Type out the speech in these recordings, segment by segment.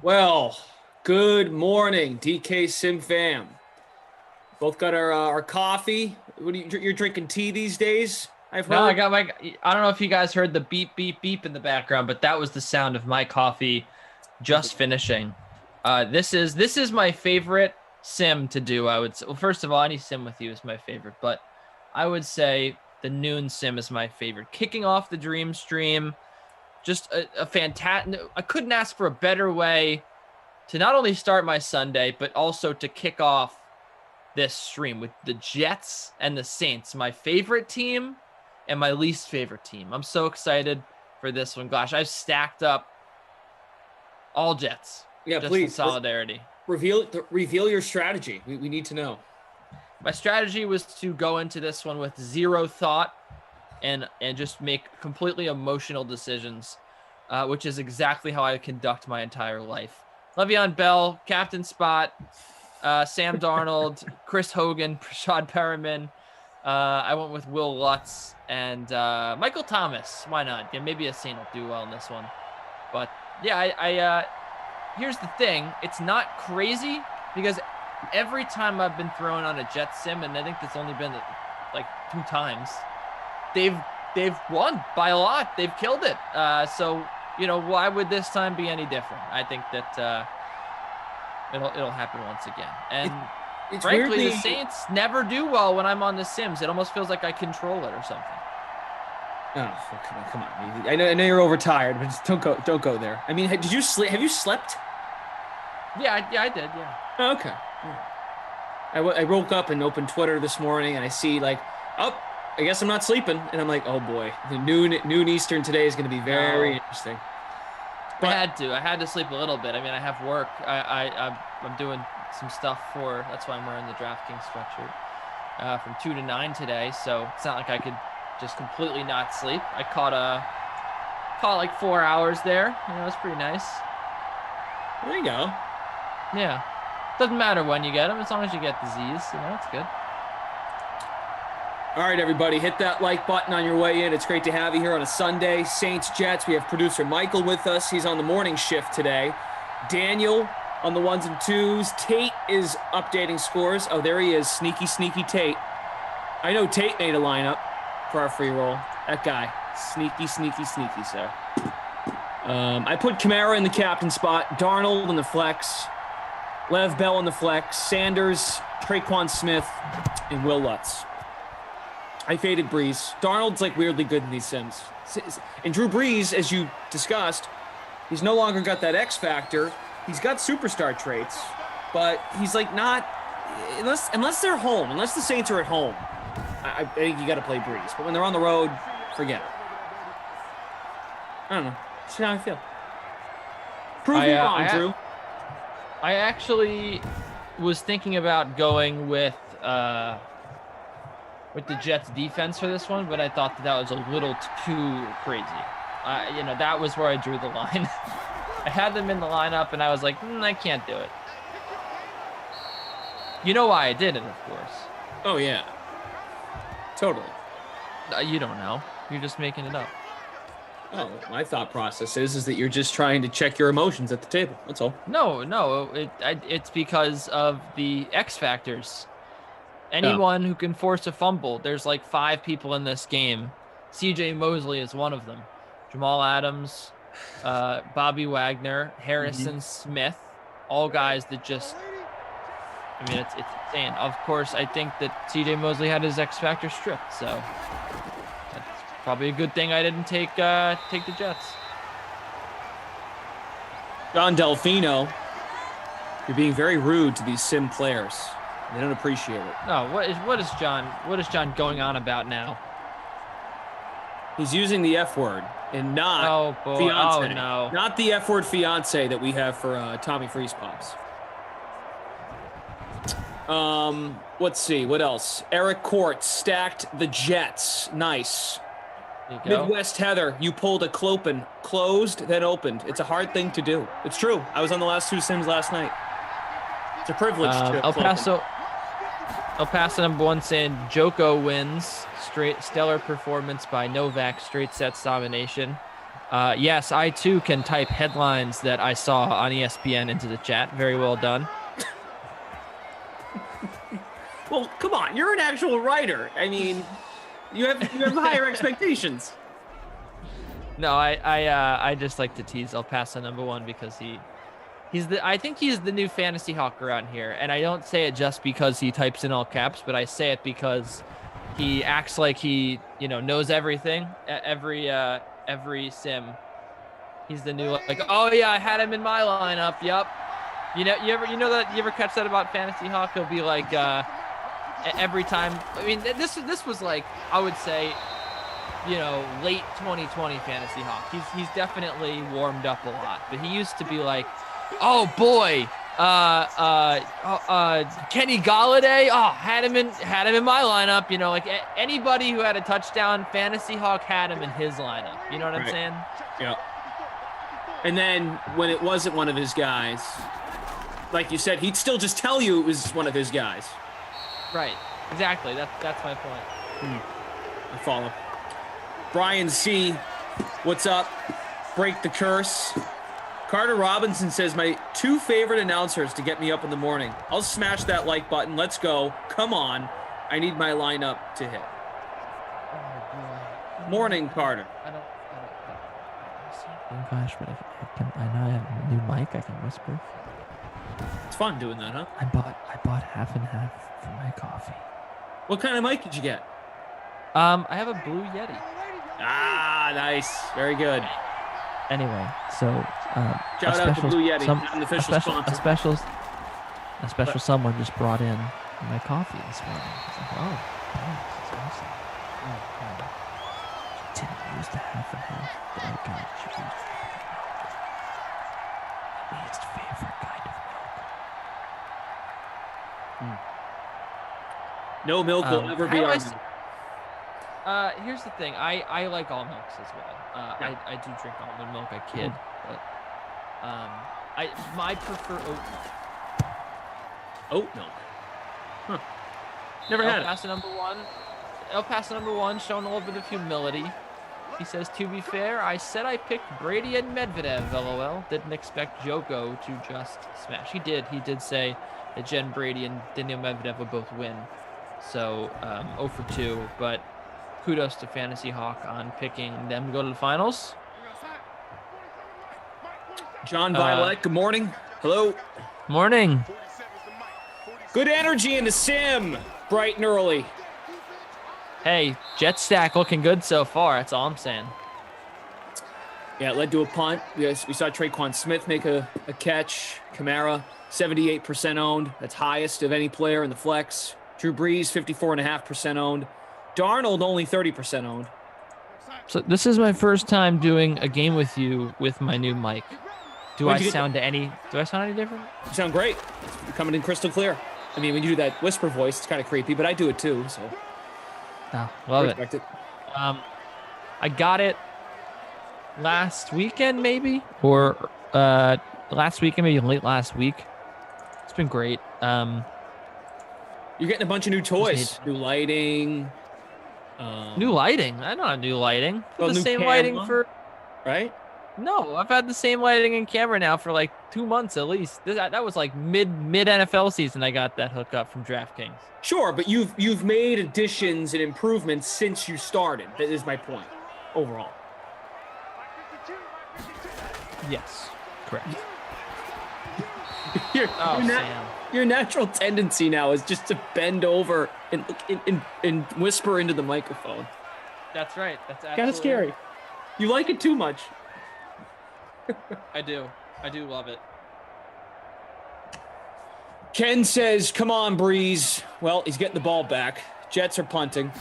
Well, good morning, DK Sim fam. Both got our coffee. You're drinking tea these days? I've No, heard. I don't know if you guys heard the beep, beep, beep in the background, but that was the sound of my coffee just finishing. This is my favorite sim to do. I would say, well, first of all, any sim with you is my favorite, but I would say the noon sim is my favorite. Kicking off the dream stream, just a fantastic. I couldn't ask for a better way to not only start my Sunday, but also to kick off this stream with the Jets and the Saints, my favorite team and my least favorite team. I'm so excited for this one. Gosh, I've stacked up all Jets. Yeah, Just in please solidarity. reveal your strategy. We need to know. My strategy was to go into this one with zero thought and just make completely emotional decisions, which is exactly how I conduct my entire life. Le'Veon Bell, captain spot, Sam Darnold, Chris Hogan, Prashad Perriman. I went with Will Lutz and Michael Thomas. Why not? Yeah, maybe a Saint will do well in this one. But yeah, I here's the thing. It's not crazy because every time I've been thrown on a Jet sim, and I think that's only been like 2 times, they've won by a lot. They've killed it. So why would this time be any different? I think that it'll happen once again. And It's frankly, weirdly, the Saints never do well when I'm on the Sims. It almost feels like I control it or something. Oh, come on. I know you're overtired, but just don't go there. I mean, did you sleep? Have you slept? Yeah, I did. Yeah. Oh, okay. I woke up and opened Twitter this morning, and I see I guess I'm not sleeping, and I'm like, oh boy, the noon Eastern today is going to be very interesting. But I had to sleep a little bit. I mean, I have work. I'm doing some stuff that's why I'm wearing the DraftKings sweatshirt from 2 to 9 today. So it's not like I could just completely not sleep. I caught like 4 hours there. It was pretty nice. There you go. Yeah. Doesn't matter when you get them, as long as you get the Z's. It's good. All right, everybody, hit that like button on your way in. It's great to have you here on a Sunday. Saints, Jets. We have producer Michael with us. He's on the morning shift today. Daniel on the 1s and 2s. Tate is updating scores. Oh, there he is. Sneaky Tate. I know Tate made a lineup for our free roll. That guy. Sneaky, sir. I put Kamara in the captain spot. Darnold in the flex. Lev Bell in the flex. Sanders, Traquan Smith, and Will Lutz. I faded Breeze. Darnold's weirdly good in these sims. And Drew Brees, as you discussed, he's no longer got that X factor. He's got superstar traits, but he's not unless they're home, unless the Saints are at home. I think you got to play Breeze. But when they're on the road, forget it. I don't know. That's how I feel. Prove me wrong, Drew. I actually was thinking about going with the Jets defense for this one, but I thought that was a little too crazy. That was where I drew the line. I had them in the lineup, and I was like, I can't do it. You know why I did it, of course. Oh, yeah. Totally. You don't know. You're just making it up. Oh, my thought process is that you're just trying to check your emotions at the table. That's all. No. It's because of the X factors. Anyone who can force a fumble, there's 5 people in this game. CJ Mosley is one of them. Jamal Adams, Bobby Wagner, Harrison Smith, all guys that just, it's insane. Of course, I think that CJ Mosley had his X factor stripped, so that's probably a good thing I didn't take the Jets. John Delfino, you're being very rude to these sim players. They don't appreciate it. No, what is John going on about now? He's using the F word and not fiance. Oh, no. Not the F word fiance that we have for Tommy Freeze Pops. Let's see. What else? Eric Court stacked the Jets. Nice. Midwest Heather, you pulled a Clopin. Closed, then opened. It's a hard thing to do. It's true. I was on the last 2 sims last night. It's a privilege to El Paso number 1 saying Joko wins. Stellar performance by Novak. Straight sets domination. Yes, I too can type headlines that I saw on ESPN into the chat. Very well done. Well, come on, you're an actual writer. I mean, you have higher expectations. No, I just like to tease El Paso #1 because I think he's the new fantasy hawk around here, and I don't say it just because he types in all caps, but I say it because he acts like he knows everything. Every sim, he's the new oh yeah, I had him in my lineup. Yep. You ever catch that about fantasy hawk? He'll be like every time. I mean, this was like, I would say, late 2020 fantasy hawk. He's definitely warmed up a lot, but he used to be like, oh boy, Kenny Golladay, had him in my lineup. Like anybody who had a touchdown, fantasy hawk had him in his lineup. You know what I'm saying? Yeah. And then when it wasn't one of his guys, like you said, he'd still just tell you it was one of his guys. Right. Exactly. That's my point. I follow. Brian C, what's up? Break the curse. Carter Robinson says, my 2 favorite announcers to get me up in the morning. I'll smash that like button. Let's go. Come on. I need my lineup to hit. Oh, boy. Morning, Carter. I don't English, but I know I have a new mic. I can whisper. It's fun doing that, huh? I bought half and half for my coffee. What kind of mic did you get? I have a Blue Yeti. Ah, nice. Very good. Anyway, so shout out to Blue Yeti, not an official sponsor. A special someone just brought in my coffee this morning. I was like, oh, this is awesome. She didn't use the half and half that I got. She used my least favorite kind of milk. No milk will ever be our milk. Here's the thing. I like all milks as well. Yeah. I do drink almond milk. I kid, but I prefer oat milk. Oat milk. Huh. Never had it. El Paso #1 showing a little bit of humility. He says, to be fair, I said I picked Brady and Medvedev, LOL. Didn't expect Joko to just smash. He did say that Jen Brady and Daniil Medvedev would both win. So 0 for 2, but kudos to Fantasy Hawk on picking them to go to the finals. John Violet, good morning. Hello. Morning. Good energy in the sim, bright and early. Hey, Jet Stack looking good so far. That's all I'm saying. Yeah, it led to a punt. We saw Traquan Smith make a catch. Kamara, 78% owned. That's highest of any player in the flex. Drew Brees, 54.5% owned. Darnold, only 30% owned. So this is my first time doing a game with you with my new mic. Do I sound any different? You sound great. You're coming in crystal clear. I mean, when you do that whisper voice, it's kind of creepy, but I do it too, so. Oh, love it. I got it last weekend, maybe, or last weekend, maybe late last week. It's been great. You're getting a bunch of new toys, new lighting. New lighting? I don't have new lighting. Well, the new same camera, lighting for. Right? No, I've had the same lighting and camera now for like 2 months at least. That was like mid NFL season. I got that hookup from DraftKings. Sure, but you've made additions and improvements since you started. That is my point, overall. Yes, correct. Your natural tendency now is just to bend over and whisper into the microphone. That's right. That's absolutely kind of scary. You like it too much. I do love it. Ken says, come on, Breeze. Well, he's getting the ball back. Jets are punting.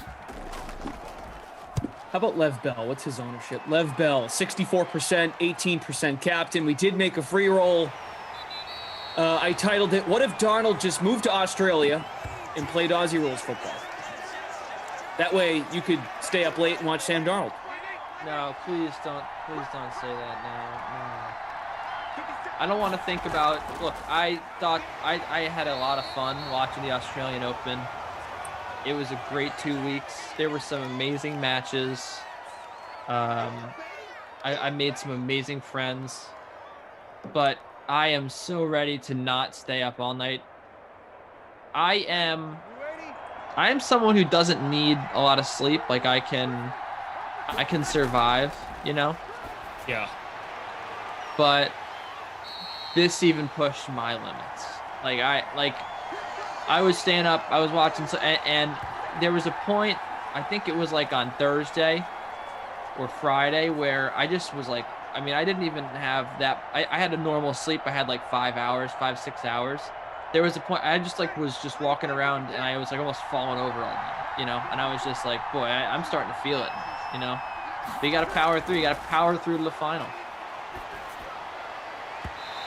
How about Lev Bell? What's his ownership? Lev Bell, 64%, 18% captain. We did make a free roll. I titled it, what if Darnold just moved to Australia and played Aussie rules football? That way you could stay up late and watch Sam Darnold. No, please don't say that now. No. I don't want to think about. Look, I thought I had a lot of fun watching the Australian Open. It was a great 2 weeks. There were some amazing matches. I made some amazing friends, but I am so ready to not stay up all night. I am someone who doesn't need a lot of sleep. Like I can survive, you know? Yeah. But this even pushed my limits. I was staying up, I was watching, and there was a point, I think it was like on Thursday or Friday, where I just was like, I mean, I didn't even have that. I had a normal sleep. I had like 5 hours, 6 hours. There was a point I just like was just walking around and I was like almost falling over all night, you know? And I was just like, boy, I'm starting to feel it, you know? But you got to power through. You got to power through to the final.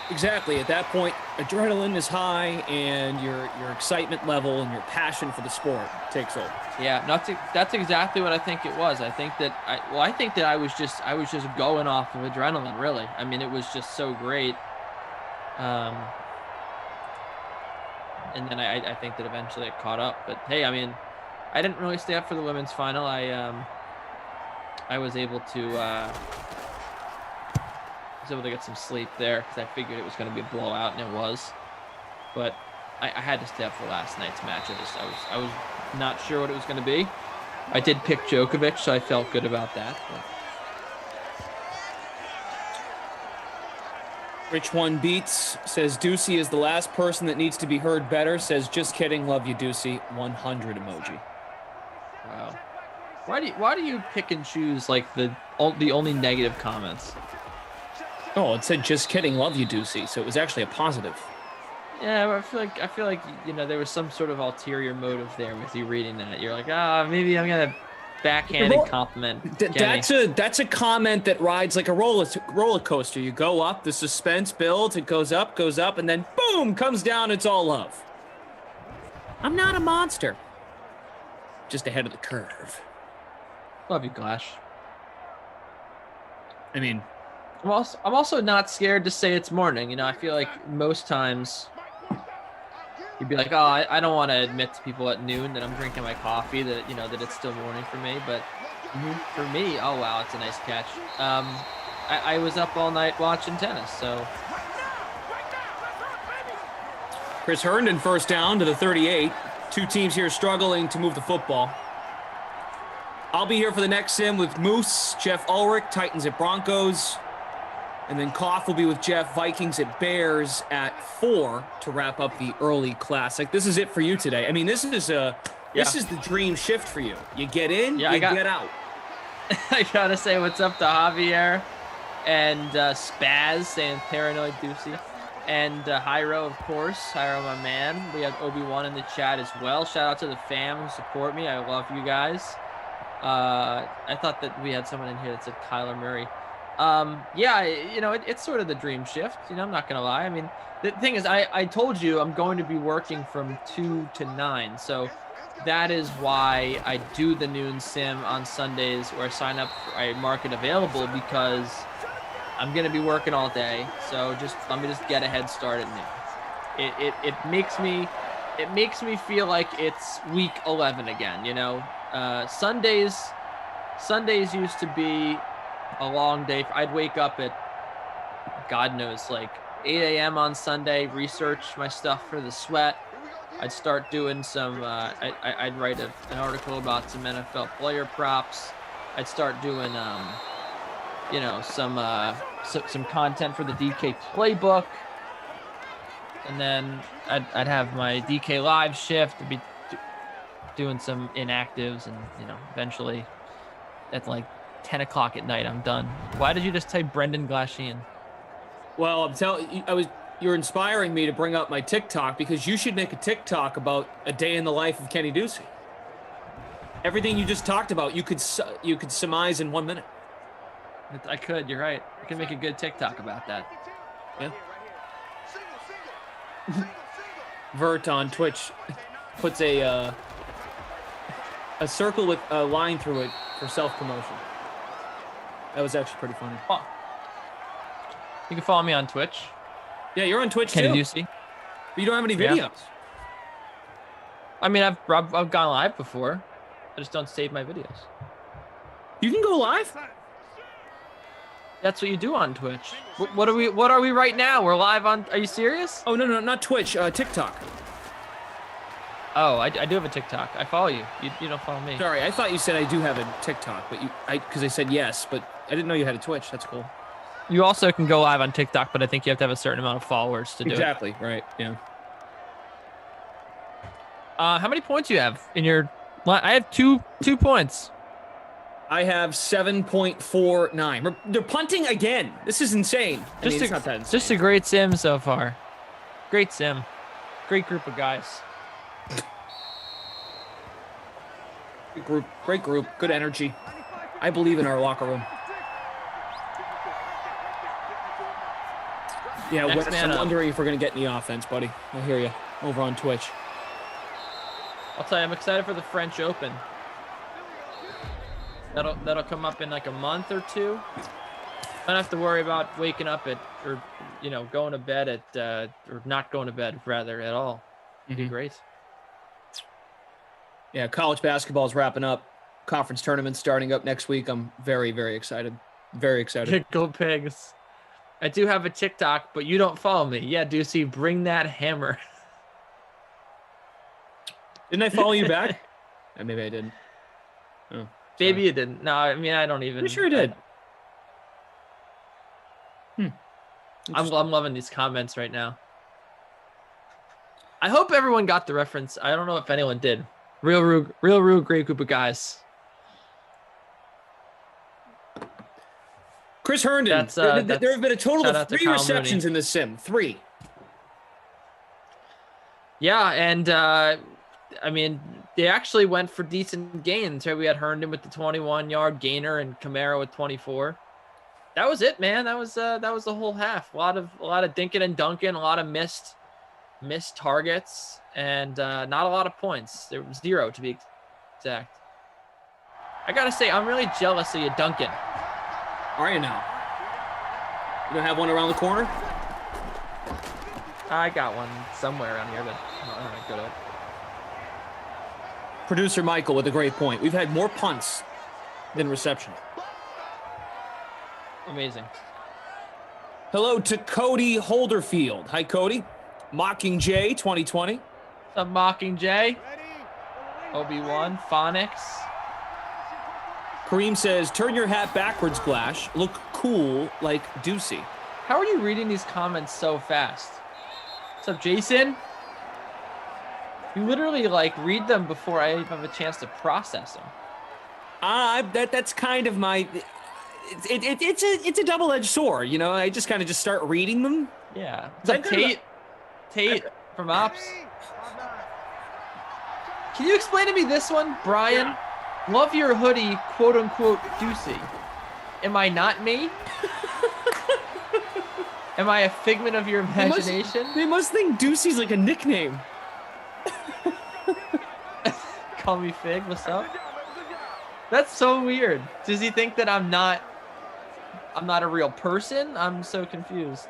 Exactly. At that point, adrenaline is high, and your excitement level and your passion for the sport takes over. Yeah, that's exactly what I think it was. I think that I was just going off of adrenaline, really. I mean, it was just so great. And then I think that eventually it caught up. But hey, I mean, I didn't really stay up for the women's final. I was able to get some sleep there because I figured it was going to be a blowout, and it was. But I had to stay up for last night's match. I was not sure what it was going to be. I did pick Djokovic, so I felt good about that. But... Rich One Beats says Ducey is the last person that needs to be heard better. Says just kidding, love you, Ducey. 100 emoji. Wow. Why do you pick and choose like the only negative comments? Oh, it said just kidding, love you, Ducey. So it was actually a positive. Yeah, I feel like you know there was some sort of ulterior motive there with you reading that. You're like, maybe I'm gonna backhanded compliment. That's a comment that rides like a roller coaster. You go up, the suspense builds, it goes up, and then boom, comes down. It's all love. I'm not a monster. Just ahead of the curve. Love you, Glash. I mean, I'm also not scared to say it's morning. You know, I feel like most times you'd be like, oh, I don't want to admit to people at noon that I'm drinking my coffee, that, you know, that it's still morning for me. But for me, oh, wow, it's a nice catch. I was up all night watching tennis, so. Chris Herndon first down to the 38. Two teams here struggling to move the football. I'll be here for the next sim with Moose, Jeff Ulrich, Titans at Broncos. And then Koff will be with Jeff, Vikings at Bears at 4 to wrap up the early classic. This is it for you today. I mean, this is the dream shift for you. You get in, get out. I gotta say what's up to Javier and Spaz saying Paranoid Ducey. And Hyro, of course. Hyro, my man. We have Obi-Wan in the chat as well. Shout out to the fam who support me. I love you guys. I thought that we had someone in here that said Kyler Murray. Yeah, you know, it's sort of the dream shift. You know, I'm not going to lie. I mean, the thing is, I told you I'm going to be working from 2 to 9. So that is why I do the noon sim on Sundays, where I mark it available, because I'm going to be working all day. So let me just get a head start at noon. It makes me feel like it's week 11 again, you know. Sundays used to be a long day. I'd wake up at, God knows, like 8 a.m. on Sunday, research my stuff for the sweat. I'd start doing some, I'd write an article about some NFL player props. I'd start doing, you know, some content for the DK playbook. And then I'd have my DK live shift, to be doing some inactives, and, you know, eventually at like 10 o'clock at night, I'm done. Why did you just type Brendan Glashian? Well, I'm telling you, you're inspiring me to bring up my TikTok, because you should make a TikTok about a day in the life of Kenny Ducey. Everything you just talked about, you could surmise in 1 minute. I could. You're right. I can make a good TikTok about that. Yeah. Vert on Twitch puts a circle with a line through it for self-promotion. That was actually pretty funny. Oh. You can follow me on Twitch. Yeah, you're on Twitch Kenny too. Ducey. But you don't have any videos. Yeah. I mean, I've gone live before. I just don't save my videos. You can go live? That's what you do on Twitch. What are we right now? We're live on. Are you serious? Oh, no, not Twitch. TikTok. Oh, I do have a TikTok. I follow you. You don't follow me. Sorry, I thought you said I do have a TikTok, but because I said yes, but I didn't know you had a Twitch. That's cool. You also can go live on TikTok, but I think you have to have a certain amount of followers to do Exactly, right, yeah. How many points do you have in your... I have two points. I have 7.49. They're punting again. This is insane. It's not that insane. Just a great sim so far. Great sim. Great group of guys. Great group, good energy. I believe in our locker room. Yeah, Wes, I'm wondering if we're going to get any offense, buddy. I hear you over on Twitch. I'll tell you, I'm excited for the French Open. That'll come up in like a month or two. I don't have to worry about waking up or going to bed or not going to bed rather at all. It'd be great. Yeah, college basketball is wrapping up. Conference tournament starting up next week. I'm very, very excited. Very excited. Go Pigs. I do have a TikTok, but you don't follow me. Yeah, Ducey, bring that hammer. Didn't I follow you back? Maybe I didn't. Oh, maybe you didn't. No, I mean, I don't even. Pretty sure I did. I'm loving these comments right now. I hope everyone got the reference. I don't know if anyone did. Real rude, great group of guys. Chris Herndon. There have been a total of 3 receptions in this sim. 3. Yeah, and I mean, they actually went for decent gains. Right, we had Herndon with the 21-yard gainer and Kamara with 24. That was it, man. That was the whole half. A lot of dinking and dunking, a lot of missed targets, and not a lot of points. There was 0 to be exact. I gotta say, I'm really jealous of you, Duncan. Are you now? You don't have one around the corner? I got one somewhere around here, but I'm not good at it. Producer Michael with a great point. We've had more punts than reception. Amazing. Hello to Cody Holderfield. Hi, Cody. Mockingjay 2020. What's up, Mockingjay? Obi-Wan, Phonics. Kareem says, turn your hat backwards, Glash. Look cool like Ducey. How are you reading these comments so fast? What's up, Jason? You literally read them before I even have a chance to process them. That's kind of my... It's a double-edged sword, you know? I just kind of start reading them. Yeah. What's up, Tate from Ops. Can you explain to me this one, Brian? Yeah. Love your hoodie, quote-unquote, Ducey. Am I not me? Am I a figment of your imagination? They must think Ducey's like a nickname. Call me Fig, what's up? That's so weird. Does he think that I'm not a real person? I'm so confused.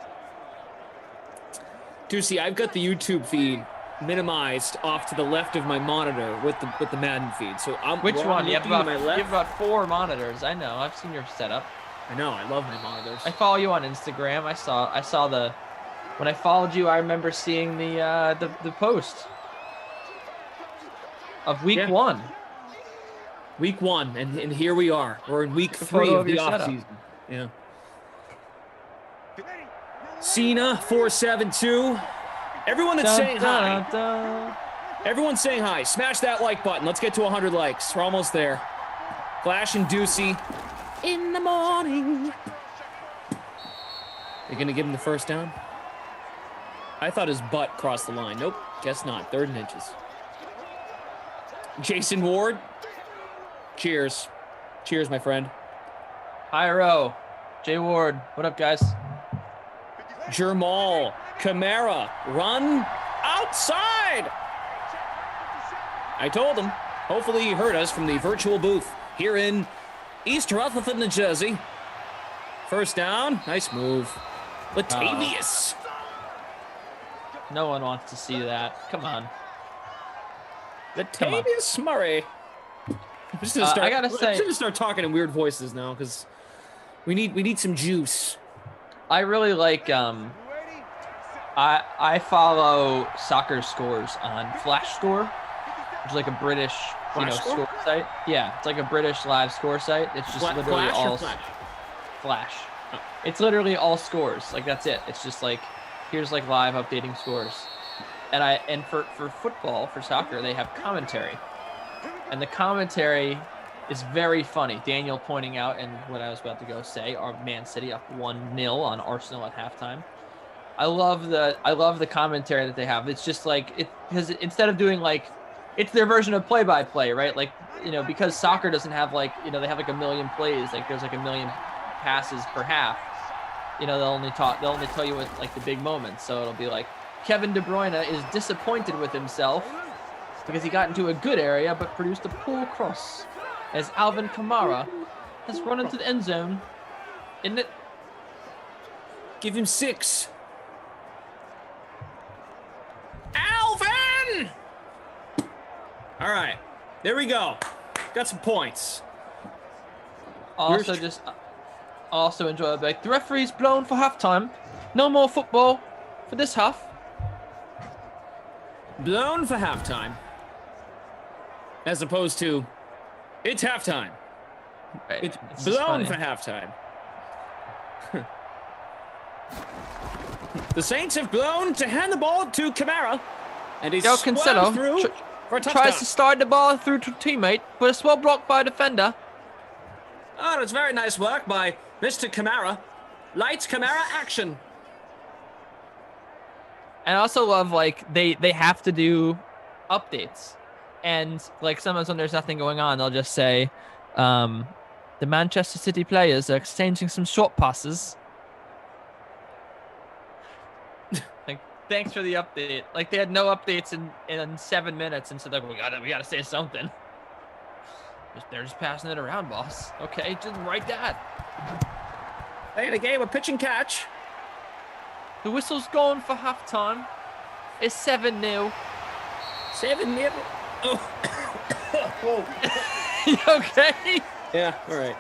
Ducey, I've got the YouTube feed minimized off to the left of my monitor with the Madden feed. So which one? You have about 4 monitors. I know. I've seen your setup. I know. I love my monitors. I follow you on Instagram. I saw the when I followed you. I remember seeing the post of week 1. Week 1, and here we are. We're in week 3 of the offseason. Yeah. Cena 472. Everyone that's saying hi. Everyone's saying hi. Smash that like button. Let's get to 100 likes. We're almost there. Glash and Ducey in the morning. You're gonna give him the first down? I thought his butt crossed the line. Nope, guess not. 3rd and inches. Jason Ward. Cheers. Cheers, my friend. Hi-ro. Jay Ward. What up, guys? Jamal Kamara, run outside. I told him. Hopefully he heard us from the virtual booth here in East Rutherford, New Jersey. First down. Nice move. Latavius. No one wants to see that. Come on. Latavius Murray. I'm just gonna start talking in weird voices now because We need some juice. I really like I follow soccer scores on Flash Score, which is like a British score site. Yeah, it's like a British live score site. It's just literally all Flash. Oh. It's literally all scores. Like that's it. It's just like here's like live updating scores. And for football, for soccer, they have commentary. And the commentary is very funny. Daniel pointing out, and what I was about to go say, our Man City up 1-0 on Arsenal at halftime. I love the commentary that they have. It's just like because instead of doing like it's their version of play-by-play, right? Like because soccer doesn't have like they have like a million plays, like there's like a million passes per half. They'll only tell you what like the big moments. So it'll be like Kevin De Bruyne is disappointed with himself because he got into a good area but produced a poor cross, as Alvin Kamara has run into the end zone. Isn't it? Give him 6. Alvin! All right, there we go. Got some points. Also enjoy the The referee's blown for halftime. No more football for this half. Blown for halftime. As opposed to, it's halftime. Right. It's blown for halftime. The Saints have blown to hand the ball to Kamara. And he's Cancelo through for a touchdown. Tries to start the ball through to teammate, but it's well blocked by a defender. Oh, it's very nice work by Mr. Kamara. Lights Kamara action. And I also love like they have to do updates. And like sometimes when there's nothing going on, they'll just say, the Manchester City players are exchanging some short passes. Like, thanks for the update. Like they had no updates in 7 minutes, and so like we gotta say something. They're just passing it around, boss. Okay, just write that. They had a game of pitch and catch. The whistle's gone for halftime. It's 7-0. 7-0. Oh. Whoa. You okay? Yeah, all right.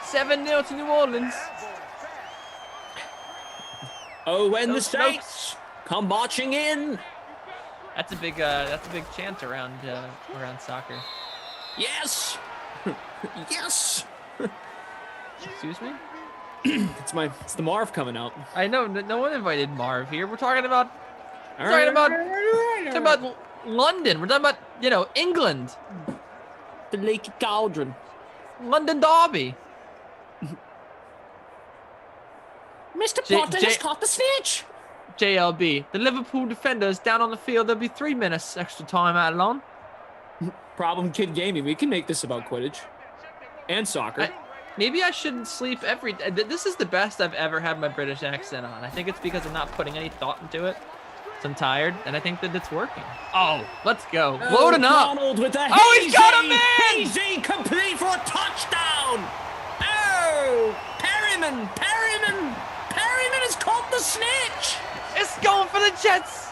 7-0 to New Orleans. Oh, when the Saints come marching in. That's a big chant around soccer. Yes. Yes. Excuse me? It's the Marv coming out. I know no one invited Marv here. We're talking about London. We're talking about England. The Lake Cauldron. London Derby. Mr. Potter has caught the snitch. JLB. The Liverpool defenders down on the field. There'll be 3 minutes extra time added on. Problem Kid Gaming. We can make this about Quidditch and soccer. Maybe I shouldn't sleep every day. This is the best I've ever had my British accent on. I think it's because I'm not putting any thought into it. So I'm tired, and I think that it's working. Oh, let's go. Loading up. Donald with the he's got him in! Easy, complete for a touchdown. Oh, Perryman has caught the snitch. It's going for the Jets.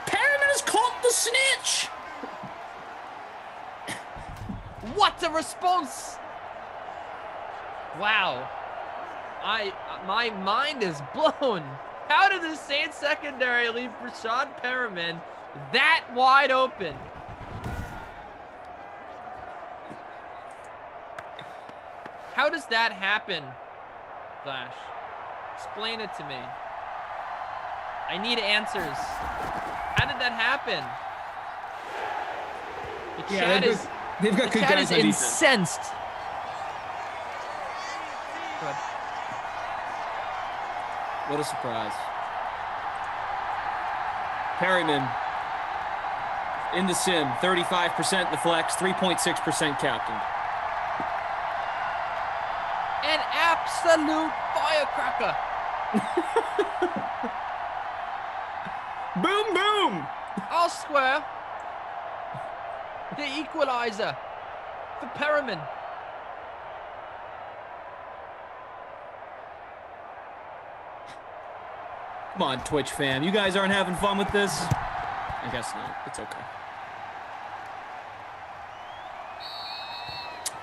Perryman has caught the snitch. What a response. Wow. My mind is blown. How did the Saints secondary leave Rashad Perriman that wide open? How does that happen, Flash? Explain it to me. I need answers. How did that happen? They've got good guys on defense. Incensed. What a surprise. Perryman in the sim, 35% in the flex, 3.6% captain. An absolute firecracker. Boom, boom. All square. The equalizer for Perriman. Come on, Twitch fam. You guys aren't having fun with this? I guess not. It's okay.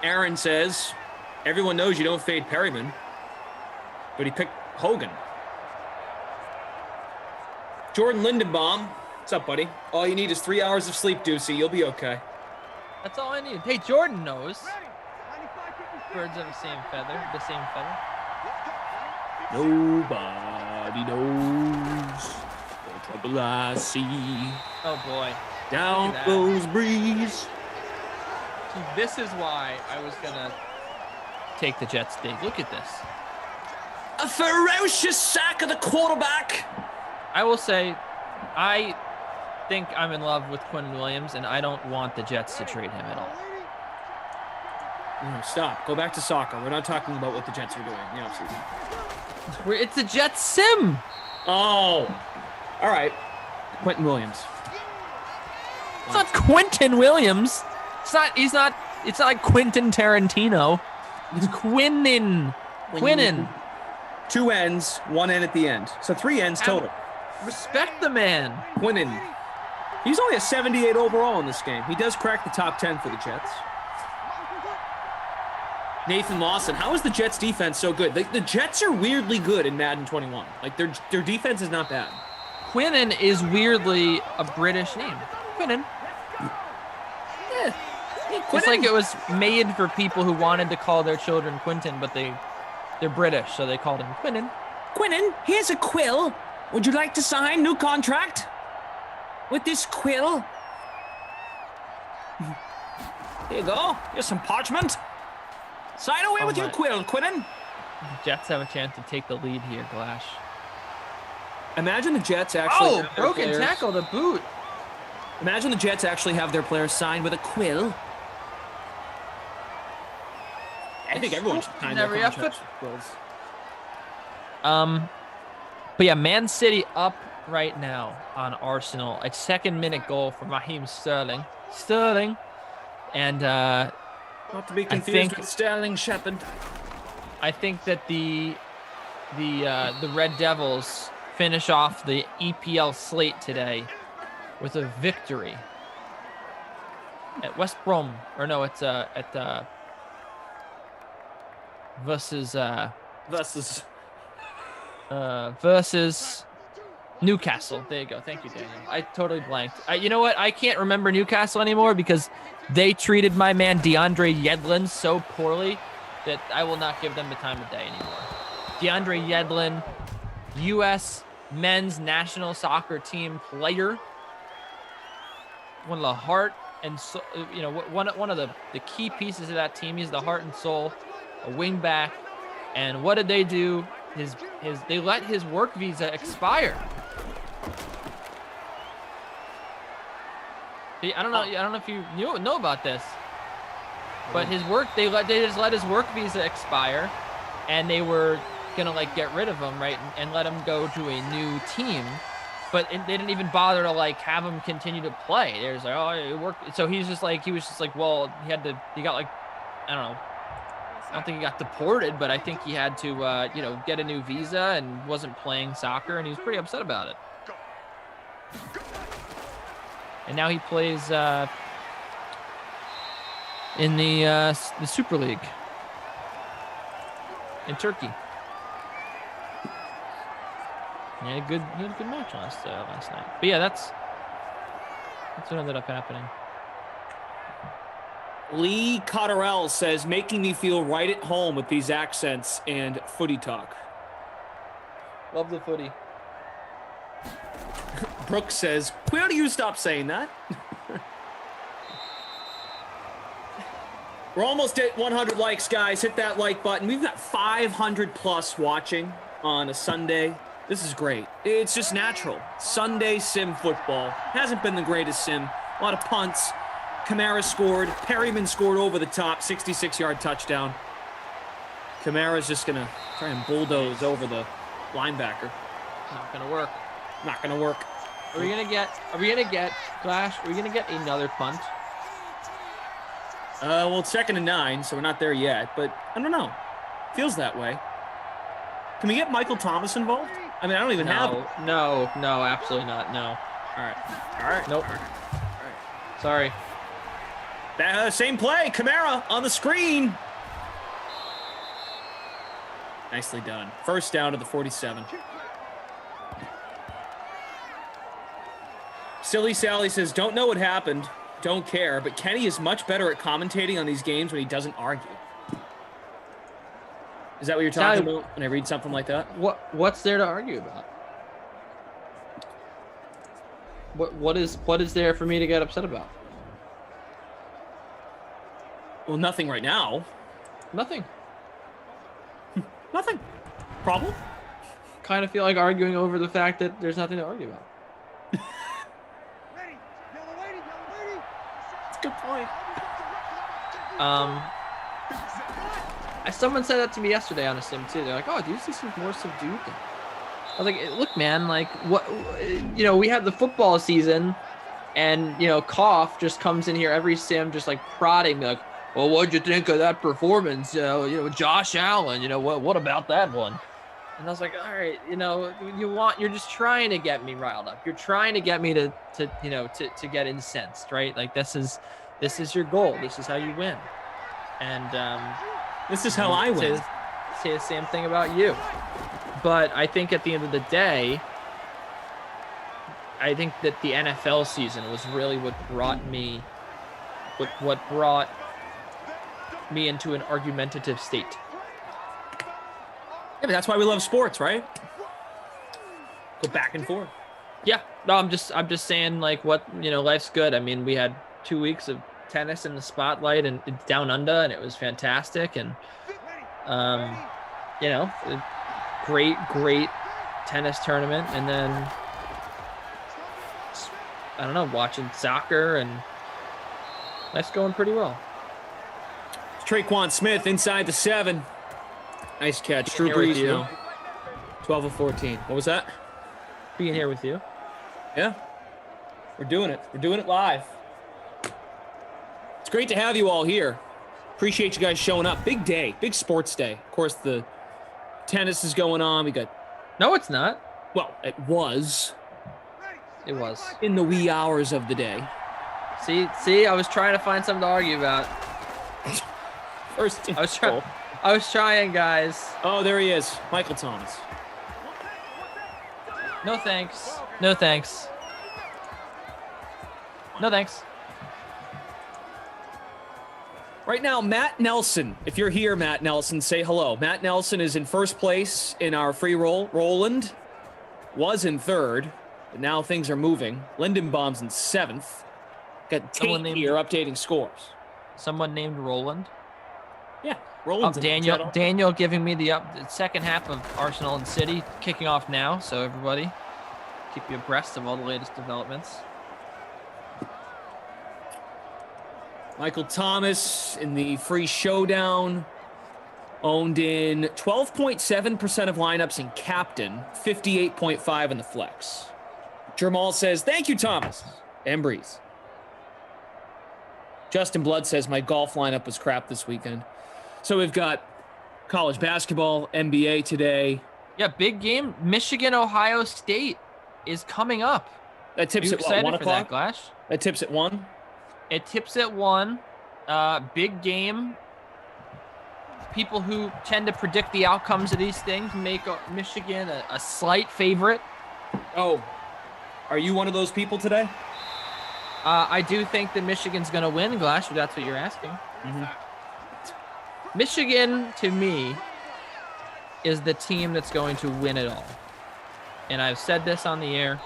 Aaron says, Everyone knows you don't fade Perryman, but he picked Hogan. Jordan Lindenbaum. What's up, buddy? All you need is 3 hours of sleep, Deucey. You'll be okay. That's all I need. Hey, Jordan knows. Birds of the same feather. The same feather. Nobody knows the trouble I see. Oh, boy. Down goes breeze. See, this is why I was going to take the Jets dig. Look at this. A ferocious sack of the quarterback. I will say, I think I'm in love with Quinn Williams, and I don't want the Jets to trade him at all. No, stop. Go back to soccer. We're not talking about what the Jets are doing in the offseason. It's a Jets sim. Oh. All right. Quentin Williams. It's not Quentin Williams. It's not like Quentin Tarantino. It's Quinnen. Quinnen. 2 ends, 1 end at the end. So 3 ends total. Respect the man. Quinnen. He's only a 78 overall in this game. He does crack the top 10 for the Jets. Nathan Lawson. How is the Jets defense so good? The Jets are weirdly good in Madden 21. Like their defense is not bad. Quinnen is weirdly a British name. Quinnen. Yeah. Hey, It's like it was made for people who wanted to call their children Quentin, but they're British, so they called him Quinnen. Quinnen, here's a quill. Would you like to sign new contract with this quill? Here you go. Here's some parchment. Sign away with your quill, Quinnen. The Jets have a chance to take the lead here, Glash. Imagine the Jets actually. Oh, broken tackle, the boot. Imagine the Jets actually have their players signed with a quill. I think everyone should sign their contracts with quills. But yeah, Man City up right now on Arsenal. A second-minute goal from Raheem Sterling. And not to be confused with Sterling Shepard. I think that the Red Devils finish off the EPL slate today with a victory at West Brom. Or no, it's at versus Newcastle. There you go. Thank you, Daniel. I totally blanked. You know what? I can't remember Newcastle anymore because they treated my man DeAndre Yedlin so poorly that I will not give them the time of day anymore. DeAndre Yedlin, U.S. men's national soccer team player, one of the heart and soul, one of the key pieces of that team. He's the heart and soul, a wing back. And what did they do? They let his work visa expire. I don't know if you know about this, but they just let his work visa expire, and they were gonna get rid of him, right, and let him go to a new team, but they didn't even bother to have him continue to play. There's oh, it worked. So he was just well, I don't know. I don't think he got deported, but I think he had to, get a new visa and wasn't playing soccer, and he was pretty upset about it. And now he plays in the Super League in Turkey. He had a good match last night. But yeah, that's what ended up happening. Lee Cotterell says, making me feel right at home with these accents and footy talk. Love the footy. Brooks says, where do you stop saying that? We're almost at 100 likes, guys. Hit that like button. We've got 500 plus watching on a Sunday. This is great. It's just natural. Sunday sim football. Hasn't been the greatest sim. A lot of punts. Kamara scored. Perryman scored over the top. 66-yard touchdown. Kamara's just going to try and bulldoze over the linebacker. Not going to work. Not going to work. Are we going to get, Flash, are we going to get another punt? Well, it's 2nd and 9, so we're not there yet. But I don't know. Feels that way. Can we get Michael Thomas involved? I mean, I don't even have him. No, absolutely not. No. All right. Nope. All right. Sorry. Same play. Kamara on the screen. Nicely done. First down to the 47. Silly Sally says, don't know what happened, don't care, but Kenny is much better at commentating on these games when he doesn't argue. Is that what you're talking about when I read something like that? What's there to argue about? What is there for me to get upset about? Well, nothing right now. Nothing. Nothing. Problem? Kind of feel like arguing over the fact that there's nothing to argue about. That's a good point. Someone said that to me yesterday on a sim too. They're like, "Oh, do you see some more subdued?" I was like, "Look, man, like what? We have the football season, and Koff just comes in here every sim, just like prodding me, like, well, what'd you think of that performance? Josh Allen. What about that one?" And I was like, "All right, you're just trying to get me riled up. You're trying to get me to get incensed, right? Like this is your goal. This is how you win." And this is how I win. Say the same thing about you. But I think at the end of the day, I think that the NFL season was really what brought me into an argumentative state. Yeah, but that's why we love sports, right? Go back and forth. Yeah. No, I'm just saying, like, life's good. I mean, we had 2 weeks of tennis in the spotlight and down under, and it was fantastic. And great tennis tournament. And then I don't know, watching soccer, and life's going pretty well. Traquan Smith inside the 7. Nice catch. Drew Brees, 12 of 14. What was that? Being here with you. Yeah. We're doing it. We're doing it live. It's great to have you all here. Appreciate you guys showing up. Big day. Big sports day. Of course, the tennis is going on. We got... No, it's not. Well, it was. It was. In the wee hours of the day. See, I was trying to find something to argue about. First, I was trying, guys. Oh, there he is. Michael Thomas. No thanks. No thanks. No thanks. Right now, Matt Nelson. If you're here, Matt Nelson, say hello. Matt Nelson is in first place in our free roll. Roland was in third, but now things are moving. Lindenbaum's in 7th. Got Tate here updating scores. Someone named Roland? Yeah, Roland's Daniel giving me the second half of Arsenal and City kicking off now, so everybody keep you abreast of all the latest developments. Michael Thomas in the free showdown, owned in 12.7% of lineups in captain, 58.5 in the flex. Jamal says, thank you, Thomas. And Breeze. Justin Blood says, my golf lineup was crap this weekend. So we've got college basketball, NBA today. Yeah, big game. Michigan, Ohio State is coming up. That tips at 1 o'clock? That tips at 1? It tips at 1. Big game. People who tend to predict the outcomes of these things make Michigan a slight favorite. Oh, are you one of those people today? I do think that Michigan's going to win, Glash, if that's what you're asking. Mm-hmm. Michigan, to me, is the team that's going to win it all. And I've said this on the air,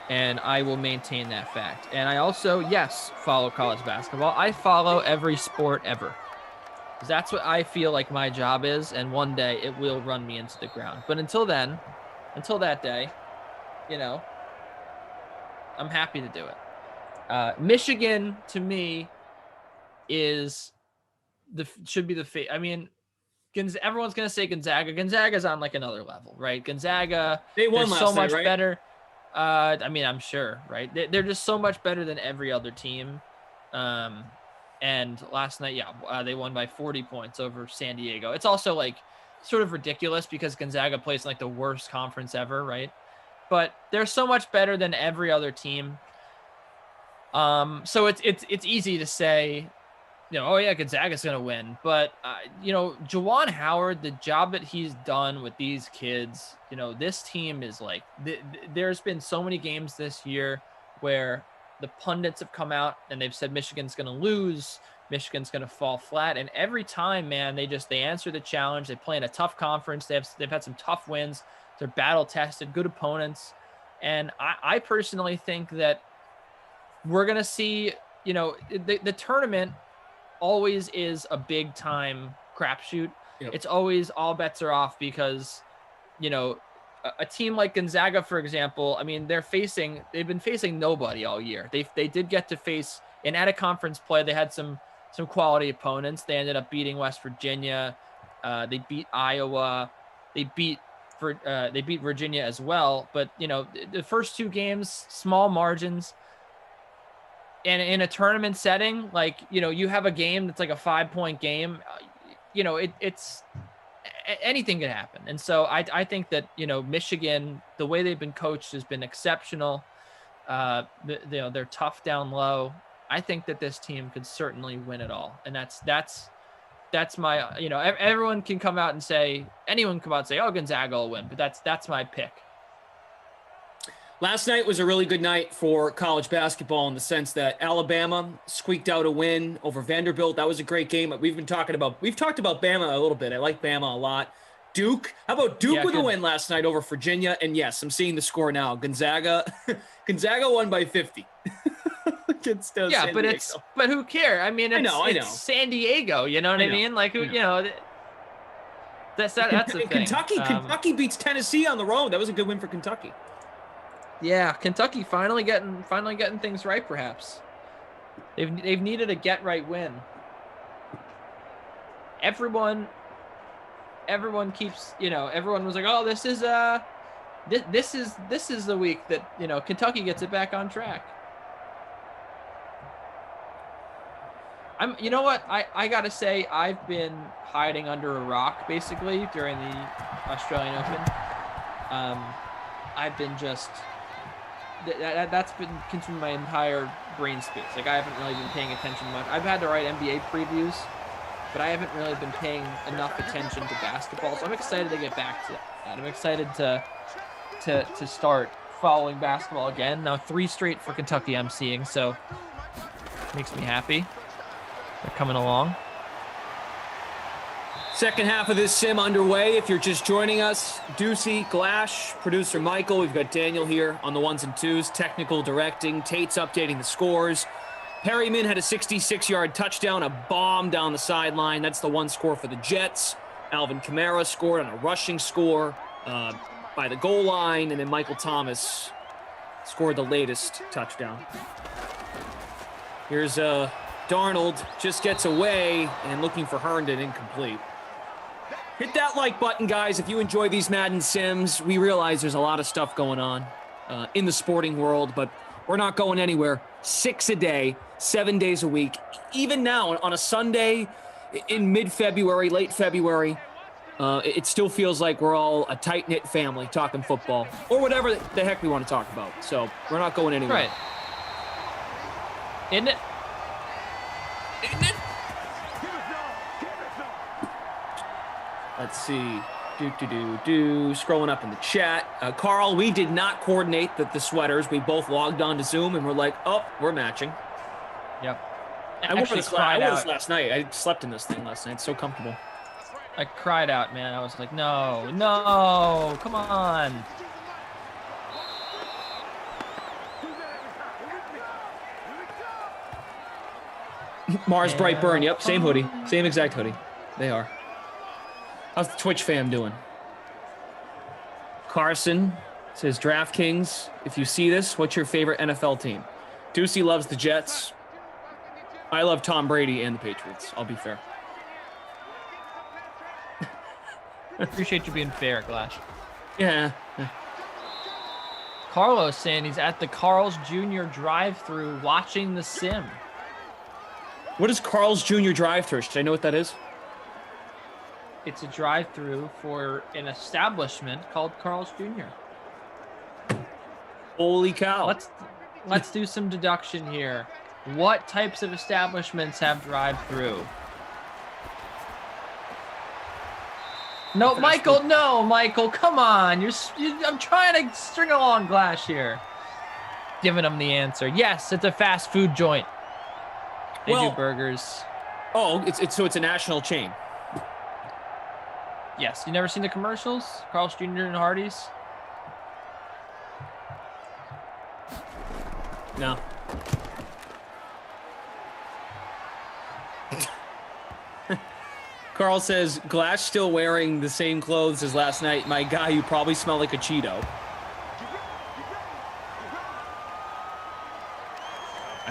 and I will maintain that fact. And I also, yes, follow college basketball. I follow every sport ever. Because that's what I feel like my job is, and one day it will run me into the ground. But until then, until that day, I'm happy to do it. Michigan, to me, should be the I mean, everyone's gonna say Gonzaga. Gonzaga's on like another level, right? Gonzaga, they won last so night, much right? better. I mean, I'm sure, right? They're just so much better than every other team. And last night, they won by 40 points over San Diego. It's also like sort of ridiculous because Gonzaga plays in like the worst conference ever, right? But they're so much better than every other team. So it's easy to say oh yeah, Gonzaga's going to win. But, Juwan Howard, the job that he's done with these kids, this team is like, there's been so many games this year where the pundits have come out and they've said Michigan's going to lose, Michigan's going to fall flat. And every time, man, they answer the challenge. They play in a tough conference. They've had some tough wins. They're battle tested, good opponents. And I personally think that we're going to see, the tournament always is a big time crapshoot. Yep. It's always all bets are off because, a team like Gonzaga, for example, I mean, they've been facing nobody all year. They did get to face, and at a conference play, they had some quality opponents. They ended up beating West Virginia. They beat Iowa. They beat Virginia as well. But, the first two games, small margins. And in a tournament setting, like, you have a game that's like a 5-point game, it's anything can happen. And so I think that, Michigan, the way they've been coached has been exceptional. They're tough down low. I think that this team could certainly win it all. And that's my, everyone can come out and say, anyone come out and say, oh, Gonzaga will win, but that's my pick. Last night was a really good night for college basketball in the sense that Alabama squeaked out a win over Vanderbilt. That was a great game. We've talked about Bama a little bit. I like Bama a lot. Duke, how about Duke with a win last night over Virginia? And yes, I'm seeing the score now. Gonzaga won by 50. But who cares? I mean, it's San Diego, you know what I mean? Like, that's the thing. Kentucky beats Tennessee on the road. That was a good win for Kentucky. Yeah, Kentucky finally getting things right. Perhaps they've needed a get right win. Everyone keeps, everyone was like, oh, this is the week that Kentucky gets it back on track. I gotta say, I've been hiding under a rock basically during the Australian Open. I've been just. That's been consuming my entire brain space. Like, I haven't really been paying attention much. I've had to write NBA previews, but I haven't really been paying enough attention to basketball. So I'm excited to get back to that. I'm excited to start following basketball again. Now 3 straight for Kentucky I'm seeing, so makes me happy. They're coming along. Second half of this sim underway. If you're just joining us, Ducey, Glash, producer Michael, we've got Daniel here on the ones and twos, technical directing, Tate's updating the scores. Perryman had a 66-yard touchdown, a bomb down the sideline. That's the one score for the Jets. Alvin Kamara scored on a rushing score by the goal line, and then Michael Thomas scored the latest touchdown. Here's Darnold, just gets away and looking for Herndon, incomplete. Hit that like button, guys, if you enjoy these Madden Sims. We realize there's a lot of stuff going on in the sporting world, but we're not going anywhere. 6 a day, 7 days a week. Even now, on a Sunday in mid-February, late February, it still feels like we're all a tight-knit family talking football or whatever the heck we want to talk about. So we're not going anywhere. Right. Isn't it? Let's see. Scrolling up in the chat. Carl, we did not coordinate the sweaters. We both logged on to Zoom and we're like, oh, we're matching. Yep. I wore this last night. I slept in this thing last night. It's so comfortable. I cried out, man. I was like, no, come on. Mars Brightburn. Yep, same hoodie. Same exact hoodie. They are. How's the Twitch fam doing? Carson says, DraftKings, if you see this, what's your favorite NFL team? Ducey loves the Jets. I love Tom Brady and the Patriots. I'll be fair. Appreciate you being fair, Glash. Yeah. Carlos saying he's at the Carl's Jr. drive-thru watching the sim. What is Carl's Jr. drive-thru? Should I know what that is? It's a drive-thru for an establishment called Carl's Jr. Holy cow. Let's do some deduction here. What types of establishments have drive-through? No, Michael, no, Michael, come on. I'm trying to string along Glash here. Giving him the answer. Yes, it's a fast food joint. They do burgers. Oh, it's a national chain. Yes, you never seen the commercials? Carl's Jr. and Hardee's? No. Carl says, Glash still wearing the same clothes as last night. My guy, you probably smell like a Cheeto.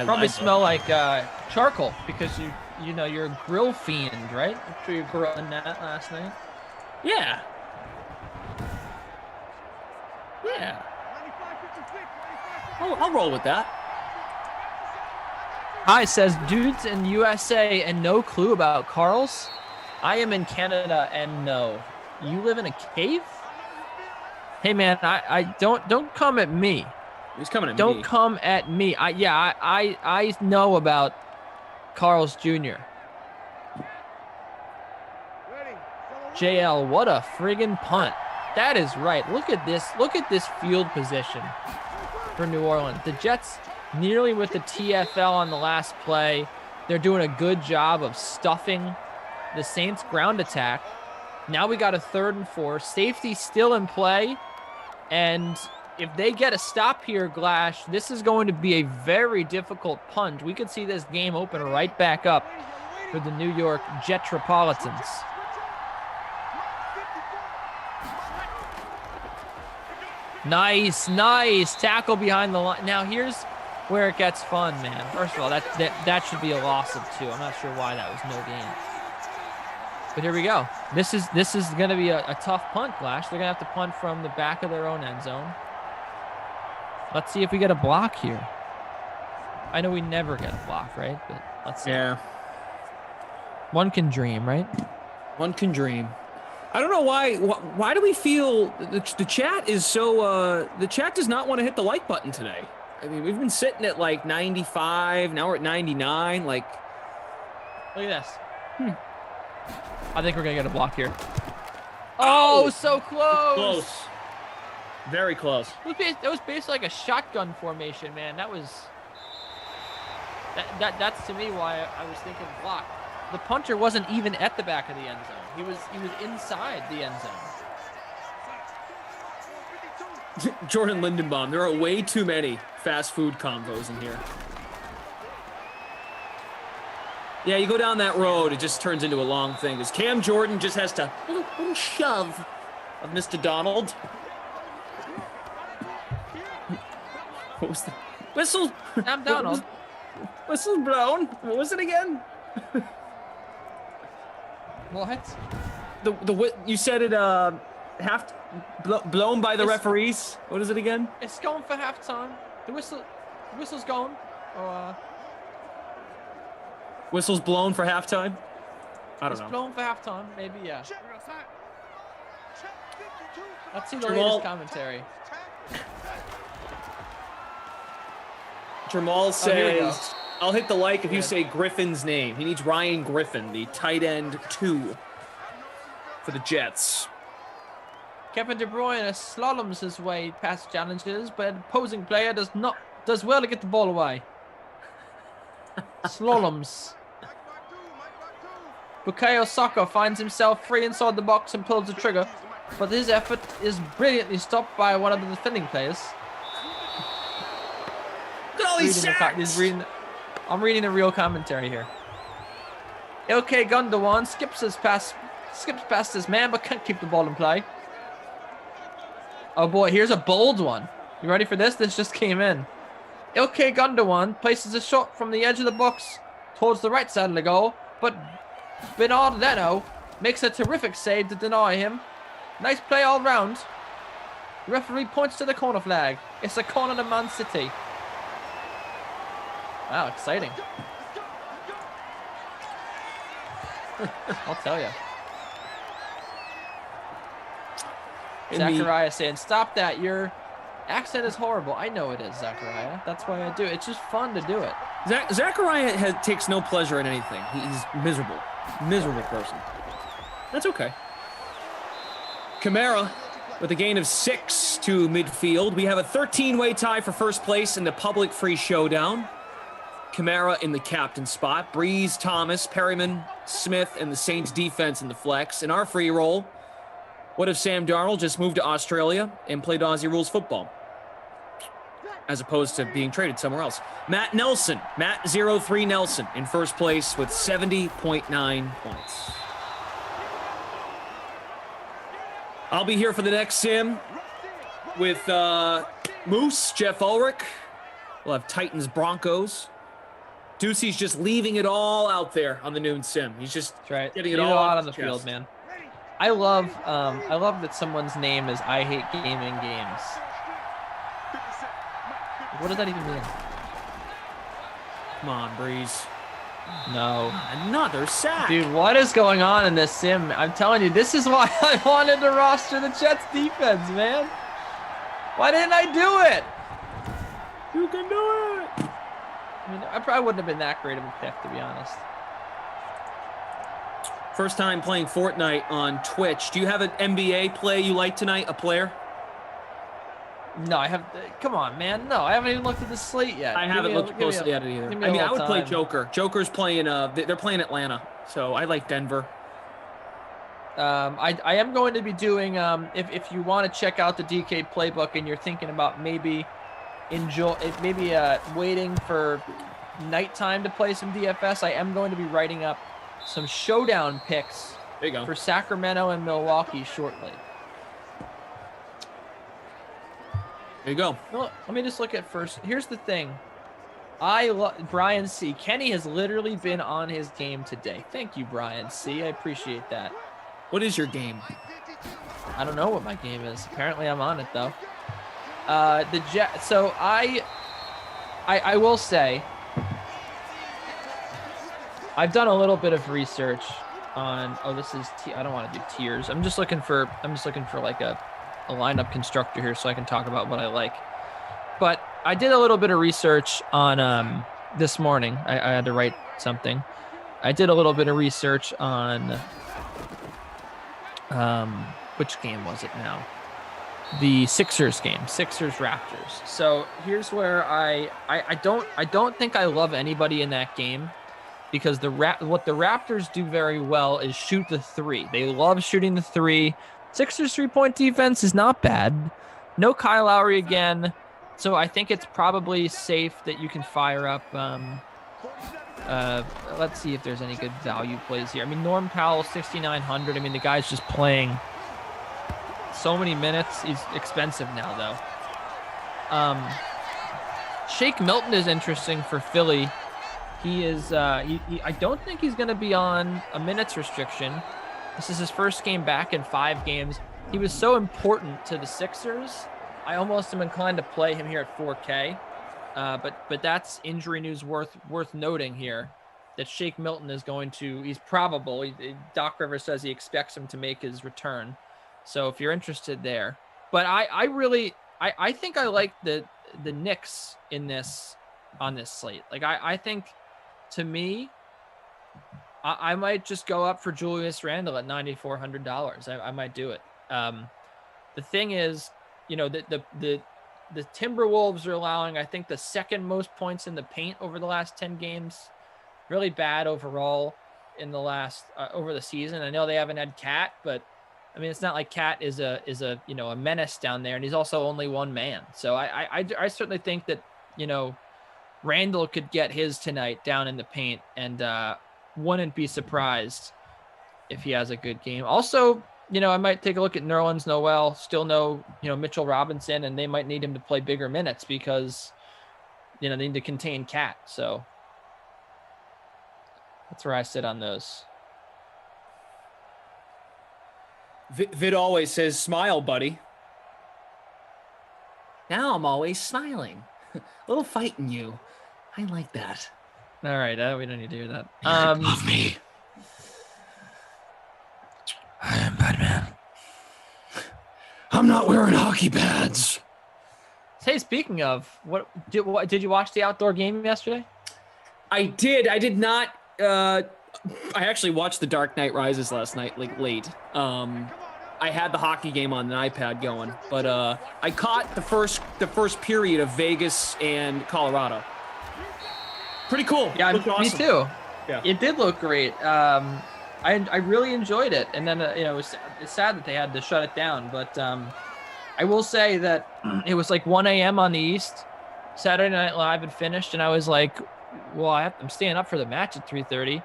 Probably smell like charcoal because you know you're a grill fiend, right? I'm sure you were grilling that last night. Yeah. Yeah. I'll roll with that. Hi, says dudes in USA and no clue about Carl's. I am in Canada and no. You live in a cave? Hey man, I don't come at me. He's coming at me. Don't come at me. I know about Carl's Jr. JL, what a friggin' punt. That is right. Look at this. Look at this field position for New Orleans. The Jets nearly with the TFL on the last play. They're doing a good job of stuffing the Saints ground attack. Now we got a 3rd and 4. Safety still in play. And if they get a stop here, Glash, this is going to be a very difficult punt. We could see this game open right back up for the New York Jetropolitans. Nice tackle behind the line. Now here's where it gets fun, man. First of all, that should be a loss of 2. I'm not sure why that was no gain. But here we go. This is going to be a tough punt, Glash. They're going to have to punt from the back of their own end zone. Let's see if we get a block here. I know we never get a block, right? But let's see. Yeah. One can dream, right? One can dream. I don't know why. Why do we feel the chat is so? The chat does not want to hit the like button today. I mean, we've been sitting at like 95. Now we're at 99. Like, look at this. I think we're gonna get a block here. Oh, so close. Close. Very close. That was basically like a shotgun formation, man. That's to me why I was thinking block. The punter wasn't even at the back of the end zone. He was inside the end zone. Jordan Lindenbaum. There are way too many fast food combos in here. Yeah, you go down that road, it just turns into a long thing. Because Cam Jordan just has to little shove of Mr. Donald. What was the whistle? I'm Donald. Whistle blown. What was it again? What? You said it blown by the referees. What is it again? It's going for halftime. The whistle's going. Whistle's blown for halftime. I don't know. It's blown for halftime, maybe, yeah. Let's see the latest commentary. Jamal says, I'll hit the like if you say Griffin's name. He needs Ryan Griffin, the tight end 2 for the Jets. Kevin De Bruyne slaloms his way past challenges, but opposing player does well to get the ball away. Slaloms. Bukayo Saka finds himself free inside the box and pulls the trigger, but his effort is brilliantly stopped by one of the defending players. Look at all these sacks! I'm reading the real commentary here. Ilkay Gundogan skips past his man, but can't keep the ball in play. Oh boy, here's a bold one. You ready for this? This just came in. Ilkay Gundogan places a shot from the edge of the box towards the right side of the goal, but Bernard Leno makes a terrific save to deny him. Nice play all round. The referee points to the corner flag. It's a corner to Man City. Wow, exciting. I'll tell you. Zachariah saying, stop that. You're Accent is horrible. I know it is, Zachariah. That's why I do it. It's just fun to do it. Zachariah takes no pleasure in anything. He's miserable. Miserable person. That's okay. Kamara with a gain of 6 to midfield. We have a 13-way tie for first place in the public free showdown. Kamara in the captain spot. Breeze, Thomas, Perryman, Smith, and the Saints defense in the flex. In our free roll, what if Sam Darnold just moved to Australia and played Aussie rules football, as opposed to being traded somewhere else? Matt Nelson, Matt03 Nelson, in first place with 70.9 points. I'll be here for the next sim with Moose, Jeff Ulrich. We'll have Titans, Broncos. Ducey's just leaving it all out there on the noon sim. He's just getting it all out on the field, man. I love that someone's name is I Hate Gaming Games. What does that even mean? Come on, Breeze. No. Another sack. Dude, what is going on in this sim? I'm telling you, this is why I wanted to roster the Jets defense, man. Why didn't I do it? You can do it. I mean, I probably wouldn't have been that great of a pick, to be honest. First time playing Fortnite on Twitch. Do you have an NBA play you like tonight, a player? No, I have. Come on, man. No, I haven't even looked at the slate yet. I haven't looked closely at it either. I mean, I would play Joker. Joker's playing. They're playing Atlanta, so I like Denver. I am going to be doing. If you want to check out the DK playbook and you're thinking about maybe waiting for nighttime to play some DFS, I am going to be writing up some showdown picks. There you go. For Sacramento and Milwaukee shortly. There you go. Well, let me just look at first. Here's the thing. I love Brian C. Kenny has literally been on his game today. Thank you, Brian C. I appreciate that. What is your game? I don't know what my game is. Apparently, I'm on it though. So I will say, I've done a little bit of research on. Oh, this is. I don't want to do tiers. I'm just looking for like a lineup constructor here so I can talk about what I like. But I did a little bit of research on this morning. I had to write something. I did a little bit of research on which game was it now? The Sixers game, Sixers Raptors. So here's where I don't think I love anybody in that game, because what the Raptors do very well is shoot the three. They love shooting the three. Sixers 3-point defense is not bad. No Kyle Lowry again. So I think it's probably safe that you can fire up. Let's see if there's any good value plays here. I mean, Norm Powell, 6,900. I mean, the guy's just playing so many minutes. He's expensive now, though. Shake Milton is interesting for Philly. He is. I don't think he's going to be on a minutes restriction. This is his first game back in 5 games. He was so important to the Sixers. I almost am inclined to play him here at 4K. But that's injury news worth noting here, that Shake Milton is going to. He's probable. Doc Rivers says he expects him to make his return. So if you're interested there, but I really think I like the Knicks on this slate. Like I think, to me, I might just go up for Julius Randle at $9,400. I might do it. The thing is, the Timberwolves are allowing, I think, the second most points in the paint over the last 10 games. Really bad overall in the last over the season. I know they haven't had Cat, but I mean, it's not like Cat is a a menace down there, and he's also only one man. So I certainly think that Randall could get his tonight down in the paint, and wouldn't be surprised if he has a good game. Also, I might take a look at Nerlens Noel. Still no Mitchell Robinson, and they might need him to play bigger minutes because they need to contain Cat. So that's where I sit on those. Vid always says, "Smile, buddy." Now I'm always smiling. A little fight in you. I like that. All right, we don't need to hear that. Love me. I am Batman. I'm not wearing hockey pads. Hey, speaking of, what did you watch the outdoor game yesterday? I did. I did not. I actually watched The Dark Knight Rises last night, like late. I had the hockey game on the iPad going, but I caught the first period of Vegas and Colorado. Pretty cool. Yeah, Looked awesome. Me too. Yeah. It did look great. I really enjoyed it, and then it's sad that they had to shut it down. But I will say that it was like 1 a.m. on the East. Saturday Night Live had finished, and I was like, well, I'm staying up for the match at 3:30.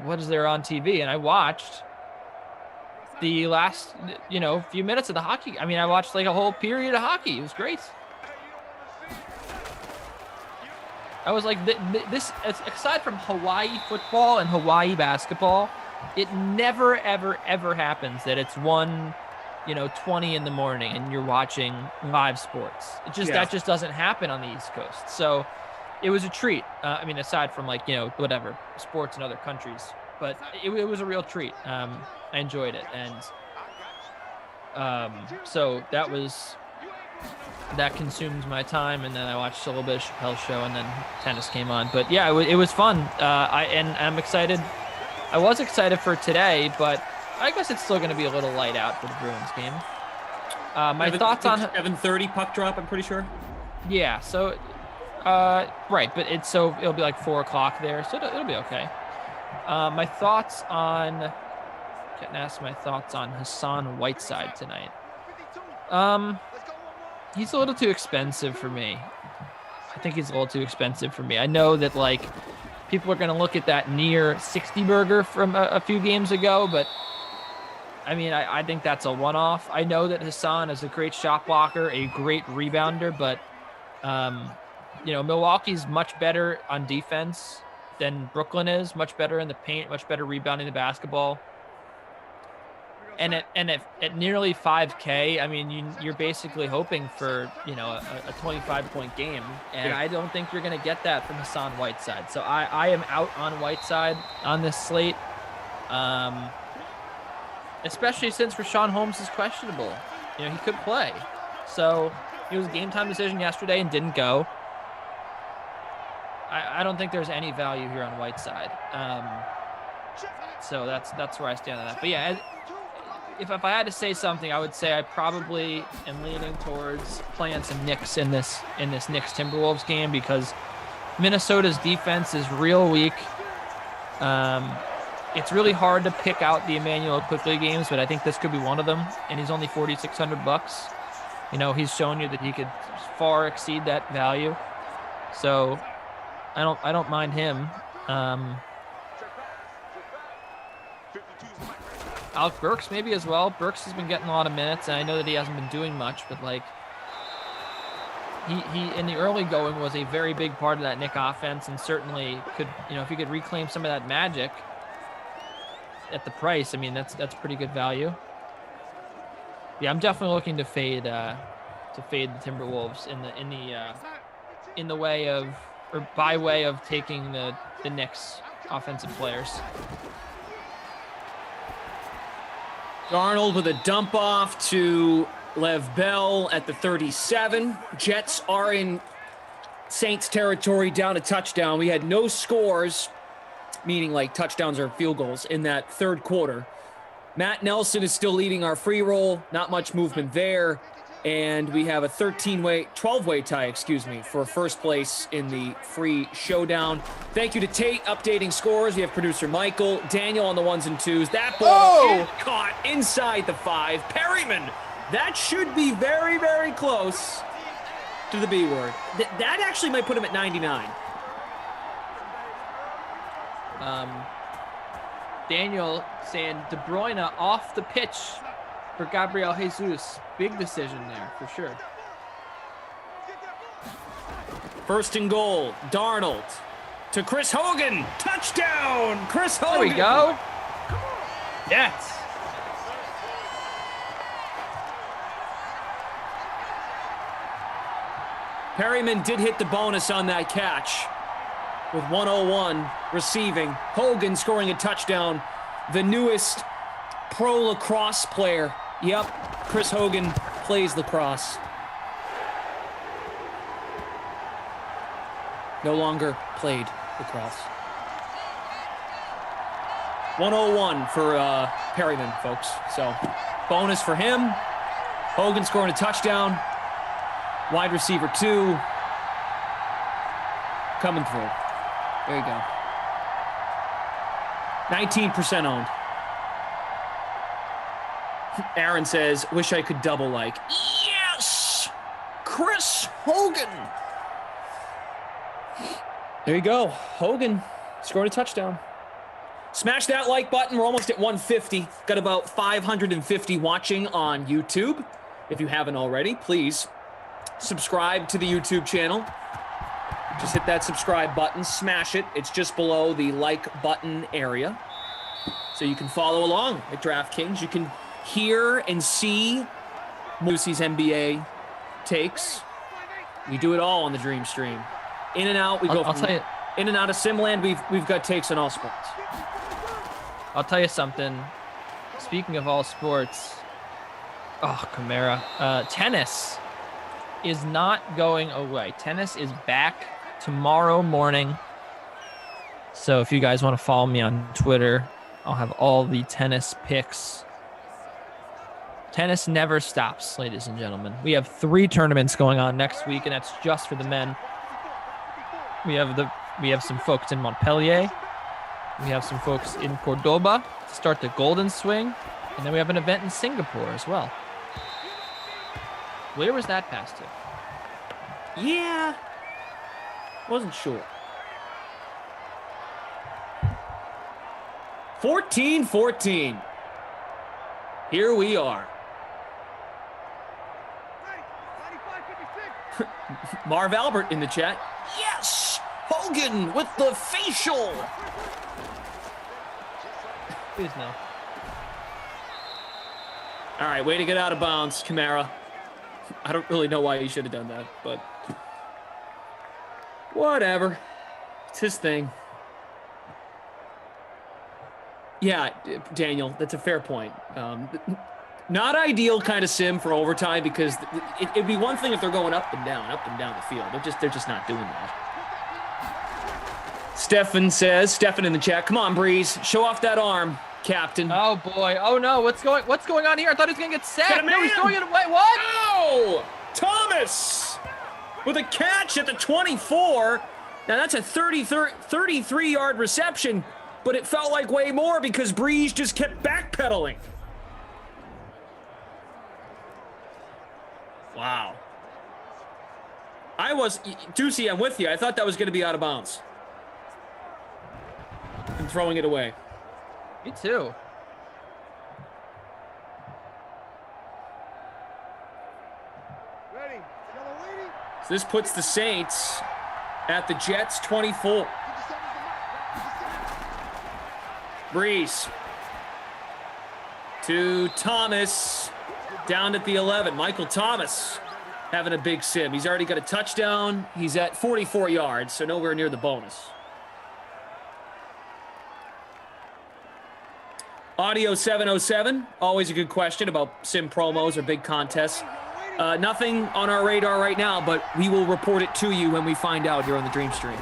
What is there on TV? And I watched the last, few minutes of the hockey. I mean, I watched like a whole period of hockey. It was great. I was like, this, aside from Hawaii football and Hawaii basketball, it never, ever, ever happens that it's 1:20 in the morning and you're watching live sports. That just doesn't happen on the East Coast. So it was a treat. I mean, aside from whatever sports in other countries, but it was a real treat. I enjoyed it. And so that consumed my time. And then I watched a little bit of Chappelle's show, and then tennis came on. But yeah, it was fun. I'm excited. I was excited for today, but I guess it's still going to be a little light out for the Bruins game. My thoughts on 7:30 puck drop, I'm pretty sure. Yeah. So, right, but it'll be like 4:00 there, so it'll be okay. My thoughts on Hassan Whiteside tonight. He's a little too expensive for me. I think he's a little too expensive for me. I know that people are going to look at that near 60 burger from a few games ago, but I mean, I think that's a one-off. I know that Hassan is a great shot blocker, a great rebounder, but Milwaukee's much better on defense than Brooklyn is, much better in the paint, much better rebounding the basketball. And at nearly 5K, I mean, you're basically hoping for, a 25-point game. And I don't think you're going to get that from Hassan Whiteside. So I am out on Whiteside on this slate, especially since Richaun Holmes is questionable. He could play. So it was a game-time decision yesterday and didn't go. I don't think there's any value here on Whiteside. So that's where I stand on that. But yeah, if I had to say something, I would say I probably am leaning towards playing some Knicks in this Knicks Timberwolves game, because Minnesota's defense is real weak. It's really hard to pick out the Emmanuel Quickley games, but I think this could be one of them. And he's only $4,600. He's shown you that he could far exceed that value. So I don't mind him. Alec Burks maybe as well. Burks has been getting a lot of minutes, and I know that he hasn't been doing much, but he in the early going was a very big part of that Knick offense, and certainly could, if he could reclaim some of that magic at the price, I mean, that's pretty good value. Yeah, I'm definitely looking to fade the Timberwolves in the way of, or by way of, taking the Knicks offensive players. Darnold with a dump off to Lev Bell at the 37. Jets are in Saints territory, down a touchdown. We had no scores, meaning touchdowns or field goals, in that third quarter. Matt Nelson is still leading our free roll. Not much movement there. And we have a 12-way tie, for first place in the free showdown. Thank you to Tate updating scores. We have producer Michael, Daniel on the ones and twos. That ball is caught inside the 5. Perryman, that should be very, very close to the B word. That actually might put him at 99. Daniel saying De Bruyne off the pitch for Gabriel Jesus. Big decision there, for sure. First and goal, Darnold to Chris Hogan. Touchdown, Chris Hogan. There we go. Yes. Perryman did hit the bonus on that catch with 101 receiving. Hogan scoring a touchdown. The newest pro lacrosse player. Yep, Chris Hogan plays lacrosse. No longer played lacrosse. 101 for Perryman, folks. So, bonus for him. Hogan scoring a touchdown. Wide receiver 2. Coming through. There you go. 19% owned. Aaron says, wish I could double like. Yes! Chris Hogan! There you go. Hogan scored a touchdown. Smash that like button. We're almost at 150. Got about 550 watching on YouTube. If you haven't already, please subscribe to the YouTube channel. Just hit that subscribe button, smash it. It's just below the like button area. So you can follow along at DraftKings. You can hear and see Moosey's NBA takes. We do it all on the Dream Stream. In and out, we go from in and out of Simland. We've got takes on all sports. I'll tell you something. Speaking of all sports, Kamara. Tennis is not going away. Tennis is back tomorrow morning. So if you guys want to follow me on Twitter, I'll have all the tennis picks. Tennis never stops, ladies and gentlemen. We have 3 tournaments going on next week, and that's just for the men. We have some folks in Montpellier. We have some folks in Cordoba to start the Golden Swing, and then we have an event in Singapore as well. Where was that pass to? Yeah, wasn't sure. 14-14. Here we are. Marv Albert in the chat. Yes! Hogan with the facial. Please no. All right, way to get out of bounds, Kamara. I don't really know why he should have done that, but whatever. It's his thing. Yeah, Daniel, that's a fair point. Not ideal kind of sim for overtime because it'd be one thing if they're going up and down the field. They're just not doing that. Stefan in the chat, come on, Breeze, show off that arm, Captain. Oh boy, oh no, what's going on here? I thought he was gonna get sacked. No, he's throwing it away. What? Oh, Thomas with a catch at the 24. Now that's a 33-yard reception, but it felt like way more because Breeze just kept backpedaling. Wow. Deucey, I'm with you. I thought that was going to be out of bounds. And throwing it away. Me too. So this puts the Saints at the Jets 24. Breeze to Thomas down at the 11. Michael Thomas having a big sim. He's already got a touchdown. He's at 44 yards, so nowhere near the bonus. Audio 707, always a good question about sim promos or big contests. Nothing on our radar right now, but we will report it to you when we find out here on the Dream Stream.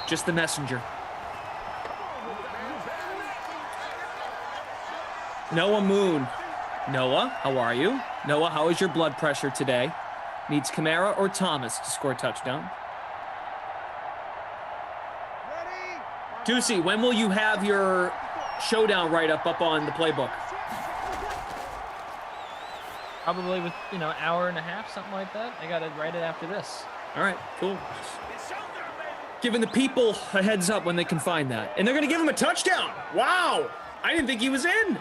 Just the messenger. Noah Moon. Noah, how are you? Noah, how is your blood pressure today? Needs Kamara or Thomas to score a touchdown? Deucey, when will you have your showdown write-up up on the playbook? Probably with, an hour and a half, something like that. I got to write it after this. All right, cool. Giving the people a heads up when they can find that. And they're going to give him a touchdown. Wow. I didn't think he was in.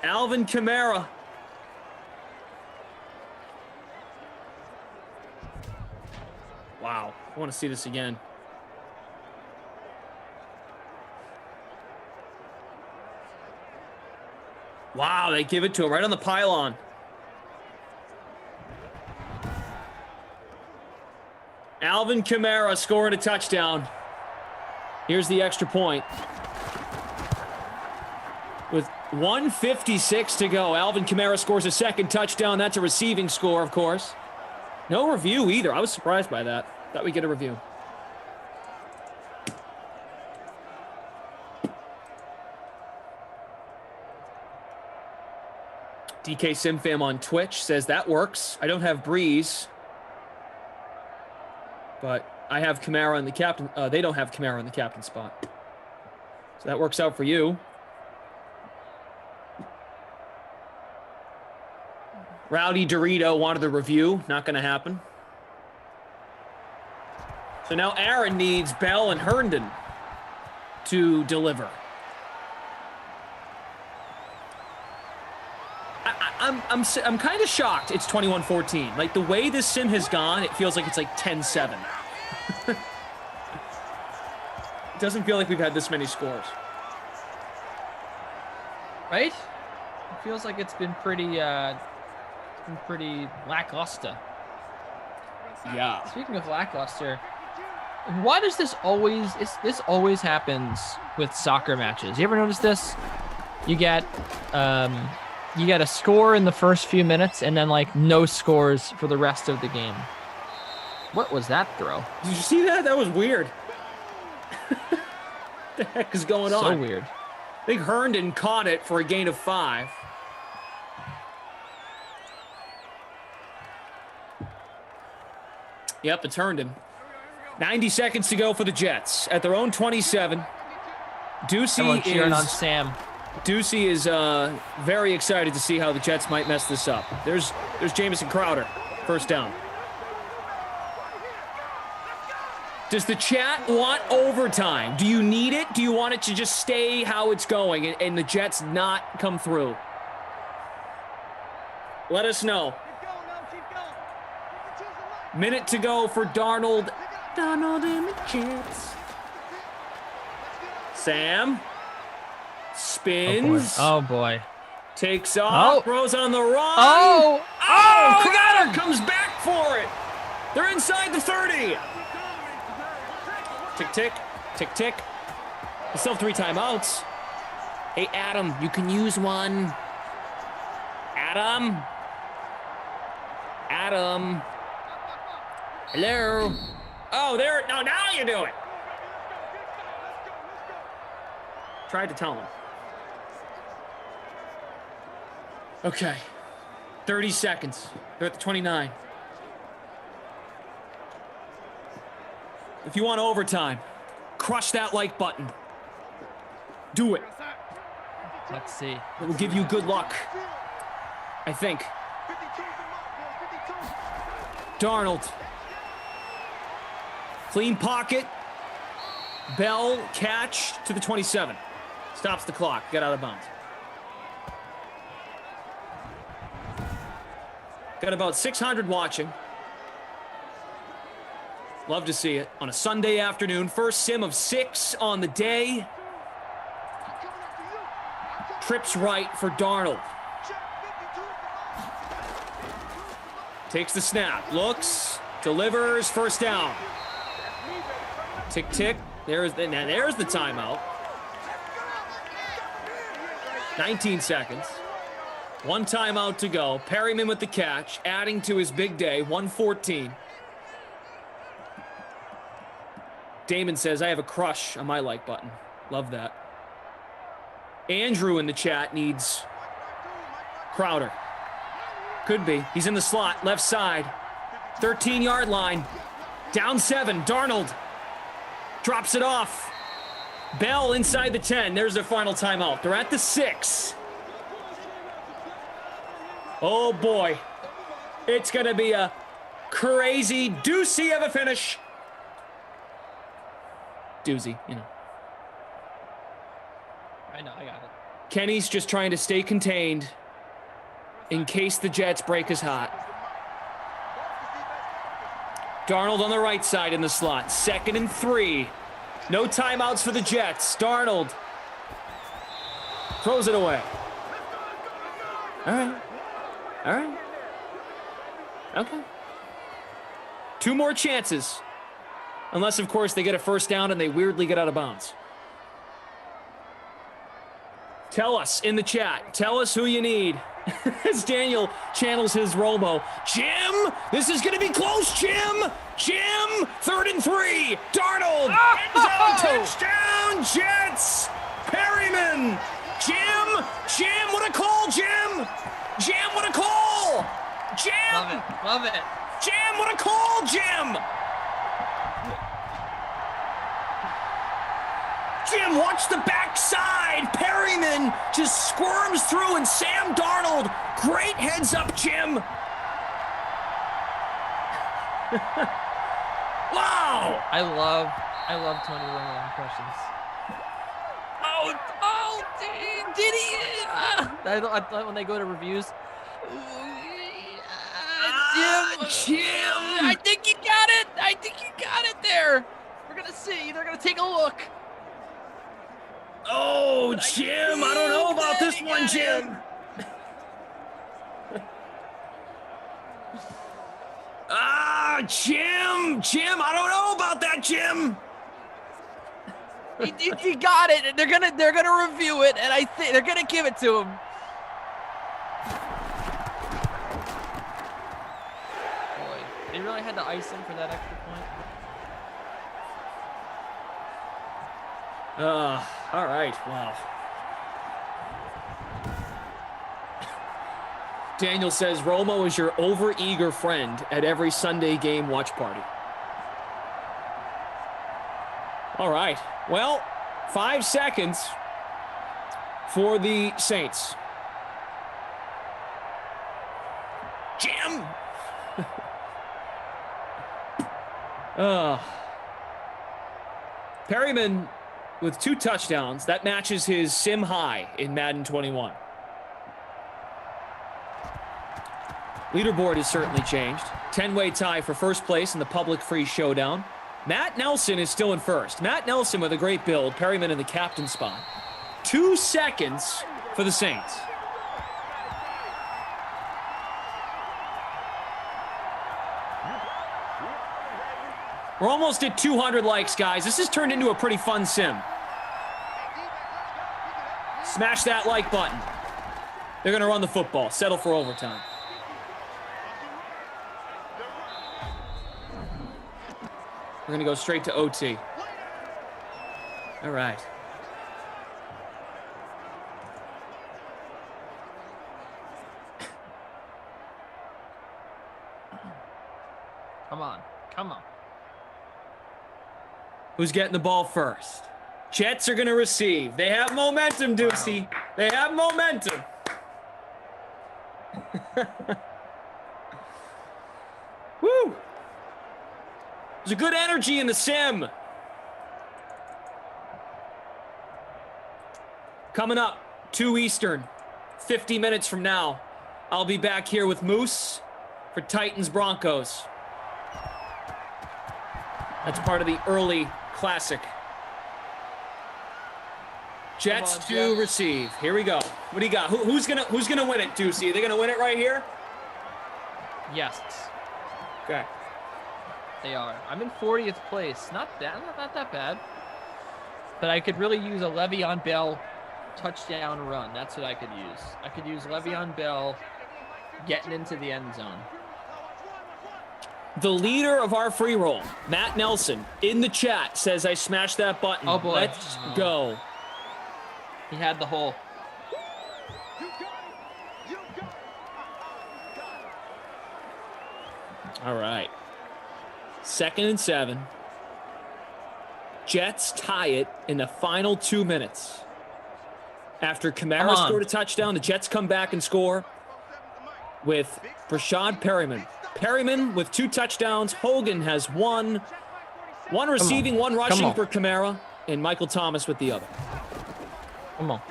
Alvin Kamara. Wow. I want to see this again. Wow, they give it to him right on the pylon. Alvin Kamara scoring a touchdown. Here's the extra point. With 1:56 to go. Alvin Kamara scores a second touchdown. That's a receiving score, of course. No review either. I was surprised by that. Thought we'd get a review. DK Simfam on Twitch says that works. I don't have Breeze, but I have Kamara in the captain. They don't have Kamara in the captain spot. So that works out for you. Rowdy Dorito wanted the review. Not going to happen. So now Aaron needs Bell and Herndon to deliver. I'm kind of shocked it's 21-14. Like, the way this sim has gone, it feels like it's like 10-7. It doesn't feel like we've had this many scores. Right? It feels like it's been pretty lackluster. Yeah. Speaking of lackluster, why does this always happens with soccer matches? You ever notice this? You get a score in the first few minutes and then like no scores for the rest of the game. What was that throw? Did you see that? That was weird. What the heck is going on? So weird. I think Herndon caught it for a gain of 5. Yep, it's Herndon. 90 seconds to go for the Jets at their own 27. Everyone cheering on Sam. Ducey is very excited to see how the Jets might mess this up. There's Jamison Crowder, first down. Does the chat want overtime? Do you need it? Do you want it to just stay how it's going and the Jets not come through? Let us know. Minute to go for Darnold. Darnold and the Jets. Sam. Spins. Oh boy. Takes off. Throws on the run. Oh, Crowder comes back for it. They're inside the 30. Tick, tick. Tick, tick. They still have 3 timeouts. Hey, Adam, you can use one. Adam. Hello. Oh, there. No, now you do it. Tried to tell him. Okay. 30 seconds. They're at the 29. If you want overtime, crush that like button. Do it. Let's see. It will give you good luck, I think. Darnold. Clean pocket. Bell catch to the 27. Stops the clock. Get out of bounds. Got about 600 watching. Love to see it on a Sunday afternoon. First sim of 6 on the day. Trips right for Darnold. Takes the snap. Looks. Delivers. First down. Tick, tick. There's the timeout. 19 seconds. 1 timeout to go. Perryman with the catch, adding to his big day. 1:14. Damon says, I have a crush on my like button. Love that. Andrew in the chat needs Crowder. Could be. He's in the slot, left side. 13-yard line. Down 7. Darnold drops it off. Bell inside the 10. There's their final timeout. They're at the 6. Oh, boy. It's going to be a crazy doozy of a finish. Doozy, you know. I know, I got it. Kenny's just trying to stay contained in case the Jets break his heart. Darnold on the right side in the slot. 2nd and 3. No timeouts for the Jets. Darnold throws it away. All right. All right. Okay. 2 more chances. Unless, of course, they get a first down and they weirdly get out of bounds. Tell us in the chat. Tell us who you need. As Daniel channels his Romo. Jim, this is going to be close, Jim. Jim, 3rd and 3. Darnold, end zone touchdown, Jets. Perryman. Jim, what a call, Jim. Jim, what a call. Jim. Love it. Jim, what a call, Jim. Jim, watch the backside. Perryman just squirms through, and Sam Darnold. Great heads up, Jim. Wow. I love Tony Romo impressions. Oh, did he? I thought when they go to reviews. Jim. I think you got it there. We're gonna see. They're gonna take a look. Oh, Jim, I don't know about this one, Jim. Jim, I don't know about that, Jim. He got it. They're gonna review it, and I think they're gonna give it to him. Boy, they really had to ice him for that extra point. All right, wow. Daniel says Romo is your overeager friend at every Sunday game watch party. All right, well, 5 seconds for the Saints. Jim! Perryman with 2 touchdowns. That matches his sim high in Madden 21. Leaderboard has certainly changed. 10-way tie for first place in the public free showdown. Matt Nelson is still in first. Matt Nelson with a great build. Perryman in the captain spot. 2 seconds for the Saints. We're almost at 200 likes, guys. This has turned into a pretty fun sim. Smash that like button. They're going to run the football. Settle for overtime. We're going to go straight to OT. All right. Come on. Who's getting the ball first? Jets are going to receive. They have momentum, Deucey. Wow. They have momentum. Woo! There's a good energy in the sim. Coming up, 2 Eastern, 50 minutes from now, I'll be back here with Moose for Titans Broncos. That's part of the early classic. Jets to receive. Here we go. What do you got? Who's gonna win it, Deucey? Are they gonna win it right here? Yes. Okay. They are. I'm in 40th place. Not that bad. But I could really use a Le'Veon Bell touchdown run. That's what I could use. I could use Le'Veon Bell getting into the end zone. The leader of our free roll, Matt Nelson, in the chat says I smashed that button. Oh boy. Let's go. He had the hole. All right. 2nd and 7. Jets tie it in the final 2 minutes. After Kamara scored a touchdown, the Jets come back and score with Brashad Perryman. Perryman with 2 touchdowns. Hogan has 1. 1 receiving, 1 rushing for Kamara, and Michael Thomas with the other. Come on.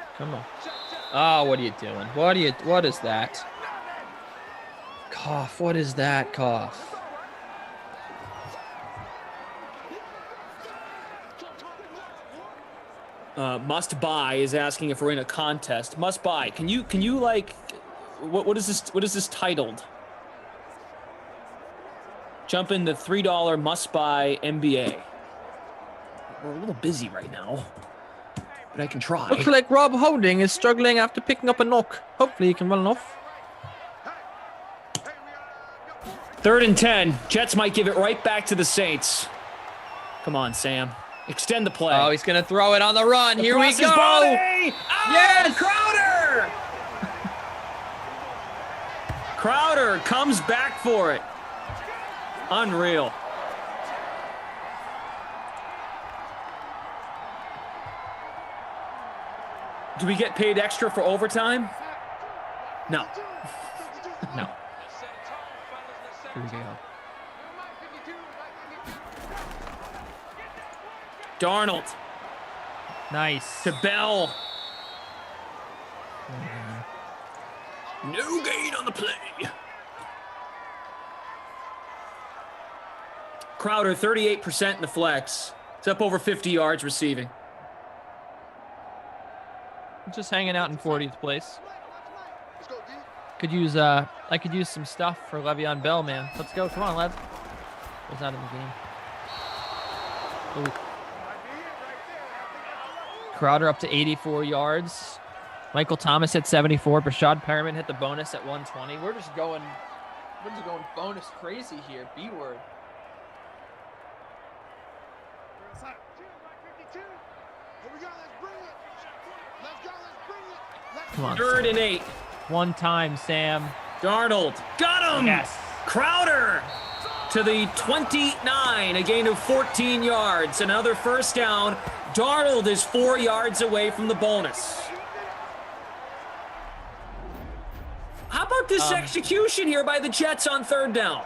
Oh, what are you doing? What is that? Cough. What is that cough? Must Buy is asking if we're in a contest. Must Buy. Can you like what is this titled? Jump in the $3 Must Buy NBA. We're a little busy right now. but I can try. Looks like Rob Holding is struggling after picking up a knock. Hopefully he can run off. 3rd and 10. Jets might give it right back to the Saints. Come on, Sam. Extend the play. Oh, he's going to throw it on the run. Here we go. Yes! Crowder! Crowder comes back for it. Unreal. Do we get paid extra for overtime? No. No. Here we go. Darnold Nice. to Bell. No gain on the play. Crowder, 38% in the flex. It's up over 50 yards receiving. Just hanging out in 40th place. I could use some stuff for Le'Veon Bell, man. Let's go. Come on, Lev. Was not in the game. Ooh. Crowder up to 84 yards. Michael Thomas hit 74. Brashad Perriman hit the bonus at 120. We're just going bonus crazy here. B word. Come on. 3rd and 8. One time, Sam. Darnold. Got him! Yes. Crowder to the 29. A gain of 14 yards. Another first down. Darnold is 4 yards away from the bonus. How about this execution here by the Jets on 3rd down?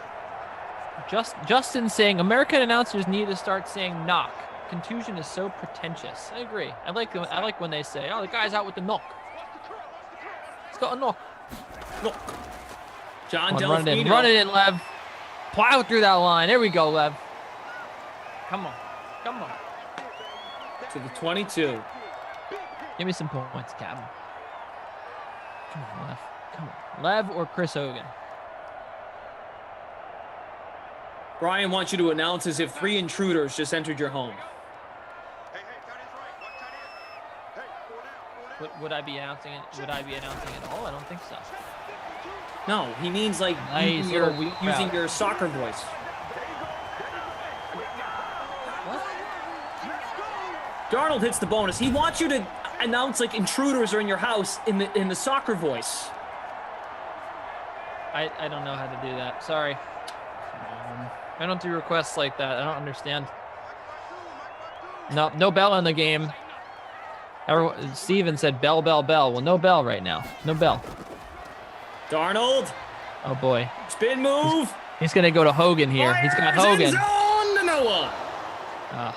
Justin saying American announcers need to start saying knock. Contusion is so pretentious. I agree. I like when they say, "Oh, the guy's out with the knock. He's got a knock." Look. John Come on, Delfino. run it in, Lev. Plow through that line. There we go, Lev. Come on. To the 22. Give me some points, Captain. Come on, Lev. Come on. Lev or Chris Hogan? Brian wants you to announce as if 3 intruders just entered your home. Would I be announcing it? Would I be announcing it all? I don't think so. No, he means like Nice using your soccer voice. What? Darnold hits the bonus. He wants you to announce like intruders are in your house in the soccer voice. I don't know how to do that. Sorry. I don't do requests like that. I don't understand. No bell in the game. Steven said bell, bell, bell. Well, no bell right now. No bell. Darnold. Oh, boy. Spin move. He's going to go to Hogan here. He's got Fires Hogan. end zone to Noah.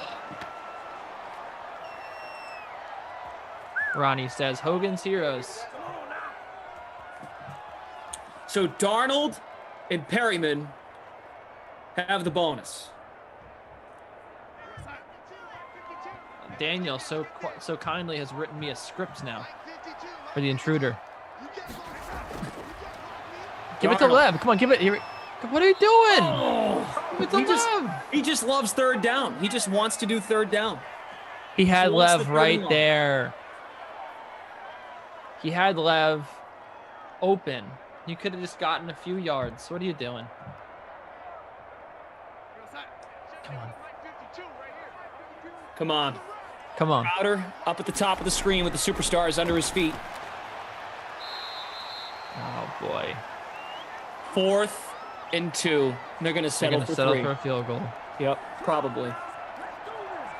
Ronnie says Hogan's heroes. So Darnold and Perryman have the bonus. Daniel so kindly has written me a script now for the intruder. Give it to Lev. Come on, give it here. What are you doing? Oh, Give it to Lev. He just loves 3rd down. He just wants to do 3rd down. He had He wants Lev the right 31. there. He had Lev open. You could have just gotten a few yards. What are you doing? Come on. Come on. Come on. Crowder up at the top of the screen with the superstars under his feet. Oh, boy. 4th and 2. They're going to They're settle going to for settle 3. for a field goal. Yep, probably.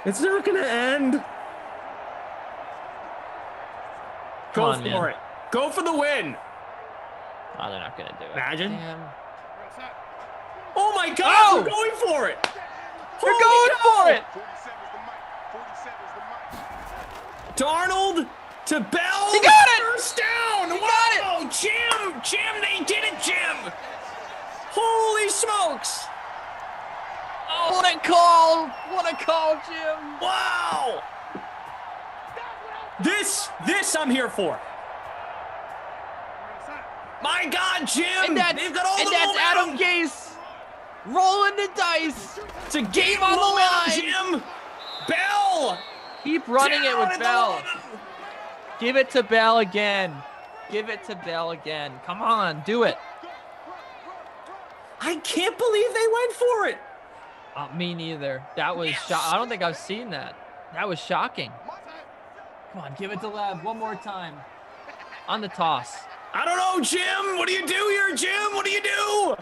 It's not going to end. Come Go on, for man. it. Go for the win. Oh, they're not going to do it. Imagine. Damn. Oh, my God. Oh! We're going for it. They're Holy going cow. for it. Darnold to Bell. He got it. First down. He Wow. Jim, they did it, Jim. Holy smokes. Oh, what a call. What a call, Jim. Wow. This I'm here for. My God, Jim. And They've got all the that's Adam momentum. Gase rolling the dice. It's a game on the momentum, line. Jim. Bell Keep running it with Bell. Give it to Bell again. Give it to Bell again. Come on, do it. I can't believe they went for it. Me neither. That was I don't think I've seen that. That was shocking. Come on, give it to Lev one more time. On the toss. I don't know, Jim. What do you do here, Jim? What do you do?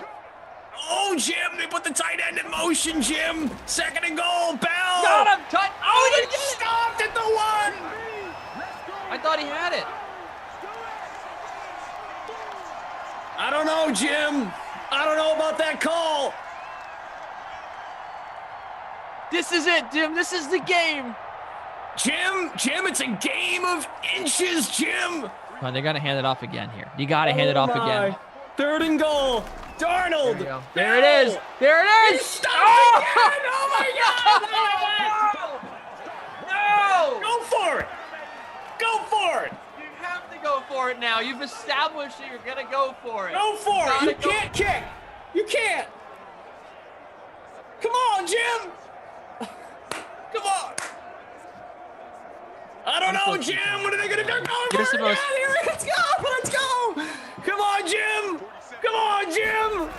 Oh, Jim, they put the tight end in motion, Jim. 2nd and goal, Bell. Got him. Oh, he stopped at the 1. I thought he had it. I don't know, Jim. I don't know about that call. This is it, Jim. This is the game. Jim, it's a game of inches, Jim. Come on, they're going to hand it off again here. You got to hand it off again. 3rd and goal. Darnold. There it is. There it is. Stop again. Oh, my God. No. Go for it. Go for it. You have to go for it now. You've established that you're going to go for it. Go for it. You can't kick. You can't. Come on, Jim. Come on. I don't know, Jim. What are they going to do? You're supposed to. Let's go. Let's go. Come on, Jim. Come on, Jim.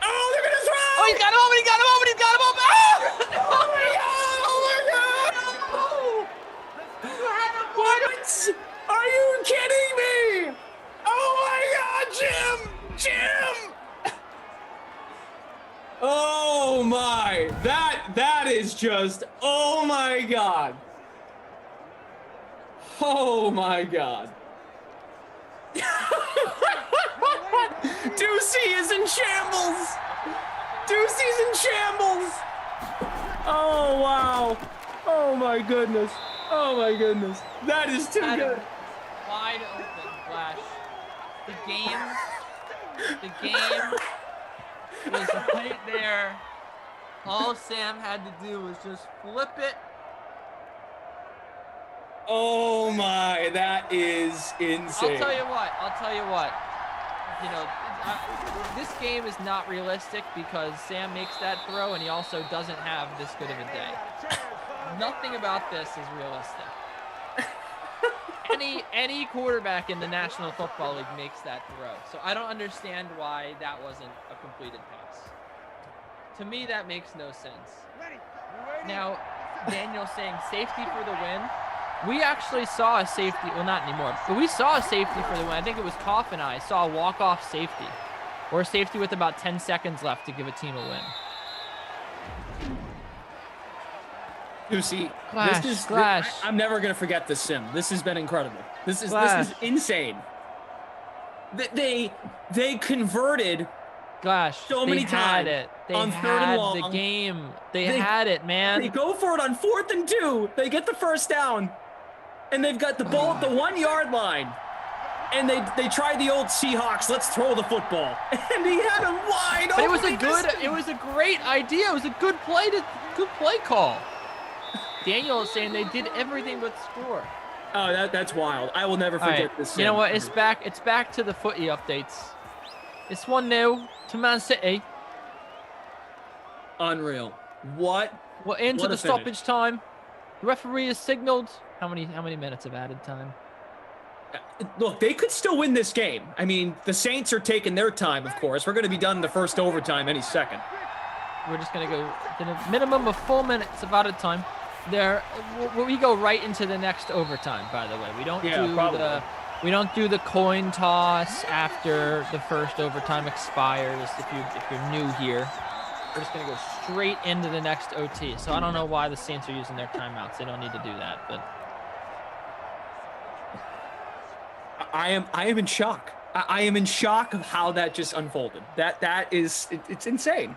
Oh, they're going to throw. Oh, he's got him open. He got him open. He's got him open. Oh, my God. Oh, my God. What? Are you kidding me? Oh, my God, Jim. Jim. Oh, my. That is just, oh, my God. Oh, my God. Ducey is in shambles. Ducey's in shambles. Oh, wow. Oh, my goodness. Oh, my goodness. That is too good. Wide open, Flash. The game was right there. All Sam had to do was just flip it. Oh, my. That is insane. I'll tell you what. You know, this game is not realistic because Sam makes that throw and he also doesn't have this good of a day. Nothing about this is realistic. Any quarterback in the National Football League makes that throw. So I don't understand why that wasn't a completed pass. To me, that makes no sense. Now, Daniel saying safety for the win. We actually saw a safety, well, not anymore, but we saw a safety for the win. I think it was Koff and I saw a walk-off safety, or a safety with about 10 seconds left to give a team a win. Ducey, Clash. I'm never going to forget this sim. This has been incredible. This is insane. They converted Glash, so many times on 3rd and long. The game. They had it, man. They go for it on 4th and 2. They get the first down. And they've got the ball at the 1 yard line. And they try the old Seahawks, let's throw the football. And he had him wide open. But it was a great idea. It was a good play call. Daniel is saying they did everything but score. Oh, that's wild. I will never forget this. You know what? It's back to the footy updates. It's 1-0 to Man City. Unreal. What? We're into the stoppage time. The referee has signaled. How many minutes of added time? Look, they could still win this game. I mean, the Saints are taking their time, of course. We're going to be done in the first overtime any second. We're just going to go to a minimum of 4 minutes of added time. We go right into the next overtime, by the way. We don't do the coin toss after the first overtime expires if you're new here. We're just going to go straight into the next OT. So I don't know why the Saints are using their timeouts. They don't need to do that, but I am in shock. I am in shock of how that just unfolded. It's insane.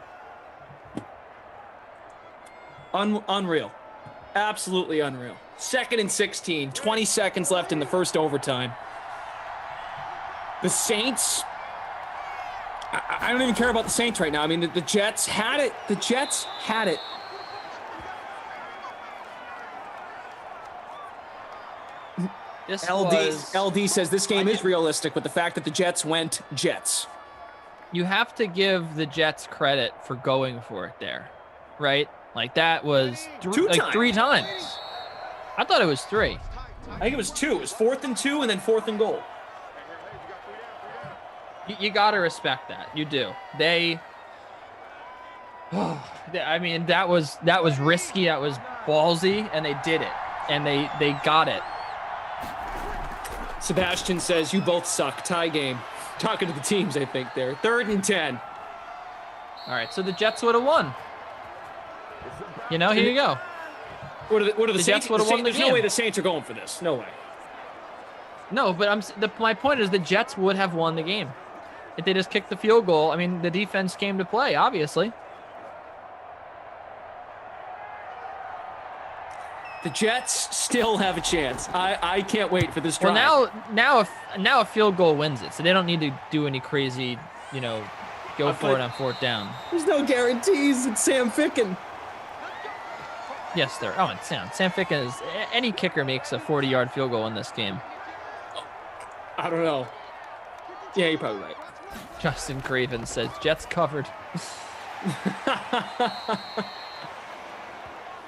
Unreal. Absolutely unreal. 2nd and 16, 20 seconds left in the first overtime. The Saints, I don't even care about the Saints right now. I mean, the Jets had it. The Jets had it. LD says this game is realistic with the fact that the Jets went Jets. You have to give the Jets credit for going for it there, right? Like that was 3 times. I thought it was 3. I think it was 2. It was 4th and 2 and then 4th and goal. You got to respect that. You do. I mean, that was risky. That was ballsy, and they did it. And they got it. Sebastian says, you both suck. Tie game. Talking to the teams, I think, there. 3rd and 10. All right, so the Jets would have won. You know, here you go. What are the Saints? Jets would have won the There's game. no way the Saints are going for this. No way. No, but my point is the Jets would have won the game if they just kicked the field goal. I mean, the defense came to play, obviously. The Jets still have a chance. I can't wait for this drive. Well, now a field goal wins it, so they don't need to do any crazy, go for it on 4th down. There's no guarantees. It's Sam Ficken. Yes, there. Oh, it's Sam Ficken is. Any kicker makes a 40-yard field goal in this game. I don't know. Yeah, you're probably right. Justin Craven says Jets covered.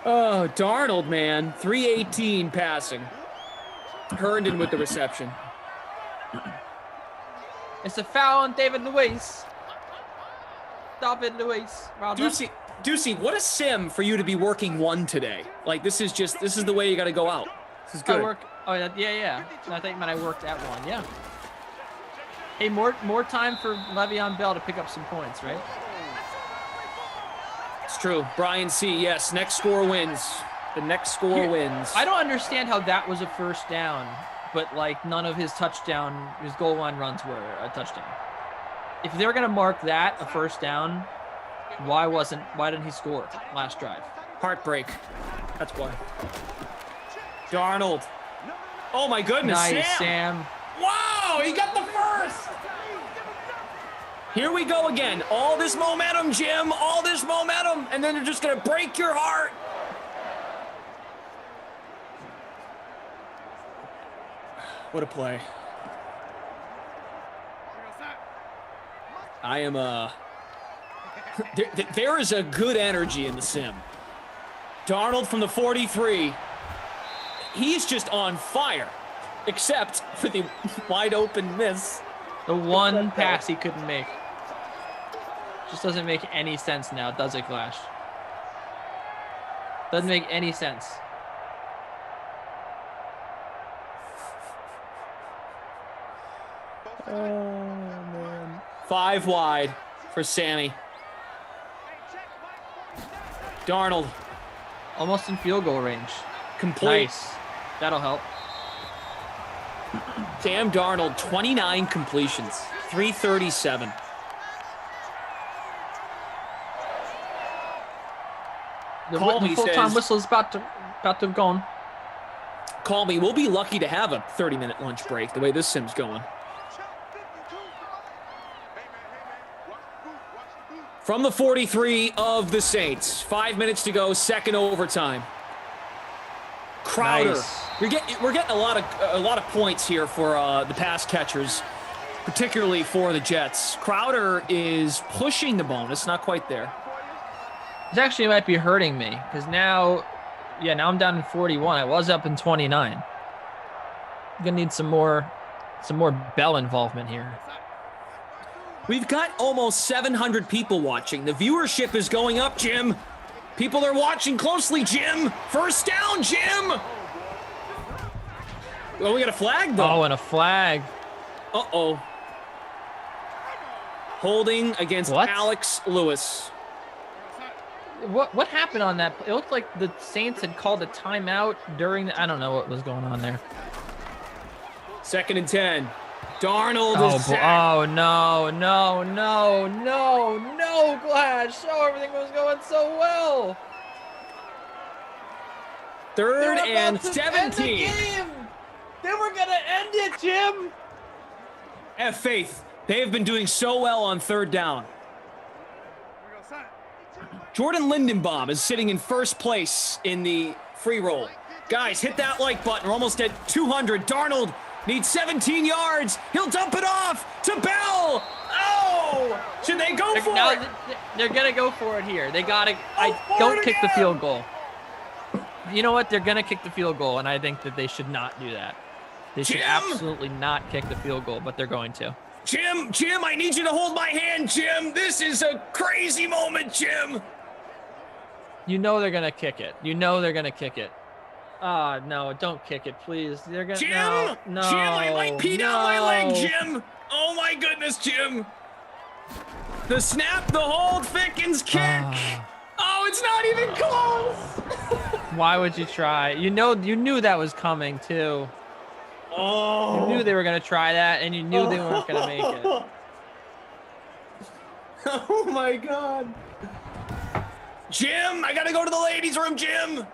Oh, Darnold, man. 318 passing. Herndon with the reception. It's a foul on David Luiz. David Luiz. Ducey, what a sim for you to be working 1 today. Like, this is the way you got to go out. This is good. Yeah. I think when I worked at 1, yeah. Hey, more time for Le'Veon Bell to pick up some points, right? It's true. Brian C., yes, next score wins. The next score wins. I don't understand how that was a first down, but, none of his goal line runs were a touchdown. If they're going to mark that a first down, why didn't he score last drive? Heartbreak. That's why. Darnold. Oh, my goodness, nice, Sam. Wow, he got the first. Here we go again. All this momentum, Jim. All this momentum. And then they're just going to break your heart. What a play. I am there is a good energy in the sim. Darnold from the 43. He's just on fire, except for the wide open miss. The one pass he couldn't make. Just doesn't make any sense now, does it, Clash? Doesn't make any sense. Oh, man. 5 wide for Sammy. Darnold. Almost in field goal range. Complete. Nice. That'll help. Sam Darnold, 29 completions, 337. The full-time whistle is about to have gone. Call me. We'll be lucky to have a 30-minute lunch break the way this sim's going. From the 43 of the Saints, 5 minutes to go, second overtime. Crowder. Nice. We're getting a lot of points here for the pass catchers, particularly for the Jets. Crowder is pushing the bonus, not quite there. This actually might be hurting me because now I'm down in 41. I was up in 29. I'm gonna need some more Bell involvement here. We've got almost 700 people watching. The viewership is going up, Jim. People are watching closely, Jim. First down, Jim. Oh, we got a flag, though. Oh, and a flag. Uh-oh. Holding against Alex Lewis. What happened on that? It looked like the Saints had called a timeout during I don't know what was going on there. 2nd and 10. Darnold is sacked. Oh, no, Glash. Oh, everything was going so well. 3rd and 17. They were going to end it, Jim. Have faith. They have been doing so well on 3rd down. Jordan Lindenbaum is sitting in first place in the free roll. Guys, hit that like button. We're almost at 200. Darnold needs 17 yards. He'll dump it off to Bell. Oh! Should they go for it? They're going to go for it here. They got to. Don't kick the field goal. You know what? They're going to kick the field goal, and I think that they should not do that. They should absolutely not kick the field goal, but they're going to. Jim, I need you to hold my hand, Jim. This is a crazy moment, Jim. You know they're going to kick it. You know they're going to kick it. Ah, no, don't kick it, please. They're going to Jim, no, Jim, I might pee down my leg, Jim. Oh my goodness, Jim. The snap, the hold, Fickens kick. Oh, it's not even close. Why would you try? You knew that was coming too. Oh. You knew they were going to try that, and you knew they weren't going to make it. Oh my God. Jim, I got to go to the ladies' room, Jim.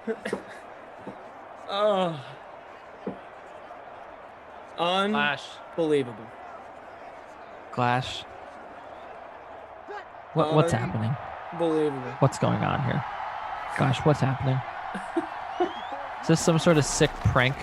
Oh. Unbelievable. Clash. What's happening? Unbelievable. What's going on here? Gosh, what's happening? Is this some sort of sick prank?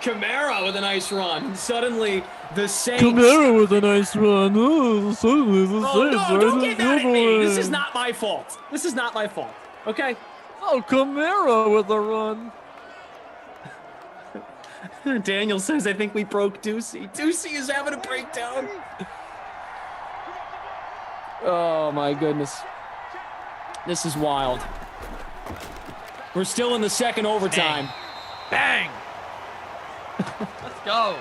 Kamara with a nice run. Suddenly, the Saints. Kamara with a nice run. Oh, suddenly the Saints. No, don't get mad at me. This is not my fault. This is not my fault. Okay? Oh, Kamara with a run. Daniel says, I think we broke Ducey. Ducey is having a breakdown. Oh, my goodness. This is wild. We're still in the second overtime. Bang! Let's go.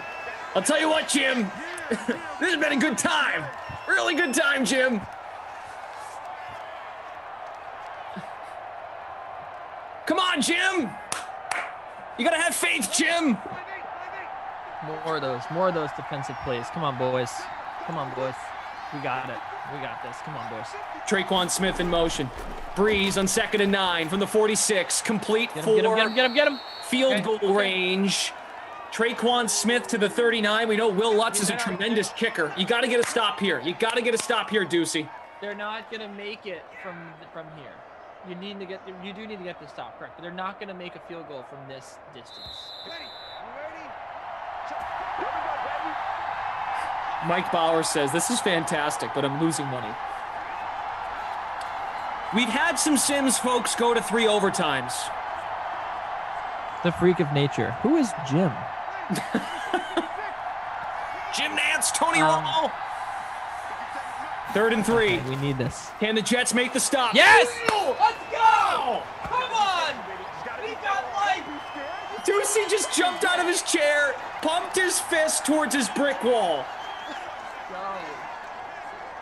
I'll tell you what, Jim. This has been a good time. Really good time, Jim. Come on, Jim. You gotta have faith, Jim. More of those defensive plays. Come on, boys. We got it. We got this. Come on, boys. Traquan Smith in motion. Breeze on 2nd and 9 from the 46. Complete Get for him. field goal range. Traquan Smith to the 39. We know Will Lutz is a tremendous kicker. You got to get a stop here. Ducey. They're not going to make it from here. You do need to get the stop, correct? But they're not going to make a field goal from this distance. Mike Bauer says, this is fantastic, but I'm losing money. We've had some Sims folks go to 3 overtimes. The freak of nature. Who is Jim? Jim Nance, Tony Romo. 3rd and 3. Okay, we need this. Can the Jets make the stop? Yes! Let's go! Come on! We got life! Ducey just jumped out of his chair, pumped his fist towards his brick wall.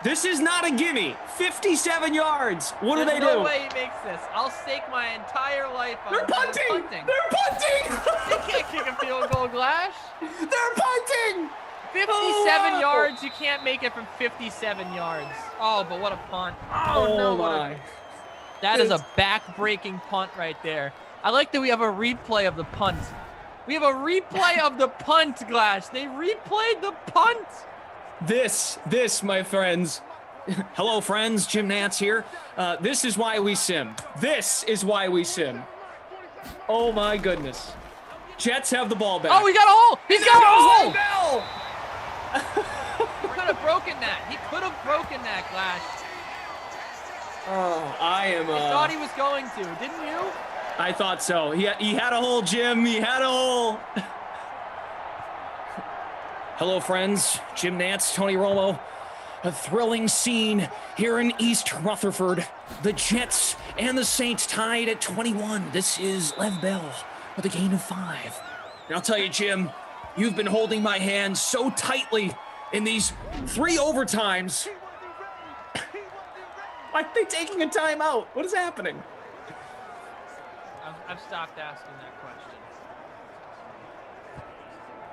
This is not a gimme. 57 yards. What do they do? No way he makes this. I'll stake my entire life on They're punting. They can't kick a field goal, Glash. They're punting. 57 yards. You can't make it from 57 yards. Oh, but what a punt. Oh no. My. That is a back-breaking punt right there. I like that we have a replay of the punt. We have a replay of the punt, Glash. They replayed the punt. This, my friends. Hello, friends. Jim Nance here. This is why we sim. Oh, my goodness. Jets have the ball back. Oh, he got a hole. He's got a hole. Bell. He could have broken that. Glash. Oh, I thought he was going to, didn't you? I thought so. He had a hole, Jim. He had a hole. Hello, friends. Jim Nance, Tony Romo. A thrilling scene here in East Rutherford. The Jets and the Saints tied at 21. This is Lev Bell with a gain of 5. And I'll tell you, Jim, you've been holding my hand so tightly in these 3 overtimes. Why are they taking a timeout? What is happening? I've stopped asking that question.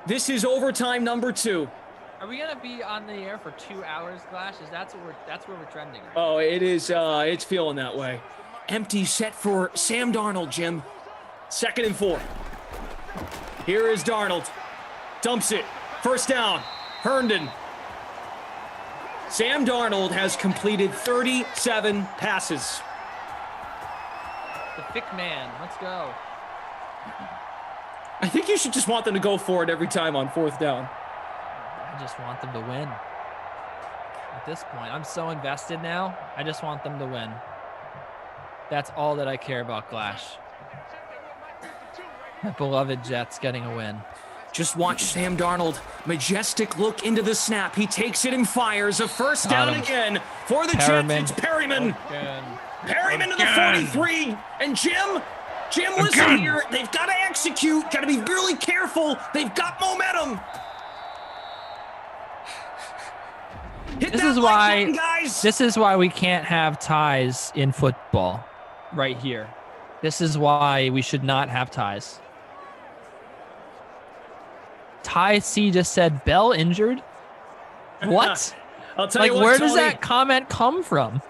This is overtime number 2. Are we gonna be on the air for 2 hours, Glash? That's where we're trending right now. Oh, it is. It's feeling that way. Empty set for Sam Darnold, Jim. 2nd and 4. Here is Darnold. Dumps it. First down. Herndon. Sam Darnold has completed 37 passes. The thick man. Let's go. I think you should just want them to go for it every time on 4th down. I just want them to win. At this point, I'm so invested now. I just want them to win. That's all that I care about, Glash. My beloved Jets getting a win. Just watch Sam Darnold. Majestic look into the snap. He takes it and fires. A first down again for the Jets. It's Perryman. Perryman to the 43. And Jim, listen here. They've got to execute. Got to be really careful. They've got momentum. This is why we can't have ties in football right here. This is why we should not have ties. Ty C just said Bell injured. What? I'll tell you what, where Tony, does that comment come from?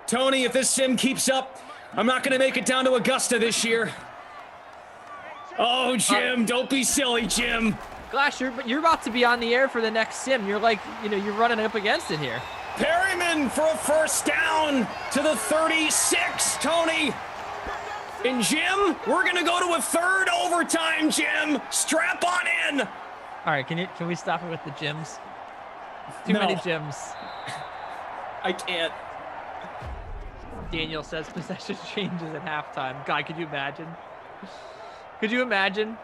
Tony, if this sim keeps up, I'm not going to make it down to Augusta this year. Oh, Jim, don't be silly, Jim. Glash, you're about to be on the air for the next sim. You're like, you're running up against it here. Perryman for a first down to the 36, Tony. And Jim, we're going to go to a third overtime, Jim. Strap on in. All right, can we stop it with the gyms? Too many gyms. I can't. Daniel says possession changes at halftime. God, could you imagine? Could you imagine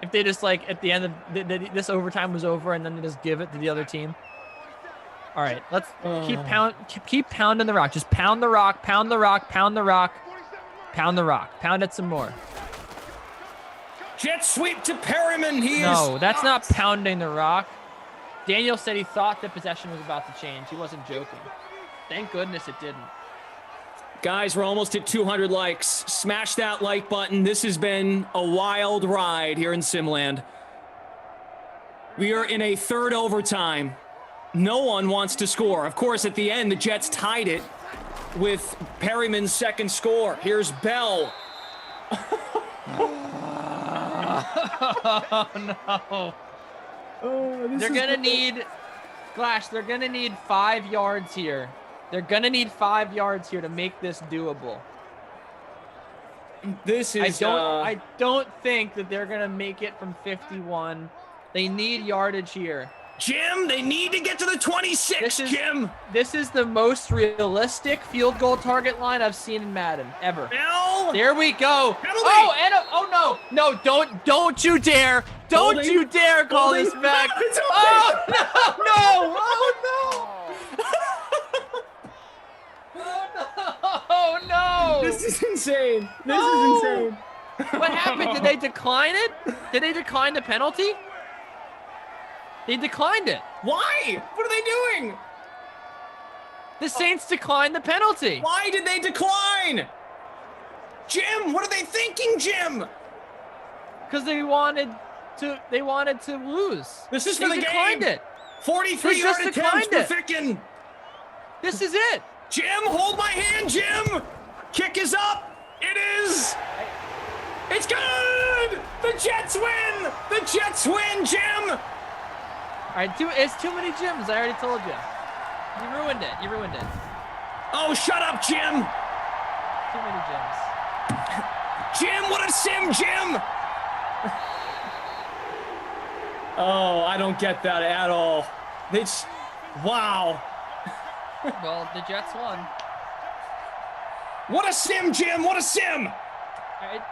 if they just at the end of this overtime was over and then they just give it to the other team? All right, let's keep pounding the rock. Just pound the rock, pound the rock, pound the rock, pound the rock. Pound it some more. Jet sweep to Perryman. No, that's not pounding the rock. Daniel said he thought the possession was about to change. He wasn't joking. Thank goodness it didn't. Guys, we're almost at 200 likes. Smash that like button. This has been a wild ride here in Simland. We are in a third overtime. No one wants to score. Of course, at the end, the Jets tied it with Perryman's second score. Here's Bell. Oh, no. They're going to need, Glash, they're going to need 5 yards here. They're going to need 5 yards here to make this doable. This is... I don't think that they're going to make it from 51. They need yardage here. Jim, they need to get to the 26, Jim. This is the most realistic field goal target line I've seen in Madden ever. Bell. There we go. Penalty. Oh no, don't you dare. Don't you dare call this back. Oh, no. Oh, no. This is insane. This is insane. What happened? Did they decline it? Did they decline the penalty? They declined it. Why? What are they doing? The Saints declined the penalty. Why did they decline? Jim, what are they thinking, Jim? Because they wanted to lose. This is for the game. They declined it. 43-yard attempt for Ficken. This is it. Jim, hold my hand, Jim. Kick is up. It is. It's good. The Jets win. The Jets win, Jim. All right, it's too many gyms. I already told you. You ruined it. Oh, shut up, Jim. Too many gyms. Jim, what a sim, Jim. Oh, I don't get that at all. Wow. Well, the Jets won. What a sim, Jim. What a sim. All right,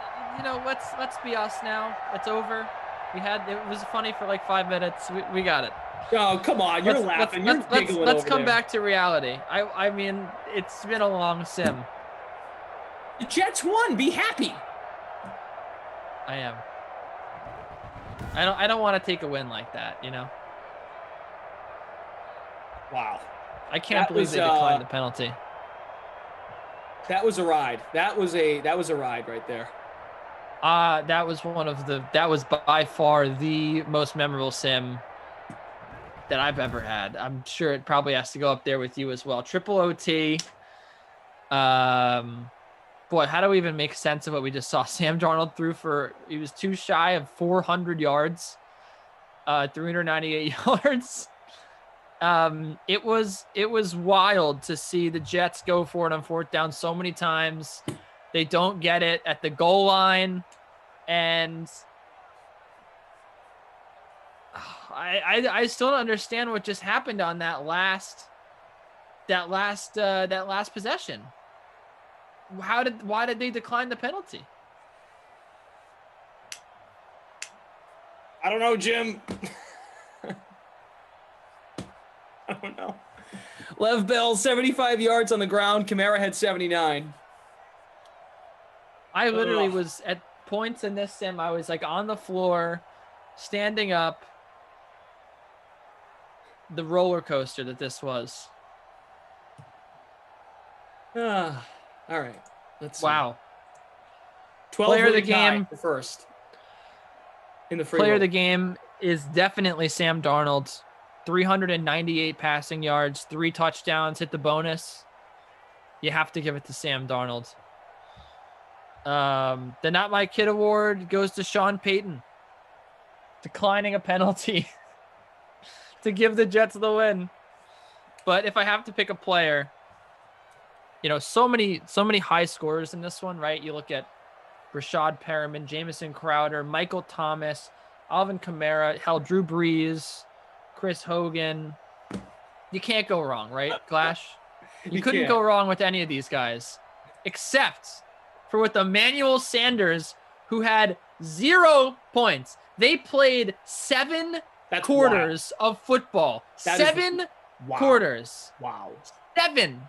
let's be us now. It's over. It was funny for like 5 minutes. We got it. Oh, come on. You're laughing. You're giggling. Let's come back to reality. I mean, it's been a long sim. The Jets won. Be happy. I am. I don't want to take a win like that, Wow. I can't believe they declined the penalty. That was a ride. That was a ride right there. That was by far the most memorable sim that I've ever had. I'm sure it probably has to go up there with you as well. Triple OT. Boy, how do we even make sense of what we just saw? Sam Darnold he was too shy of 400 yards, 398 yards. It was wild to see the Jets go for it on fourth down so many times. They don't get it at the goal line, and I still don't understand what just happened on that last possession. why did they decline the penalty? I don't know, Jim. I don't know. Lev Bell, 75 yards on the ground. Kamara had 79. I literally was at points in this sim. I was like on the floor, standing up. The roller coaster that this was. All right. Let's see. Wow. 12 Player of the game for first. In the free Player roll. of the game is definitely Sam Darnold. 398 passing yards, 3 touchdowns, hit the bonus. You have to give it to Sam Darnold. The Not My Kid award goes to Sean Payton, declining a penalty to give the Jets the win. But if I have to pick a player, so many high scorers in this one, right? You look at Rashad Perriman, Jamison Crowder, Michael Thomas, Alvin Kamara, Drew Brees, Chris Hogan. You can't go wrong, right, Glash? You couldn't go wrong with any of these guys, except for with Emmanuel Sanders, who had 0 points. They played 7 quarters of football. 7 quarters. Wow. 7.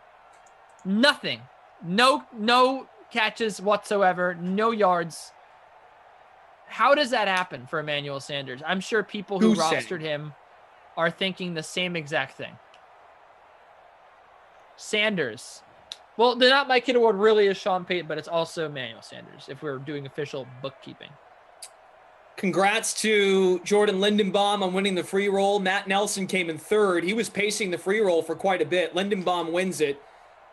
Nothing. No catches whatsoever. No yards. How does that happen for Emmanuel Sanders? I'm sure people who rostered him are thinking the same exact thing. Sanders. Well, the Not My Kid award really is Sean Payton, but it's also Emmanuel Sanders if we're doing official bookkeeping. Congrats to Jordan Lindenbaum on winning the free roll. Matt Nelson came in third. He was pacing the free roll for quite a bit. Lindenbaum wins it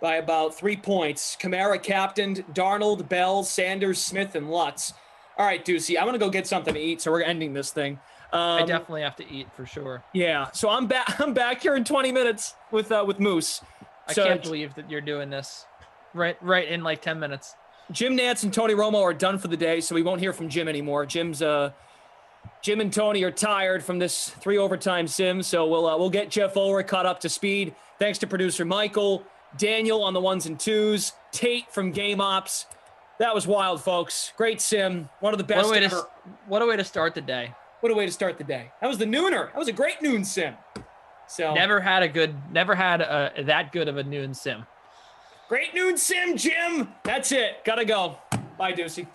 by about 3 points. Kamara captained, Darnold, Bell, Sanders, Smith, and Lutz. All right, Deucey, I'm going to go get something to eat, so we're ending this thing. I definitely have to eat for sure. Yeah, so I'm back here in 20 minutes with Moose. I can't believe that you're doing this right in like 10 minutes. Jim Nantz and Tony Romo are done for the day, so we won't hear from Jim anymore. Jim and Tony are tired from this 3 overtime sim, so we'll get Jeff Ulrich caught up to speed. Thanks to producer Michael, Daniel on the 1s and 2s, Tate from Game Ops. That was wild, folks. Great sim, one of the best ever. What a way to start the day. What a way to start the day. That was the nooner. That was a great noon sim. So never had that good of a noon sim. Great noon sim, Jim. That's it. Gotta go. Bye, Deucey.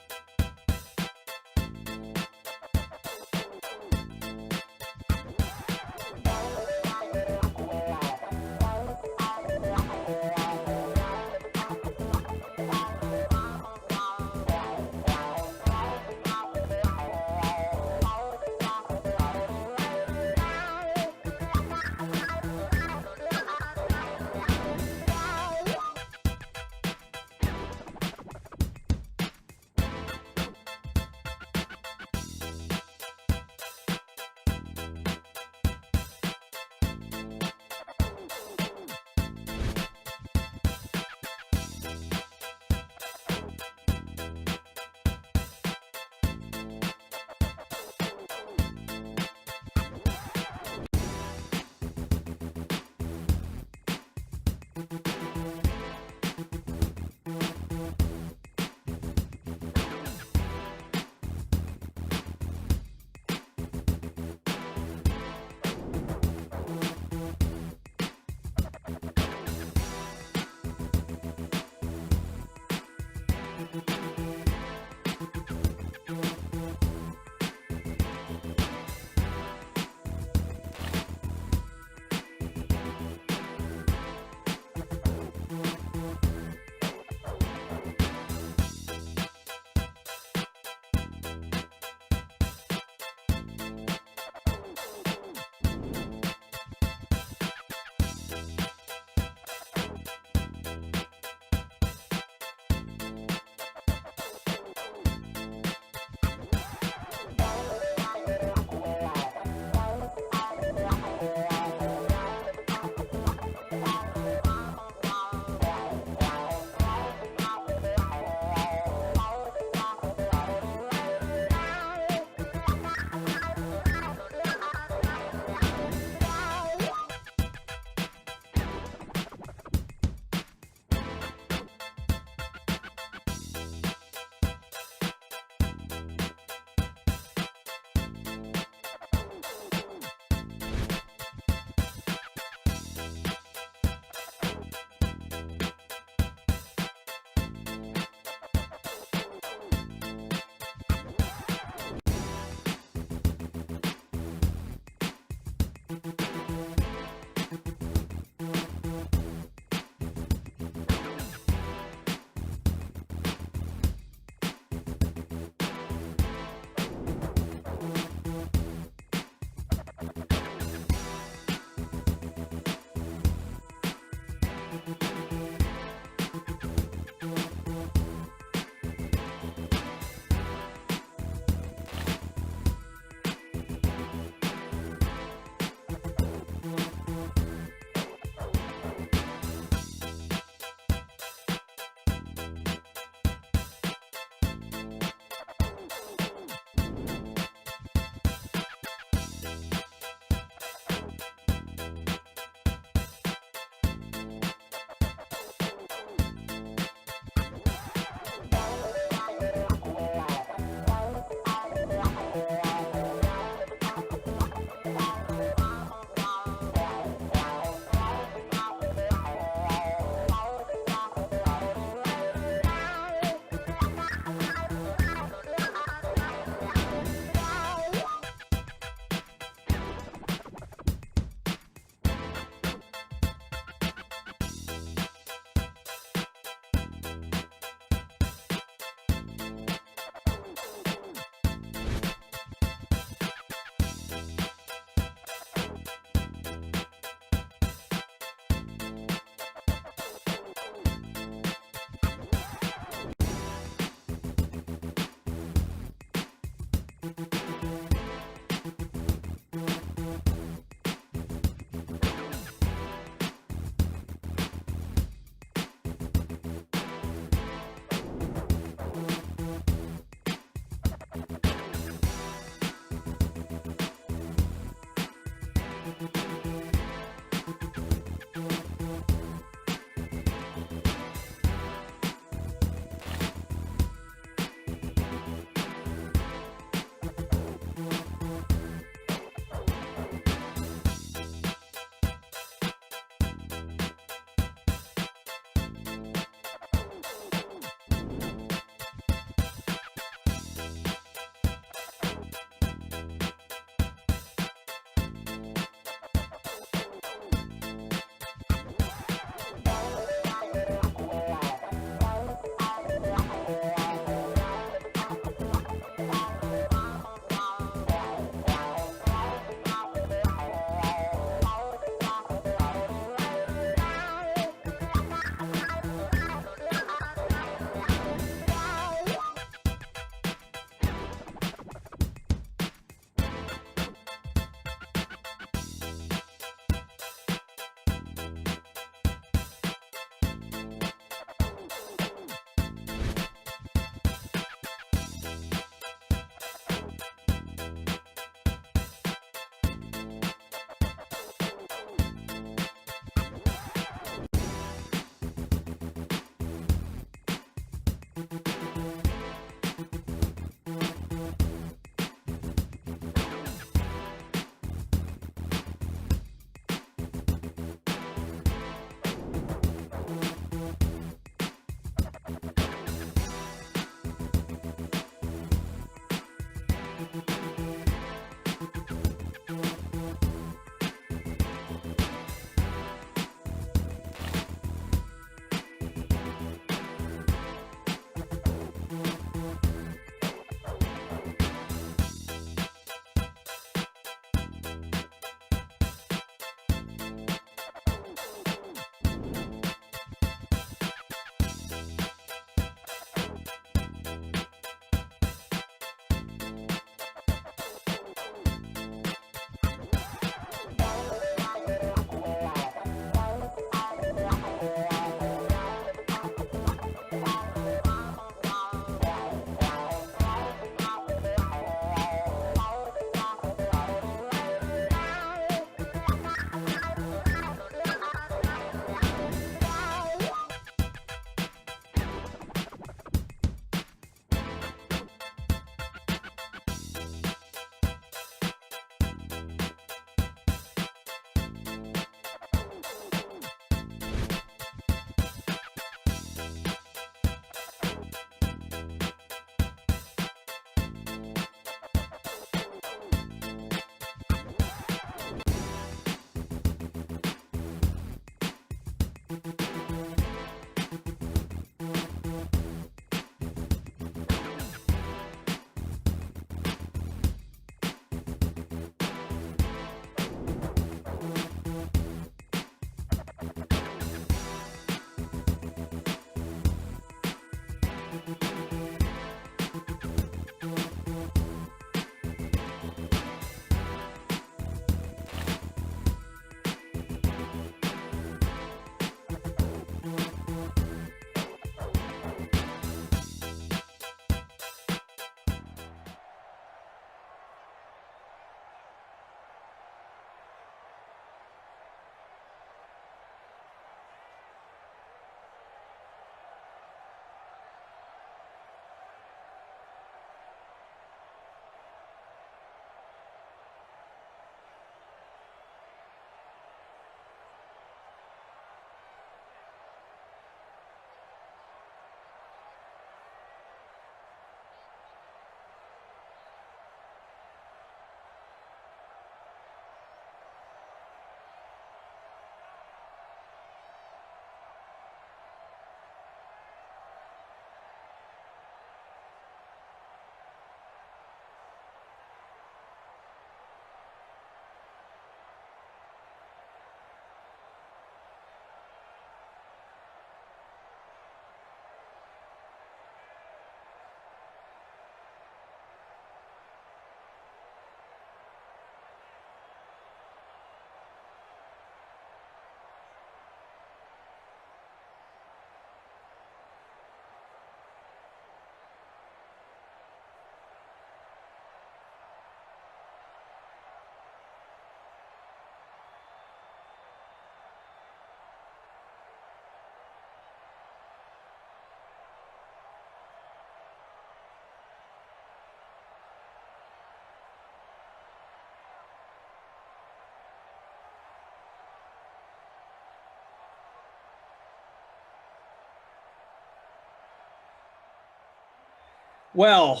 Well,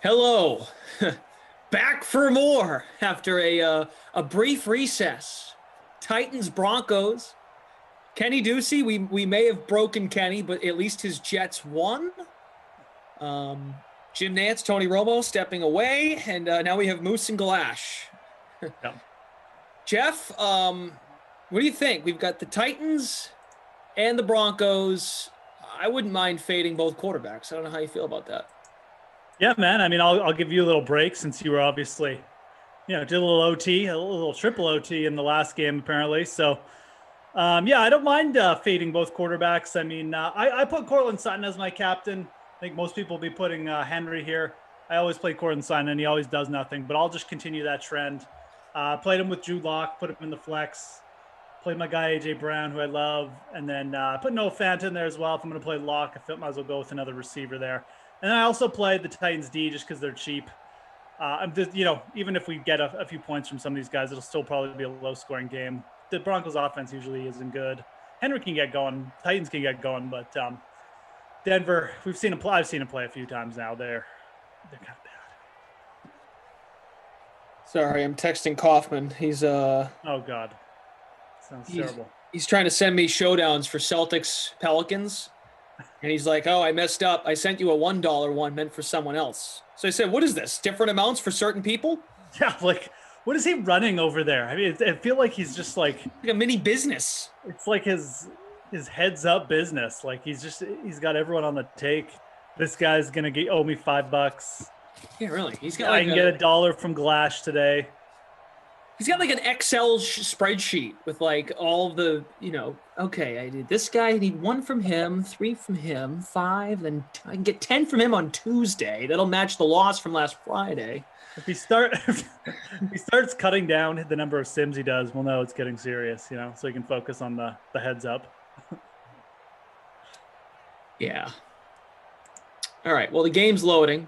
hello. Back for more after a brief recess. Titans Broncos. Kenny Ducey, we may have broken Kenny, but at least his Jets won. Jim Nance, Tony Romo stepping away, and now we have Moose and Galash. Yeah. Jeff, what do you think? We've got the Titans and the Broncos. I wouldn't mind fading both quarterbacks. I don't know how you feel about that. Yeah, man. I mean, I'll give you a little break since you were obviously, did a little OT, a little triple OT in the last game apparently. So, yeah, I don't mind fading both quarterbacks. I mean, I put Cortland Sutton as my captain. I think most people will be putting Henry here. I always play Cortland Sutton, and he always does nothing. But I'll just continue that trend. Played him with Drew Lock, put him in the flex. Played my guy A.J. Brown, who I love. And then put Noah Fant in there as well. If I'm going to play Lock, I might as well go with another receiver there. And then I also played the Titans D just because they're cheap. Even if we get a few points from some of these guys, it'll still probably be a low-scoring game. The Broncos' offense usually isn't good. Henry can get going. Titans can get going. But Denver, I've seen him play a few times now. They're kind of bad. Sorry, I'm texting Kaufman. He's Oh God, sounds terrible. He's trying to send me showdowns for Celtics Pelicans, and he's like, "Oh, I messed up. I sent you a $1 one meant for someone else." So I said, "What is this? Different amounts for certain people?" Yeah, like what is he running over there? I mean, I feel like he's just like a mini business. It's like his heads up business. Like he's got everyone on the take. This guy's gonna owe me $5. Yeah, really. He's got. I can get $1 from Glash today. He's got like an Excel spreadsheet with like all the, okay, I did this guy. I need 1 from him, 3 from him, 5, then I can get 10 from him on Tuesday. That'll match the loss from last Friday. If he starts cutting down the number of sims he does, we'll know it's getting serious, so he can focus on the heads up. Yeah. All right. Well, the game's loading.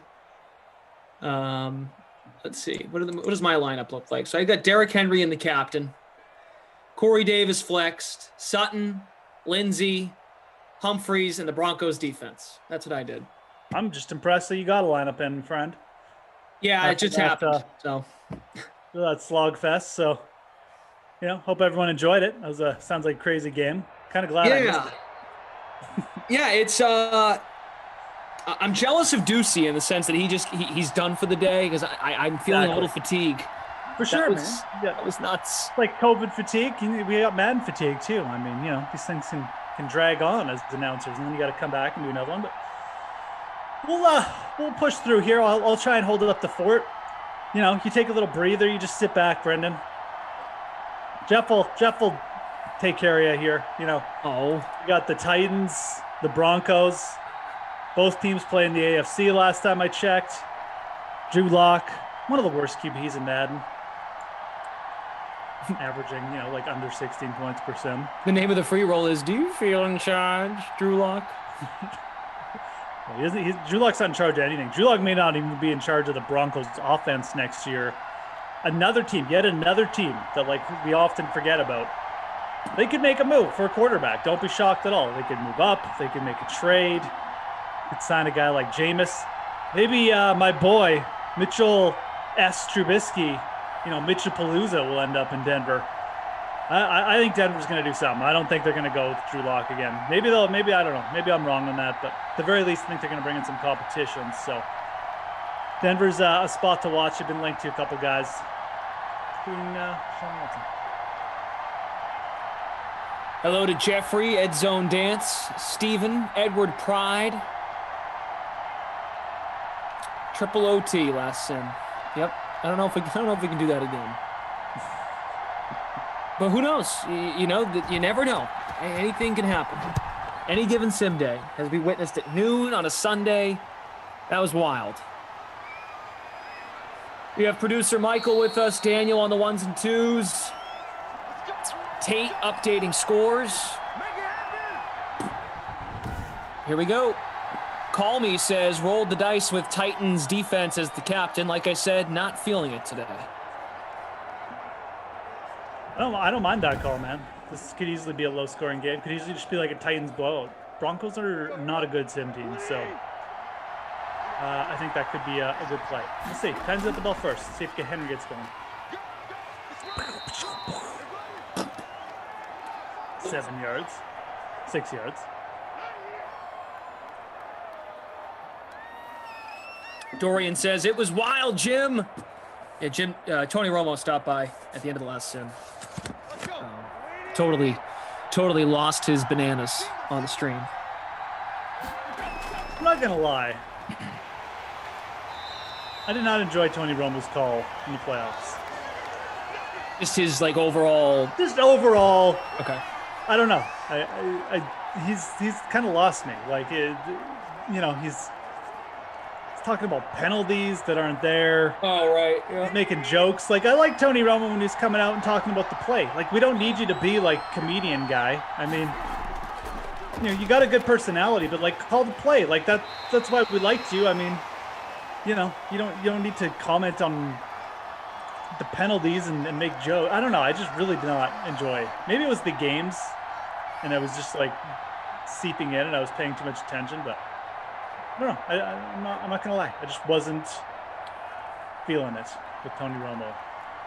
Let's see. What does my lineup look like? So I got Derrick Henry in the captain. Corey Davis flexed. Sutton, Lindsey, Humphreys, and the Broncos defense. That's what I did. I'm just impressed that you got a lineup in, friend. Yeah, it just happened. So that slog fest. So, hope everyone enjoyed it. It was sounds like a crazy game. Kind of glad I missed it. Yeah, it's I'm jealous of Ducey in the sense that he's done for the day because I'm feeling a little fatigue. For sure, man. Yeah. That was nuts. Like COVID fatigue. We got Madden fatigue too. I mean, these things can drag on as announcers, and then you got to come back and do another one. But we'll push through here. I'll try and hold it up the fort. You take a little breather. You just sit back, Brendan. Jeff will take care of you here. Oh, you got the Titans, the Broncos. Both teams play in the AFC last time I checked. Drew Lock, one of the worst QBs in Madden. Averaging, like under 16 points per sim. The name of the free roll is, do you feel in charge, Drew Lock? Drew Lock's not in charge of anything. Drew Lock may not even be in charge of the Broncos offense next year. Yet another team that we often forget about. They could make a move for a quarterback. Don't be shocked at all. They could move up. They could make a trade. Could sign a guy like Jameis. Maybe my boy, Mitchell S. Trubisky, Mitchellpalooza will end up in Denver. I think Denver's going to do something. I don't think they're going to go with Drew Lock again. Maybe I don't know. Maybe I'm wrong on that. But at the very least, I think they're going to bring in some competition. So Denver's a spot to watch. I've been linked to a couple guys. Including Sean Watson. Hello to Jeffrey, Ed Zone Dance, Steven, Edward Pride. Triple OT last sim. Yep. I don't know if we can do that again. But who knows? You never know. Anything can happen. Any given sim day, as we witnessed at noon on a Sunday, that was wild. We have producer Michael with us, Daniel on the 1s and 2s, Tate updating scores. Here we go. Call Me says, rolled the dice with Titans defense as the captain. Like I said, not feeling it today. I don't mind that call, man. This could easily be a low-scoring game. Could easily just be like a Titans blowout. Broncos are not a good sim team, so I think that could be a good play. Let's see. Penn's at the ball first. See if Henry gets going. 7 yards. 6 yards. Dorian says, it was wild, Jim. Yeah, Jim, Tony Romo stopped by at the end of the last sim. Totally lost his bananas on the stream. I'm not going to lie. I did not enjoy Tony Romo's call in the playoffs. Just his, like, overall... Just overall. Okay. I don't know. He's kind of lost me. Like, he's talking about penalties that aren't there. Oh, right. Yeah. He's making jokes. Like, I like Tony Romo when he's coming out and talking about the play. Like, we don't need you to be like comedian guy. I mean, you got a good personality, but like, call the play. Like that's why we liked you. I mean, you don't need to comment on the penalties and make jokes. I don't know. I just really did not enjoy. Maybe it was the games, and I was just like seeping in, and I was paying too much attention, but. I don't know. I'm not gonna lie. I just wasn't feeling it with Tony Romo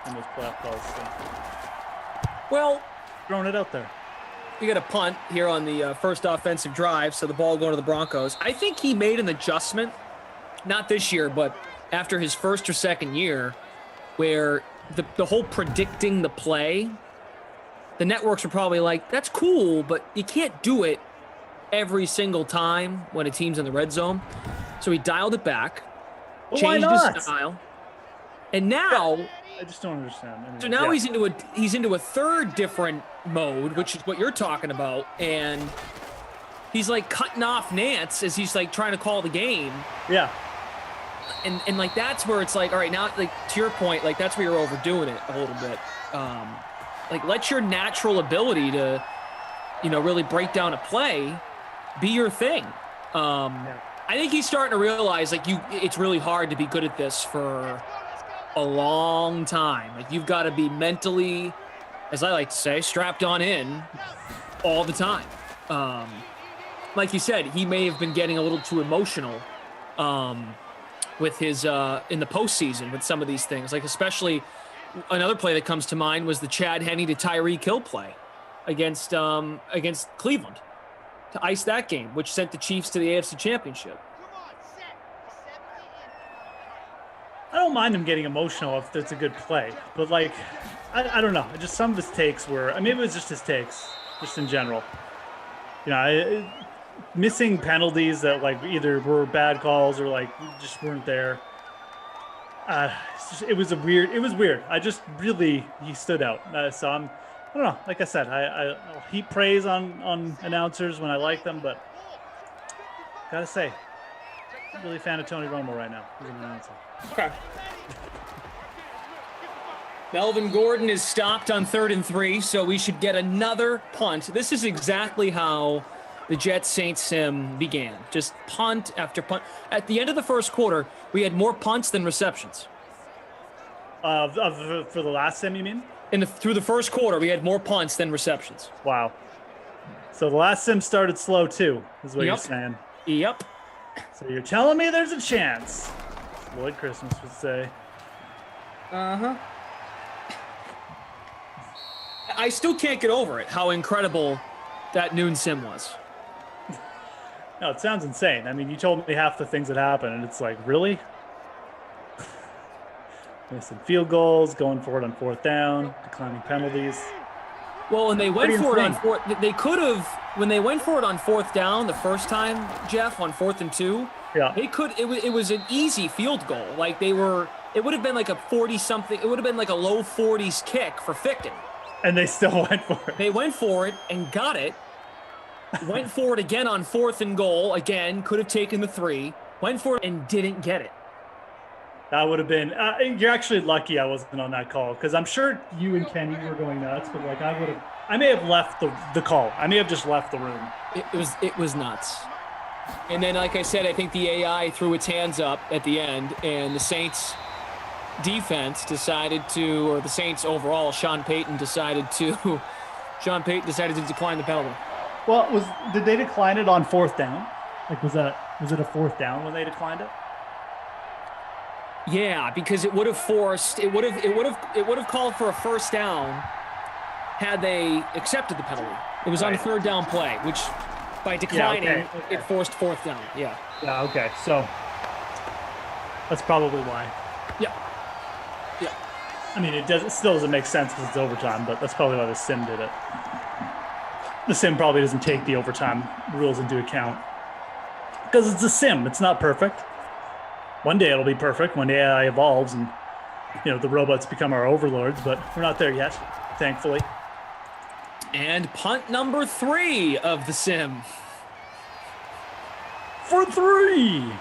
in those playoff calls. So. Well, throwing it out there. We got a punt here on the first offensive drive, so the ball going to the Broncos. I think he made an adjustment, not this year, but after his first or second year, where the whole predicting the play, the networks are probably like, that's cool, but you can't do it every single time when a team's in the red zone. So he dialed it back, changed his style, and now I just don't understand. I mean, so now he's into a third different mode, which is what you're talking about, and he's like cutting off Nance as he's like trying to call the game. Yeah. And like that's where it's like, all right, now like to your point, like that's where you're overdoing it a little bit. Like let your natural ability to, really break down a play be your thing. I think he's starting to realize like it's really hard to be good at this for a long time. Like you've got to be mentally, as I like to say, strapped on in all the time. Like you said, he may have been getting a little too emotional with his in the postseason with some of these things. Like especially another play that comes to mind was the Chad Henne to Tyreek Hill play against Cleveland to ice that game, which sent the Chiefs to the AFC Championship. I don't mind him getting emotional if it's a good play, but like, I don't know. Just some of his takes were, maybe it was just his takes, just in general. Missing penalties that like either were bad calls or like just weren't there. It was weird. He stood out. So I don't know. Like I said, I'll heap praise on announcers when I like them, but gotta say, I'm really a fan of Tony Romo right now. He's an announcer. Okay. Melvin Gordon is stopped on 3rd and 3, so we should get another punt. This is exactly how the Jets-Saints sim began. Just punt after punt. At the end of the first quarter, we had more punts than receptions. For the last sim, you mean? Through the first quarter, we had more punts than receptions. Wow. So the last sim started slow too, is what you're saying. Yep. So you're telling me there's a chance, as Lloyd Christmas would say. Uh-huh. I still can't get over it, how incredible that noon sim was. No, it sounds insane. I mean, you told me half the things that happened, and it's like, really? Missing field goals, going for it on 4th down, declining penalties. Well, when they went for it on 4th, they could have, when they went for it on 4th down the first time, Jeff, on 4th and 2, they could, it was an easy field goal. Like it would have been like a 40-something, it would have been like a low 40s kick for Ficton. And they still went for it. They went for it and got it. Went for it again on 4th and goal. Again, could have taken the 3. Went for it and didn't get it. That would have been. You're actually lucky I wasn't on that call because I'm sure you and Kenny were going nuts. But like I may have left the call. I may have just left the room. It was nuts. And then, like I said, I think the AI threw its hands up at the end, and the Saints defense decided to, or the Saints overall, Sean Payton decided to decline the penalty. Well, did they decline it on 4th down? Like was it a 4th down when they declined it? Yeah, because it would have called for a first down had they accepted the penalty. It was on a third down play, which by declining, it forced fourth down. Yeah. Yeah, okay. So that's probably why. Yeah. Yeah. I mean, it still doesn't make sense because it's overtime, but that's probably why the sim did it. The sim probably doesn't take the overtime rules into account because it's a sim. It's not perfect. One day it'll be perfect. One day AI evolves and, the robots become our overlords, but we're not there yet, thankfully. And punt number 3 of the sim. For 3!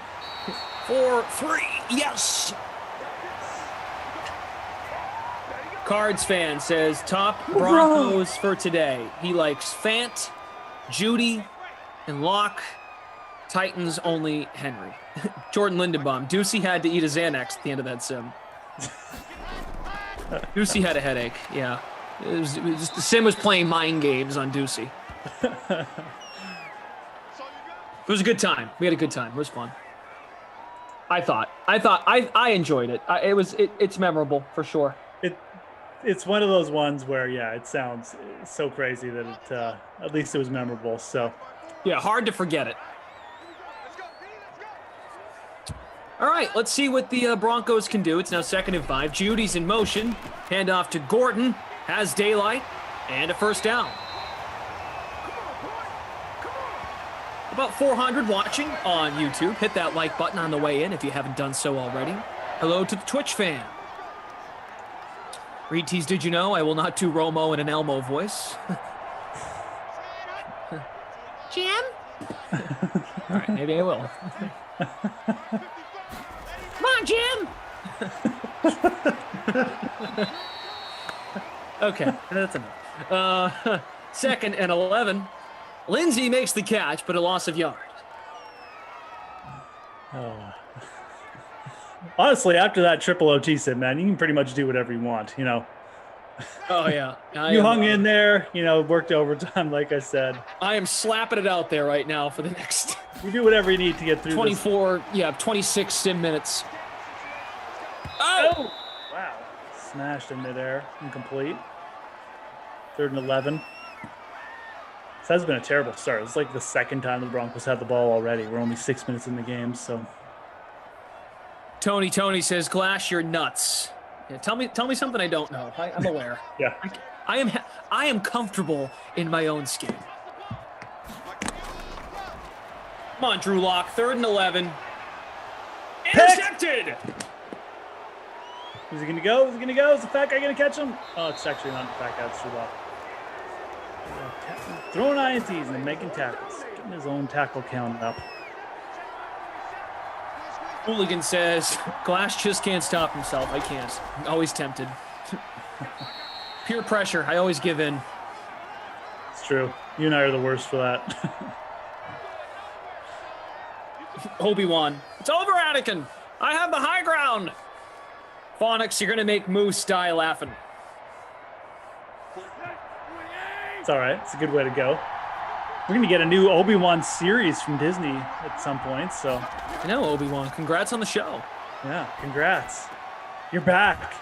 For 3, yes! Cards fan says top Broncos for today. He likes Fant, Judy, and Locke. Titans only Henry. Jordan Lindenbaum. Ducey had to eat a Xanax at the end of that sim. Ducey had a headache, yeah. It was just, the sim was playing mind games on Ducey. It was a good time. We had a good time. It was fun. I enjoyed it. It's memorable for sure. It's one of those ones where, it sounds so crazy that at least it was memorable. So, yeah, hard to forget it. All right, let's see what the Broncos can do. It's now 2nd and 5. Judy's in motion. Handoff to Gordon. Has daylight and a first down. About 400 watching on YouTube. Hit that like button on the way in if you haven't done so already. Hello to the Twitch fan. Reed Tees, did you know I will not do Romo in an Elmo voice? Jim? All right, maybe I will. Come on, Jim! Okay, that's enough. 2nd and 11. Lindsey makes the catch, but a loss of yards. Honestly, after that triple OT sim, man, you can pretty much do whatever you want, Oh, yeah. You hung in there, worked overtime, like I said. I am slapping it out there right now for the next... You do whatever you need to get through 26 sim minutes. Oh! Wow. Smashed in midair, incomplete. 3rd and 11. This has been a terrible start. It's like the second time the Broncos had the ball already. We're only 6 minutes in the game, so. Tony says, Glass, you're nuts. Yeah, tell me something I don't know. I'm aware. Yeah. I am comfortable in my own skin. Come on, Drew Lock. 3rd and 11. Intercepted! Is he going to go? Is the fat guy going to catch him? Oh, it's actually not the fat guy. It's Drew Lock. Throwing INTs and making tackles. Getting his own tackle count up. Hooligan says, Glass just can't stop himself. I can't. I'm always tempted. Peer pressure. I always give in. It's true. You and I are the worst for that. Obi-Wan. It's over, Anakin. I have the high ground. Phonics, you're going to make Moose die laughing. It's all right. It's a good way to go. We're going to get a new Obi-Wan series from Disney at some point, so. I know, Obi-Wan. Congrats on the show. Yeah, congrats. You're back.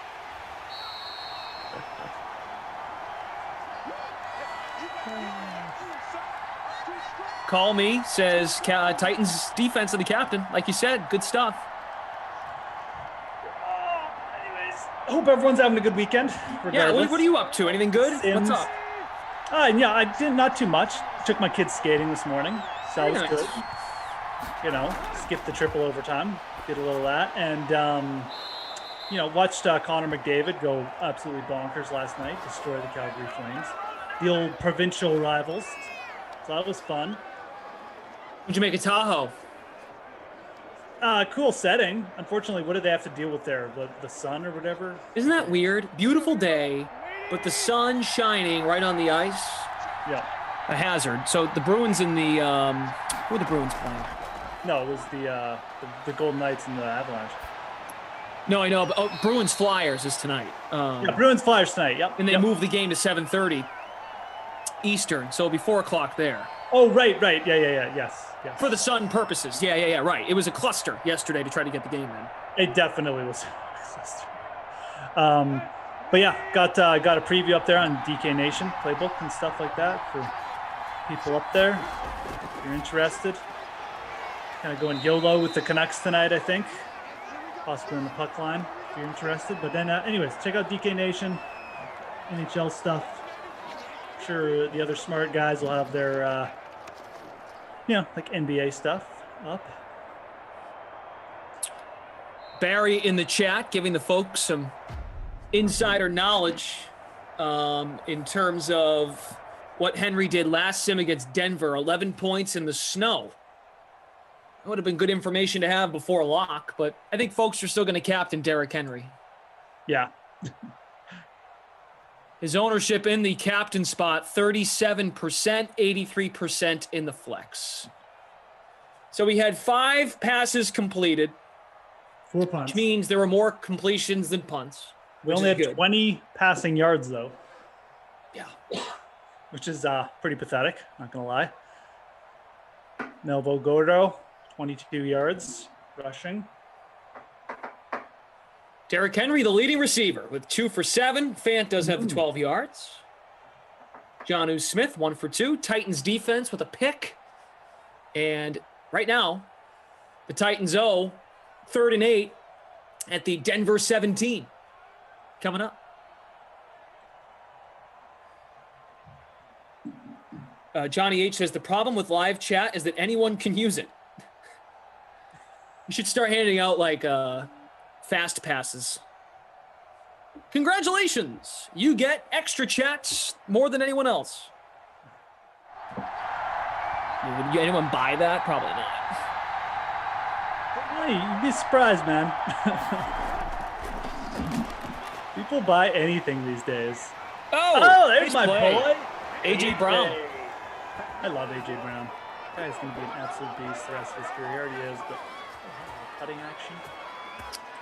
Call me, says Titans defense of the captain. Like you said, good stuff. Anyways, I hope everyone's having a good weekend. Yeah, what are you up to? Anything good? Sims. What's up? Yeah, I did not too much. Took my kids skating this morning, so that was good. Skipped the triple overtime, did a little of that, and watched Connor McDavid go absolutely bonkers last night, destroy the Calgary Flames, the old provincial rivals. So that was fun. What'd you make of Tahoe? Cool setting. Unfortunately, what did they have to deal with there? The sun or whatever? Isn't that weird? Beautiful day, but the sun shining right on the ice. Yeah. A hazard. So the Bruins in the who are the Bruins playing? No, it was the Golden Knights and the Avalanche. No, I know, but Bruins Flyers is tonight. Bruins Flyers tonight. Yep. And they moved the game to 7:30 Eastern, so it'll be 4:00 there. Oh, right. Yeah. Yes. For the sun purposes. Yeah, right. It was a cluster yesterday to try to get the game in. It definitely was. But yeah, got a preview up there on DK Nation playbook and stuff like that for people up there. If you're interested, kind of going YOLO with the Canucks tonight, I think. Possibly in the puck line if you're interested. But then, anyways, check out DK Nation, NHL stuff. I'm sure the other smart guys will have their, like NBA stuff up. Barry in the chat giving the folks some insider knowledge in terms of what Henry did last sim against Denver, 11 points in the snow. That would have been good information to have before lock, but I think folks are still going to captain Derrick Henry. Yeah. His ownership in the captain spot, 37%, 83% in the flex. So we had 5 passes completed. 4 punts. Which means there were more completions than punts. We only had 20 passing yards, though. Yeah. Which is pretty pathetic, not going to lie. Melville Gordo, 22 yards rushing. Derrick Henry, the leading receiver, with 2 for 7. Fant does have the 12 yards. Jonnu Smith, 1 for 2. Titans defense with a pick. And right now, the Titans 3rd and 8 at the Denver 17. Coming up. Johnny H says, the problem with live chat is that anyone can use it. You should start handing out fast passes. Congratulations. You get extra chats more than anyone else. Would anyone buy that? Probably not. Hey, you'd be surprised, man. People buy anything these days. Oh, there's my boy. AJ Brown. I love AJ Brown. That guy's going to be an absolute beast the rest of his career. He already is, but cutting action.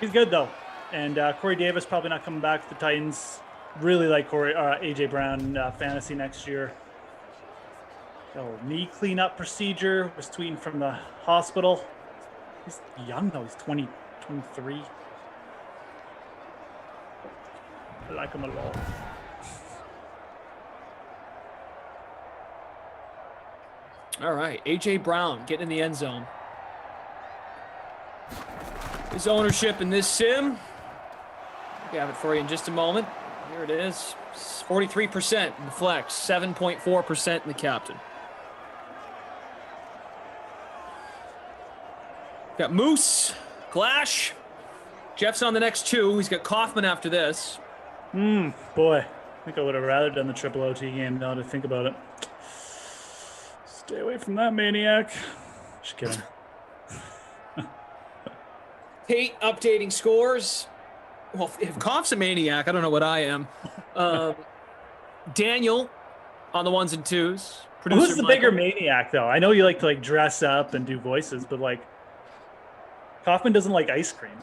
He's good, though. And Corey Davis probably not coming back to the Titans. Really like AJ Brown fantasy next year. Knee cleanup procedure. Was tweeting from the hospital. He's young, though. He's 23. I like him a lot. All right, A.J. Brown getting in the end zone. His ownership in this sim. We have it for you in just a moment. Here it is. 43% in the flex, 7.4% in the captain. Got Moose, Glash. Jeff's on the next 2. He's got Kaufman after this. Boy, I think I would have rather done the triple OT game now to think about it. Stay away from that maniac. Just kidding. Tate updating scores. Well, if Koff's a maniac, I don't know what I am. Daniel on the 1s and 2s. Who's the bigger maniac, though? I know you like to dress up and do voices, but Kaufman doesn't like ice cream.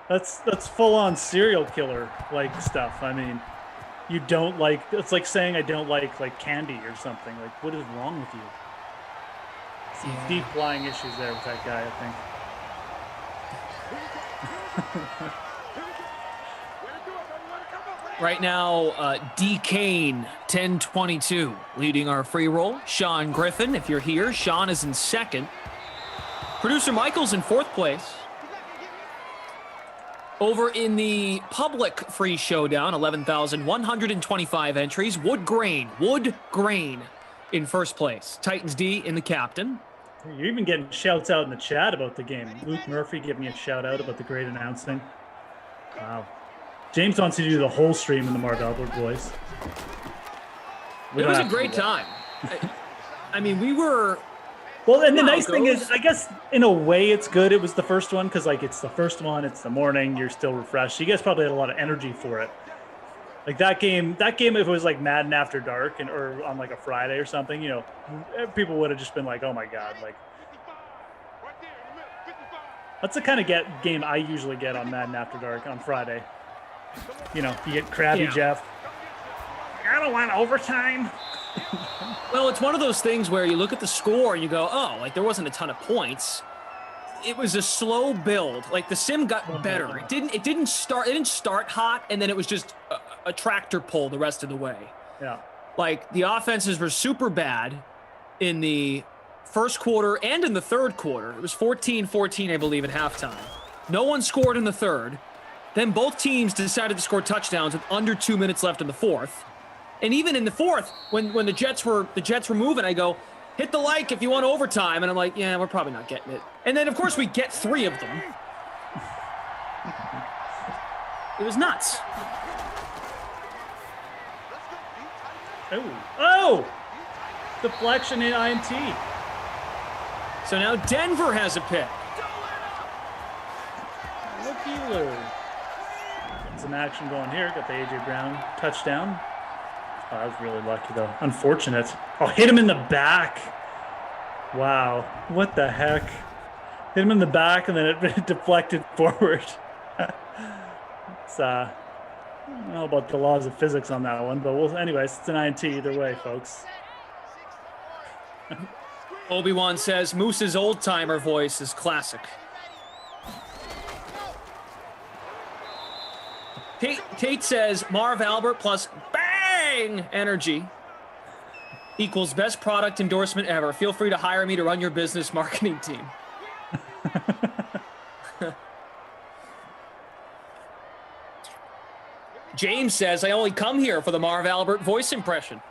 That's full on serial killer stuff. I mean, you don't like. It's like saying I don't like candy or something. What is wrong with you? Some deep lying issues there with that guy, I think. Right now, D. Kane, 1022, leading our free roll. Sean Griffin, if you're here, Sean is in second. Producer Michael's in 4th place. Over in the public free showdown, 11,125 entries. Wood Grain in 1st place. Titans D in the captain. You're even getting shouts out in the chat about the game. Luke Murphy giving me a shout out about the great announcing. Wow. James wants to do the whole stream in the Marv Albert voice. It was a great time. I mean, we were... Well, and the nice thing is, I guess, in a way, it's good it was the first one, because, it's the first one, it's the morning, you're still refreshed. You guys probably had a lot of energy for it. That game, if it was, Madden After Dark, or on, a Friday or something, people would have just been oh, my God, That's the kind of game I usually get on Madden After Dark on Friday. You get Krabby Jeff. I don't want overtime. Well, it's one of those things where you look at the score and you go, oh, there wasn't a ton of points. it was a slow build. Like the sim got better. It didn't start hot, and then it was just a tractor pull the rest of the way. Yeah. Like the offenses were super bad in the first quarter and in the third quarter. It was 14-14, I believe, at halftime. No one scored in the third. Then both teams decided to score touchdowns with under 2 minutes left in the fourth. And even in the fourth, when the Jets were moving, I go, hit the like if you want overtime. And I'm like, yeah, we're probably not getting it. And then, of course, we get 3 of them. It was nuts. Oh! Deflection in INT. So now Denver has a pick. Looky-loo. Some action going here. Got the A.J. Brown touchdown. Oh, that was really lucky, though. Unfortunate. Oh, hit him in the back. Wow. What the heck? Hit him in the back, and then it deflected forward. It's, I don't know about the laws of physics on that one, but anyways, it's an INT either way, folks. Obi-Wan says Moose's old-timer voice is classic. Tate says Marv Albert plus bang energy equals best product endorsement ever. Feel free to hire me to run your business marketing team. James says I only come here for the Marv Albert voice impression.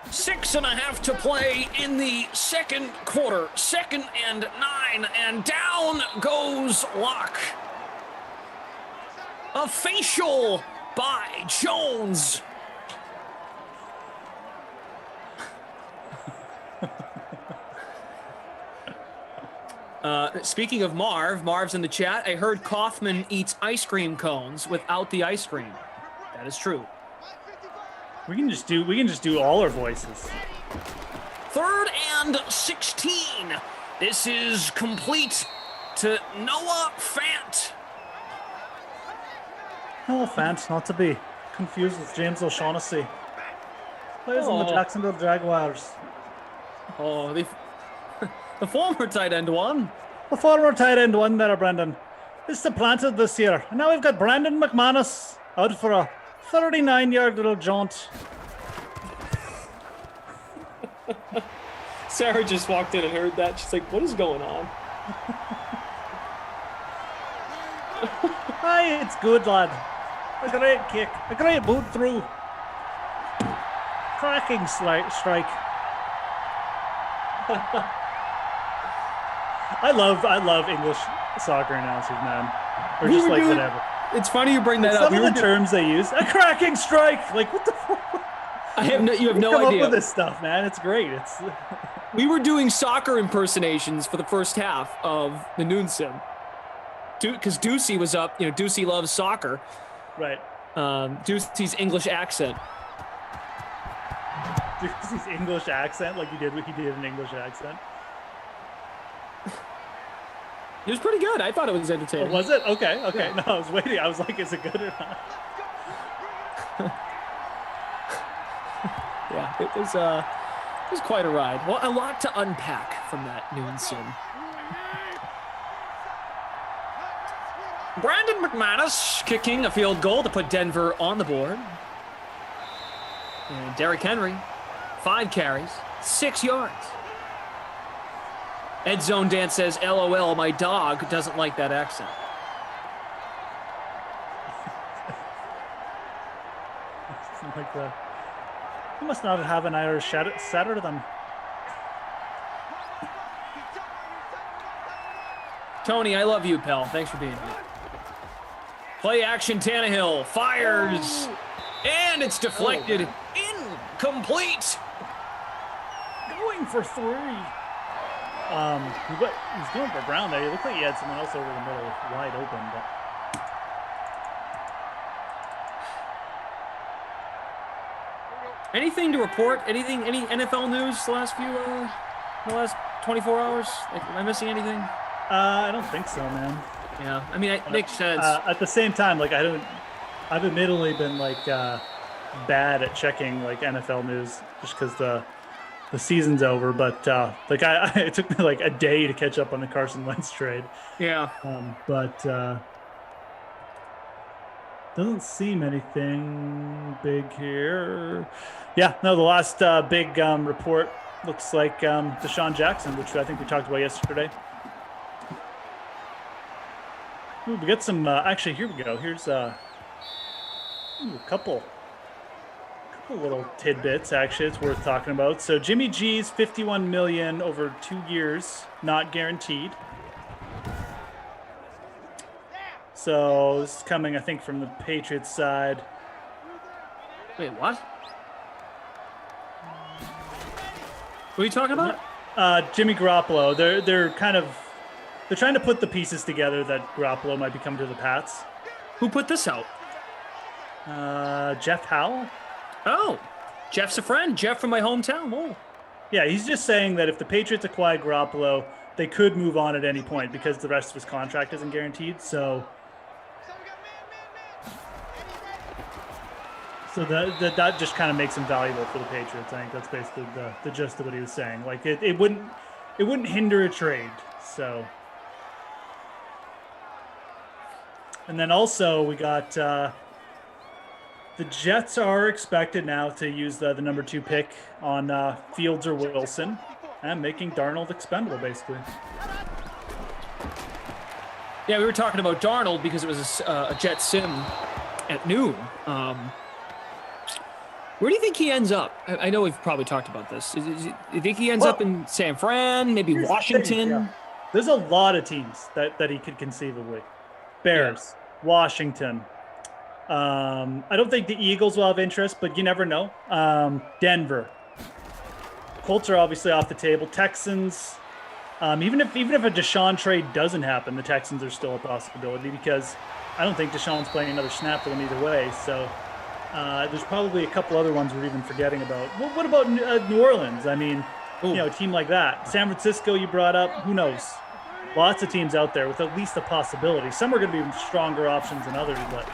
6.5 to play in the second quarter. 2nd and 9, and down goes Locke. A facial by Jones. Speaking of Marv's in the chat. I heard Kaufman eats ice cream cones without the ice cream. That is true. We can just do all our voices. 3rd and 16. This is complete to Noah Fant. Noah Fant, not to be confused with James O'Shaughnessy. Plays on the Jacksonville Jaguars. Oh, the former tight end one. The former tight end one there, Brendan. Is supplanted this year. And now we've got Brandon McManus out for a 39-yard little jaunt. Sarah just walked in and heard that. She's like, what is going on? Hi, it's good, lad. A great kick. A great boot through. Cracking strike. I love English soccer announcers, man. Or just like whatever. It's funny you bring that up. Some of the terms they use. A cracking strike. Like, what the fuck? You have no come idea. Up with this stuff, man. It's great. We were doing soccer impersonations for the first half of the Noon Sim. Because Ducey was up. You know, Ducey loves soccer. Right. Ducey's English accent. Ducey's English accent? Like he did an English accent? It was pretty good. I thought it was entertaining. Oh, was it? Okay. Yeah. No, I was waiting. I was like, is it good or not? Yeah, it was quite a ride. Well, a lot to unpack from that Noon Sim. Brandon McManus kicking a field goal to put Denver on the board. And Derrick Henry, 5 carries, 6 yards. Ed Zone Dance says, LOL, my dog doesn't like that accent. Something like that. You must not have an Irish setter then. Tony, I love you, pal. Thanks for being here. Play action, Tannehill fires, and it's deflected. Incomplete. Going for 3. He's going for Brown there. It looked like he had someone else over the middle, wide open. But anything to report? Any NFL news the last 24 hours? Like, am I missing anything? I don't think so, man. Yeah, I mean, it makes sense. At the same time, like I've admittedly been like bad at checking like NFL news just because the the season's over, but like it took me like a day to catch up on the Carson Wentz trade. Yeah. But doesn't seem anything big here. Yeah, no, the last big report looks like Deshaun Jackson, which I think we talked about yesterday. Ooh, we got some. Actually, here we go. Here's a couple little tidbits. Actually, it's worth talking about. So Jimmy G's $51 million over 2 years, not guaranteed. So this is coming, I think, from the Patriots side. Wait, what? What are you talking about? Jimmy Garoppolo. They're trying to put the pieces together that Garoppolo might be coming to the Pats. Who put this out? Jeff Howell. Oh, Jeff's a friend. Jeff from my hometown. Oh. Yeah, he's just saying that if the Patriots acquire Garoppolo, they could move on at any point because the rest of his contract isn't guaranteed. So that just kind of makes him valuable for the Patriots. I think that's basically the gist of what he was saying. Like it wouldn't hinder a trade. So, and then also we got the Jets are expected now to use the number 2 pick on Fields or Wilson, and making Darnold expendable basically. Yeah, we were talking about Darnold because it was a Jet sim at noon. Where do you think he ends up? I know we've probably talked about this. You think he ends up in San Fran, maybe Washington? Yeah. There's a lot of teams that he could conceivably. Bears, Washington. I don't think the Eagles will have interest, but you never know. Denver. Colts are obviously off the table. Texans. Even if a Deshaun trade doesn't happen, the Texans are still a possibility because I don't think Deshaun's playing another snap for them either way. So there's probably a couple other ones we're even forgetting about. Well, what about New Orleans? I mean, a team like that. San Francisco you brought up. Who knows? Lots of teams out there with at least a possibility. Some are going to be stronger options than others, but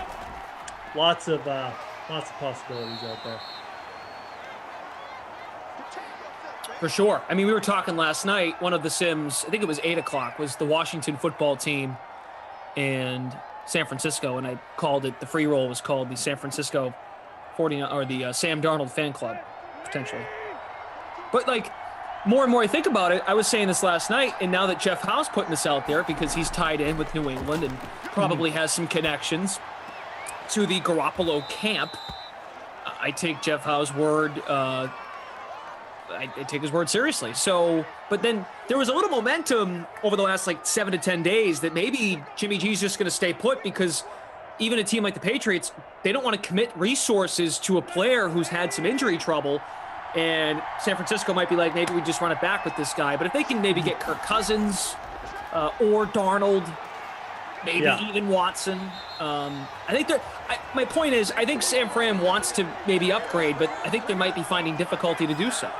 lots of possibilities out there. For sure. I mean, we were talking last night. One of the sims, I think it was 8 o'clock, was the Washington football team and San Francisco, and I called it. The free roll was called the San Francisco 49 or the Sam Darnold fan club, potentially. But like, more and more I think about it, I was saying this last night, and now that Jeff Howe's putting this out there because he's tied in with New England and probably has some connections to the Garoppolo camp, I take Jeff Howe's word. I take his word seriously. So, but then there was a little momentum over the last 7 to 10 days that maybe Jimmy G's just going to stay put because even a team like the Patriots, they don't want to commit resources to a player who's had some injury trouble. And San Francisco might be like, maybe we just run it back with this guy. But if they can maybe get Kirk Cousins or Darnold, maybe even Watson. I think my point is, I think San Fran wants to maybe upgrade, but I think they might be finding difficulty to do so.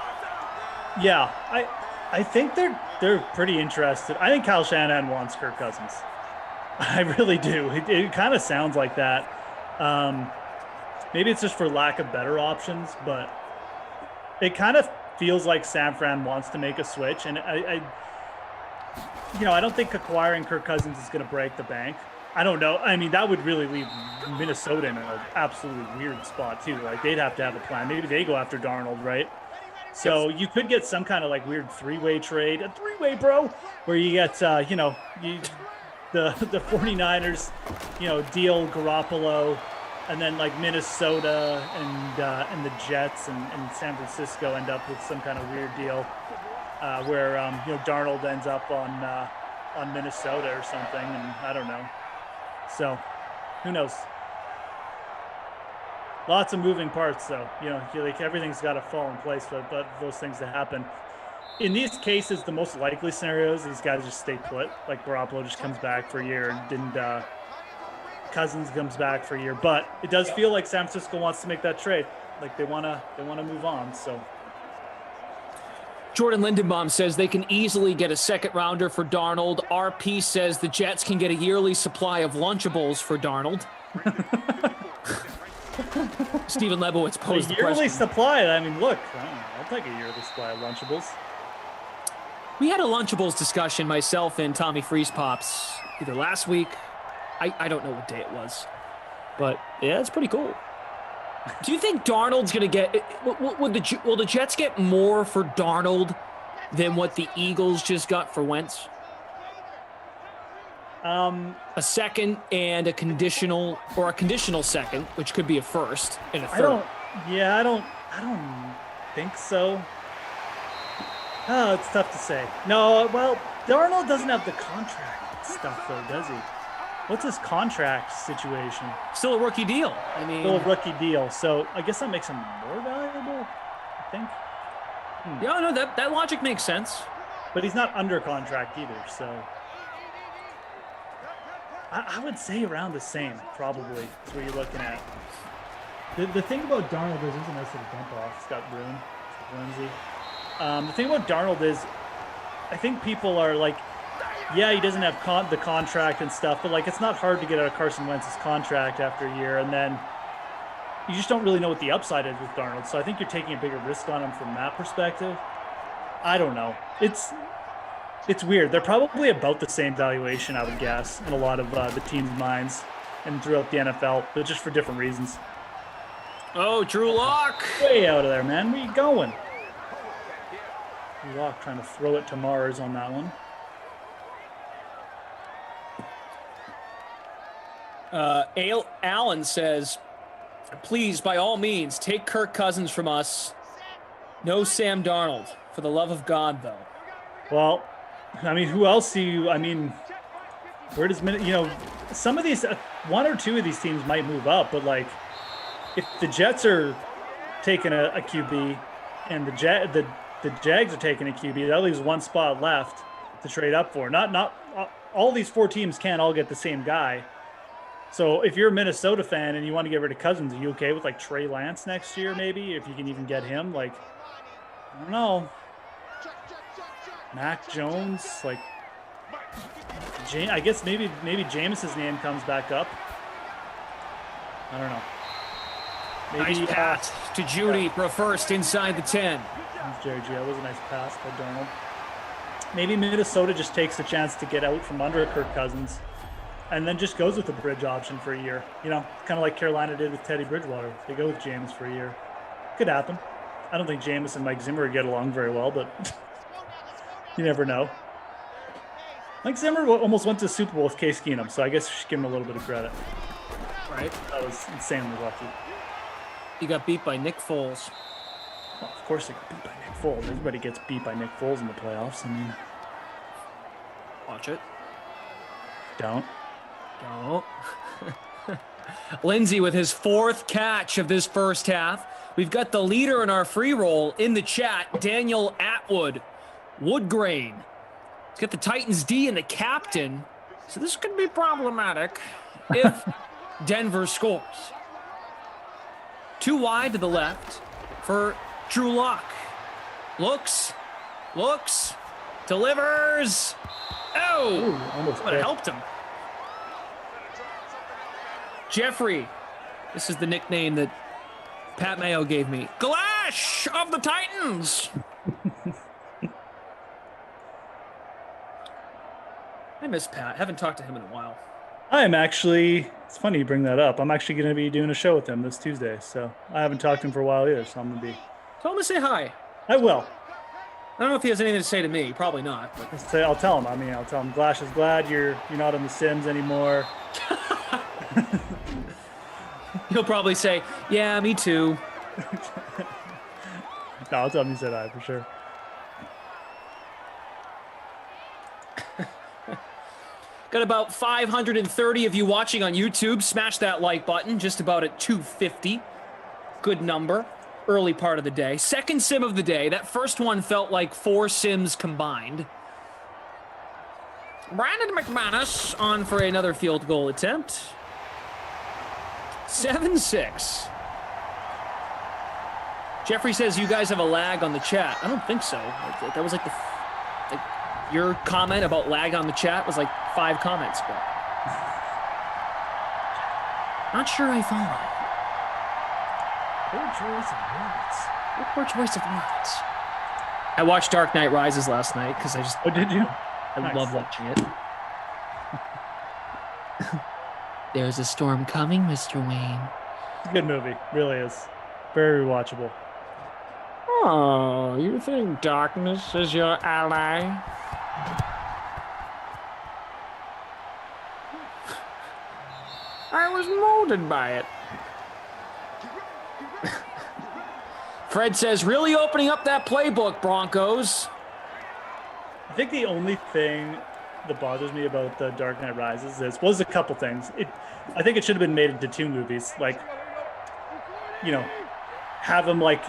Yeah, I think they're pretty interested. I think Kyle Shanahan wants Kirk Cousins. I really do. It kind of sounds like that. Maybe it's just for lack of better options, but it kind of feels like San Fran wants to make a switch. And I don't think acquiring Kirk Cousins is going to break the bank. I don't know. I mean, that would really leave Minnesota in an absolutely weird spot too. Like they'd have to have a plan. Maybe they go after Darnold, right? So you could get some kind of weird 3-way trade, a 3-way, bro, where you get, the 49ers, deal Garoppolo, and then Minnesota and the Jets and San Francisco end up with some kind of weird deal where Darnold ends up on Minnesota or something, and I don't know. So who knows? Lots of moving parts, though. Everything's got to fall in place for those things to happen. In these cases, the most likely scenarios, these guys just stay put. Like Garoppolo just comes back for a year, and Cousins comes back for a year. But it does feel like San Francisco wants to make that trade. Like they want to move on. So Jordan Lindenbaum says they can easily get a second rounder for Darnold. RP says the Jets can get a yearly supply of Lunchables for Darnold. Stephen Lebowitz posed the yearly question. supply. I mean, look, I don't know, I'll take a yearly supply of Lunchables. We had a Lunchables discussion, myself and Tommy Freeze Pops, either last week. I don't know what day it was. But, yeah, it's pretty cool. Do you think Darnold's going to get... Will the Jets get more for Darnold than what the Eagles just got for Wentz? A second and a conditional, or a conditional second, which could be a first and a third. I don't think so. Oh, it's tough to say. No, well, Darnold doesn't have the contract stuff though, does he? What's his contract situation? Still a rookie deal. I mean, still a rookie deal. So I guess that makes him more valuable, I think. Yeah, no, that logic makes sense. But he's not under contract either, so I would say around the same, probably, is what you're looking at. The thing about Darnold is, isn't this a dump off? It's got room. It's Lindsay. The thing about Darnold is, I think people are like, yeah, he doesn't have the contract and stuff, but like it's not hard to get out of Carson Wentz's contract after a year, and then you just don't really know what the upside is with Darnold. So I think you're taking a bigger risk on him from that perspective. I don't know. It's weird. They're probably about the same valuation, I would guess, in a lot of the teams' minds and throughout the NFL, but just for different reasons. Oh, Drew Lock. Way out of there, man. Where you going? Drew Lock trying to throw it to Mars on that one. Allen says, please, by all means, take Kirk Cousins from us. No Sam Darnold. For the love of God, though. Well, I mean, who else do you, I mean, where does, some of these, one or two of these teams might move up, but like, if the Jets are taking a QB and the Jags are taking a QB, that leaves one spot left to trade up for. Not all these four teams can't all get the same guy. So if you're a Minnesota fan and you want to get rid of Cousins, are you okay with like Trey Lance next year, maybe, if you can even get him? Like, I don't know. Mac Jones, like, I guess maybe Jameis's name comes back up. I don't know. Maybe, nice pass to Judy for a first inside the 10. Jerry G. That was a nice pass by Darnold. Maybe Minnesota just takes the chance to get out from under Kirk Cousins and then just goes with the bridge option for a year. You know, kind of like Carolina did with Teddy Bridgewater. They go with Jameis for a year. Could happen. I don't think Jameis and Mike Zimmer get along very well, but you never know. Mike Zimmer almost went to the Super Bowl with Case Keenum, so I guess you should give him a little bit of credit. Right. That was insanely lucky. He got beat by Nick Foles. Well, of course he got beat by Nick Foles. Everybody gets beat by Nick Foles in the playoffs. I mean, watch it. Don't. Lindsay with his fourth catch of this first half. We've got the leader in our free roll in the chat, Daniel Atwood. Woodgrain. He's got the Titans D and the captain. So this could be problematic if Denver scores. Too wide to the left for Drew Lock. Looks, delivers. Oh, ooh, almost would have helped him. Jeffrey, this is the nickname that Pat Mayo gave me. Glash of the Titans. I miss Pat. Haven't talked to him in a while. It's funny you bring that up. I'm actually going to be doing a show with him this Tuesday, so I haven't talked to him for a while either, so I'm going to be. Tell him to say hi. I will. I don't know if he has anything to say to me. Probably not. But. I'll tell him. I'll tell him Glash is glad you're not on The Sims anymore. He'll probably say, yeah, me too. No, I'll tell him you said hi for sure. Got about 530 of you watching on YouTube. Smash that like button, just about at 250. Good number. Early part of the day. Second sim of the day. That first one felt like 4 sims combined. Brandon McManus on for another field goal attempt. 7-6. Jeffrey says you guys have a lag on the chat. I don't think so. That was like your comment about lag on the chat was like 5 comments ago. Not sure I follow. Poor choice of words. What poor choice of words. I watched Dark Knight Rises last night because I just. Oh, did you? I Nice. love watching it. There's a storm coming, Mr. Wayne. It's a good movie. Really is. Very rewatchable. Oh, you think darkness is your ally? I was molded by it. Fred says, really opening up that playbook, Broncos. I think the only thing that bothers me about the Dark Knight Rises was a couple things. I think it should have been made into 2 movies. Like, you know, have him like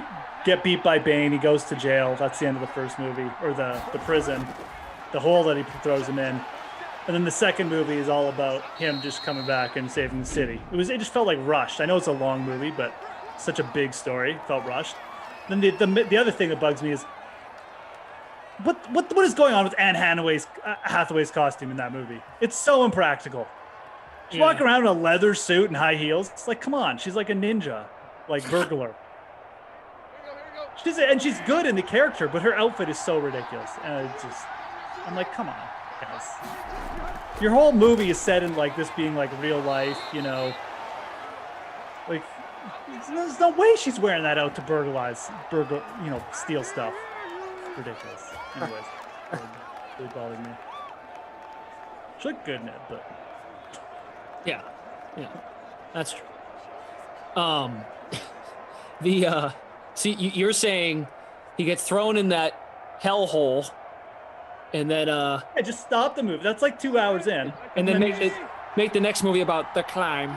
get beat by Bane. He goes to jail. That's the end of the first movie, or the prison, the hole that he throws him in. And then the second movie is all about him just coming back and saving the city. It just felt like rushed. I know it's a long movie, but such a big story felt rushed. Then the other thing that bugs me is what is going on with Anne Hathaway's costume in that movie? It's so impractical. She's walking around in a leather suit and high heels. It's like, come on, she's like a ninja, like burglar. She's good in the character, but her outfit is so ridiculous. And I'm like, come on, guys. Your whole movie is set in like this being like real life, you know. Like, there's no way she's wearing that out to steal stuff. Ridiculous. Anyways, really bothered me. She looked good in it, but Yeah, that's true. See, you're saying he gets thrown in that hellhole, and then just stop the movie. That's like 2 hours in, and then make the next movie about the climb.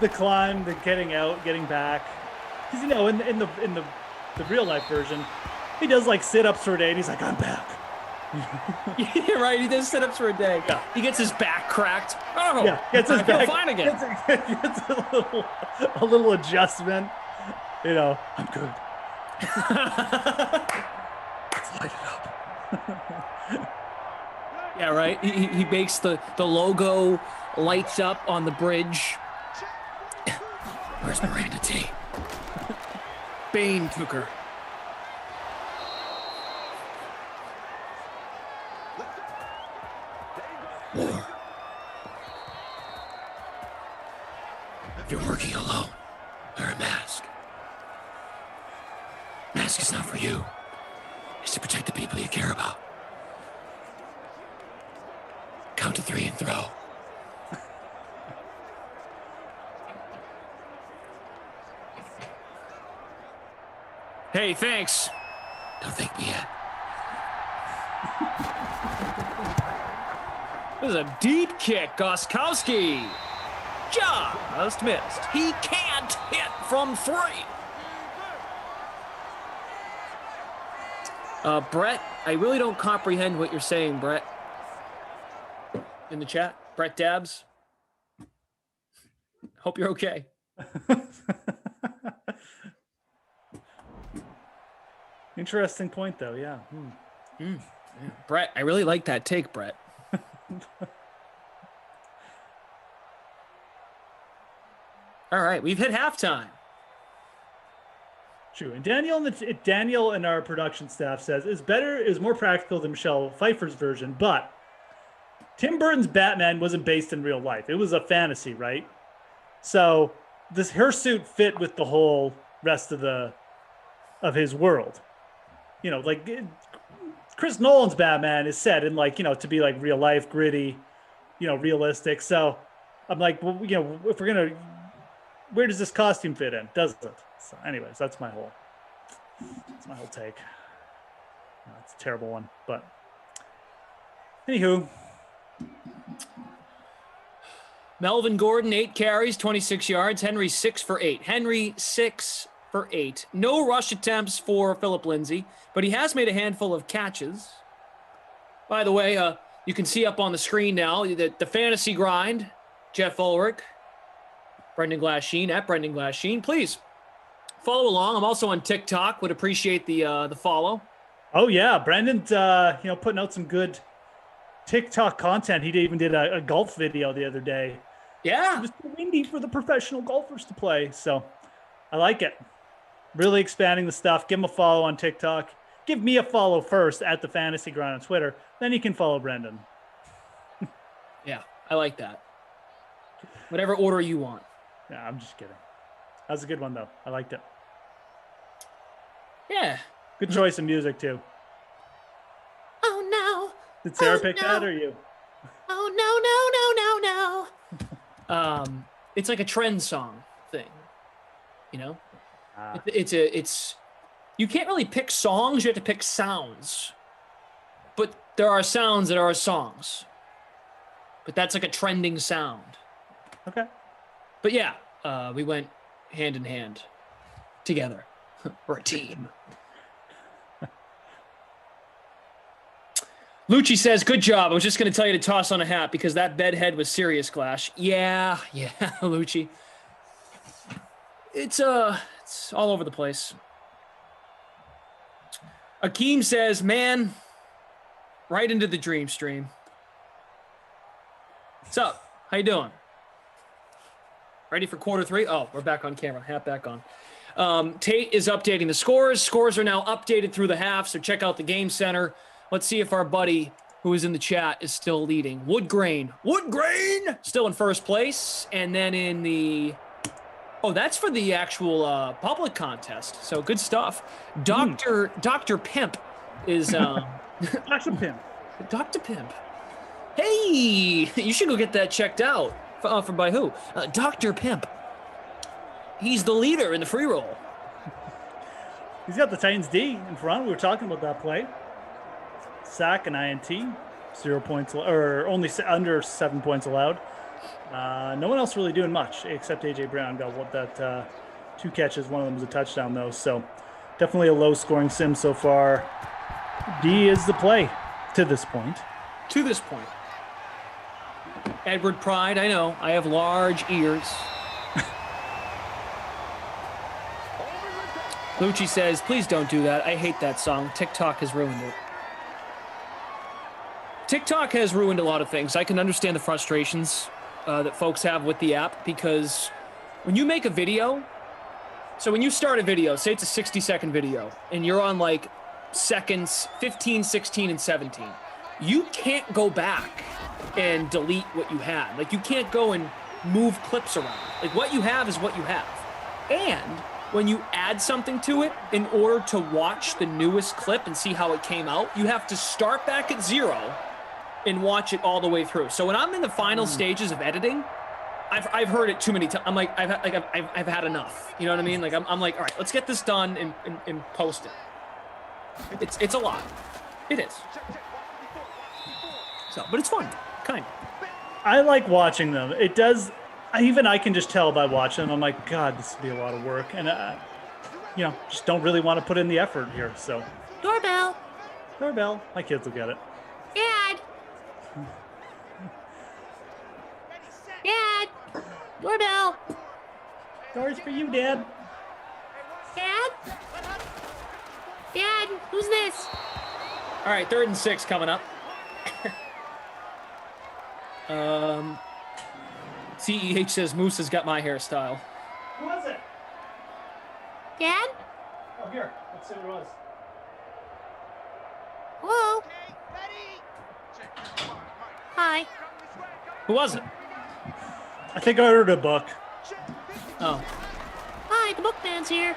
The climb, the getting out, getting back. Because in the real life version, he does like sit-ups for a day, and he's like, I'm back. Yeah, right. He does sit-ups for a day. Yeah. He gets his back cracked. Oh, Yeah, gets his I feel back fine again. Gets a little adjustment. You know, I'm good. Let's light it up. Yeah, right. He makes the logo lights up on the bridge. Where's Miranda T? Bane took her. War. If you're working alone, wear a mask. Mask is not for you. It's to protect the people you care about. Count to 3 and throw. Hey, thanks. Don't thank me yet. This is a deep kick, Gostkowski. Just missed. He can't hit from 3. Brett, I really don't comprehend what you're saying, Brett. In the chat, Brett Dabbs. Hope you're okay. Interesting point, though. Yeah. Yeah. Brett, I really like that take, Brett. All right, we've hit halftime. True. And Daniel and our production staff says it was more practical than Michelle Pfeiffer's version, but Tim Burton's Batman wasn't based in real life. It was a fantasy, right? So her suit fit with the whole rest of his world. You know, like Chris Nolan's Batman is set in like, you know, to be like real life, gritty, you know, realistic. So I'm like, well, you know, if we're going to, where does this costume fit in? Doesn't. So anyways, that's my whole take. It's a terrible one, but anywho. Melvin Gordon, 8 carries, 26 yards. Henry, 6 for 8. Henry, 6 for 8. No rush attempts for Philip Lindsay, but he has made a handful of catches. By the way, you can see up on the screen now that the fantasy grind, Jeff Ulrich, Brendan Glasheen, at Brendan Glasheen. Please follow along. I'm also on TikTok. Would appreciate the follow. Oh yeah, Brendan's putting out some good TikTok content. He even did a golf video the other day. Yeah, It was too windy for the professional golfers to play. So I like it. Really expanding the stuff. Give him a follow on TikTok. Give me a follow first at the Fantasy Grind on Twitter. Then you can follow Brendan. Yeah, I like that. Whatever order you want. Yeah, I'm just kidding. That was a good one, though. I liked it. Yeah. Good choice of music, too. Oh no. Did Sarah Oh, pick no. that or you? Oh no. It's like a trend song thing, you know. Ah. It's you can't really pick songs. You have to pick sounds. But there are sounds that are songs. But that's like a trending sound. Okay. But yeah, we went hand in hand together. We're a team. Lucci says, good job. I was just going to tell you to toss on a hat because that bedhead was serious, Glash. Yeah, Lucci. It's all over the place. Akeem says, man, right into the dream stream. What's up? How you doing? Ready for quarter 3? Oh, we're back on camera. Hat back on. Tate is updating the scores. Scores are now updated through the half, so check out the Game Center. Let's see if our buddy who is in the chat is still leading. Woodgrain still in first place. And then in the... Oh, that's for the actual public contest. So good stuff. Dr. Pimp is... Dr. Pimp. Dr. Pimp. Hey, you should go get that checked out. For by who? Dr. Pimp. He's the leader in the free roll. He's got the Titans D in front. We were talking about that play. Sack and INT. 0 points, or only under 7 points allowed. No one else really doing much except AJ Brown got what that 2 catches. One of them was a touchdown though. So definitely a low scoring sim so far. D is the play to this point. Edward Pride, I know. I have large ears. Lucci says, please don't do that. I hate that song. TikTok has ruined it. TikTok has ruined a lot of things. I can understand the frustrations that folks have with the app because when you make a video, so when you start a video, say it's a 60-second video, and you're on like seconds 15, 16, and 17, you can't go back and delete what you had. Like, you can't go and move clips around. Like, what you have is what you have. And when you add something to it, in order to watch the newest clip and see how it came out, you have to start back at 0 and watch it all the way through. So when I'm in the final stages of editing, I've heard it too many times. I'm like, I've had enough. You know what I mean? Like, I'm like, all right, let's get this done and post it. It's a lot. It is. So, but it's fun. Kind of. I like watching them. It does. I can just tell by watching them. I'm like, God, this would be a lot of work, and just don't really want to put in the effort here. So, doorbell. My kids will get it. Dad, doorbell. Doors for you, Dad. Dad, who's this? All right, 3rd and 6 coming up. CEH says Moose has got my hairstyle. Who was it? Dad? Oh, here. Let's see what it was. Hello? Hi. Who was it? I think I ordered a book. Oh, Hi, the bookman's here.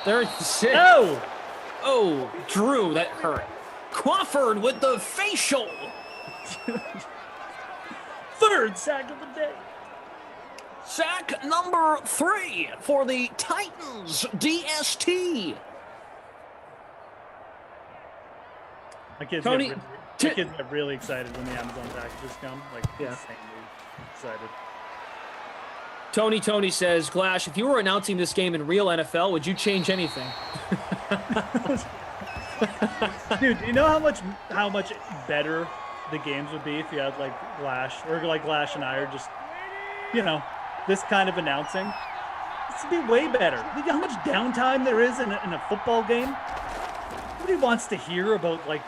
3rd and 6. Oh, Drew, that hurt. Crawford with the facial. 3rd sack of the day. Sack number 3 for the Titans DST. My kids, Tony, get really excited when the Amazon packages come. Like, Yeah. insanely excited. Tony says, Glash, if you were announcing this game in real NFL, would you change anything? Dude, do you know how much better the games would be if you had like Glash, or like Glash and I are just, this kind of announcing? This would be way better. You know how much downtime there is in a football game? Nobody wants to hear about like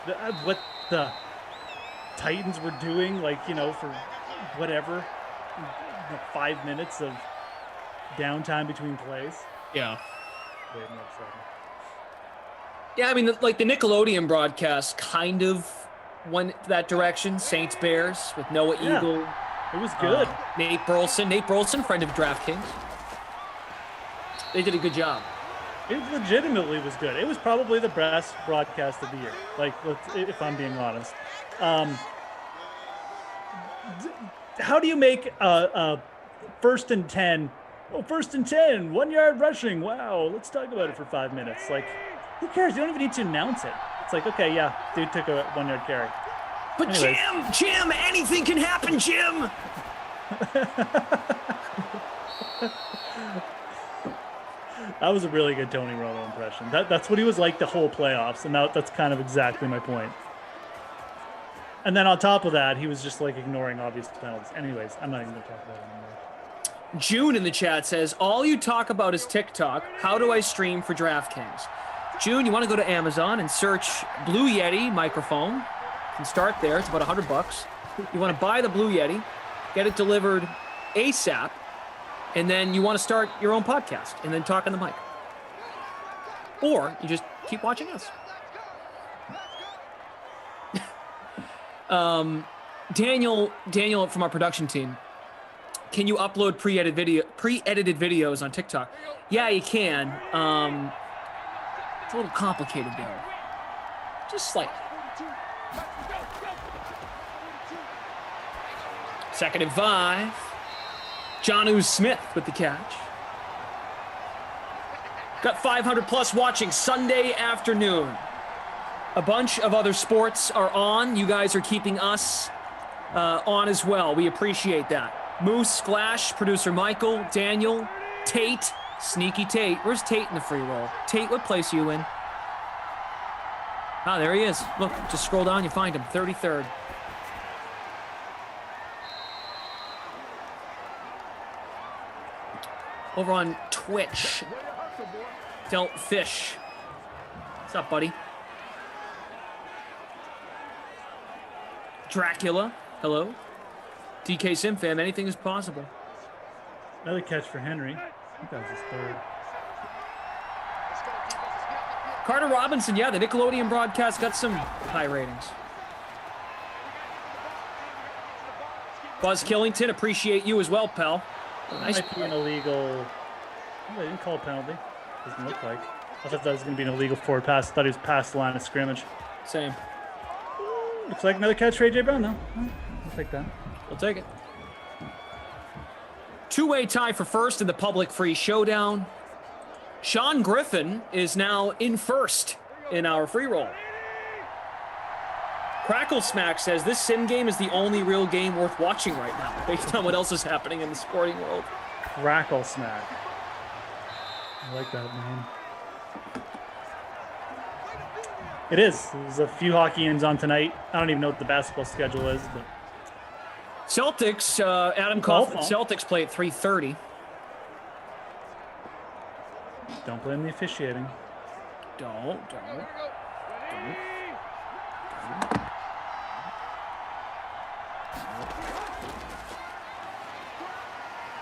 what the Titans were doing, for whatever, 5 minutes of downtime between plays. Yeah. Way more exciting. Yeah, I mean, the Nickelodeon broadcast kind of went that direction. Saints Bears with Noah Yeah. Eagle. It was good. Nate Burleson, friend of DraftKings. They did a good job. It legitimately was good. It was probably the best broadcast of the year. Like, if I'm being honest. How do you make a 1st and 10? Oh, 1st and 10, 1 yard rushing. Wow, let's talk about it for 5 minutes. Like, who cares? You don't even need to announce it. It's like, okay, yeah, dude took a 1 yard carry. But Anyways. Jim, anything can happen, Jim. That was a really good Tony Romo impression. That's what he was like the whole playoffs, and that's kind of exactly my point. And then on top of that, he was just like ignoring obvious penalties. Anyways, I'm not even going to talk about it anymore. June in the chat says, all you talk about is TikTok. How do I stream for DraftKings? June, you want to go to Amazon and search Blue Yeti microphone. You can start there. It's about $100. You want to buy the Blue Yeti, get it delivered ASAP, and then you want to start your own podcast and then talk on the mic. Or you just keep watching us. Daniel from our production team, can you upload pre-edited videos on TikTok? Yeah, you can. It's a little complicated there. Just slightly. 2nd and 5. Jonnu Smith with the catch. Got 500 plus watching Sunday afternoon. A bunch of other sports are on. You guys are keeping us on as well. We appreciate that. Moose, Splash, producer Michael, Daniel, Tate, Sneaky Tate. Where's Tate in the free roll? Tate, what place are you in? Ah, there he is. Look, just scroll down, you find him. 33rd. Over on Twitch, Felt Fish. What's up, buddy? Dracula, hello. DK Simfam, anything is possible. Another catch for Henry. I think that was his 3rd. Carter Robinson, yeah, the Nickelodeon broadcast got some high ratings. Buzz Killington, appreciate you as well, pal. Nice. Might be an illegal. Oh, they didn't call a penalty. Doesn't look like. I thought that was going to be an illegal forward pass. I thought he was past the line of scrimmage. Same. Looks like another catch for AJ Brown, though. I'll take that. We'll take it. Two-way tie for first in the public free showdown. Sean Griffin is now in first in our free roll. Crackle Smack says this sim game is the only real game worth watching right now, based on what else is happening in the sporting world. Crackle Smack. I like that name. It is. There's a few hockey games on tonight. I don't even know what the basketball schedule is, but Celtics, Adam Kaufman, Celtics play at 3:30. don't blame the officiating. Don't.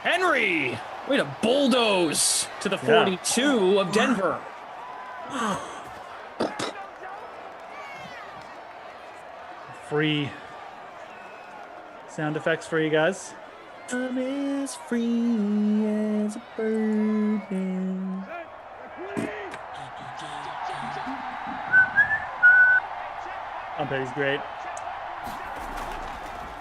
Henry! Way to bulldoze to the 42 of Denver. Free sound effects for you guys. I'm as free as a bird now. I bet he's great.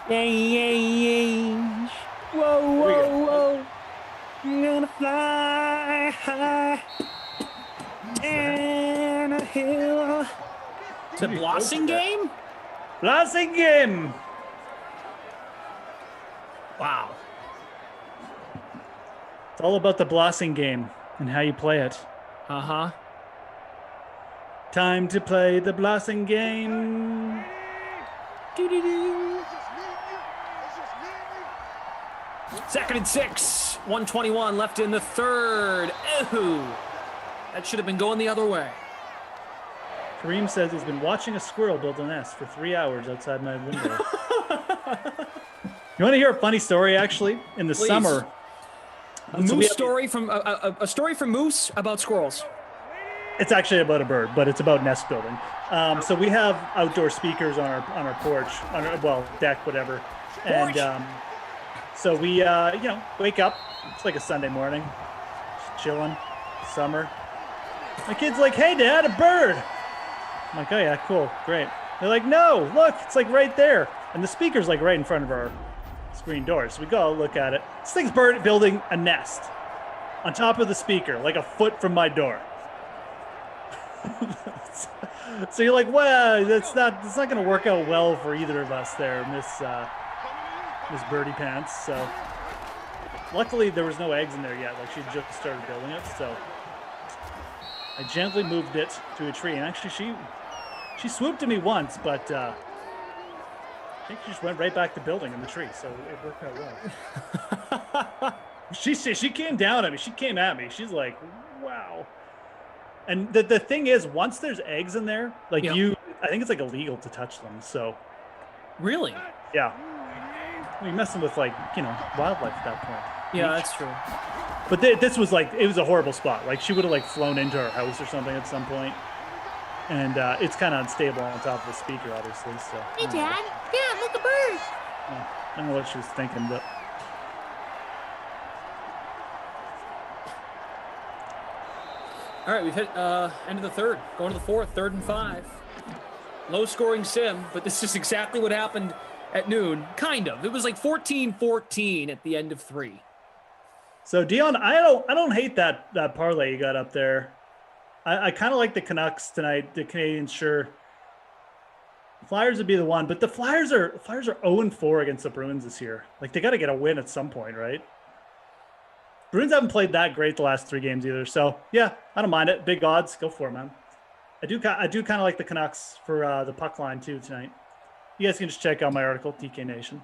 Yeah. Whoa. I'm gonna fly high down a hill. The Blossing game? Blossing game. Wow. It's all about the Blossing game and how you play it. Uh-huh. Time to play the Blossing game. Doo-doo-doo. 2nd and 6. 1:21 left in the third. Ooh. That should have been going the other way. Kareem says he's been watching a squirrel build a nest for 3 hours outside my window. You want to hear a funny story, actually? In the Please. summer, A So we moose have- story from a story from Moose about squirrels. It's actually about a bird, but it's about nest building. So we have outdoor speakers on our porch, deck, whatever. And so we wake up. It's like a Sunday morning, just chilling, summer. My kid's like, "Hey, Dad, a bird." I'm like, "Oh yeah, cool, great." They're like, "No, look, it's like right there," and the speaker's like right in front of our screen door. So we go look at it. This thing's building a nest on top of the speaker, like a foot from my door. So you're like, well, it's not going to work out well for either of us there, Miss Birdie Pants. So luckily there was no eggs in there yet. Like she just started building it. So I gently moved it to a tree, and actually she swooped at me once, but I think she just went right back to building in the tree. So it worked out well. She came down at me. She came at me. She's like, wow. And the thing is, once there's eggs in there, like I think it's like illegal to touch them. So, Really? yeah, you're messing with wildlife at that point. Yeah, that's true. But this was it was a horrible spot. Like she would have flown into our house or something at some point. And it's kind of unstable on top of the speaker, obviously. So. Hey, Dad. Dad, look, a bird. I don't know what she was thinking, but. All right, we've hit end of the third, going to the fourth, 3rd and 5. Low-scoring sim, but this is exactly what happened at noon. Kind of. It was like 14-14 at the end of 3. So Dion, I don't hate that parlay you got up there. I kind of like the Canucks tonight. The Canadians, sure. Flyers would be the one, but the Flyers are 0-4 against the Bruins this year. Like they got to get a win at some point, right? Bruins haven't played that great the last 3 games either. So yeah, I don't mind it. Big odds, go for it, man. I do kind of like the Canucks for the puck line too tonight. You guys can just check out my article, DK Nation.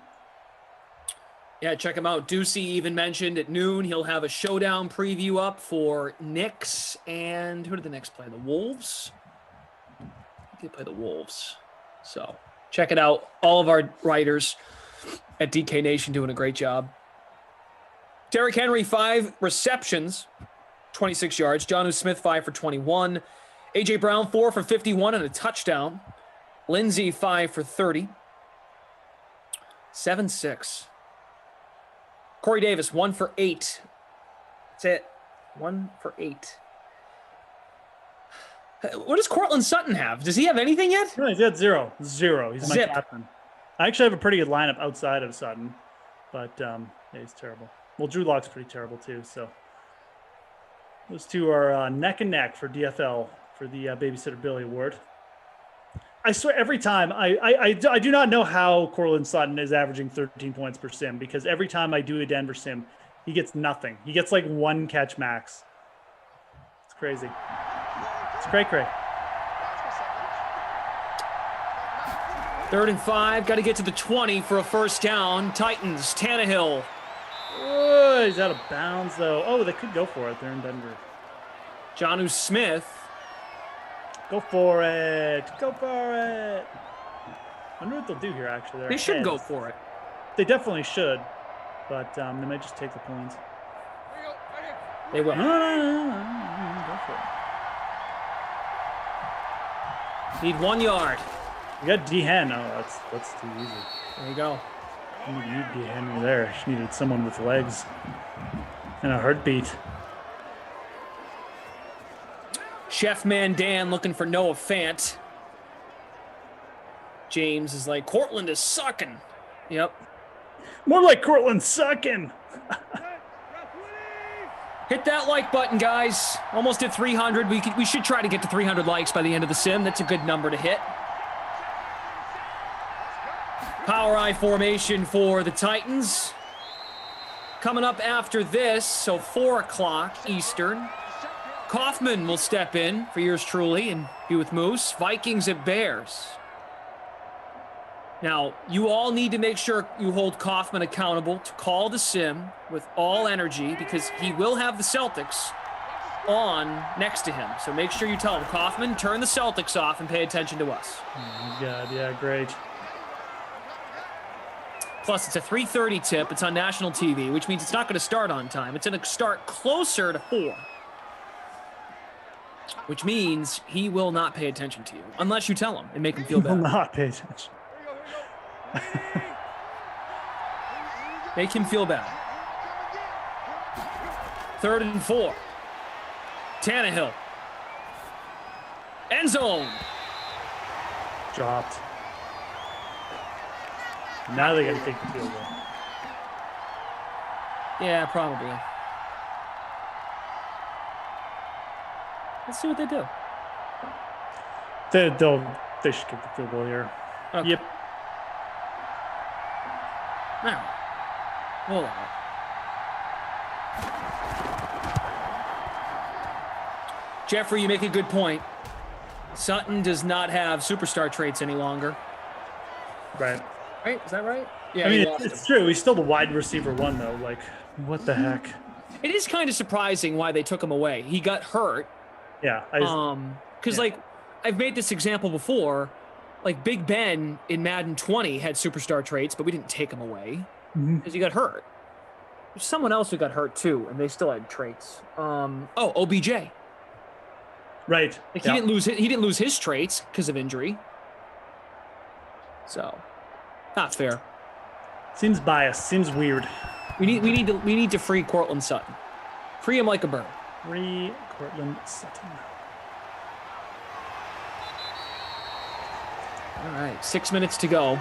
Yeah, check him out. Ducey even mentioned at noon he'll have a showdown preview up for Knicks and who did the Knicks play? The Wolves? They play the Wolves. So check it out. All of our writers at DK Nation doing a great job. Derrick Henry, 5 receptions, 26 yards. Jonnu Smith, 5 for 21. A.J. Brown, 4 for 51 and a touchdown. Lindsey, 5 for 30. 7-6. Corey Davis, 1 for 8. That's it. 1 for 8. What does Cortland Sutton have? Does he have anything yet? No, he's got 0. He's my Zip. captain. I actually have a pretty good lineup outside of Sutton, but yeah, he's terrible. Well, Drew Lock's pretty terrible too. So those two are neck and neck for DFL for the Babysitter Billy Award. I swear every time I do not know how Cortland Sutton is averaging 13 points per sim, because every time I do a Denver sim, he gets nothing. He gets like 1 catch max. It's crazy. It's cray. 3rd and 5. Got to get to the 20 for a first down. Titans, Tannehill. Oh, he's out of bounds though. Oh, they could go for it. They're in Denver. Jonnu Smith. Go for it. Go for it. I wonder what they'll do here, actually. They're They should ahead. go for it. They definitely should, but they might just take the points. They will. No. Go for it. Need 1 yard. You got D. Hen. Oh, that's too easy. There you go. You need D. Henry there. She needed someone with legs and a heartbeat. Chef Man Dan looking for Noah Fant. James is like, Cortland is sucking. Yep. More like Cortland sucking. Hit that like button, guys. Almost at 300. We should try to get to 300 likes by the end of the sim. That's a good number to hit. Power I formation for the Titans. Coming up after this, so 4 o'clock Eastern. Kaufman will step in for yours truly and be with Moose. Vikings at Bears. Now, you all need to make sure you hold Kaufman accountable to call the sim with all energy, because he will have the Celtics on next to him. So make sure you tell him, Kaufman, turn the Celtics off and pay attention to us. Oh my God, yeah, great. Plus, it's a 3:30 tip. It's on national TV, which means it's not going to start on time. It's going to start closer to 4. Which means he will not pay attention to you unless you tell him and make him feel Will bad. not pay attention. Make him feel bad. 3rd and 4. Tannehill. End zone. Dropped. Now they got to take the field goal. Yeah, probably. Let's see what they do. They should kick the field goal here. Okay. Yep. All right. Hold on. Jeffrey, you make a good point. Sutton does not have superstar traits any longer. Right. Right? Is that right? Yeah, I mean, he lost it's true. He's still the wide receiver one, though. Like, what the heck? It is kind of surprising why they took him away. He got hurt. Yeah. Because like I've made this example before, like Big Ben in Madden 20 had superstar traits, but we didn't take him away because he got hurt. There's someone else who got hurt too, and they still had traits. OBJ. Right. Like he didn't lose his traits because of injury. So, not fair. Seems biased. Seems weird. We need to free Cortland Sutton. Free him like a bird. Free Cortland Sutton. All right, 6 minutes to go.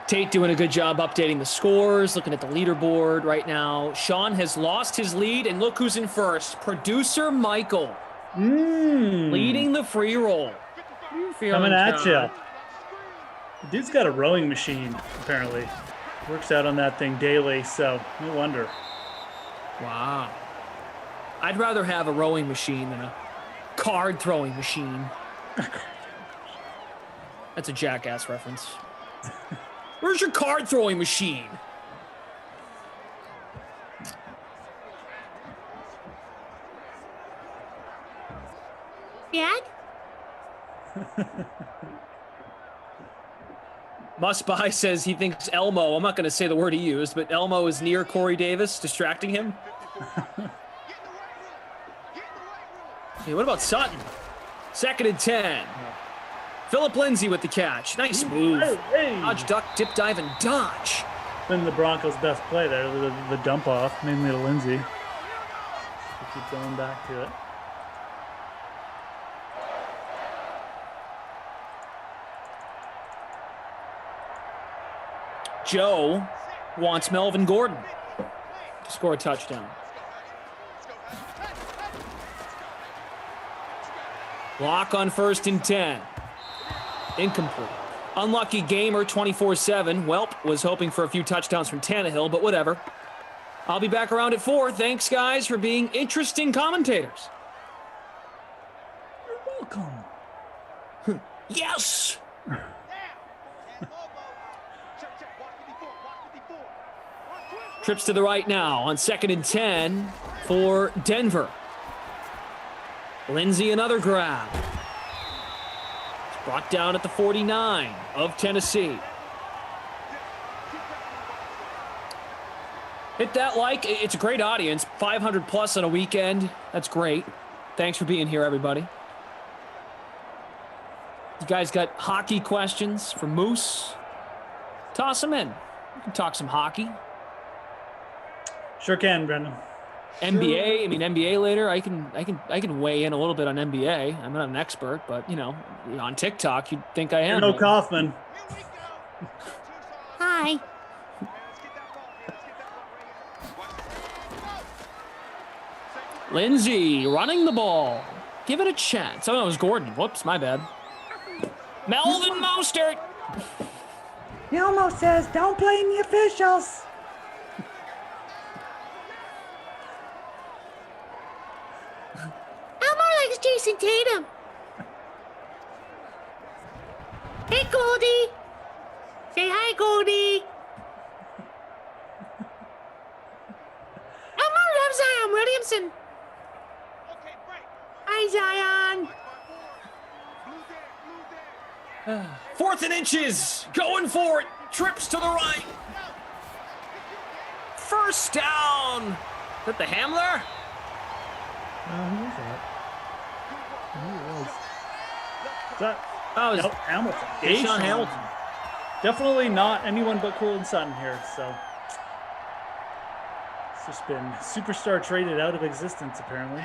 Tate doing a good job updating the scores, looking at the leaderboard right now. Sean has lost his lead, and look who's in first. Producer Michael leading the free roll. Coming at you. The dude's got a rowing machine, apparently. Works out on that thing daily, so no wonder. Wow. I'd rather have a rowing machine than a card throwing machine. That's a Jackass reference. Where's your card throwing machine? Dad? Must Buy says he thinks Elmo, I'm not going to say the word he used, but Elmo is near Corey Davis, distracting him. Hey, what about Sutton? 2nd and 10. Philip Lindsay with the catch. Nice move. Hey. Dodge, duck, dip, dive, and dodge. Been the Broncos' best play there, the dump off, mainly to Lindsey. We keep going back to it. Joe wants Melvin Gordon to score a touchdown. Block on 1st and 10. Incomplete. Unlucky gamer 24/7. Welp was hoping for a few touchdowns from Tannehill, but whatever. I'll be back around at 4. Thanks, guys, for being interesting commentators. You're welcome. Yes! Trips to the right now on 2nd and 10 for Denver. Lindsay, another grab. It's brought down at the 49 of Tennessee. Hit that like. It's a great audience. 500 plus on a weekend. That's great. Thanks for being here, everybody. You guys got hockey questions for Moose? Toss them in. We can talk some hockey. Sure can, Brendan. NBA, I mean NBA later. I can weigh in a little bit on NBA. I'm not an expert, but you know, on TikTok, you'd think I am. No Kaufman. Hi. Lindsay running the ball. Give it a chance. Oh, no, it was Gordon. Whoops, my bad. Melvin Mostert. Elmo says, don't blame the officials. Elmo likes Jason Tatum. Hey, Goldie. Say hi, Goldie. Elmo loves Zion Williamson. Hi, Zion. 4th and inches. Going for it. Trips to the right. First down. Is that the Hamler? Who was that? Who was? Is that? Oh, it was Nope, Hamilton. Deshaun Hamilton. Definitely not anyone but Cortland Sutton here. So it's just been superstar traded out of existence, apparently.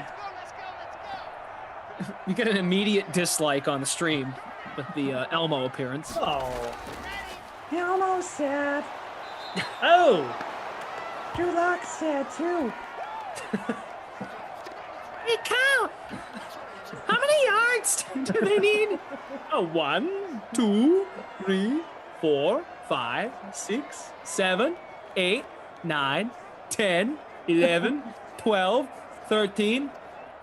You get an immediate dislike on the stream with the Elmo appearance. Oh, Elmo's sad. Oh, Drew Lock's sad too. Hey, count. How many yards do they need? 1, 2, 3, 4, 5, 6, 7, 8, 9, 10, 11, 12, 13,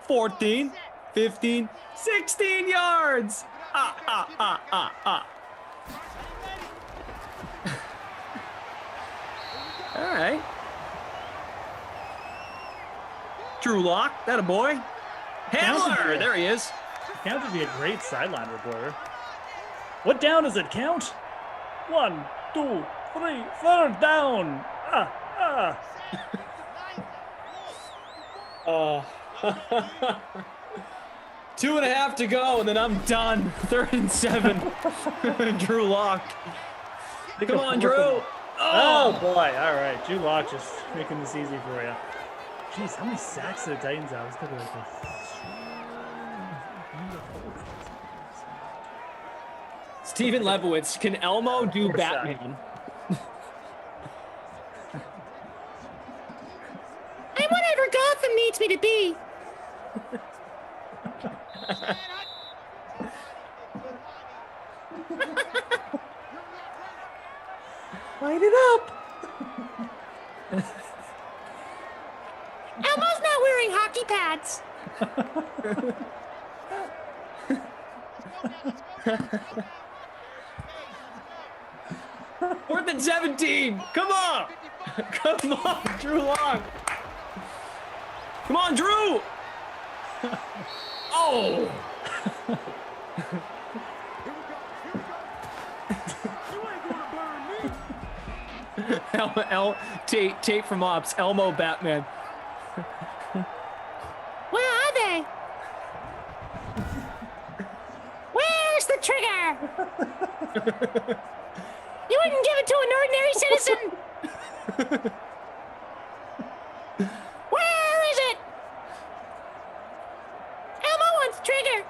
14, 15, 16 yards. All right. Drew Lock, that a boy. Hamler, there he is. Count would be a great sideline reporter. What down does it count? 1, 2, 3, 3rd down. Oh. 2.5 to go, and then I'm done. 3rd and 7. Drew Lock. Come on, Drew. Oh boy! All right, Drew Lock just making this easy for you. Jeez, how many sacks did the Titans have? It's gonna be like Steven Lebowitz, can Elmo do Poor sack. Batman? I'm whatever Gotham needs me to be. Light it up. Elmo's not wearing hockey pads. 4th and 17. Come on. Come on, Drew Lock. Come on, Drew. Oh. Tate from Ops. Elmo Batman. Where are they? Where's the trigger? You wouldn't give it to an ordinary citizen. Where is it? Elmo wants trigger.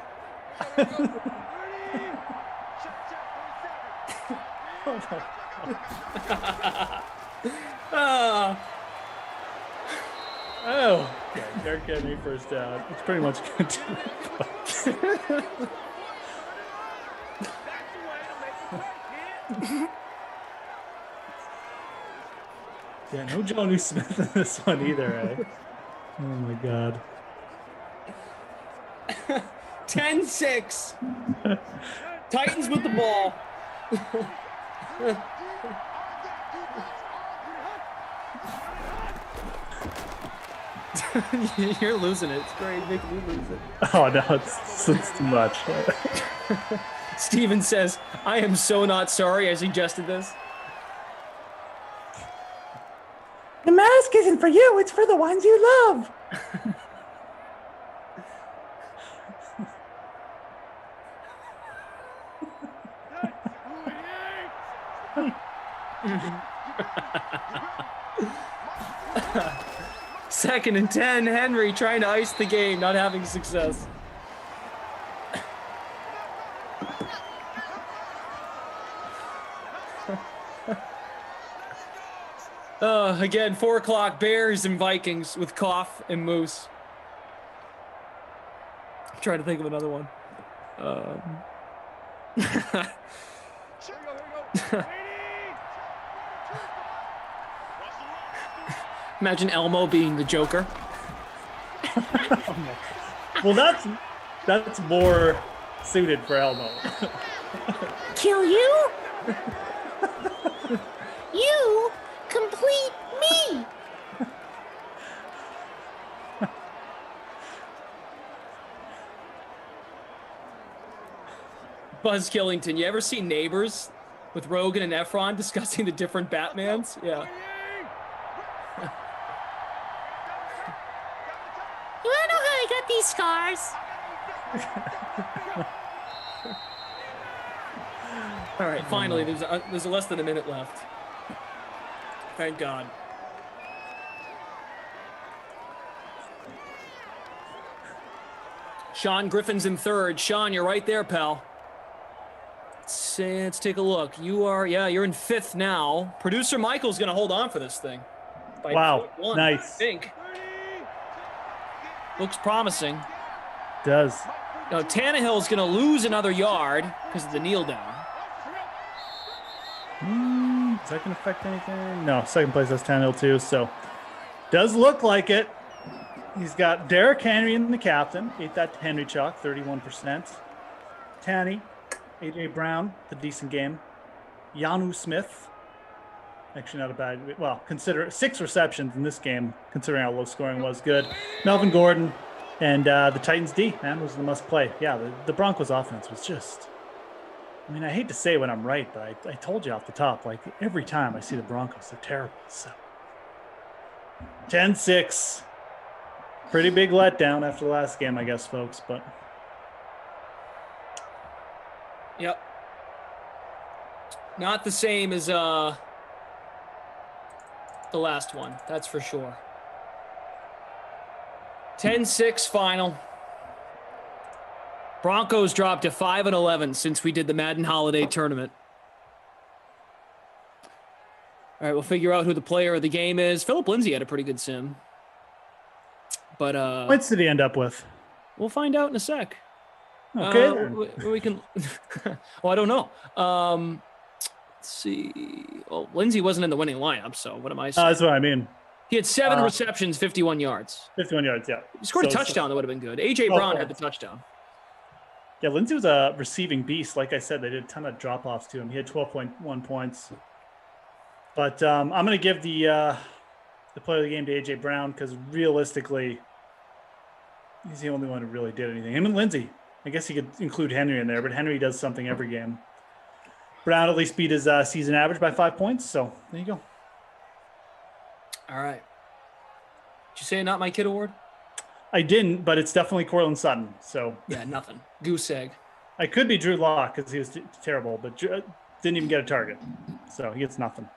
Oh, yeah, Derek Henry first down. It's pretty much good to Yeah, no Jonnu Smith in this one either, eh? Oh my god. 10-6. Titans with the ball. You're losing it. It's great making me lose it. Oh no, it's too much. Steven says, I am so not sorry I suggested this. The mask isn't for you, it's for the ones you love. Second and 10, Henry trying to ice the game, not having success. Again, 4 o'clock, Bears and Vikings with Koff and Moose. I'm trying to think of another one. Imagine Elmo being the Joker. Well, that's more suited for Elmo. Kill you? You complete me. Buzz Killington, you ever see Neighbors with Rogan and Efron discussing the different Batmans? Yeah. You wanna know how I got these scars? All right, finally, there's less than a minute left. Thank God. Sean Griffin's in third. Sean, you're right there, pal. Let's take a look. You're in fifth now. Producer Michael's going to hold on for this thing. By Wow, one, nice. I think. Looks promising. Does. Now, Tannehill's going to lose another yard because of the kneel down. Is that going to affect anything? No, second place has Tannehill too, so does look like it. He's got Derrick Henry in the captain. Ate that Henry chalk, 31%. Tanny, A.J. Brown, the decent game. Yanu Smith, actually not a bad, well, consider 6 receptions in this game, considering how low scoring was, good. Melvin Gordon and the Titans D, man, was the must play. Yeah, the Broncos offense was just, I mean, I hate to say when I'm right, but I told you off the top, like every time I see the Broncos, they're terrible. So 10-6. Pretty big letdown after the last game, I guess, folks, but. Yep. Not the same as the last one, that's for sure. 10-6 final. Broncos dropped to 5-11 since we did the Madden Holiday Tournament. All right, we'll figure out who the player of the game is. Philip Lindsay had a pretty good sim. But What did he end up with? We'll find out in a sec. Okay. We can. Well, I don't know. Let's see. Oh, Lindsay wasn't in the winning lineup, so what am I saying? That's what I mean. He had 7 receptions, 51 yards. 51 yards, yeah. He scored a touchdown that would have been good. A.J. Brown had the touchdown. Yeah, Lindsay was a receiving beast. Like I said, they did a ton of drop-offs to him. He had 12.1 points. But I'm going to give the player of the game to A.J. Brown because realistically, he's the only one who really did anything. Him and Lindsay. I guess you could include Henry in there, but Henry does something every game. Brown at least beat his season average by 5 points, so there you go. All right. Did you say not my kid award? I didn't, but it's definitely Cortland Sutton. So Yeah, nothing. Goose egg. I could be Drew Lock because he was terrible, but didn't even get a target. So he gets nothing.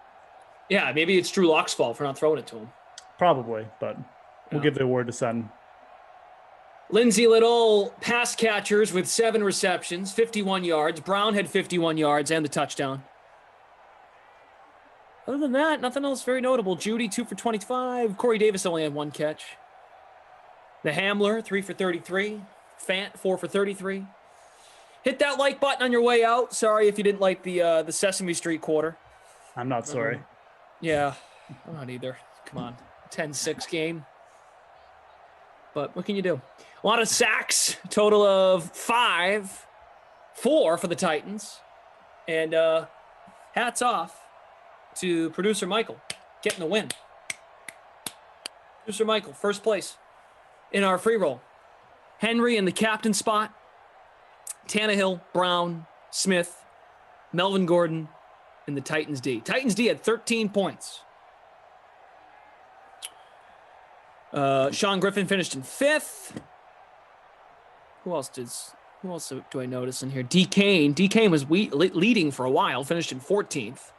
Yeah, maybe it's Drew Lock's fault for not throwing it to him. Probably, but we'll give the award to Sutton. Lindsay led all pass catchers with 7 receptions, 51 yards. Brown had 51 yards and the touchdown. Other than that, nothing else very notable. Judy, 2 for 25. Corey Davis only had 1 catch. The Hamler, 3 for 33. Fant, 4 for 33. Hit that like button on your way out. Sorry if you didn't like the Sesame Street quarter. I'm not sorry. Yeah, I'm not either. Come on. 10-6 game. But what can you do? A lot of sacks, total of 5, 4 for the Titans. And hats off to producer Michael getting the win. Producer Michael, first place in our free roll. Henry in the captain spot. Tannehill, Brown, Smith, Melvin Gordon in the Titans D. Titans D had 13 points. Sean Griffin finished in 5th. Who else do I notice in here? D. Kane. D. Kane was leading for a while, finished in 14th.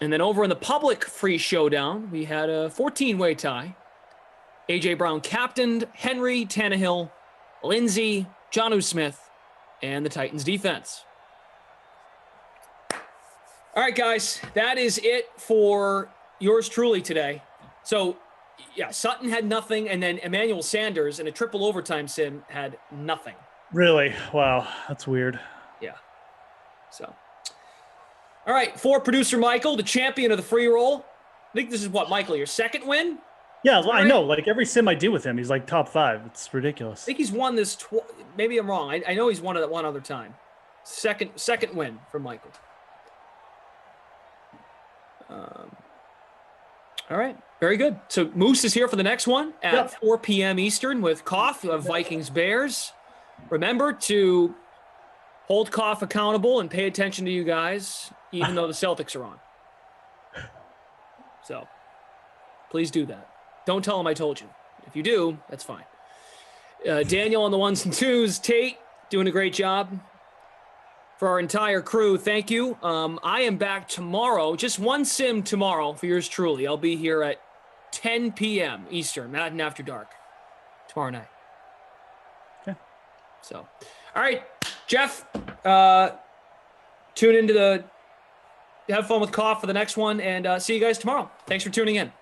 And then over in the public free showdown, we had a 14-way tie. A.J. Brown captained, Henry, Tannehill, Lindsay, Jonnu Smith, and the Titans defense. All right, guys, that is it for yours truly today. So, yeah, Sutton had nothing, and then Emmanuel Sanders in a triple overtime sim had nothing. Really? Wow, that's weird. Yeah. So, all right, for producer Michael, the champion of the free roll. I think this is what, Michael, your second win? Yeah, I know. Like every sim I do with him, he's like top 5. It's ridiculous. I think he's won this. Maybe I'm wrong. I know he's won it one other time. Second win for Michael. All right, very good. So Moose is here for the next one at 4 p.m. Eastern with Koff of Vikings Bears. Remember to hold Koff accountable and pay attention to you guys, even though the Celtics are on. So please do that. Don't tell him I told you. If you do, that's fine. Daniel on the ones and twos. Tate doing a great job. For our entire crew, thank you. I am back tomorrow. Just one sim tomorrow for yours truly. I'll be here at 10 p.m. Eastern, Madden After Dark, tomorrow night. Okay. So, all right, Jeff, tune into have fun with Koff for the next one, and see you guys tomorrow. Thanks for tuning in.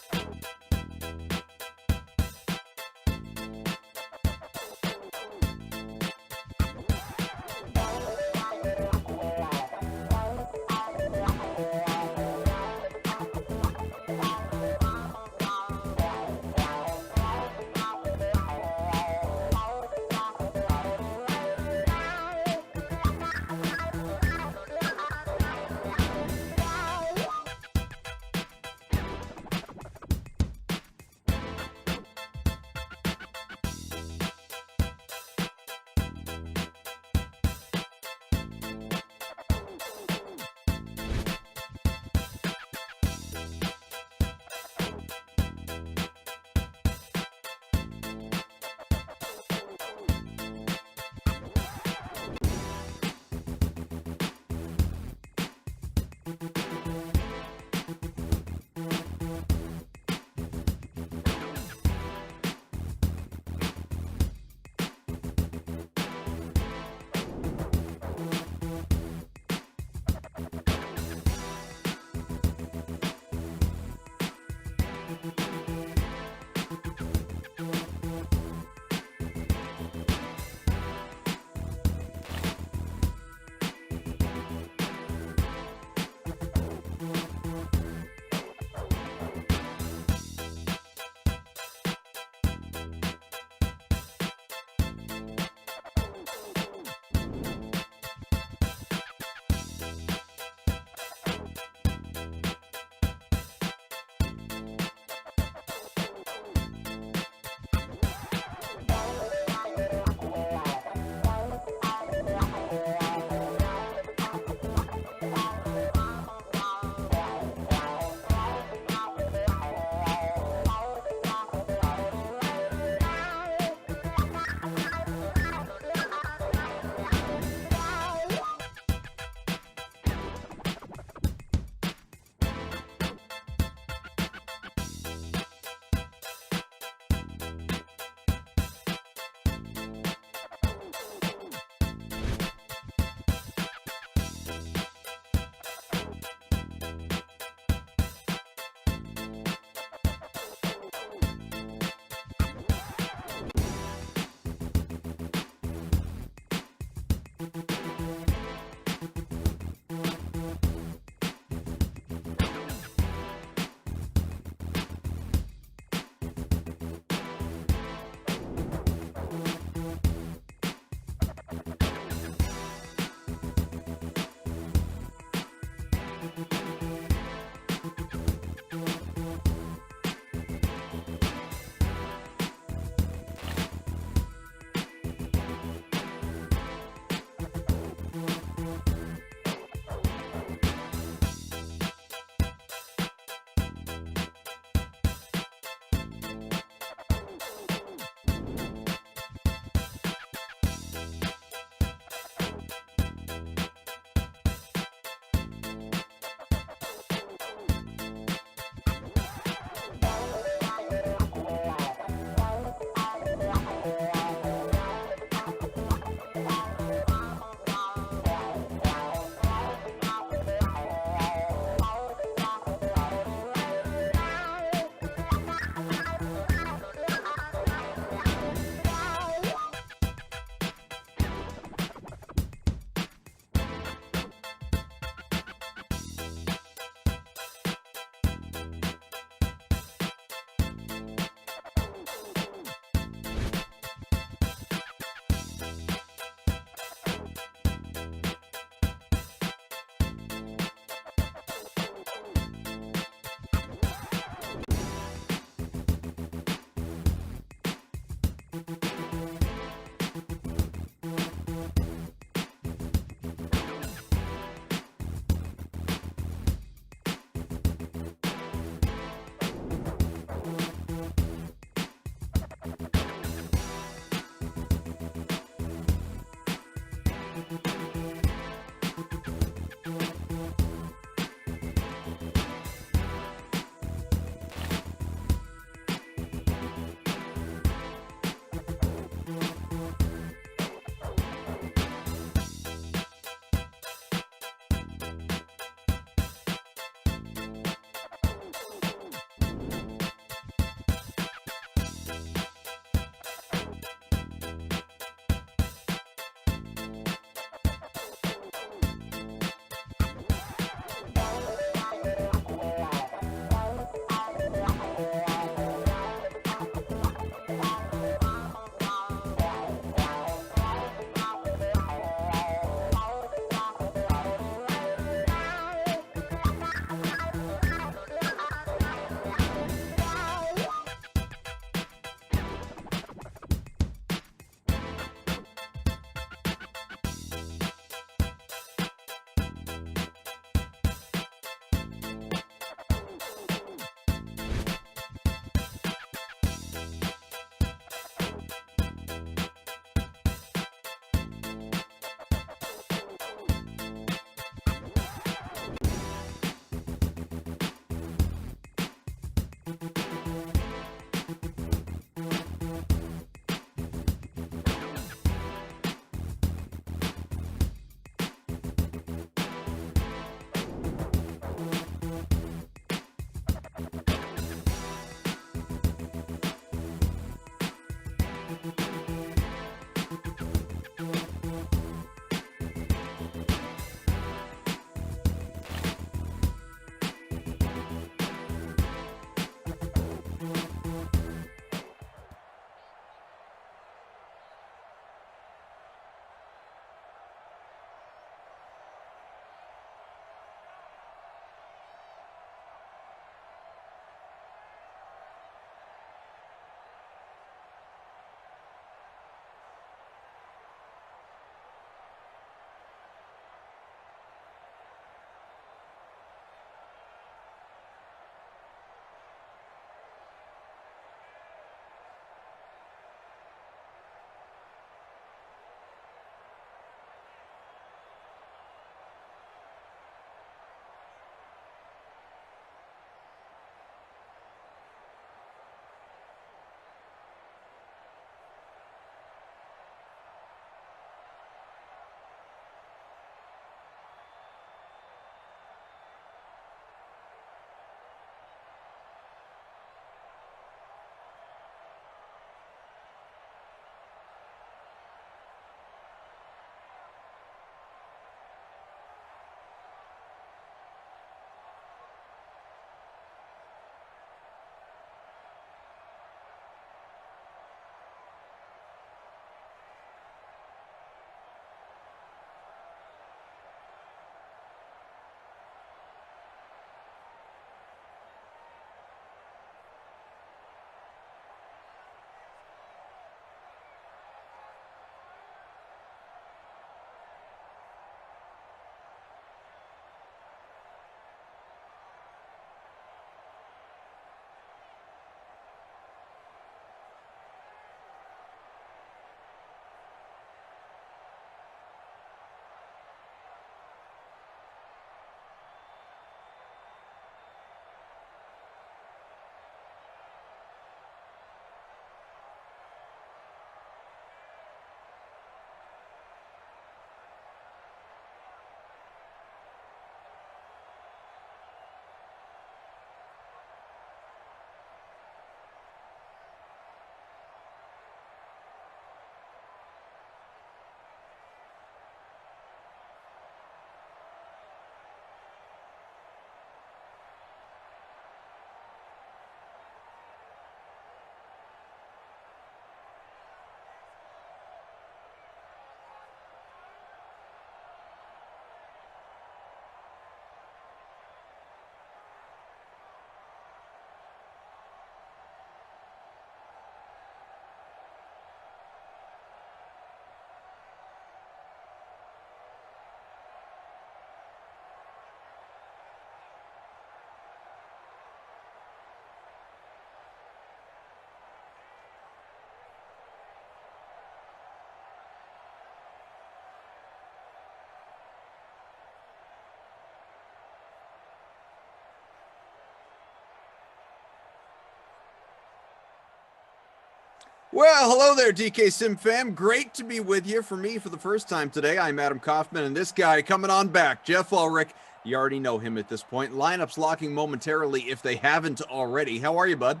Well, hello there, DK Sim fam. Great to be with you. For me, for the first time today, I'm Adam Kaufman, and this guy coming on back, Jeff Ulrich. You already know him at this point. Lineups locking momentarily if they haven't already. How are you, bud?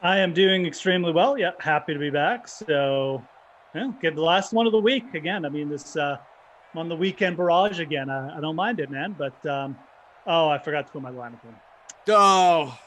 I am doing extremely well. Yeah, happy to be back. So, yeah, get the last one of the week again. I mean, this I'm on the weekend barrage again. I don't mind it, man. But I forgot to put my lineup in. Oh,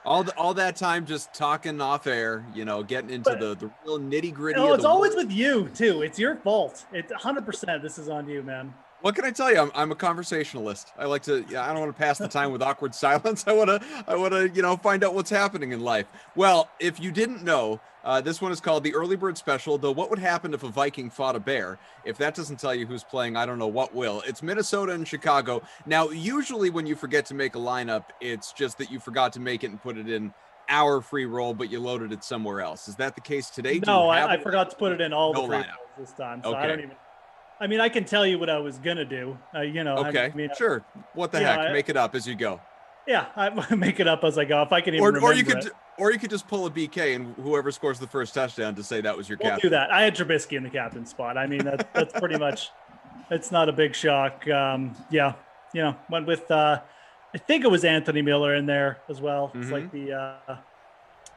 all that time just talking off air, getting into the real nitty gritty. It's always with you too. It's your fault. It's 100%. This is on you, man. What can I tell you? I'm a conversationalist. I like to. I don't want to pass the time with awkward silence. I want to. Find out what's happening in life. Well, if you didn't know, this one is called the Early Bird Special. Though, what would happen if a Viking fought a bear? If that doesn't tell you who's playing, I don't know what will. It's Minnesota and Chicago. Now, usually when you forget to make a lineup, it's just that you forgot to make it and put it in our free roll, but you loaded it somewhere else. Is that the case today? No, I forgot to put it in all the free rolls lineup this time. So okay. I don't even. I mean, I can tell you what I was gonna do. Okay. I mean, sure. What the heck? Make it up as you go. Yeah, I make it up as I go. If I can even remember or you could just pull a BK and whoever scores the first touchdown to say that was your captain. We'll do that. I had Trubisky in the captain spot. I mean, that's pretty much. It's not a big shock. Went with. I think it was Anthony Miller in there as well. It's like the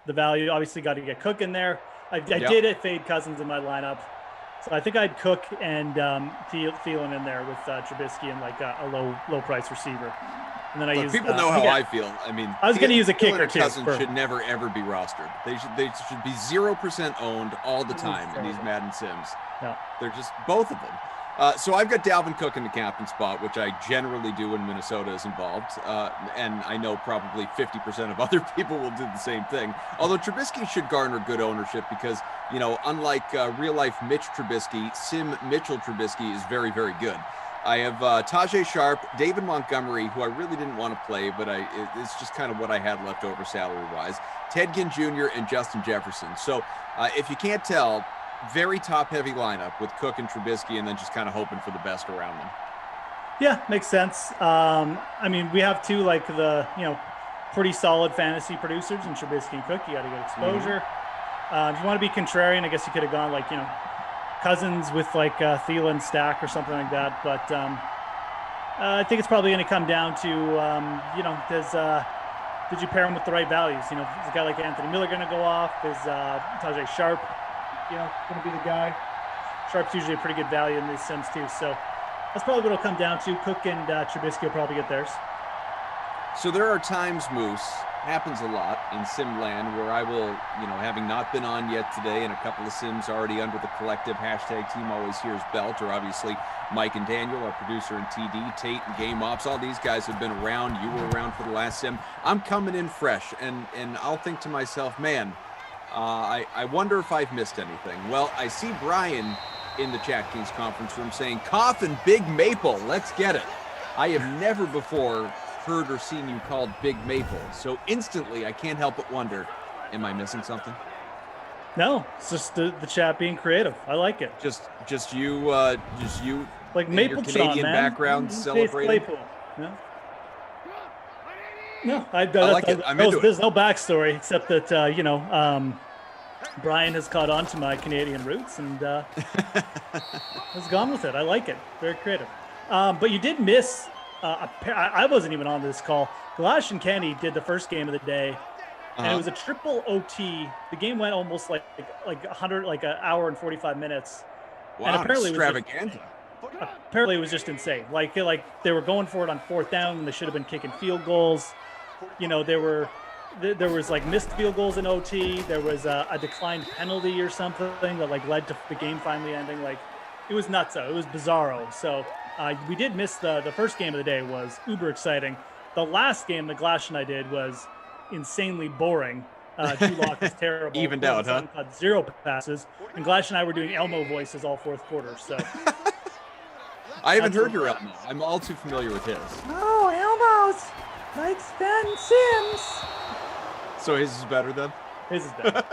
value. Obviously, got to get Cook in there. I did fade Cousins in my lineup. So I think I'd Cook and Thielen in there with Trubisky and like a low price receiver. And then people know how I feel. I mean, I was going to use a kicker too. Cousins should never ever be rostered. They should be 0% owned all the time in these Madden Sims. Yeah. They're just both of them. So I've got Dalvin Cook in the captain spot, which I generally do when Minnesota is involved. And I know probably 50% of other people will do the same thing. Although Trubisky should garner good ownership because, unlike real life Mitch Trubisky, Sim Mitchell Trubisky is very, very good. I have Tajay Sharp, David Montgomery, who I really didn't want to play, but it's just kind of what I had left over salary-wise. Ted Ginn Jr. and Justin Jefferson. So if you can't tell, very top-heavy lineup with Cook and Trubisky, and then just kind of hoping for the best around them. Yeah, makes sense. I mean, we have two pretty solid fantasy producers in Trubisky and Cook. You got to get exposure. If you want to be contrarian, I guess you could have gone Cousins with Thielen stack or something like that. But I think it's probably going to come down to did you pair him with the right values? Is a guy like Anthony Miller going to go off? Is Tajay Sharp going to be the guy? Sharp's usually a pretty good value in these sims too. So that's probably what it'll come down to. Cook and Trubisky will probably get theirs. So there are times, Moose, happens a lot in Simland where I will, having not been on yet today and a couple of Sims already under the collective hashtag Team Always Hears Belt, or obviously Mike and Daniel, our producer and TD, Tate and Game Ops, all these guys have been around. You were around for the last Sim. I'm coming in fresh, and I'll think to myself, man, I wonder if I've missed anything. Well, I see Brian in the Chat Kings conference room saying, Coffin, Big Maple, let's get it. I have never before heard or seen you called Big Maple. So instantly, I can't help but wonder, am I missing something? No, it's just the chat being creative. I like it. Just you, like in Maple your Canadian background celebrating. No, I like it. I'm into it. There's no backstory except that Brian has caught on to my Canadian roots and has gone with it. I like it. Very creative. But you did miss. I wasn't even on this call. Glash and Kenny did the first game of the day, and it was a triple OT. The game went almost like 100, like an hour and 45 minutes. Wow, and apparently extravaganza. Apparently, it was just insane. Like they were going for it on fourth down, and they should have been kicking field goals. There was like missed field goals in OT. There was a declined penalty or something that led to the game finally ending. It was nuts. It was bizarro. So we did miss the first game of the day. Was uber exciting. The last game that Glash and I did was insanely boring. Drew Lock was terrible. Evened out, huh? Caught 0 passes, and Glash and I were doing Elmo voices all fourth quarter. So I haven't heard your Elmo. I'm all too familiar with his. Oh, Elmo's like Ben Sims. So his is better then? His is better.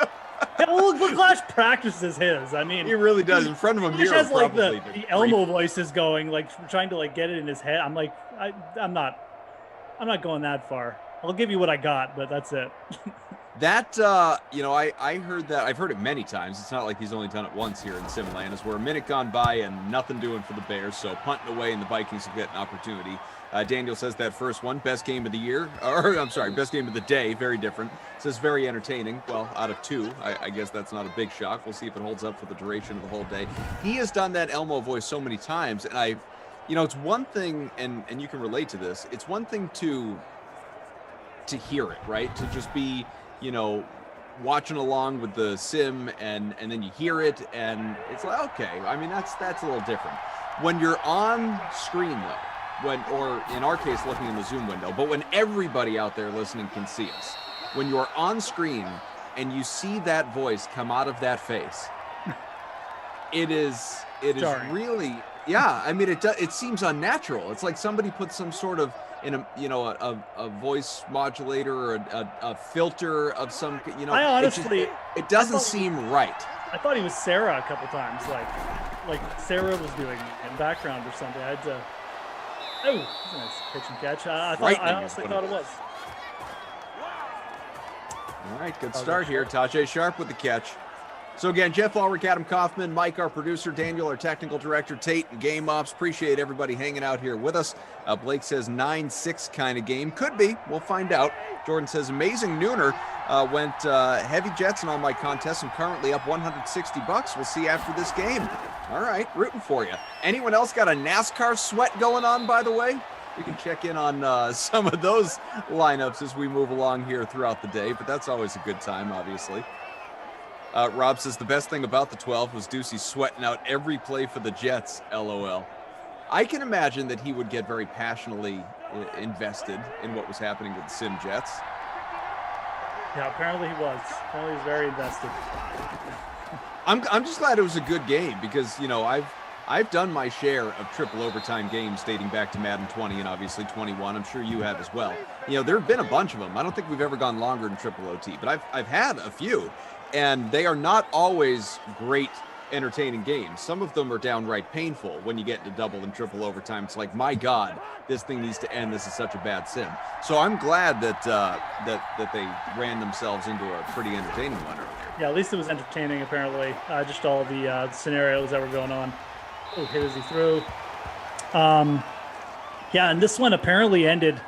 Well, Glash practices his. I mean, he really does. In front of him, he has the Elmo voices going, trying to get it in his head. I'm like, I'm not going that far. I'll give you what I got, but that's it. That, I heard that. I've heard it many times. It's not like he's only done it once here in Simland. Is where a minute gone by and nothing doing for the Bears. So punting away and the Vikings will get an opportunity. Daniel says that first one, best game of the year. Or, I'm sorry, best game of the day. Very different. Says very entertaining. Well, out of two, I guess that's not a big shock. We'll see if it holds up for the duration of the whole day. He has done that Elmo voice so many times. And it's one thing, and you can relate to this. It's one thing to hear it, right? To just be, watching along with the sim and then you hear it and it's like, okay, I mean, that's a little different. When you're on screen though, or in our case, looking in the Zoom window, but when everybody out there listening can see us, when you're on screen and you see that voice come out of that face, it is really, yeah. I mean, it seems unnatural. It's like somebody put some sort of a voice modulator or a filter of some, I honestly, it doesn't seem right. I thought he was Sarah a couple times, like Sarah was doing in background or something. I had to. Oh, that's a nice pitch and catch. I honestly thought it was. All right, good start here. Tajay Sharp with the catch. So again, Jeff Ulrich, Adam Kaufman, Mike, our producer, Daniel, our technical director, Tate, and Game Ops. Appreciate everybody hanging out here with us. Blake says 9-6 kind of game. Could be. We'll find out. Jordan says amazing nooner. Went heavy Jets in all my contests. I'm currently up $160. We'll see after this game. All right, rooting for you. Anyone else got a NASCAR sweat going on, by the way? We can check in on some of those lineups as we move along here throughout the day, but that's always a good time, obviously. Rob says the best thing about the 12 was Ducey sweating out every play for the Jets, LOL. I can imagine that he would get very passionately invested in what was happening with the Sim Jets. Yeah, apparently he was. Apparently he was very invested. I'm just glad it was a good game because, I've done my share of triple overtime games dating back to Madden 20 and obviously 21. I'm sure you have as well. There have been a bunch of them. I don't think we've ever gone longer than triple OT, but I've had a few. And they are not always great, entertaining games. Some of them are downright painful when you get into double and triple overtime. It's like, my God, this thing needs to end. This is such a bad sim. So I'm glad that they ran themselves into a pretty entertaining one earlier. Yeah, at least it was entertaining, apparently. Just all the scenarios that were going on. Oh, hit as he threw. Yeah, and this one apparently ended.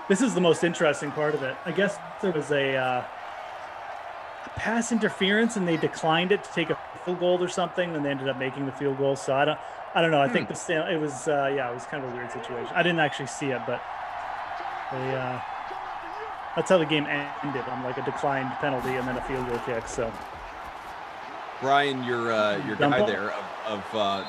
This is the most interesting part of it. I guess there was a pass interference and they declined it to take a field goal or something, and they ended up making the field goal. So I don't know. I think it was it was kind of a weird situation. I didn't actually see it, but that's how the game ended, on like a declined penalty and then a field goal kick. So Brian, your guy there of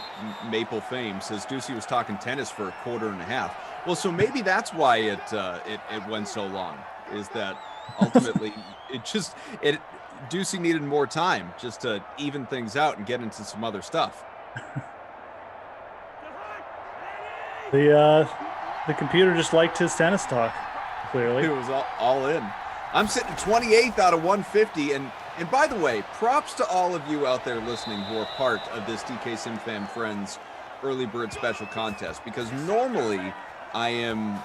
Maple fame says Ducey was talking tennis for a quarter and a half. Well, so maybe that's why it went so long. Is that ultimately Ducey needed more time just to even things out and get into some other stuff. The computer just liked his tennis talk, clearly. It was all in. I'm sitting 28th out of 150, and by the way, props to all of you out there listening who are part of this DK SimFam Friends Early Bird Special Contest, because normally I am,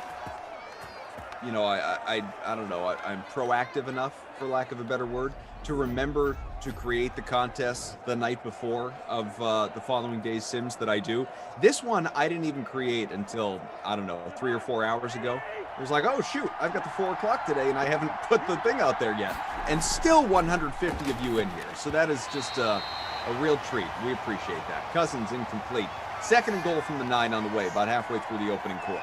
I don't know, I'm proactive enough, for lack of a better word, to remember to create the contest the night before of the following day's Sims that I do. This one I didn't even create until, I don't know, 3 or 4 hours ago. It was like, oh shoot, I've got the 4 o'clock today and I haven't put the thing out there yet. And still 150 of you in here. So that is just a real treat. We appreciate that. Cousins incomplete. Second and goal from the 9 on the way, about halfway through the opening quarter.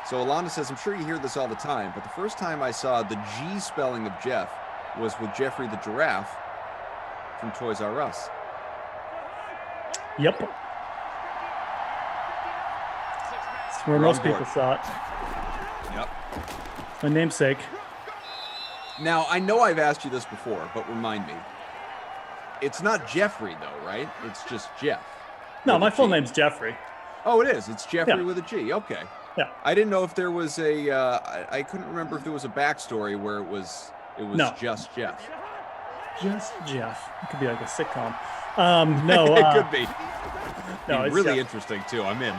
So Alana says, I'm sure you hear this all the time, but the first time I saw the G spelling of Jeff was with Jeffrey the Giraffe from Toys R Us. Yep. That's where most people saw it. Yep. My namesake. Now, I know I've asked you this before, but remind me. It's not Jeffrey, though, right? It's just Jeff. No, my full name's Jeffrey. Oh, it is. It's Jeffrey with a G. Okay. Yeah. I didn't know if there was I couldn't remember if there was a backstory where it was no. Just Jeff. Just Jeff. It could be like a sitcom. No. It could be. No, it's really Jeff. Interesting, too. I'm in.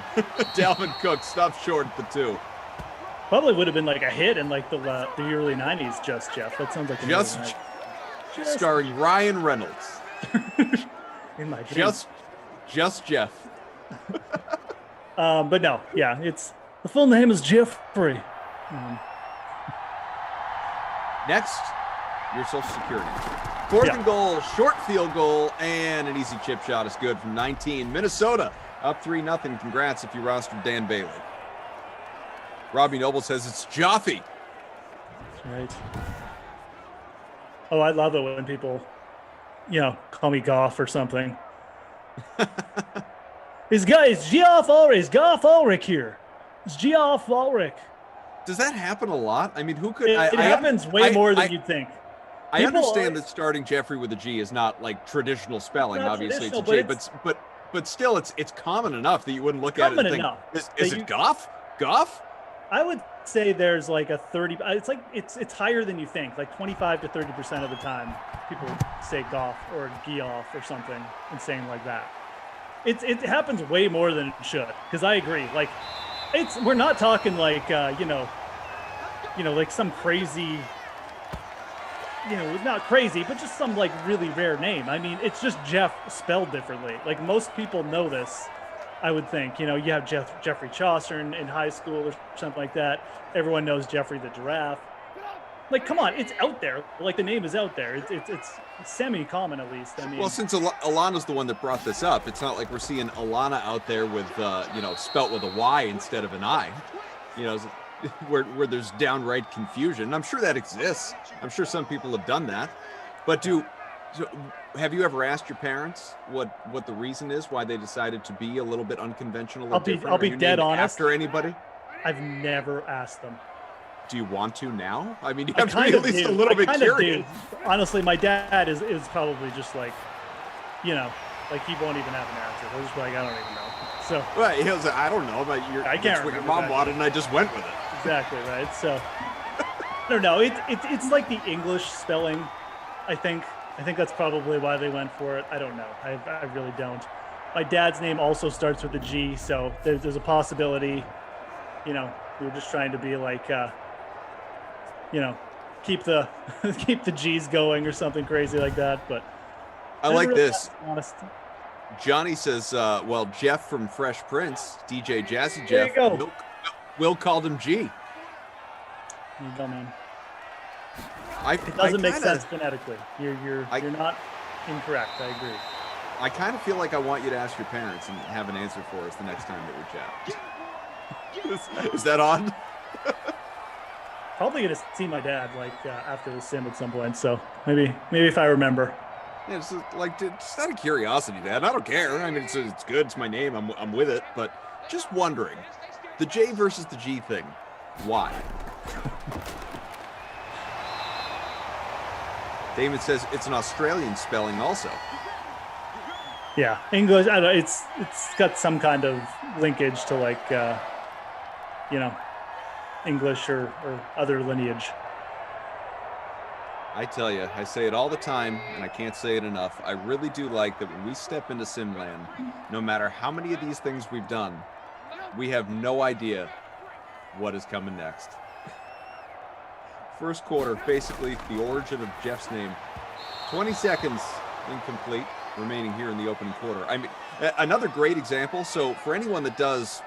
Dalvin Cook stopped short at the 2. Probably would have been like a hit in like the early 90s, Just Jeff. That sounds like a Just starring Ryan Reynolds. in my dreams. Just Jeff. But no, yeah, the full name is Jeffrey. Next, your Social Security. Fourth and goal, short field goal, and an easy chip shot is good from 19. Minnesota up 3-0. Congrats if you rostered Dan Bailey. Robbie Noble says it's Jaffe. That's right. Oh, I love it when people, call me Goff or something. It's Geoff Ulrich. Goff Ulrich here. It's Geoff Ulrich. Does that happen a lot? I mean, who could? It happens way more than you'd think. I understand that starting Jeffrey with a G is not like traditional spelling. Obviously, it's a J, but still, it's common enough that you wouldn't look at it and think, is it Goff? Goff? I would say there's like a 30. It's higher than you think. Like 25 to 30% of the time, people say Goff or Geoff or something insane like that. It happens way more than it should. Because I agree. Like, we're not talking like like some crazy. Not crazy, but just some like really rare name. I mean, it's just Jeff spelled differently. Like most people know this, I would think. You have Jeffrey Chaucer in high school or something like that. Everyone knows Jeffrey the Giraffe. Like, come on, it's out there. Like the name is out there. It's semi-common at least. I mean, well, since Alana's the one that brought this up, it's not like we're seeing Alana out there with spelt with a Y instead of an I. Where there's downright confusion. I'm sure that exists. I'm sure some people have done that. But have you ever asked your parents what the reason is why they decided to be a little bit unconventional? I'll be dead honest. After anybody? I've never asked them. Do you want to now? I mean, you have to be at least a little bit curious. Honestly, my dad is probably just like, like he won't even have an answer. He'll just be like, I don't even know. So right, he was like, I don't know, but that's what your mom wanted, and I just went with it. Exactly right. So I don't know. It's like the English spelling. I think that's probably why they went for it. I don't know. I really don't. My dad's name also starts with a G, so there's a possibility. We were just trying to be like, keep the G's going or something crazy like that. But I like really this. Honest. Johnny says, Jeff from Fresh Prince, DJ Jazzy There Jeff. you go. Will called him G. There you go, man. It doesn't make sense phonetically. You're not incorrect. I agree. I kind of feel like I want you to ask your parents and have an answer for us the next time that we chat. Is that odd? Probably gonna see my dad after the sim at some point. So maybe if I remember. Yeah, it's just out of curiosity, Dad. I don't care. I mean, it's good. It's my name. I'm with it. But just wondering, the J versus the G thing, why? David says it's an Australian spelling also. Yeah, English. I don't know, it's got some kind of linkage to English or other lineage. I tell you, I say it all the time, and I can't say it enough. I really do like that when we step into Simland, no matter how many of these things we've done, we have no idea what is coming next. First quarter, basically the origin of Jeff's name. 20 seconds incomplete remaining here in the opening quarter. I mean, another great example. So for anyone that does,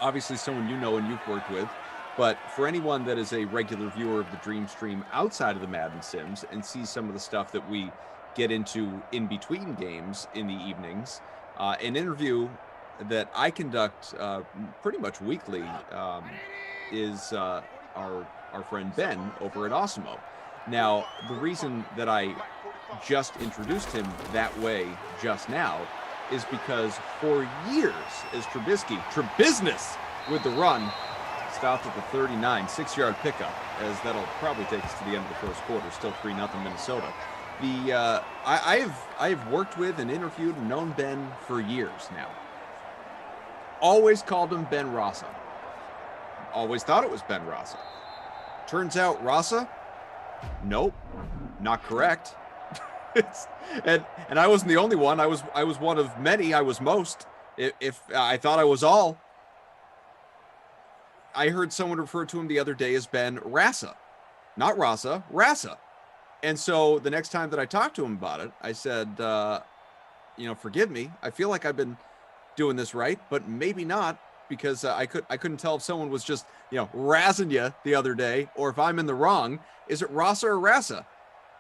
obviously someone you know and you've worked with, but for anyone that is a regular viewer of the Dream Stream outside of the Madden Sims and sees some of the stuff that we get into in between games in the evenings, an interview that I conduct pretty much weekly is our friend Ben over at Osimo. Now, the reason that I just introduced him that way just now is because for years as Trubisness with the run, stopped at the 39, 6-yard pickup, as that'll probably take us to the end of the first quarter. Still 3-0 Minnesota. I've worked with and interviewed and known Ben for years now. Always called him Ben Rasa. Always thought it was Ben Rasa. Turns out Rasa, nope, not correct. and I wasn't the only one. I was one of many. I was most. If I thought I was all. I heard someone refer to him the other day as Ben Rasa, not Rasa, Rasa. And so the next time that I talked to him about it, I said, forgive me. I feel like I've been doing this right, but maybe not, because I couldn't tell if someone was just, razzing you the other day, or if I'm in the wrong. Is it Rasa or Rasa?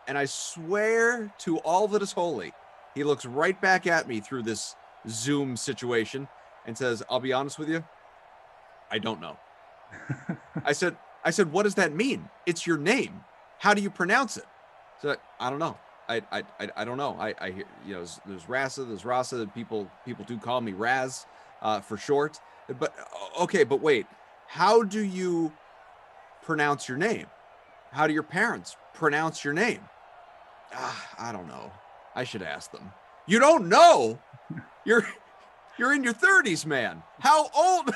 And I swear to all that is holy, he looks right back at me through this Zoom situation and says, I'll be honest with you, I don't know. I said, what does that mean? It's your name. How do you pronounce it? So I don't know. I don't know. I hear, there's Rasa, there's Rasa. People do call me Raz for short. But okay, but wait, how do you pronounce your name? How do your parents pronounce your name? I don't know. I should ask them. You don't know? You're in your 30s, man. How old?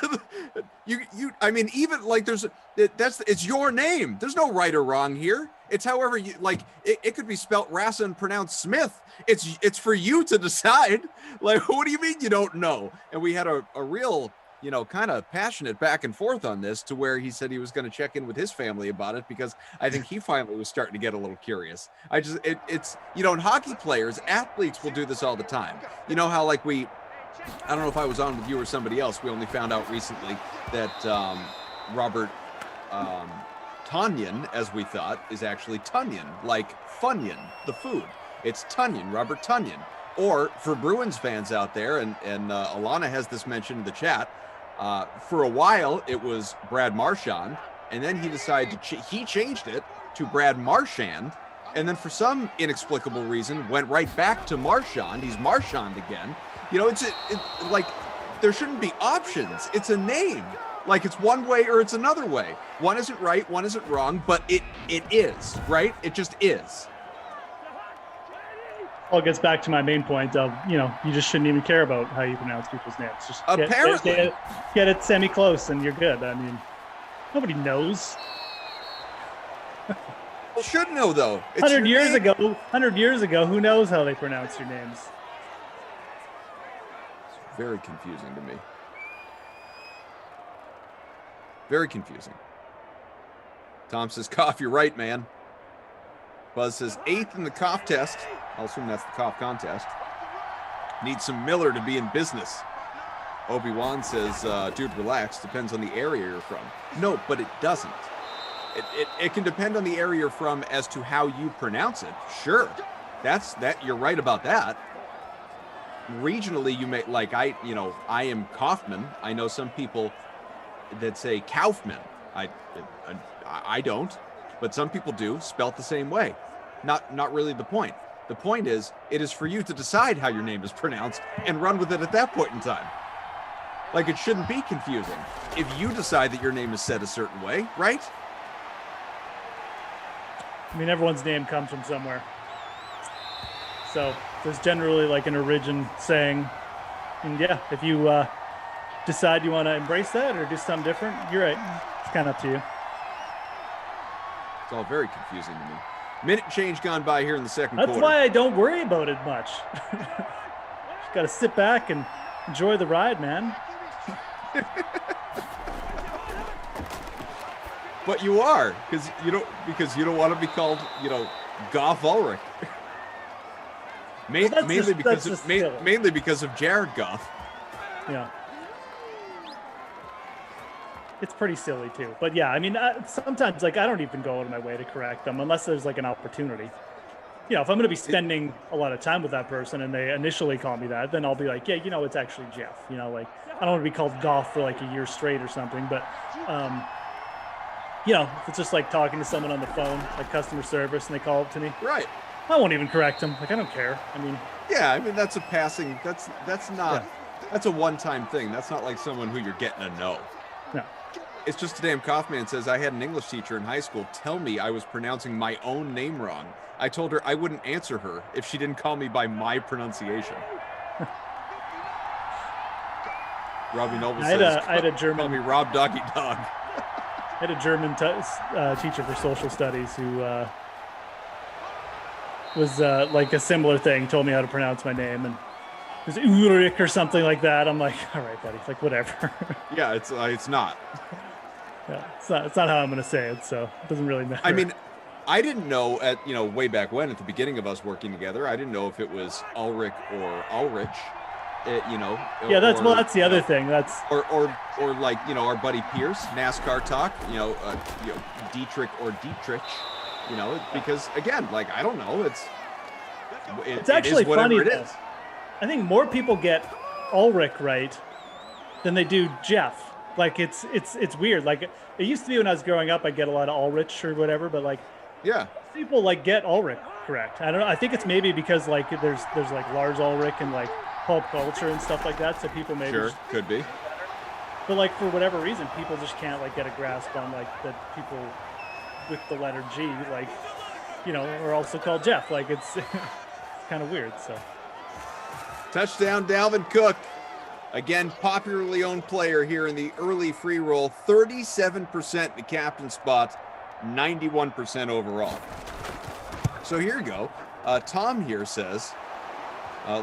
I mean, even like it's your name. There's no right or wrong here. It's however you like. It could be spelt Rasa and pronounced Smith. It's for you to decide. Like, what do you mean you don't know? And we had a real, kind of passionate back and forth on this, to where he said he was going to check in with his family about it, because I think he finally was starting to get a little curious. It's and hockey players, athletes will do this all the time. You know how like I don't know if I was on with you or somebody else. We only found out recently that Robert Tonyan, as we thought, is actually Tunyon, like Funyun, the food. It's Tunyon, Robert Tunyon. Or for Bruins fans out there, and Alana has this mentioned in the chat, for a while it was Brad Marchand, and then he decided he changed it to Brad Marchand, and then for some inexplicable reason went right back to Marchand. He's Marchand again. It's like there shouldn't be options. It's a name. Like it's one way or it's another way. One isn't right, one isn't wrong, but it is, right? It just is. Well, it gets back to my main point of, you just shouldn't even care about how you pronounce people's names. Just apparently get it semi-close and you're good. I mean, nobody knows. Well, should know though. 100 years ago, who knows how they pronounce your names? It's very confusing to me. Very confusing. Tom says, cough, you're right, man. Buzz says, 8th in the cough test. I'll assume that's the cough contest. Need some Miller to be in business. Obi-Wan says, dude, relax. Depends on the area you're from. No, but it doesn't. It can depend on the area you're from as to how you pronounce it. Sure. You're right about that. Regionally, you may, like I am Kaufman. I know some people that say Kaufman. I don't, but some people do, spelt the same way. Not really the point. The point is, it is for you to decide how your name is pronounced and run with it at that point in time. Like, it shouldn't be confusing if you decide that your name is said a certain way, right? I mean, everyone's name comes from somewhere. So there's generally like an origin saying, and yeah, if you decide you want to embrace that or do something different, you're right. It's kind of up to you. It's all very confusing to me. Minute change gone by here in the second quarter. That's why I don't worry about it much. Just got to sit back and enjoy the ride, man. But you are, because you don't want to be called, Goff Ulrich. Mainly because of Jared Goff. Yeah. It's pretty silly too. But yeah, I mean, sometimes like I don't even go out of my way to correct them unless there's like an opportunity. If I'm going to be spending a lot of time with that person and they initially call me that, then I'll be like, yeah, it's actually Jeff. Like I don't want to be called Goff for like a year straight or something. But, if it's just like talking to someone on the phone, like customer service, and they call up to me. Right. I won't even correct them. Like I don't care. I mean. Yeah, that's a passing. That's not. Yeah. That's a one-time thing. That's not like someone who you're getting to know. No. It's just a damn Kaufman says, I had an English teacher in high school tell me I was pronouncing my own name wrong. I told her I wouldn't answer her if she didn't call me by my pronunciation. Robbie Noble says, I had a German. Call me Rob Doggy Dog. I had a German teacher for social studies who was like a similar thing, told me how to pronounce my name, and it was Ulrich or something like that. I'm like, all right, buddy, like whatever. Yeah, it's not. Yeah, it's not how I'm going to say it, so it doesn't really matter. I mean, I didn't know way back when at the beginning of us working together, I didn't know if it was Ulrich or Ulrich, yeah, that's the other thing. That's or like, our buddy Pierce, NASCAR talk, Dietrich or Dietrich, because again, like, I don't know. It's actually it is whatever funny. It is. I think more people get Ulrich right than they do Jeff. Like it's weird. Like it used to be when I was growing up, I'd get a lot of Ulrich or whatever, but like Yeah. people like get Ulrich correct. I don't know. I think it's maybe because like there's like Lars Ulrich and like pulp culture and stuff like that, so people maybe Sure, could be. But like for whatever reason, people just can't like get a grasp on like that people with the letter G like are also called Jeff. Like it's kind of weird. So Touchdown, Dalvin Cook. Again, popularly owned player here in the early free roll. 37% the captain spot, 91% overall. So here you go. Tom here says,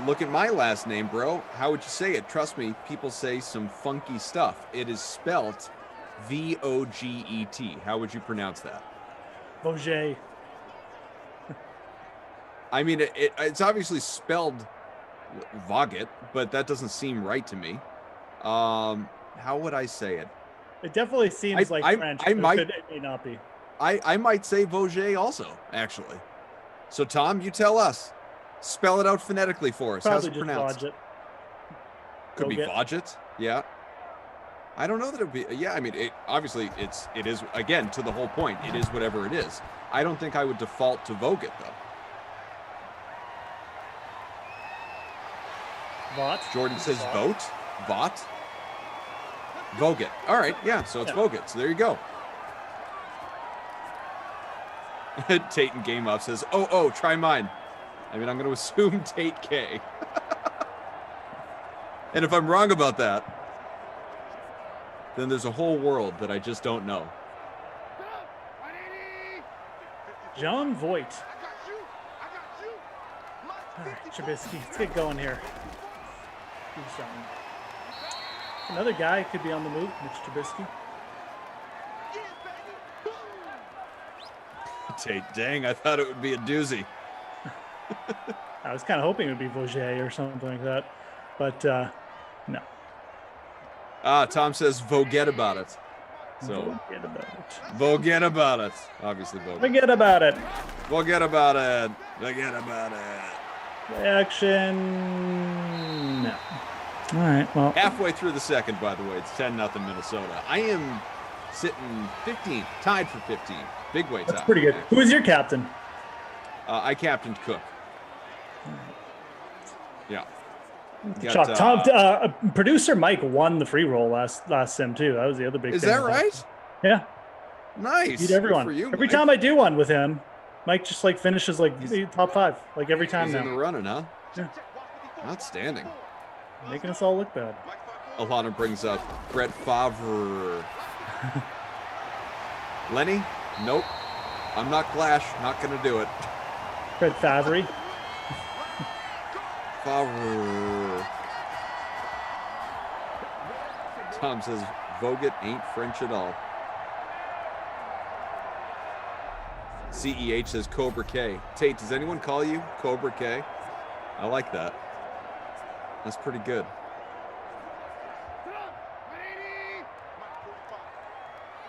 look at my last name, bro. How would you say it? Trust me, people say some funky stuff. It is spelt Voget. How would you pronounce that? Voget. I mean, it's obviously spelled Voget, but that doesn't seem right to me. How would I say it? It definitely seems like French. It may not be. I might say Voget also, actually. So Tom, you tell us. Spell it out phonetically for us. Probably How's it pronounced? Voget. Could be Voget. Yeah. I don't know that it would be. Yeah, I mean, it is, again, to the whole point. It is whatever it is. I don't think I would default to Voget, though. Vought. Jordan says vote. Vought. Voget. All right. Yeah. So it's Voget. So there you go. Tate and Game Up says, oh, try mine. I mean, I'm going to assume Tate K. And if I'm wrong about that, then there's a whole world that I just don't know. John Voight. All right, Trubisky. Let's get going here. Do something. Another guy could be on the move, Mitch Trubisky. Tate, dang, I thought it would be a doozy. I was kind of hoping it would be Voget or something like that, but no. Tom says, forget about it. So, forget about it. Forget about it. Obviously, Voget. Forget about it. Forget about it. Forget about it. Action. No. All right. Well, halfway through the second, by the way, it's 10-0 Minnesota. I am sitting 15th, tied for 15th. Big way tie. That's pretty good. Who was your captain? I captained Cook. Yeah. Tom, producer Mike won the free roll last sim too. That was the other big thing. Is that right? Yeah. Nice. Beat everyone. For you, every Mike. time I do one with him, Mike just like finishes like top 5, like every time He's now. in the running, huh? Yeah. Outstanding. Making us all look bad. Alana brings up Brett Favre. Lenny? Nope. I'm not Clash. Not going to do it. Brett Favre. Favre. Tom says Voget ain't French at all. CEH says Cobra K. Tate, does anyone call you Cobra K? I like that. That's pretty good.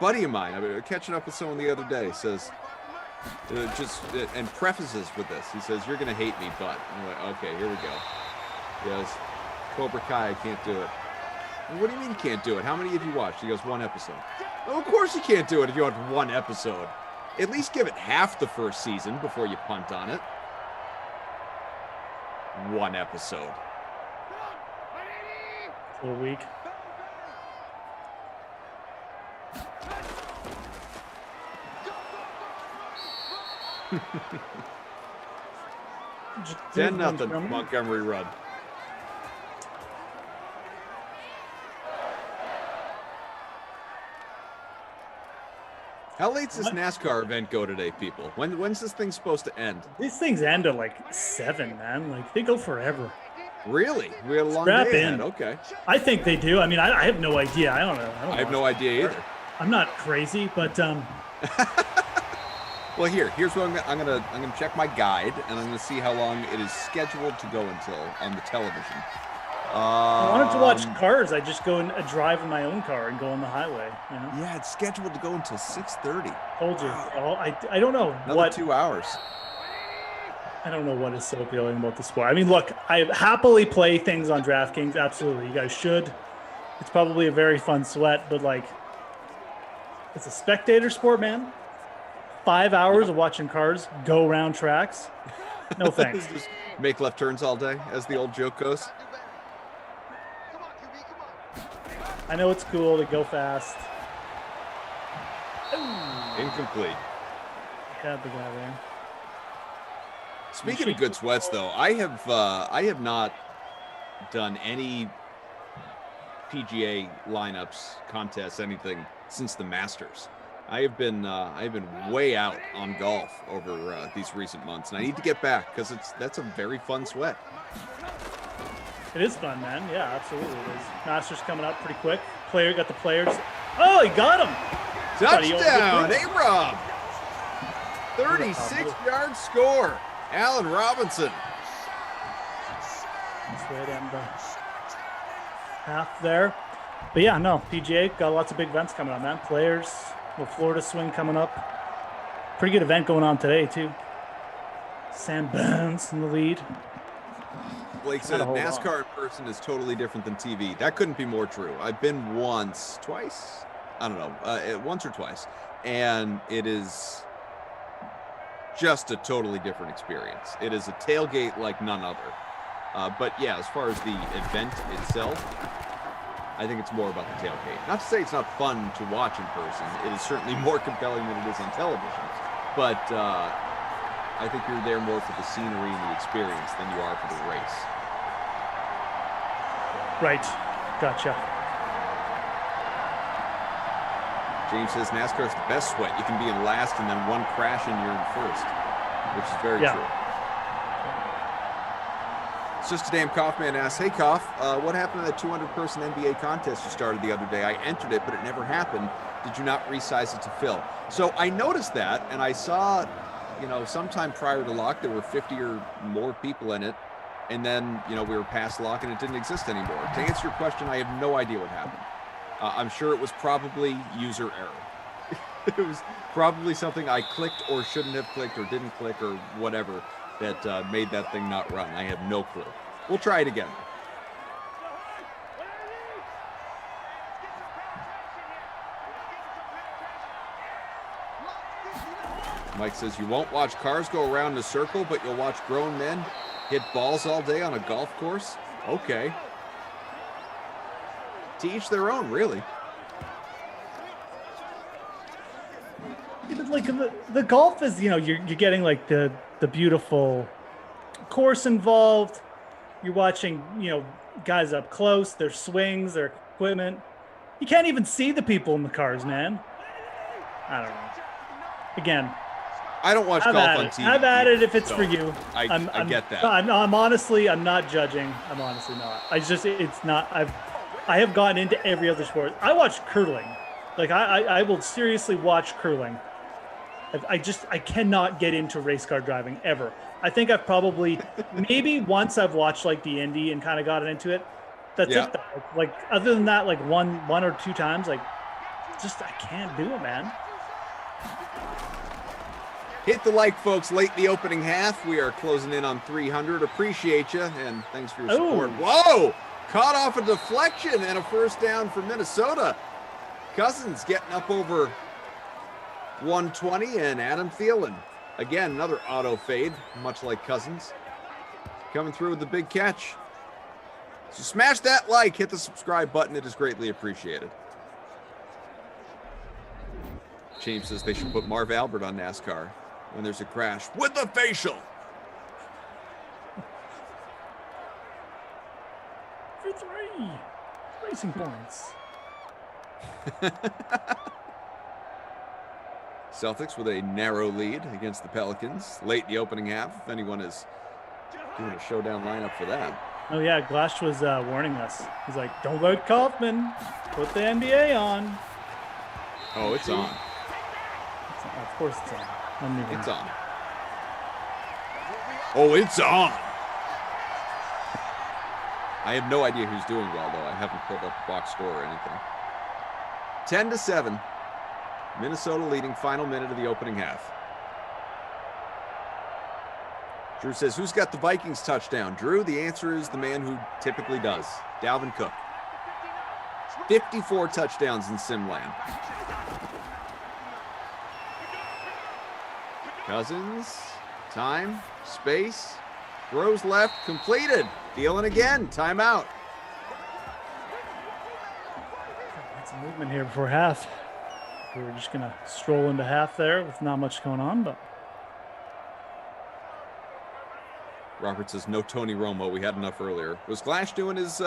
Buddy of mine, I was catching up with someone the other day, says, and prefaces with this. He says, "You're going to hate me, but." I'm like, okay, here we go. He goes, Cobra Kai, I can't do it. What do you mean you can't do it? How many have you watched? He goes, 1 episode. Well, of course you can't do it if you watch 1 episode. At least give it half the first season before you punt on it. 1 episode. A little weak. Ten nothing, Montgomery Rudd. How late's this NASCAR event go today, people? When's this thing supposed to end? These things end at like 7, man. Like they go forever. Really? We had a long Strap day in. ahead. Okay. I think they do. I mean, I have no idea. I don't know. I have no idea either. I'm not crazy, but Well, here's what I'm gonna check my guide, and I'm gonna see how long it is scheduled to go until on the television. I wanted to watch cars. I just go and drive in my own car and go on the highway. You know? Yeah, it's scheduled to go until 6:30. Told you. Oh, I don't know Another 2 hours. I don't know what is so appealing about the sport. I mean, look, I happily play things on DraftKings. Absolutely, you guys should. It's probably a very fun sweat, but like, it's a spectator sport, man. 5 hours of watching cars go around tracks. No thanks. Just make left turns all day, as the old joke goes. I know it's cool to go fast. Incomplete. Got the guy there. Speaking of good sweats, though, I have not done any PGA lineups, contests, anything since the Masters. I've been way out on golf over these recent months, and I need to get back because that's a very fun sweat. It is fun, man. Yeah, absolutely it is. Masters coming up pretty quick. Player got the players. Oh, he got him. Touchdown, A-Rob. 36-yard score. Allen Robinson. That's right, and half there. But yeah, no, PGA got lots of big events coming up, man. Players, the Florida swing coming up. Pretty good event going on today, too. Sam Burns in the lead. Blake said NASCAR in person is totally different than TV. That couldn't be more true. I've been once, twice? I don't know, once or twice. And it is just a totally different experience. It is a tailgate like none other. But yeah, as far as the event itself, I think it's more about the tailgate. Not to say it's not fun to watch in person. It is certainly more compelling than it is on television. But I think you're there more for the scenery and the experience than you are for the race. Right. Gotcha. James says NASCAR is the best sweat. You can be in last and then one crash and you're in first, which is very true. It's just a damn Kaufman asks, hey Kauf, what happened to that 200-person NBA contest you started the other day? I entered it, but it never happened. Did you not resize it to fill? So I noticed that, and I saw, sometime prior to lock, there were 50 or more people in it. And then, we were past lock and it didn't exist anymore. To answer your question, I have no idea what happened. I'm sure it was probably user error. It was probably something I clicked or shouldn't have clicked or didn't click or whatever that made that thing not run. I have no clue. We'll try it again. Mike says you won't watch cars go around in a circle, but you'll watch grown men hit balls all day on a golf course? Okay. To each their own, really. Like the golf is, you're getting like the beautiful course involved. You're watching, guys up close, their swings, their equipment. You can't even see the people in the cars, man. I don't know. Again, I don't watch golf on TV. Have at it if it's for you. I get that. I'm honestly, I'm not judging. I'm honestly not. It's not. I have gotten into every other sport. I watch curling. Like I will seriously watch curling. I cannot get into race car driving ever. I think I've probably maybe once I've watched like the Indy and kind of gotten into it. That's it. Like other than that, like one or two times, like I can't do it, man. Hit the like, folks. Late in the opening half. We are closing in on 300. Appreciate you, and thanks for your support. Whoa! Caught off a deflection and a first down for Minnesota. Cousins getting up over 120, and Adam Thielen. Again, another auto fade, much like Cousins. Coming through with the big catch. So smash that like, hit the subscribe button. It is greatly appreciated. James says they should put Marv Albert on NASCAR when there's a crash with the facial. For 3 racing points. Celtics with a narrow lead against the Pelicans late in the opening half. If anyone is doing a showdown lineup for that. Oh yeah, Glash was warning us. He's like, "Don't let Kaufman put the NBA on." Oh, it's on. Of course it's on. It's on. Oh, it's on. I have no idea who's doing well, though. I haven't pulled up the box score or anything. 10-7. Minnesota leading, final minute of the opening half. Drew says, who's got the Vikings touchdown? Drew, the answer is the man who typically does, Dalvin Cook. 54 touchdowns in Simland. Cousins, time, space, throws left, completed. Thielen again, timeout. Some movement here before half. We were just gonna stroll into half there with not much going on, but Robert says no Tony Romo. We had enough earlier. Was Glash doing his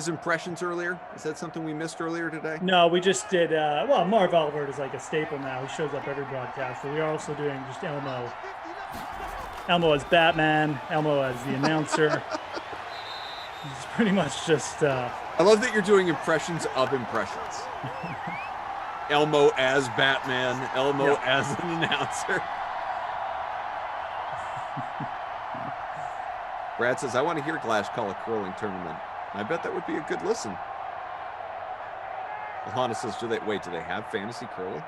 impressions earlier? Is that something we missed earlier today? no, we just did. Well, Marv Albert is like a staple now. He shows up every broadcast. So we are also doing just Elmo. Elmo as Batman. Elmo as the announcer. It's pretty much just. I love that you're doing impressions of impressions. Elmo as Batman. Elmo as an announcer. Brad says, I want to hear Glash call a curling tournament. I bet that would be a good listen. Alana says, do they have fantasy curling?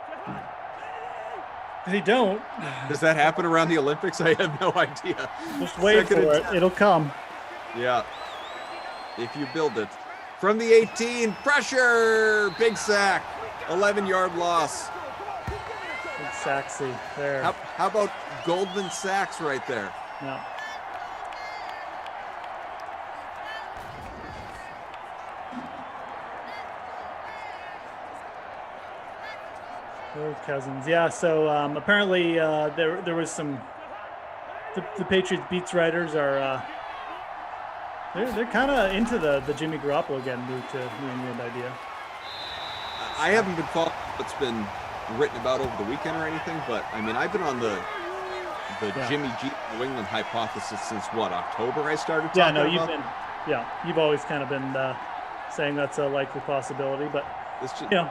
They don't. Does that happen around the Olympics? I have no idea. Just wait for it. It'll come. Yeah. If you build it. From the 18, pressure! Big sack. 11-yard loss. Big Saxy there. How about Goldman Sachs right there? Yeah. Cousins. Yeah, so apparently there was some the Patriots beats writers are they're kind of into the Jimmy Garoppolo getting moved to New England idea. I haven't been following what's been written about over the weekend or anything, but I mean I've been on the Jimmy G New England hypothesis since what, October I started talking about? You've always kind of been saying that's a likely possibility, but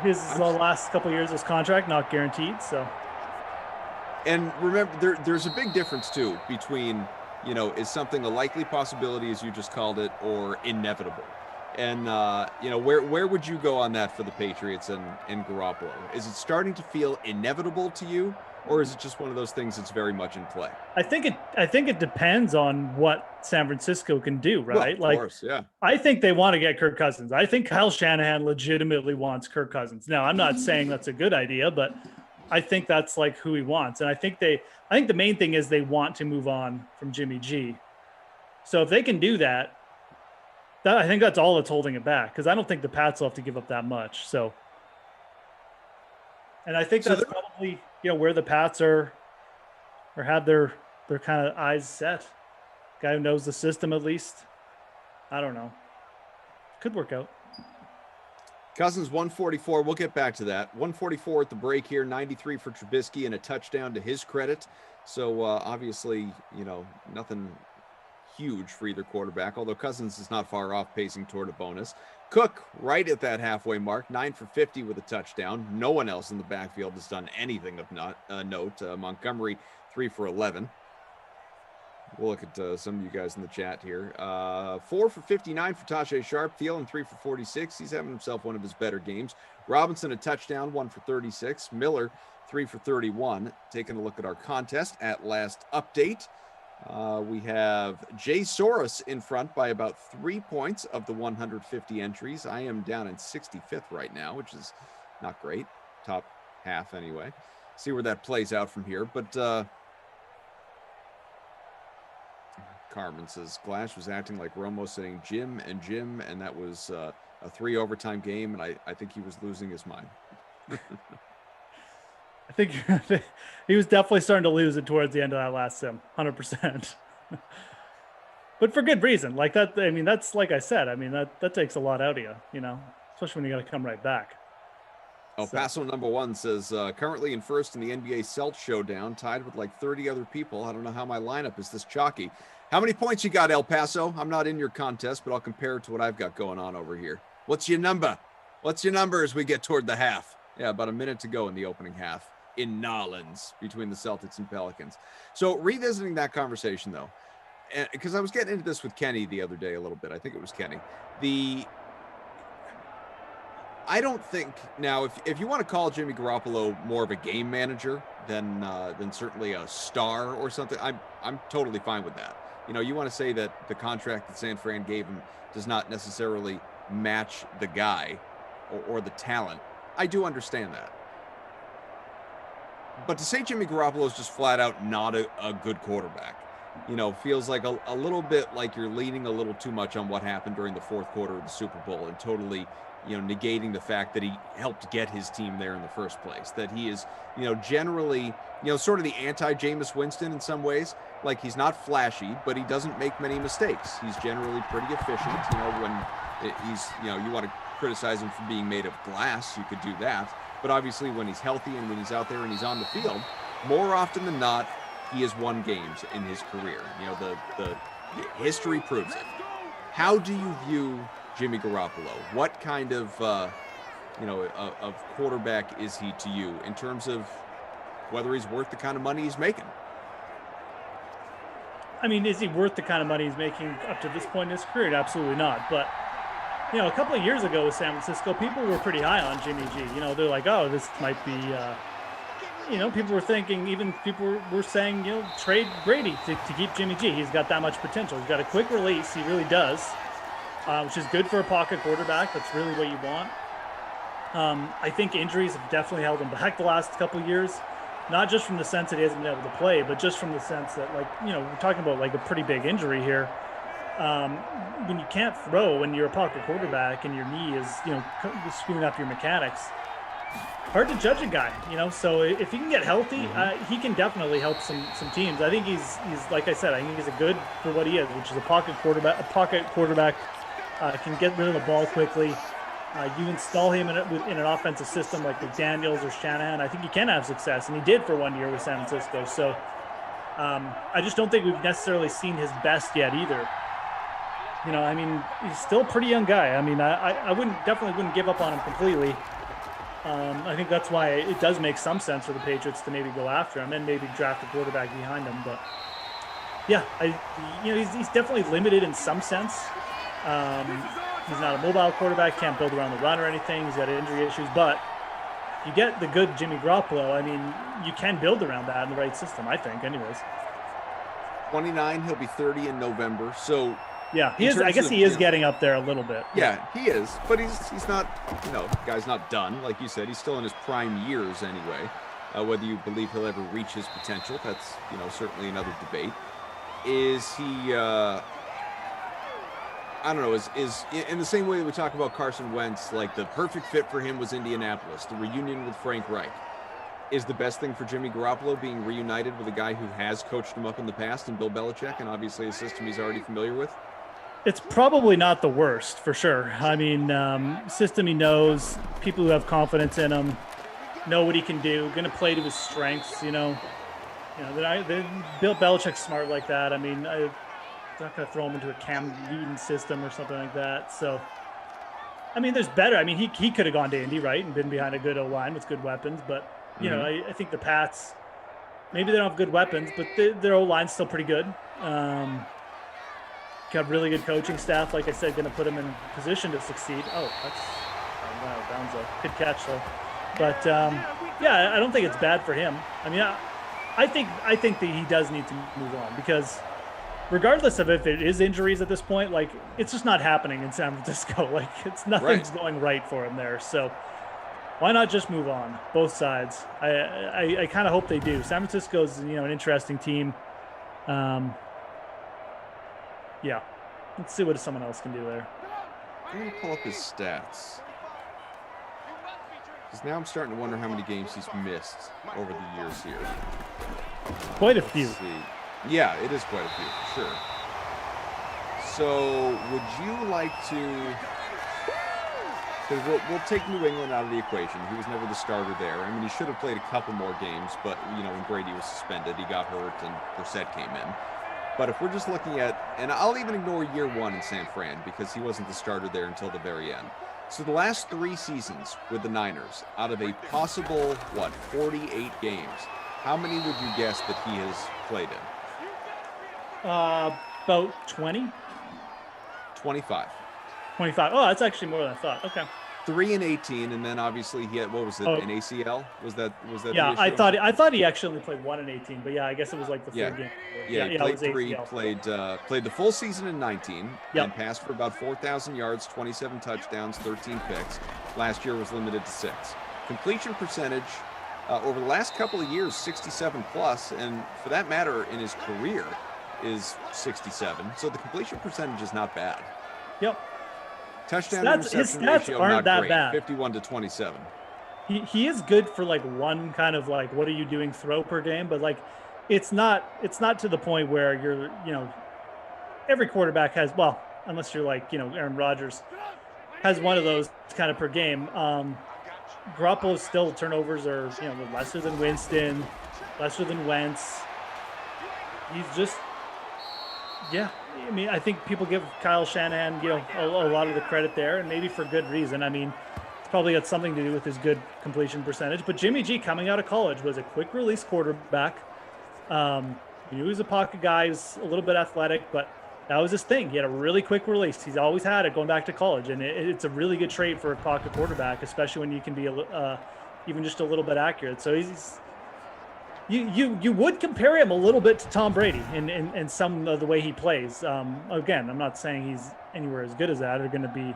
his last couple of years of his contract not guaranteed. So, and remember, there's a big difference too between is something a likely possibility, as you just called it, or inevitable. And where would you go on that for the Patriots and Garoppolo? Is it starting to feel inevitable to you, or is it just one of those things that's very much in play? I think it depends on what San Francisco can do, right? Well, of course, yeah. I think they want to get Kirk Cousins. I think Kyle Shanahan legitimately wants Kirk Cousins. Now, I'm not saying that's a good idea, but I think that's like who he wants. And I think the main thing is they want to move on from Jimmy G. So if they can do that, I think that's all that's holding it back, because I don't think the Pats will have to give up that much. So, and I think that's probably where the Pats are have their kind of eyes set. Guy who knows the system at least. I don't know. Could work out. Cousins 144. We'll get back to that. 144 at the break here. 93 for Trubisky and a touchdown to his credit. So obviously, nothing huge for either quarterback, although Cousins is not far off, pacing toward a bonus. Cook right at that halfway mark, 9 for 50 with a touchdown. No one else in the backfield has done anything of note. Montgomery 3 for 11. We'll look at some of you guys in the chat here. 4 for 59 for Tajay Sharp. Thielen 3 for 46. He's having himself one of his better games. Robinson a touchdown, 1 for 36. Miller 3 for 31. Taking a look at our contest at last update. We have Jay Soros in front by about 3 points of the 150 entries. I am down in 65th right now, which is not great. Top half anyway. See where that plays out from here. But Carmen says Glash was acting like Romo saying Jim, and that was a 3 overtime game, and I think he was losing his mind. I think he was definitely starting to lose it towards the end of that last sim, 100%. But for good reason. Like that, I mean, that's like I said, I mean, that takes a lot out of you, especially when you got to come right back. El Paso number 1 says, currently in first in the NBA Celt Showdown, tied with like 30 other people. I don't know how my lineup is this chalky. How many points you got, El Paso? I'm not in your contest, but I'll compare it to what I've got going on over here. What's your number? What's your number as we get toward the half? Yeah, about a minute to go in the opening half in Nolens between the Celtics and Pelicans. So revisiting that conversation, though, because I was getting into this with Kenny the other day a little bit. I think it was Kenny. I don't think now if you want to call Jimmy Garoppolo more of a game manager than certainly a star or something, I'm totally fine with that. You know, you want to say that the contract that San Fran gave him does not necessarily match the guy or the talent. I do understand that. But to say Jimmy Garoppolo is just flat out not a good quarterback, you know, feels like a little bit like you're leaning a little too much on what happened during the fourth quarter of the Super Bowl and totally, you know, negating the fact that he helped get his team there in the first place, that he is, you know, generally, you know, sort of the anti-Jameis Winston in some ways. Like, he's not flashy, but he doesn't make many mistakes. He's generally pretty efficient, you know, when he's, you know, you want to criticize him for being made of glass, you could do that. But obviously when he's healthy and when he's out there and he's on the field, more often than not, he has won games in his career. You know, the history proves it. How do you view Jimmy Garoppolo? What kind of, you know, of quarterback is he to you in terms of whether he's worth the kind of money he's making? I mean, is he worth the kind of money he's making up to this point in his career? Absolutely not. But, you know, a couple of years ago with San Francisco, people were pretty high on Jimmy G. You know, they're like, oh, this might be, you know, people were thinking, even people were saying, you know, trade Brady to keep Jimmy G. He's got that much potential. He's got a quick release. He really does, which is good for a pocket quarterback. That's really what you want. I think injuries have definitely held him back the last couple of years. Not just from the sense that he hasn't been able to play, but just from the sense that, like, you know, we're talking about like a pretty big injury here. When you can't throw, when you're a pocket quarterback and your knee is, you know, screwing up your mechanics, hard to judge a guy, you know. So if he can get healthy, he can definitely help some teams. I think he's like I said, I think he's a good for what he is, which is a pocket quarterback. Can get rid of the ball quickly. You install him in an offensive system like McDaniels or Shanahan, I think he can have success, and he did for 1 year with San Francisco. So I just don't think we've necessarily seen his best yet either. You know, I mean, he's still a pretty young guy. I mean, I definitely wouldn't give up on him completely. I think that's why it does make some sense for the Patriots to maybe go after him and maybe draft a quarterback behind him. But yeah, you know, he's definitely limited in some sense. He's not a mobile quarterback, can't build around the run or anything. He's got injury issues, but you get the good Jimmy Garoppolo. I mean, you can build around that in the right system, I think, anyways. 29, he'll be 30 in November. So yeah, he is. I guess he is getting up there a little bit. Yeah, he is, but he's not, you know, the guy's not done. Like you said, he's still in his prime years anyway. Whether you believe he'll ever reach his potential, that's, you know, certainly another debate. Is he? I don't know, is in the same way that we talk about Carson Wentz, like the perfect fit for him was Indianapolis, the reunion with Frank Reich. Is the best thing for Jimmy Garoppolo being reunited with a guy who has coached him up in the past, and Bill Belichick, and obviously a system he's already familiar with? It's probably not the worst, for sure. I mean, system he knows, people who have confidence in him, know what he can do, going to play to his strengths, you know. Bill Belichick's smart like that. I mean, I'm not going to throw him into a Cam Newton system or something like that. So, I mean, there's better. I mean, he could have gone to Indy, right, and been behind a good O-line with good weapons. But, you know, I think the Pats, maybe they don't have good weapons, but their O-line's still pretty good. Got really good coaching staff, like I said, going to put him in a position to succeed. Oh, that's bounds though. Good catch though. But yeah, I don't think it's bad for him. I mean, I think that he does need to move on, because regardless of if it is injuries at this point, like, it's just not happening in San Francisco. Like, nothing's going right for him there. So why not just move on? Both sides. I kind of hope they do. San Francisco's, you know, an interesting team. Yeah, let's see what someone else can do there. I'm going to pull up his stats, because now I'm starting to wonder how many games he's missed over the years here. Quite a few. Let's see. Yeah, it is quite a few, for sure. So would you like to, because we'll take New England out of the equation. He was never the starter there. I mean, he should have played a couple more games, but, you know, when Brady was suspended, he got hurt and Brissett came in. But if we're just looking at, and I'll even ignore year one in San Fran because he wasn't the starter there until the very end. So the last 3 seasons with the Niners, out of a possible, 48 games, how many would you guess that he has played in? About 20, 25. 25. Oh, that's actually more than I thought. Okay. 3 and 18, and then obviously he had, what was it, an ACL? Was that Yeah, the I issue? thought he actually only played 1 in 18, but yeah, I guess it was like the third game. Yeah, he it played was 3, ACL. played the full season in 19, Yep. and passed for about 4,000 yards, 27 touchdowns, 13 picks. Last year was limited to 6. Completion percentage over the last couple of years, 67 plus, and for that matter, in his career, is 67. So the completion percentage is not bad. Yep. Touchdown His to reception stats ratio aren't not that great, bad. 51 to 27. He is good for like one kind of like what are you doing throw per game, but like it's not to the point where you're every quarterback has, well, unless you're like Aaron Rodgers has one of those kind of per game. Garoppolo's still turnovers are lesser than Winston, lesser than Wentz. He's just I mean, I think people give Kyle Shanahan a lot of the credit there, and maybe for good reason. I mean, it's probably got something to do with his good completion percentage. But Jimmy G, coming out of college, was a quick release quarterback. He was a pocket guy. He's a little bit athletic, but that was his thing. He had a really quick release. He's always had it going back to college, and it's a really good trait for a pocket quarterback, especially when you can be even just a little bit accurate. So you would compare him a little bit to Tom Brady in some of the way he plays. Again, I'm not saying he's anywhere as good as that or going to be,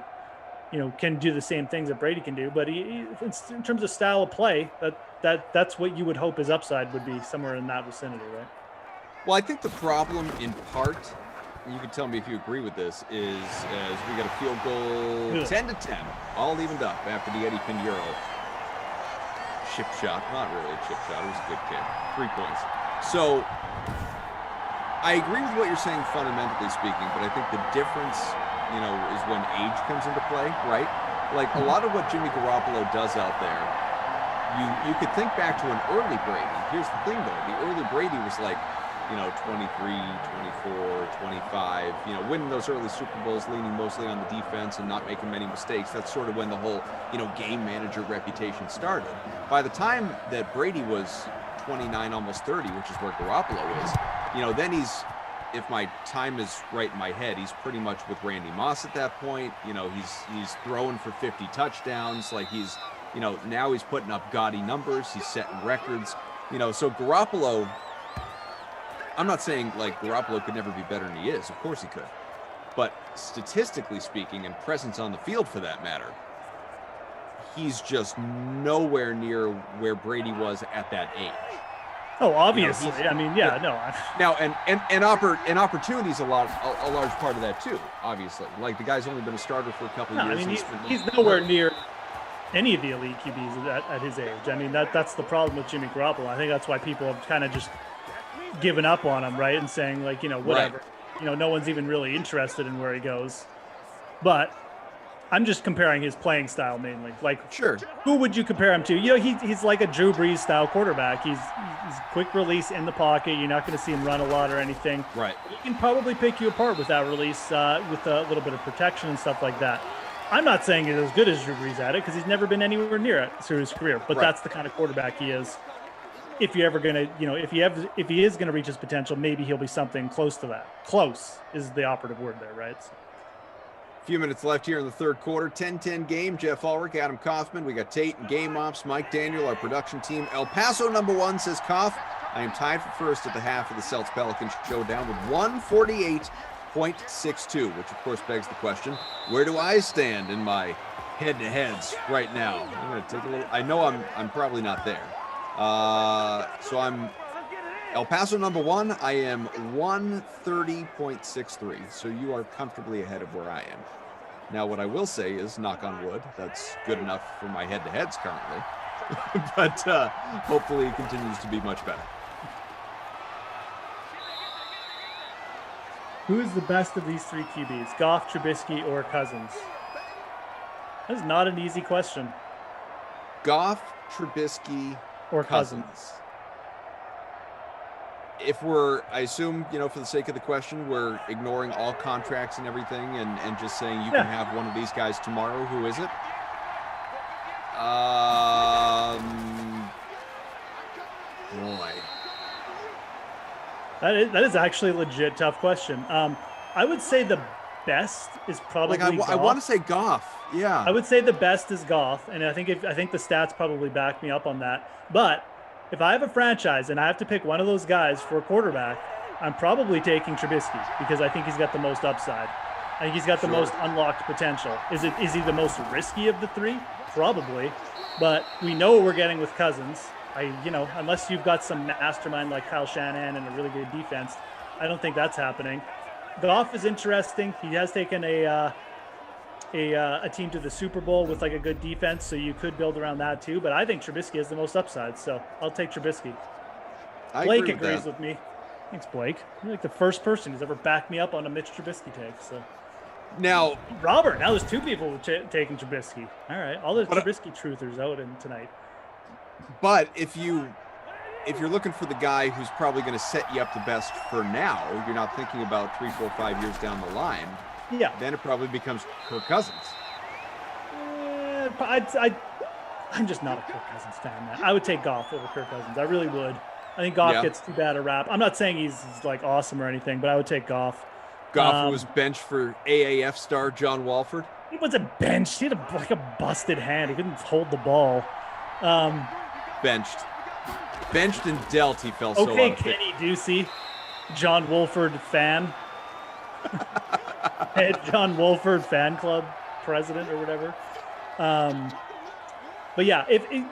can do the same things that Brady can do, but he in terms of style of play, that's what you would hope his upside would be, somewhere in that vicinity, right? Well, I think the problem in part, and you can tell me if you agree with this, is as we got a field goal 10 to 10, all evened up after the Eddie Pinheiro chip shot. Not really a chip shot, it was a good kick. 3 points. So I agree with what you're saying fundamentally speaking, but I think the difference, is when age comes into play, right? Like a lot of what Jimmy Garoppolo does out there, you could think back to an early Brady. Here's the thing though, the early Brady was like, 23, 24, 25, winning those early Super Bowls, leaning mostly on the defense and not making many mistakes. That's sort of when the whole, game manager reputation started. By the time that Brady was 29, almost 30, which is where Garoppolo is, then he's, if my time is right in my head, he's pretty much with Randy Moss at that point. He's throwing for 50 touchdowns. Like he's, now he's putting up gaudy numbers. He's setting records, so Garoppolo, I'm not saying like Garoppolo could never be better than he is. Of course he could. But statistically speaking, and presence on the field for that matter, he's just nowhere near where Brady was at that age. Oh, obviously. I mean, yeah, no. Now, and opportunity is a large part of that too, obviously. Like the guy's only been a starter for a couple of years. I mean, he's nowhere near any of the elite QBs at his age. I mean, that's the problem with Jimmy Garoppolo. I think that's why people have kind of just given up on him, right? And saying like, whatever, right. No one's even really interested in where he goes. But I'm just comparing his playing style mainly. Like, sure, who would you compare him to? He's like a Drew Brees style quarterback. He's quick release in the pocket. You're not going to see him run a lot or anything. Right. He can probably pick you apart with that release, with a little bit of protection and stuff like that. I'm not saying he's as good as Drew Brees at it because he's never been anywhere near it through his career. But right. That's the kind of quarterback he is. If you're ever gonna, if he is gonna reach his potential, maybe he'll be something close to that. Close is the operative word there, right? So. Few minutes left here in the third quarter. 10-10 game. Jeff Ulrich, Adam Kaufman. We got Tate and Game Ops, Mike Daniel, our production team. El Paso #1 says Kauf. I am tied for first at the half of the Celts Pelicans showdown with 148.62, which of course begs the question: where do I stand in my head-to-heads right now? I'm gonna take a little. I know I'm probably not there. So I'm El Paso #1. I am 130.63. So you are comfortably ahead of where I am. Now, what I will say is, knock on wood, that's good enough for my head-to-heads currently. But hopefully it continues to be much better. Who is the best of these three QBs? Goff, Trubisky, or Cousins? That's not an easy question. Goff, Trubisky, Or Cousins. if I assume, for the sake of the question, we're ignoring all contracts and everything and just saying you can have one of these guys tomorrow. Who is it? Boy. That is actually a legit tough question. I would say the best is probably Goff. I want to say Goff. Yeah. I would say the best is Goff, and I think the stats probably back me up on that. But if I have a franchise and I have to pick one of those guys for a quarterback, I'm probably taking Trubisky because I think he's got the most upside. I think he's got the most unlocked potential. Is he the most risky of the three? Probably. But we know what we're getting with Cousins. Unless you've got some mastermind like Kyle Shanahan and a really good defense, I don't think that's happening. Goff is interesting. He has taken a team to the Super Bowl with like a good defense, so you could build around that too. But I think Trubisky has the most upside, so I'll take Trubisky. Blake agrees with me. Thanks, Blake. You're like the first person who's ever backed me up on a Mitch Trubisky take. So now, Robert, now there's two people taking Trubisky. All right, all the Trubisky truthers out in tonight. But if you're looking for the guy who's probably going to set you up the best for now, you're not thinking about 3, 4, 5 years down the line. Yeah. Then it probably becomes Kirk Cousins. I'm just not a Kirk Cousins fan, man. I would take Goff over Kirk Cousins. I really would. I think Goff gets too bad a rap. I'm not saying he's like awesome or anything, but I would take Goff. Goff was benched for AAF star John Walford. He wasn't benched. He had a busted hand. He couldn't hold the ball. Benched and dealt. He fell so out. Okay, Kenny Ducey, John Wolford fan. John Wolford fan club president or whatever. But yeah,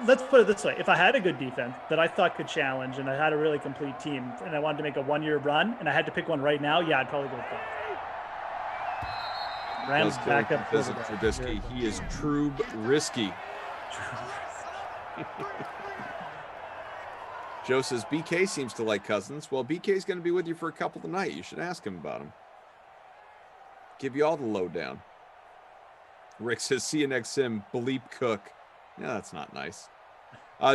let's put it this way. If I had a good defense that I thought could challenge and I had a really complete team and I wanted to make a 1-year run and I had to pick one right now, I'd probably go with Goff. Rams backup Trubisky. He is Trube risky. Joe says BK seems to like Cousins. Well, BK's going to be with you for a couple tonight. You should ask him about him. Give you all the lowdown. Rick says, see you next sim, Bleep Cook. Yeah, that's not nice.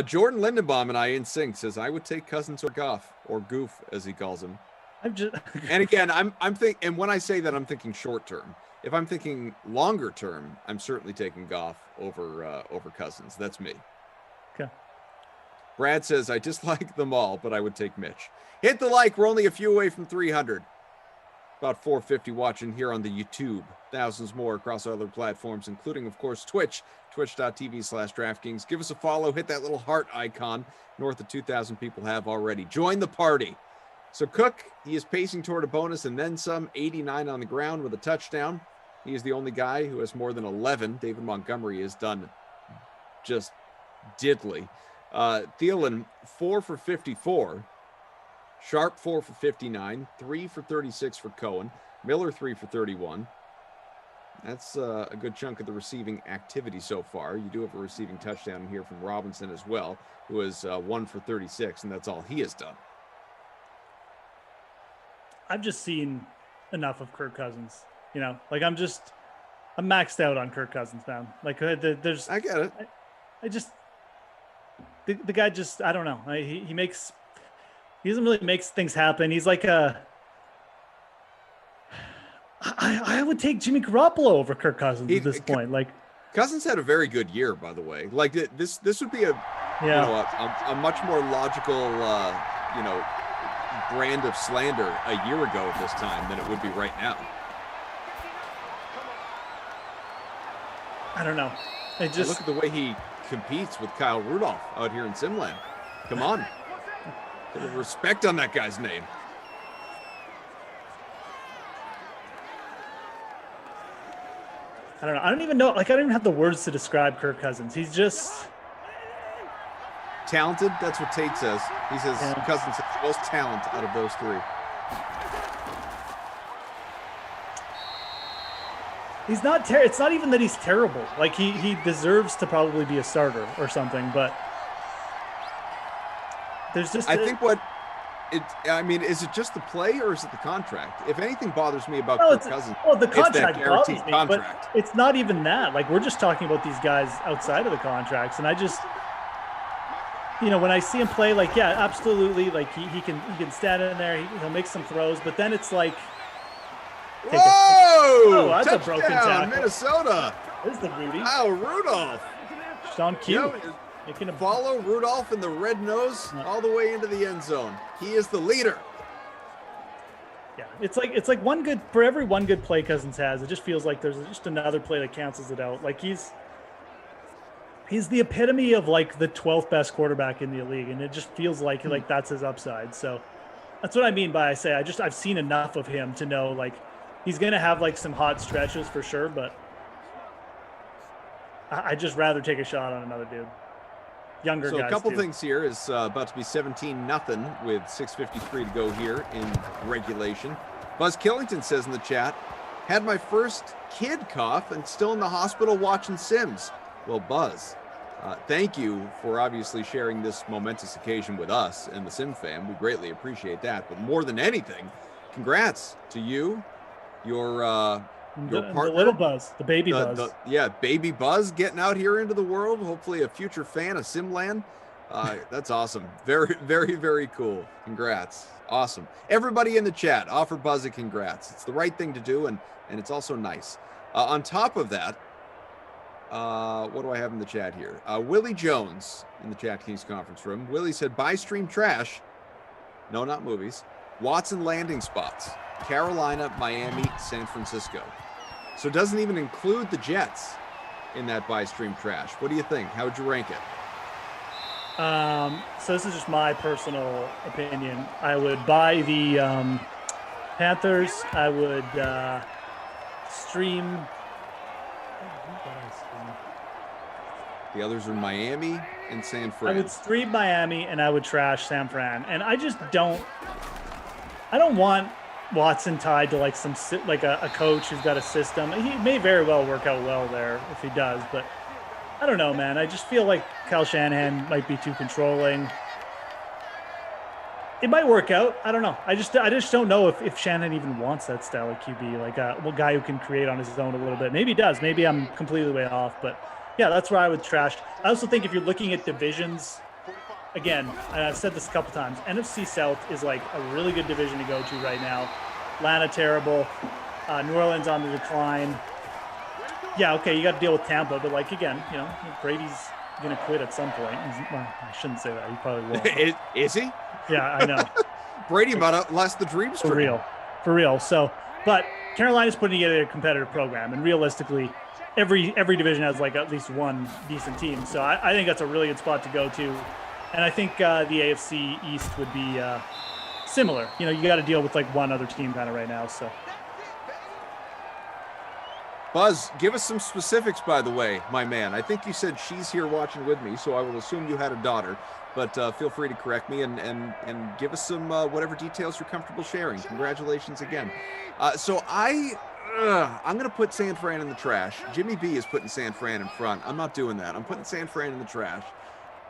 Jordan Lindenbaum and I in sync says, I would take Cousins or Goff, or Goof, as he calls him. And again, I'm thinking, and when I say that, I'm thinking short term. If I'm thinking longer term, I'm certainly taking Goff over Cousins. That's me. Okay. Brad says, I dislike them all, but I would take Mitch. Hit the like. We're only a few away from 300. About 450 watching here on the YouTube. Thousands more across other platforms, including, of course, Twitch, twitch.tv/DraftKings. Give us a follow. Hit that little heart icon. North of 2,000 people have already. Join the party. So Cook, he is pacing toward a bonus and then some, 89 on the ground with a touchdown. He is the only guy who has more than 11. David Montgomery has done just diddly. Thielen, 4 for 54. Sharp, 4 for 59. 3 for 36 for Cohen. Miller, 3 for 31. That's a good chunk of the receiving activity so far. You do have a receiving touchdown here from Robinson as well, who is 1 for 36, and that's all he has done. I've just seen enough of Kirk Cousins. I'm maxed out on Kirk Cousins, man. Like, there's. I get it. The guy just, I don't know. He doesn't really make things happen. He's like I would take Jimmy Garoppolo over Kirk Cousins at this point. Like, Cousins had a very good year, by the way. Like this would be a much more logical, brand of slander a year ago at this time than it would be right now. I don't know. Look at the way he competes with Kyle Rudolph out here in Simland. Come on. Put a respect on that guy's name. I don't know. I don't even know. Like, I don't even have the words to describe Kirk Cousins. He's just talented. That's what Tate says. He says Cousins has the most talent out of those three. He's not it's not even that he's terrible. Like, he deserves to probably be a starter or something, but there's just is it just the play or is it the contract? If anything bothers me about Kirk Cousins, the contract guaranteed bothers me, contract. But it's not even that. Like, we're just talking about these guys outside of the contracts, and when I see him play, like, yeah, absolutely. Like he can stand in there. He'll make some throws, but then it's like, whoa! That's touchdown, a broken tackle. Minnesota. There's the Rudy. Wow, Rudolph. Just on cue. You know, follow Rudolph in the red nose all the way into the end zone. He is the leader. Yeah, it's like for every one good play Cousins has, it just feels like there's just another play that cancels it out. Like he's the epitome of like the 12th best quarterback in the league, and it just feels like that's his upside. So that's what I mean by I've seen enough of him to know like he's gonna have like some hot stretches for sure, but I'd just rather take a shot on another dude. Younger guys. So a couple too. things here is about to be 17-0 with 6:53 to go here in regulation. Buzz Killington says in the chat, had my first kid cough and still in the hospital watching Sims. Well, Buzz, thank you for obviously sharing this momentous occasion with us and the Sim fam. We greatly appreciate that. But more than anything, congrats to you, your partner, the little Buzz, the baby Buzz. Baby Buzz getting out here into the world. Hopefully a future fan of Simland. That's awesome. Very, very, very cool. Congrats. Awesome. Everybody in the chat, offer Buzz a congrats. It's the right thing to do, and it's also nice. On top of that, what do I have in the chat here? Willie Jones in the Chat Kings conference room. Willie said, buy stream trash. No, not movies. Watson landing spots. Carolina, Miami, San Francisco. So it doesn't even include the Jets in that buy stream trash. What do you think? How would you rank it? So this is just my personal opinion. I would buy the Panthers. I would stream. The others are Miami and San Fran. I would stream Miami and I would trash San Fran. And I just don't want Watson tied to like a coach who's got a system. He may very well work out well there if he does, but I don't know, man. I just feel like Kyle Shanahan might be too controlling. It might work out. I don't know. I just don't know if Shanahan even wants that style of QB, like a guy who can create on his own a little bit. Maybe he does. Maybe I'm completely way off, but yeah, that's where I would trash. I also think if you're looking at divisions, again, and I've said this a couple times, NFC South is like a really good division to go to right now. Atlanta, terrible. New Orleans on the decline. Yeah, okay, you got to deal with Tampa, but like, again, Brady's going to quit at some point. Well, I shouldn't say that. He probably won't. Is he? Yeah, I know. Brady might outlast the dream stream. For real. So, but Carolina's putting together a competitive program, and realistically, every division has like at least one decent team. So I think that's a really good spot to go to. And I think the AFC East would be similar. You got to deal with like one other team kind of right now. So, Buzz, give us some specifics, by the way, my man. I think you said she's here watching with me, so I will assume you had a daughter. But feel free to correct me and give us some whatever details you're comfortable sharing. Congratulations again. So I'm going to put San Fran in the trash. Jimmy B is putting San Fran in front. I'm not doing that. I'm putting San Fran in the trash.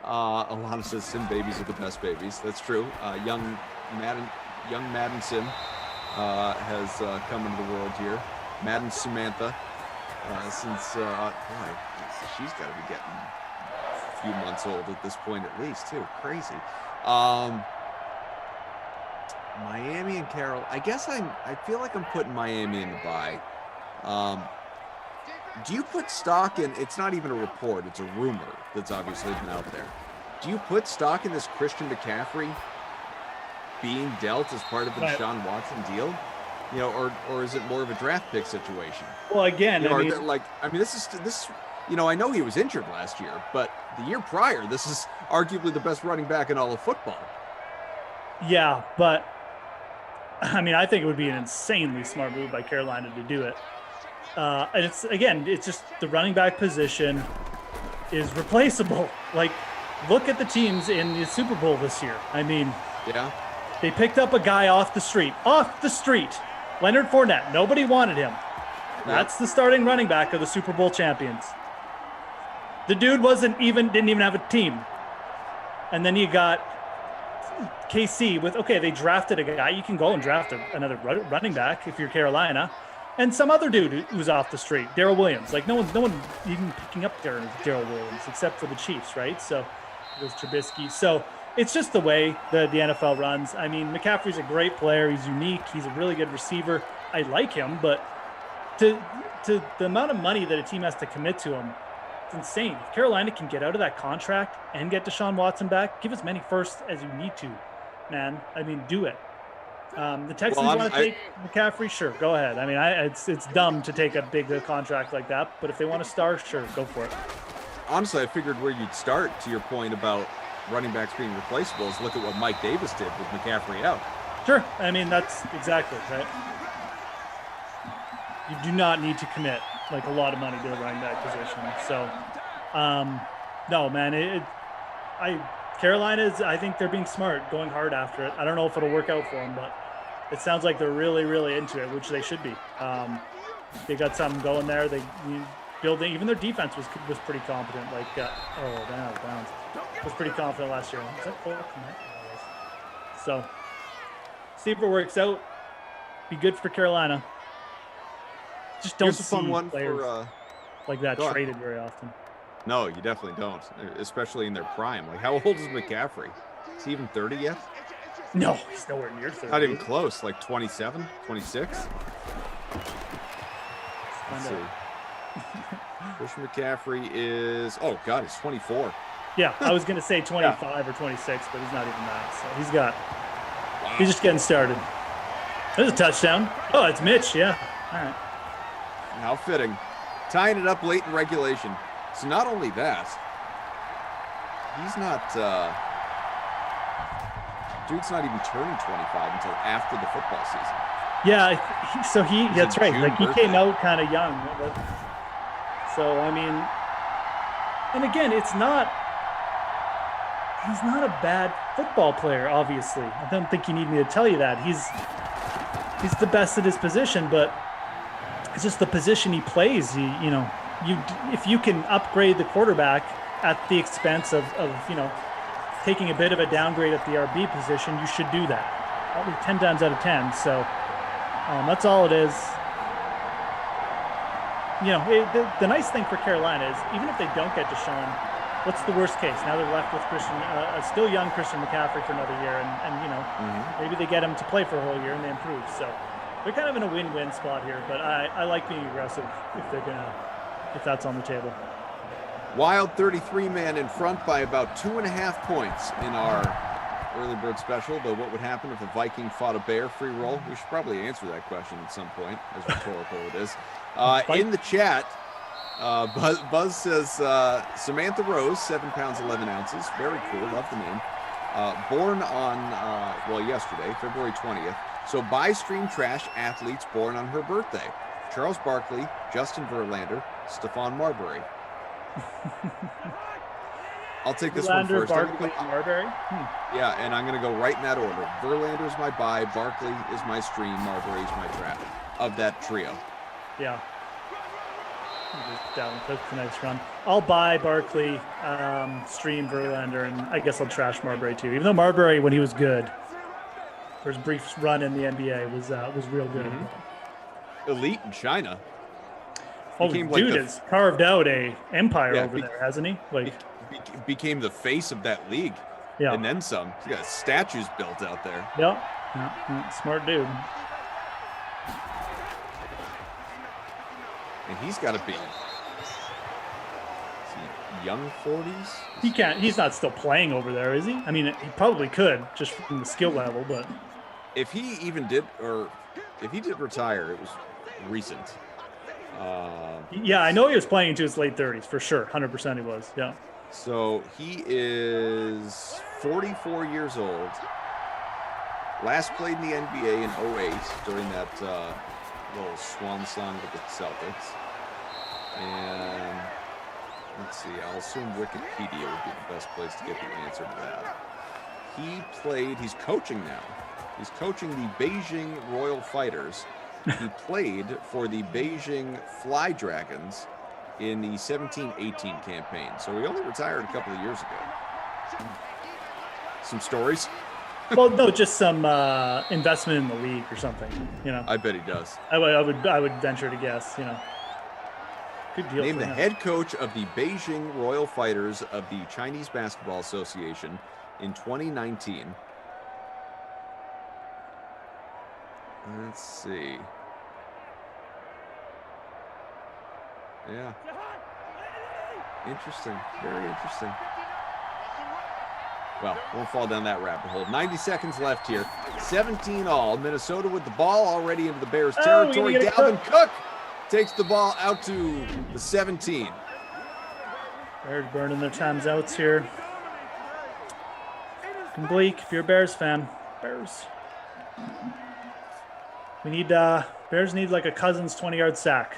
Alana says Sim babies are the best babies. That's true. Young Madden Sim has come into the world here. Madden Samantha, since she's got to be getting a few months old at this point at least too. Crazy. Miami and Carol. I guess I feel like I'm putting Miami in the bye. Do you put stock in? It's not even a report; it's a rumor that's obviously been out there. Do you put stock in this Christian McCaffrey being dealt as part of the Deshaun Watson deal? Or is it more of a draft pick situation? Well, again, this is. I know he was injured last year, but the year prior, this is arguably the best running back in all of football. Yeah, but I think it would be an insanely smart move by Carolina to do it. And it's just the running back position is replaceable. Like, look at the teams in the Super Bowl this year. Yeah, they picked up a guy off the street. Leonard Fournette. Nobody wanted him. That's the starting running back of the Super Bowl champions. The dude didn't even have a team. And then you got KC they drafted a guy. You can go and draft another running back if you're Carolina. And some other dude who's off the street, Darrell Williams. Like no one even picking up Darrell Williams except for the Chiefs, right? So There's Trubisky. So it's just the way the NFL runs. I mean, McCaffrey's a great player. He's unique. He's a really good receiver. I like him, but to the amount of money that a team has to commit to him, it's insane. If Carolina can get out of that contract and get Deshaun Watson back, give as many firsts as you need to, man. I mean, do it. The Texans want to take McCaffrey, sure, go ahead. I mean, it's dumb to take a big contract like that, but if they want to star, sure, go for it. Honestly, I figured where you'd start, to your point about running backs being replaceable, is look at what Mike Davis did with McCaffrey out. Sure, I mean, that's exactly right. You do not need to commit like a lot of money to the running back position. So, no, man, Carolina's, I think they're being smart, going hard after it. I don't know if it'll work out for them, but it sounds like they're really, really into it, which they should be. They got something going there. Building, even their defense was pretty competent. Like, bounds. Was pretty confident last year. Was that full? So, see if it works out. Be good for Carolina. Just don't Here's a fun see one players for like that traded very often. No, you definitely don't, especially in their prime. Like, how old is McCaffrey? Is he even 30 yet? No, he's nowhere near 30. Not even close, like 27, 26? Let's see. Christian McCaffrey is, oh, God, he's 24. Yeah, I was going to say 25 or 26, but he's not even that. So he's just getting started. There's a touchdown. Oh, it's Mitch, yeah. All right. How fitting. Tying it up late in regulation. So not only that, he's not, dude's not even turning 25 until after the football season. Yeah, that's right. June Like, he birthday. came out kind of young. So, I mean, and again, he's not a bad football player, obviously. I don't think you need me to tell you that. He's the best at his position, but it's just the position he plays. If you can upgrade the quarterback at the expense of taking a bit of a downgrade at the RB position, you should do that. Probably 10 times out of 10. So that's all it is. The nice thing for Carolina is even if they don't get Deshaun, what's the worst case? Now they're left with a still young Christian McCaffrey for another year, and maybe they get him to play for a whole year and they improve. So they're kind of in a win-win spot here. But I like being aggressive if that's on the table. Wild 33-man in front by about 2.5 points in our early bird special. But what would happen if a Viking fought a bear? Free roll. We should probably answer that question at some point, as rhetorical it is. In the chat, Buzz says Samantha Rose, 7 pounds 11 ounces. Very cool. Love the name. Born on yesterday, February 20th. So buy Stream Trash athletes born on her birthday: Charles Barkley, Justin Verlander, Stephon Marbury. I'll take this one first. Barkley, Marbury. Yeah, and I'm going to go right in that order. Verlander's my buy, Barkley is my stream, Marbury's my trap of that trio. Yeah. Down the nice run. I'll buy Barkley, stream Verlander, and I guess I'll trash Marbury too. Even though Marbury, when he was good, for his brief run in the NBA, was real good. Elite in China. Oh, dude has carved out a empire over there, hasn't he? Like, became the face of that league. Yeah. And then some. He's got statues built out there. Yeah. Smart dude. And he's got to be young 40s. He's not still playing over there, is he? I mean, he probably could, just from the skill level, but if he even did, or if he did retire, it was recent. Yeah, I know he was playing into his late 30s for sure. 100% he was. Yeah. So he is 44 years old. Last played in the NBA in 08 during that little swan song with the Celtics. And let's see, I'll assume Wikipedia would be the best place to get the answer to that. He's coaching now. He's coaching the Beijing Royal Fighters. He played for the Beijing Fly Dragons in the 17-18 campaign. So he only retired a couple of years ago. Some stories? Well, no, just some investment in the league or something, I bet he does. I would venture to guess, Good deal. Named for the him. head coach of the Beijing Royal Fighters of the Chinese Basketball Association in 2019. Let's see. Yeah. Interesting. Very interesting. Well, won't fall down that rabbit hole. 90 seconds left here. 17 all. Minnesota with the ball already into the Bears' territory. Dalvin Cook takes the ball out to the 17. Bears burning their times outs here. And Blake, if you're a Bears fan, Bears. We need Bears need like a Cousins 20-yard sack.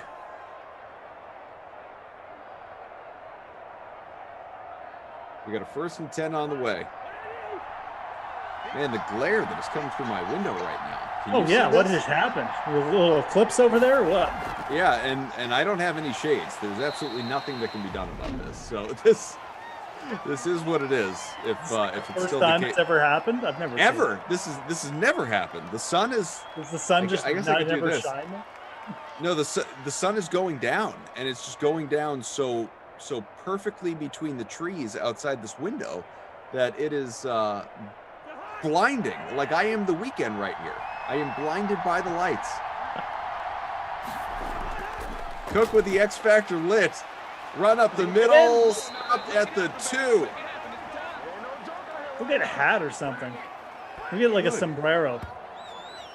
We got a 1st and 10 on the way. Man, the glare that is coming through my window right now. Can you see What this? just happened? Little eclipse over there or what? Yeah, and I don't have any shades. There's absolutely nothing that can be done about this. So this is what it is. If it's First still time the it's case. ever happened? I've never Ever. This has never happened. The sun is Does the sun just I guess I could do never this. shine? no the sun is going down, and it's just going down so perfectly between the trees outside this window that it is blinding. Like I am the weekend right here. I am blinded by the lights. Cook with the X Factor lit. Run up the middle, stopped at the 2. We'll get a hat or something. We'll get like a Good. sombrero.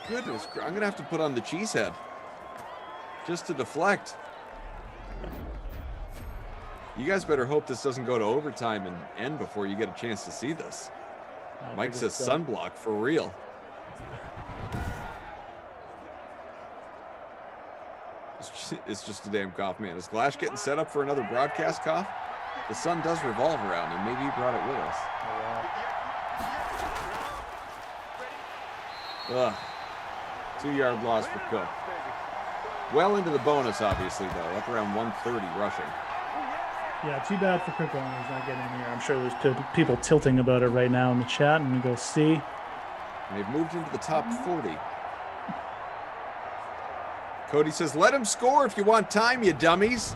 Goodness, I'm going to have to put on the cheese head just to deflect. You guys better hope this doesn't go to overtime and end before you get a chance to see this. Mike says sunblock for real. It's just a damn cough, man. Is Glash getting set up for another broadcast cough? The sun does revolve around him. Maybe he brought it with us. Ugh. 2-yard loss for Cook. Well into the bonus, obviously, though. Up around 130 rushing. Yeah, too bad for Cook owners not getting in here. I'm sure there's people tilting about it right now in the chat. I'm going to go see. And they've moved into the top 40. Cody says, let him score if you want time, you dummies.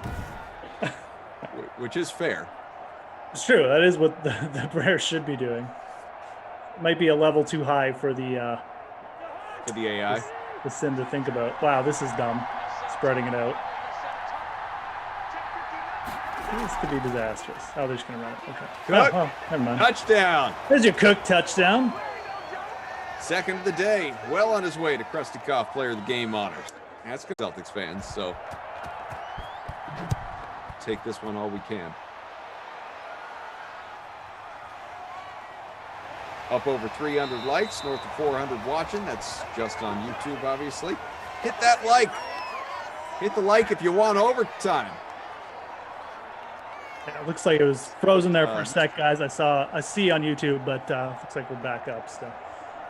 Which is fair. It's true. That is what the Bears should be doing. Might be a level too high for the For the AI. the sim to think about. Wow, this is dumb. Spreading it out. This could be disastrous. Oh, they're just going to run it. Okay. Cook. Oh, never mind. Touchdown. There's your Cook touchdown. Second of the day. Well on his way to Krusty Koff Player of the Game honors. That's good, Celtics fans, so take this one all we can. Up over 300 likes, north of 400 watching. That's just on YouTube, obviously. Hit that like. Hit the like if you want overtime. Yeah, it looks like it was frozen there for a sec, guys. I see on YouTube, but looks like we're back up still.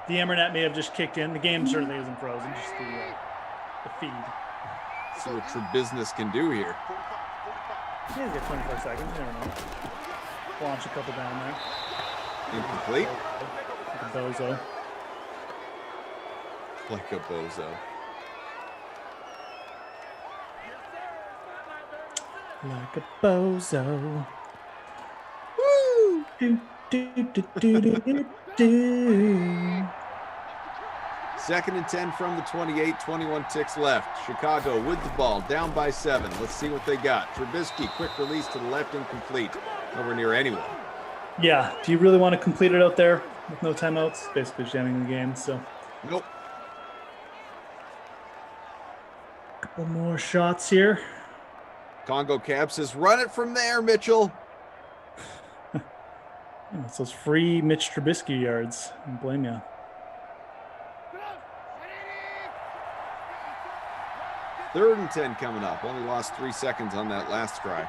The internet may have just kicked in. The game certainly isn't frozen, just the feed. See what Trubisky can do here. Yeah, get 24 seconds. You never know. Launch a couple down there. Incomplete. Like a bozo. Like a bozo. Like a bozo. Woo! Do, do, do, do, do, do, do. Second and 10 from the 28, 21 ticks left. Chicago with the ball, down by 7. Let's see what they got. Trubisky, quick release to the left, incomplete. Nowhere near anyone. Yeah, do you really want to complete it out there with no timeouts? Basically jamming the game, so. Nope. Couple more shots here. Congo Cab says, run it from there, Mitchell. It's those free Mitch Trubisky yards. I don't blame you. Third and 10 coming up. Only lost 3 seconds on that last try.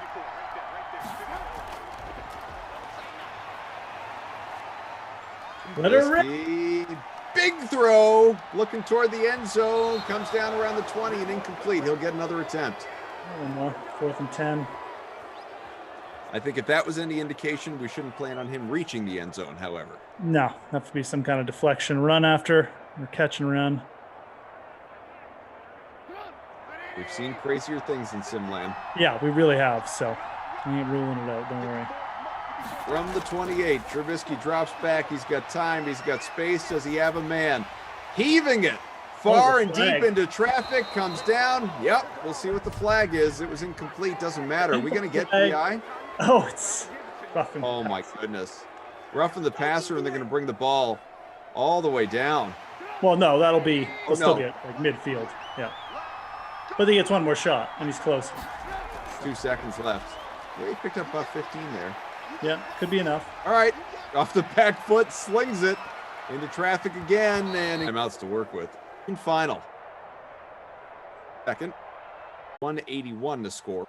Let her rip. Trubisky, big throw, looking toward the end zone, comes down around the 20 and incomplete. He'll get another attempt. One more. 4th and 10. I think if that was any indication, we shouldn't plan on him reaching the end zone, however. No, have to be some kind of deflection run after or catch and run. We've seen crazier things in Simland. Yeah, we really have. So we ain't ruling it out. Don't worry. From the 28, Trubisky drops back. He's got time. He's got space. Does he have a man? Heaving it far and deep into traffic. Comes down. Yep. We'll see what the flag is. It was incomplete. Doesn't matter. Are we going to get PI? Oh, it's roughing. Oh, my goodness. Roughing the passer, and they're going to bring the ball all the way down. Well, no, that'll be, he'll still be at like midfield. Yeah. But he gets one more shot, and he's close. 2 seconds left. Yeah, he picked up about 15 there. Yeah, could be enough. All right. Off the back foot, slings it into traffic again, and timeouts to work with. And final. Second. 181 to score.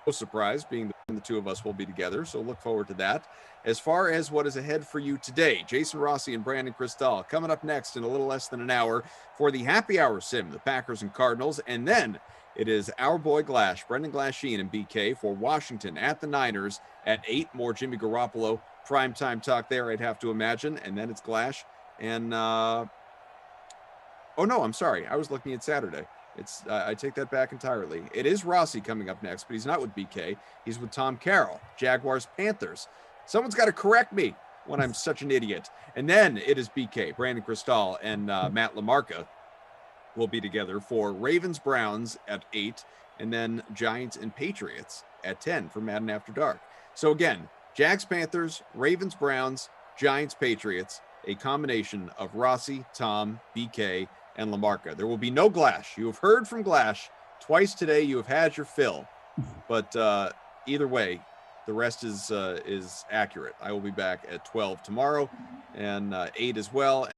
No surprise, being the two of us will be together, so look forward to that. As far as what is ahead for you today, Jason Rossi and Brandon Cristal coming up next in a little less than an hour for the happy hour sim, the Packers and Cardinals, and then it is our boy Glash, Brendan Glasheen and BK for Washington at the Niners at 8. More Jimmy Garoppolo primetime talk there, I'd have to imagine, and then it's Glash and oh no, I'm sorry, I was looking at Saturday. It's I take that back entirely. It is Rossi coming up next, but he's not with BK. He's with Tom Carroll, Jaguars, Panthers. Someone's got to correct me when I'm such an idiot. And then it is BK, Brandon Cristal, and Matt LaMarca will be together for Ravens, Browns at 8, and then Giants and Patriots at 10 for Madden After Dark. So again, Jags, Panthers, Ravens, Browns, Giants, Patriots, a combination of Rossi, Tom, BK, and LaMarca. There will be no Glash. You have heard from Glash twice today. You have had your fill, but either way, the rest is accurate. I will be back at 12 tomorrow and 8 as well.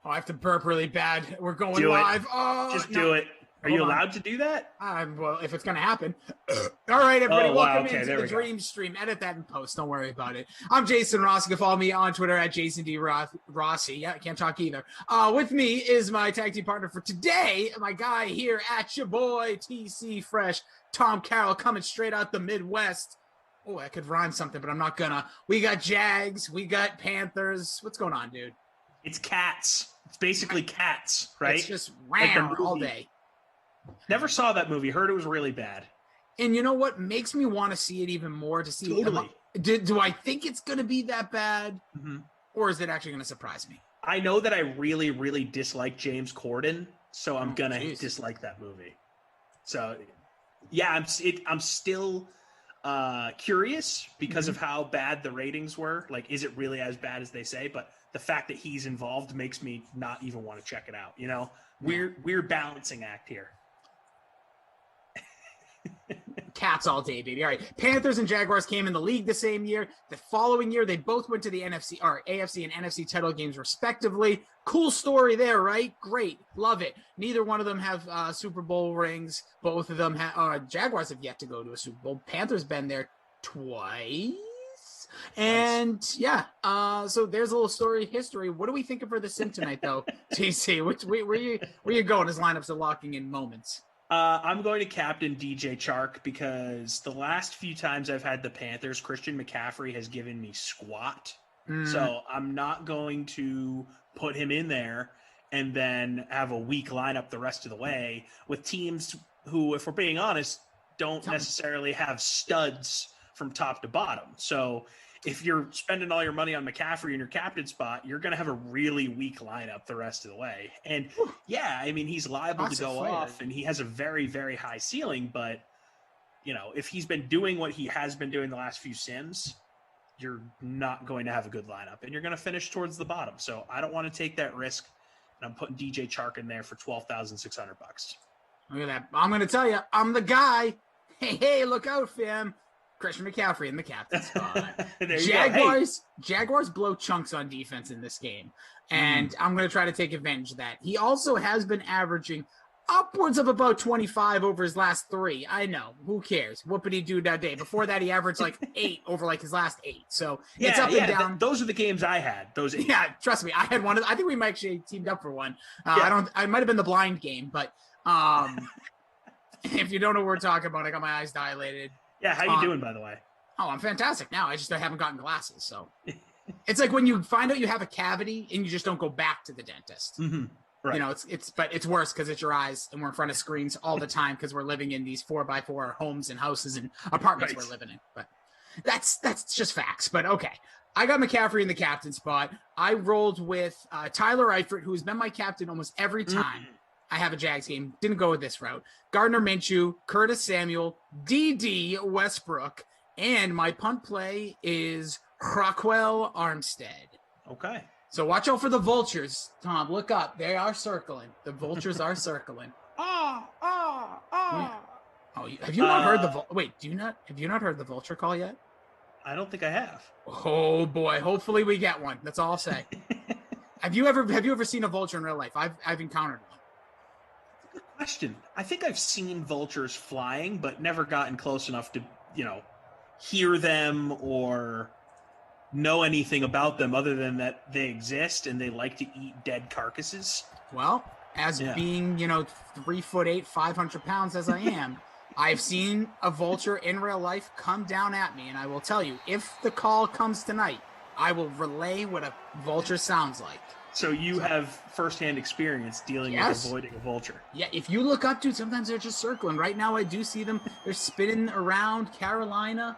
Oh, I have to burp really bad. We're going Do it. live. Oh, Just no. do it. Are Hold you on. allowed to do that? Well, if it's going to happen. All right, everybody, Oh, wow. welcome Okay, into there the we go. Dream Stream. Edit that in post. Don't worry about it. I'm Jason Rossi. You can follow me on Twitter at Jason D. Rossi. Yeah, I can't talk either. With me is my tag team partner for today, my guy here at your boy, TC Fresh, Tom Carroll, coming straight out the Midwest. Oh, I could rhyme something, but I'm not gonna. We got Jags. We got Panthers. What's going on, dude? It's Cats. It's basically Cats, right? It's just Like the round all movie. day. Never saw that movie. Heard it was really bad. And you know what makes me want to see it even more? To see, Totally. Do I think it's going to be that bad, Mhm. or is it actually going to surprise me? I know that I really, really dislike James Corden, so I'm Oh, gonna geez. dislike that movie. So, yeah, I'm still curious because of how bad the ratings were. Like, is it really as bad as they say? But the fact that he's involved makes me not even want to check it out. You know, weird balancing act here. Cats all day, baby. All right. Panthers and Jaguars came in the league the same year. The following year, they both went to the AFC and NFC title games respectively. Cool story there, right? Great. Love it. Neither one of them have Super Bowl rings. Both of them have, Jaguars have yet to go to a Super Bowl. Panthers been there twice. And yeah, so there's a little story history. What are we thinking for the sim tonight, though? TC, where you going as lineups are locking in moments? I'm going to captain DJ Chark because the last few times I've had the Panthers, Christian McCaffrey has given me squat. So I'm not going to put him in there and then have a weak lineup the rest of the way with teams who, if we're being honest, don't necessarily have studs from top to bottom. So if you're spending all your money on McCaffrey in your captain spot, you're going to have a really weak lineup the rest of the way. And yeah, I mean, he's liable to go off and he has a very, very high ceiling, but you know, if he's been doing what he has been doing the last few sims, you're not going to have a good lineup and you're going to finish towards the bottom. So I don't want to take that risk. And I'm putting DJ Chark in there for $12,600. Look at that. I'm going to tell you, I'm the guy. Hey, look out, fam. Christian McCaffrey in the captain spot. Jaguars blow chunks on defense in this game, and I'm going to try to take advantage of that. He also has been averaging upwards of about 25 over his last 3. I know. Who cares? What did he do that day? Before that, he averaged like 8 over like his last 8. So it's up and down. Those are the games I had. Those 8. Yeah, trust me. I had one. I think we might actually teamed up for one. I might have been the blind game, but if you don't know what we're talking about, I got my eyes dilated. Yeah, how you doing, by the way? Oh, I'm fantastic now. I haven't gotten glasses, so it's like when you find out you have a cavity and you just don't go back to the dentist. Mm-hmm. Right. You know, it's worse because it's your eyes, and we're in front of screens all the time because we're living in these 4x4 homes and houses and apartments we're living in. But that's just facts. But okay, I got McCaffrey in the captain spot. I rolled with Tyler Eifert, who's been my captain almost every time I have a Jags game. Didn't go with this route. Gardner Minshew, Curtis Samuel, D.D. Westbrook, and my punt play is Raquel Armstead. Okay. So watch out for the vultures, Tom. Look up. They are circling. The vultures are circling. Oh, have you not heard the have you not heard the vulture call yet? I don't think I have. Oh boy, hopefully we get one. That's all I'll say. Have you ever seen a vulture in real life? I've encountered one. Good question. I think I've seen vultures flying, but never gotten close enough to, hear them or know anything about them other than that they exist and they like to eat dead carcasses. Well, being, 3'8", 500 pounds as I am, I've seen a vulture in real life come down at me, and I will tell you, if the call comes tonight, I will relay what a vulture sounds like. So you have firsthand experience dealing with avoiding a vulture. Yeah, if you look up, dude, sometimes they're just circling. Right now, I do see them. They're spinning around Carolina.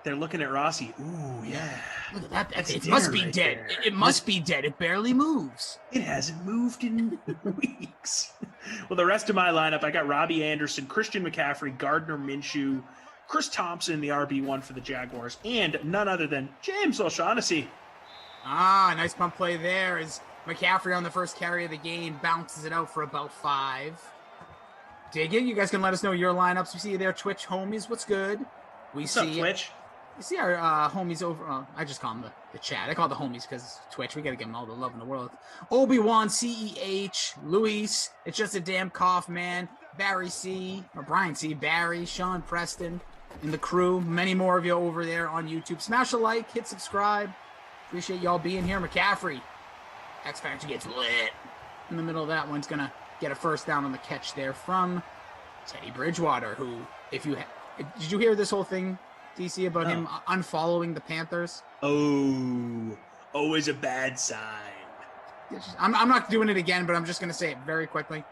They're looking at Rossi. Ooh, yeah. Look at that. It must be dead. It must be dead. It barely moves. It hasn't moved in weeks. Well, the rest of my lineup, I got Robbie Anderson, Christian McCaffrey, Gardner Minshew, Chris Thompson, the RB1 for the Jaguars, and none other than James O'Shaughnessy. Nice pump play there as McCaffrey on the first carry of the game bounces it out for about 5. Dig it. You guys can let us know your lineups. We see you there, Twitch homies. What's good? What's up, Twitch? You see our homies over. I just call them the chat. I call the homies because Twitch. We gotta give them all the love in the world. Obi-Wan, CEH, Luis. It's just a damn cough, man. Barry C, or Brian C, Barry, Sean Preston, and the crew. Many more of you over there on YouTube. Smash a like, hit subscribe. Appreciate y'all being here. McCaffrey, X Factor gets lit. In the middle of that one's gonna get a first down on the catch there from Teddy Bridgewater, who, if you did you hear this whole thing, DC, about him unfollowing the Panthers? Oh, always a bad sign. I'm not doing it again, but I'm just gonna say it very quickly.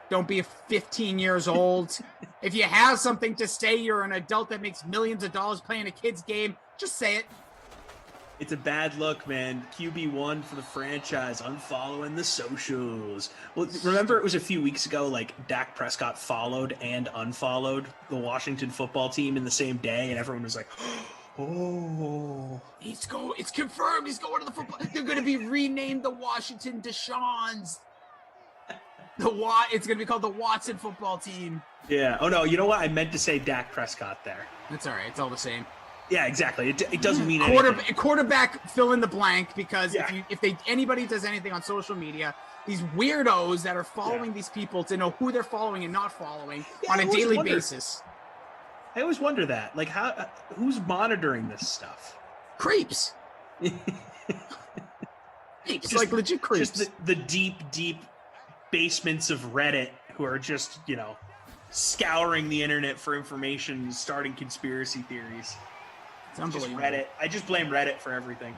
Don't be 15 years old. If you have something to say, you're an adult that makes millions of dollars playing a kid's game, just say it. It's a bad look, man. QB1 for the franchise, unfollowing the socials. Well, remember it was a few weeks ago, like Dak Prescott followed and unfollowed the Washington football team in the same day, and everyone was like, oh. It's confirmed. He's going to the football. They're going to be renamed the Washington Deshaun's. It's going to be called the Watson football team. Yeah. Oh, no. You know what? I meant to say Dak Prescott there. That's all right. It's all the same. Yeah, exactly. It doesn't mean anything. Quarterback fill in the blank, because if anybody does anything on social media, these weirdos that are following these people to know who they're following and not following on a daily basis. I always wonder that. Like, who's monitoring this stuff? Creeps. Creeps, like legit creeps. Just the deep basements of Reddit who are just, scouring the internet for information, starting conspiracy theories. It's unbelievable. Just Reddit. I just blame Reddit for everything.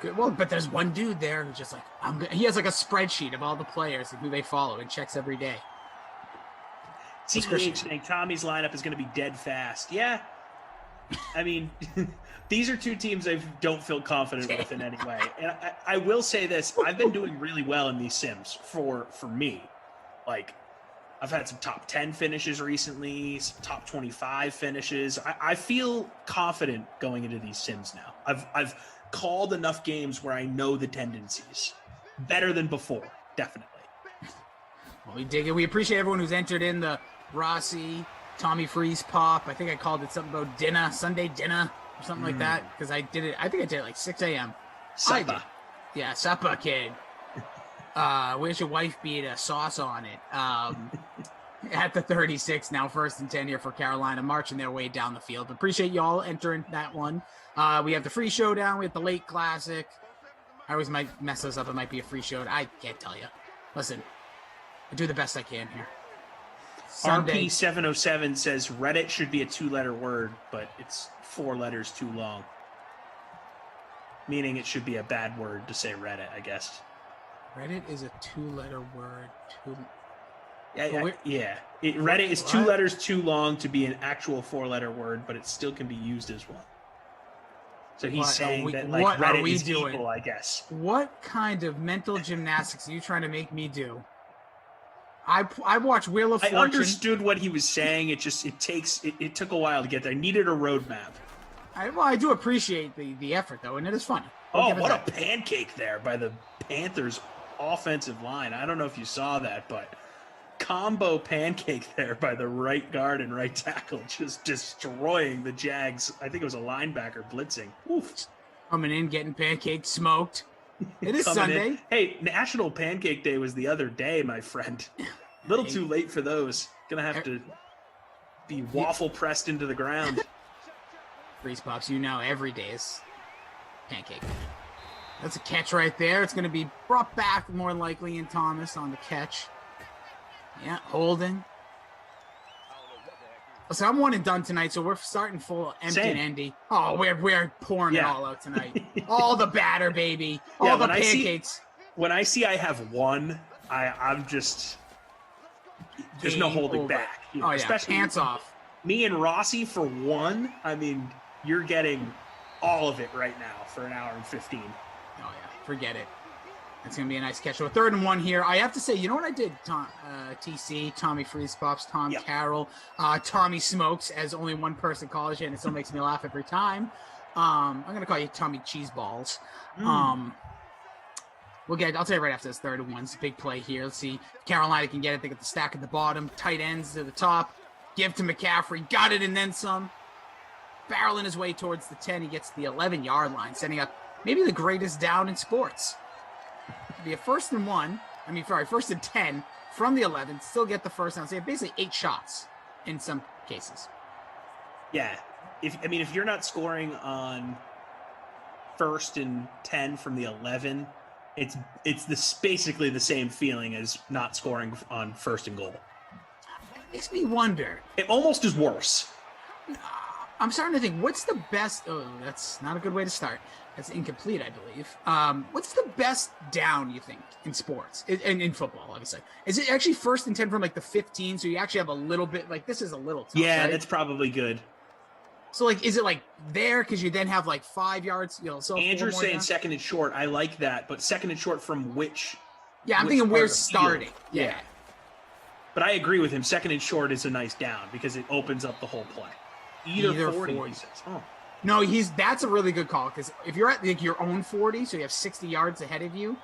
Good. Well, but there's one dude there who's just like, he has like a spreadsheet of all the players and who they follow and checks every day. CEH saying Tommy's lineup is going to be dead fast. Yeah. I mean, these are two teams I don't feel confident with in any way. And I will say this. I've been doing really well in these sims for me. Like, I've had some top 10 finishes recently, some top 25 finishes. I feel confident going into these sims now. I've called enough games where I know the tendencies. Better than before, definitely. Well, we dig it. We appreciate everyone who's entered in the Rossi, Tommy Freeze pop. I think I called it something about dinner, Sunday dinner, or something like that, because I did it. I think I did it like 6 a.m. Supper. Yeah, supper, kid. Where's your wife beat a sauce on it? At the 36 now, 1st and 10 here for Carolina, marching their way down the field. Appreciate y'all entering that one. We have the free showdown. We have the late classic. I always might mess those up. It might be a free showdown. I can't tell you. Listen, I do the best I can here. Sunday. RP707 says Reddit should be a 2-letter word, but it's 4 letters too long. Meaning it should be a bad word to say Reddit, I guess. Reddit is a 2-letter word. Yeah. Reddit is 2 letters too long to be an actual 4-letter word, but it still can be used as one. So he's saying that like Reddit is equal, I guess. What kind of mental gymnastics are you trying to make me do? I watched Wheel of Fortune. I understood what he was saying. It took a while to get there. I needed a roadmap. I do appreciate the effort though, and it is funny. Oh, what a pancake there by the Panthers offensive line. I don't know if you saw that, but combo pancake there by the right guard and right tackle, just destroying the Jags. I think it was a linebacker blitzing. Oof. Coming in, getting pancake smoked. It is Sunday. Hey, National Pancake Day was the other day, my friend. Little too late for those. Gonna have to be waffle pressed into the ground. Freeze Pops, every day is pancake. That's a catch right there. It's going to be brought back more likely in Thomas on the catch. Yeah, holding. So I'm 1 and done tonight, so we're starting full empty and endy. Oh, we're pouring it all out tonight. All the batter, baby. All the pancakes. When I see I have 1, I'm just there's no holding back. Especially pants off. Me and Rossi for 1. I mean, you're getting all of it right now for an hour and 15. Oh yeah, forget it. It's going to be a nice catch. So 3rd and 1 here. I have to say, you know what I did? TC, Tommy Freeze Pops, Tom Carroll, Tommy Smokes, as only one person calls you, and it still makes me laugh every time. I'm going to call you Tommy Cheeseballs. I'll tell you right after this 3rd and 1. It's a big play here. Let's see if Carolina can get it. They got the stack at the bottom, tight ends to the top. Give to McCaffrey. Got it and then some. barreling his way towards the 10. He gets to the 11-yard line, setting up maybe the greatest down in sports. It'd be a first and 10 from the 11, still get the first down. So you have basically 8 shots in some cases. Yeah. If you're not scoring on first and 10 from the 11, it's basically the same feeling as not scoring on first and goal. Makes me wonder. It almost is worse. I'm starting to think, what's the best? Oh, that's not a good way to start. That's incomplete, I believe. What's the best down, you think, in sports? In football, obviously. Is it actually first and 10 from like the 15? So you actually have a little bit, like this is a little tough, Yeah, right? that's probably good. So like, is it like there? Because you then have like 5 yards, so Andrew's saying down? second and short. I like that. But second and short from which? Yeah, I'm which thinking part we're of the field? starting. Yeah. But I agree with him. Second and short is a nice down because it opens up the whole play. Either 40. 40. He says. Oh. No, that's a really good call because if you're at like your own 40, so you have 60 yards ahead of you,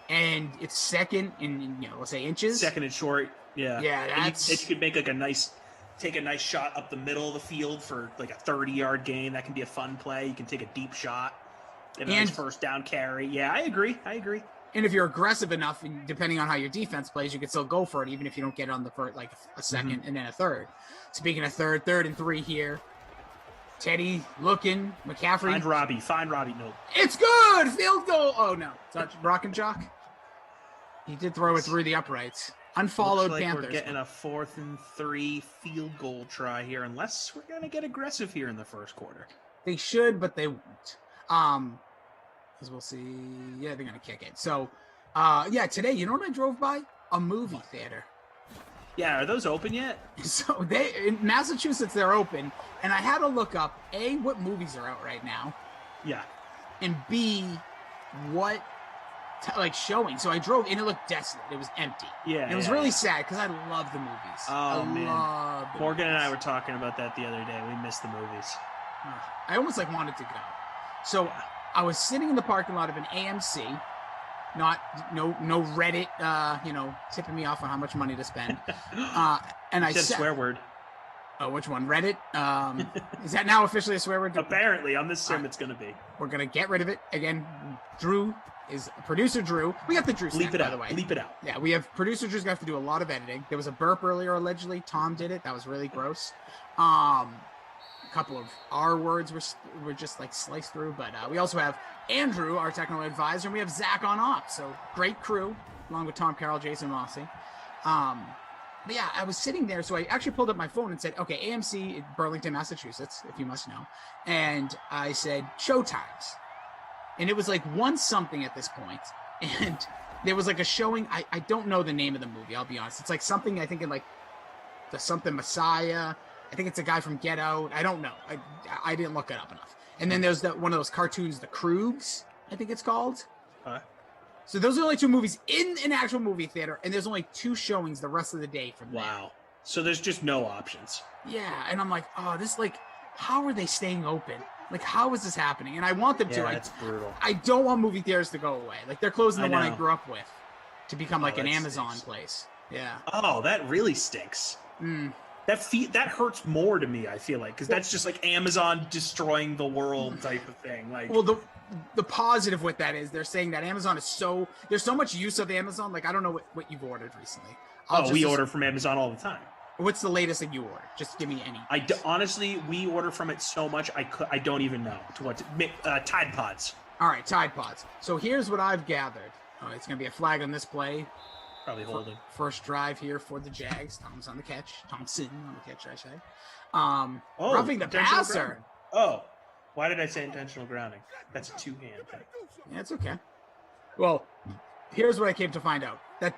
and it's second in let's say inches. Second and short. Yeah. Yeah, And that's. you could make like take a nice shot up the middle of the field for like a 30-yard gain. That can be a fun play. You can take a deep shot. Have a nice And- first down carry. Yeah, I agree. And if you're aggressive enough, and depending on how your defense plays, you can still go for it, even if you don't get it on the first, like a second and then a third. Speaking of third and 3 here. Teddy looking, McCaffrey. Find Robbie. No. It's good! Field goal! Oh, no. Touch Brock and Jock. He did throw it through the uprights. Unfollowed Looks like Panthers. we're getting a 4th and 3 field goal try here, unless we're going to get aggressive here in the first quarter. They should, but they won't. As we'll see. Yeah, they're gonna kick it. So, today, you know what I drove by? A movie theater. Yeah, are those open yet? So in Massachusetts, they're open, and I had to look up A, what movies are out right now, Yeah. and B, what showing. So I drove, and it looked desolate. It was empty. Yeah. And it was really sad because I love the movies. Oh, man. Love the Morgan and I movies. were talking about that the other day. We missed the movies. I almost wanted to go. So I was sitting in the parking lot of an AMC, no Reddit, tipping me off on how much money to spend. And I said said, swear word. oh, which one? Reddit? Is that now officially a swear word? Apparently, on this sim, it's going to be. We're gonna get rid of it again. Drew is producer Drew. We got the Drew Bleep snack, it by out. the way. Bleep it out. Yeah, we have producer Drew's gonna have to do a lot of editing. There was a burp earlier, allegedly. Tom did it. That was really gross. A couple of R words were just like sliced through, but we also have Andrew, our technical advisor, and we have Zach on ops. So great crew, along with Tom Carroll, Jason Mossy. But yeah, I was sitting there, so I actually pulled up my phone and said, okay, AMC in Burlington, Massachusetts, if you must know. And I said, showtimes. And it was like 1 something at this point. And there was like a showing. I don't know the name of the movie, I'll be honest. It's like something I think in like the something Messiah. I think it's a guy from Get Out. I don't know. I didn't look it up enough. And then there's one of those cartoons, The Kroogs, I think it's called. So those are the only 2 movies in an actual movie theater, and there's only 2 showings the rest of the day from there. Wow. So there's just no options. Yeah, and I'm like, oh, this how are they staying open? Like, how is this happening? And I want them to. That's brutal. I don't want movie theaters to go away. Like, they're closing the one I know. grew up with to become like an that Amazon stinks. place. Yeah. Oh, that really stinks. That hurts more to me, I feel like, because that's just like Amazon destroying the world type of thing. Like, Well, the positive with that is they're saying that Amazon is there's so much use of Amazon. Like, I don't know what you've ordered recently. we order from Amazon all the time. What's the latest that you ordered? Just give me any. Honestly, we order from it so much, I don't even know Tide Pods. All right, Tide Pods. So here's what I've gathered. It's going to be a flag on this play. Probably holding. First drive here for the Jags. Tom's on the catch. Thompson on the catch, I say. Oh, Roughing the intentional passer. grounding. Oh, why did I say intentional grounding? That's a 2-hand thing. Yeah, it's okay. Well, here's what I came to find out. That,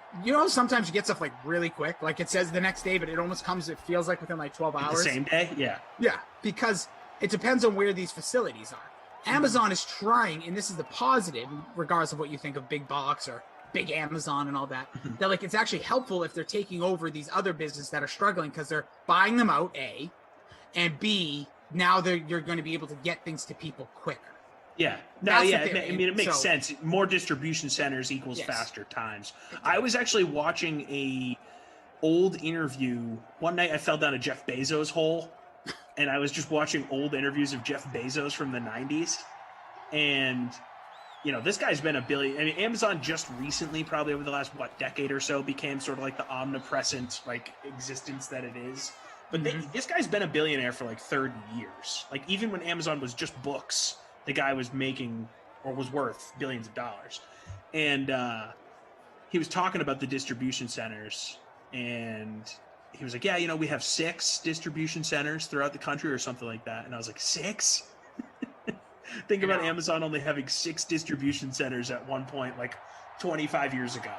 sometimes you get stuff like really quick. Like it says the next day, but it almost it feels like within like 12 hours. The same day? Yeah. Yeah, because it depends on where these facilities are. Amazon is trying, and this is the positive, regardless of what you think of big box or big Amazon and all that, that like it's actually helpful if they're taking over these other businesses that are struggling because they're buying them out, A, and B, now you're going to be able to get things to people quicker. Yeah. No, That's yeah. the theory. I mean, it makes So- sense. More distribution centers equals Yes. faster times. I was actually watching a old interview. One night I fell down a Jeff Bezos hole and I was just watching old interviews of Jeff Bezos from the 90s. And, you know, this guy's been a billion. I mean, Amazon just recently, probably over the last, decade or so, became sort of like the omnipresent, like, existence that it is. But this guy's been a billionaire for like 30 years. Like, even when Amazon was just books, the guy was making or was worth billions of dollars. And he was talking about the distribution centers, and he was like, yeah, you know, we have 6 distribution centers throughout the country or something like that. And I was like, 6? Think about Amazon only having 6 distribution centers at one point, like 25 years ago.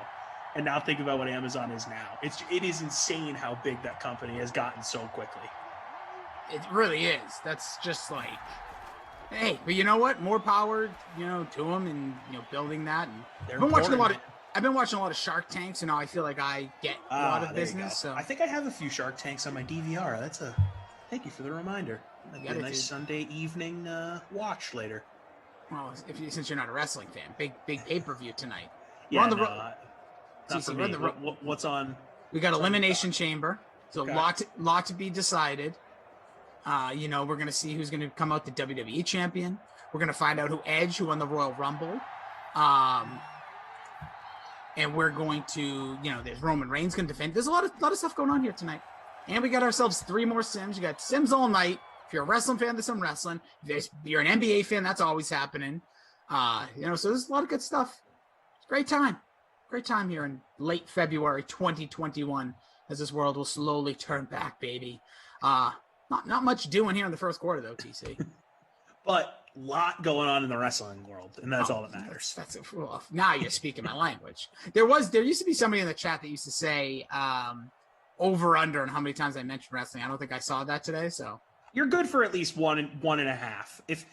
And now think about what Amazon is now. It is insane how big that company has gotten so quickly. It really is. That's just like, hey, but you know what? More power, you know, to them, and you know, building that. And I've been watching a lot of Shark Tanks, and now I feel like I get a lot of business. So I think I have a few Shark Tanks on my DVR. Thank you for the reminder. That'd be a nice Sunday evening watch later. Well, since you're not a wrestling fan, big pay-per-view tonight. Yeah, what's on? We got Elimination Chamber, so Okay. lot to be decided. You know, we're gonna see who's gonna come out the WWE champion. We're gonna find out who won the Royal Rumble. And we're going to, you know, there's Roman Reigns gonna defend. There's a lot of stuff going on here tonight. And we got ourselves 3 more Sims. You got Sims all night. If you're a wrestling fan, there's some wrestling. If you're an NBA fan, that's always happening. You know, so there's a lot of good stuff. It's a great time. Great time here in late February 2021 as this world will slowly turn back, baby. Not much doing here in the first quarter, though, TC. But a lot going on in the wrestling world, and that's all that matters. Well, now you're speaking my language. There used to be somebody in the chat that used to say over under on how many times I mentioned wrestling. I don't think I saw that today, so You're good for at least 1.5. If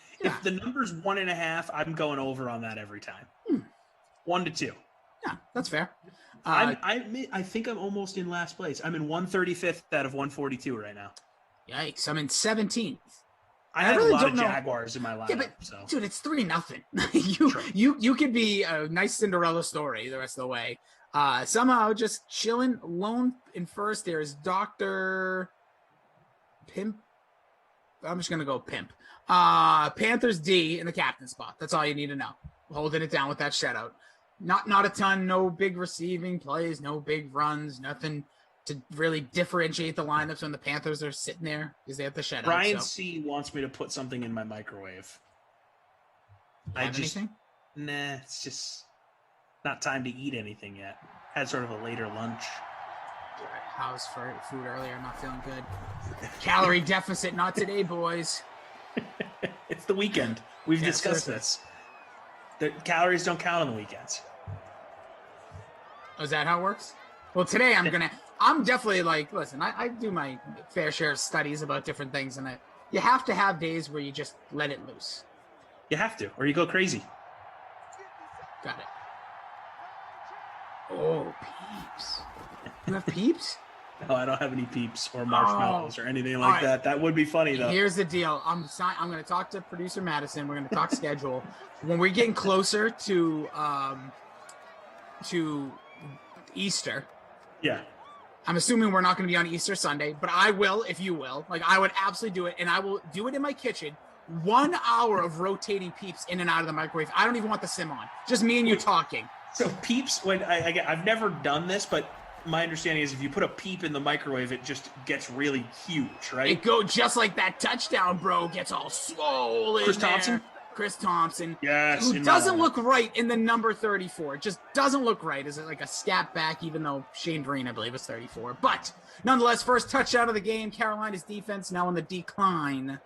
the number's 1.5, I'm going over on that every time. 1 to 2. Yeah, that's fair. I think I'm almost in last place. I'm in 135th out of 142 right now. Yikes! I'm in 17th. I had really a lot don't of know. Jaguars in my lineup. Yeah, but So dude, it's 3-0. True. You could be a nice Cinderella story the rest of the way. Somehow just chilling alone in first. There's Dr. Pimp. I'm just gonna go Pimp. Panthers D in the captain spot. That's all you need to know. Holding it down with that shutout. Not a ton, no big receiving plays, no big runs, nothing to really differentiate the lineups when the Panthers are sitting there because they have the shutout. Brian C wants me to put something in my microwave. Anything? Nah, it's just not time to eat anything yet. Had sort of a later lunch. House for food earlier, not feeling good. Calorie deficit, not today, boys. It's the weekend. We've discussed seriously. this. The calories don't count on the weekends. Oh, is that how it works? Well, today I'm definitely like, listen, I do my fair share of studies about different things, and you have to have days where you just let it loose. You have to, or you go crazy. Got it. Oh, peeps. You have peeps? No, I don't have any peeps or marshmallows or anything like right. that. That would be funny, though. Here's the deal. I'm going to talk to producer Madison. We're going to talk schedule. When we're getting closer to Easter, Yeah. I'm assuming we're not going to be on Easter Sunday, but I will if you will. Like, I would absolutely do it, and I will do it in my kitchen. 1 hour of rotating peeps in and out of the microwave. I don't even want the sim on. Just me and you talking. So peeps, when I've never done this, but my understanding is if you put a peep in the microwave, it just gets really huge, right? It go just like that touchdown, bro. Gets all swollen. Chris Thompson? Chris Thompson. Yes. Who in my doesn't lineup. look right in the number 34. It just doesn't look right. Is it like a scat back, even though Shane Vereen, I believe, is 34. But nonetheless, first touchdown of the game. Carolina's defense now on the decline.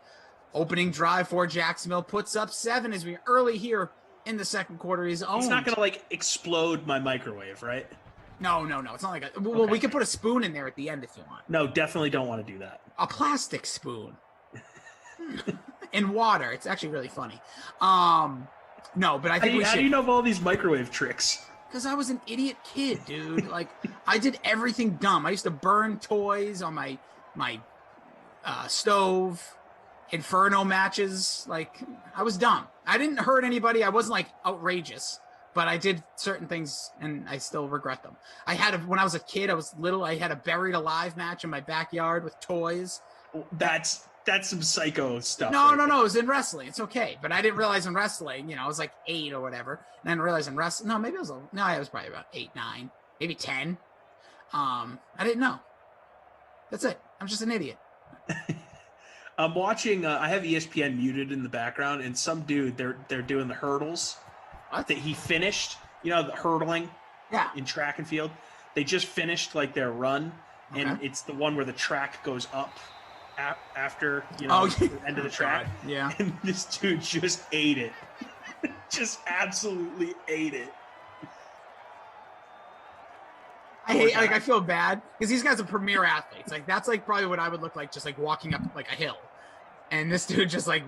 Opening drive for Jacksonville puts up 7 as we early here in the second quarter. He's It's not going to, like, explode my microwave, right? No. It's not like well, we could put a spoon in there at the end if you want. No, definitely don't want to do that. A plastic spoon. In water. It's actually really funny. No, but I think we should. How do you know of all these microwave tricks? Because I was an idiot kid, dude. Like, I did everything dumb. I used to burn toys on my stove, Inferno matches. Like, I was dumb. I didn't hurt anybody. I wasn't, like, outrageous. But I did certain things, and I still regret them. When I was a kid, I was little, I had a buried alive match in my backyard with toys. That's That's some psycho stuff. No, right no, there. no. It was in wrestling. It's okay. But I didn't realize in wrestling, I was like 8 or whatever. And I didn't realize in wrestling. No, maybe I was probably about 8, 9, maybe 10. I didn't know. That's it. I'm just an idiot. I'm watching. I have ESPN muted in the background, and some dude they're doing the hurdles What? that he finished. The hurdling Yeah. in track and field. They just finished like their run, and Okay. it's the one where the track goes up after Oh, the end of the track. Yeah. And this dude just ate it. Just absolutely ate it. I feel bad because these guys are premier athletes. Like that's like probably what I would look like, just like walking up like a hill. And this dude just like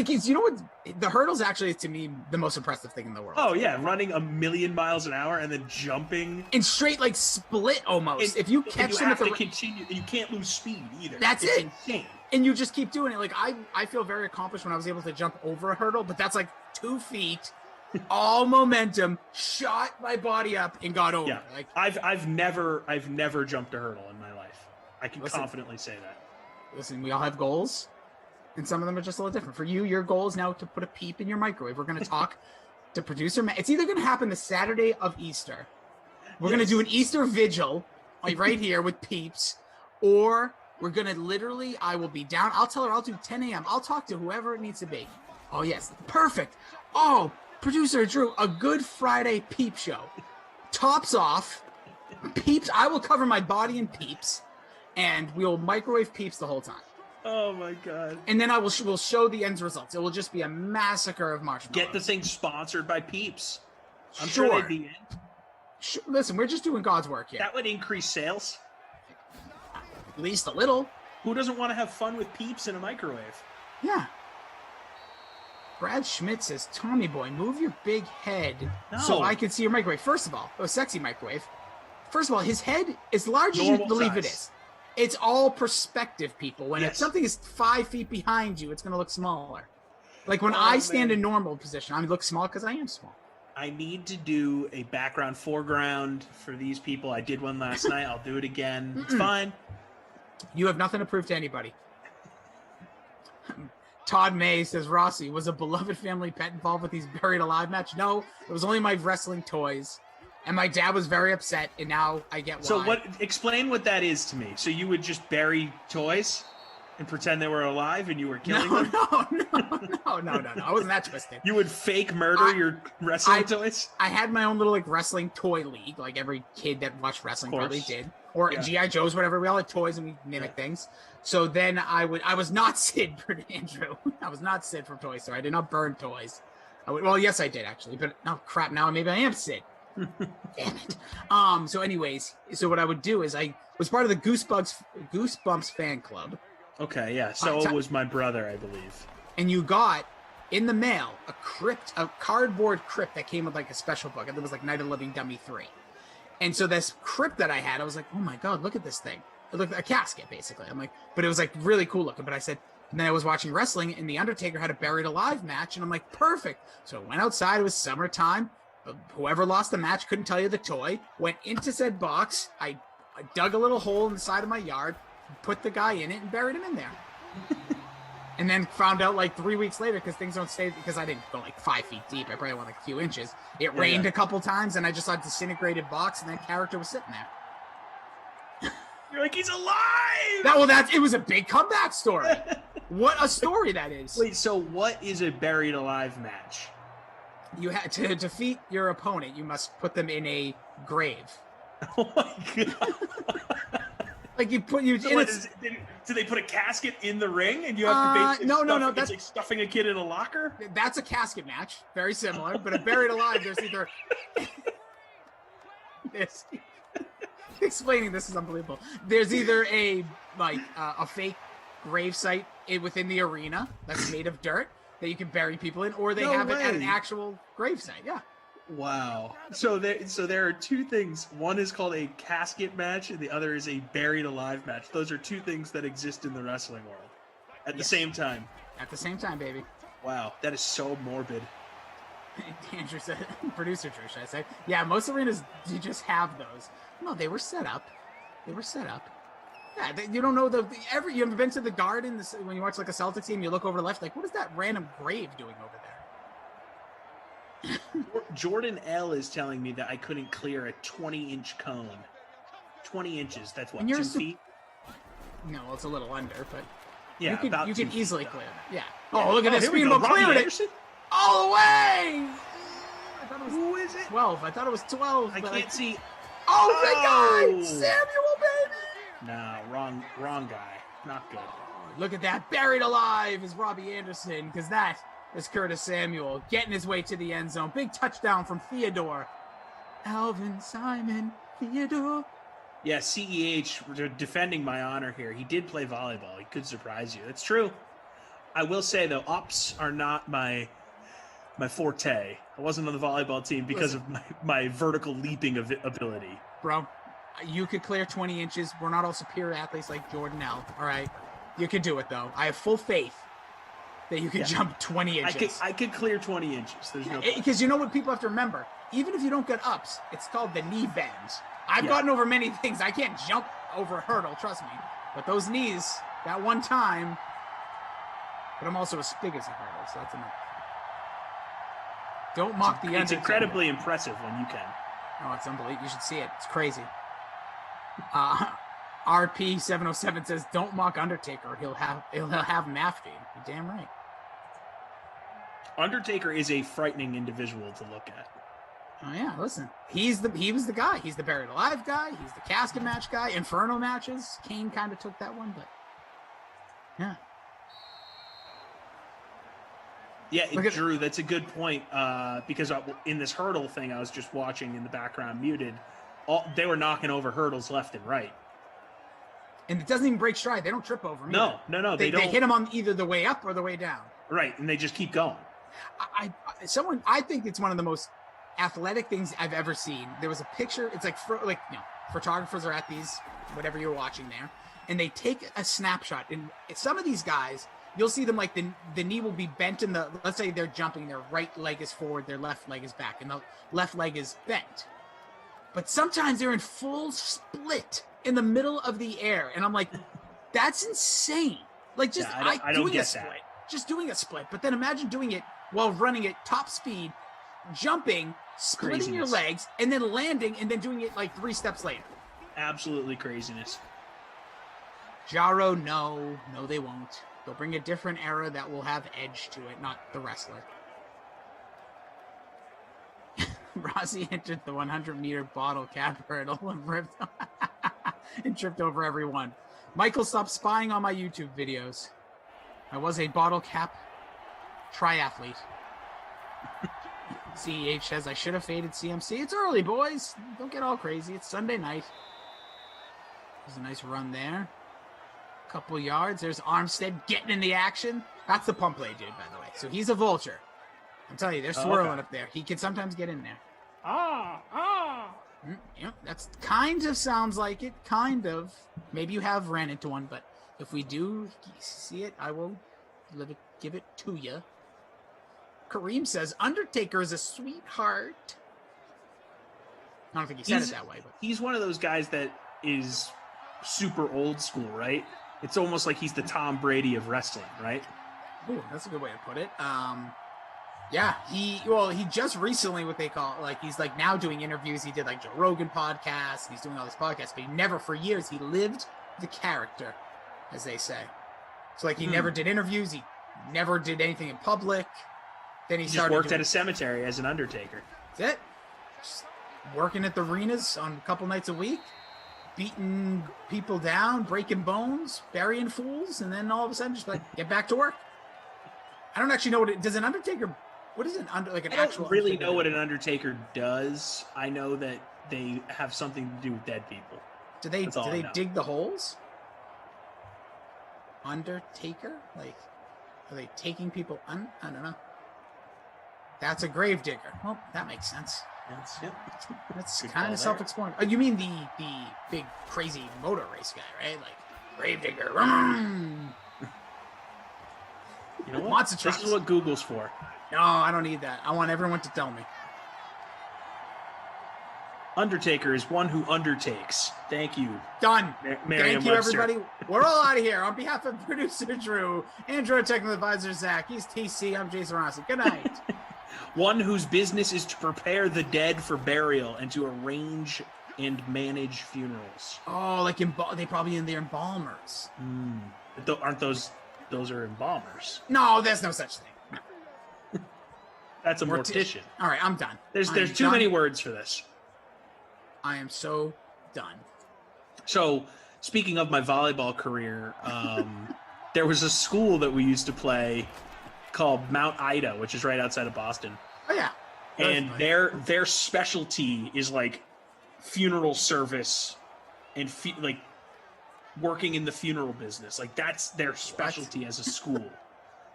he's, what, the hurdles actually is to me the most impressive thing in the world. Oh yeah, running 1,000,000 miles an hour and then jumping. And straight like split almost. If you catch you them have at to the continue, you can't lose speed either. That's it's it. Insane. and you just keep doing it. Like I feel very accomplished when I was able to jump over a hurdle, but that's like 2 feet, all momentum, shot my body up and got over. Yeah, Like I've never jumped a hurdle in my life. I can Listen. confidently say that. listen, we all have goals, and some of them are just a little different. For you, your goal is now to put a peep in your microwave. We're going to talk to producer Matt. It's either going to happen the Saturday of Easter. We're going to do an Easter vigil like right here with peeps, or we're going to literally, I will be down. I'll tell her I'll do 10 a.m. I'll talk to whoever it needs to be. Oh, yes. Perfect. Oh, producer Drew, a Good Friday peep show. Tops off. Peeps. I will cover my body in peeps, and we'll microwave peeps the whole time. Oh my god! And then we'll show the end results. It will just be a massacre of marshmallows. Get the thing sponsored by Peeps. I'm Sure. sure they'd be in. Listen, we're just doing God's work here. That would increase sales. At least a little. Who doesn't want to have fun with Peeps in a microwave? Yeah. Brad Schmidt says, Tommy boy, move your big head so No. I can see your microwave. First of all, a sexy microwave. First of all, his head, as large as you Normal believe it size. is. It's all perspective, people. When if Yes. something is 5 feet behind you, it's going to look smaller. Like when Oh, I stand man. in normal position, I look small because I am small. I need to do a background foreground for these people. I did one last night. I'll do it again. It's fine. You have nothing to prove to anybody. Todd May says, Rossi, was a beloved family pet involved with these buried alive match? No, it was only my wrestling toys. And my dad was very upset, and now I get why. So explain what that is to me. So you would just bury toys and pretend they were alive and you were killing No, them? no. I wasn't that twisted. You would fake murder your wrestling toys? I had my own little like wrestling toy league, like every kid that watched wrestling Of probably course. did, or Yeah. GI Joes, whatever. We all had toys and we mimic things. So then I was not Sid for Andrew. I was not Sid from Toy Story. I did not burn toys. Well, yes, I did actually, but no crap. Now maybe I am Sid. Damn it. So anyways, so what I would do is I was part of the Goosebumps fan club. Okay, yeah. So Ti- was my brother, I believe. And you got in the mail a cardboard crypt that came with like a special book, and it was like Night of the Living Dummy 3. And so this crypt that I had, I was like, oh my god, look at this thing. It looked like a casket basically. I'm like, but it was like really cool looking. But I said, and then I was watching wrestling, and the Undertaker had a buried alive match, and I'm like, perfect. So I went outside. It was summertime. Whoever lost the match couldn't tell you the toy. Went into said box. I dug a little hole in the side of my yard, put the guy in it, and buried him in there. And then found out like 3 weeks later, because things don't stay, because I didn't go like 5 feet deep. I probably went like a few inches. It rained yeah. a couple times, and I just saw a disintegrated box, and that character was sitting there. You're like, he's alive! It was a big comeback story. What a story that is. Wait, so what is a buried alive match? You had to defeat your opponent, you must put them in a grave. Oh my god. Like you put you. So and what it's- do they put a casket in the ring and you have to basically no, stuff, that's- it's like stuffing a kid in a locker? That's a casket match, very similar, but a buried alive. There's either. This explaining this is unbelievable. There's either a fake grave site within the arena that's made of dirt that you can bury people in, or they No have it at an way. actual grave site. Yeah. Wow. So there are two things. One is called a casket match and the other is a buried alive match. Those are two things that exist in the wrestling world at the Yes. same time. At the same time, baby. Wow, that is so morbid. Andrew said, producer Drew, should I say? Yeah, most arenas do just have those. No, they were set up. Yeah, you don't know you ever been to the Garden when you watch like a Celtics game? You look over left, like what is that random grave doing over there? Jordan L is telling me that I couldn't clear a 20-inch cone. 20 inches. That's what, And you're 2 feet? No, it's a little under, but Yeah, you about could 2 feet, easily though. clear it. Yeah. Oh, look at this Here we go. speedboat Robbie clearing it Anderson? all the way. I thought it was Who is it? 12. I thought it was 12. I but can't see. Oh my Oh. God, Samuel, baby! No, wrong guy. Not good. Look at that, buried alive is Robbie Anderson, because that is Curtis Samuel getting his way to the end zone. Big touchdown from Theodore. Alvin Simon Theodore. Yeah, CEH defending my honor here. He did play volleyball. He could surprise you. That's true. I will say though, ups are not my forte. I wasn't on the volleyball team because of my vertical leaping ability. Bro, you could clear 20 inches. We're not all superior athletes like Jordan L. All right, you could do it though. I have full faith that you could jump 20 inches. I could clear 20 inches. There's no Because you know what people have to remember. Even if you don't get ups, it's called the knee bends. I've gotten over many things. I can't jump over a hurdle, trust me. But those knees, that one time. But I'm also as big as a hurdle, so that's enough. Don't mock the It's Undertaker. incredibly impressive when you can. Oh, it's unbelievable. You should see it. It's crazy. RP707 says, "Don't mock Undertaker. He'll have math game." You're damn right. Undertaker is a frightening individual to look at. Oh yeah, listen. He was the guy. He's the buried alive guy. He's the casket match guy. Inferno matches. Kane kind of took that one, but yeah. Yeah, Drew, that's a good point. Because in this hurdle thing, I was just watching in the background, muted. They were knocking over hurdles left and right. And it doesn't even break stride. They don't trip over him. No, They don't. They hit him on either the way up or the way down. Right, and they just keep going. I think it's one of the most athletic things I've ever seen. There was a picture. It's like photographers are at these whatever you're watching there, and they take a snapshot. And some of these guys, you'll see them like the knee will be bent in the. Let's say they're jumping, their right leg is forward, their left leg is back, and the left leg is bent. But sometimes they're in full split in the middle of the air, and I'm like, that's insane. Like just I don't doing get a split, that. just doing a split. But then imagine doing it while running at top speed, jumping, splitting your Craziness. legs, and then landing, and then doing it like 3 steps later. Absolutely craziness. Jaro, no, they won't. They'll bring a different era that will have edge to it, not the wrestler. Rossi entered the 100-meter bottle cap hurdle and tripped over everyone. Michael, stop spying on my YouTube videos. I was a bottle cap triathlete. CEH says, I should have faded CMC. It's early, boys. Don't get all crazy. It's Sunday night. There's a nice run there. Couple yards. There's Armstead getting in the action. That's the pump play dude, by the way. So he's a vulture. I'm telling you, they're swirling up there. He can sometimes get in there. Yeah, that's kind of sounds like it. Kind of. Maybe you have ran into one, but if we do see it, I will give it to you. Kareem says, Undertaker is a sweetheart. I don't think he said it that way, but He's one of those guys that is super old school, right? It's almost like he's the Tom Brady of wrestling, right? ooh, that's a good way to put it. Yeah, he just recently what they call he's like now doing interviews. He did like Joe Rogan podcast. He's doing all these podcasts, but he never for years he lived the character, as they say. So like he never did interviews. He never did anything in public. Then he He just started worked doing, at a cemetery as an Undertaker. that's it. Just working at the arenas on a couple nights a week, beating people down, breaking bones, burying fools, and then all of a sudden just like get back to work. I don't actually know does an Undertaker. What is an I actual? don't really Undertaker know do? what an Undertaker does. I know that they have something to do with dead people. Do they That's all I know. dig the holes? Undertaker? Like, are they taking people? I don't know. That's a grave digger. Well, that makes sense. That's Good kind call of there. self-explanatory. Oh, you mean the big crazy motor race guy, right? Like grave digger. You know what? Lots of This trucks. is what Google's for. No, I don't need that. I want everyone to tell me. Undertaker is one who undertakes. Thank you. Done. Thank you, Merriam-Webster. everybody. We're all out of here. On behalf of producer Drew, Andrew, technical advisor Zach, he's TC. I'm Jason Rossi. Good night. One whose business is to prepare the dead for burial and to arrange and manage funerals. Oh, like they probably in there embalmers. Aren't those are embalmers? No, there's no such thing. That's a mortician. All right, I'm done. There's too many words for this. I am so done. So, speaking of my volleyball career, there was a school that we used to play called Mount Ida, which is right outside of Boston. Oh yeah. And their specialty is like funeral service and like working in the funeral business. Like that's their specialty as a school.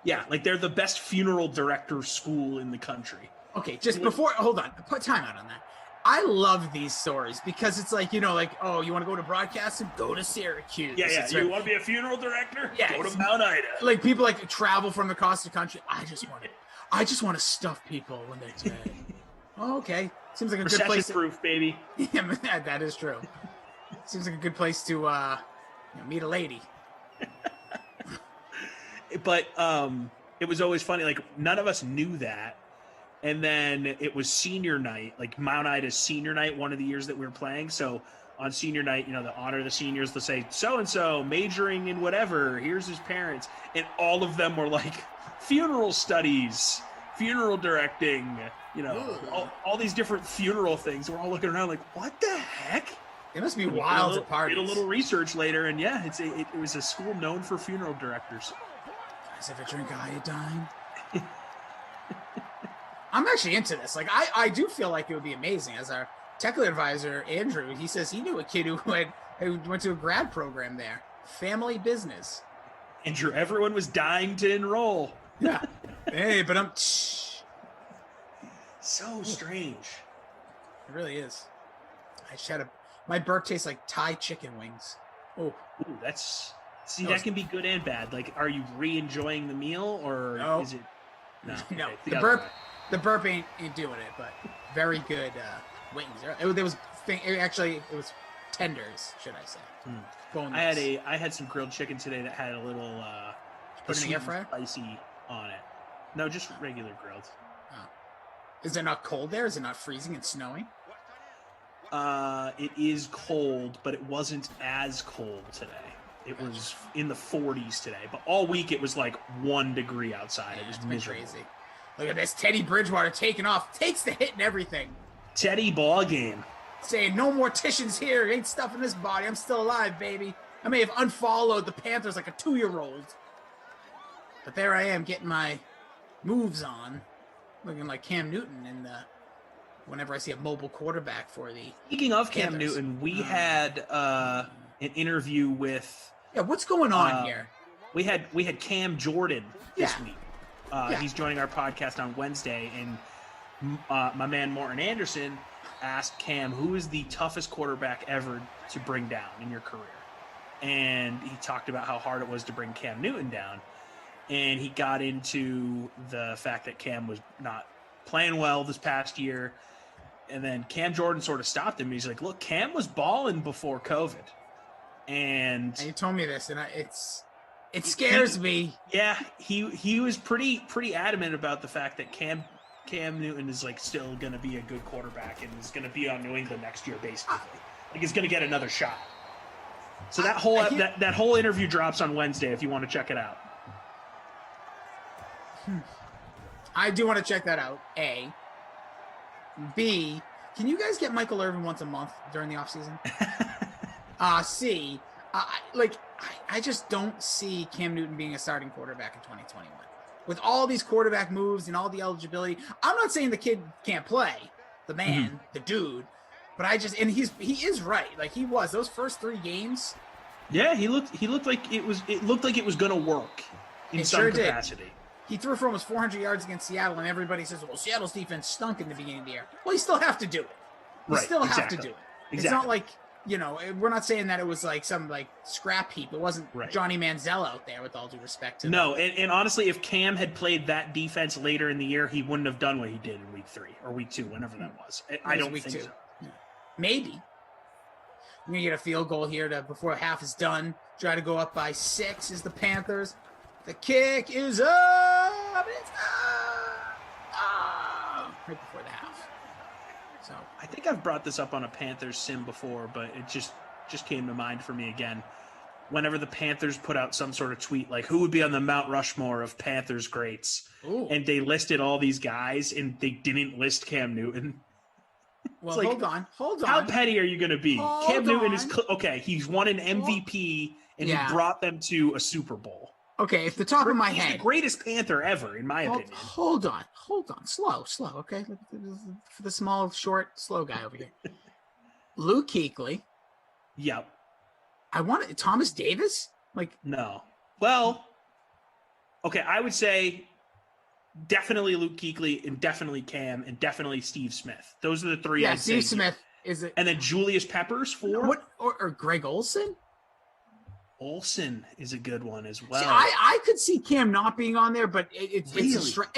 Yeah, like they're the best funeral director school in the country. Okay, just before, hold on, put time out on that. I love these stories because it's like, you know, like, oh, you want to go to broadcasting? Go to Syracuse. Yeah. It's You like, want to be a funeral director? Yeah, Go to Mount Ida. like people like travel from across the country. I just want to stuff people when they're dead. Oh, okay, seems like a good place. Recession-proof, baby. Yeah, that is true. Seems like a good place to meet a lady. But it was always funny. Like none of us knew that. And then it was senior night, like Mount Ida's senior night, one of the years that we were playing. So on senior night, you know, to honor the seniors, they'll say, so-and-so majoring in whatever, here's his parents. And all of them were like funeral studies, funeral directing, you know, all these different funeral things. We're all looking around like, what the heck? It must be wild at parties. Did a little research later, and yeah, it was a school known for funeral directors. Guys ever drink iodine? I'm actually into this. Like, I do feel like it would be amazing. As our technical advisor, Andrew, he says he knew a kid who went to a grad program there. Family business. Andrew, everyone was dying to enroll. Yeah. Hey, but I'm... So strange. It really is. I just had my burp tastes like Thai chicken wings. Oh. Ooh, that can be good and bad. Like, are you re-enjoying the meal, or is it... No. No. Okay, The burp ain't doing it, but very good wings. It was tenders, should I say? Boneless. I had some grilled chicken today that had a little Put it in the air fryer? spicy on it. No, just regular grilled. Oh. Is it not cold there? Is it not freezing and snowing? It is cold, but it wasn't as cold today. It was in the 40s today, but all week it was like 1 degree outside. Yeah, it was it's been miserable. crazy. Look at this Teddy Bridgewater taking off, takes the hit and everything. Teddy ball game. Saying no morticians here, ain't stuff in this body. I'm still alive, baby. I may have unfollowed the Panthers like a 2-year-old, but there I am getting my moves on, looking like Cam Newton in the. Whenever I see a mobile quarterback for the. Speaking of Cam Panthers. Newton, we had an interview with. Yeah, what's going on here? We had Cam Jordan this Yeah. week. Yeah. He's joining our podcast on Wednesday, and my man Martin Anderson asked Cam, who is the toughest quarterback ever to bring down in your career? And he talked about how hard it was to bring Cam Newton down. And he got into the fact that Cam was not playing well this past year. And then Cam Jordan sort of stopped him. He's like, look, Cam was balling before COVID. And you told me this, and it scares me. Yeah, he was pretty adamant about the fact that Cam Newton is like still going to be a good quarterback and is going to be on New England next year, basically. Like he's going to get another shot. So that whole interview drops on Wednesday if you want to check it out. I do want to check that out. A. B. Can you guys get Michael Irvin once a month during the offseason? C. I just don't see Cam Newton being a starting quarterback in 2021. With all these quarterback moves and all the eligibility, I'm not saying the kid can't play, the man, the dude, but he is right. Like he was those first 3 games. Yeah, he looked like it was going to work in some capacity. Did. He threw for almost 400 yards against Seattle, and everybody says, well, Seattle's defense stunk in the beginning of the year. Well, you still have to do it. You still have to do it. It's not like, we're not saying that it was like some like scrap heap. It wasn't Johnny Manziel out there, with all due respect to him. No, and honestly, if Cam had played that defense later in the year, he wouldn't have done what he did in week 3 or week 2, whenever that was. I don't think so. Maybe. I'm going to get a field goal here before half is done. Try to go up by 6 is the Panthers. The kick is up. It's up. Right before the half. So I think I've brought this up on a Panthers sim before, but it just came to mind for me again. Whenever the Panthers put out some sort of tweet like, who would be on the Mount Rushmore of Panthers greats? Ooh. And they listed all these guys and they didn't list Cam Newton. Well, like, hold on. How petty are you going to be? Hold Cam Newton is on. okay. He's won an MVP and Yeah. he brought them to a Super Bowl. Okay, if the top of my He's head. the greatest Panther ever, in my opinion. Hold on. Slow. Okay, for the small, short, slow guy over here. Luke Kuechly. Yep. I want Thomas Davis. Like, No. Well, okay, I would say definitely Luke Kuechly and definitely Cam and definitely Steve Smith. Those are the three. yeah, I'd Steve say. Smith is it? And then Julius Peppers for What or Greg Olson? Olsen is a good one as well. See, I could see Cam not being on there, but it's Really? a stretch.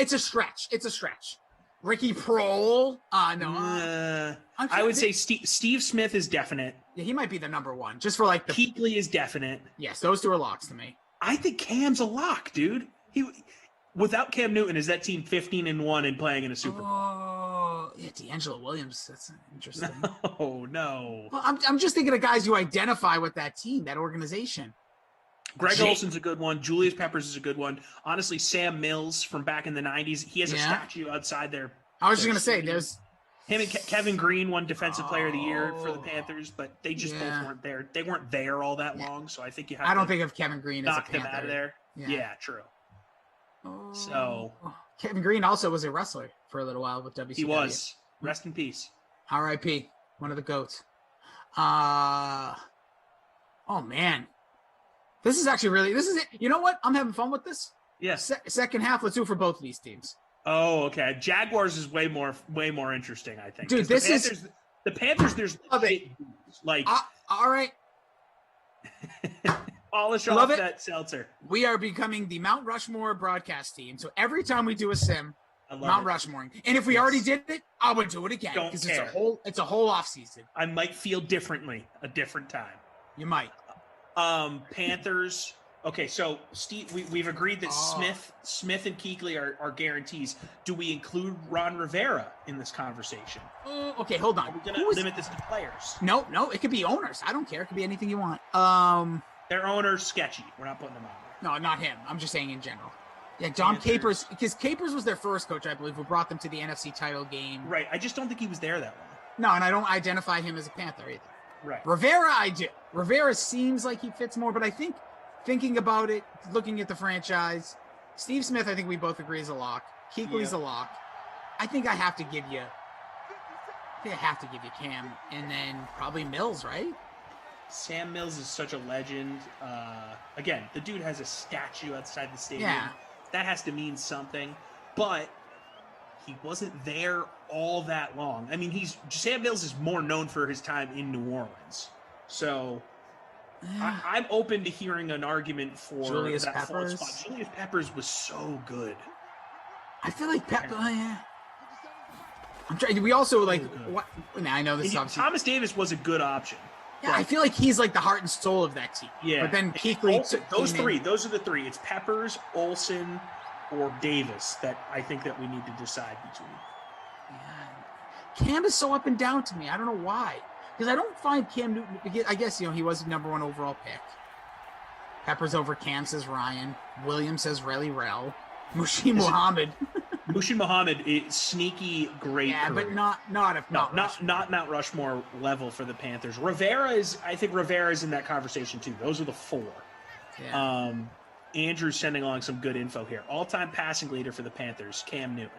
It's a stretch. Ricky Prohl. I would say Steve Smith is definite. yeah, he might be the number one, just for like the. Kuechly is definite. Yes, those two are locks to me. I think Cam's a lock, dude. Without Cam Newton, is that team 15-1 and playing in a Super Bowl? Oh, yeah, D'Angelo Williams. That's interesting. Oh no. Well, I'm just thinking of guys you identify with that team, that organization. Greg Jake- Olson's a good one. Julius Peppers is a good one. Honestly, Sam Mills from back in the 90s, he has a Yeah. statue outside there. I was just gonna say, there's Him and Kevin Green won Defensive Player of the Year for the Oh. Panthers, but they just Yeah. both weren't there. They weren't there all that Yeah. long, so I think you have I don't to think of Kevin Green as a knock them Panther. out of there. Yeah. Yeah, true. Oh. So- Kevin Green also was a wrestler for a little while with WCW. He was. Rest in peace. R.I.P. One of the goats. Oh man, this is it. You know what? I'm having fun with this. Yes. Second half, let's do it for both of these teams. Oh, okay. Jaguars is way more interesting, I think. Dude, 'Cause this the Panthers. There's Love it. legit dudes. Like All right, polish Love off it. that seltzer. we are becoming the Mount Rushmore broadcast team. So every time we do a sim, I love Mount it. Rushmore, and if we Yes. already did it, I would do it again Don't because care. it's a whole off season. I might feel differently a different time. You might. Panthers. Okay, so Steve, we've agreed that Oh. Smith and Kuechly are guarantees. Do we include Ron Rivera in this conversation? Okay, hold on. Are we going Who to is- limit this to players? No, it could be owners. I don't care. It could be anything you want. Their owner's sketchy. We're not putting them on there. No, not him. I'm just saying in general. Yeah, Dom Panthers. Capers, because Capers was their first coach, I believe, who brought them to the NFC title game. Right. I just don't think he was there that long. No, and I don't identify him as a Panther either. Right. Rivera, I do. Rivera seems like he fits more, but I think thinking about it, looking at the franchise, Steve Smith, I think we both agree is a lock. Kuechly's Yep. a lock. I think I have to give you Cam, and then probably Mills, right? Sam Mills is such a legend. Again, the dude has a statue outside the stadium. Yeah. That has to mean something. But he wasn't there all that long. I mean, Sam Mills is more known for his time in New Orleans. So I'm open to hearing an argument for Julius that fourth Peppers. spot. Julius Peppers was so good. I feel like yeah. I'm trying. We also like. So good. What? Now I know this And is obviously. Thomas Davis was a good option. Yeah, I feel like he's like the heart and soul of that team. Yeah. But then Kuechly. Olsen, those are the three. It's Peppers, Olsen, or Davis that I think that we need to decide between. Cam is so up and down to me. I don't know why. Because I don't find Cam Newton. I guess he was the number one overall pick. Peppers over Cam, says Ryan. Williams says Relly Rel. Mushi Muhammad. Mushin Muhammad is sneaky great. Yeah, career. but not not Mount Rushmore level for the Panthers. I think Rivera is in that conversation too. Those are the four. Yeah. Andrew's sending along some good info here. All-time passing leader for the Panthers, Cam Newton.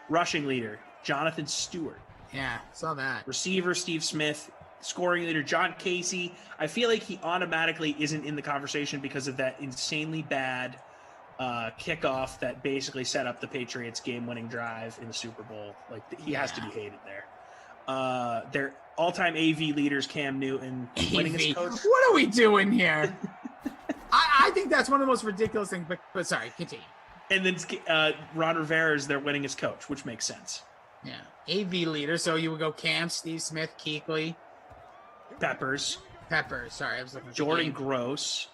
Rushing leader, Jonathan Stewart. Yeah, saw that. Receiver, Steve Smith. Scoring leader, John Casey. I feel like he automatically isn't in the conversation because of that insanely bad kickoff that basically set up the Patriots' game-winning drive in the Super Bowl. Like, he has to be hated there. Their all-time AV leaders, Cam Newton, winningest coach. What are we doing here? I think that's one of the most ridiculous things. But sorry, continue. And then Ron Rivera is their winningest coach, which makes sense. Yeah, AV leader. So you would go Cam, Steve Smith, Kuechly. Peppers. Sorry, I was looking at the Jordan game. Gross.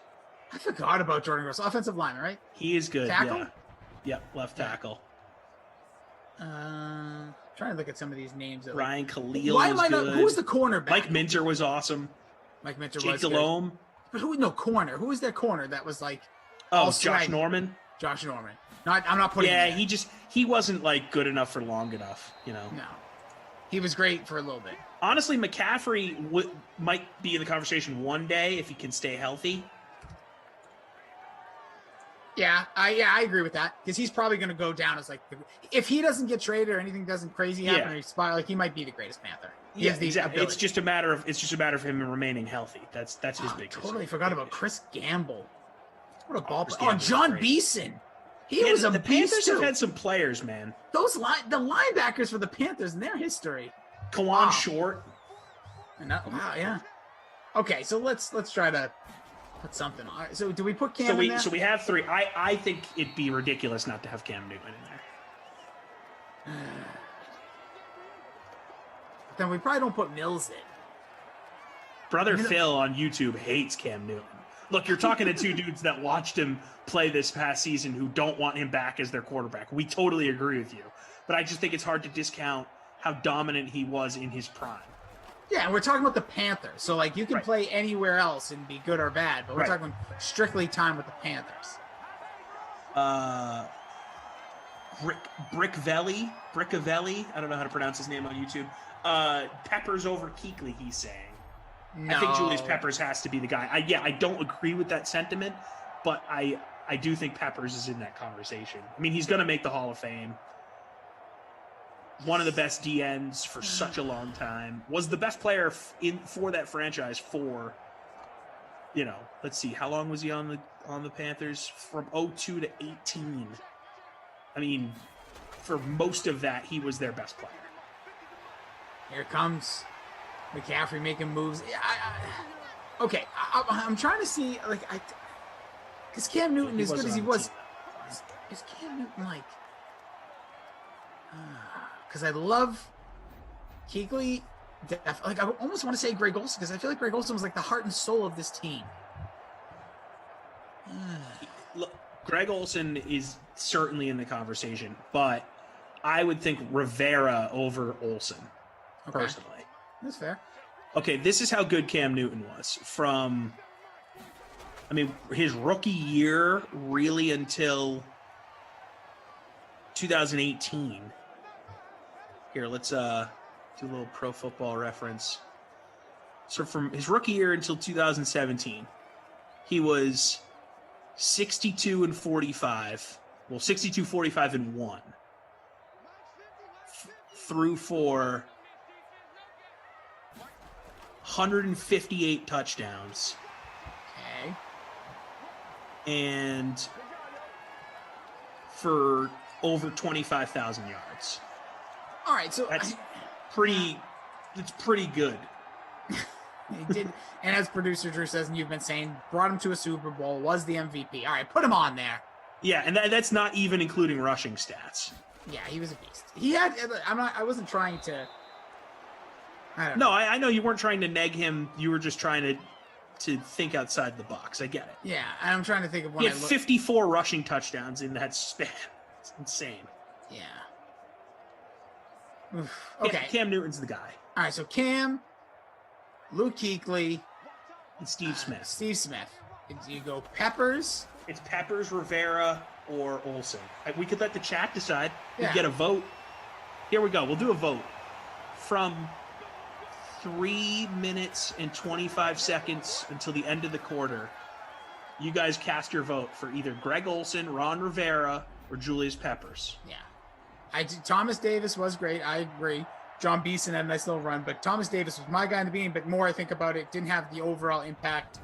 I forgot about Jordan Gross. Offensive lineman, right? He is good. Tackle? Yeah. Yep, left tackle. Trying to look at some of these names. That, Ryan Khalil why was am I good. not? Who was the cornerback? Mike Minter was awesome. Mike Minter Jake was good. Delhomme. But corner? Who was their corner that was like? Oh, all Josh swag? Norman. Josh Norman. I'm not putting. Yeah, him in. he wasn't like good enough for long enough. You know. No, he was great for a little bit. Honestly, McCaffrey might be in the conversation one day if he can stay healthy. Yeah, I agree with that because he's probably going to go down as like if he doesn't get traded or anything doesn't crazy happen Yeah. or he's spot, like he might be the greatest Panther. He Yeah, has the exactly. ability. It's just a matter of him remaining healthy. That's his Oh, big. totally forgot about Chris Gamble. What a ball Chris player! Oh, Gamble's John great. Beeson. He Yeah, was a the beast Panthers too. have had some players, man. The linebackers for the Panthers in their history. Kawan Wow. Short. Wow, yeah. Okay, so let's try to put something on. So do we put Cam in there? So we have three. I think it'd be ridiculous not to have Cam Newton in there. Then we probably don't put Mills in. Brother Phil on YouTube hates Cam Newton. Look, you're talking to two dudes that watched him play this past season who don't want him back as their quarterback. We totally agree with you. But I just think it's hard to discount how dominant he was in his prime. Yeah, and we're talking about the Panthers. So like you can Right. play anywhere else and be good or bad, but we're Right. talking strictly time with the Panthers. Brickavelli. I don't know how to pronounce his name on YouTube. Peppers over Kuechly, he's saying. No. I think Julius Peppers has to be the guy. I don't agree with that sentiment, but I do think Peppers is in that conversation. I mean, he's going to make the Hall of Fame. One of the best DNs for such a long time. Was the best player for that franchise for, let's see, how long was he on the Panthers? From 02 to 18. I mean, for most of that, he was their best player. Here comes McCaffrey making moves. Okay, I'm trying to see because Cam Newton, as good as he was, is Cam Newton like? Because I love Kuechly. I almost want to say Greg Olsen because I feel like Greg Olsen was like the heart and soul of this team. Look, Greg Olsen is certainly in the conversation, but I would think Rivera over Olsen, personally. That's fair. Okay, this is how good Cam Newton was from, his rookie year really until 2018. Here, let's do a little Pro Football Reference. So from his rookie year until 2017, he was 62-45. Well, 62-45-1. Threw for 158 touchdowns. Okay. And for over 25,000 yards. All right, so That's pretty good. he did, and as producer Drew says, and you've been saying, brought him to a Super Bowl, was the MVP. All right, put him on there. Yeah, and that's not even including rushing stats. Yeah, he was a beast. He had. I wasn't trying to. I don't No, know. I know you weren't trying to neg him. You were just trying to think outside the box. I get it. Yeah, I'm trying to think of when He I had look. 54 rushing touchdowns in that span. It's insane. Yeah. Oof. Okay. Cam Newton's the guy. All right. So Cam, Luke Kuechly, And Steve Smith. Steve Smith. You go Peppers. It's Peppers, Rivera, or Olsen. We could let the chat decide. We Yeah. get a vote. Here we go. We'll do a vote. From 3 minutes and 25 seconds until the end of the quarter, you guys cast your vote for either Greg Olsen, Ron Rivera, or Julius Peppers. Yeah. Thomas Davis was great. I agree. John Beeson had a nice little run, but Thomas Davis was my guy in the beginning. But more I think about it, didn't have the overall impact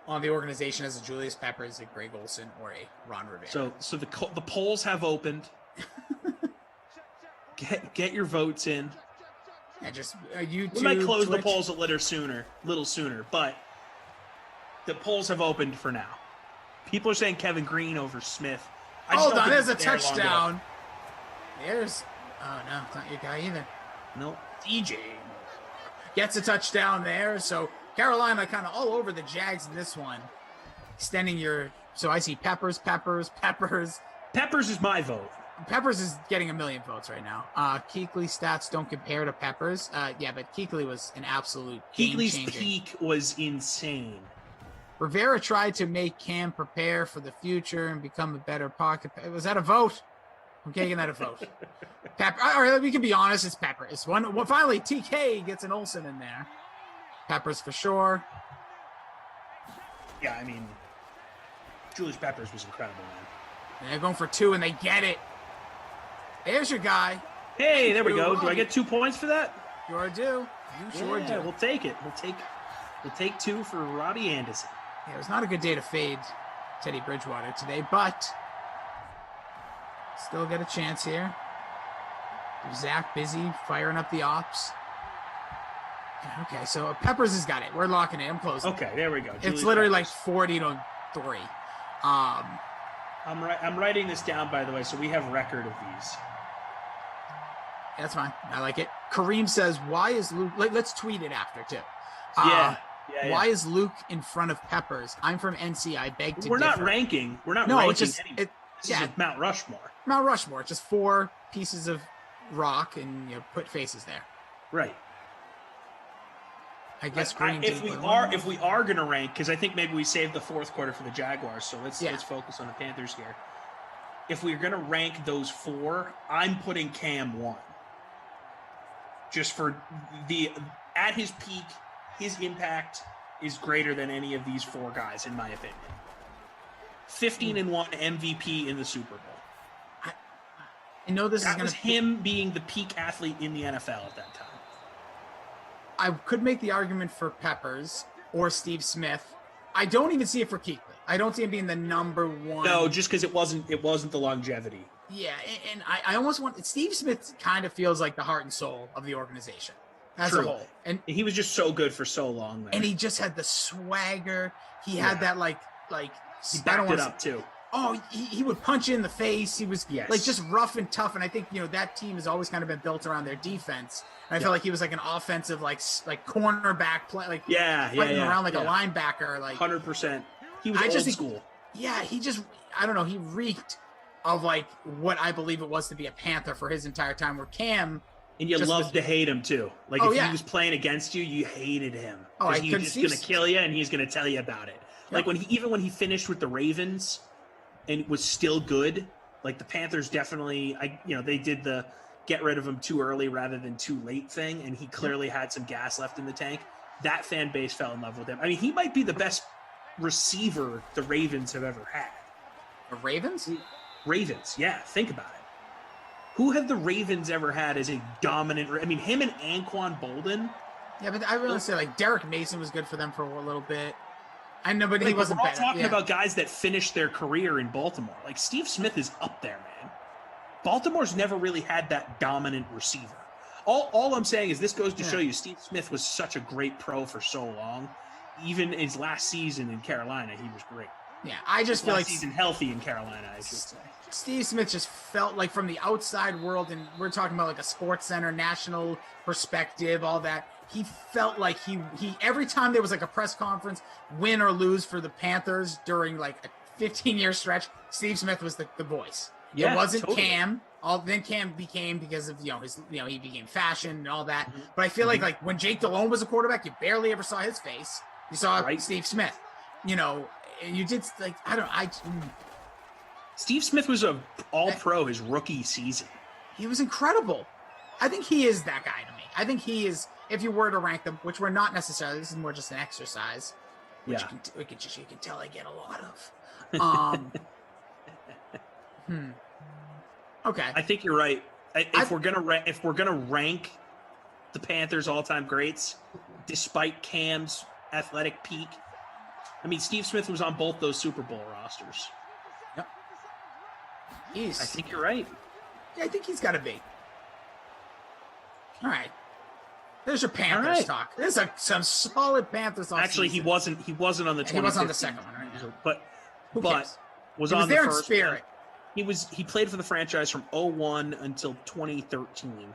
on the organization as a Julius Peppers, a Greg Olsen, or a Ron Rivera. So the polls have opened. Get your votes in. and just YouTube. We might close Twitch. the polls a little sooner, but the polls have opened for now. People are saying Kevin Green over Smith. I just Hold don't on, think there's a it's there long touchdown. There's. Oh no, it's not your guy either. enough. No. DJ. gets a touchdown there. So Carolina kind of all over the Jags in this one. Extending your, so I see Peppers. Peppers is my vote. Peppers is getting 1 million votes right now. Kuechly stats don't compare to Peppers. Yeah, but Kuechly was an absolute Kuechly's game-changing. peak was insane. Rivera tried to make Cam prepare for the future and become a better pocket. Was that a vote? I'm taking that a vote. Pepper. All right, we can be honest. It's Pepper. It's one. Well, finally, TK gets an Olsen in there. Peppers for sure. Yeah, I mean, Julius Peppers was incredible, man. And they're going for 2, and they get it. There's your guy. Hey, there we go. Do I get 2 points for that? Sure do. You sure do. We'll take it. We'll take 2 for Robbie Anderson. Yeah, it was not a good day to fade Teddy Bridgewater today, but still get a chance here. Zach busy firing up the ops. Okay, so Peppers has got it. We're locking it. I'm closing. Okay, there we go. It's literally like 40-3. I'm writing this down, by the way, so we have record of these. That's fine. I like it. Kareem says, "Why is Luke?" Let's tweet it after too. Yeah. Why is Luke in front of Peppers? I'm from NC. I beg to. We're differ. not ranking. We're not No, ranking. it's just This is a Mount Rushmore. Mount Rushmore. Just 4 pieces of rock and put faces there. Right. I guess if we are gonna rank, because I think maybe we saved the fourth quarter for the Jaguars, so let's focus on the Panthers here. If we're gonna rank those 4, I'm putting Cam 1. Just for at his peak, his impact is greater than any of these 4 guys, in my opinion. 15-1 MVP in the Super Bowl. I know this that was him being the peak athlete in the NFL at that time. I could make the argument for Peppers or Steve Smith. I don't even see it for Kuechly. I don't see him being the number 1. No, just because it wasn't the longevity. Yeah, and I almost want Steve Smith kind of feels like the heart and soul of the organization as a whole. And he was just so good for so long there. And he just had the swagger. He had that like he backed it up too. Oh, he would punch you in the face. He was like just rough and tough. And I think that team has always kind of been built around their defense. And I felt like he was like an offensive like cornerback play, like fighting around like a linebacker, like 100%. He was old school. Yeah, he just I don't know. He reeked of like what I believe it was to be a Panther for his entire time. Where Cam, and you loved to hate him too. Like if he was playing against you, you hated him. Oh, he was just gonna kill you, and he's gonna tell you about it. Like when he finished with the Ravens, and was still good. Like the Panthers definitely, they did the get rid of him too early rather than too late thing, and he clearly had some gas left in the tank. That fan base fell in love with him. I mean, he might be the best receiver the Ravens have ever had. The Ravens? Ravens, yeah. Think about it. Who have the Ravens ever had as a dominant? I mean, him and Anquan Bolden. Yeah, but I really say like Derek Mason was good for them for a little bit. I know, but he wasn't we're all better. talking about guys that finished their career in Baltimore. Like Steve Smith is up there, man. Baltimore's never really had that dominant receiver. All I'm saying is this goes to show you Steve Smith was such a great pro for so long. Even his last season in Carolina, he was great. Yeah, I just feel like season healthy in Carolina, I should say. Steve Smith just felt like from the outside world, and we're talking about like a Sports Center, national perspective, all that. He felt like he every time there was like a press conference, win or lose for the Panthers during like a 15-year stretch, Steve Smith was the voice. Yeah, it wasn't totally. Cam. Then Cam became because of he became fashion and all that. Mm-hmm. But I feel like when Jake Delhomme was a quarterback, you barely ever saw his face. You saw Steve Smith. You did like Steve Smith was a all-pro his rookie season. He was incredible. I think he is that guy to me. I think he is. If you were to rank them, which we're not necessarily, this is more just an exercise. Which you can tell I get a lot of. Okay. I think you're right. If we're gonna rank the Panthers all-time greats, despite Cam's athletic peak, I mean Steve Smith was on both those Super Bowl rosters. Yep. I think you're right. Yeah, I think he's got to be. All right. There's your Panthers talk. There's some solid Panthers talk. Actually, he wasn't on the 2015. He was on the second one, right? But was he on was there the in first spirit. One. He played for the franchise from 2001 until 2013.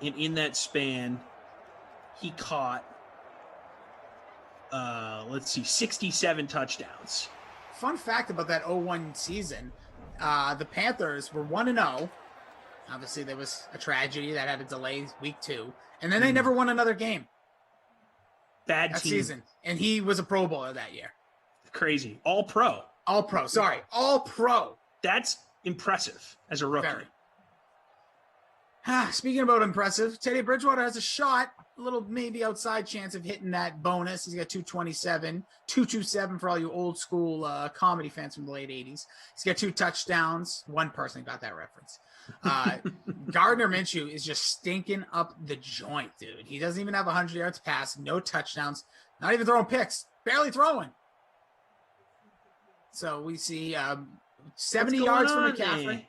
And in that span, he caught, let's see, 67 touchdowns. Fun fact about that 0-1 season, the Panthers were 1-0. Obviously, there was a tragedy that had to delay week 2. And then they never won another game Bad that team. season. And he was a Pro Bowler that year. Crazy. All pro. All Pro. Sorry. All Pro. That's impressive as a rookie. Very. Speaking about impressive, Teddy Bridgewater has a shot, a little maybe outside chance of hitting that bonus. He's got 227 for all you old school comedy fans from the late 80s. He's got 2 touchdowns. One person got that reference. Gardner Minshew is just stinking up the joint, dude. He doesn't even have 100 yards pass, no touchdowns, not even throwing picks, barely throwing. So we see 70 yards from McCaffrey.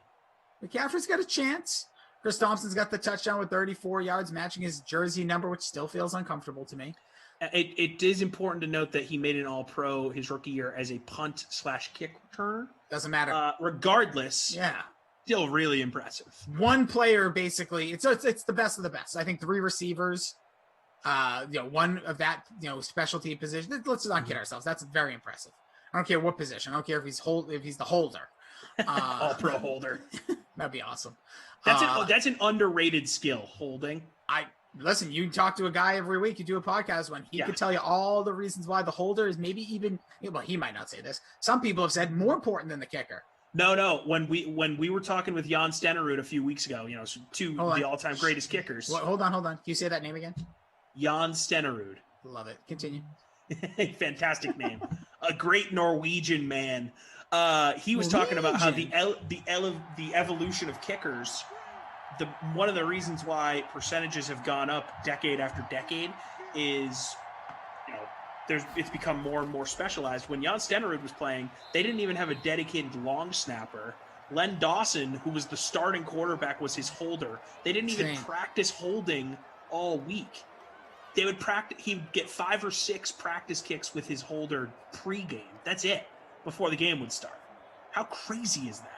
McCaffrey's got a chance. Chris Thompson's got the touchdown with 34 yards, matching his jersey number, which still feels uncomfortable to me. It is important to note that he made an All-Pro his rookie year as a punt/kick returner. Doesn't matter. Regardless, Yeah. still really impressive. One player, basically, it's the best of the best. I think 3 receivers, one of that, specialty position. Let's not kid ourselves. That's very impressive. I don't care what position. I don't care if he's the holder. All-Pro holder. That'd be awesome. That's an underrated skill, holding. Listen, you talk to a guy every week, you do a podcast when he could tell you all the reasons why the holder is maybe even, well, he might not say this. Some people have said more important than the kicker. No. When we were talking with Jan Stenerud a few weeks ago, two of the all-time greatest kickers. Well, hold on. Can you say that name again? Jan Stenerud. Love it. Continue. Fantastic name. A great Norwegian man. He was talking about how the evolution of kickers. One of the reasons why percentages have gone up decade after decade is, it's become more and more specialized. When Jan Stenerud was playing, they didn't even have a dedicated long snapper. Len Dawson, who was the starting quarterback, was his holder. They didn't even practice holding all week. They would practice. He'd get 5 or 6 practice kicks with his holder pregame. That's it, before the game would start. How crazy is that?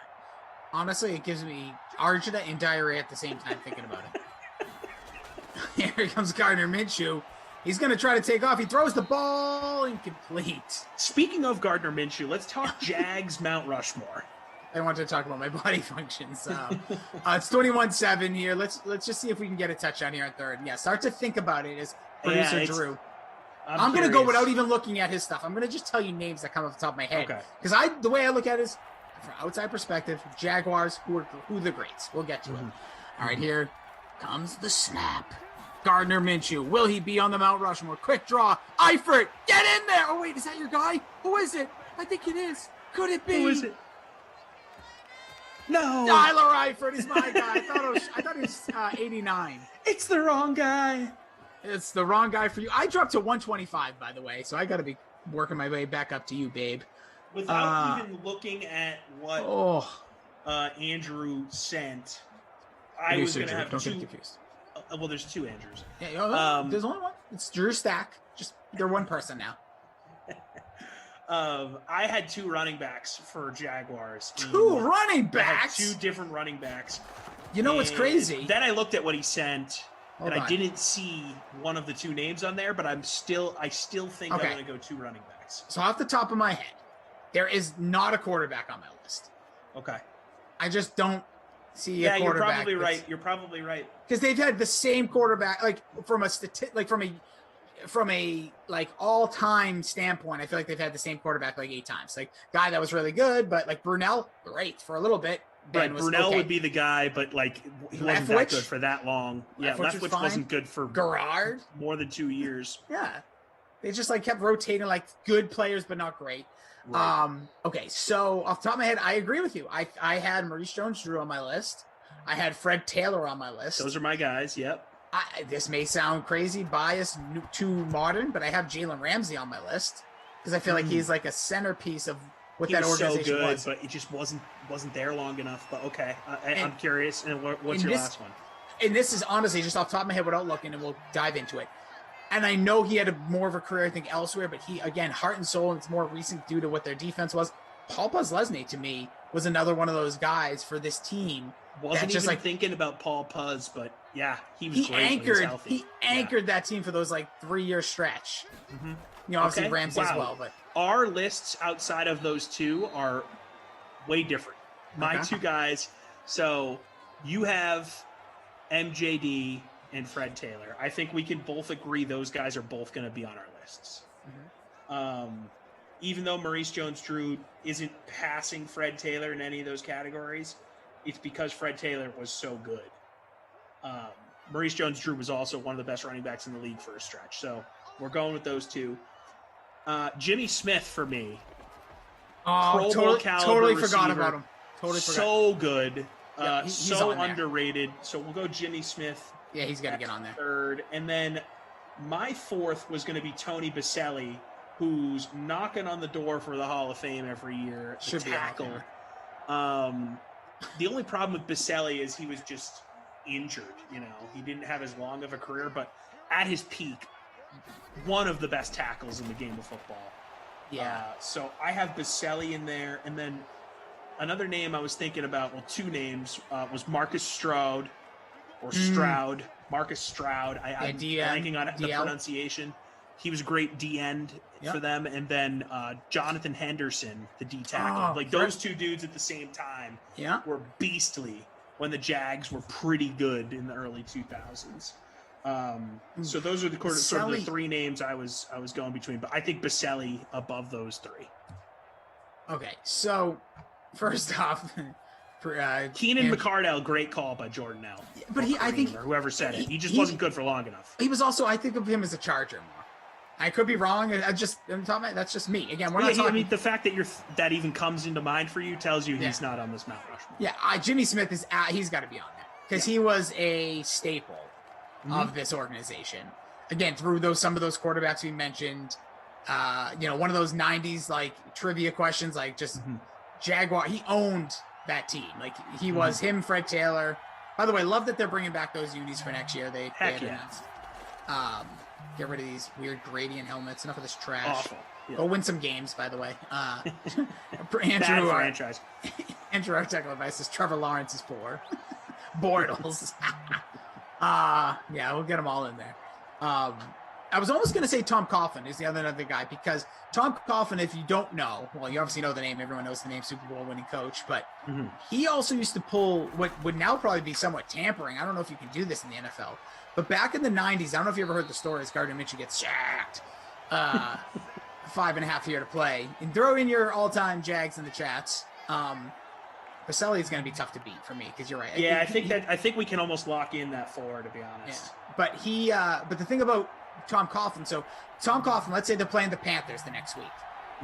Honestly, it gives me argita and diarrhea at the same time thinking about it. Here comes Gardner Minshew. He's going to try to take off. He throws the ball incomplete. Speaking of Gardner Minshew, let's talk Jags Mount Rushmore. I wanted to talk about my body functions. It's 21-7 here. Let's just see if we can get a touchdown here on third. Yeah, start to think about it as producer Drew. I'm going to go without even looking at his stuff. I'm going to just tell you names that come off the top of my head. Because the way I look at it is, from outside perspective, Jaguars, who are the greats. We'll get to it. All right, here comes the snap. Gardner Minshew. Will he be on the Mount Rushmore? Quick draw. Eifert, get in there. Oh, wait, is that your guy? Who is it? I think it is. Could it be? Who is it? No. Tyler Eifert is my guy. I thought it was 89. It's the wrong guy. It's the wrong guy for you. I dropped to 125, by the way, so I got to be working my way back up to you, babe. Without even looking at what Andrew sent, I was going to have Don't two. get confused. Well, there's 2 Andrews. Yeah, there's only one. It's Drew Stack. Just they're one person now. I had 2 running backs for Jaguars. 2 running backs. I had 2 different running backs. You know what's crazy? Then I looked at what he sent, I didn't see one of the 2 names on there. But I still think I'm going to go 2 running backs. So off the top of my head, there is not a quarterback on my list. Okay. I just don't see a quarterback. You're probably right. Because they've had the same quarterback, from a all-time standpoint. I feel like they've had the same quarterback 8 times. Guy that was really good, but Brunell, great for a little bit. Brunell would be the guy, but he wasn't that good for that long. Yeah, Leftwich wasn't good for Garrard more than 2 years. Yeah, they just kept rotating good players, but not great. Right. Okay, so off the top of my head, I agree with you. I had Maurice Jones-Drew on my list. I had Fred Taylor on my list. Those are my guys. Yep. This may sound crazy, biased, too modern, but I have Jalen Ramsey on my list because I feel like he's a centerpiece of what that organization was. But it just wasn't there long enough. But okay, I'm curious. And what's your last one? And this is honestly just off the top of my head without looking, and we'll dive into it. And I know he had more of a career, I think, elsewhere, but he, again, heart and soul, and it's more recent due to what their defense was. Paul Puzlesny, to me, was another one of those guys for this team. Wasn't even thinking about Paul Puz, but Yeah, he was He great when he was anchored. healthy. He anchored that team for those like 3-year stretch. Mhm. You know, obviously Okay. Ramsey as Wow. well, but Our lists outside of those two are way different. My Okay. two guys. So you have MJD and Fred Taylor. I think we can both agree those guys are both going to be on our lists. Even though Maurice Jones-Drew isn't passing Fred Taylor in any of those categories, it's because Fred Taylor was so good. Maurice Jones-Drew was also one of the best running backs in the league for a stretch. So we're going with those two. Jimmy Smith for me. Pro Bowl caliber totally forgot receiver. about him. Totally forgot. So good. Yeah, he's so on there. underrated. So we'll go Jimmy Smith Yeah, he's got to get on there. third. And then my fourth was going to be Tony Baselli, who's knocking on the door for the Hall of Fame every year. The Should be a Hall of tackle. The only problem with Baselli is he was just injured. You know, he didn't have as long of a career, but at his peak, one of the best tackles in the game of football. Yeah. So I have Baselli in there, and then another name I was thinking about, well, two names, was Marcus Stroud, or Stroud. Marcus Stroud. I'm blanking on the DL. pronunciation. He was a great D end Yep. for them, and then Jonathan Henderson, the D tackle. Oh, like those two dudes at the same time Yeah. were beastly when the Jags were pretty good in the early 2000s. So those are the sort of the Baselli. three names I was going between, but I think Baselli above those three. Okay. So, first off, for, Keenan and- McCardell, great call by Jordan L. But I think or whoever said it, he just he- wasn't good for long enough. he was also. I think of him as a Charger more. I could be wrong. That's just me. Again, we're not Yeah, talking. I mean, the fact that that even comes into mind for you tells you he's not on this Mount Rushmore. Yeah, Jimmy Smith is. He's got to be on there because he was a staple of this organization. Again, through some of those quarterbacks we mentioned. One of those '90s like trivia questions, like just Jaguar. He owned that team. Like he was him, Fred Taylor. By the way, love that they're bringing back those unis for next year. They Heck had yeah. announced. Get rid of these weird gradient helmets. Enough of this trash. Awful. Yeah. Go win some games, by the way. Bad Andrew, franchise. Andrew, our technical advice is Trevor Lawrence is poor. Bortles. Yeah, we'll get them all in there. I was almost going to say Tom Coughlin is the other guy because Tom Coughlin, if you don't know, well, you obviously know the name. Everyone knows the name, Super Bowl winning coach. But he also used to pull what would now probably be somewhat tampering. I don't know if you can do this in the NFL. But back in the 90s, I don't know if you ever heard the story as Gardner Minshew gets sacked. 5.5 year to play. And throw in your all-time Jags in the chats. Baselli is going to be tough to beat for me because you're right. Yeah, I think we can almost lock in that 4, to be honest. Yeah. But the thing about Tom Coughlin, so Tom Coughlin, let's say they're playing the Panthers the next week.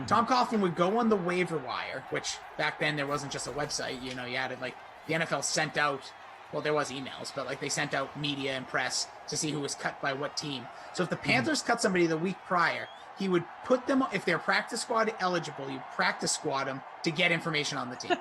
Tom Coughlin would go on the waiver wire, which back then there wasn't just a website. You had it like the NFL sent out. Well, there was emails, but like they sent out media and press to see who was cut by what team. So if the Panthers cut somebody the week prior, he would put them, if they're practice squad eligible, he'd practice squad them to get information on the team.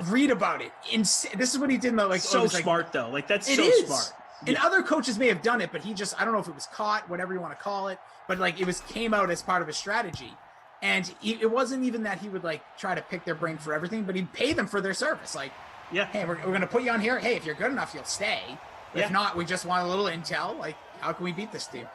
Read about it. This is what he did. Like So smart, though. Like, that's it so is. smart. And other coaches may have done it, but he just, I don't know if it was caught, whatever you want to call it, but like came out as part of his strategy. And it wasn't even that he would like try to pick their brain for everything, but he'd pay them for their service. Like, Yeah. hey, we're going to put you on here. Hey, if you're good enough, you'll stay. Yeah. If not, we just want a little intel. Like, how can we beat this team?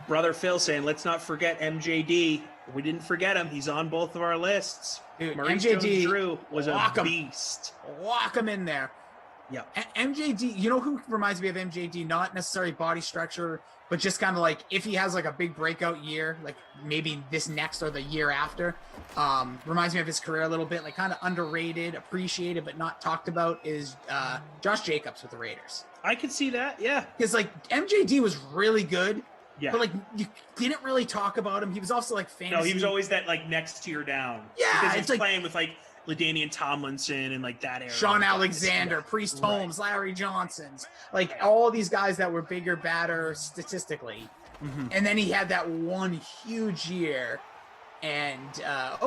Brother Phil saying, let's not forget MJD. We didn't forget him. He's on both of our lists. Dude, Maurice MJD, Jones-Drew was a lock him. beast. Lock him in there. Yeah. MJD, you know who reminds me of MJD? Not necessarily body structure, but just kind of like if he has like a big breakout year, like maybe this next or the year after, reminds me of his career a little bit, like kind of underrated, appreciated, but not talked about is Josh Jacobs with the Raiders. I could see that. Yeah. Because like MJD was really good, Yeah. but like you didn't really talk about him. He was also like fantasy. No, he was always that like next tier down. Yeah, Because he it's was like- playing with like LaDainian Tomlinson and like that era. Sean Alexander, Priest Holmes, Larry Johnson's, like all these guys that were bigger, badder statistically. And then he had that one huge year, and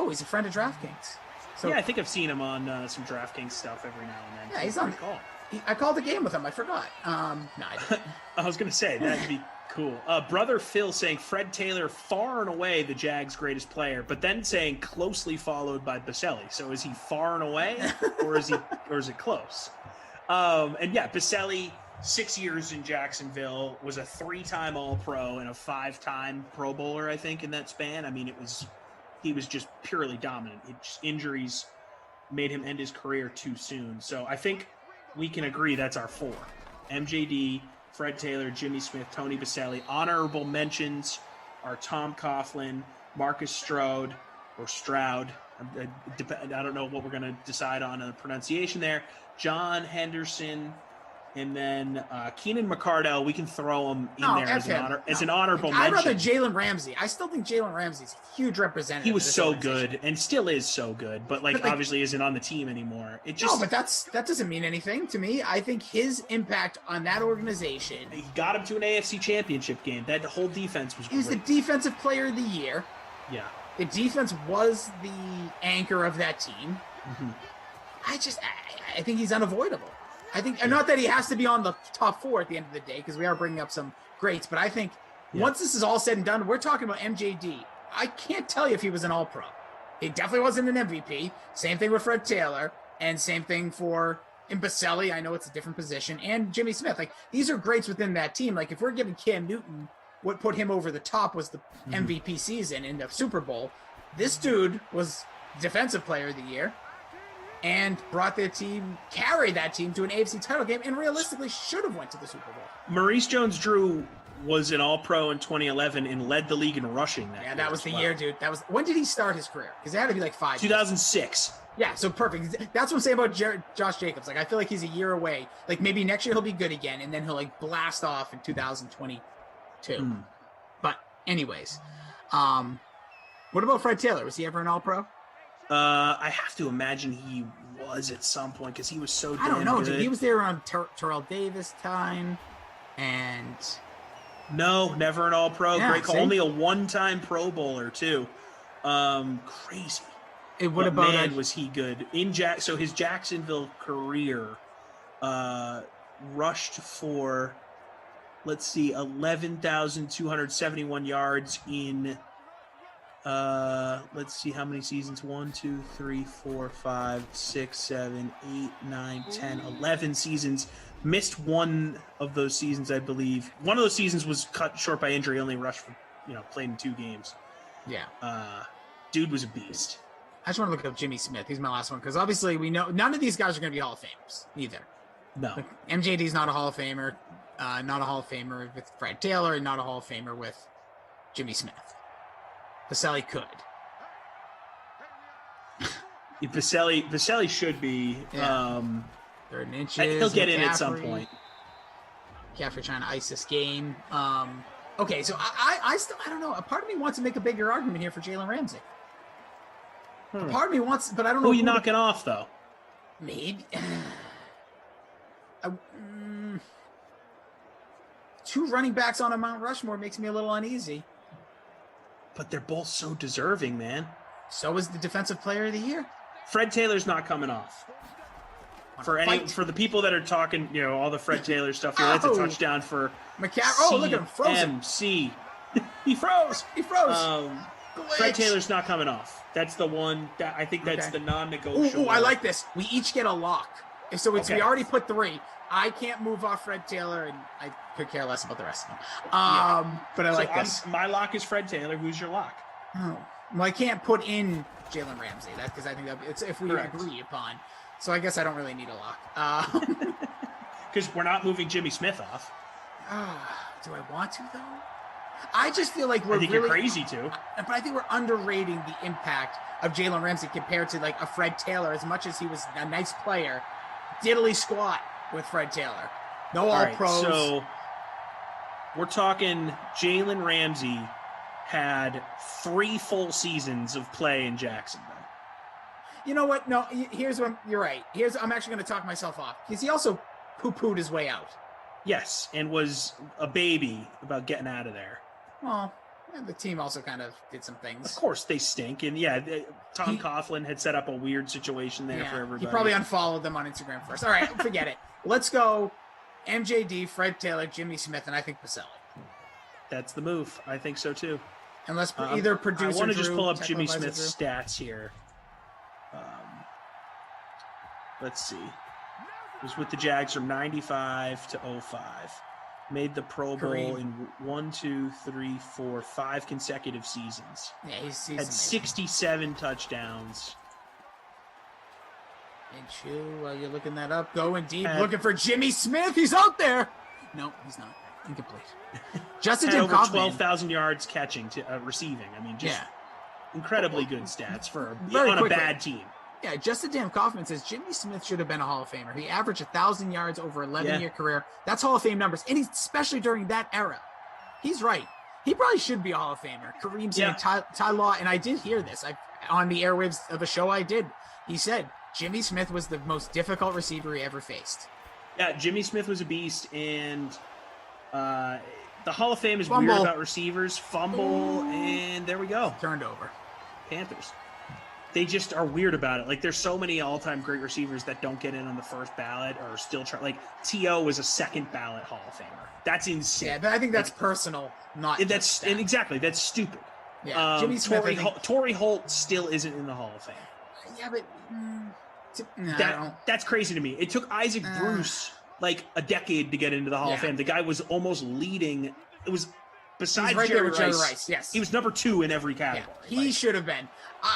he's a friend of DraftKings. So Yeah, I think I've seen him on some DraftKings stuff every now and then. Yeah, he's on- Good call. I called the game with him. I forgot. No, I didn't. I was gonna say that'd be cool. Brother Phil saying Fred Taylor far and away the Jags' greatest player, but then saying closely followed by Baselli. So is he far and away, or is it close? And yeah, Baselli, 6 years in Jacksonville, was a 3-time All-Pro and a 5-time Pro Bowler, I think, in that span. I mean, he was just purely dominant. Injuries made him end his career too soon. So I think we can agree that's our 4. MJD, Fred Taylor, Jimmy Smith, Tony Baselli. Honorable mentions are Tom Coughlin, Marcus Stroud, or Stroud. I don't know what we're going to decide on a pronunciation there. John Henderson, and then Keenan McCardell. We can throw him in there as an honorable mention. I'd rather Jalen Ramsey. I still think Jalen Ramsey's a huge representative. He was so good and still is so good, but obviously isn't on the team anymore. No, but that doesn't mean anything to me. I think his impact on that organization. He got him to an AFC Championship game. That whole defense was. He was the defensive player of the year. Yeah. The defense was the anchor of that team. Mm-hmm. I think he's unavoidable. I think, not that he has to be on the top 4 at the end of the day, because we are bringing up some greats, but I think once this is all said and done, we're talking about MJD. I can't tell you if he was an All-Pro. He definitely wasn't an MVP. Same thing with Fred Taylor, and same thing for Baselli. I know it's a different position, and Jimmy Smith. These are greats within that team. If we're giving Cam Newton what put him over the top was the MVP season in the Super Bowl, this dude was Defensive Player of the Year and carried that team to an AFC title game, and realistically should have went to the Super Bowl. Maurice Jones-Drew was an All-Pro in 2011 and led the league in rushing that year. That was the year, dude. When did he start his career? Because it had to be 5 2006. years. Yeah, so perfect. That's what I'm saying about Josh Jacobs. I feel like he's a year away. Maybe next year he'll be good again, and then he'll blast off in 2022. But anyways, what about Fred Taylor? Was he ever an All-Pro? I have to imagine he was at some point because he was so damn I don't know, good. dude. He was there around Terrell Davis time, and no, never an All-Pro. Yeah, Great call. Only a 1-time Pro Bowler too. Crazy. What about was he good in So his Jacksonville career rushed for, let's see, 11,271 yards in. Let's see how many seasons. 1, 2, 3, 4, 5, 6, 7, 8, 9, 10, 11 seasons. Missed one of those seasons, I believe. One of those seasons was cut short by injury. Only rushed for, played in 2 games. Yeah. Dude was a beast. I just want to look up Jimmy Smith. He's my last one because obviously we know none of these guys are going to be Hall of Famers either. No. MJD's not a Hall of Famer. Not a Hall of Famer with Fred Taylor, and not a Hall of Famer with Jimmy Smith. Baselli could. Baselli should be. Yeah. 3rd inches. He'll get in at some point. McCaffrey trying to ice this game. Okay, so I still don't know. A part of me wants to make a bigger argument here for Jalen Ramsey. A part of me wants, but I don't know. Who are you knocking off though? Maybe. 2 running backs on a Mount Rushmore makes me a little uneasy. But they're both so deserving, man. So is the Defensive Player of the Year. Fred Taylor's not coming off. For the people that are talking, all the Fred Taylor stuff, that's a touchdown for McCaffrey. Oh, look at him frozen. He froze. He froze. Fred Taylor's not coming off. That's the one that I think that's the non-negotiable. Ooh, I like this. We each get a lock. So it's we already put 3. I can't move off Fred Taylor, and I could care less about the rest of them. But I like this. My lock is Fred Taylor. Who's your lock? Oh, well, I can't put in Jalen Ramsey. Because I think it's if we agree upon. So I guess I don't really need a lock. Because we're not moving Jimmy Smith off. Do I want to though? I just feel like you're crazy to. But I think we're underrating the impact of Jalen Ramsey compared to a Fred Taylor. As much as he was a nice player, diddly squat with Fred Taylor. No All-Pros. So we're talking Jalen Ramsey had 3 full seasons of play in Jacksonville. You know what? No, here's what you're right. I'm actually going to talk myself off because he also poo-pooed his way out. Yes, and was a baby about getting out of there. Well, the team also kind of did some things. Of course, they stink, and Tom Coughlin had set up a weird situation there for everybody. He probably unfollowed them on Instagram first. All right, forget it. Let's go MJD, Fred Taylor, Jimmy Smith, and I think Baselli. That's the move. I think so too. Unless either producer I want to just pull up Drew, Jimmy Smith's stats here. Let's see. Was with the Jags from 95 to 05. Made the Pro Bowl Kareem. in 5 consecutive seasons. Yeah, he's Had amazing. 67 touchdowns. And Chew, while you're looking that up, going deep, Had- looking for Jimmy Smith. He's out there. No, he's not. Incomplete. Justin Had Tim over Kaufman. 12,000 yards catching to receiving. I mean, just Yeah. incredibly good stats for Very on quickly. a bad team. Yeah, Justin Dan Kaufman says Jimmy Smith should have been a Hall of Famer. He averaged 1,000 yards over 11-year career. That's Hall of Fame numbers, and especially during that era. He's right. He probably should be a Hall of Famer. Kareem saying Ty Law, and I did hear this on the airwaves of a show I did. He said Jimmy Smith was the most difficult receiver he ever faced. Yeah, Jimmy Smith was a beast, and the Hall of Fame is Fumble. weird about receivers. Fumble, and there we go. Turned over. Panthers. They just are weird about it. Like, there's so many all-time great receivers that don't get in on the first ballot or still try. Like, T.O. was a second ballot Hall of Famer. That's insane. Yeah, but I think that's personal, not And just stat. and exactly, that's stupid. Yeah, Jimmy Smith. I think- Torrey Holt still isn't in the Hall of Fame. Yeah, but I don't. That's crazy to me. It took Isaac Bruce like a decade to get into the Hall of Yeah. Fame. The guy was almost leading. It was besides He's right there Jerry with Jerry Rice. Rice, yes. He was number 2 in every Yeah, category. he Like, should have been.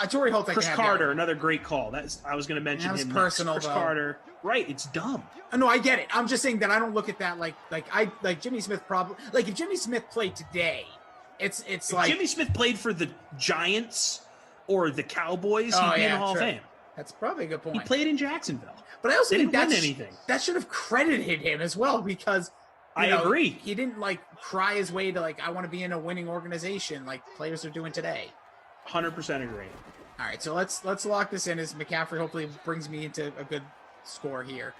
Torrey Holt. I Chris can have Carter, that. another great call. I was going to mention That was him. personal, Chris though. Carter. Right, it's dumb. No, I get it. I'm just saying that I don't look at that like Jimmy Smith probably like if Jimmy Smith played today, it's If like Jimmy Smith played for the Giants or the Cowboys, Oh, he'd be in yeah, the Hall true. of Fame. that's probably a good point. He played in Jacksonville. but I also They think didn't win that's anything. that should have credited him as well because I agree. He didn't like cry his way to like I want to be in a winning organization like players are doing today. 100% agree. All right, so let's lock this in as McCaffrey hopefully brings me into a good score here.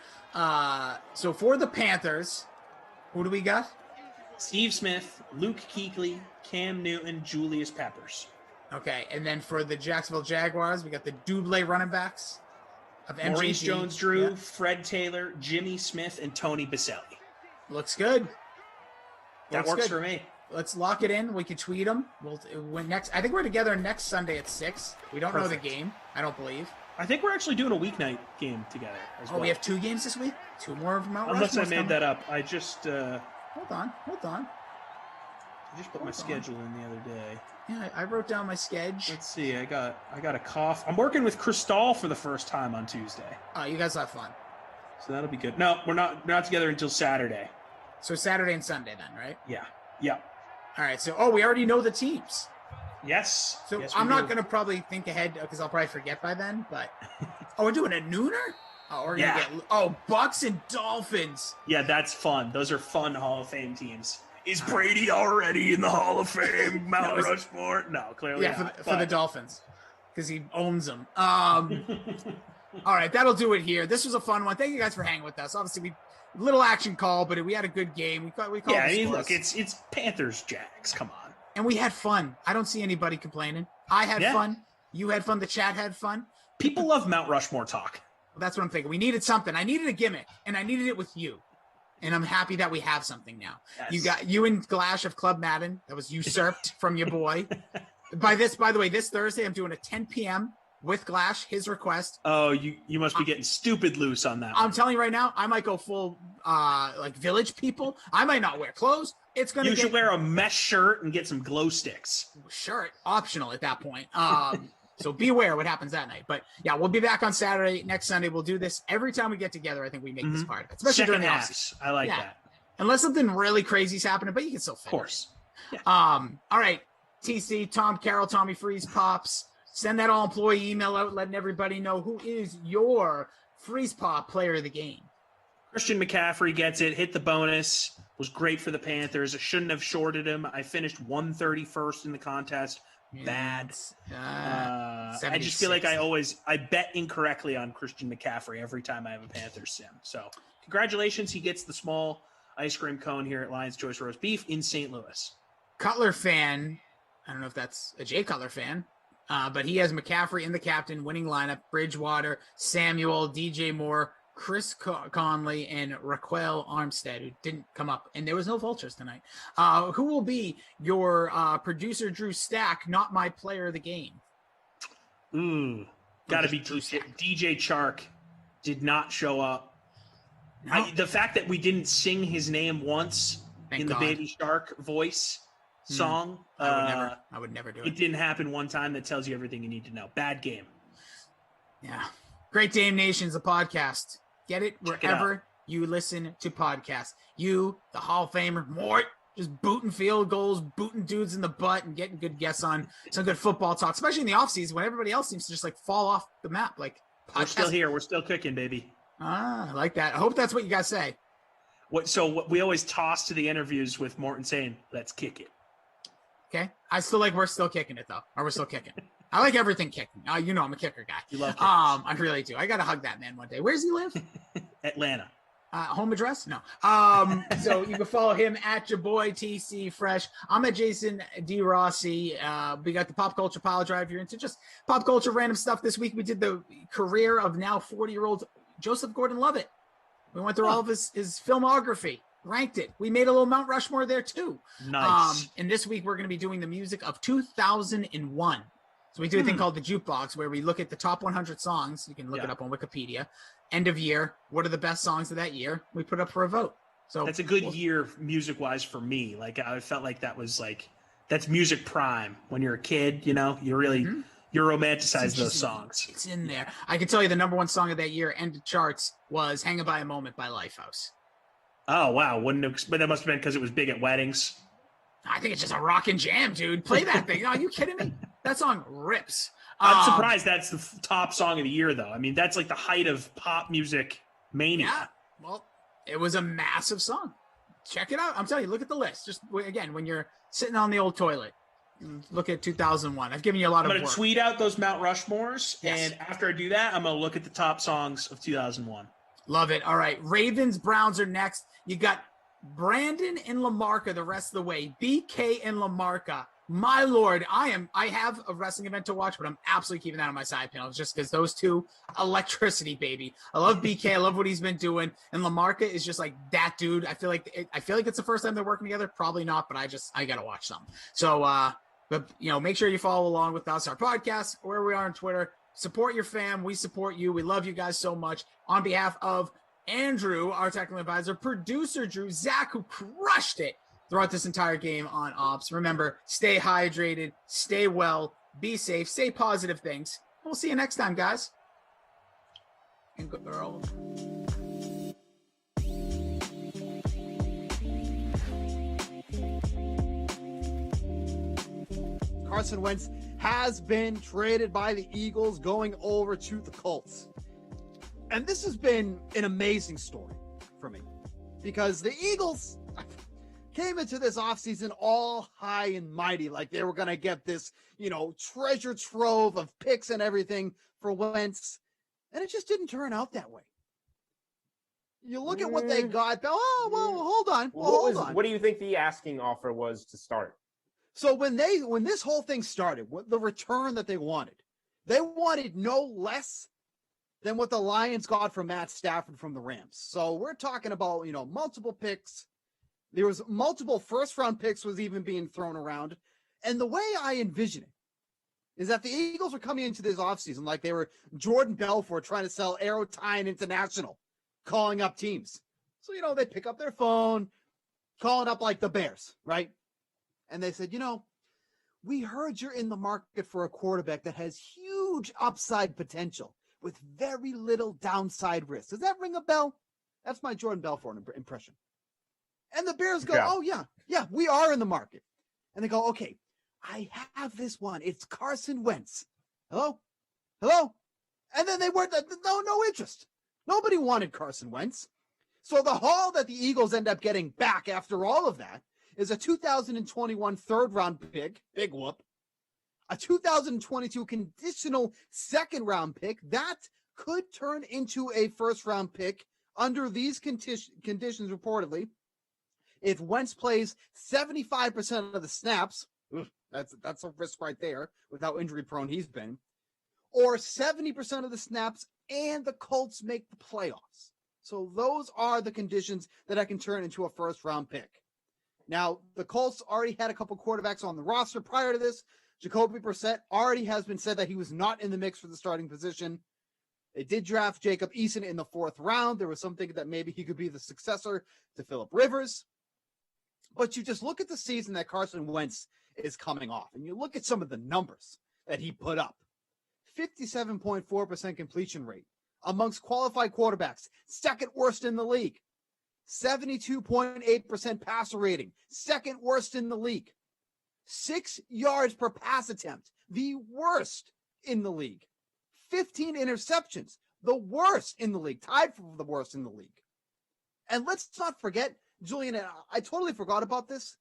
So for the Panthers, who do we got? Steve Smith, Luke Kuechly, Cam Newton, Julius Peppers. Okay, and then for the Jacksonville Jaguars, we got the double running backs of MJG. Maurice Jones-Drew, Yeah, Fred Taylor, Jimmy Smith, and Tony Baselli. looks good. That Looks works good. for me. Let's lock it in. We can tweet them. I think we're together next Sunday at 6. We don't know Perfect. the game. I don't believe. I think we're actually doing a weeknight game together as well. Oh, we have 2 games this week. 2 more of Mount Unless I Rushmore's made coming. that up. I just Hold on. put my Hold on. schedule in the other day. Yeah, I wrote down my schedule. Let's see. I got a cough. I'm working with Cristal for the first time on Tuesday, Oh, you guys have fun. so that'll be good. No, we're not together until Saturday. So Saturday and Sunday then, right? Yeah. All right. So, we already know the teams. Yes. So Yes, I'm we not do. going to probably think ahead because I'll probably forget by then. But we're doing a nooner. Oh, we're gonna get Bucks and Dolphins. Yeah, that's fun. Those are fun Hall of Fame teams. Is Brady already in the Hall of Fame? Mount Rushmore? No, clearly Yeah, not. for the Dolphins because he owns them. All right, that'll do it here. This was a fun one. Thank you guys for hanging with us. Obviously, little action call, but we had a good game. We called Yeah, I the mean, scores. look, it's Panthers Jags. Come on. And we had fun. I don't see anybody complaining. I had Yeah. fun. You had fun. The chat had fun. People love Mount Rushmore talk. Well, that's what I'm thinking. We needed something. I needed a gimmick, and I needed it with you. And I'm happy that we have something now. Yes. You and Glash of Club Madden. That was usurped from your boy. By the way, this Thursday I'm doing a 10 p.m. with Glash. His request. Oh, you must be getting stupid loose on that. I'm telling you right now, I might go full like village people. I might not wear clothes. It's gonna You get should wear a mesh shirt and get some glow sticks. shirt optional at that point. So beware what happens that night. But yeah, we'll be back on Saturday. Next Sunday, we'll do this every time we get together. I think we make this part of it, especially Second during the halves. offseason. I like Yeah. that. Unless something really crazy is happening, but you can still fit Of course. it. All right, TC, Tom Carroll, Tommy Freeze Pops. Send that all employee email out, letting everybody know who is your Freeze Pop player of the game. Christian McCaffrey gets it. Hit the bonus. Was great for the Panthers. I shouldn't have shorted him. I finished 131st in the contest. Bad. I just feel like I bet incorrectly on Christian McCaffrey every time I have a Panthers sim. So congratulations. He gets the small ice cream cone here at Lion's Choice Roast Beef in St. Louis. Cutler fan. I don't know if that's a Jay Cutler fan, but he has McCaffrey in the captain, winning lineup, Bridgewater, Samuel, DJ Moore, Chris Conley, and Raquel Armstead, who didn't come up. And there was no vultures tonight. Who will be your producer, Drew Stack, not my player of the game? Got to be DJ Chark. Did not show up. No. The fact that we didn't sing his name once Thank in God. the Baby Shark voice song, I would never do it it. didn't happen one time. That tells you everything you need to know. Bad game. Yeah. Great Dame Nation's a podcast. Get it Check it wherever you listen to podcasts. You, the Hall of Famer, Mort, just booting field goals, booting dudes in the butt, and getting good guests on some good football talk, especially in the offseason when everybody else seems to just like fall off the map. Like, We're still here. We're still kicking, baby. I like that. I hope that's what you guys say. What we always toss to the interviews with Morton saying, "Let's kick it." Okay. I still like we're still kicking it though. Or we're still kicking. I like everything kicking. You know I'm a kicker guy. You love kickers. I really do. I gotta hug that man one day. Where does he live? Atlanta. Home address? No. So you can follow him at your boy TC Fresh. I'm at Jason D. Rossi. We got the Pop Culture Pile Drive. If you're into just pop culture random stuff this week, we did the career of now 40-year-old Joseph Gordon-Levitt. We went through all of his filmography, ranked it. We made a little Mount Rushmore there too. Nice. And this week we're going to be doing the music of 2001. So we do a thing called the Jukebox, where we look at the top 100 songs. You can look it up on Wikipedia. End of year. What are the best songs of that year? We put up for a vote. So That's a good year music-wise for me. Like I felt like that's music prime. When you're a kid, you know, you really you romanticize those songs. It's in there. I can tell you the number one song of that year, end of charts, was "Hanging by a Moment" by Lifehouse. Oh wow! But that must have been because it was big at weddings. I think it's just a rockin' jam, dude. Play that thing. Are you kidding me? That song rips. I'm surprised that's the top song of the year, though. I mean, that's like the height of pop music mania. Yeah. Well, it was a massive song. Check it out. I'm telling you, look at the list. Just again, when you're sitting on the old toilet, look at 2001. I've given you a lot I'm of going to work. tweet out those Mount Rushmores, Yes. and after I do that, I'm going to look at the top songs of 2001. Love it. All right. Ravens, Browns are next. You got Brandon and Lamarca the rest of the way. BK and Lamarca. My Lord, I have a wrestling event to watch, but I'm absolutely keeping that on my side panel just because those two, electricity, baby. I love BK. I love what he's been doing. And Lamarca is just like that dude. I feel like it's the first time they're working together. Probably not, but I got to watch some. So, but make sure you follow along with us, our podcast, where we are on Twitter. Support your fam. We support you. We love you guys so much. On behalf of Andrew, our technical advisor, producer Drew, Zach, who crushed it throughout this entire game on Ops. Remember, stay hydrated, stay well, be safe, say positive things. We'll see you next time, guys. And girls. Carson Wentz has been traded by the Eagles, going over to the Colts. And this has been an amazing story for me because the Eagles came into this offseason all high and mighty, like they were going to get this, treasure trove of picks and everything for Wentz. And it just didn't turn out that way. You look at what they got. Oh, well, hold on. Hold on. What do you think the asking offer was to start? So when this whole thing started, what the return that they wanted no less than what the Lions got from Matt Stafford from the Rams. So we're talking about, multiple picks. There was multiple first-round picks was even being thrown around. And the way I envision it is that the Eagles were coming into this offseason like they were Jordan Belfort trying to sell Aerotine International, calling up teams. So, they pick up their phone, calling up like the Bears, right? And they said, we heard you're in the market for a quarterback that has huge upside potential with very little downside risk. Does that ring a bell? That's my Jordan Belfort impression. And the Bears go, oh, yeah, we are in the market. And they go, okay, I have this one. It's Carson Wentz. Hello? And then they weren't, no interest. Nobody wanted Carson Wentz. So the haul that the Eagles end up getting back after all of that is a 2021 third-round pick, big whoop, a 2022 conditional second-round pick that could turn into a first-round pick under these conditions reportedly. If Wentz plays 75% of the snaps, that's a risk right there with how injury-prone he's been, or 70% of the snaps and the Colts make the playoffs. So those are the conditions that I can turn into a first-round pick. Now, the Colts already had a couple quarterbacks on the roster prior to this. Jacoby Brissett already has been said that he was not in the mix for the starting position. They did draft Jacob Eason in the 4th round. There was something that maybe he could be the successor to Phillip Rivers. But you just look at the season that Carson Wentz is coming off, and you look at some of the numbers that he put up. 57.4% completion rate amongst qualified quarterbacks, second worst in the league. 72.8% passer rating, second worst in the league. 6 yards per pass attempt, the worst in the league. 15 interceptions, the worst in the league, tied for the worst in the league. And let's not forget, Julian, I totally forgot about this.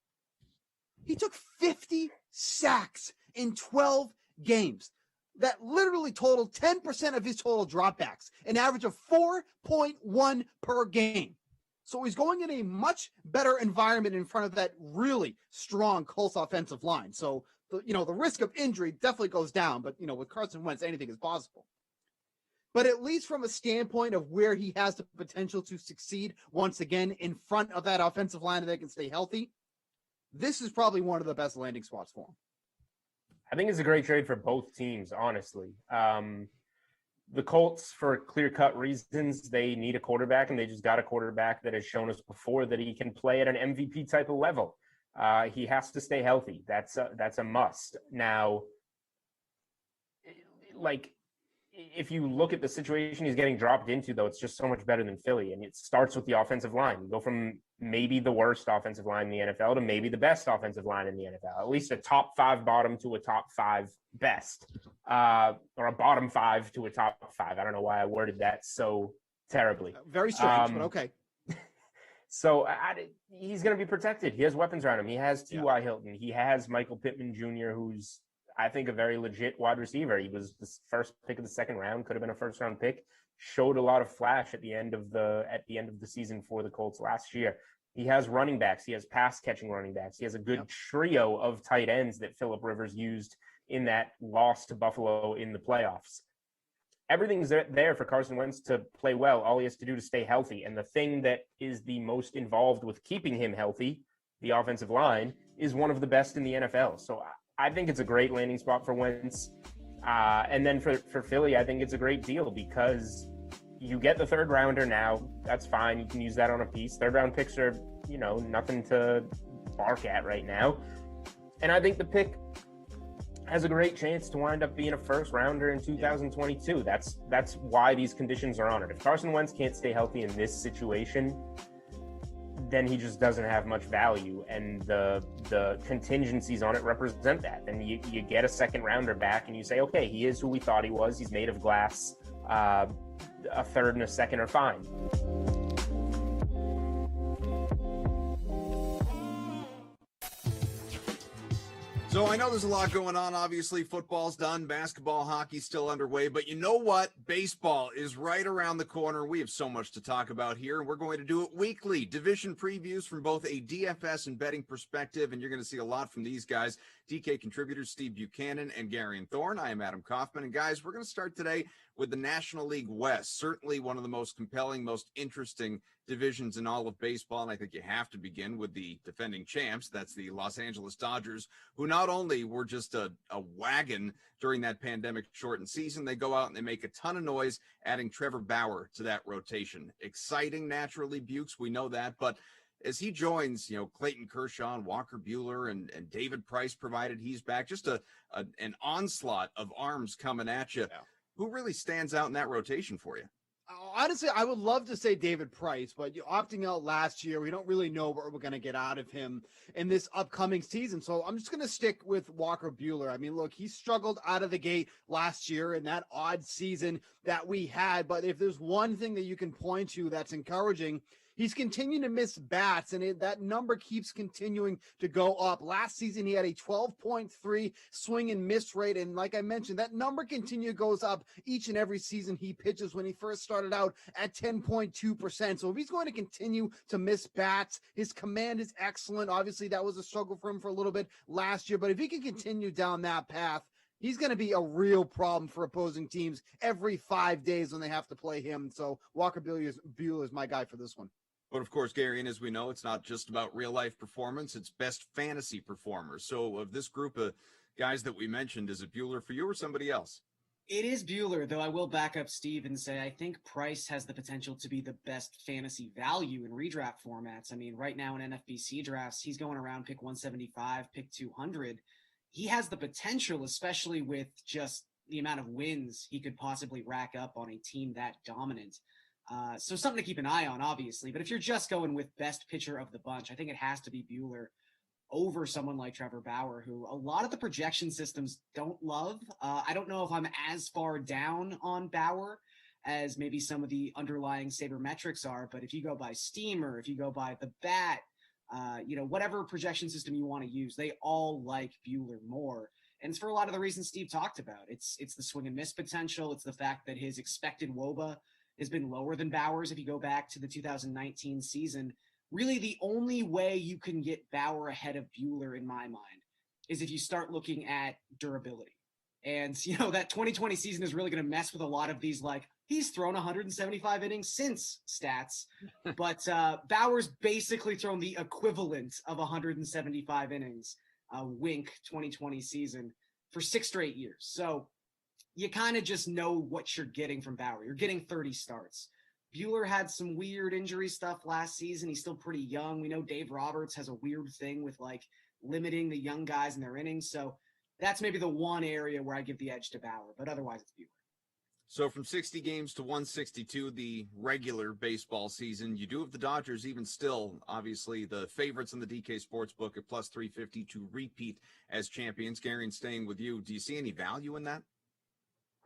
He took 50 sacks in 12 games. That literally totaled 10% of his total dropbacks, an average of 4.1 per game. So he's going in a much better environment in front of that really strong Colts offensive line. So, the risk of injury definitely goes down, but, with Carson Wentz, anything is possible. But at least from a standpoint of where he has the potential to succeed once again in front of that offensive line that can stay healthy, this is probably one of the best landing spots for him. I think it's a great trade for both teams, honestly. The Colts, for clear-cut reasons, they need a quarterback, and they just got a quarterback that has shown us before that he can play at an MVP type of level. He has to stay healthy. That's a must. Now, if you look at the situation he's getting dropped into, though, it's just so much better than Philly. And it starts with the offensive line. You go from maybe the worst offensive line in the NFL to maybe the best offensive line in the NFL, at least a top 5 bottom to a top 5 best, or a bottom 5 to a top 5. I don't know why I worded that so terribly. Very strange, but okay. So he's going to be protected. He has weapons around him. He has T.Y. Hilton. He has Michael Pittman Jr., who's, I think, a very legit wide receiver. He was the first pick of the 2nd round, could have been a first-round pick. Showed a lot of flash at the end of the season for the Colts last year. He has running backs. He has pass-catching running backs. He has a good trio of tight ends that Phillip Rivers used in that loss to Buffalo in the playoffs. Everything's there for Carson Wentz to play well. All he has to do to stay healthy. And the thing that is the most involved with keeping him healthy, the offensive line, is one of the best in the NFL. So I think it's a great landing spot for Wentz. And then for Philly, I think it's a great deal because you get the 3rd rounder now. That's fine. You can use that on a piece. 3rd round picks are, nothing to bark at right now. And I think the pick has a great chance to wind up being a 1st rounder in 2022. That's why these conditions are on it. If Carson Wentz can't stay healthy in this situation, then he just doesn't have much value, and the contingencies on it represent that. Then you get a 2nd rounder back, and you say, okay, he is who we thought he was. He's made of glass. A 3rd and a 2nd are fine. So I know there's a lot going on. Obviously, football's done. Basketball, hockey's still underway. But you know what? Baseball is right around the corner. We have so much to talk about here, and we're going to do it weekly. Division previews from both a DFS and betting perspective, and you're going to see a lot from these guys. DK contributors Steve Buchanan and Gary Thorne. I am Adam Kaufman. And guys, we're going to start today with the National League West. Certainly one of the most compelling, most interesting divisions in all of baseball. And I think you have to begin with the defending champs. That's the Los Angeles Dodgers, who not only were just a wagon during that pandemic shortened season, they go out and they make a ton of noise, adding Trevor Bauer to that rotation. Exciting, naturally, Bukes. We know that. But as he joins, Clayton Kershaw and Walker Buehler and David Price, provided he's back, just an onslaught of arms coming at you. Yeah. Who really stands out in that rotation for you? Honestly, I would love to say David Price, but opting out last year, we don't really know what we're going to get out of him in this upcoming season. So I'm just going to stick with Walker Buehler. I mean, look, he struggled out of the gate last year in that odd season that we had. But if there's one thing that you can point to that's encouraging, he's continuing to miss bats, and that number keeps continuing to go up. Last season, he had a 12.3 swing and miss rate, and like I mentioned, that number goes up each and every season he pitches. When he first started out at 10.2%. So if he's going to continue to miss bats, his command is excellent. Obviously, that was a struggle for him for a little bit last year, but if he can continue down that path, he's going to be a real problem for opposing teams every 5 days when they have to play him. So Walker Buehler is my guy for this one. But of course, Gary, and as we know, it's not just about real life performance, it's best fantasy performers. So of this group of guys that we mentioned, is it Buehler for you or somebody else? It is Bueller, though I will back up Steve and say I think Price has the potential to be the best fantasy value in redraft formats. I mean, right now in NFBC drafts, he's going around pick 175, pick 200. He has the potential, especially with just the amount of wins he could possibly rack up on a team that dominant. So something to keep an eye on, obviously. But if you're just going with best pitcher of the bunch, I think it has to be Bueller over someone like Trevor Bauer, who a lot of the projection systems don't love. I don't know if I'm as far down on Bauer as maybe some of the underlying sabermetrics are, but if you go by Steamer, if you go by the bat, whatever projection system you want to use, they all like Bueller more. And it's for a lot of the reasons Steve talked about. It's the swing and miss potential. It's the fact that his expected WOBA has been lower than Bauer's if you go back to the 2019 season. Really, the only way you can get Bauer ahead of Bueller, in my mind, is if you start looking at durability. And, that 2020 season is really going to mess with a lot of these, like, he's thrown 175 innings since stats. But Bauer's basically thrown the equivalent of 175 innings, wink 2020 season, for 6 straight years. So you kind of just know what you're getting from Bauer. You're getting 30 starts. Bueller had some weird injury stuff last season. He's still pretty young. We know Dave Roberts has a weird thing with limiting the young guys in their innings. So that's maybe the one area where I give the edge to Bauer, but otherwise it's Bueller. So from 60 games to 162, the regular baseball season, you do have the Dodgers even still, obviously the favorites in the DK Sportsbook at plus 350 to repeat as champions. Gary, staying with you, do you see any value in that?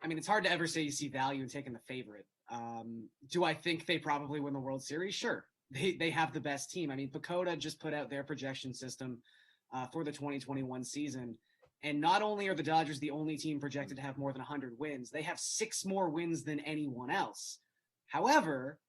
I mean, it's hard to ever say you see value in taking the favorite. Do I think they probably win the World Series? Sure. They have the best team. I mean, PECOTA just put out their projection system for the 2021 season. And not only are the Dodgers the only team projected to have more than 100 wins, they have 6 more wins than anyone else. However,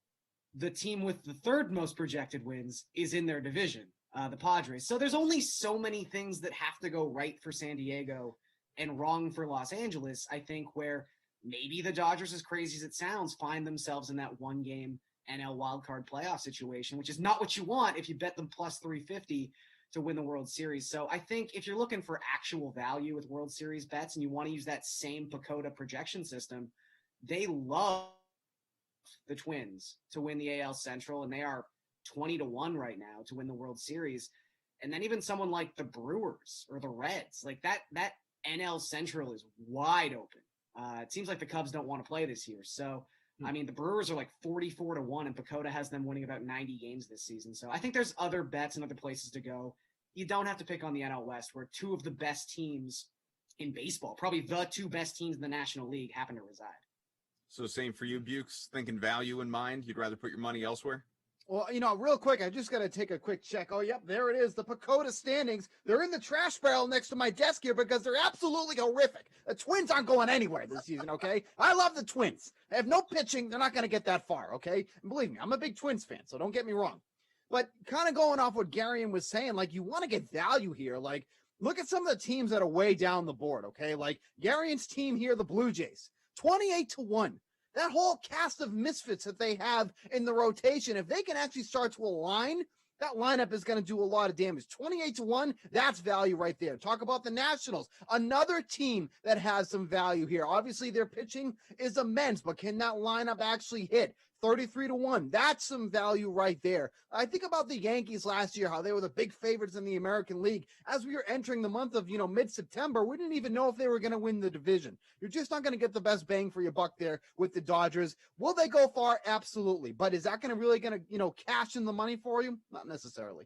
the team with the third most projected wins is in their division, the Padres. So there's only so many things that have to go right for San Diego and wrong for Los Angeles, I think, where maybe the Dodgers, as crazy as it sounds, find themselves in that one-game NL wildcard playoff situation, which is not what you want if you bet them plus 350 to win the World Series. So I think if you're looking for actual value with World Series bets and you want to use that same PECOTA projection system, they love the Twins to win the AL Central, and they are 20-1 right now to win the World Series. And then even someone like the Brewers or the Reds, like that NL Central is wide open. It seems like the Cubs don't want to play this year. So, I mean, the Brewers are like 44-1, and PECOTA has them winning about 90 games this season. So I think there's other bets and other places to go. You don't have to pick on the NL West, where 2 of the best teams in baseball, probably the 2 best teams in the National League, happen to reside. So same for you, Bukes, thinking value in mind. You'd rather put your money elsewhere? Well, real quick, I just got to take a quick check. Oh, yep, there it is. The PECOTA standings. They're in the trash barrel next to my desk here because they're absolutely horrific. The Twins aren't going anywhere this season, okay? I love the Twins. They have no pitching. They're not going to get that far, okay? And believe me, I'm a big Twins fan, so don't get me wrong. But kind of going off what Garion was saying, you want to get value here. Look at some of the teams that are way down the board, okay? Like Garion's team here, the Blue Jays, 28-1. That whole cast of misfits that they have in the rotation, if they can actually start to align, that lineup is going to do a lot of damage. 28-1, that's value right there. Talk about the Nationals, another team that has some value here. Obviously, their pitching is immense, but can that lineup actually hit? 33-1, that's some value right there. I think about the Yankees last year, how they were the big favorites in the American League. As we were entering the month of, mid-September, we didn't even know if they were going to win the division. You're just not going to get the best bang for your buck there with the Dodgers. Will they go far? Absolutely. But is that really going to, cash in the money for you? Not necessarily.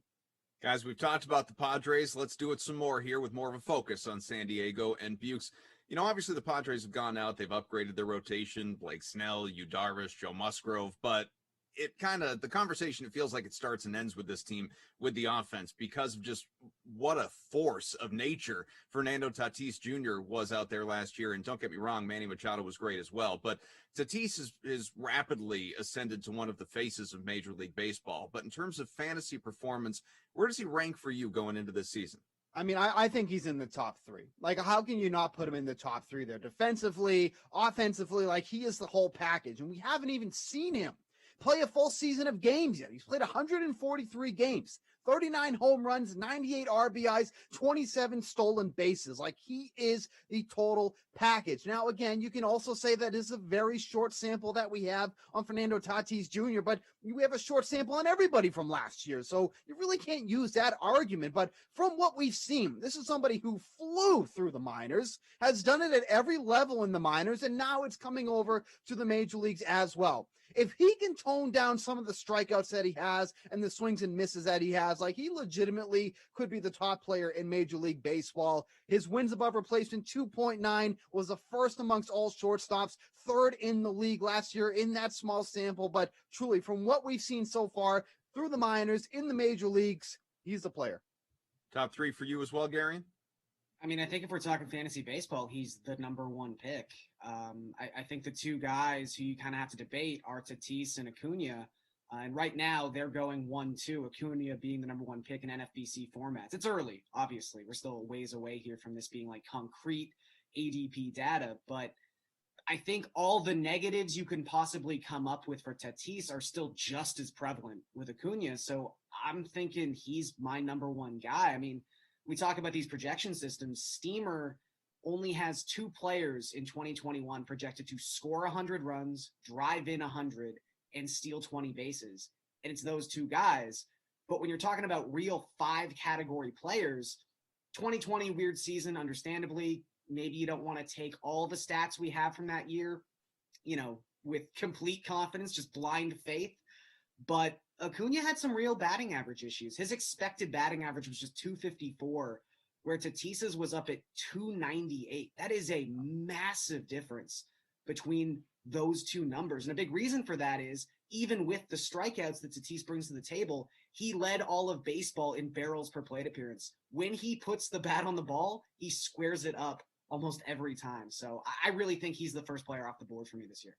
Guys, we've talked about the Padres. Let's do it some more here with more of a focus on San Diego and Bukes. Obviously the Padres have gone out. They've upgraded their rotation, Blake Snell, Yu Darvish, Joe Musgrove, but the conversation, it feels like it starts and ends with this team, with the offense, because of just what a force of nature Fernando Tatis Jr. was out there last year. And don't get me wrong, Manny Machado was great as well, but Tatis is rapidly ascended to one of the faces of Major League Baseball. But in terms of fantasy performance, where does he rank for you going into this season? I mean, I think he's in the top 3. How can you not put him in the top 3 there? Defensively, offensively, he is the whole package. And we haven't even seen him play a full season of games yet. He's played 143 games. 39 home runs, 98 RBIs, 27 stolen bases. Like, he is the total package. Now, again, you can also say that is a very short sample that we have on Fernando Tatis Jr., but we have a short sample on everybody from last year. So you really can't use that argument. But from what we've seen, this is somebody who flew through the minors, has done it at every level in the minors, and now it's coming over to the major leagues as well. If he can tone down some of the strikeouts that he has and the swings and misses that he has, like, he legitimately could be the top player in Major League Baseball. His wins above replacement 2.9 was the first amongst all shortstops, third in the league last year in that small sample. But truly, from what we've seen so far through the minors, in the major leagues, he's the player. Top 3 for you as well, Gary? I mean, I think if we're talking fantasy baseball, he's the number one pick. I think the two guys who you kind of have to debate are Tatis and Acuna. And right now they're going 1-2, Acuna being the number one pick in NFBC formats. It's early, obviously. We're still a ways away here from this being like concrete ADP data. But I think all the negatives you can possibly come up with for Tatis are still just as prevalent with Acuna. So I'm thinking he's my number one guy. I mean, we talk about these projection systems. Steamer only has 2 players in 2021 projected to score 100 runs, drive in 100, and steal 20 bases. And it's those 2 guys. But when you're talking about real 5-category players, 2020, weird season, understandably. Maybe you don't want to take all the stats we have from that year, with complete confidence, just blind faith. But Acuna had some real batting average issues. His expected batting average was just 254, where Tatis's was up at 298. That is a massive difference between those 2 numbers. And a big reason for that is, even with the strikeouts that Tatis brings to the table, he led all of baseball in barrels per plate appearance. When he puts the bat on the ball, he squares it up almost every time. So I really think he's the first player off the board for me this year.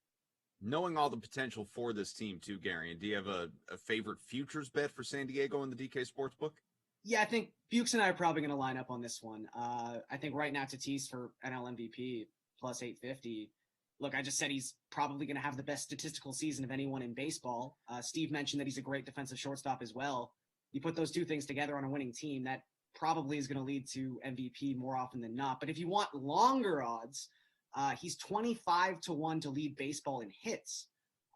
Knowing all the potential for this team too, Gary, and do you have a favorite futures bet for San Diego in the DK Sportsbook? Yeah, I think Bukes and I are probably going to line up on this one. I think right now Tatis for NL MVP plus 850. Look, I just said he's probably going to have the best statistical season of anyone in baseball. Steve mentioned that he's a great defensive shortstop as well. You put those 2 things together on a winning team, that probably is going to lead to MVP more often than not. But if you want longer odds, he's 25-1 to lead baseball in hits.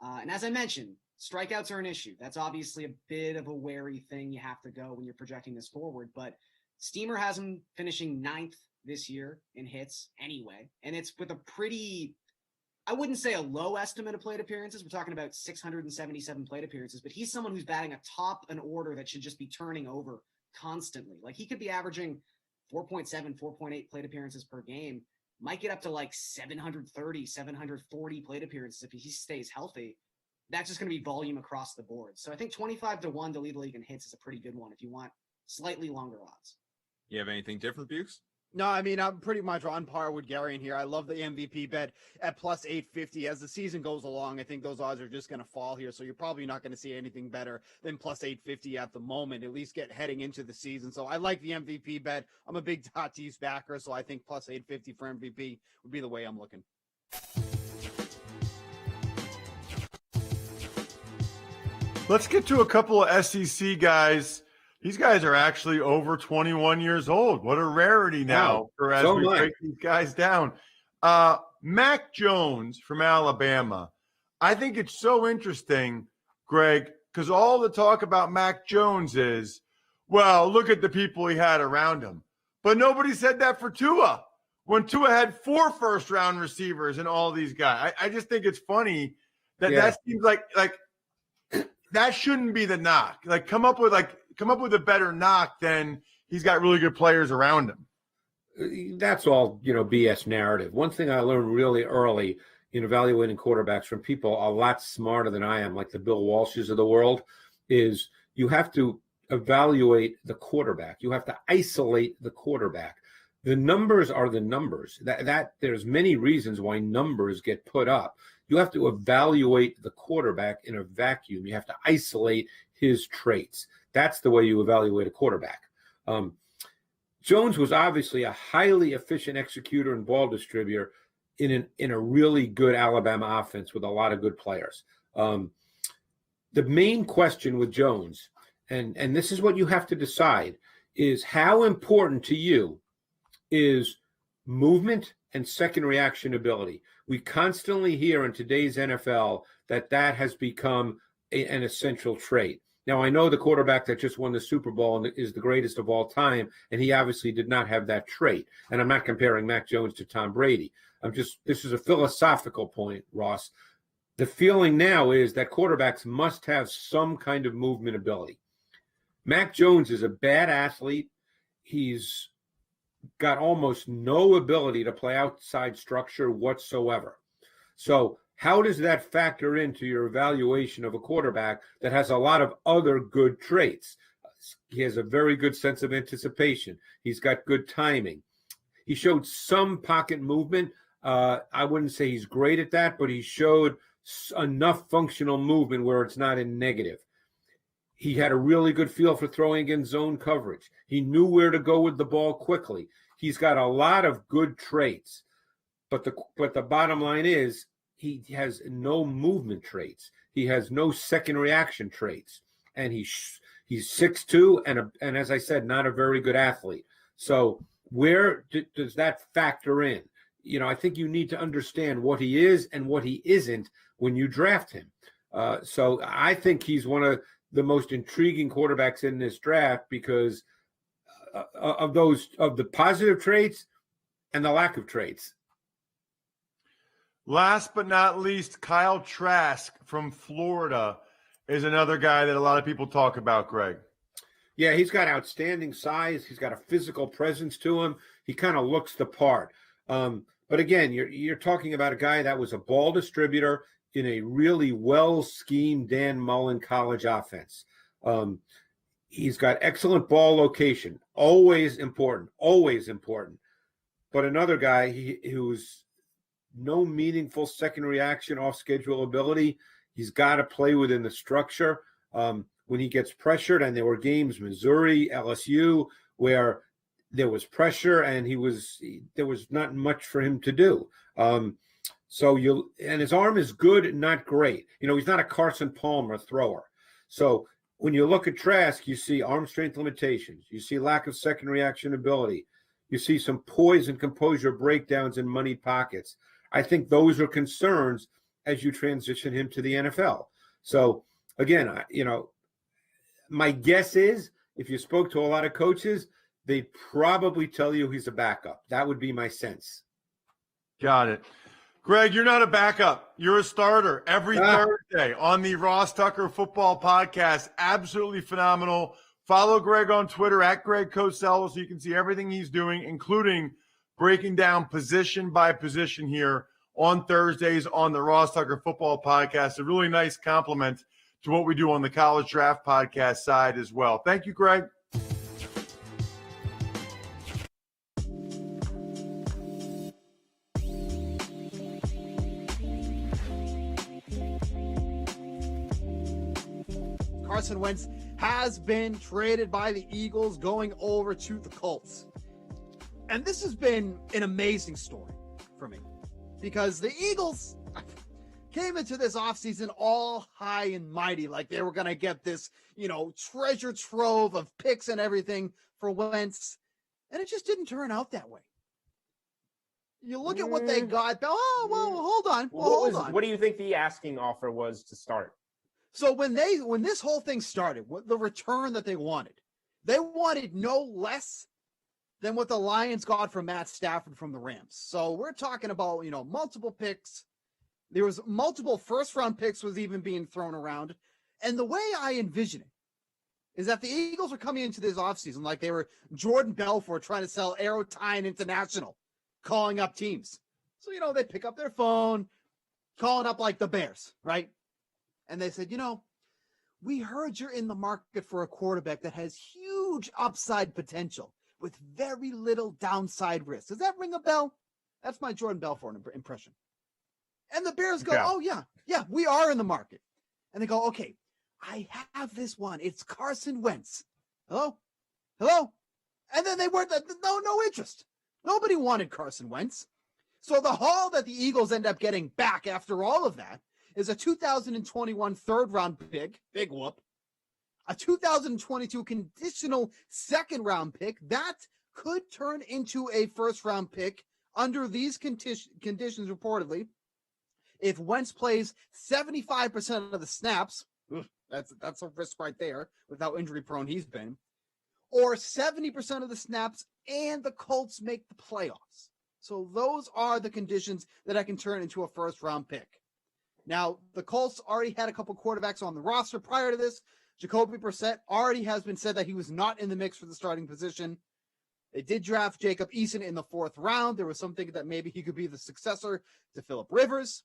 And as I mentioned, strikeouts are an issue. That's obviously a bit of a wary thing you have to go when you're projecting this forward. But Steamer has him finishing 9th this year in hits anyway. And it's with a pretty, I wouldn't say a low estimate of plate appearances. We're talking about 677 plate appearances. But he's someone who's batting atop an order that should just be turning over constantly. Like, he could be averaging 4.7, 4.8 plate appearances per game. Might get up to like 730, 740 plate appearances if he stays healthy. That's just going to be volume across the board. So I think 25-1 to lead the league in hits is a pretty good one if you want slightly longer odds. You have anything different, Bukes? No, I mean, I'm pretty much on par with Gary in here. I love the MVP bet at plus 850. As the season goes along, I think those odds are just going to fall here. So you're probably not going to see anything better than plus 850 at the moment, at least get heading into the season. So I like the MVP bet. I'm a big Tatis backer, so I think plus 850 for MVP would be the way I'm looking. Let's get to a couple of SEC guys. These guys are actually over 21 years old. What a rarity now for as we break these guys down. Mac Jones from Alabama. I think it's so interesting, Greg, because all the talk about Mac Jones is, well, look at the people he had around him. But nobody said that for Tua, when Tua had 4 first-round receivers and all these guys. I just think it's funny that that seems like that shouldn't be the knock. Like, come up with a better knock than he's got really good players around him. That's all, BS narrative. One thing I learned really early in evaluating quarterbacks from people a lot smarter than I am, like the Bill Walshes of the world, is you have to evaluate the quarterback. You have to isolate the quarterback. The numbers are the numbers. That there's many reasons why numbers get put up. You have to evaluate the quarterback in a vacuum. You have to isolate his traits. That's the way you evaluate a quarterback. Jones was obviously a highly efficient executor and ball distributor in a really good Alabama offense with a lot of good players. the main question with Jones, and this is what you have to decide, is how important to you is movement and second reaction ability. We constantly hear in today's NFL that has become an essential trait. Now, I know the quarterback that just won the Super Bowl and is the greatest of all time, and he obviously did not have that trait. And I'm not comparing Mac Jones to Tom Brady. This is a philosophical point, Ross. The feeling now is that quarterbacks must have some kind of movement ability. Mac Jones is a bad athlete. He's got almost no ability to play outside structure whatsoever. So how does that factor into your evaluation of a quarterback that has a lot of other good traits? He has a very good sense of anticipation. He's got good timing. He showed some pocket movement. I wouldn't say he's great at that, but he showed enough functional movement where it's not in negative. He had a really good feel for throwing in zone coverage. He knew where to go with the ball quickly. He's got a lot of good traits, but the bottom line is he has no movement traits. He has no second reaction traits, and he's 6'2", and as I said, not a very good athlete. So where does that factor in? I think you need to understand what he is and what he isn't when you draft him. So I think he's one of the most intriguing quarterbacks in this draft because of the positive traits and the lack of traits. Last but not least, Kyle Trask from Florida is another guy that a lot of people talk about, Greg. Yeah, he's got outstanding size. He's got a physical presence to him. He kind of looks the part. But again, you're talking about a guy that was a ball distributor in a really well-schemed Dan Mullen college offense. He's got excellent ball location, always important. But another guy who's no meaningful second reaction off schedule ability. He's got to play within the structure. When he gets pressured, and there were games, Missouri, LSU, where there was pressure and there was not much for him to do. And his arm is good, not great. He's not a Carson Palmer thrower. So when you look at Trask, you see arm strength limitations. You see lack of second reaction ability. You see some poise and composure breakdowns in moneyed pockets. I think those are concerns as you transition him to the NFL. So again, my guess is if you spoke to a lot of coaches, they'd probably tell you he's a backup. That would be my sense. Got it. Greg, you're not a backup. You're a starter every Thursday on the Ross Tucker Football Podcast. Absolutely phenomenal. Follow Greg on Twitter at Greg Cosell so you can see everything he's doing, including breaking down position by position here on Thursdays on the Ross Tucker Football Podcast. A really nice compliment to what we do on the College Draft Podcast side as well. Thank you, Greg. Carson Wentz has been traded by the Eagles going over to the Colts. And this has been an amazing story for me because the Eagles came into this offseason all high and mighty, like they were going to get this, treasure trove of picks and everything for Wentz. And it just didn't turn out that way. You look at what they got. Oh, well, hold on. Hold on. What do you think the asking offer was to start? So when this whole thing started, the return that they wanted no less than what the Lions got from Matt Stafford from the Rams. So we're talking about, multiple picks. There was multiple first-round picks was even being thrown around. And the way I envision it is that the Eagles are coming into this offseason like they were Jordan Belfort trying to sell Aerotine International, calling up teams. So, they pick up their phone, calling up like the Bears, right? And they said, we heard you're in the market for a quarterback that has huge upside potential with very little downside risk. Does that ring a bell? That's my Jordan Belfort impression. And the Bears go, oh, yeah, we are in the market. And they go, okay, I have this one. It's Carson Wentz. Hello? And then they weren't, no interest. Nobody wanted Carson Wentz. So the haul that the Eagles end up getting back after all of that is a 2021 third-round pick, big whoop, a 2022 conditional second-round pick that could turn into a first-round pick under these conditions reportedly. If Wentz plays 75% of the snaps, that's a risk right there with how injury-prone he's been, or 70% of the snaps and the Colts make the playoffs. So those are the conditions that I can turn into a first-round pick. Now, the Colts already had a couple quarterbacks on the roster prior to this. Jacoby Brissett already has been said that he was not in the mix for the starting position. They did draft Jacob Eason in the 4th round. There was some thinking that maybe he could be the successor to Phillip Rivers.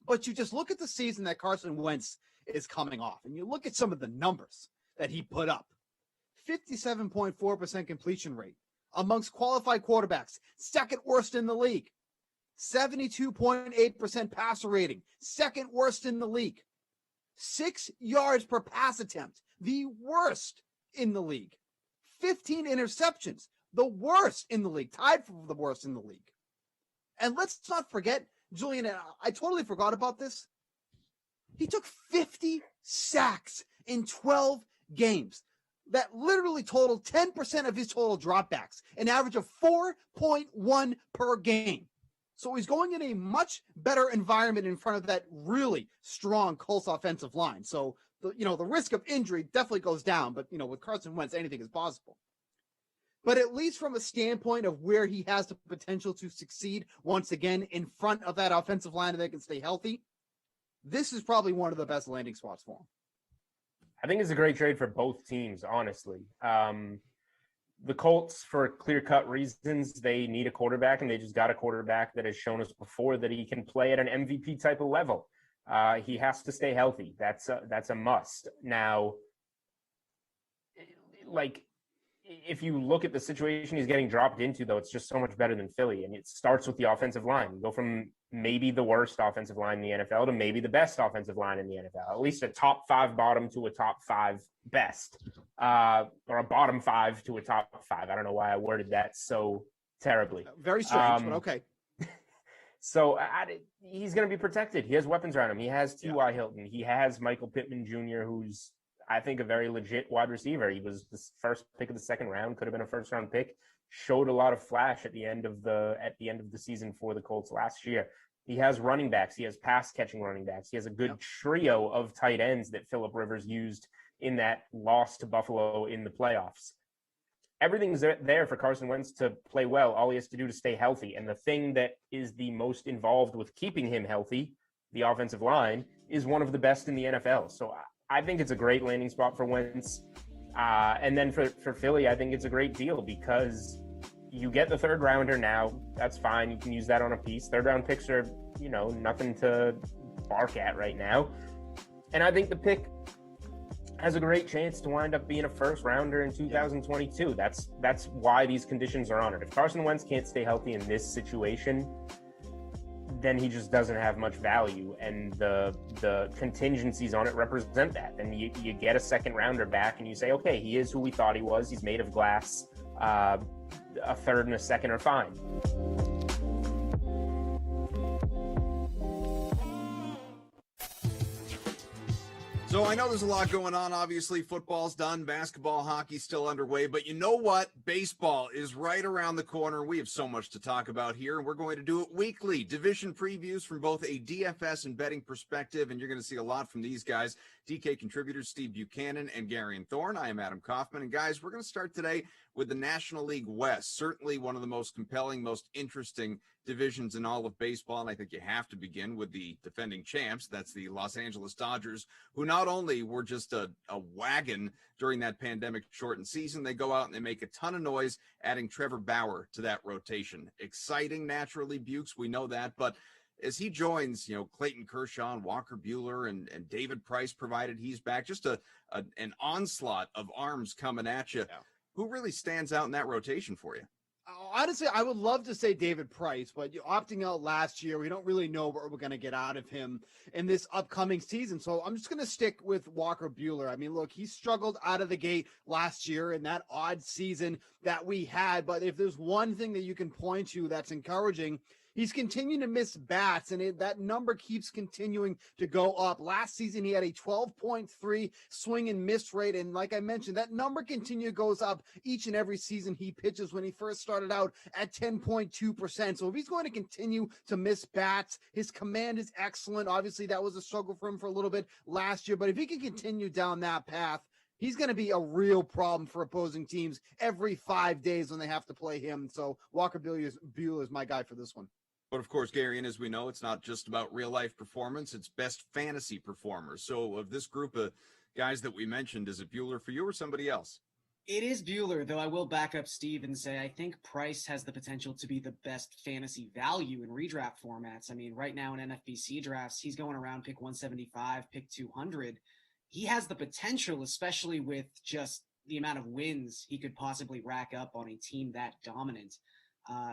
But you just look at the season that Carson Wentz is coming off, and you look at some of the numbers that he put up. 57.4% completion rate amongst qualified quarterbacks, second worst in the league. 72.8% passer rating, second worst in the league. 6 yards per pass attempt, the worst in the league. 15 interceptions, the worst in the league, tied for the worst in the league. And let's not forget, Julian, I totally forgot about this. He took 50 sacks in 12 games. That literally totaled 10% of his total dropbacks, an average of 4.1 per game. So he's going in a much better environment in front of that really strong Colts offensive line. So the risk of injury definitely goes down, but with Carson Wentz, anything is possible. But at least from a standpoint of where he has the potential to succeed once again in front of that offensive line that can stay healthy, this is probably one of the best landing spots for him. I think it's a great trade for both teams, honestly. The Colts, for clear-cut reasons, they need a quarterback, and they just got a quarterback that has shown us before that he can play at an MVP type of level. He has to stay healthy. That's a must. Now, if you look at the situation he's getting dropped into, though, it's just so much better than Philly. And it starts with the offensive line. You go from maybe the worst offensive line in the NFL to maybe the best offensive line in the NFL, at least a top 5 bottom to a top 5 best, or a bottom 5 to a top 5. I don't know why I worded that so terribly. Very strange, but okay. So he's going to be protected. He has weapons around him. He has T.Y. Hilton. He has Michael Pittman Jr., who's, I think, a very legit wide receiver. He was the first pick of the 2nd round, could have been a first-round pick. Showed a lot of flash at the end of the season for the Colts last year. He has running backs. He has pass-catching running backs. He has a good trio of tight ends that Phillip Rivers used in that loss to Buffalo in the playoffs. Everything's there for Carson Wentz to play well. All he has to do to stay healthy. And the thing that is the most involved with keeping him healthy, the offensive line, is one of the best in the NFL. So I think it's a great landing spot for Wentz. And then for Philly, I think it's a great deal because you get the 3rd rounder now. That's fine. You can use that on a piece. 3rd round picks are, nothing to bark at right now. And I think the pick has a great chance to wind up being a 1st rounder in 2022. That's why these conditions are on it. If Carson Wentz can't stay healthy in this situation, then he just doesn't have much value, and the contingencies on it represent that. Then you get a 2nd rounder back, and you say, okay, he is who we thought he was. He's made of glass. A 3rd and a 2nd are fine. So I know there's a lot going on. Obviously, football's done. Basketball, hockey's still underway. But you know what? Baseball is right around the corner. We have so much to talk about here, and we're going to do it weekly. Division previews from both a DFS and betting perspective, and you're going to see a lot from these guys. DK contributors Steve Buchanan and Gary Thorne. I am Adam Kaufman. And, guys, we're going to start today with the National League West. Certainly one of the most compelling, most interesting divisions in all of baseball, and I think you have to begin with the defending champs. That's the Los Angeles Dodgers, who not only were just a wagon during that pandemic-shortened season, they go out and they make a ton of noise, adding Trevor Bauer to that rotation. Exciting, naturally, Bukes, we know that, but as he joins, Clayton Kershaw and Walker Buehler and David Price, provided he's back, just an onslaught of arms coming at you. Yeah. Who really stands out in that rotation for you? Honestly, I would love to say David Price, but opting out last year, we don't really know what we're going to get out of him in this upcoming season. So I'm just going to stick with Walker Buehler. I mean, look, he struggled out of the gate last year in that odd season that we had. But if there's one thing that you can point to that's encouraging, He's continuing to miss bats, and that number keeps continuing to go up. Last season, he had a 12.3 swing and miss rate, and like I mentioned, that number goes up each and every season he pitches. When he first started out at 10.2%. So if he's going to continue to miss bats, his command is excellent. Obviously, that was a struggle for him for a little bit last year, but if he can continue down that path, he's going to be a real problem for opposing teams every 5 days when they have to play him. So Walker Buehler is my guy for this one. But of course, Gary, and as we know, it's not just about real life performance, it's best fantasy performers. So of this group of guys that we mentioned, is it Buehler for you or somebody else? It is Buehler, though I will back up Steve and say I think Price has the potential to be the best fantasy value in redraft formats. I mean, right now in NFBC drafts, he's going around pick 175, pick 200. He has the potential, especially with just the amount of wins he could possibly rack up on a team that dominant.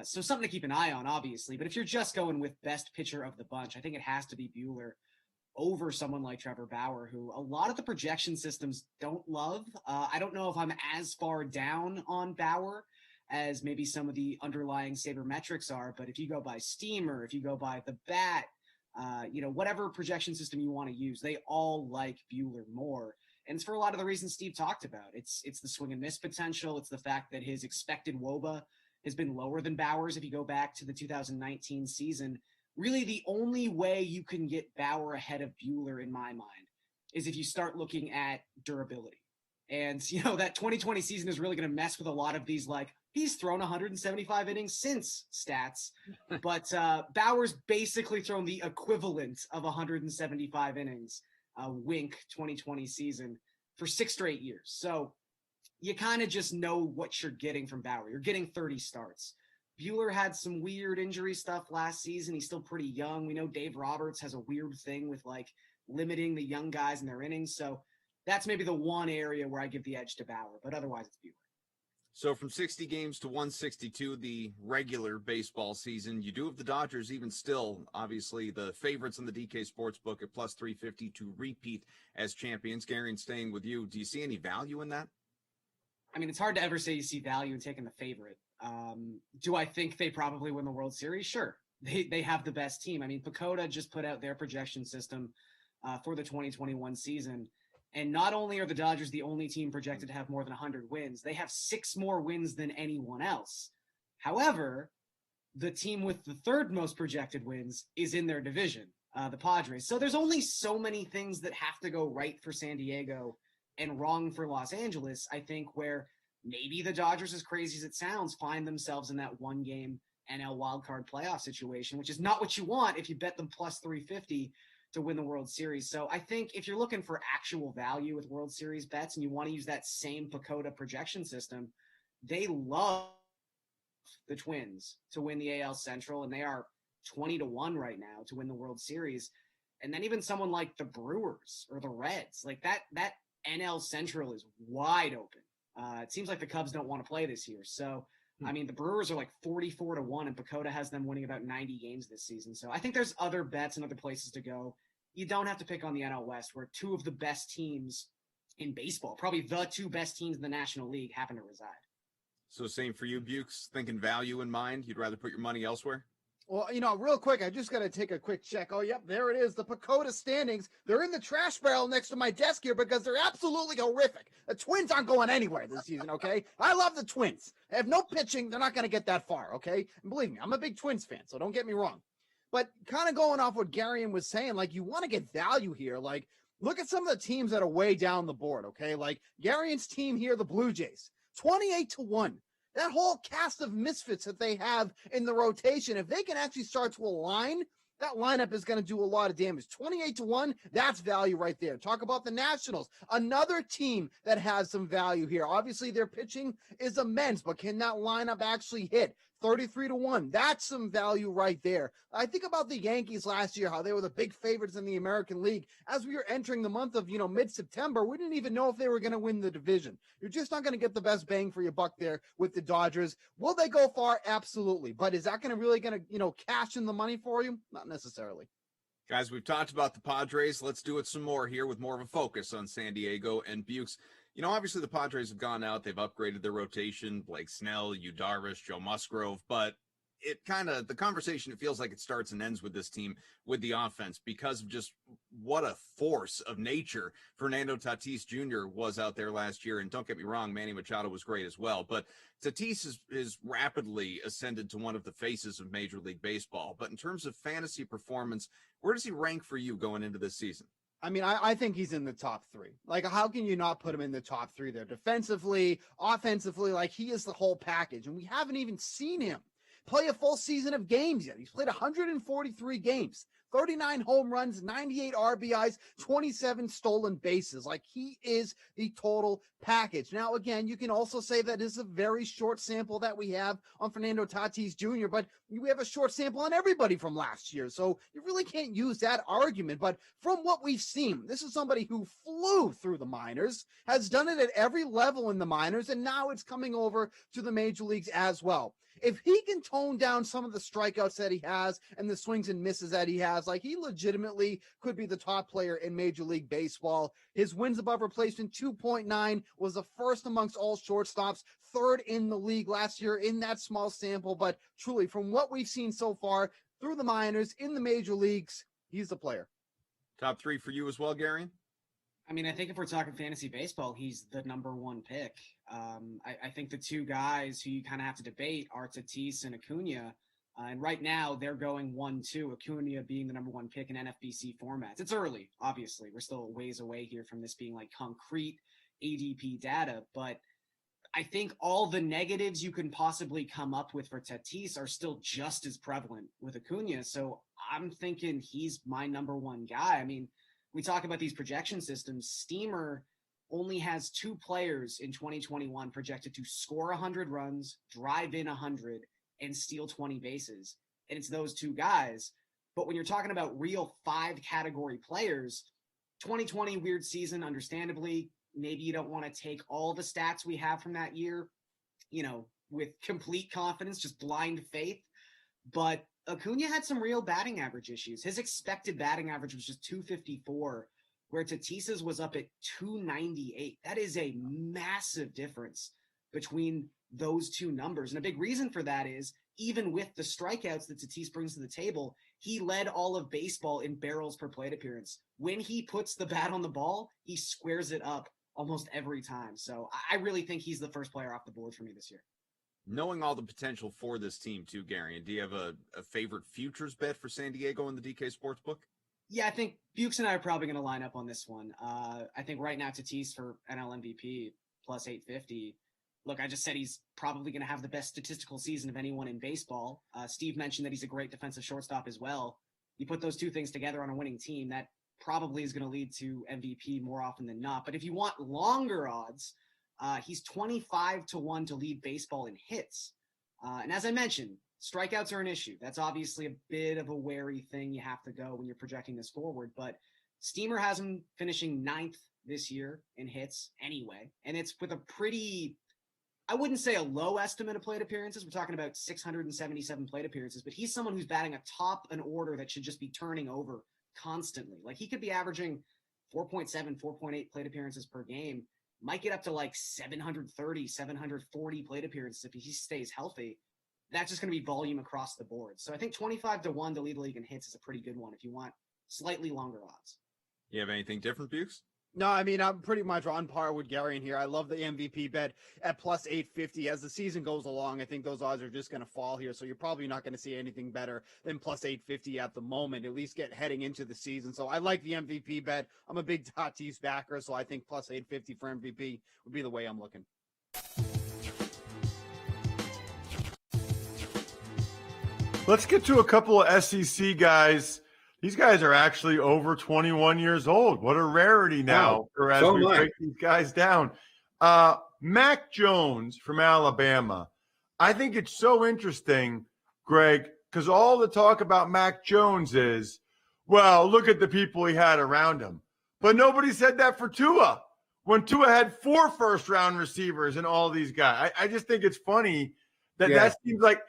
So something to keep an eye on, obviously. But if you're just going with best pitcher of the bunch, I think it has to be Buehler over someone like Trevor Bauer, who a lot of the projection systems don't love. I don't know if I'm as far down on Bauer as maybe some of the underlying sabermetrics are, but if you go by Steamer, if you go by the bat, whatever projection system you want to use, they all like Buehler more. And it's for a lot of the reasons Steve talked about. It's the swing and miss potential. It's the fact that his expected WOBA has been lower than Bauer's if you go back to the 2019 season. Really, the only way you can get Bauer ahead of Buehler, in my mind, is if you start looking at durability. And, that 2020 season is really going to mess with a lot of these, like, he's thrown 175 innings since stats. But Bauer's basically thrown the equivalent of 175 innings, wink 2020 season, for 6 straight years. So you kind of just know what you're getting from Bauer. You're getting 30 starts. Buehler had some weird injury stuff last season. He's still pretty young. We know Dave Roberts has a weird thing with like limiting the young guys in their innings. So that's maybe the one area where I give the edge to Bauer, but otherwise it's Buehler. So from 60 games to 162, the regular baseball season, you do have the Dodgers even still, obviously the favorites in the DK Sportsbook at plus 350 to repeat as champions. Gary, and staying with you, do you see any value in that? I mean, it's hard to ever say you see value in taking the favorite. Do I think they probably win the World Series? Sure. They have the best team. I mean, PECOTA just put out their projection system for the 2021 season. And not only are the Dodgers the only team projected to have more than 100 wins, they have 6 more wins than anyone else. However, the team with the third most projected wins is in their division, the Padres. So there's only so many things that have to go right for San Diego and wrong for Los Angeles, I think, where maybe the Dodgers, as crazy as it sounds, find themselves in that one-game NL wildcard playoff situation, which is not what you want if you bet them plus 350 to win the World Series. So I think if you're looking for actual value with World Series bets and you want to use that same PECOTA projection system, they love the Twins to win the AL Central, and they are 20-1 right now to win the World Series. And then even someone like the Brewers or the Reds, like that NL Central is wide open. It seems like the Cubs don't want to play this year. So, I mean, the Brewers are like 44-1, and PECOTA has them winning about 90 games this season. So I think there's other bets and other places to go. You don't have to pick on the NL West, where 2 of the best teams in baseball, probably the 2 best teams in the National League, happen to reside. So same for you, Bukes, thinking value in mind. You'd rather put your money elsewhere? Well, real quick, I just got to take a quick check. Oh, yep, there it is. The PECOTA standings. They're in the trash barrel next to my desk here because they're absolutely horrific. The Twins aren't going anywhere this season, okay? I love the Twins. They have no pitching. They're not going to get that far, okay? And believe me, I'm a big Twins fan, so don't get me wrong. But kind of going off what Garion was saying, like, you want to get value here. Like, look at some of the teams that are way down the board, okay? Like, Garion's team here, the Blue Jays, 28-1. That whole cast of misfits that they have in the rotation, if they can actually start to align, that lineup is going to do a lot of damage. 28-1, that's value right there. Talk about the Nationals, another team that has some value here. Obviously, their pitching is immense, but can that lineup actually hit? 33-1, that's some value right there. I think about the Yankees last year, how they were the big favorites in the American League. As we were entering the month of, mid-September, we didn't even know if they were going to win the division. You're just not going to get the best bang for your buck there with the Dodgers. Will they go far? Absolutely. But is that really going to, cash in the money for you? Not necessarily. Guys, we've talked about the Padres. Let's do it some more here with more of a focus on San Diego and Bukes. Obviously the Padres have gone out. They've upgraded their rotation. Blake Snell, Yu Darvish, Joe Musgrove. But the conversation, it feels like it starts and ends with this team, with the offense, because of just what a force of nature Fernando Tatis Jr. was out there last year. And don't get me wrong, Manny Machado was great as well, but Tatis is rapidly ascended to one of the faces of Major League Baseball. But in terms of fantasy performance, where does he rank for you going into this season? I mean, I think he's in the top 3. Like, how can you not put him in the top 3 there? Defensively, offensively, like, he is the whole package. And we haven't even seen him play a full season of games yet. He's played 143 games, 39 home runs, 98 RBIs, 27 stolen bases. Like, he is the total package. Now, again, you can also say that is a very short sample that we have on Fernando Tatis Jr., but we have a short sample on everybody from last year. So you really can't use that argument. But from what we've seen, this is somebody who flew through the minors, has done it at every level in the minors, and now it's coming over to the major leagues as well. If he can tone down some of the strikeouts that he has and the swings and misses that he has, like, he legitimately could be the top player in Major League Baseball. His wins above replacement 2.9 was the first amongst all shortstops, 3rd in the league last year in that small sample. But truly, from what we've seen so far through the minors in the major leagues, he's the player. Top 3 for you as well, Gary? I mean, I think if we're talking fantasy baseball, he's the number 1 pick. I think the two guys who you kind of have to debate are Tatis and Acuna. And right now they're going 1-2, Acuna being the number 1 pick in NFBC formats. It's early, obviously. We're still a ways away here from this being like concrete ADP data. But I think all the negatives you can possibly come up with for Tatis are still just as prevalent with Acuna. So I'm thinking he's my number 1 guy. I mean, we talk about these projection systems. Steamer only has 2 players in 2021 projected to score 100 runs, drive in 100, and steal 20 bases. And it's those 2 guys. But when you're talking about real 5-category players, 2020, weird season, understandably. Maybe you don't want to take all the stats we have from that year, with complete confidence, just blind faith. But Acuna had some real batting average issues. His expected batting average was just 254, where Tatis's was up at 298. That is a massive difference between those 2 numbers. And a big reason for that is, even with the strikeouts that Tatis brings to the table, he led all of baseball in barrels per plate appearance. When he puts the bat on the ball, he squares it up almost every time. So I really think he's the first player off the board for me this year. Knowing all the potential for this team too, Gary, do you have a favorite futures bet for San Diego in the DK Sportsbook? Yeah, I think Bukes and I are probably going to line up on this one. I think right now Tatis for NL MVP plus 850. Look, I just said he's probably going to have the best statistical season of anyone in baseball. Steve mentioned that he's a great defensive shortstop as well. You put those 2 things together on a winning team, that probably is going to lead to MVP more often than not. But if you want longer odds, he's 25-1 to lead baseball in hits. And as I mentioned, strikeouts are an issue. That's obviously a bit of a wary thing you have to go when you're projecting this forward. But Steamer has him finishing 9th this year in hits anyway. And it's with a pretty, I wouldn't say a low estimate of plate appearances. We're talking about 677 plate appearances. But he's someone who's batting atop an order that should just be turning over constantly. Like, he could be averaging 4.7, 4.8 plate appearances per game. Might get up to like 730, 740 plate appearances if he stays healthy. That's just going to be volume across the board. So I think 25-1 to lead the league in hits is a pretty good one if you want slightly longer odds. You have anything different, Bukes? No, I mean, I'm pretty much on par with Gary in here. I love the MVP bet at plus 850. As the season goes along, I think those odds are just going to fall here. So you're probably not going to see anything better than plus 850 at the moment, at least heading into the season. So I like the MVP bet. I'm a big Tatis backer, so I think plus 850 for MVP would be the way I'm looking. Let's get to a couple of SEC guys. These guys are actually over 21 years old. What a rarity now for as we break these guys down. Mac Jones from Alabama. I think it's so interesting, Greg, because all the talk about Mac Jones is, well, look at the people he had around him. But nobody said that for Tua, when Tua had 4 first-round receivers and all these guys. I just think it's funny that that seems like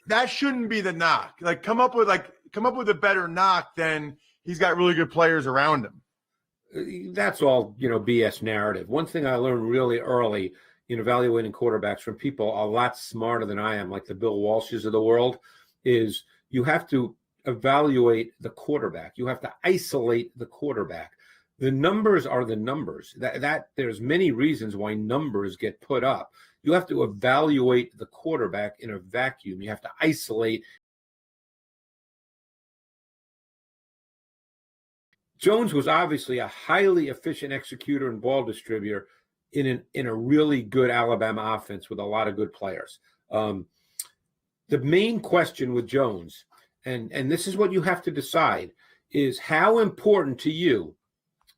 that shouldn't be the knock. Like, come up with a better knock than he's got really good players around him. That's all, BS narrative. One thing I learned really early in evaluating quarterbacks from people a lot smarter than I am, like the Bill Walshes of the world, is you have to evaluate the quarterback. You have to isolate the quarterback. The numbers are the numbers. That there's many reasons why numbers get put up. You have to evaluate the quarterback in a vacuum. You have to isolate. Jones was obviously a highly efficient executor and ball distributor in a really good Alabama offense with a lot of good players. The main question with Jones, and this is what you have to decide, is how important to you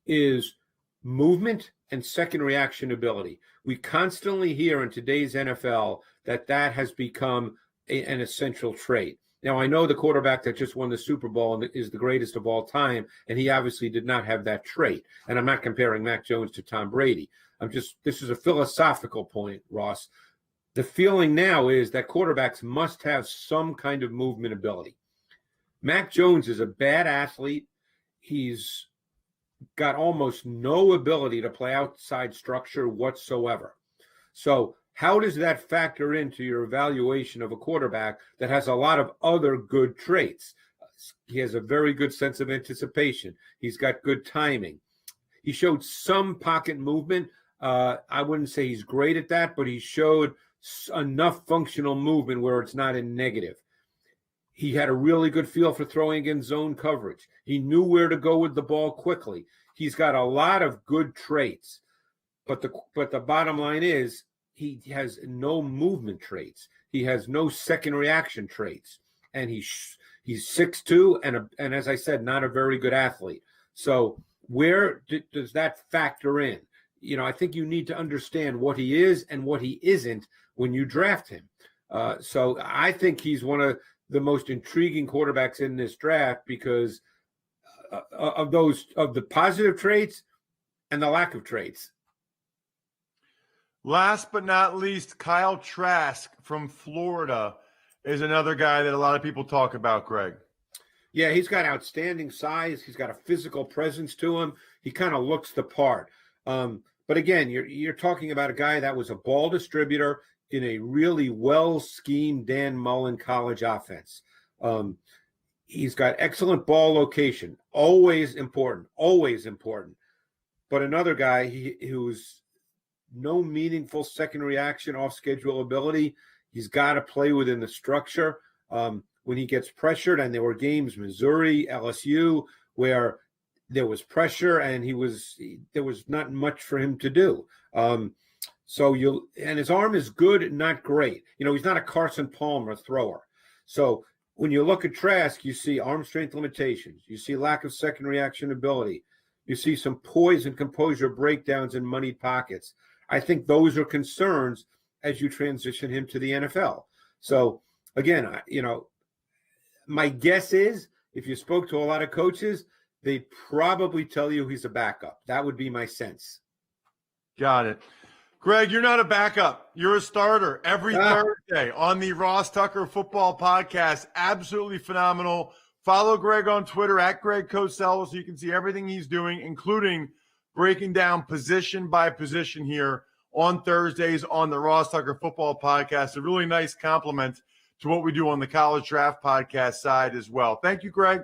is movement and second reaction ability. We constantly hear in today's NFL that has become an essential trait. Now, I know the quarterback that just won the Super Bowl and is the greatest of all time, and he obviously did not have that trait. And I'm not comparing Mac Jones to Tom Brady. This is a philosophical point, Ross. The feeling now is that quarterbacks must have some kind of movement ability. Mac Jones is a bad athlete. He's got almost no ability to play outside structure whatsoever. So how does that factor into your evaluation of a quarterback that has a lot of other good traits? He has a very good sense of anticipation. He's got good timing. He showed some pocket movement. I wouldn't say he's great at that, but he showed enough functional movement where it's not in negative. He had a really good feel for throwing against zone coverage. He knew where to go with the ball quickly. He's got a lot of good traits, but the bottom line is he has no movement traits. He has no second reaction traits, and he's 6'2", and as I said, not a very good athlete. So where does that factor in? I think you need to understand what he is and what he isn't when you draft him. So I think he's one of the most intriguing quarterbacks in this draft because of the positive traits and the lack of traits. Last but not least, Kyle Trask from Florida is another guy that a lot of people talk about, Greg. Yeah, he's got outstanding size. He's got a physical presence to him. He kind of looks the part. But again, you're talking about a guy that was a ball distributor in a really well-schemed Dan Mullen college offense. He's got excellent ball location, always important. But another guy who's no meaningful second reaction off schedule ability. He's got to play within the structure. When he gets pressured, and there were games, Missouri, LSU, where there was pressure and there was not much for him to do. And his arm is good, not great. He's not a Carson Palmer thrower. So when you look at Trask, you see arm strength limitations. You see lack of second reaction ability. You see some poise and composure breakdowns in moneyed pockets. I think those are concerns as you transition him to the NFL. So again, my guess is if you spoke to a lot of coaches, they'd probably tell you he's a backup. That would be my sense. Got it. Greg, you're not a backup. You're a starter every Thursday on the Ross Tucker Football Podcast. Absolutely phenomenal. Follow Greg on Twitter at Greg Cosell so you can see everything he's doing, including breaking down position by position here on Thursdays on the Ross Tucker Football Podcast. A really nice compliment to what we do on the College Draft Podcast side as well. Thank you, Greg.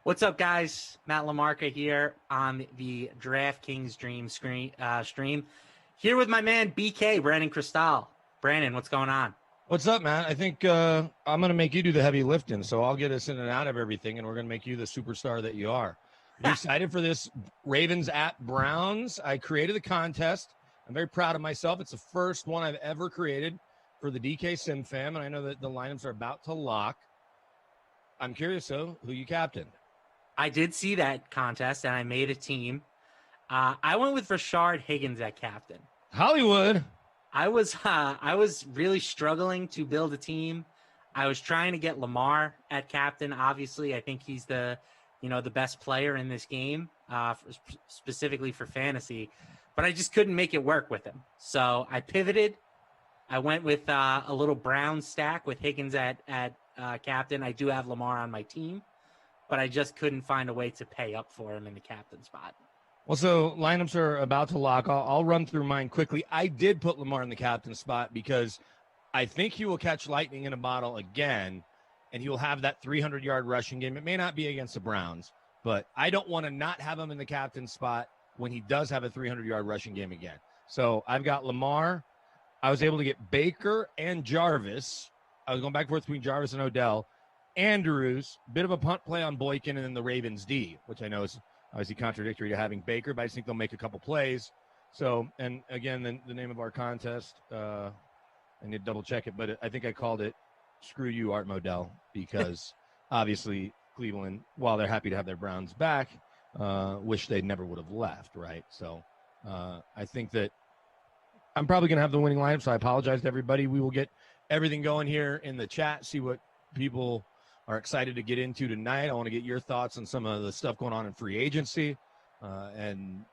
What's up, guys? Matt LaMarca here on the DraftKings Dream stream. Here with my man BK, Brandon Cristal. Brandon, what's going on? What's up, man? I think I'm going to make you do the heavy lifting, so I'll get us in and out of everything, and we're going to make you the superstar that you are. Are you excited for this Ravens at Browns? I created the contest. I'm very proud of myself. It's the first one I've ever created for the DK Sim fam, and I know that the lineups are about to lock. I'm curious, though, who you captained? I did see that contest, and I made a team. I went with Rashard Higgins at captain. Hollywood. I was really struggling to build a team. I was trying to get Lamar at captain. Obviously, I think he's the best player in this game, specifically for fantasy. But I just couldn't make it work with him. So I pivoted. I went with a little Brown stack with Higgins at captain. I do have Lamar on my team, but I just couldn't find a way to pay up for him in the captain spot. Well, so lineups are about to lock. I'll run through mine quickly. I did put Lamar in the captain spot because I think he will catch lightning in a bottle again, and he will have that 300-yard rushing game. It may not be against the Browns, but I don't want to not have him in the captain spot when he does have a 300-yard rushing game again. So I've got Lamar. I was able to get Baker and Jarvis. I was going back and forth between Jarvis and Odell. Andrews, bit of a punt play on Boykin, and then the Ravens D, which I know is obviously contradictory to having Baker, but I just think they'll make a couple plays. So, and again, the name of our contest, I need to double check it, but I think I called it Screw You, Art Modell, because obviously Cleveland, while they're happy to have their Browns back, wish they never would have left, right? So I think that I'm probably going to have the winning lineup, so I apologize to everybody. We will get everything going here in the chat, see what people are excited to get into tonight. I want to get your thoughts on some of the stuff going on in free agency and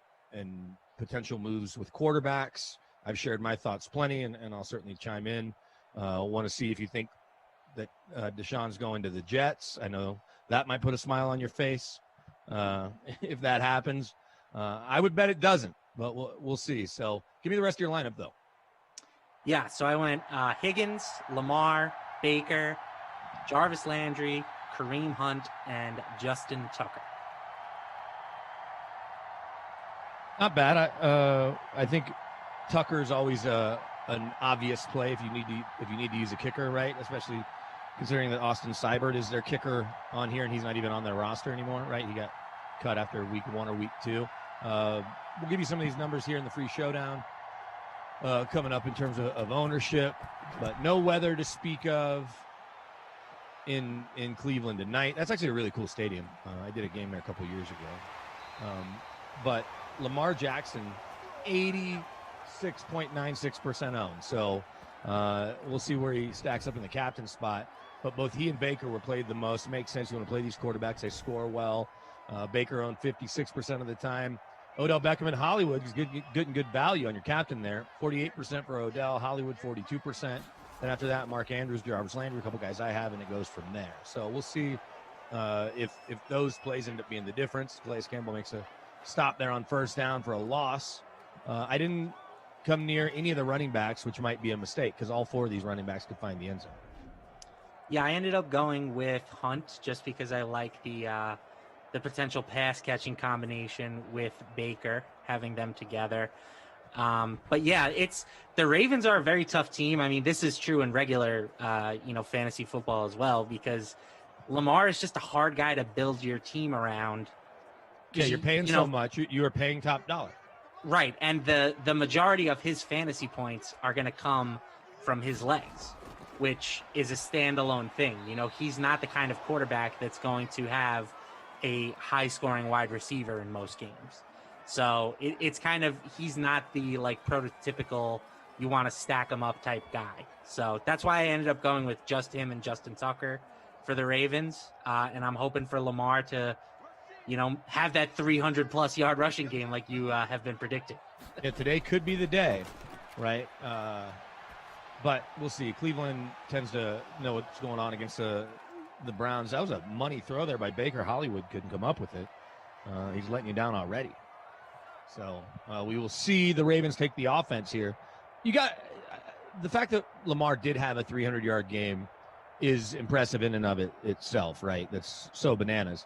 potential moves with quarterbacks. I've shared my thoughts plenty, and I'll certainly chime in. Want to see if you think that Deshaun's going to the Jets. I know that might put a smile on your face if that happens. I would bet it doesn't, but we'll see. So give me the rest of your lineup, though. Yeah, so I went Higgins, Lamar, Baker, Jarvis Landry, Kareem Hunt, and Justin Tucker. Not bad. I think Tucker's always an obvious play if you need to use a kicker, right? Especially considering that Austin Seibert is their kicker on here, and he's not even on their roster anymore, right? He got cut after week 1 or week 2. We'll give you some of these numbers here in the free showdown coming up in terms of ownership, but no weather to speak of in Cleveland tonight. That's actually a really cool stadium. I did a game there a couple years ago. But Lamar Jackson, 86.96% owned. So we'll see where he stacks up in the captain spot. But both he and Baker were played the most. It makes sense. You want to play these quarterbacks. They score well. Baker owned 56% of the time. Odell Beckham in Hollywood is good value on your captain there. 48% for Odell. Hollywood, 42%. Then after that, Mark Andrews, Jarvis Landry, a couple guys I have, and it goes from there. So we'll see if those plays end up being the difference. Calais Campbell makes a stop there on first down for a loss. I didn't come near any of the running backs, which might be a mistake because all 4 of these running backs could find the end zone. Yeah, I ended up going with Hunt just because I like the potential pass catching combination with Baker, having them together. But yeah, the Ravens are a very tough team. I mean, this is true in regular, fantasy football as well, because Lamar is just a hard guy to build your team around. Yeah, you're paying so much. You are paying top dollar. Right. And the majority of his fantasy points are going to come from his legs, which is a standalone thing. He's not the kind of quarterback that's going to have a high scoring wide receiver in most games. So it's kind of, he's not the prototypical, you want to stack him up type guy. So that's why I ended up going with just him and Justin Tucker for the Ravens. And I'm hoping for Lamar to, have that 300+ yard rushing game like you have been predicting. Yeah, today could be the day, right? But we'll see. Cleveland tends to know what's going on against the Browns. That was a money throw there by Baker. Hollywood couldn't come up with it. He's letting you down already. So we will see the Ravens take the offense here. You got the fact that Lamar did have a 300-yard game is impressive in and of itself, right? That's so bananas.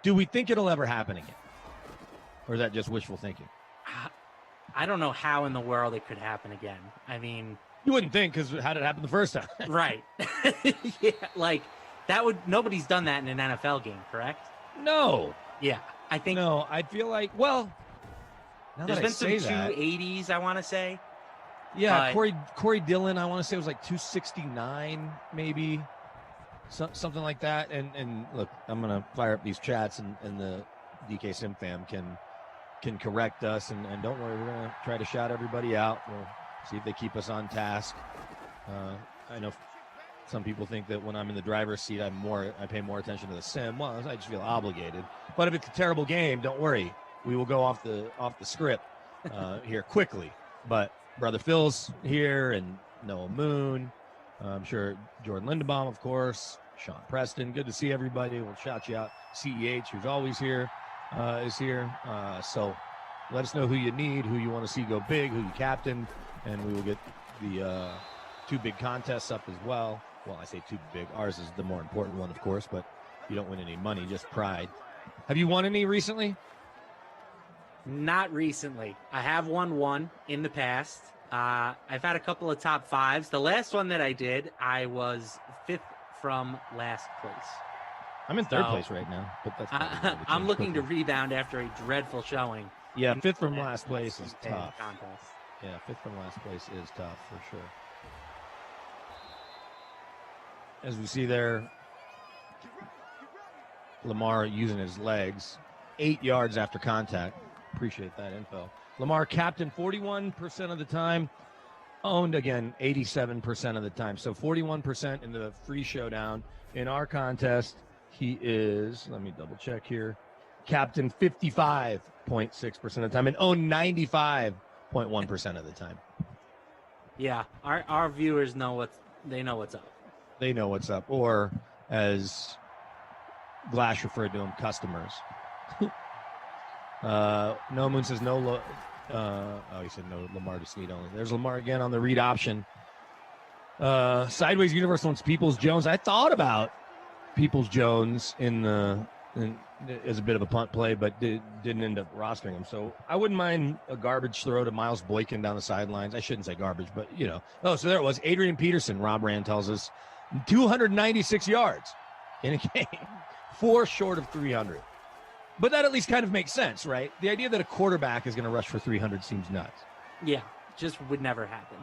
Do we think it'll ever happen again? Or is that just wishful thinking? I don't know how in the world it could happen again. I mean, you wouldn't think, because how did it happen the first time? Right. Yeah, like that would, nobody's done that in an NFL game, correct? No. Yeah, I think. No, I feel like, well, there's been some 280s, I want to say. Yeah, Corey Dillon, I want to say it was like 269, maybe. Something like that. And look, I'm going to fire up these chats, and the DK Sim fam can correct us. And don't worry, we're going to try to shout everybody out. We'll see if they keep us on task. I know some people think that when I'm in the driver's seat, I pay more attention to the sim. Well, I just feel obligated. But if it's a terrible game, don't worry. We will go off the script here quickly. But Brother Phil's here, and Noah Moon. I'm sure Jordan Lindenbaum, of course, Sean Preston. Good to see everybody. We'll shout you out. CEH, who's always here, is here. So let us know who you need, who you want to see go big, who you captain, and we will get the 2 big contests up as well. Well, I say 2 big. Ours is the more important one, of course, but you don't win any money, just pride. Have you won any recently? Not recently. I have won one in the past. I've had a couple of top 5s. The last one that I did, I was 5th from last place. I'm in 3rd place right now, but that's I'm looking to rebound after a dreadful showing. Yeah, 5th from last place is tough. Contest. Yeah, 5th from last place is tough for sure. As we see there, Lamar using his legs 8 yards after contact. Appreciate that info. Lamar captain 41% of the time, owned again 87% of the time. So 41% in the free showdown. In our contest, he is, let me double check here, captain 55.6% of the time and owned 95.1% of the time. Yeah, our viewers know what's up. They know what's up, or as Glash referred to them, customers. No Moon says no. He said no Lamar to Snead only. There's Lamar again on the read option. Sideways Universe wants Peoples Jones. I thought about Peoples Jones as a bit of a punt play, but didn't end up rostering him. So I wouldn't mind a garbage throw to Miles Boykin down the sidelines. I shouldn't say garbage, but you know. Oh, so there it was. Adrian Peterson. Rob Rand tells us 296 yards in a game, 4 short of 300. But that at least kind of makes sense, right? The idea that a quarterback is going to rush for 300 seems nuts. Yeah, just would never happen.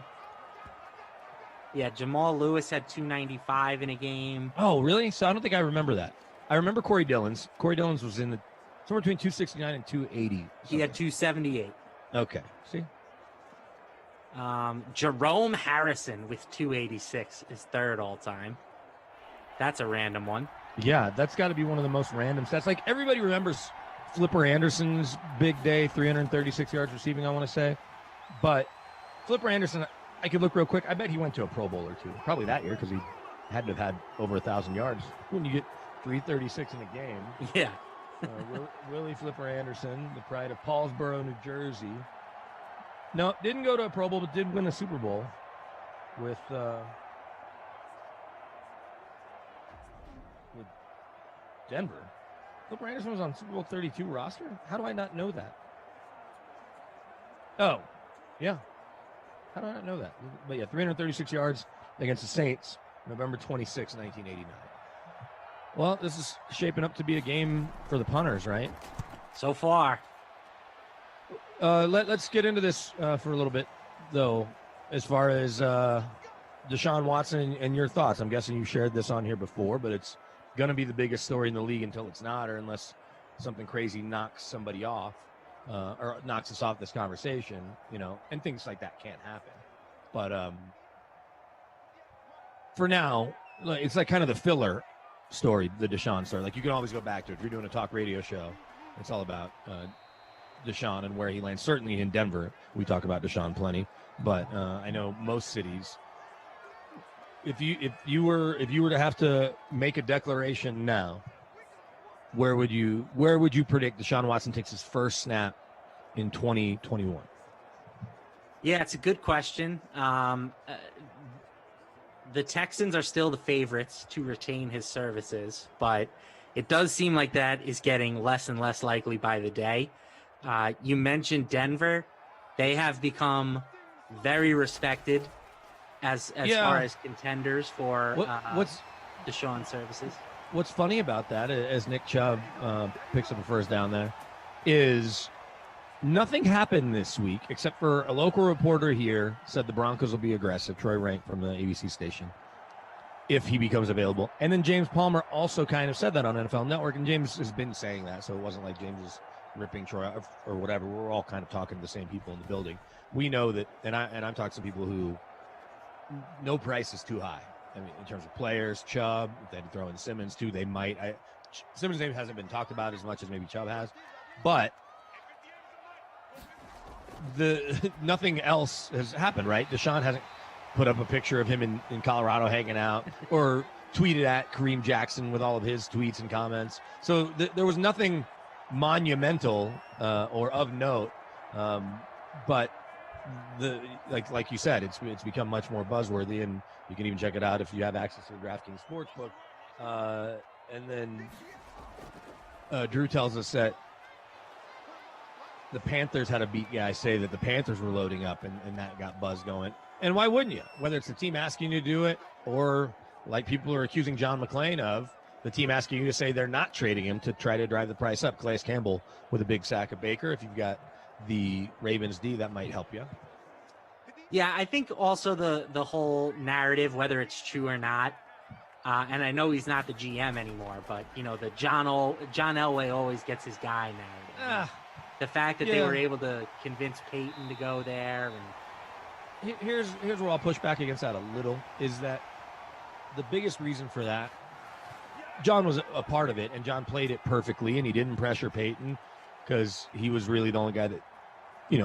Yeah, Jamal Lewis had 295 in a game. Oh, really? So I don't think I remember that. I remember Corey Dillon's. Corey Dillon's was in somewhere between 269 and 280. He had 278. Okay. See? Jerome Harrison with 286 is 3rd all time. That's a random one. Yeah, that's got to be one of the most random stats. Like, everybody remembers Flipper Anderson's big day, 336 yards receiving, I want to say. But Flipper Anderson, I could look real quick. I bet he went to a Pro Bowl or 2. Probably that year, because he had to have had over 1,000 yards. When you get 336 in a game. Yeah. Willie Flipper Anderson, the pride of Paulsboro, New Jersey. No, didn't go to a Pro Bowl, but did win a Super Bowl with Denver. Flipper Anderson was on Super Bowl 32 roster? How do I not know that? Oh, yeah. How do I not know that? But yeah, 336 yards against the Saints, November 26, 1989. Well, this is shaping up to be a game for the punters, right? So far. Let's get into this for a little bit, though, as far as Deshaun Watson and your thoughts. I'm guessing you shared this on here before, but it's going to be the biggest story in the league until it's not, or unless something crazy knocks somebody off or knocks us off this conversation, you know, and things like that can't happen. But for now, it's like kind of the filler story, the Deshaun story. Like, you can always go back to it. If you're doing a talk radio show, it's all about Deshaun and where he lands. Certainly in Denver, we talk about Deshaun plenty, but I know most cities, if you were to have to make a declaration now, where would you predict Deshaun Watson takes his first snap in 2021? Yeah, it's a good question. The Texans are still the favorites to retain his services, but it does seem like that is getting less and less likely by the day. You mentioned Denver. They have become very respected as far as contenders for what's Deshaun services. What's funny about that, as Nick Chubb picks up a first down there, is nothing happened this week except for a local reporter here said the Broncos will be aggressive. Troy Rank from the ABC station, if he becomes available. And then James Palmer also kind of said that on NFL Network, and James has been saying that, so it wasn't like James was ripping Troy off or whatever. We're all kind of talking to the same people in the building. We know that, and I'm talking to people who no price is too high. I mean, in terms of players, Chubb, if they had to throw in Simmons too, they might. Simmons' name hasn't been talked about as much as maybe Chubb has, but nothing else has happened, right? Deshaun hasn't put up a picture of him in Colorado hanging out or tweeted at Kareem Jackson with all of his tweets and comments. So there was nothing monumental or of note, but like you said, it's become much more buzzworthy, and you can even check it out if you have access to the DraftKings Sportsbook. And then Drew tells us that the Panthers had a beat guy say that the Panthers were loading up, and that got buzz going. And why wouldn't you? Whether it's the team asking you to do it, or like people are accusing John McClain of, the team asking you to say they're not trading him to try to drive the price up. Calais Campbell with a big sack of Baker. If you've got the Ravens D, that might help you. Yeah, I think also the whole narrative, whether it's true or not, and I know he's not the GM anymore, but the John Elway always gets his guy narrative. The fact that they were able to convince Peyton to go there, and here's where I'll push back against that a little, is that the biggest reason for that, John was a part of it, and John played it perfectly, and he didn't pressure Peyton because he was really the only guy that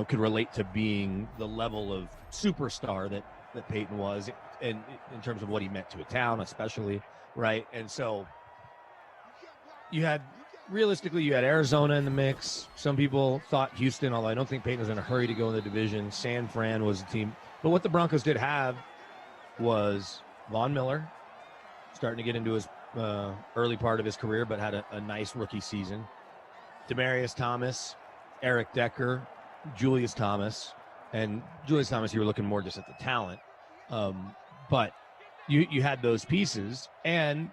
could relate to being the level of superstar that Peyton was, and in terms of what he meant to a town, especially, right? And so you had Arizona in the mix. Some people thought Houston, although I don't think Peyton was in a hurry to go in the division. San Fran was a team. But what the Broncos did have was Von Miller, starting to get into his early part of his career, but had a nice rookie season. Demaryius Thomas, Eric Decker, Julius Thomas. And Julius Thomas, you were looking more just at the talent. But you had those pieces, and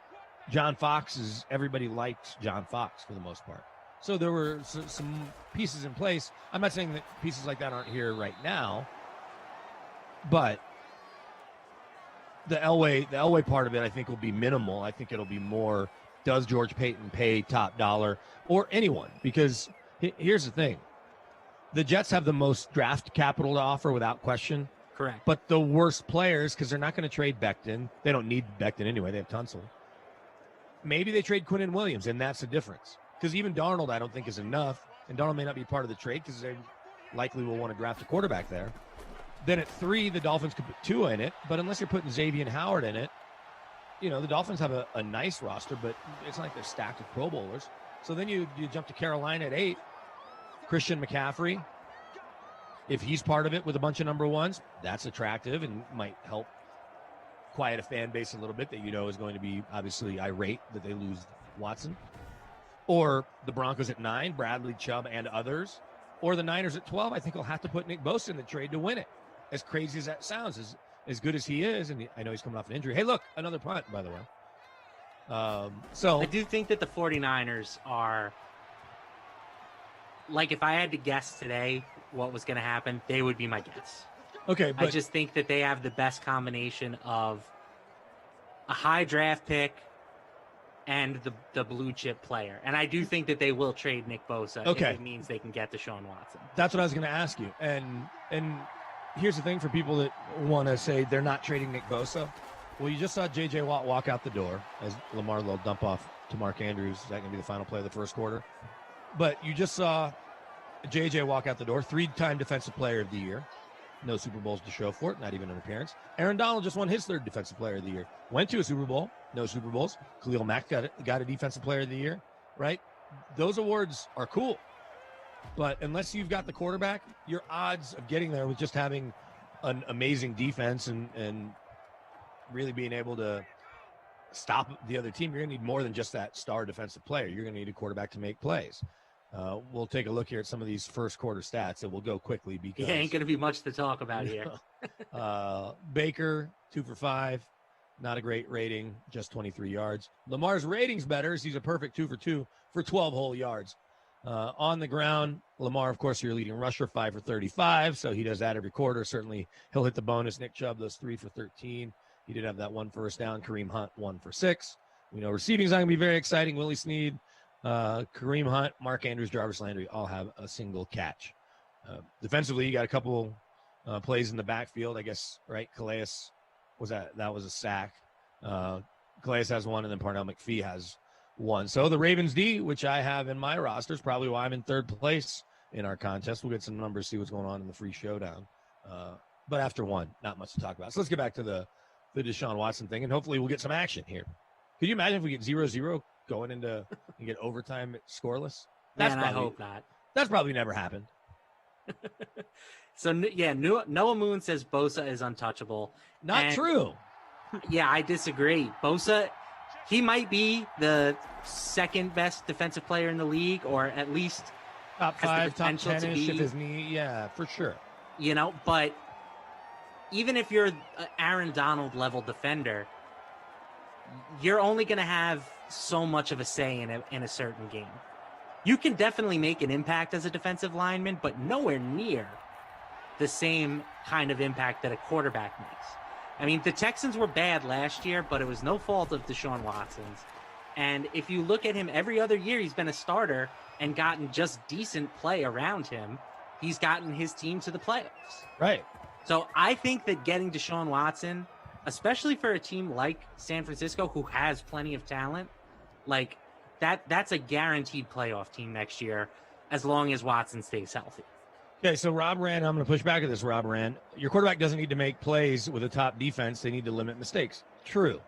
John Fox everybody liked John Fox for the most part. So there were some pieces in place. I'm not saying that pieces like that aren't here right now, but the Elway part of it, I think, will be minimal. I think it'll be more, does George Payton pay top dollar, or anyone? Because here's the thing. The Jets have the most draft capital to offer without question. Correct. But the worst players, because they're not going to trade Becton. They don't need Becton anyway. They have Tunsil. Maybe they trade Quinnen Williams, and that's the difference. Because even Darnold, I don't think, is enough. And Darnold may not be part of the trade because they likely will want to draft a quarterback there. Then at 3, the Dolphins could put Tua in it. But unless you're putting Xavier Howard in it, the Dolphins have a nice roster, but it's not like they're stacked with Pro Bowlers. So then you jump to Carolina at 8. Christian McCaffrey, if he's part of it with a bunch of number ones, that's attractive and might help quiet a fan base a little bit that is going to be obviously irate that they lose Watson. Or the Broncos at 9, Bradley, Chubb, and others. Or the Niners at 12, I think will have to put Nick Bosa in the trade to win it. As crazy as that sounds, as good as he is, and I know he's coming off an injury. Hey, look, another punt, by the way. So I do think that the 49ers are, like, if I had to guess today what was going to happen, they would be my guess. Okay, but I just think that they have the best combination of a high draft pick and the blue chip player. And I do think that they will trade Nick Bosa if it means they can get Deshaun Watson. That's what I was going to ask you. And here's the thing for people that want to say they're not trading Nick Bosa. Well, you just saw J.J. Watt walk out the door as Lamar will dump off to Mark Andrews. Is that going to be the final play of the first quarter? But you just saw J.J. walk out the door, 3-time Defensive Player of the Year. No Super Bowls to show for it, not even an appearance. Aaron Donald just won his 3rd Defensive Player of the Year. Went to a Super Bowl, no Super Bowls. Khalil Mack got a Defensive Player of the Year, right? Those awards are cool. But unless you've got the quarterback, your odds of getting there with just having an amazing defense and really being able to stop the other team, you're going to need more than just that star defensive player. You're going to need a quarterback to make plays. We'll take a look here at some of these first quarter stats, and we'll go quickly because ain't going to be much to talk about here. Baker, 2 for 5, not a great rating, just 23 yards. Lamar's rating's better, as he's a perfect 2 for 2 for 12 whole yards. On the ground, Lamar, of course, your leading rusher, 5 for 35, so he does that every quarter. Certainly, he'll hit the bonus. Nick Chubb, those 3 for 13. He did have that 1 first down. Kareem Hunt, 1 for 6. We know receiving's not going to be very exciting. Willie Snead, Kareem Hunt, Mark Andrews, Jarvis Landry all have a single catch. Defensively, you got a couple plays in the backfield, I guess, right? Calais that was a sack. Calais has one, and then Parnell McPhee has one. So the Ravens D, which I have in my roster, is probably why I'm in third place in our contest. We'll get some numbers, see what's going on in the free showdown. But after one, not much to talk about. So let's get back to the Deshaun Watson thing, and hopefully we'll get some action here. Could you imagine if we get 0-0 going into and get overtime scoreless? I hope not. That's probably never happened. So, yeah, Noah Moon says Bosa is untouchable. Not true. Yeah, I disagree. Bosa, he might be the second best defensive player in the league, or at least top 5, top 10-ish if his knee. Yeah, for sure. You know, but even if you're an Aaron Donald level defender, you're only going to have so much of a say in a certain game. You can definitely make an impact as a defensive lineman, but nowhere near the same kind of impact that a quarterback makes. I mean, the Texans were bad last year, but it was no fault of Deshaun Watson's. And if you look at him every other year, he's been a starter and gotten just decent play around him. He's gotten his team to the playoffs. Right. So I think that getting Deshaun Watson, especially for a team like San Francisco, who has plenty of talent, like that's a guaranteed playoff team next year, as long as Watson stays healthy. Okay, so Rob Rand, I'm going to push back at this, Rob Rand. Your quarterback doesn't need to make plays with a top defense. They need to limit mistakes. True.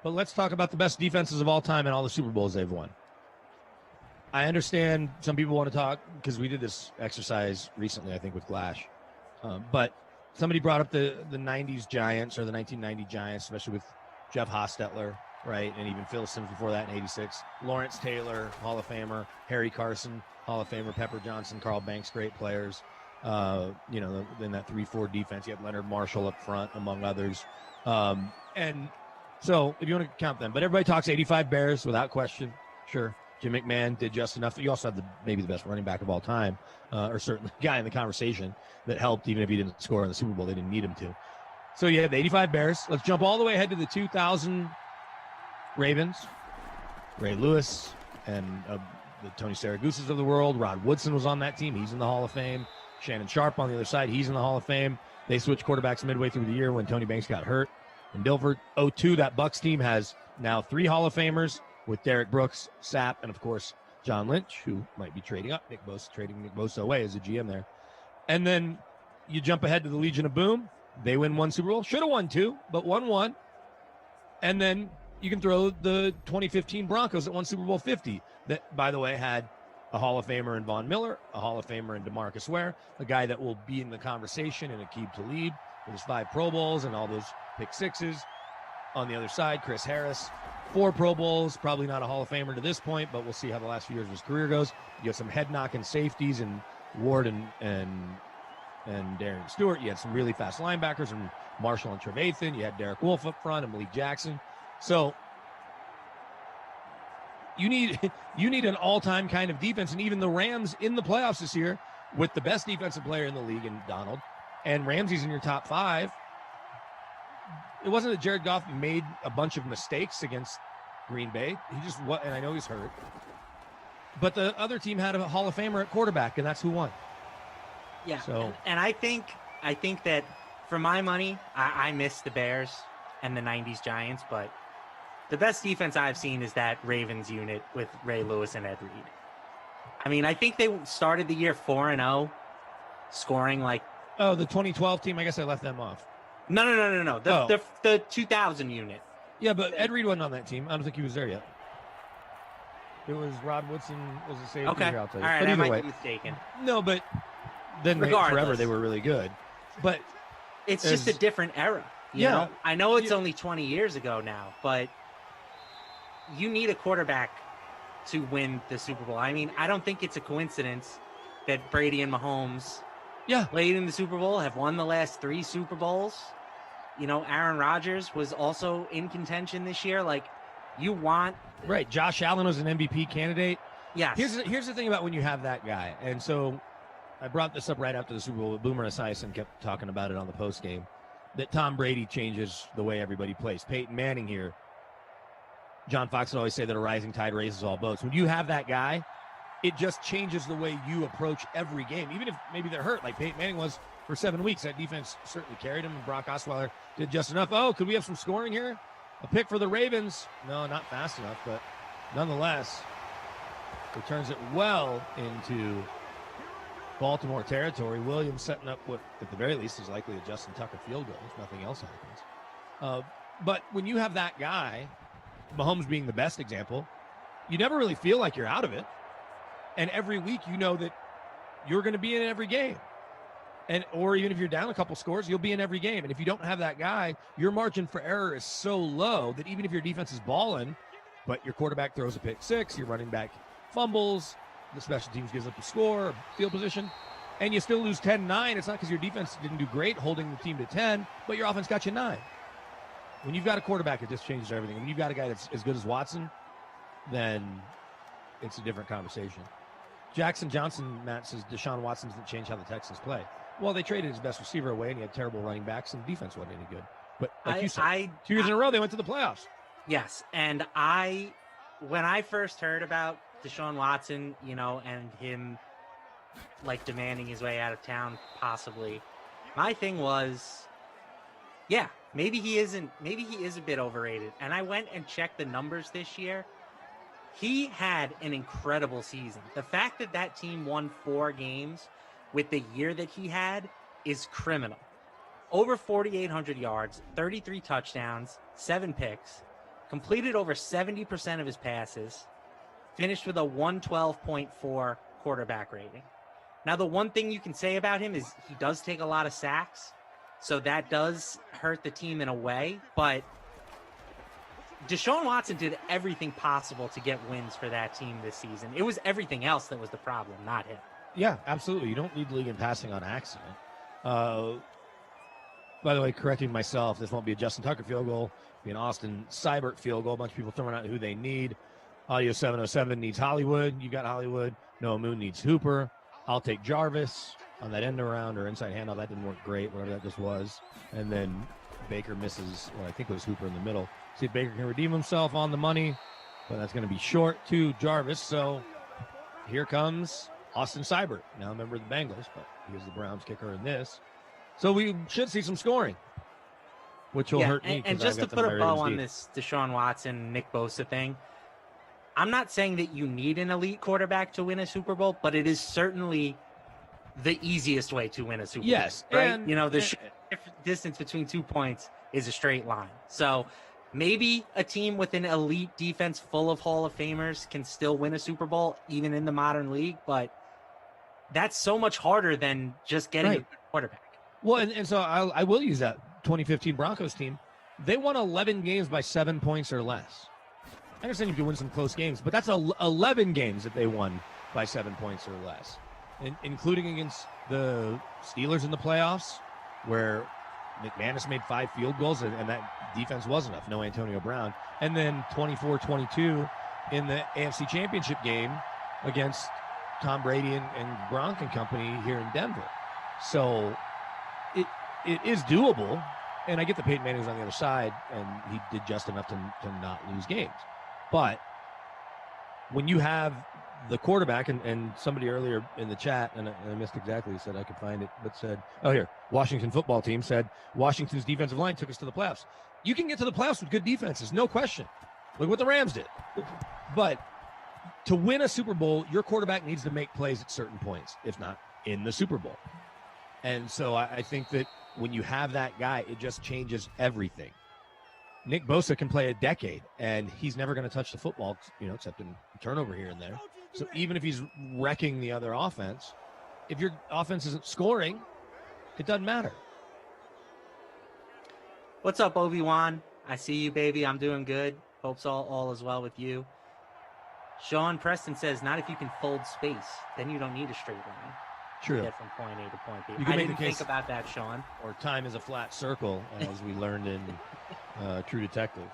But let's talk about the best defenses of all time and all the Super Bowls they've won. I understand some people want to talk, because we did this exercise recently, I think, with Glash. But somebody brought up the 90s Giants, or the 1990 Giants, especially with Jeff Hostetler, right? And even Phil Simms before that in 86. Lawrence Taylor, Hall of Famer. Harry Carson, Hall of Famer. Pepper Johnson, Carl Banks, great players. You know, in that 3-4 defense, you have Leonard Marshall up front, among others. And so if you want to count them, but everybody talks 85 Bears without question. Sure. Jim McMahon did just enough. You also have maybe the best running back of all time, or certainly the guy in the conversation that helped, even if he didn't score in the Super Bowl. They didn't need him to. So you have the 85 Bears. Let's jump all the way ahead to the 2000 Ravens. Ray Lewis and the Tony Saraguses of the world. Rod Woodson was on that team. He's in the Hall of Fame. Shannon Sharp on the other side. He's in the Hall of Fame. They switched quarterbacks midway through the year when Tony Banks got hurt. In Dilford, 02, that Bucs team has now 3 Hall of Famers with Derek Brooks, Sapp, and, of course, John Lynch, who might be trading up. Trading Nick Bosa away as a GM there. And then you jump ahead to the Legion of Boom. They win 1 Super Bowl. Should have won 2, but won 1. And then you can throw the 2015 Broncos that won Super Bowl 50. That, by the way, had a Hall of Famer in Von Miller, a Hall of Famer in DeMarcus Ware, a guy that will be in the conversation in Aqib Talib with his 5 Pro Bowls and all those pick sixes. On the other side, Chris Harris, 4 Pro Bowls, probably not a Hall of Famer to this point, but we'll see how the last few years of his career goes. You got some head-knocking safeties and Ward and Darian Stewart. You had some really fast linebackers and Marshall and Trevathan. You had Derek Wolfe up front and Malik Jackson. So you need an all-time kind of defense, and even the Rams in the playoffs this year with the best defensive player in the league in Donald, and Ramsey's in your top 5. It wasn't that Jared Goff made a bunch of mistakes against Green Bay. He just, and I know he's hurt, but the other team had a Hall of Famer at quarterback, and that's who won. Yeah. So, and I think that for my money, I miss the Bears and the 90s Giants, but the best defense I've seen is that Ravens unit with Ray Lewis and Ed Reed. I mean, I think they started the year 4-0, scoring like... Oh, the 2012 team, I guess I left them off. No. The 2000 unit. Yeah, but Ed Reed wasn't on that team. I don't think he was there yet. It was Rod Woodson was the safety. Okay. Here, I'll tell you. All right, but I either might way, be mistaken. No, but then forever they were really good. But it's just a different era. You know? I know it's only 20 years ago now, but you need a quarterback to win the Super Bowl. I mean, I don't think it's a coincidence that Brady and Mahomes played in the Super Bowl, have won the last 3 Super Bowls. You know, Aaron Rodgers was also in contention this year. Like, you want... Right, Josh Allen was an MVP candidate. Yes. Here's the thing about when you have that guy. And so I brought this up right after the Super Bowl. Boomer Esiason kept talking about it on the post game, that Tom Brady changes the way everybody plays. Peyton Manning here. John Fox would always say that a rising tide raises all boats. When you have that guy, it just changes the way you approach every game. Even if maybe they're hurt, like Peyton Manning was for 7 weeks. That defense certainly carried him, and Brock Osweiler did just enough. Oh, could we have some scoring here? A pick for the Ravens. No, not fast enough, but nonetheless, returns it well into Baltimore territory. Williams setting up what, at the very least, is likely a Justin Tucker field goal if nothing else happens. But when you have that guy, Mahomes being the best example, you never really feel like you're out of it. And every week you know that you're going to be in every game. Or even if you're down a couple scores, you'll be in every game. And if you don't have that guy, your margin for error is so low that even if your defense is balling, but your quarterback throws a pick six, your running back fumbles, the special teams gives up a score, field position, and you still lose 10-9, it's not because your defense didn't do great holding the team to 10, but your offense got you 9. When you've got a quarterback, it just changes everything. When you've got a guy that's as good as Watson, then it's a different conversation. Jackson Johnson, Matt, says Deshaun Watson doesn't change how the Texans play. Well, they traded his best receiver away, and he had terrible running backs, and defense wasn't any good. But like you said, 2 years in a row, they went to the playoffs. Yes, and when I first heard about Deshaun Watson, you know, and him like demanding his way out of town, possibly, my thing was, yeah, maybe he is a bit overrated. And I went and checked the numbers this year. He had an incredible season. The fact that that team won 4 games with the year that he had is criminal. Over 4,800 yards, 33 touchdowns, 7 picks, completed over 70% of his passes, finished with a 112.4 quarterback rating. Now, the one thing you can say about him is he does take a lot of sacks, so that does hurt the team in a way, but Deshaun Watson did everything possible to get wins for that team this season. It was everything else that was the problem, not him. Yeah, absolutely. You don't lead the league in passing on accident. By the way, correcting myself, this won't be a Justin Tucker field goal. It'll be an Austin Seibert field goal. A bunch of people throwing out who they need. Audio 707 needs Hollywood. You got Hollywood. Noah Moon needs Hooper. I'll take Jarvis on that end around or inside handoff. That didn't work great, whatever that just was. And then Baker misses, well, I think it was Hooper in the middle. See if Baker can redeem himself on the money, but that's going to be short to Jarvis. So here comes Austin Seibert, now a member of the Bengals, but he was the Browns kicker in this. So we should see some scoring, which will hurt me. And just to put a bow on this Deshaun Watson, Nick Bosa thing, I'm not saying that you need an elite quarterback to win a Super Bowl, but it is certainly the easiest way to win a Super Bowl. Yes. Right? And, you know, the distance between 2 points is a straight line. So maybe a team with an elite defense full of Hall of Famers can still win a Super Bowl, even in the modern league, but that's so much harder than just getting a good quarterback. Well, and so I will use that 2015 Broncos team. They won 11 games by 7 points or less. I understand you can win some close games, but that's 11 games that they won by 7 points or less, including against the Steelers in the playoffs, where McManus made 5 field goals, and that defense was enough. No Antonio Brown. And then 24-22 in the AFC Championship game against Tom Brady and Gronk and company here in Denver. So it is doable, and I get the Peyton Manning was on the other side, and he did just enough to not lose games. But when you have the quarterback, and somebody earlier in the chat, and I missed exactly, said I could find it, but said, oh, here, Washington football team said, Washington's defensive line took us to the playoffs. You can get to the playoffs with good defenses, no question. Look what the Rams did. But to win a Super Bowl, your quarterback needs to make plays at certain points, if not in the Super Bowl. And so I think that when you have that guy, it just changes everything. Nick Bosa can play a decade, and he's never going to touch the football, except in turnover here and there. So even if he's wrecking the other offense, if your offense isn't scoring, it doesn't matter. What's up, Obi-Wan? I see you, baby. I'm doing good. Hopes all is well with you. Sean Preston says, not if you can fold space. Then you don't need a straight line. True. To get from point A to point B. You can I make didn't the case- think about that, Sean. Or time is a flat circle, as we learned in True Detective.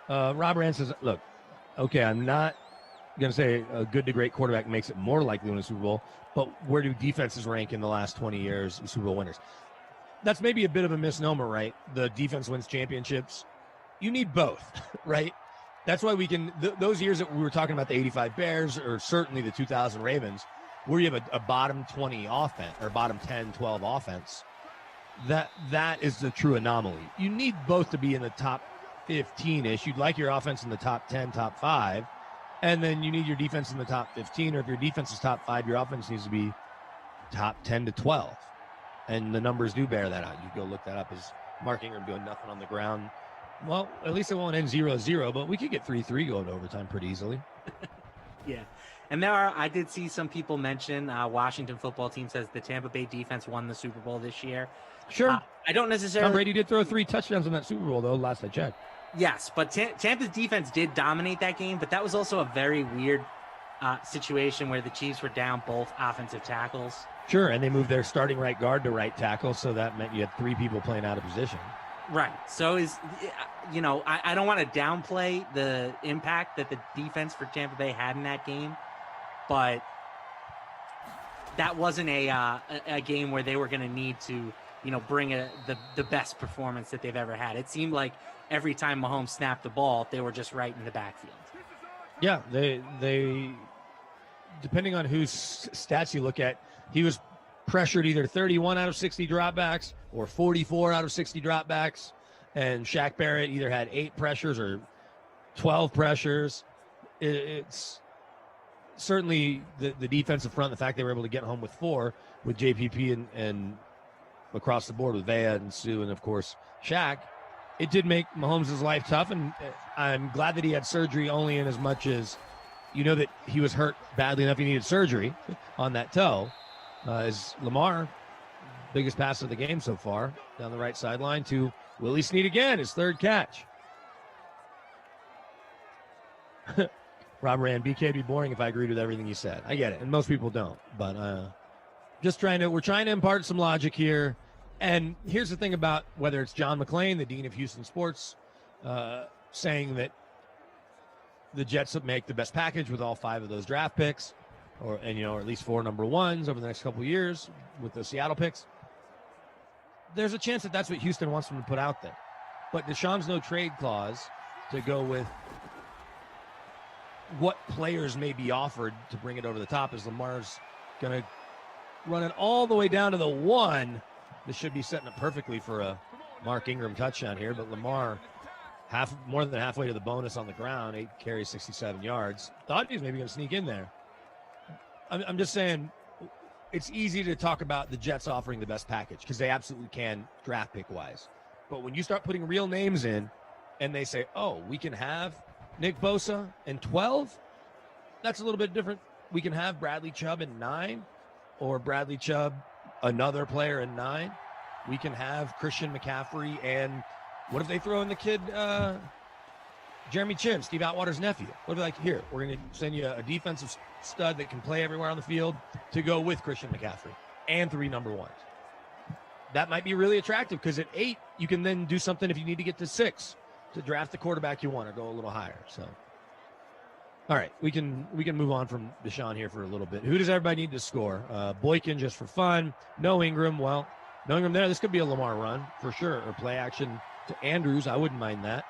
Rob Rand says, look, okay, I'm not going to say a good to great quarterback makes it more likely to win a Super Bowl, but where do defenses rank in the last 20 years in Super Bowl winners? That's maybe a bit of a misnomer, right? The defense wins championships. You need both, right? That's why we can, those years that we were talking about, the 85 Bears or certainly the 2000 Ravens, where you have a bottom 20 offense or bottom 10, 12 offense, that is the true anomaly. You need both to be in the top 15-ish. You'd like your offense in the top 10, top 5, and then you need your defense in the top 15, or if your defense is top 5, your offense needs to be top 10 to 12. And the numbers do bear that out. You go look that up. Is Mark Ingram doing nothing on the ground? Well, at least it won't end 0-0, but we could get 3-3 going to overtime pretty easily. Yeah. And I did see some people mention Washington football team says the Tampa Bay defense won the Super Bowl this year. Sure. I don't necessarily. Tom Brady did throw 3 touchdowns in that Super Bowl, though, last I checked. Yes, but Tampa's defense did dominate that game, but that was also a very weird situation where the Chiefs were down both offensive tackles. Sure, and they moved their starting right guard to right tackle, so that meant you had 3 people playing out of position. Right. So I don't want to downplay the impact that the defense for Tampa Bay had in that game, but that wasn't a game where they were going to need to, bring the best performance that they've ever had. It seemed like every time Mahomes snapped the ball, they were just right in the backfield. Yeah, they depending on whose stats you look at, he was pressured either 31 out of 60 dropbacks or 44 out of 60 dropbacks, and Shaq Barrett either had 8 pressures or 12 pressures. It's certainly the defensive front, the fact they were able to get home with 4 with JPP and across the board with Vea and Sue and, of course, Shaq. It did make Mahomes' life tough, and I'm glad that he had surgery only in as much as that he was hurt badly enough he needed surgery on that toe. As Lamar, biggest pass of the game so far, down the right sideline to Willie Snead again, his 3rd catch. Rob Rand, BK would be boring if I agreed with everything you said. I get it, and most people don't. But we're trying to impart some logic here. And here's the thing about whether it's John McClain, the dean of Houston sports, saying that the Jets make the best package with all 5 of those draft picks, or at least 4 number 1s over the next couple of years with the Seattle picks. There's a chance that that's what Houston wants them to put out there. But Deshaun's no trade clause to go with what players may be offered to bring it over the top, as Lamar's going to run it all the way down to the 1. This should be setting up perfectly for a Mark Ingram touchdown here, but Lamar more than halfway to the bonus on the ground, 8 carries, 67 yards. Thought he was maybe going to sneak in there. I'm just saying, it's easy to talk about the Jets offering the best package because they absolutely can draft pick wise. But when you start putting real names in and they say, oh, we can have Nick Bosa in 12, that's a little bit different. We can have Bradley Chubb in 9, or Bradley Chubb, another player in 9. We can have Christian McCaffrey, and what if they throw in the kid, Jeremy Chin, Steve Atwater's nephew? What if like, here, we're going to send you a defensive stud that can play everywhere on the field to go with Christian McCaffrey and 3 number 1s. That might be really attractive because at 8, you can then do something if you need to get to 6 to draft the quarterback you want or go a little higher. So, all right, we can move on from Deshaun here for a little bit. Who does everybody need to score? Boykin just for fun. No Ingram. Well, no Ingram there. This could be a Lamar run for sure, or play action to Andrews. I wouldn't mind that.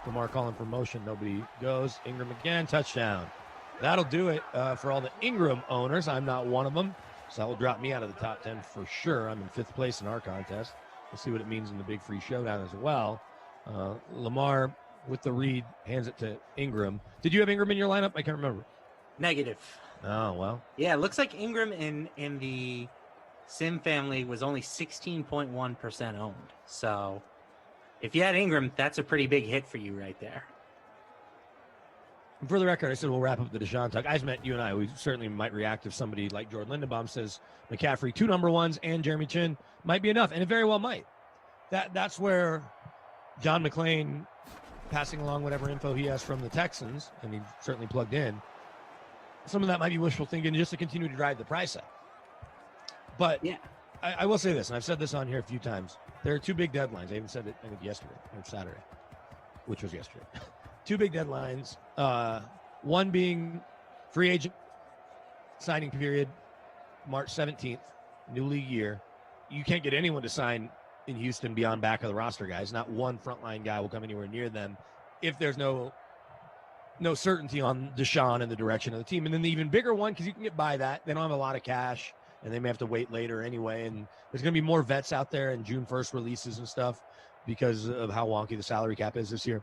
Lamar calling for motion. Nobody goes. Ingram again. Touchdown. That'll do it for all the Ingram owners. I'm not one of them, so that will drop me out of the top 10 for sure. I'm in 5th place in our contest. We'll see what it means in the big free showdown as well. Lamar with the read hands it to Ingram. Did you have Ingram in your lineup? I can't remember. Negative. Oh, well. Yeah, it looks like Ingram in the Sim family was only 16.1% owned. So if you had Ingram, that's a pretty big hit for you right there. For the record, I said we'll wrap up the Deshaun talk. I just meant you and I. We certainly might react if somebody like Jordan Lindenbaum says McCaffrey, 2 number 1s, and Jeremy Chin might be enough, and it very well might. That's where John McClain passing along whatever info he has from the Texans, and he's certainly plugged in. Some of that might be wishful thinking just to continue to drive the price up. But yeah, I will say this, and I've said this on here a few times. There are two big deadlines. I even said it, I think, yesterday or Saturday, which was yesterday. Two big deadlines. One being free agent signing period, March 17th, new league year. You can't get anyone to sign in Houston beyond back of the roster guys. Not one frontline guy will come anywhere near them if there's no certainty on Deshaun and the direction of the team. And then the even bigger one, because you can get by that, they don't have a lot of cash, and they may have to wait later anyway. And there's going to be more vets out there in June 1st releases and stuff because of how wonky the salary cap is this year.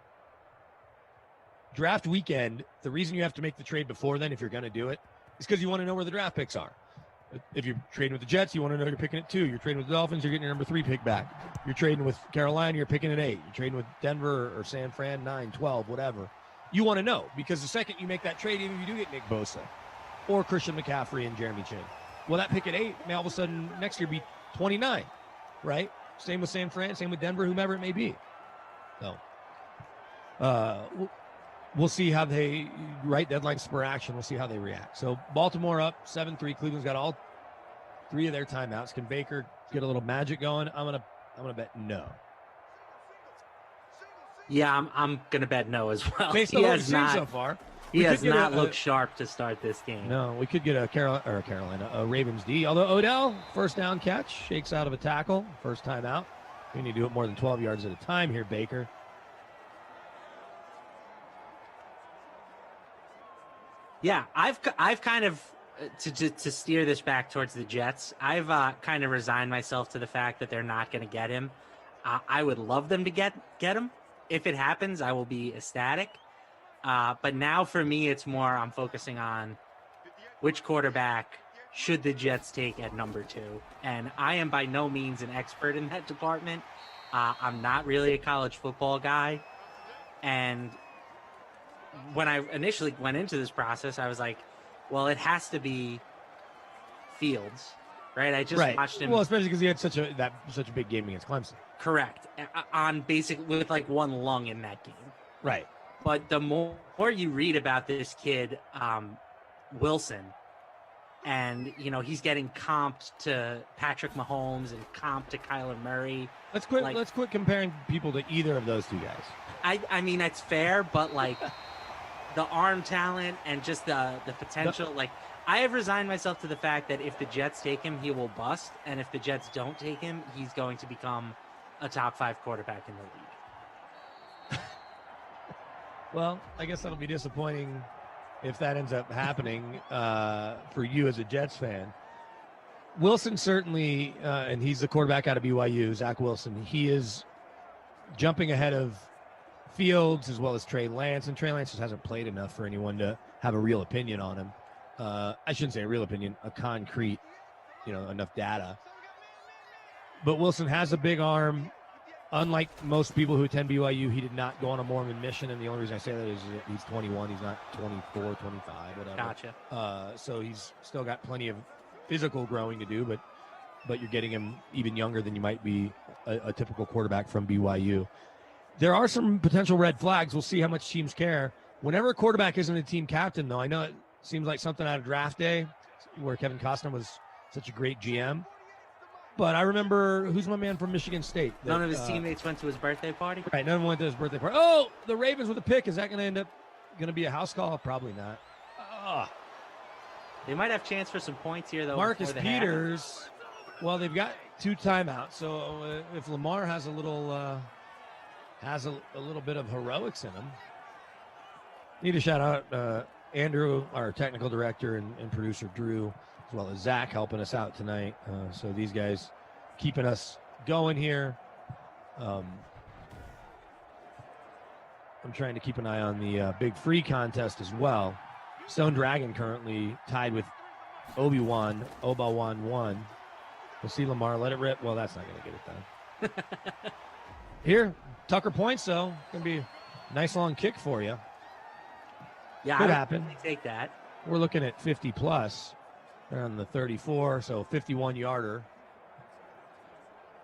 Draft weekend, the reason you have to make the trade before then, if you're going to do it, is because you want to know where the draft picks are. If you're trading with the Jets, you want to know you're picking at 2. You're trading with the Dolphins, you're getting your number 3 pick back. You're trading with Carolina, you're picking at 8. You're trading with Denver or San Fran, 9, 12, whatever. You want to know, because the second you make that trade, even if you do get Nick Bosa or Christian McCaffrey and Jeremy Chin, well, that pick at 8 may all of a sudden next year be 29, right? Same with San Fran, same with Denver, whomever it may be. So, we'll see how they right deadline spur action. We'll see how they react. So Baltimore up 7-3. Cleveland's got all 3 of their timeouts. Can Baker get a little magic going? I'm gonna bet no. Yeah, I'm gonna bet no as well. Based on what we've seen so far, he has not looked sharp to start this game. No, we could get a Ravens D. Although Odell, first down catch, shakes out of a tackle, first time out. We need to do it more than 12 yards at a time here, Baker. Yeah, I've kind of to steer this back towards the Jets. I've kind of resigned myself to the fact that they're not going to get him. I would love them to get him. If it happens, I will be ecstatic. But now for me, it's more I'm focusing on which quarterback should the Jets take at number 2. And I am by no means an expert in that department. I'm not really a college football guy. And when I initially went into this process, I was like, well, it has to be Fields, right? I just watched him. Well, especially because he had such a big game against Clemson. Correct. On with like one lung in that game. Right. But the more you read about this kid, Wilson, and, he's getting comped to Patrick Mahomes and comped to Kyler Murray. Let's quit comparing people to either of those two guys. I mean, that's fair, but like the arm talent and just the potential, I have resigned myself to the fact that if the Jets take him, he will bust. And if the Jets don't take him, he's going to become a top 5 quarterback in the league. Well, I guess that'll be disappointing if that ends up happening for you as a Jets fan. Wilson certainly, and he's the quarterback out of BYU, Zach Wilson, he is jumping ahead of Fields as well as Trey Lance, and Trey Lance just hasn't played enough for anyone to have a real opinion on him. I shouldn't say a real opinion, a concrete, enough data. But Wilson has a big arm. Unlike most people who attend BYU, he did not go on a Mormon mission, and the only reason I say that is that he's 21. He's not 24, 25, whatever. Gotcha. So he's still got plenty of physical growing to do, but you're getting him even younger than you might be a typical quarterback from BYU. There are some potential red flags. We'll see how much teams care. Whenever a quarterback isn't a team captain, though, I know it seems like something out of draft day where Kevin Costner was such a great GM. But I remember, who's my man from Michigan State? None of his teammates went to his birthday party? Right, none of them went to his birthday party. Oh, the Ravens with a pick. Is that going to end up going to be a house call? Probably not. They might have chance for some points here, though. Marcus Peters. Well, they've got 2 timeouts. So if Lamar has a little bit of heroics in him. Need to shout out Andrew, our technical director, and producer Drew, as well as Zach, helping us out tonight. So these guys keeping us going here. I'm trying to keep an eye on the Big Free contest as well. Stone Dragon currently tied with Obi-Wan 1. We'll see Lamar let it rip. Well, that's not going to get it done. Here, Tucker points, though. Going to be a nice long kick for you. Yeah, could happen. Take that. We're looking at 50 plus. They're on the 34, so 51-yarder.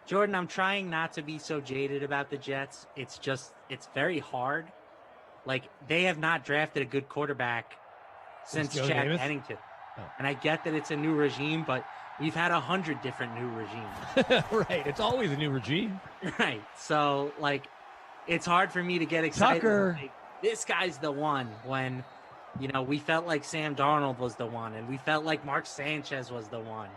Jordan, I'm trying not to be so jaded about the Jets. It's very hard. Like, they have not drafted a good quarterback since Joe Chad Namath? Pennington. Oh. And I get that it's a new regime, but we've had 100 different new regimes. Right. It's always a new regime. Right. So, like, it's hard for me to get excited. Tucker. Like, this guy's the one when, we felt like Sam Darnold was the one, and we felt like Mark Sanchez was the one.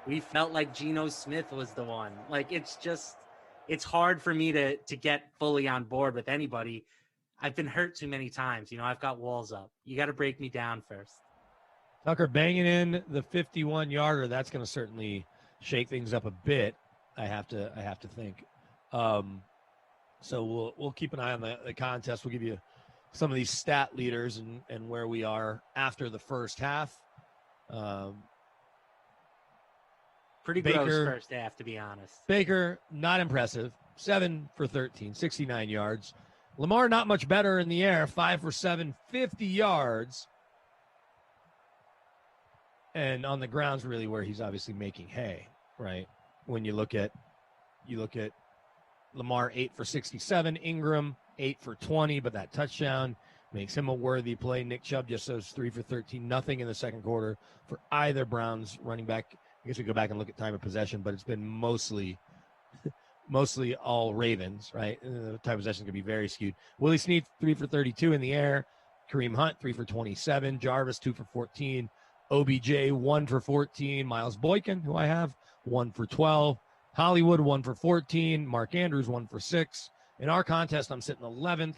We felt like Geno Smith was the one. Like, it's hard for me to get fully on board with anybody. I've been hurt too many times. I've got walls up. You got to break me down first. Tucker banging in the 51-yarder. That's going to certainly shake things up a bit. I have to think. So we'll keep an eye on the contest. We'll give you some of these stat leaders and where we are after the first half. Pretty Baker, gross first half, to be honest. Baker, not impressive. 7 for 13, 69 yards. Lamar, not much better in the air. 5 for 7, 50 yards. And on the ground's really where he's obviously making hay, right? When you look at Lamar, 8 for 67. Ingram, 8 for 20, but that touchdown makes him a worthy play. Nick Chubb just those 3 for 13. Nothing in the second quarter for either Browns running back. I guess we go back and look at time of possession, but it's been mostly all Ravens, right? And the time of possession can be very skewed. Willie Snead, 3 for 32 in the air. Kareem Hunt, 3 for 27. Jarvis, 2 for 14. OBJ, 1 for 14. Miles Boykin, who I have, 1 for 12. Hollywood, 1 for 14. Mark Andrews, 1 for 6. In our contest, I'm sitting 11th.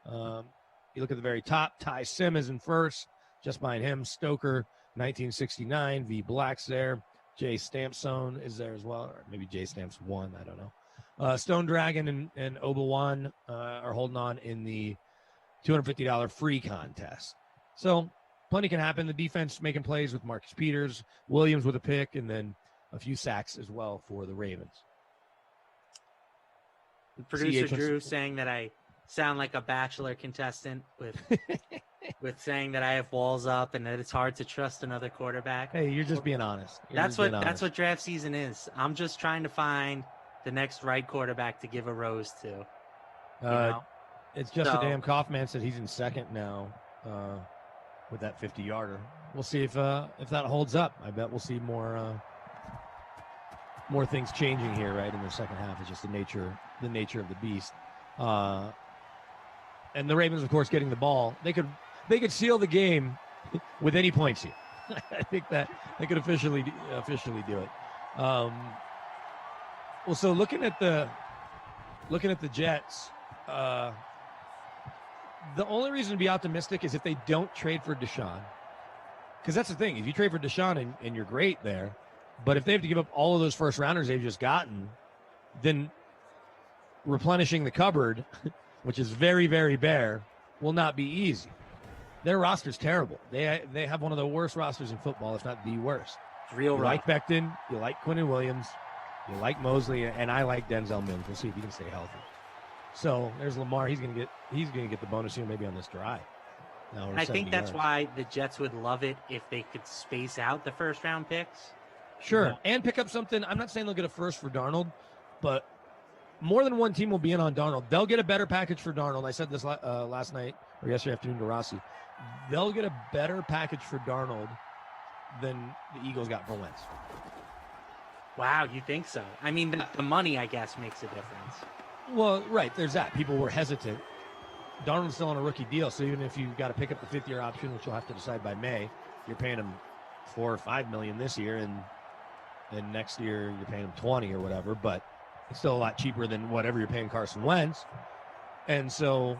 You look at the very top, Ty Sim is in first. Just behind him, Stoker, 1969. V. Black's there. Jay Stampzone is there as well. Or maybe Jay Stamps 1, I don't know. Stone Dragon and Obi-Wan are holding on in the $250 free contest. So plenty can happen. The defense making plays with Marcus Peters, Williams with a pick, and then a few sacks as well for the Ravens. Producer Drew saying that I sound like a Bachelor contestant with saying that I have walls up and that it's hard to trust another quarterback. Hey, you're just being honest. That's what draft season is. I'm just trying to find the next right quarterback to give a rose to. It's just a damn Kaufman said he's in second now with that 50-yarder. We'll see if that holds up. I bet we'll see more things changing here, right, in the second half. It's just the nature of the beast. And the Ravens, of course, getting the ball. They could seal the game with any points here. I think that they could officially do it. Well, so looking at the Jets, the only reason to be optimistic is if they don't trade for Deshaun. Because that's the thing. If you trade for Deshaun and you're great there, but if they have to give up all of those first rounders they've just gotten, then replenishing the cupboard, which is very, very bare, will not be easy. Their roster's terrible. They have one of the worst rosters in football, if not the worst. You like Becton, you like Quinnen Williams, you like Mosley, and I like Denzel Mims. We'll see if he can stay healthy. So there's Lamar. He's gonna get the bonus here maybe on this drive. I think that's why the Jets would love it if they could space out the first round picks. Sure, and pick up something. I'm not saying they'll get a first for Darnold, but more than one team will be in on Darnold. They'll get a better package for Darnold. I said this last night or yesterday afternoon to Rossi. They'll get a better package for Darnold than the Eagles got for Wentz. Wow, you think so? I mean, the money, I guess, makes a difference. Well, right, there's that. People were hesitant. Darnold's still on a rookie deal, so even if you've got to pick up the fifth-year option, which you'll have to decide by May, you're paying him $4 or $5 million this year, and next year you're paying him $20 or whatever. But it's still a lot cheaper than whatever you're paying Carson Wentz. And so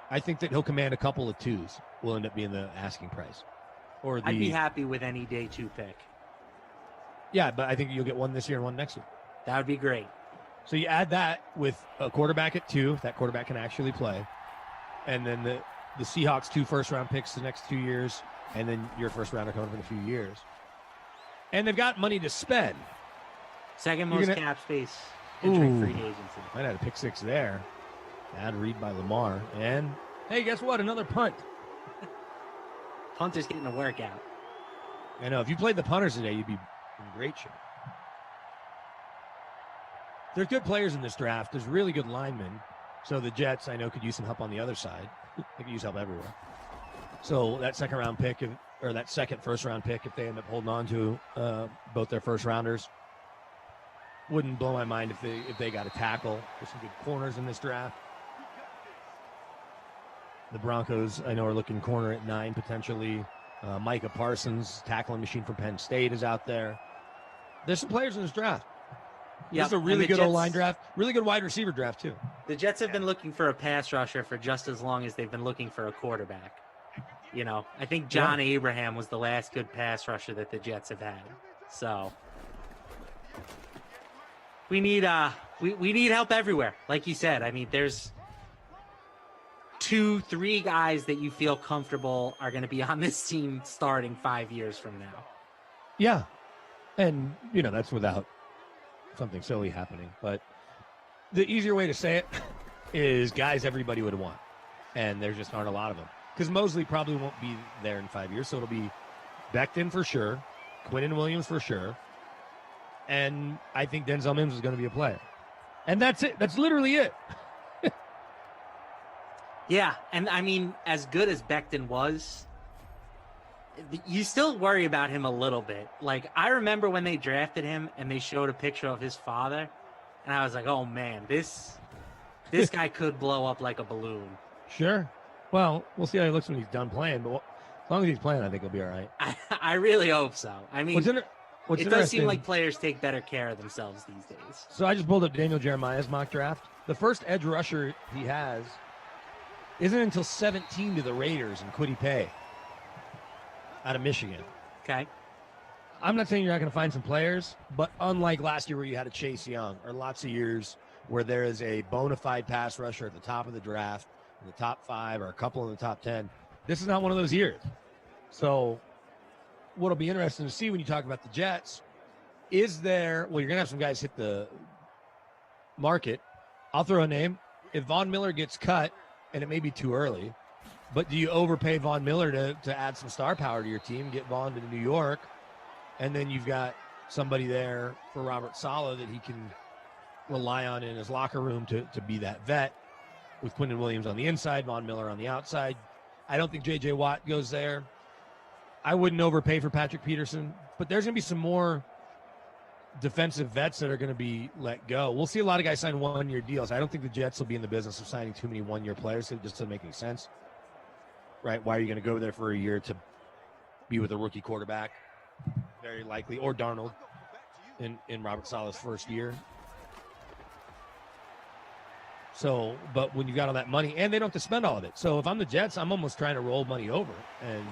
I think that he'll command a couple of twos. Will end up being the asking price. I'd be happy with any day 2 pick. Yeah, but I think you'll get one this year and one next year. That would be great. So you add that with a quarterback at 2, if that quarterback can actually play, and then the Seahawks 2 first-round picks the next 2 years, and then your first rounder coming up in a few years. And they've got money to spend. Second most cap space entering free agency. Might have a pick 6 there. Bad read by Lamar. And, hey, guess what? Another punt. Punter's getting a workout. I know. If you played the punters today, you'd be in great shape. there's good players in this draft. There's really good linemen. So the Jets, I know, could use some help on the other side. They could use help everywhere. So that second round pick, or that second first round pick, if they end up holding on to both their first rounders, wouldn't blow my mind if they got a tackle. There's some good corners in this draft. The Broncos, I know, are looking corner at 9 potentially. Micah Parsons, tackling machine from Penn State, is out there. There's some players in this draft. Yeah, this is a really good O-line draft, really good wide receiver draft too. The Jets have been looking for a pass rusher for just as long as they've been looking for a quarterback. You know, I think John Abraham was the last good pass rusher that the Jets have had. So we need we need help everywhere. Like you said, I mean, there's 2-3 guys that you feel comfortable are going to be on this team starting 5 years from now. Yeah, and you know that's without something silly happening. But the easier way to say it is guys everybody would want, and there just aren't a lot of them. Because Mosley probably won't be there in 5 years, so it'll be Becton for sure, Quinnen Williams for sure, and I think Denzel Mims is going to be a player. And that's it. That's literally it. Yeah, and I mean, as good as Becton was, you still worry about him a little bit. Like, I remember when they drafted him and they showed a picture of his father, and I was like, oh man, this guy could blow up like a balloon. Sure. Well, we'll see how he looks when he's done playing, but as long as he's playing, I think he'll be all right. I really hope so. I mean, what's it does seem like players take better care of themselves these days. So I just pulled up Daniel Jeremiah's mock draft. The first edge rusher he has isn't until 17 to the Raiders and Kwity Paye out of Michigan. Okay. I'm not saying you're not going to find some players, but unlike last year where you had a Chase Young, or lots of years where there is a bona fide pass rusher at the top of the draft, in the top 5 or a couple in the top 10, this is not one of those years. So what'll be interesting to see when you talk about the Jets, is there, well, you're going to have some guys hit the market. I'll throw a name. If Von Miller gets cut, and it may be too early, but do you overpay Von Miller to add some star power to your team, get Von to New York, and then you've got somebody there for Robert Saleh that he can rely on in his locker room to be that vet, with Quinnen Williams on the inside, Von Miller on the outside. I don't think J.J. Watt goes there. I wouldn't overpay for Patrick Peterson, but there's going to be some more defensive vets that are going to be let go. We'll see a lot of guys sign one-year deals. I don't think the Jets will be in the business of signing too many one-year players. It just doesn't make any sense, right? Why are you going to go there for a year to be with a rookie quarterback? Very likely, or Darnold in Robert Saleh's first year. So, but when you got all that money, and they don't have to spend all of it. So if I'm the Jets, I'm almost trying to roll money over. And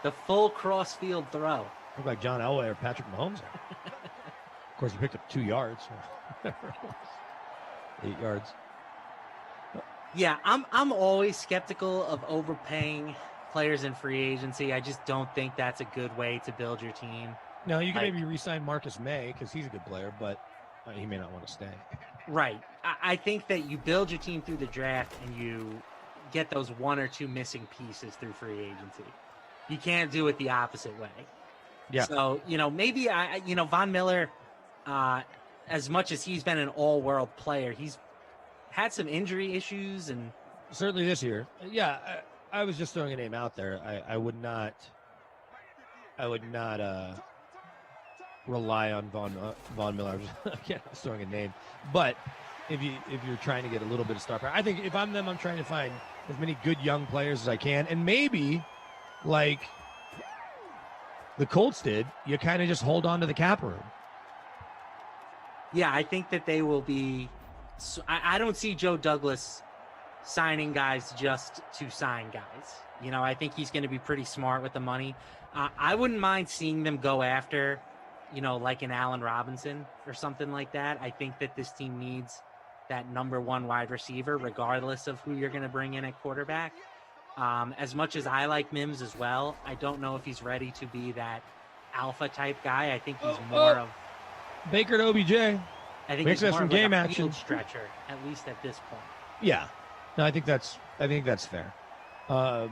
the full cross-field throw. Look like John Elway or Patrick Mahomes. Of course, he picked up 2 yards. 8 yards. Yeah, I'm always skeptical of overpaying players in free agency. I just don't think that's a good way to build your team. No, you can maybe re-sign Marcus May because he's a good player, but he may not want to stay. Right. I think that you build your team through the draft and you get those 1 or 2 missing pieces through free agency. You can't do it the opposite way. Yeah. So, maybe Von Miller, as much as he's been an all-world player, he's had some injury issues, and certainly this year. Yeah, I was just throwing a name out there. I would not rely on Von Miller. I was throwing a name, but if you're trying to get a little bit of star power, I think if I'm them, I'm trying to find as many good young players as I can, and maybe like the Colts did, you kind of just hold on to the cap room. Yeah, I think that they will be. I don't see Joe Douglas signing guys just to sign guys. I think he's going to be pretty smart with the money. I wouldn't mind seeing them go after, like an Allen Robinson or something like that. I think that this team needs that number 1 wide receiver, regardless of who you're going to bring in at quarterback. As much as I like Mims as well, I don't know if he's ready to be that alpha type guy. I think he's more of Baker to OBJ. I think makes he's that more some of game like a action field stretcher, at least at this point. Yeah, no, I think that's fair. The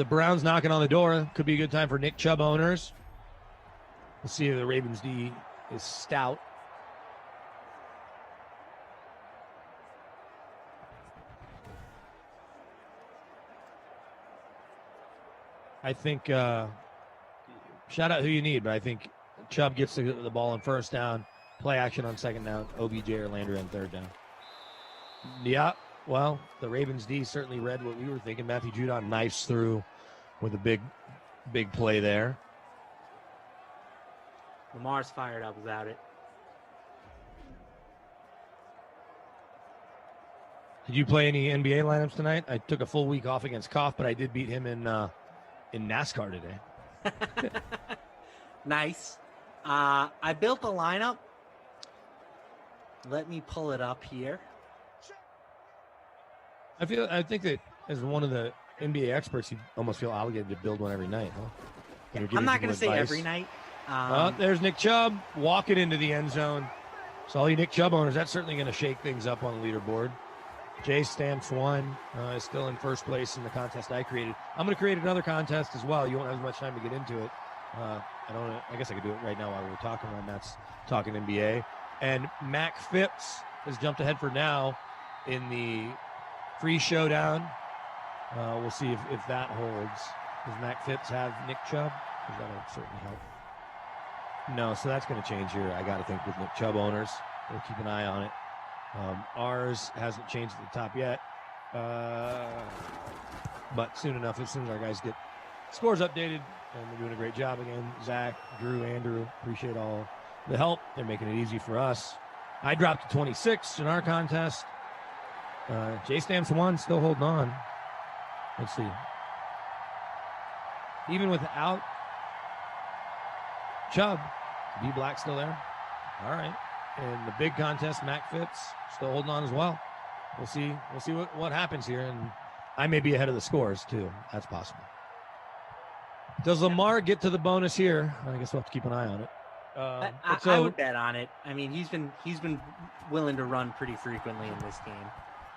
Browns knocking on the door. Could be a good time for Nick Chubb owners. We'll see if the Ravens D is stout. I think shout out who you need, but I think Chubb gets the ball on first down, play action on second down, OBJ or Landry on third down. Yeah, well, the Ravens D certainly read what we were thinking. Matthew Judon knifes through with a big play there. Lamar's fired up without it. Did you play any NBA lineups tonight? I took a full week off against Koff, but I did beat him in NASCAR today. Nice. I built the lineup. Let me pull it up here. I think that as one of the NBA experts, you almost feel obligated to build one every night, huh? Yeah, I'm not going to say every night. There's Nick Chubb walking into the end zone. So all you Nick Chubb owners, that's certainly going to shake things up on the leaderboard. Jay Stamps won, is still in first place in the contest I created. I'm going to create another contest as well. You won't have as much time to get into it. I guess I could do it right now while we're talking. While Matt's talking NBA. And Mac Phipps has jumped ahead for now in the free showdown. We'll see if that holds. Does Mac Phipps have Nick Chubb? Because that'll certainly help. No, so that's going to change here, I got to think, with Nick Chubb owners. We'll keep an eye on it. Ours hasn't changed at the top yet. But soon enough, as soon as our guys get scores updated, and they're doing a great job again. Zach, Drew, Andrew, appreciate all the help. They're making it easy for us. I dropped to 26 in our contest. Jay Stamps won, still holding on. Let's see. Even without Chubb, B Black still there. All right. And the big contest, Mac Phipps still holding on as well. We'll see what happens here, and I may be ahead of the scores too. That's possible. Does Lamar get to the bonus here? I guess we'll have to keep an eye on it. I would bet on it. I mean, he's been willing to run pretty frequently in this game.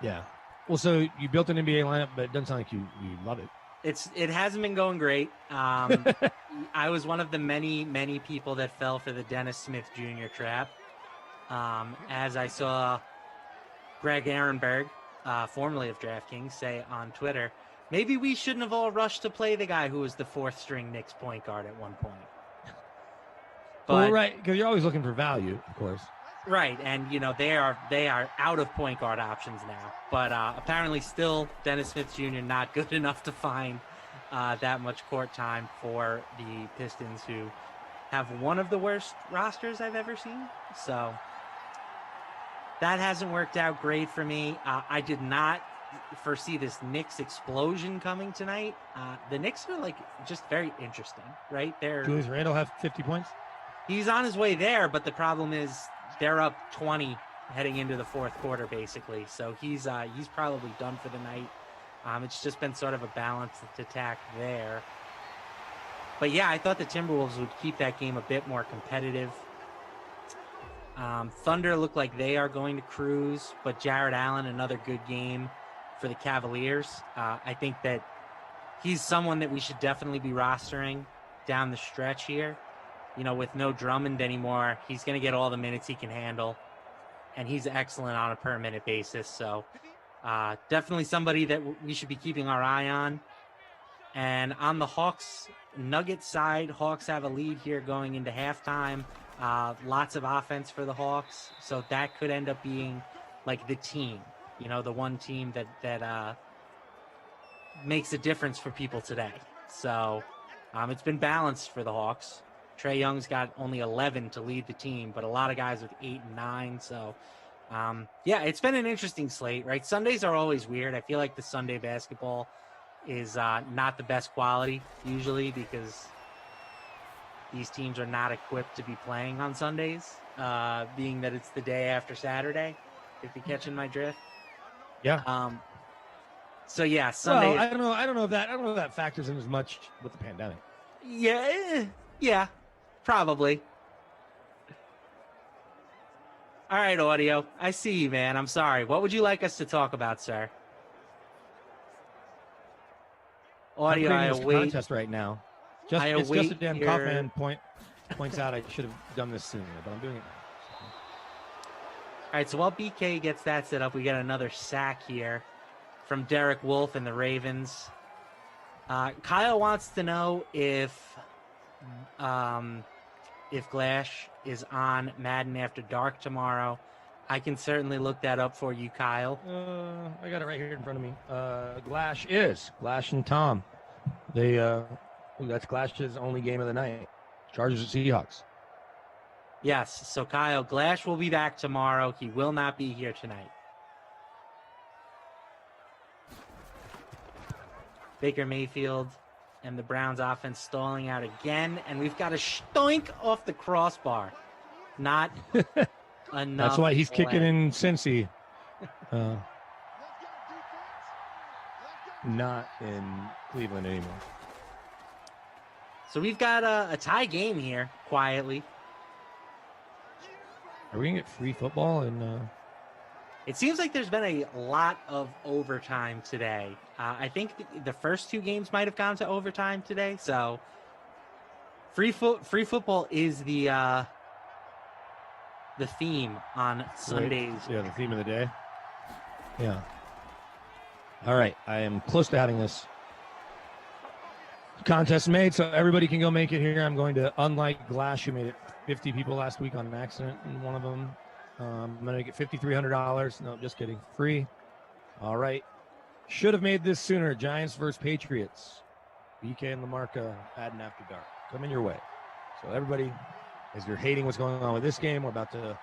Yeah. Well, so you built an NBA lineup, but it doesn't sound like you love it. It hasn't been going great. I was one of the many people that fell for the Dennis Smith Jr. trap. As I saw Greg Ehrenberg, formerly of DraftKings, say on Twitter, maybe we shouldn't have all rushed to play the guy who was the fourth string Knicks point guard at one point. Well, right, because you're always looking for value, of course. Right, and they are out of point guard options now. But apparently, still Dennis Smith Jr. not good enough to find that much court time for the Pistons, who have one of the worst rosters I've ever seen. So that hasn't worked out great for me. I did not foresee this Knicks explosion coming tonight. The Knicks are just very interesting, right? Julius Randle have 50 points. He's on his way there, but the problem is they're up 20 heading into the fourth quarter, basically. So he's probably done for the night. It's just been sort of a balanced attack there. But yeah, I thought the Timberwolves would keep that game a bit more competitive. Thunder look like they are going to cruise, but Jared Allen, another good game for the Cavaliers. I think that he's someone that we should definitely be rostering down the stretch here. With no Drummond anymore, he's going to get all the minutes he can handle, and he's excellent on a per-minute basis. So definitely somebody that we should be keeping our eye on. And on the Hawks-Nuggets side, Hawks have a lead here going into halftime. Lots of offense for the Hawks, so that could end up being like the team, the one team that makes a difference for people today. So it's been balanced for the Hawks. Trae Young's got only 11 to lead the team, but a lot of guys with 8 and 9. So, yeah, it's been an interesting slate, right? Sundays are always weird. I feel like the Sunday basketball is not the best quality usually because these teams are not equipped to be playing on Sundays, being that it's the day after Saturday, if you're catching my drift. Yeah. So, yeah, Sunday. Well, I don't know if that factors in as much with the pandemic. Yeah, probably. All right, audio. I see you, man. I'm sorry. What would you like us to talk about, sir? Audio, I await. Contest right now. It's just a damn Kaufman points out I should have done this sooner, but I'm doing it now. All right, so while BK gets that set up, we got another sack here from Derek Wolfe and the Ravens. Kyle wants to know if Glash is on Madden After Dark tomorrow. I can certainly look that up for you, Kyle. I got it right here in front of me. Glash and Tom. That's Glash's only game of the night. Chargers at Seahawks. Yes, so Kyle, Glash will be back tomorrow. He will not be here tonight. Baker Mayfield and the Browns offense stalling out again, and we've got a stoink off the crossbar. Not enough. That's why he's kicking in Cincy. Not in Cleveland anymore. So we've got a tie game here, quietly. Are we going to get free football? It seems like there's been a lot of overtime today. I think the first two games might have gone to overtime today. So free football is the theme on Sundays. Yeah, the theme of the day. Yeah. All right, I am close to having this contest made, so everybody can go make it here. I'm going to, unlike Glash, who made it 50 people last week on an accident, and one of them, I'm going to get $5,300. No, just kidding. Free. All right. Should have made this sooner. Giants versus Patriots. BK and Lamarca, Madden After Dark. Coming your way. So everybody, as you're hating what's going on with this game, we're about to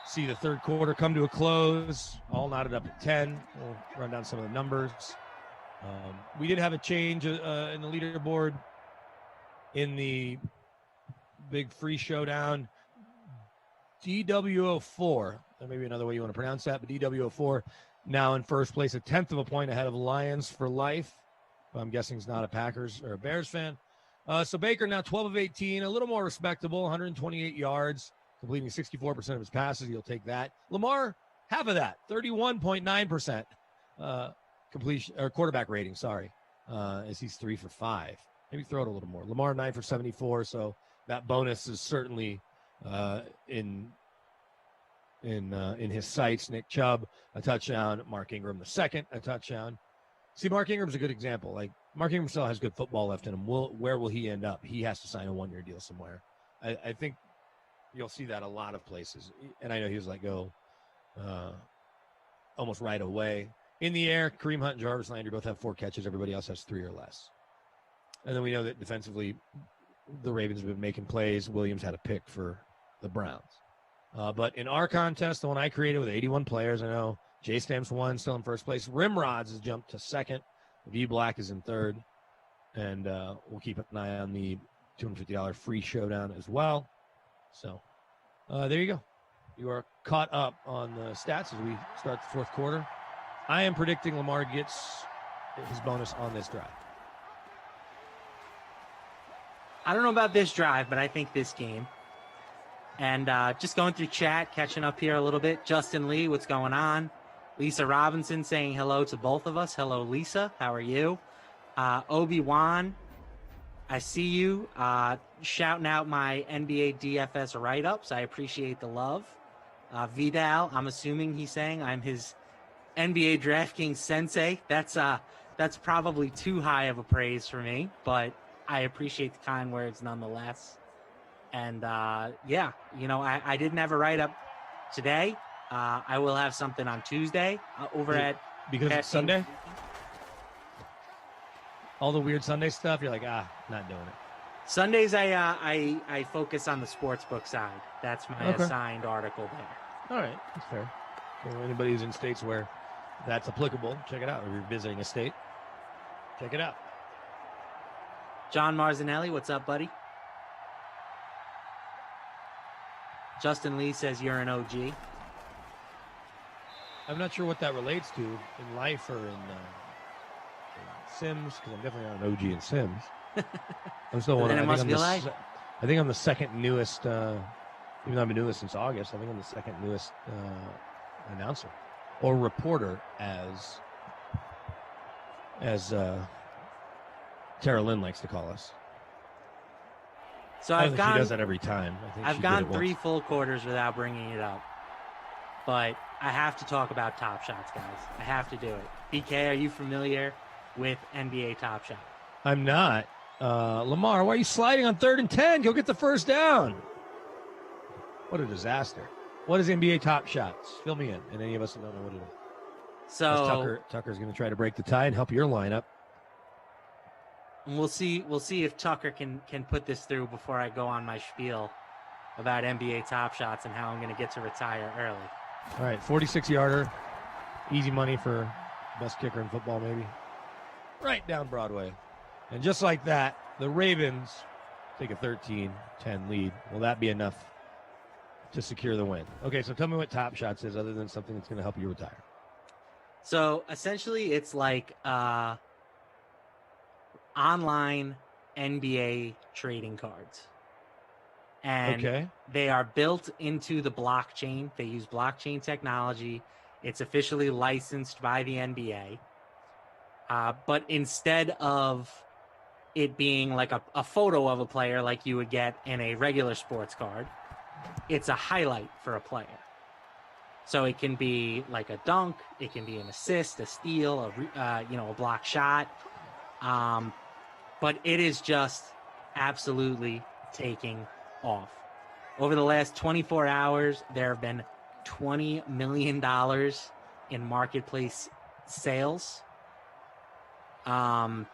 see the third quarter come to a close. All knotted up at 10. We'll run down some of the numbers. We did have a change in the leaderboard in the big free showdown. DW04, that may be another way you want to pronounce that, but DW04 now in first place, a 10th of a point ahead of Lions for Life. I'm guessing he's not a Packers or a Bears fan. So Baker now 12 of 18, a little more respectable, 128 yards, completing 64% of his passes. He'll take that. Lamar, half of that, 31.9% completion or quarterback rating. Sorry, as he's 3 for 5. Maybe throw it a little more. Lamar 9 for 74. So that bonus is certainly in his sights. Nick Chubb, a touchdown. Mark Ingram, the second, a touchdown. See, Mark Ingram's a good example. Like, Mark Ingram still has good football left in him. Where will he end up? He has to sign a one-year deal somewhere. I think you'll see that a lot of places. And I know he was let go almost right away. In the air, Kareem Hunt and Jarvis Landry both have 4 catches. Everybody else has 3 or less. And then we know that defensively, the Ravens have been making plays. Williams had a pick for the Browns. But in our contest, the one I created with 81 players, I know J Stamps won, still in first place. Rimrods has jumped to second. V Black is in third. And we'll keep an eye on the $250 free showdown as well. So there you go. You are caught up on the stats as we start the fourth quarter. I am predicting Lamar gets his bonus on this drive. I don't know about this drive, but I think this game. And just going through chat, catching up here a little bit. Justin Lee, what's going on? Lisa Robinson saying hello to both of us. Hello, Lisa. How are you? Obi-Wan, I see you. Shouting out my NBA DFS write-ups. I appreciate the love. Vidal, I'm assuming he's saying I'm his NBA DraftKings sensei. That's probably too high of a praise for me, but I appreciate the kind words nonetheless. And yeah, you know, I didn't have a write-up today. I will have something on Tuesday over at because it's Sunday. All the weird Sunday stuff, you're like, not doing it. Sundays, I focus on the sportsbook side. That's my assigned article there. All right, that's fair. So anybody who's in states where that's applicable, check it out. If you're visiting a state, check it out. John Marzanelli, what's up, buddy? Justin Lee says you're an OG. I'm not sure what that relates to in life or in Sims, because I'm definitely not an OG in Sims. I'm still one. Then it must be like. I think I'm the second newest. Even though I've been doing this since August, I think I'm the second newest announcer or reporter, as Tara Lynn likes to call us. So she does that every time. I've gone 3 full quarters without bringing it up, but I have to talk about Top Shots, guys. I have to do it. BK, are you familiar with NBA Top Shot? I'm not. Lamar, why are you sliding on 3rd and 10? Go get the first down. What a disaster. What is NBA Top Shots? Fill me in, and any of us that don't know what it is. So Tucker's going to try to break the tie and help your lineup. We'll see if Tucker can put this through before I go on my spiel about NBA Top Shots and how I'm going to get to retire early. All right, 46-yarder. Easy money for best kicker in football, maybe. Right down Broadway. And just like that, the Ravens take a 13-10 lead. Will that be enough to secure the win? Okay, so tell me what Top Shots is other than something that's going to help you retire. So essentially, it's like online NBA trading cards. And they are built into the blockchain. They use blockchain technology. It's officially licensed by the NBA. But instead of it being like a photo of a player like you would get in a regular sports card, it's a highlight for a player. So it can be like a dunk, it can be an assist, a steal, a block shot. But it is just absolutely taking off. Over the last 24 hours, there have been $20 million in marketplace sales. The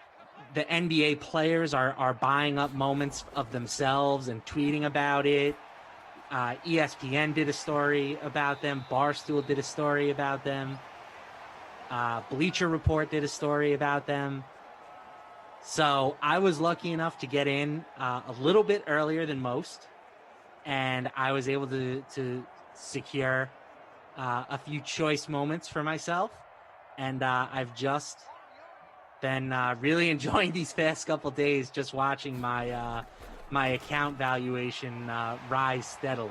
NBA players are buying up moments of themselves and tweeting about it. ESPN did a story about them. Barstool did a story about them. Bleacher Report did a story about them. So I was lucky enough to get in a little bit earlier than most, and I was able to secure a few choice moments for myself, and I've just been really enjoying these past couple days, just watching my my account valuation rise steadily.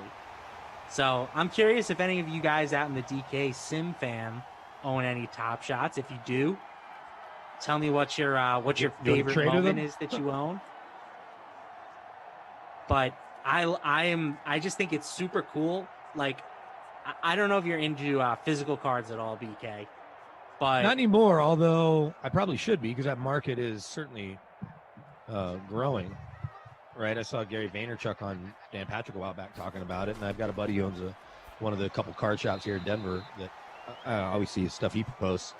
So I'm curious if any of you guys out in the DK Sim fam own any Top Shots. If you do, tell me what your favorite moment is that you own. But I just think it's super cool. Like, I don't know if you're into physical cards at all, BK. But not anymore, although I probably should be, because that market is certainly growing. Right, I saw Gary Vaynerchuk on Dan Patrick a while back talking about it, and I've got a buddy who owns one of the couple card shops here in Denver that I always see his stuff he posts.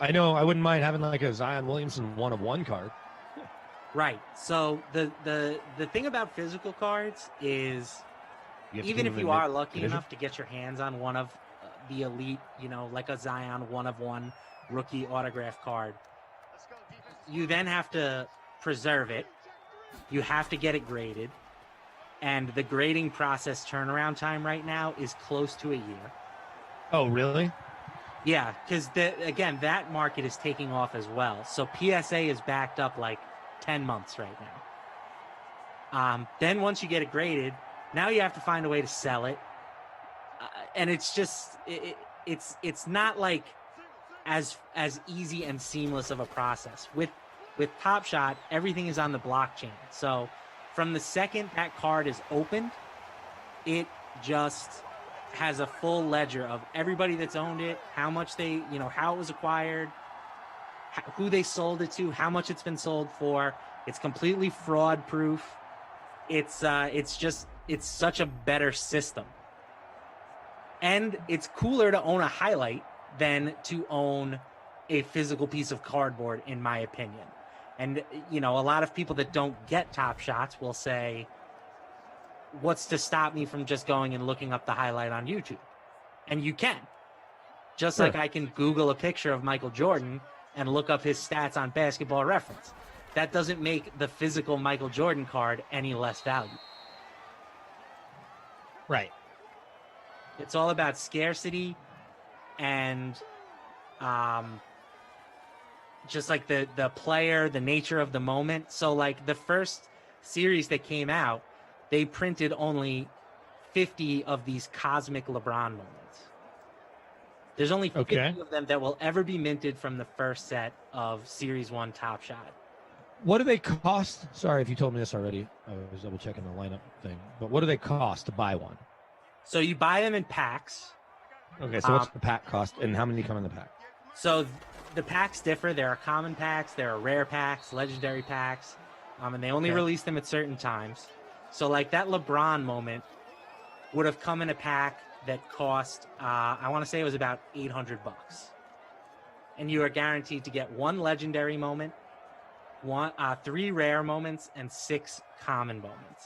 I know I wouldn't mind having like a Zion Williamson 1-of-1 card. Right. So the thing about physical cards is, even if you are lucky enough to get your hands on one of the elite, like a Zion 1-of-1 rookie autograph card, you then have to preserve it. You have to get it graded. And the grading process turnaround time right now is close to a year. Oh, really? Yeah, because, again, that market is taking off as well. So PSA is backed up like 10 months right now. Then once you get it graded, now you have to find a way to sell it. And it's just, it's not like as easy and seamless of a process. With Top Shot, everything is on the blockchain. So from the second that card is opened, it just has a full ledger of everybody that's owned it, how much they, how it was acquired, who they sold it to, how much it's been sold for. It's completely fraud proof. It's such a better system. And it's cooler to own a highlight than to own a physical piece of cardboard, in my opinion. And, a lot of people that don't get Top Shots will say, what's to stop me from just going and looking up the highlight on YouTube? And you can. Just like I can Google a picture of Michael Jordan and look up his stats on Basketball Reference. That doesn't make the physical Michael Jordan card any less valuable. Right. It's all about scarcity and just like the player, the nature of the moment. So like the first series that came out, they printed only 50 of these cosmic LeBron moments. There's only 50 of them that will ever be minted from the first set of Series 1 Top Shot. What do they cost? Sorry if you told me this already. I was double checking the lineup thing. But what do they cost to buy one? So you buy them in packs. Okay, so what's the pack cost, and how many come in the pack? So the packs differ. There are common packs, there are rare packs, legendary packs, and they only release them at certain times. So like that LeBron moment would have come in a pack that cost, I want to say it was about $800. And you are guaranteed to get 1 legendary moment, 3 rare moments, and 6 common moments.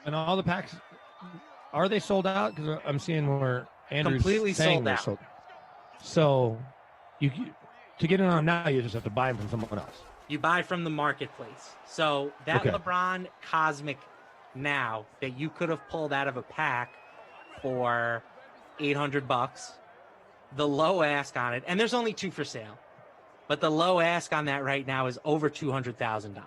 And all the packs, are they sold out? Because I'm seeing where Andrew's completely saying sold out. Sold. So to get in on now, you just have to buy them from someone else. You buy from the marketplace. So that LeBron Cosmic now that you could have pulled out of a pack for $800, the low ask on it, and there's only 2 for sale, but the low ask on that right now is over $200,000.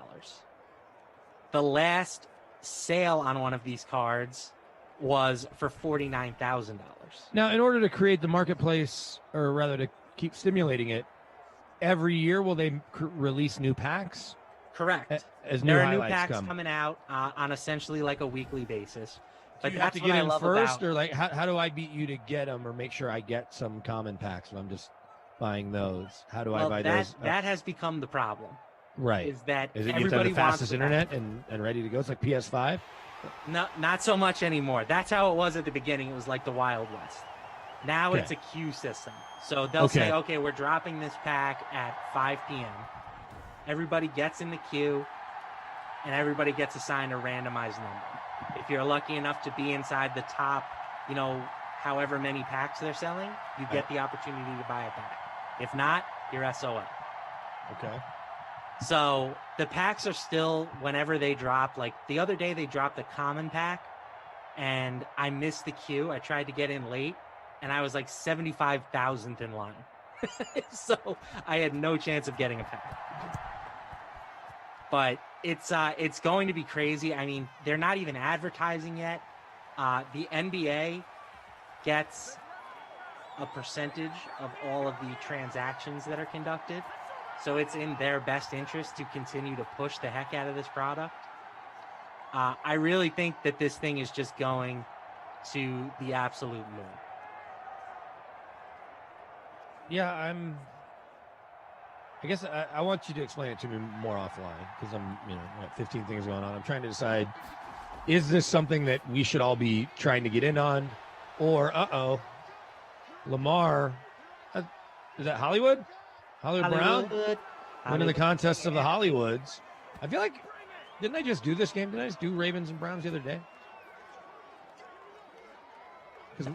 The last sale on one of these cards was for $49,000. Now, in order to create the marketplace, or rather to keep stimulating it, every year will they release new packs? Correct. As new there are new highlights packs come. coming out on essentially like a weekly basis. But Do you have that's to what get I in love first, about. or like how do I beat you to get them, or make sure I get some common packs if I'm just buying those? How do I buy those? That has become the problem. Right. Is that it you have everybody the fastest wants internet and ready to go? It's like PS5. No, not so much anymore. That's how it was at the beginning. It was like the Wild West. Now it's a queue system. So they'll say, okay, we're dropping this pack at 5 p.m. Everybody gets in the queue, and everybody gets assigned a randomized number. If you're lucky enough to be inside the top, however many packs they're selling, you get the opportunity to buy a pack. If not, you're SOL. Okay. So the packs are still, whenever they drop, like the other day they dropped a common pack and I missed the queue. I tried to get in late and I was like 75,000th in line. So I had no chance of getting a pack. But it's going to be crazy. I mean, they're not even advertising yet. The NBA gets a percentage of all of the transactions that are conducted. So it's in their best interest to continue to push the heck out of this product. I really think that this thing is just going to the absolute moon. Yeah, I guess I want you to explain it to me more offline because I'm, I have 15 things going on. I'm trying to decide, is this something that we should all be trying to get in on? Or, Lamar, is that Hollywood? Hollywood Brown? Winning the contest of the Hollywoods. I feel like, didn't I just do this game? Didn't I just do Ravens and Browns the other day? It's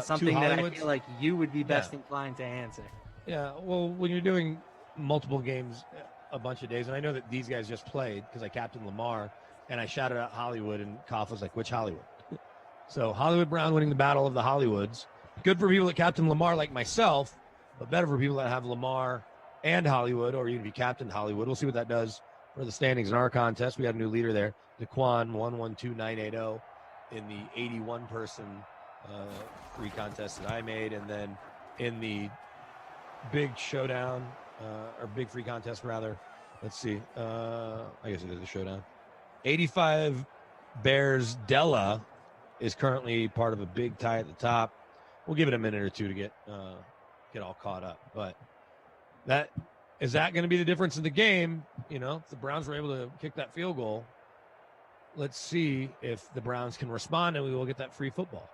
something that I feel like you would be best inclined to answer. Yeah, well, when you're doing multiple games a bunch of days, and I know that these guys just played because I captained Lamar, and I shouted out Hollywood, and Koff was like, which Hollywood? So Hollywood Brown winning the battle of the Hollywoods. Good for people that captain Lamar like myself, but better for people that have Lamar and Hollywood, or even if you captained Hollywood. We'll see what that does for the standings in our contest. We got a new leader there, Daquan 112980 in the 81-person free contest that I made, and then in the big showdown, or big free contest rather. Let's see. I guess it is a showdown. 85 Bears Della is currently part of a big tie at the top. We'll give it a minute or two to get all caught up. But is that going to be the difference in the game? If the Browns were able to kick that field goal, let's see if the Browns can respond and we will get that free football.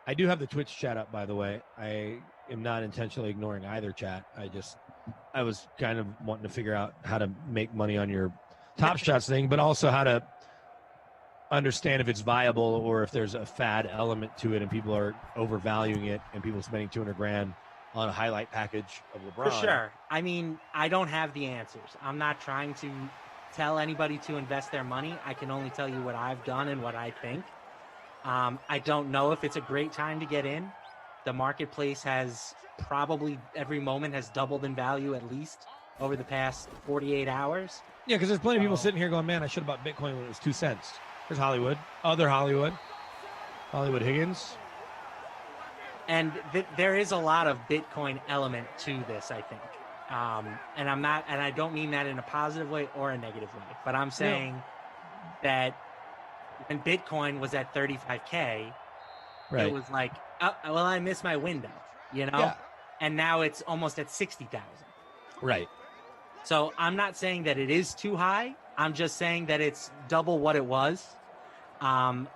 I do have the Twitch chat up, by the way. I am not intentionally ignoring either chat. I was kind of wanting to figure out how to make money on your Top Shots thing, but also how to understand if it's viable or if there's a fad element to it and people are overvaluing it and people spending $200,000 on a highlight package of LeBron. For sure. I mean, I don't have the answers. I'm not trying to tell anybody to invest their money. I can only tell you what I've done and what I think. I don't know if it's a great time to get in. The marketplace has probably every moment has doubled in value at least over the past 48 hours. Yeah, because there's plenty of people sitting here going, man, I should have bought Bitcoin when it was 2 cents. There's Hollywood. Other Hollywood. Hollywood Higgins. And there is a lot of Bitcoin element to this, I think. And I don't mean that in a positive way or a negative way, but I'm saying that when Bitcoin was at 35K, right. It was like, oh, well, I missed my window, Yeah. and now it's almost at 60,000. Right. So I'm not saying that it is too high. I'm just saying that it's double what it was. And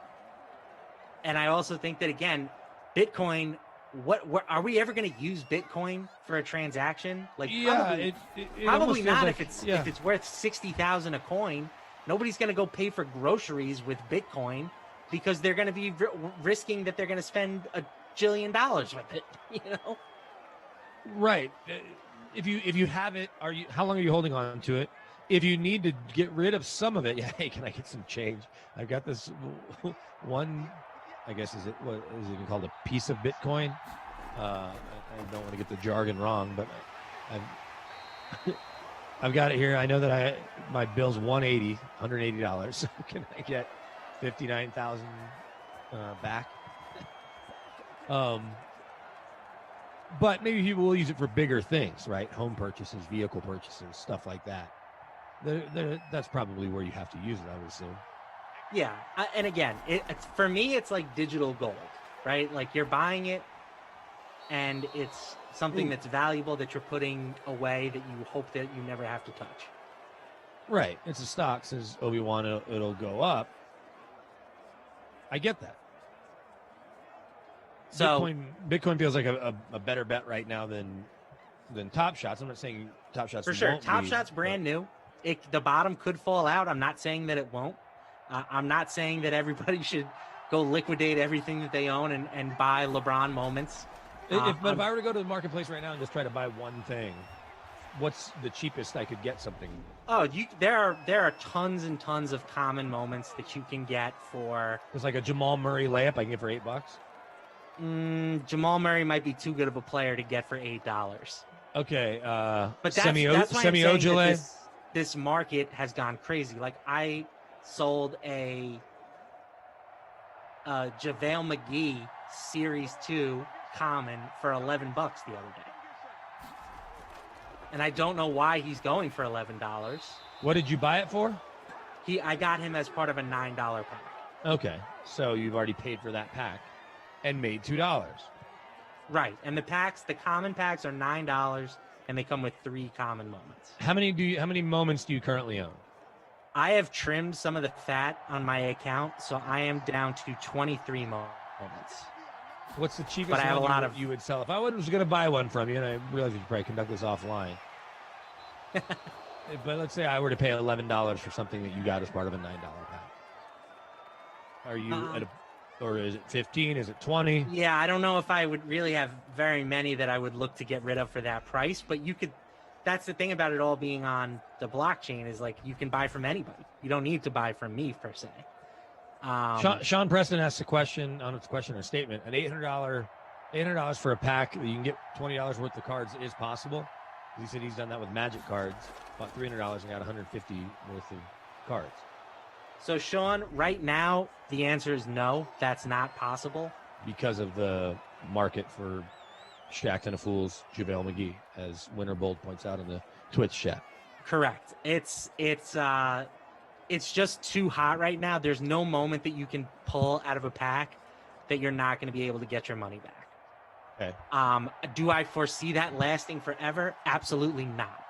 I also think that, again, Bitcoin, what are we ever going to use Bitcoin for a transaction? Like, yeah, probably not like, if it's worth 60,000 a coin. Nobody's going to go pay for groceries with Bitcoin because they're going to be risking that they're going to spend $1 jillion with it, you know? Right. If you have it, how long are you holding on to it? If you need to get rid of some of it, yeah, hey, can I get some change? I've got this one, I guess, is it even called a piece of Bitcoin? I don't want to get the jargon wrong, but I've got it here. I know that my bill's $180. So can I get 59,000 back? But maybe people will use it for bigger things, right? Home purchases, vehicle purchases, stuff like that. That's probably where you have to use it, I would assume. Yeah, and again, for me, it's like digital gold, right? Like you're buying it, and it's something that's valuable that you're putting away that you hope that you never have to touch. Right. It's a stock, says Obi-Wan, it'll go up. I get that. So Bitcoin feels like a better bet right now than Top Shots. I'm not saying Top Shots for sure. won't Top be, Shots brand new. The bottom could fall out. I'm not saying that it won't. I'm not saying that everybody should go liquidate everything that they own and buy LeBron moments. But if I were to go to the marketplace right now and just try to buy one thing, what's the cheapest I could get something? Oh, there are tons and tons of common moments that you can get for. It's like a Jamal Murray layup I can get for $8. Jamal Murray might be too good of a player to get for $8. Okay, but Semi that's why I'm saying that Ojeleye. This market has gone crazy. Like I sold a JaVale McGee Series 2 common for $11 the other day, and I don't know why he's going for $11. What did you buy it for? I got him as part of a $9 pack. Okay, so you've already paid for that pack and made $2. Right, and the common packs are $9, and they come with 3 common moments. How many moments do you currently own? I have trimmed some of the fat on my account, so I am down to 23 moments. What's the cheapest but I have a lot you would sell? If I was going to buy one from you, and I realize you could probably conduct this offline, but let's say I were to pay $11 for something that you got as part of a $9 pack. Are you at or is it 15? Is it 20? Yeah, I don't know if I would really have very many that I would look to get rid of for that price, but you could. That's the thing about it all being on the blockchain is like you can buy from anybody. You don't need to buy from me per se. Sean Preston asked a question on its question or statement. An $800 for a pack that you can get $20 worth of cards is possible. He said he's done that with Magic cards. Bought $300 and got $150 worth of cards. So Sean, right now the answer is no. That's not possible because of the market for Shaq and a Fool's JaVale McGee, as Winter Bold points out in the Twitch chat. Correct. It's just too hot right now. There's no moment that you can pull out of a pack that you're not going to be able to get your money back. Okay. Do I foresee that lasting forever? Absolutely not.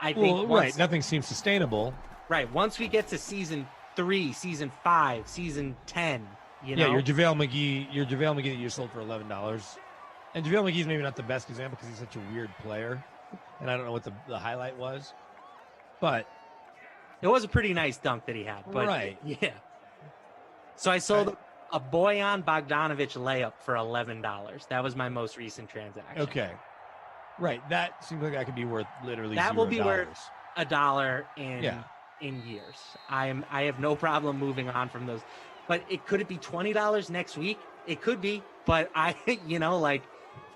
I think right. Nothing seems sustainable. Right. Once we get to season 3, season 5, season 10, you know. Yeah, your JaVale McGee that you sold for $11. And JaVale McGee's maybe not the best example because he's such a weird player. And I don't know what the highlight was. But it was a pretty nice dunk that he had. But right. Yeah. So I sold a Bojan Bogdanovic layup for $11. That was my most recent transaction. Okay. Right. That seems like that could be worth literally that $0. Will be worth $1 in years. I have no problem moving on from those. But could it be $20 next week? It could be. But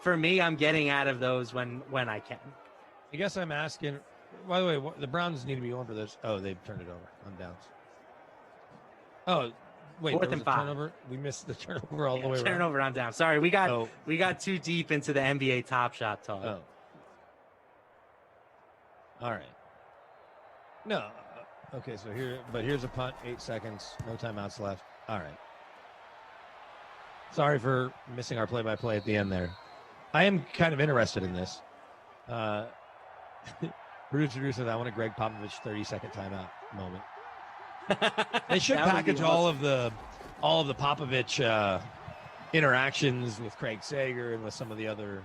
for me, I'm getting out of those when I can. I guess I'm asking. By the way, the Browns need to be going for this. Oh, they've turned it over on downs. Oh, wait, 4th and 5. Turnover. We missed the turnover all the way around. Turnover on down. Sorry, we got too deep into the NBA Top Shot talk. Oh. All right. No. Okay, so here's a punt. 8 seconds. No timeouts left. All right. Sorry for missing our play-by-play at the end there. I am kind of interested in this. Producer says, I want a Greg Popovich 30-second timeout moment. They should package all of the Popovich interactions with Craig Sager and with some of the other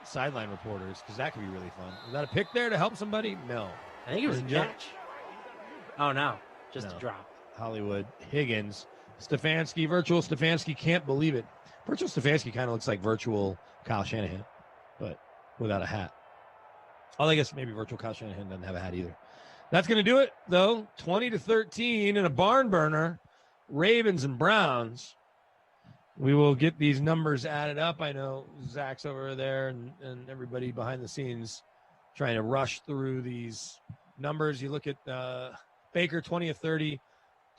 sideline reporters, because that could be really fun. Was that a pick there to help somebody? No. I think it was a catch. Oh, no. Just a drop. Hollywood. Higgins. Stefanski. Virtual Stefanski. Can't believe it. Virtual Stefanski kind of looks like virtual Kyle Shanahan, but without a hat. Well, I guess maybe virtual Kyle Shanahan doesn't have a hat either. That's going to do it, though. 20-13 in a barn burner. Ravens and Browns. We will get these numbers added up. I know Zach's over there and everybody behind the scenes trying to rush through these numbers. You look at Baker, 20 of 30,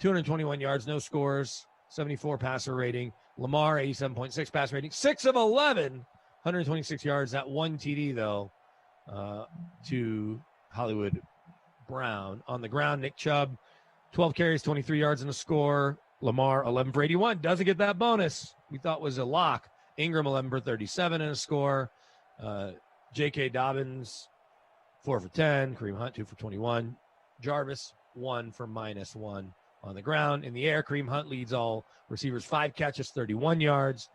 221 yards, no scores, 74 passer rating. Lamar, 87.6 pass rating, 6 of 11, 126 yards. That one TD, though, to Hollywood Brown. On the ground, Nick Chubb, 12 carries, 23 yards and a score. Lamar, 11 for 81. Doesn't get that bonus we thought was a lock. Ingram, 11 for 37 and a score. J.K. Dobbins, 4 for 10. Kareem Hunt, 2 for 21. Jarvis, 1 for -1 on the ground. In the air, Kareem Hunt leads all receivers, 5 catches, 31 yards.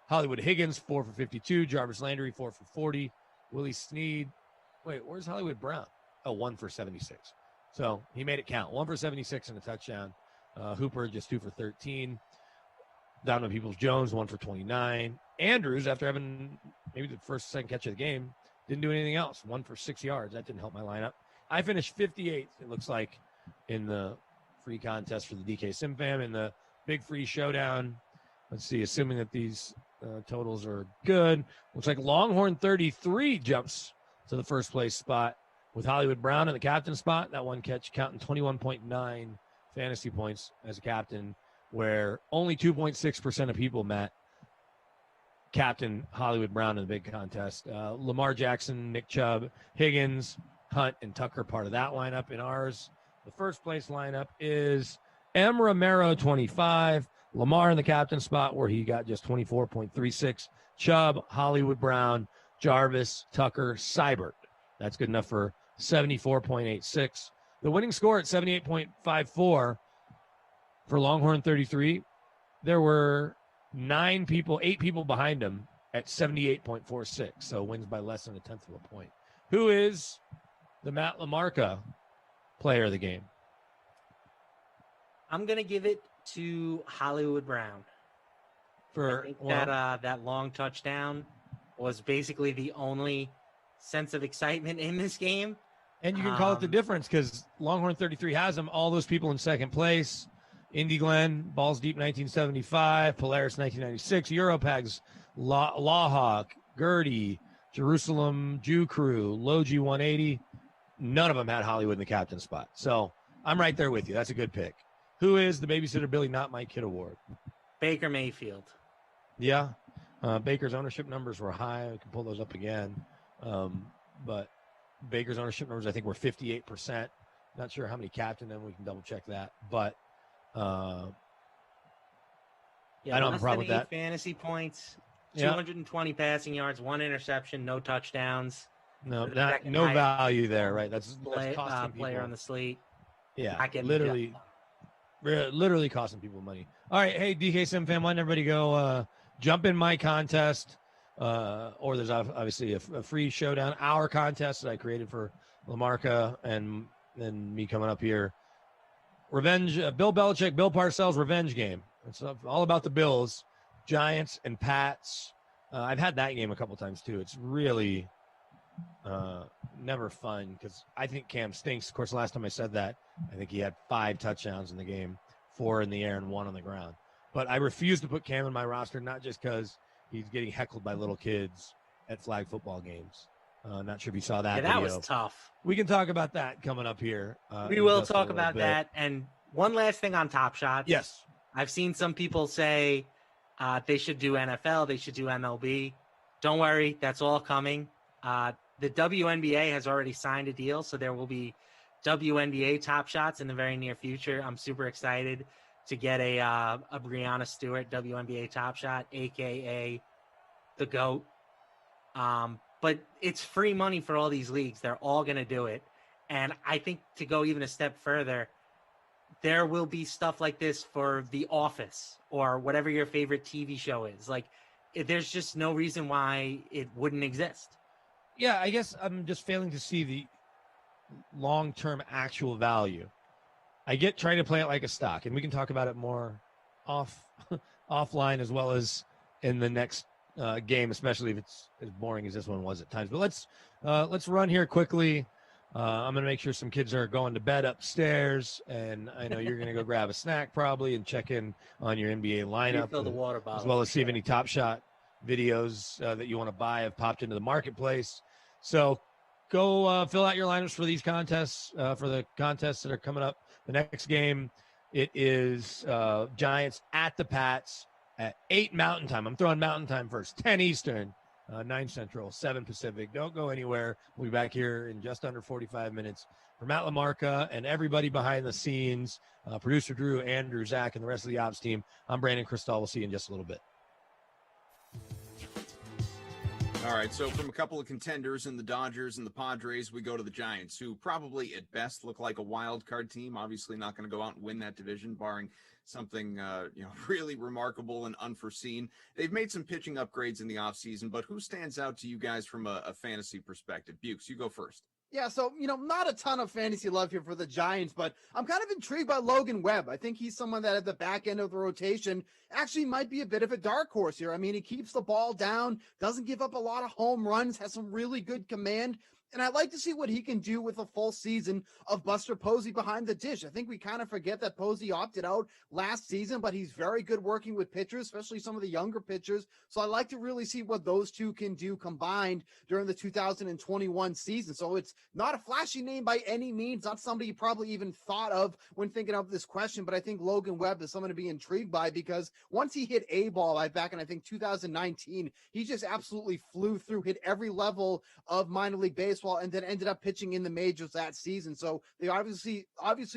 Hollywood Higgins, 4 for 52. Jarvis Landry, 4 for 40. Willie Snead. Wait, where's Hollywood Brown? Oh, 1 for 76. So he made it count. 1 for 76 and a touchdown. Hooper, just 2 for 13. Donovan Peoples-Jones, 1 for 29. Andrews, after having maybe the first, second catch of the game, didn't do anything else. 1 for 6 yards. That didn't help my lineup. I finished 58th, it looks like, in the free contest for the DK SimFam in the big free showdown. Let's see, assuming that these totals are good. Looks like Longhorn 33 jumps to the first place spot with Hollywood Brown in the captain spot. That one catch counting 21.9 fantasy points as a captain, where only 2.6% of people, Matt, captain Hollywood Brown in the big contest. Lamar Jackson, Nick Chubb, Higgins, Hunt, and Tucker part of that lineup. In ours, the first place lineup is M. Romero, 25. Lamar in the captain spot, where he got just 24.36. Chubb, Hollywood Brown, Jarvis, Tucker, Seibert. That's good enough for 74.86. The winning score at 78.54 for Longhorn 33. There were 8 people behind him at 78.46. So wins by less than 1/10 of a point. Who is the Matt LaMarca player of the game? I'm going to give it to Hollywood Brown. I think that long touchdown was basically the only sense of excitement in this game. And you can call it the difference, because Longhorn 33 has them. All those people in second place. Indy Glen, Balls Deep 1975, Polaris 1996, Europags, Lawhawk, Gertie, Jerusalem, Jew Crew, Logie 180. None of them had Hollywood in the captain spot. So I'm right there with you. That's a good pick. Who is the Babysitter Billy Not My Kid Award? Baker Mayfield. Yeah. Baker's ownership numbers were high. We can pull those up again. But Baker's ownership numbers, I think, were 58%. Not sure how many captain them. We can double check that. But I don't have a problem with that. Fantasy points, 220 passing yards, 1 interception, no touchdowns. No value there, right? That's costing player on the slate. Yeah, literally costing people money. All right, hey, DK Sim fan, why don't everybody go jump in my contest? Or there's obviously a free showdown hour contest that I created for LaMarca and then me coming up here. Revenge, Bill Belichick, Bill Parcells revenge game. It's all about the Bills, Giants, and Pats. I've had that game a couple times too. It's really never fun because I think Cam stinks. Of course, the last time I said that, I think he had 5 touchdowns in the game, 4 in the air and 1 on the ground. But I refuse to put Cam in my roster, not just because he's getting heckled by little kids at flag football games. Not sure if you saw that video. That was tough. We can talk about that coming up here. We will talk about that. And one last thing on Top Shots. Yes. I've seen some people say they should do NFL, they should do MLB. Don't worry, that's all coming. The WNBA has already signed a deal, so there will be WNBA Top Shots in the very near future. I'm super excited to get a Brianna Stewart WNBA Top Shot, a.k.a. the GOAT. But it's free money for all these leagues. They're all going to do it. And I think to go even a step further, there will be stuff like this for The Office or whatever your favorite TV show is. Like, there's just no reason why it wouldn't exist. Yeah, I guess I'm just failing to see the long-term actual value. I get trying to play it like a stock, and we can talk about it more offline as well as in the next game, especially if it's as boring as this one was at times. But let's run here quickly. I'm going to make sure some kids are going to bed upstairs, and I know you're going to go grab a snack probably and check in on your NBA lineup, Refill the water bottle. as well as see if any Top Shot videos that you want to buy have popped into the marketplace. So go fill out your lineups for these contests, for the contests that are coming up. The next game, it is Giants at the Pats at 8 Mountain Time. I'm throwing Mountain Time first, 10 Eastern, 9 Central, 7 Pacific. Don't go anywhere. We'll be back here in just under 45 minutes. For Matt LaMarca and everybody behind the scenes, producer Drew, Andrew, Zach, and the rest of the ops team, I'm Brandon Cristal. We'll see you in just a little bit. All right, so from a couple of contenders in the Dodgers and the Padres, we go to the Giants, who probably at best look like a wild card team. Obviously not going to go out and win that division, barring something really remarkable and unforeseen. They've made some pitching upgrades in the offseason, but who stands out to you guys from a fantasy perspective? Bukes, you go first. Yeah, so, not a ton of fantasy love here for the Giants, but I'm kind of intrigued by Logan Webb. I think he's someone that at the back end of the rotation actually might be a bit of a dark horse here. I mean, he keeps the ball down, doesn't give up a lot of home runs, has some really good command. And I'd like to see what he can do with a full season of Buster Posey behind the dish. I think we kind of forget that Posey opted out last season, but he's very good working with pitchers, especially some of the younger pitchers. So I'd like to really see what those two can do combined during the 2021 season. So it's not a flashy name by any means, not somebody you probably even thought of when thinking of this question, but I think Logan Webb is someone to be intrigued by because once he hit A-ball back in, I think, 2019, he just absolutely flew through, hit every level of minor league baseball, and then ended up pitching in the majors that season. So they obviously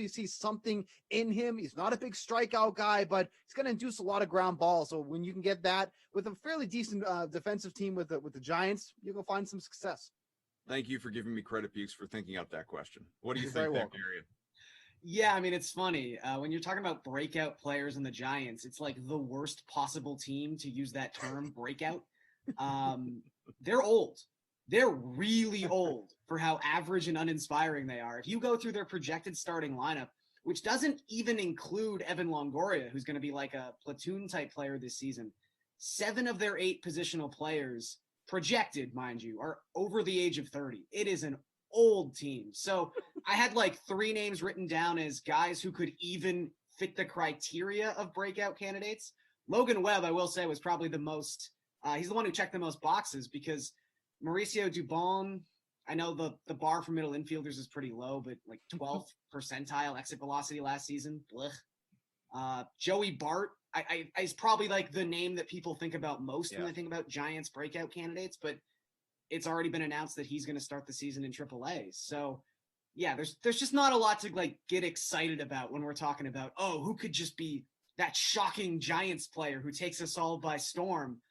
see something in him. He's not a big strikeout guy, but he's going to induce a lot of ground balls. So when you can get that with a fairly decent defensive team with the Giants, you're going to find some success. Thank you for giving me credit, Bukes, for thinking up that question. What do you think, Darian? Yeah, I mean, it's funny. When you're talking about breakout players in the Giants, it's like the worst possible team to use that term, breakout. They're old. They're really old for how average and uninspiring they are. If you go through their projected starting lineup, which doesn't even include Evan Longoria, who's going to be like a platoon type player this season, 7 of their 8 positional players, projected, mind you, are over the age of 30. It is an old team. So I had like 3 names written down as guys who could even fit the criteria of breakout candidates. Logan Webb, I will say, was probably the most, he's the one who checked the most boxes because Mauricio Dubon, I know the bar for middle infielders is pretty low, but like 12th percentile exit velocity last season. Blech. Joey Bart, I is probably like the name that people think about most when they think about Giants breakout candidates, but it's already been announced that he's going to start the season in AAA. So yeah, there's just not a lot to like get excited about when we're talking about, who could just be that shocking Giants player who takes us all by storm.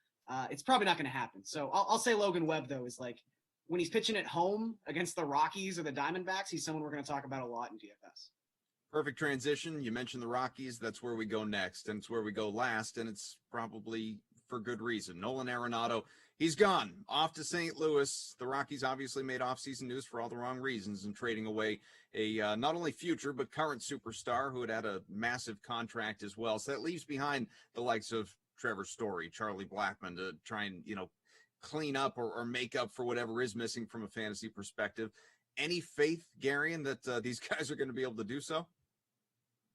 It's probably not going to happen. So I'll say Logan Webb, though, is like when he's pitching at home against the Rockies or the Diamondbacks, he's someone we're going to talk about a lot in DFS. Perfect transition. You mentioned the Rockies. That's where we go next, and it's where we go last, and it's probably for good reason. Nolan Arenado, he's gone off to St. Louis. The Rockies obviously made offseason news for all the wrong reasons and trading away a not only future but current superstar who had a massive contract as well. So that leaves behind the likes of Trevor Story, Charlie Blackmon to try and, clean up or make up for whatever is missing from a fantasy perspective. Any faith, Garion, that these guys are going to be able to do so?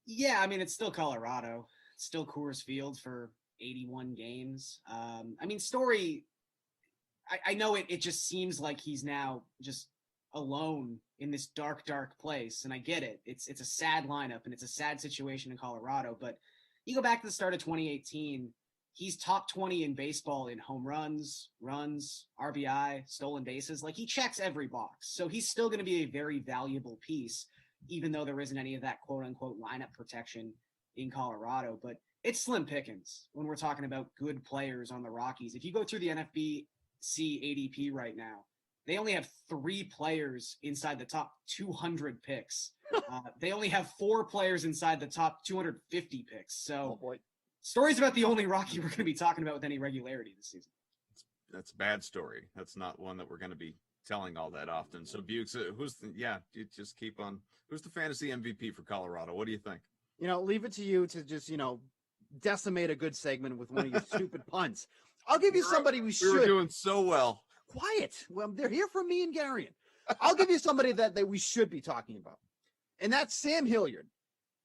Yeah, I mean, it's still Colorado. It's still Coors Field for 81 games. I mean, Story, I know it just seems like he's now just alone in this dark, dark place. And I get it. It's a sad lineup and it's a sad situation in Colorado. But you go back to the start of 2018, he's top 20 in baseball in home runs, RBI, stolen bases. Like, he checks every box. So he's still going to be a very valuable piece, even though there isn't any of that quote unquote lineup protection in Colorado. But it's slim pickings when we're talking about good players on the Rockies. If you go through the NFBC ADP right now, they only have 3 players inside the top 200 picks. They only have 4 players inside the top 250 picks. So, stories about the only Rocky we're going to be talking about with any regularity this season. That's a bad story. That's not one that we're going to be telling all that often. So, Bukes, you just keep on. Who's the fantasy MVP for Colorado? What do you think? Leave it to you to just, decimate a good segment with one of your stupid puns. I'll give you somebody we should. We were doing so well. Quiet. Well, they're here for me and Garion. I'll give you somebody that we should be talking about, and that's Sam Hilliard.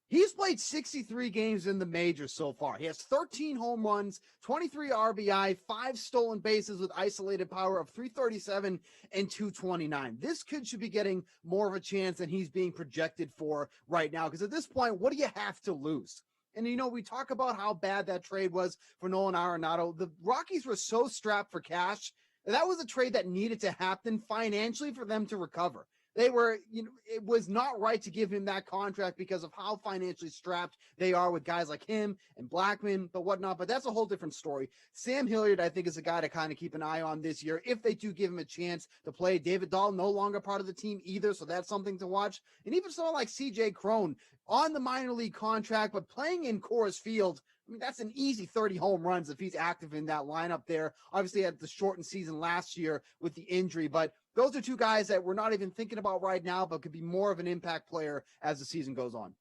He's played 63 games in the majors so far. He has 13 home runs, 23 RBI, 5 stolen bases with isolated power of 337 and 229. This kid should be getting more of a chance than he's being projected for right now, because at this point, what do you have to lose? And, we talk about how bad that trade was for Nolan Arenado. The Rockies were so strapped for cash. That was a trade that needed to happen financially for them to recover. They were, it was not right to give him that contract because of how financially strapped they are with guys like him and Blackmon, but whatnot. But that's a whole different story. Sam Hilliard, I think, is a guy to kind of keep an eye on this year if they do give him a chance to play. David Dahl, no longer part of the team either, so that's something to watch. And even someone like CJ Cron on the minor league contract, but playing in Coors Field. I mean, that's an easy 30 home runs if he's active in that lineup there. Obviously, had the shortened season last year with the injury, but those are 2 guys that we're not even thinking about right now, but could be more of an impact player as the season goes on.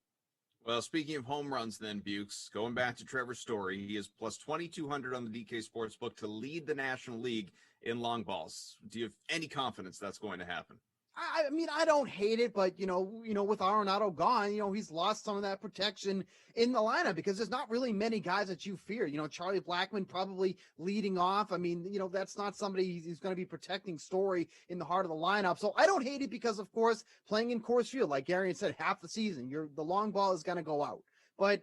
Well, speaking of home runs then, Bukes, going back to Trevor Story, he is plus 2,200 on the DK Sportsbook to lead the National League in long balls. Do you have any confidence that's going to happen? I mean, I don't hate it, but with Arenado gone, he's lost some of that protection in the lineup because there's not really many guys that you fear. Charlie Blackmon probably leading off. I mean, that's not somebody who's going to be protecting Story in the heart of the lineup. So I don't hate it because, of course, playing in Coors Field, like Garion said, half the season, the long ball is going to go out. But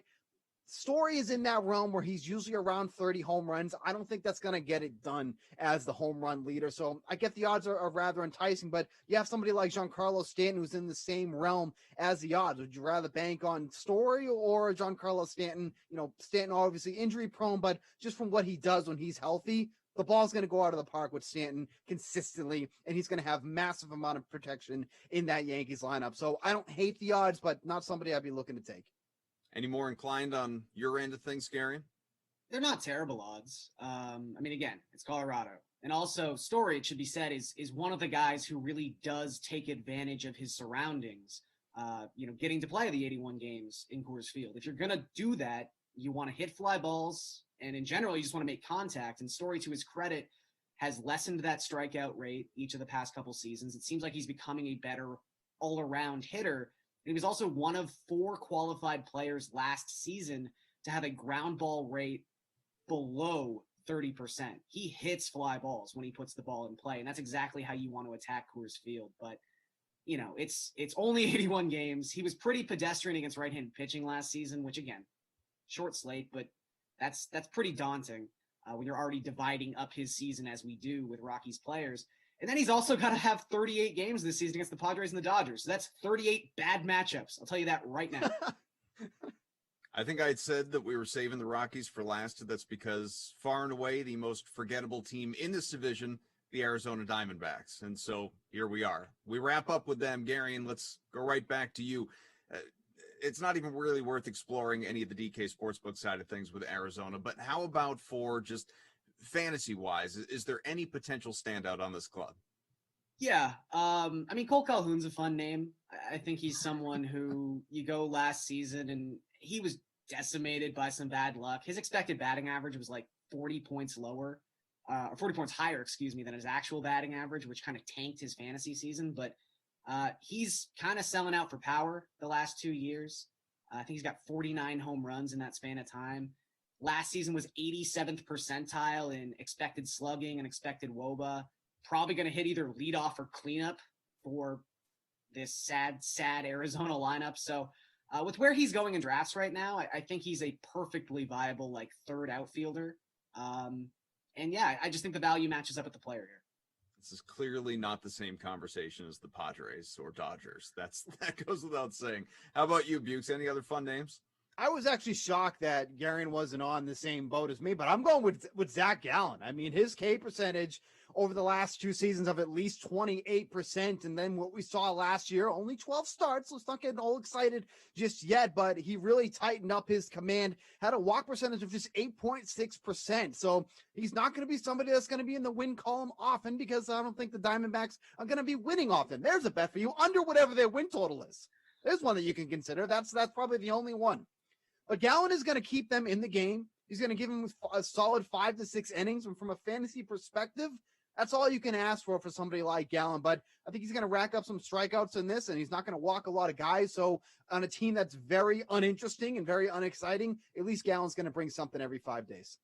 Story is in that realm where he's usually around 30 home runs. I don't think that's going to get it done as the home run leader. So I get the odds are rather enticing, but you have somebody like Giancarlo Stanton who's in the same realm as the odds. Would you rather bank on Story or Giancarlo Stanton? Stanton obviously injury prone, but just from what he does when he's healthy, the ball's going to go out of the park with Stanton consistently, and he's going to have massive amount of protection in that Yankees lineup. So I don't hate the odds, but not somebody I'd be looking to take. Any more inclined on your end of things, Garion? They're not terrible odds. I mean, again, it's Colorado. And also, Story, it should be said, is one of the guys who really does take advantage of his surroundings, getting to play the 81 games in Coors Field. If you're going to do that, you want to hit fly balls, and in general, you just want to make contact. And Story, to his credit, has lessened that strikeout rate each of the past couple seasons. It seems like he's becoming a better all-around hitter. He was also one of 4 qualified players last season to have a ground ball rate below 30%. He hits fly balls when he puts the ball in play, and that's exactly how you want to attack Coors Field. But, it's only 81 games. He was pretty pedestrian against right-handed pitching last season, which, again, short slate, but that's pretty daunting when you're already dividing up his season as we do with Rockies players. And then he's also got to have 38 games this season against the Padres and the Dodgers. So that's 38 bad matchups. I'll tell you that right now. I think I had said that we were saving the Rockies for last. That's because far and away the most forgettable team in this division, the Arizona Diamondbacks. And so here we are. We wrap up with them. Garion, let's go right back to you. It's not even really worth exploring any of the DK Sportsbook side of things with Arizona, but how about for just fantasy-wise? Is there any potential standout on this club? Yeah. I mean, Cole Calhoun's a fun name. I think he's someone who you go last season and he was decimated by some bad luck. His expected batting average was like 40 points lower, or 40 points higher, than his actual batting average, which kind of tanked his fantasy season. But he's kind of selling out for power the last 2 years. I think he's got 49 home runs in that span of time. Last season was 87th percentile in expected slugging and expected WOBA. Probably going to hit either leadoff or cleanup for this sad Arizona lineup. So with where he's going in drafts right now, I think he's a perfectly viable third outfielder. And yeah, I just think the value matches up with the player here. This is clearly not the same conversation as the Padres or Dodgers. That goes without saying. How about you, Bukes? Any other fun names? I was actually shocked that Garion wasn't on the same boat as me, but I'm going with Zach Gallen. I mean, his K percentage over the last 2 seasons of at least 28%. And then what we saw last year, only 12 starts. Let's not get all excited just yet, but he really tightened up his command, had a walk percentage of just 8.6%. So he's not going to be somebody that's going to be in the win column often, because I don't think the Diamondbacks are going to be winning often. There's a bet for you under whatever their win total is. There's one that you can consider. That's probably the only one. But Gallen is going to keep them in the game. He's going to give them a solid 5 to 6 innings. And from a fantasy perspective, that's all you can ask for somebody like Gallen. But I think he's going to rack up some strikeouts in this, and he's not going to walk a lot of guys. So on a team that's very uninteresting and very unexciting, at least Gallen's going to bring something every 5 days.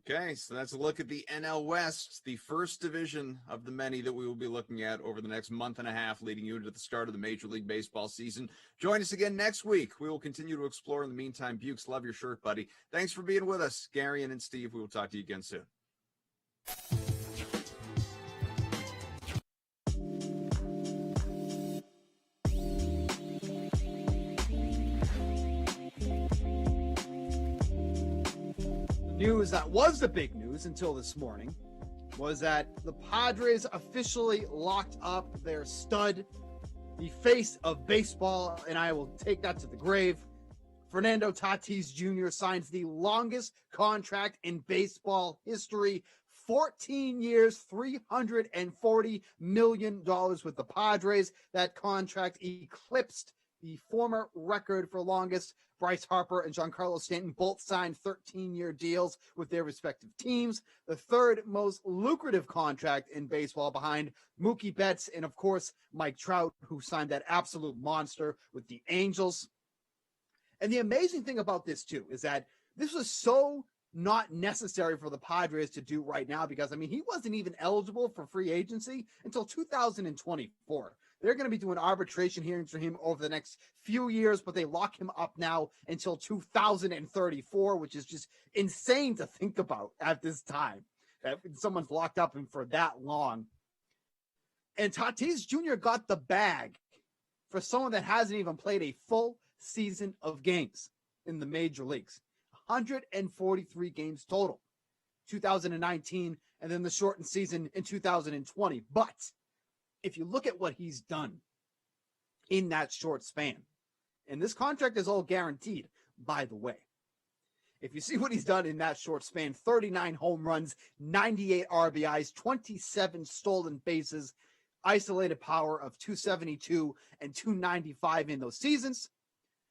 Okay, so that's a look at the NL West, the first division of the many that we will be looking at over the next month and a half, leading you into the start of the Major League Baseball season. Join us again next week. We will continue to explore. In the meantime, Bukes, love your shirt, buddy. Thanks for being with us, Garion and Steve. We will talk to you again soon. News that was the big news until this morning was that the Padres officially locked up their stud, the face of baseball, and I will take that to the grave. Fernando Tatis Jr. signs the longest contract in baseball history, 14 years, $340 million with the Padres. That contract eclipsed the former record for longest. Bryce Harper and Giancarlo Stanton both signed 13-year deals with their respective teams. The third most lucrative contract in baseball, behind Mookie Betts and, of course, Mike Trout, who signed that absolute monster with the Angels. And the amazing thing about this, too, is that this was so not necessary for the Padres to do right now, because, I mean, he wasn't even eligible for free agency until 2024. They're going to be doing arbitration hearings for him over the next few years, but they lock him up now until 2034, which is just insane to think about at this time, that someone's locked up him for that long. And Tatis Jr. got the bag for someone that hasn't even played a full season of games in the major leagues. 143 games total, 2019, and then the shortened season in 2020. But if you look at what he's done in that short span, and this contract is all guaranteed, by the way. If you see what he's done in that short span, 39 home runs, 98 RBIs, 27 stolen bases, isolated power of 272 and 295 in those seasons.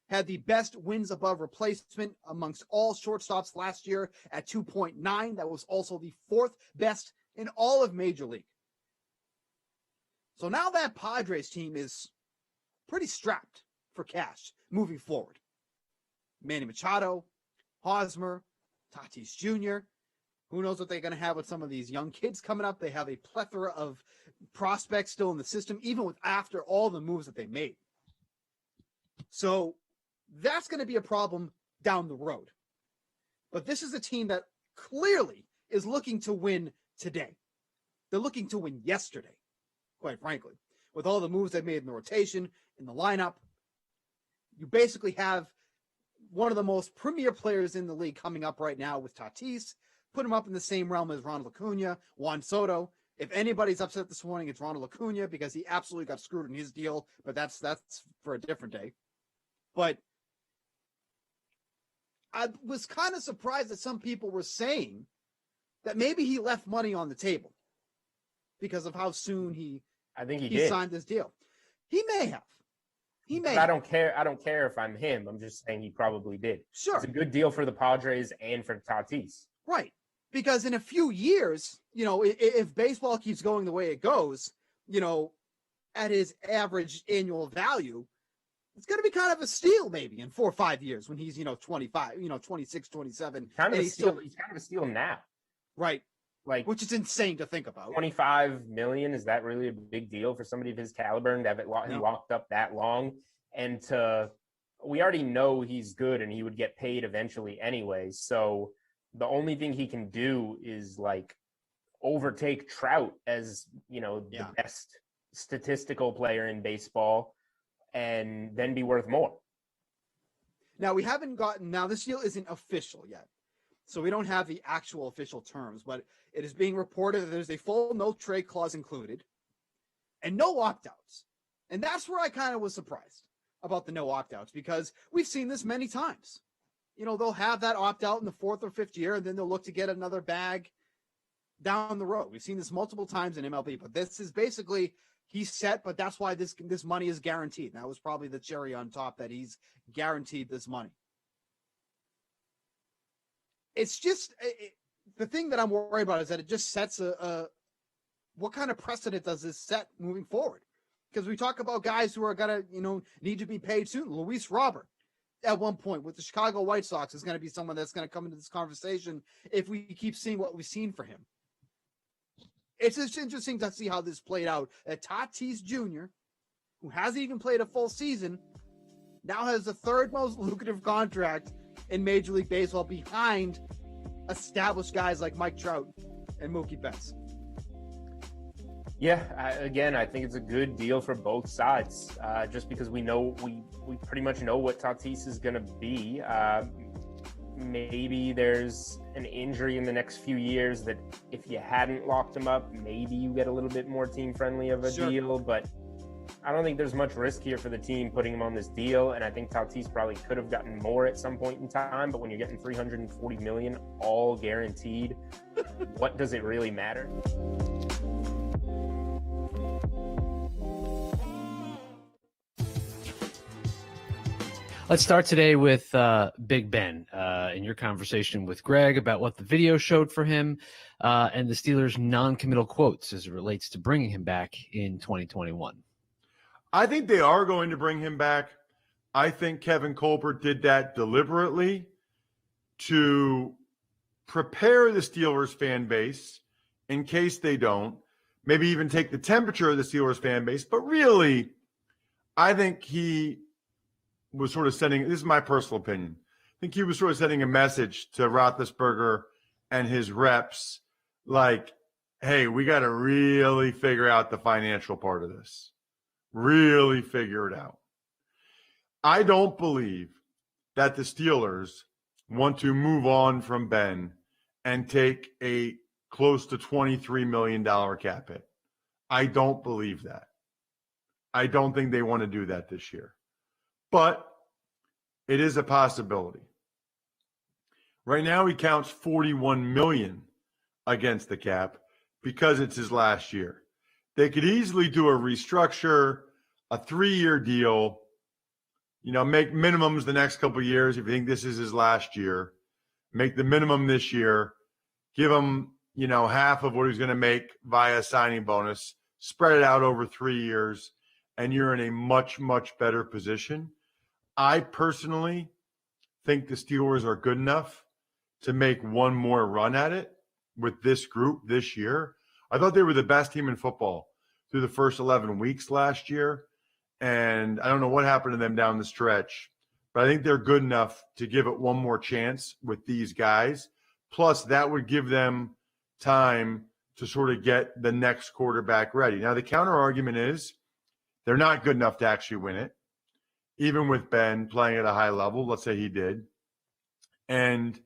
Had the best wins above replacement amongst all shortstops last year at 2.9. That was also the 4th best in all of Major League. So now that Padres team is pretty strapped for cash moving forward. Manny Machado, Hosmer, Tatis Jr. Who knows what they're going to have with some of these young kids coming up. They have a plethora of prospects still in the system, even with after all the moves that they made. So that's going to be a problem down the road. But this is a team that clearly is looking to win today. They're looking to win yesterday, quite frankly. With all the moves they made in the rotation, in the lineup, you basically have one of the most premier players in the league coming up right now with Tatis. Put him up in the same realm as Ronald Acuna, Juan Soto. If anybody's upset this morning, it's Ronald Acuna, because he absolutely got screwed in his deal, but that's for a different day. But I was kind of surprised that some people were saying that maybe he left money on the table because of how soon he signed this deal. He may have. I don't care if I'm him. I'm just saying he probably did. Sure. It's a good deal for the Padres and for Tatis. Right. Because in a few years, if baseball keeps going the way it goes, at his average annual value, it's going to be kind of a steal maybe in 4 or 5 years when he's, 25, 26, 27. He's kind of a steal now. Right. Which is insane to think about. 25 million, is that really a big deal for somebody of his caliber and to have it locked up that long? And we already know he's good and he would get paid eventually anyway. So the only thing he can do is overtake Trout as, the best statistical player in baseball and then be worth more. Now we haven't gotten. Now this deal isn't official yet, so we don't have the actual official terms. But it is being reported that there's a full no trade clause included, and no opt-outs. And that's where I kind of was surprised about the no opt-outs, because we've seen this many times. You know, they'll have that opt-out in the 4th or 5th year, and then they'll look to get another bag down the road. We've seen this multiple times in MLB, but this is basically he's set, but that's why this money is guaranteed. That was probably the cherry on top, that he's guaranteed this money. It's just the thing that I'm worried about is that it just sets what kind of precedent does this set moving forward? Because we talk about guys who are going to, need to be paid soon. Luis Robert, at one point with the Chicago White Sox, is going to be someone that's going to come into this conversation if we keep seeing what we've seen for him. It's just interesting to see how this played out. Tatis Jr., who hasn't even played a full season, now has the 3rd most lucrative contract in Major League Baseball, behind established guys like Mike Trout and Mookie Betts. Yeah, I think it's a good deal for both sides. Just because we pretty much know what Tatis is going to be. Maybe there's an injury in the next few years that if you hadn't locked him up, maybe you get a little bit more team-friendly of a deal. But I don't think there's much risk here for the team putting him on this deal. And I think Tatis probably could have gotten more at some point in time. But when you're getting $340 million all guaranteed, what does it really matter? Let's start today with Big Ben in your conversation with Greg about what the video showed for him and the Steelers' non-committal quotes as it relates to bringing him back in 2021. I think they are going to bring him back. I think Kevin Colbert did that deliberately to prepare the Steelers fan base in case they don't, maybe even take the temperature of the Steelers fan base. But really, I think he was sort of sending, this is my personal opinion, I think he was sort of sending a message to Roethlisberger and his reps like, hey, we got to really figure out the financial part of this. Really figure it out. I don't believe that the Steelers want to move on from Ben and take a close to $23 million cap hit. I don't believe that. I don't think they want to do that this year. But it is a possibility. Right now, he counts $41 million against the cap because it's his last year. They could easily do a restructure, a 3-year deal, make minimums the next couple of years if you think this is his last year. Make the minimum this year. Give him, half of what he's going to make via signing bonus. Spread it out over 3 years, and you're in a much, much better position. I personally think the Steelers are good enough to make one more run at it with this group this year. I thought they were the best team in football through the first 11 weeks last year, and I don't know what happened to them down the stretch, but I think they're good enough to give it one more chance with these guys. Plus, that would give them time to sort of get the next quarterback ready. Now, the counter argument is they're not good enough to actually win it. Even with Ben playing at a high level, let's say he did. And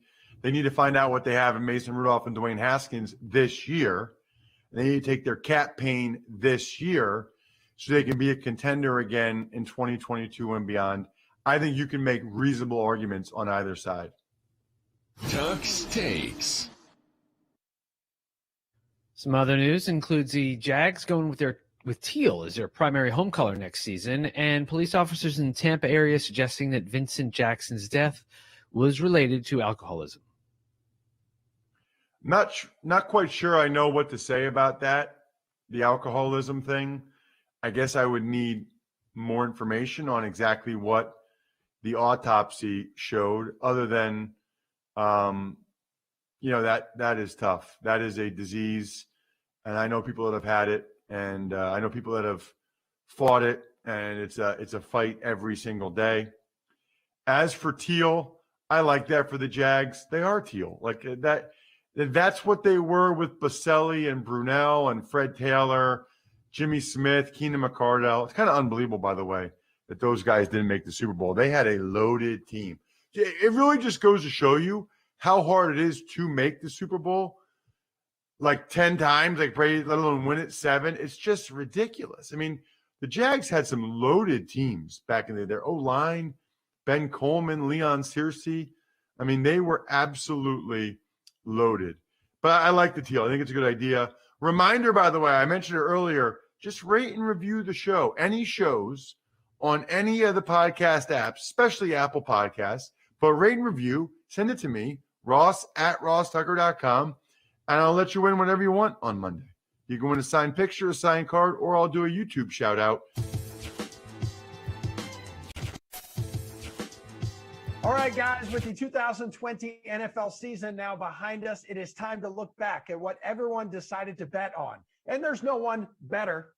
they need to find out what they have in Mason Rudolph and Dwayne Haskins this year. They need to take their cap pain this year so they can be a contender again in 2022 and beyond. I think you can make reasonable arguments on either side. Tux Takes. Some other news includes the Jags going with teal as their primary home color next season, and police officers in the Tampa area suggesting that Vincent Jackson's death was related to alcoholism. Not quite sure I know what to say about that, the alcoholism thing. I guess I would need more information on exactly what the autopsy showed, other than, that is tough. That is a disease, and I know people that have had it. And I know people that have fought it, and it's a fight every single day. As for teal, I like that for the Jags. They are teal. Like that. That's what they were with Baselli and Brunell and Fred Taylor, Jimmy Smith, Keenan McCardell. It's kind of unbelievable, by the way, that those guys didn't make the Super Bowl. They had a loaded team. It really just goes to show you how hard it is to make the Super Bowl. Like 10 times, like Brady, let alone win it 7. It's just ridiculous. I mean, the Jags had some loaded teams back in the day. Their O-line, Ben Coleman, Leon Searcy. I mean, they were absolutely loaded. But I like the teal. I think it's a good idea. Reminder, by the way, I mentioned it earlier, just rate and review the show. Any shows on any of the podcast apps, especially Apple Podcasts, but rate and review, send it to me, ross@rosstucker.com, and I'll let you win whatever you want on Monday. You can win a signed picture, a signed card, or I'll do a YouTube shout out. All right, guys, with the 2020 NFL season now behind us, it is time to look back at what everyone decided to bet on. And there's no one better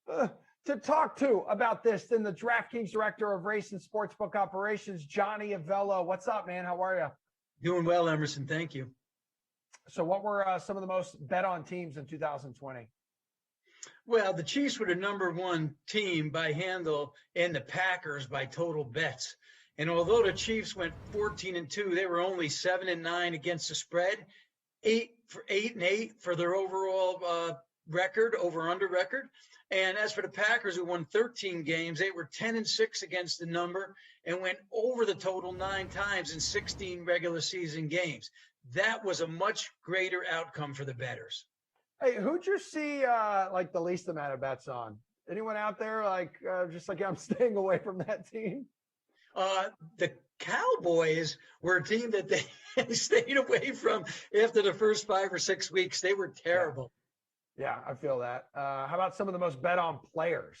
to talk to about this than the DraftKings Director of Race and Sportsbook Operations, Johnny Avello. What's up, man? How are you? Doing well, Emerson. Thank you. So what were some of the most bet on teams in 2020? Well, the Chiefs were the number one team by handle and the Packers by total bets. And although the Chiefs went 14-2, they were only 7-9 against the spread, 8-8 for their overall record, over/under record. And as for the Packers, who won 13 games, they were 10-6 against the number and went over the total 9 times in 16 regular season games. That was a much greater outcome for the bettors. Hey, who'd you see like the least amount of bets on? Anyone out there just like I'm staying away from that team? The Cowboys were a team that they stayed away from after the first 5 or 6 weeks. They were terrible. Yeah, I feel that. How about some of the most bet on players?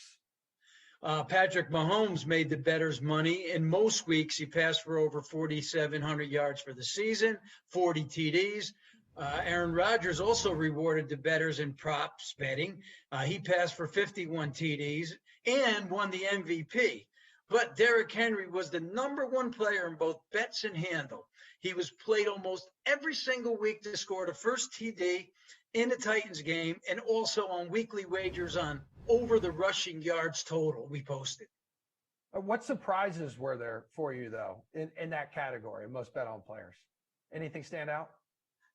Patrick Mahomes made the bettors money. In most weeks, he passed for over 4,700 yards for the season, 40 TDs. Aaron Rodgers also rewarded the bettors in props betting. He passed for 51 TDs and won the MVP. But Derrick Henry was the number one player in both bets and handle. He was played almost every single week to score the first TD in the Titans game and also on weekly wagers on over the rushing yards total we posted. What surprises were there for you, though, in that category, most bet on players? Anything stand out?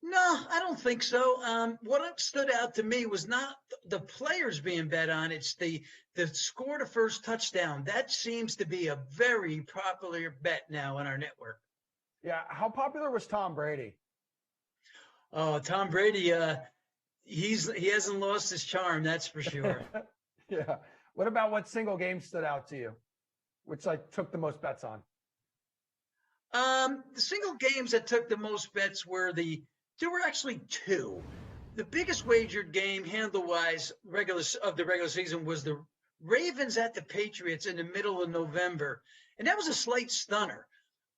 No, I don't think so. What stood out to me was not the players being bet on. It's the score to first touchdown. That seems to be a very popular bet now on our network. Yeah. How popular was Tom Brady? Oh, Tom Brady, he hasn't lost his charm. That's for sure. Yeah. What about what single game stood out to you, which took the most bets on? The single games that took the most bets were there were actually 2. The biggest wagered game, handle-wise, of the regular season was the Ravens at the Patriots in the middle of November, and that was a slight stunner.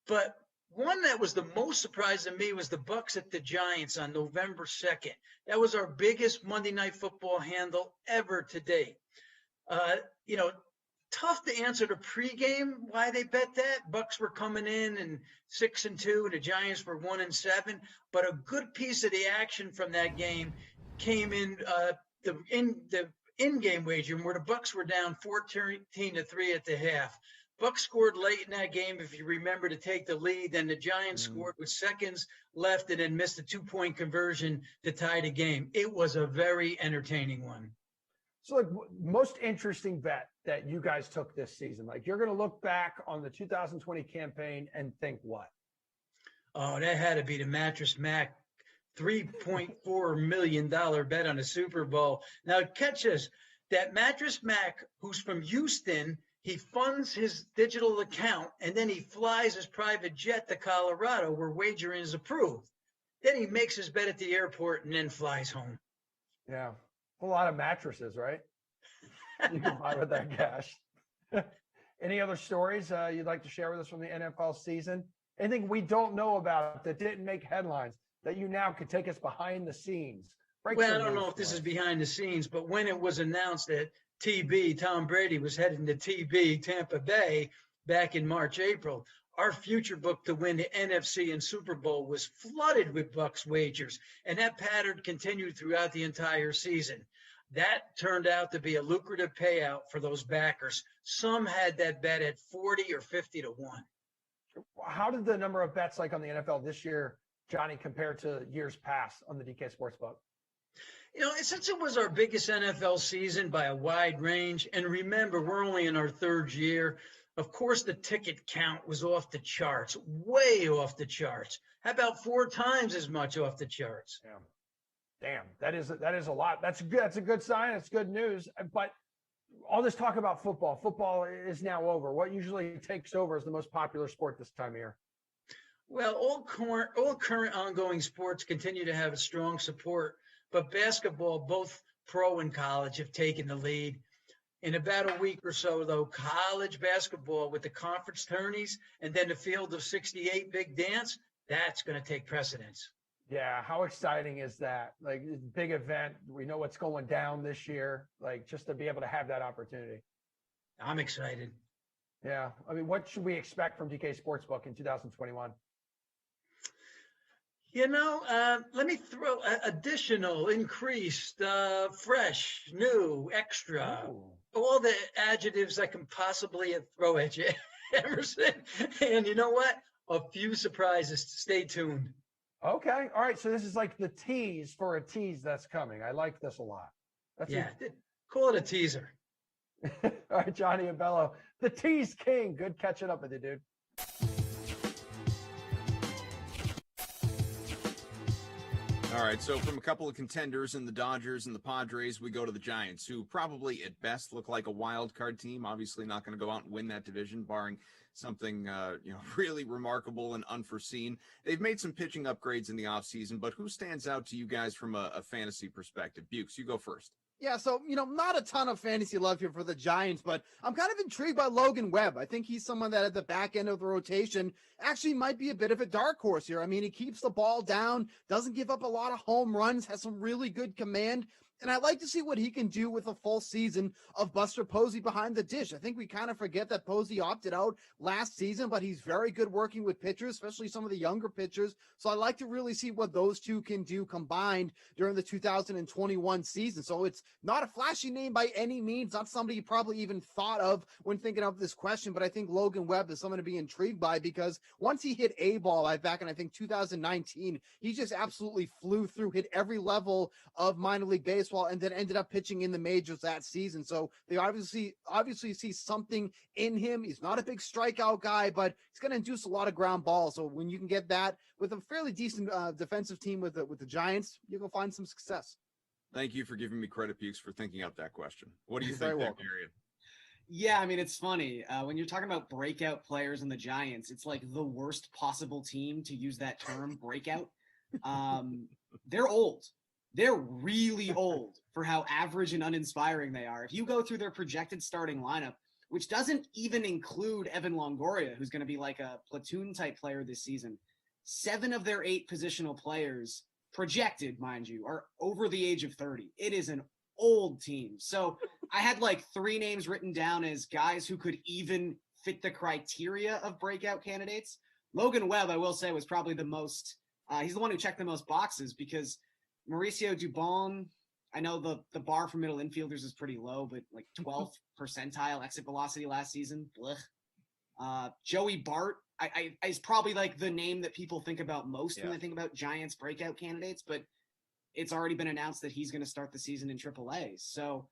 But one that was the most surprise to me was the Bucs at the Giants on November 2nd. That was our biggest Monday Night Football handle ever to date. Tough to answer the pregame why they bet that. Bucs were coming in and 6-2, and the Giants were 1-7. But a good piece of the action from that game came in the in-game wager, where the Bucs were down 14-3 at the half. Bucs scored late in that game, if you remember, to take the lead. Then the Giants scored with seconds left and then missed a 2-point conversion to tie the game. It was a very entertaining one. So, most interesting bet that you guys took this season, you're going to look back on the 2020 campaign and think what? Oh, that had to be the Mattress Mac $3.4 million bet on the Super Bowl. Now, catch this. That Mattress Mac, who's from Houston, he funds his digital account, and then he flies his private jet to Colorado, where wagering is approved. Then he makes his bet at the airport and then flies home. Yeah. A lot of mattresses, right? You can buy with that cash. Any other stories you'd like to share with us from the NFL season? Anything we don't know about that didn't make headlines that you now could take us behind the scenes? I don't know if this is behind the scenes, but when it was announced that Tom Brady was heading to TB, Tampa Bay, back in March, April, our future book to win the NFC and Super Bowl was flooded with Bucs wagers, and that pattern continued throughout the entire season. That turned out to be a lucrative payout for those backers. Some had that bet at 40 or 50 to 1. How did the number of bets like on the NFL this year, Johnny, compare to years past on the DK Sportsbook? Since it was our biggest NFL season by a wide range, and remember, we're only in our third year, of course, the ticket count was off the charts, way off the charts. How about 4 times as much off the charts? Yeah. Damn, that is a lot. That's good. That's a good sign. It's good news. But all this talk about football is now over. What usually takes over as the most popular sport this time of year? Well, all current ongoing sports continue to have a strong support, but basketball, both pro and college, have taken the lead. In about a week or so, though, college basketball with the conference tourneys and then the field of 68 big dance, that's going to take precedence. Yeah, how exciting is that? Like, big event. We know what's going down this year. Like, just to be able to have that opportunity. I'm excited. Yeah. I mean, what should we expect from DK Sportsbook in 2021? Let me throw additional, increased, fresh, new, extra, all the adjectives I can possibly throw at you, Emerson. And you know what? A few surprises. Stay tuned. Okay. All right. So this is like the tease for a tease that's coming. I like this a lot. Call it a teaser. All right, Johnny and Bello, the tease king. Good catching up with you, dude. All right, so from a couple of contenders in the Dodgers and the Padres, we go to the Giants, who probably at best look like a wild card team. Obviously not going to go out and win that division, barring something really remarkable and unforeseen. They've made some pitching upgrades in the offseason, but who stands out to you guys from a fantasy perspective? Bukes, you go first. Yeah, so, not a ton of fantasy love here for the Giants, but I'm kind of intrigued by Logan Webb. I think he's someone that at the back end of the rotation actually might be a bit of a dark horse here. I mean, he keeps the ball down, doesn't give up a lot of home runs, has some really good command. And I'd like to see what he can do with a full season of Buster Posey behind the dish. I think we kind of forget that Posey opted out last season, but he's very good working with pitchers, especially some of the younger pitchers. So I'd like to really see what those two can do combined during the 2021 season. So it's not a flashy name by any means, not somebody you probably even thought of when thinking of this question, but I think Logan Webb is someone to be intrigued by because once he hit A-ball back in, I think, 2019, he just absolutely flew through, hit every level of minor league baseball, and then ended up pitching in the majors that season. So they obviously see something in him. He's not a big strikeout guy, but he's going to induce a lot of ground balls. So when you can get that with a fairly decent defensive team with the Giants, you can find some success. Thank you for giving me credit, Bukes, for thinking up that question. What do you think, Marion? Yeah, I mean, it's funny. When you're talking about breakout players in the Giants, it's like the worst possible team to use that term, breakout. They're old. They're really old for how average and uninspiring they are. If you go through their projected starting lineup, which doesn't even include Evan Longoria, who's going to be like a platoon type player this season, 7 of their 8 positional players, projected, mind you, are over the age of 30. It is an old team. So I had like 3 names written down as guys who could even fit the criteria of breakout candidates. Logan Webb, I will say, was probably the most, he's the one who checked the most boxes because Mauricio Dubon, I know the bar for middle infielders is pretty low, but like 12th percentile exit velocity last season. Joey Bart, I is probably like the name that people think about most when they think about Giants breakout candidates, but it's already been announced that he's going to start the season in AAA. So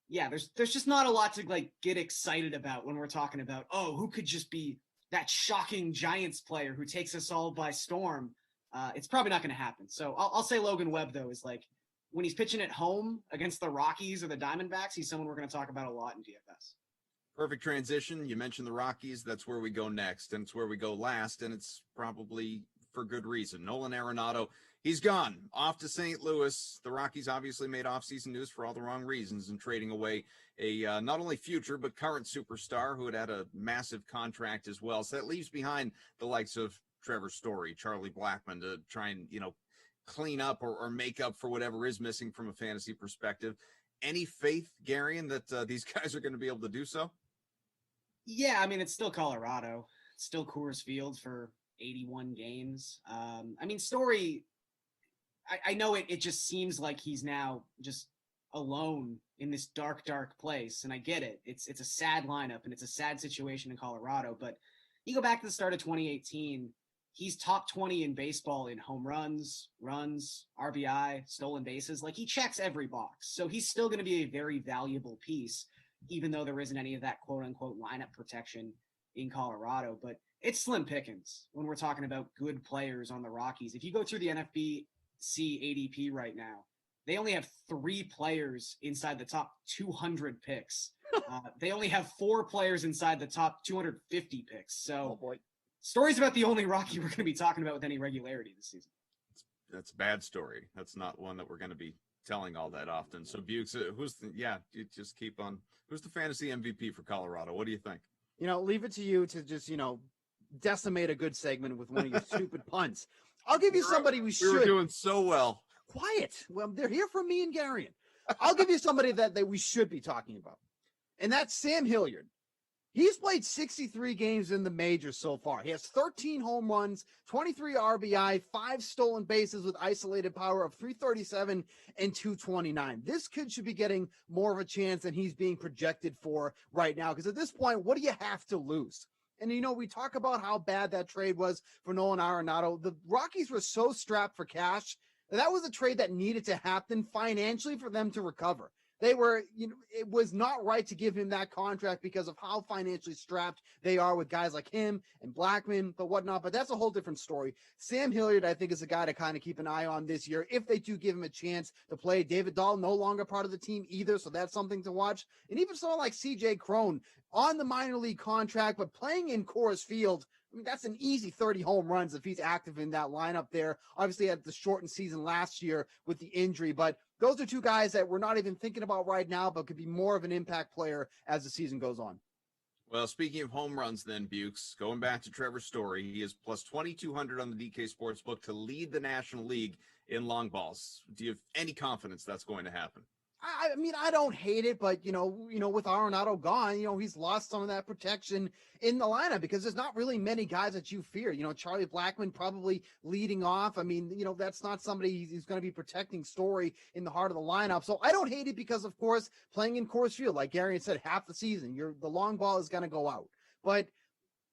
yeah, there's just not a lot to like get excited about when we're talking about, who could just be that shocking Giants player who takes us all by storm. It's probably not going to happen. So I'll say Logan Webb, though, is like when he's pitching at home against the Rockies or the Diamondbacks, he's someone we're going to talk about a lot in DFS. Perfect transition. You mentioned the Rockies. That's where we go next, and it's where we go last, and it's probably for good reason. Nolan Arenado, he's gone off to St. Louis. The Rockies obviously made offseason news for all the wrong reasons and trading away a not only future but current superstar who had a massive contract as well. So that leaves behind the likes of Trevor Story, Charlie Blackmon to try and, clean up or make up for whatever is missing from a fantasy perspective. Any faith, Garion, that these guys are going to be able to do so? Yeah, I mean, it's still Colorado. It's still Coors Field for 81 games. I mean, Story, I know it just seems like he's now just alone in this dark, dark place. And I get it. It's a sad lineup and it's a sad situation in Colorado. But you go back to the start of 2018, he's top 20 in baseball in home runs, RBI, stolen bases. Like, he checks every box. So he's still going to be a very valuable piece, even though there isn't any of that quote unquote lineup protection in Colorado. But it's slim pickings when we're talking about good players on the Rockies. If you go through the NFBC ADP right now, they only have 3 players inside the top 200 picks. They only have 4 players inside the top 250 picks. So stories about the only Rocky we're going to be talking about with any regularity this season. That's a bad story. That's not one that we're going to be telling all that often. So Bukes, you just keep on. Who's the fantasy MVP for Colorado? What do you think? Leave it to you to just, decimate a good segment with one of your stupid puns. I'll give you somebody we were doing so well. Quiet. Well, they're here for me and Garion. I'll give you somebody that we should be talking about, and that's Sam Hilliard. He's played 63 games in the majors so far. He has 13 home runs, 23 RBI, 5 stolen bases with isolated power of 337 and 229. This kid should be getting more of a chance than he's being projected for right now, because at this point, what do you have to lose? And, we talk about how bad that trade was for Nolan Arenado. The Rockies were so strapped for cash. That was a trade that needed to happen financially for them to recover. They were, it was not right to give him that contract because of how financially strapped they are with guys like him and Blackmon, but whatnot. But that's a whole different story. Sam Hilliard, I think, is a guy to kind of keep an eye on this year if they do give him a chance to play. David Dahl, no longer part of the team either, so that's something to watch. And even someone like CJ Cron on the minor league contract, but playing in Coors Field. I mean, that's an easy 30 home runs if he's active in that lineup there. Obviously, had the shortened season last year with the injury, but those are 2 guys that we're not even thinking about right now, but could be more of an impact player as the season goes on. Well, speaking of home runs then, Bukes, going back to Trevor Story, he is plus 2,200 on the DK Sportsbook to lead the National League in long balls. Do you have any confidence that's going to happen? I mean, I don't hate it, but with Arenado gone, he's lost some of that protection in the lineup because there's not really many guys that you fear. Charlie Blackmon probably leading off. I mean, that's not somebody who's going to be protecting Story in the heart of the lineup. So I don't hate it because, of course, playing in Coors Field, like Gary said, half the season, the long ball is going to go out. But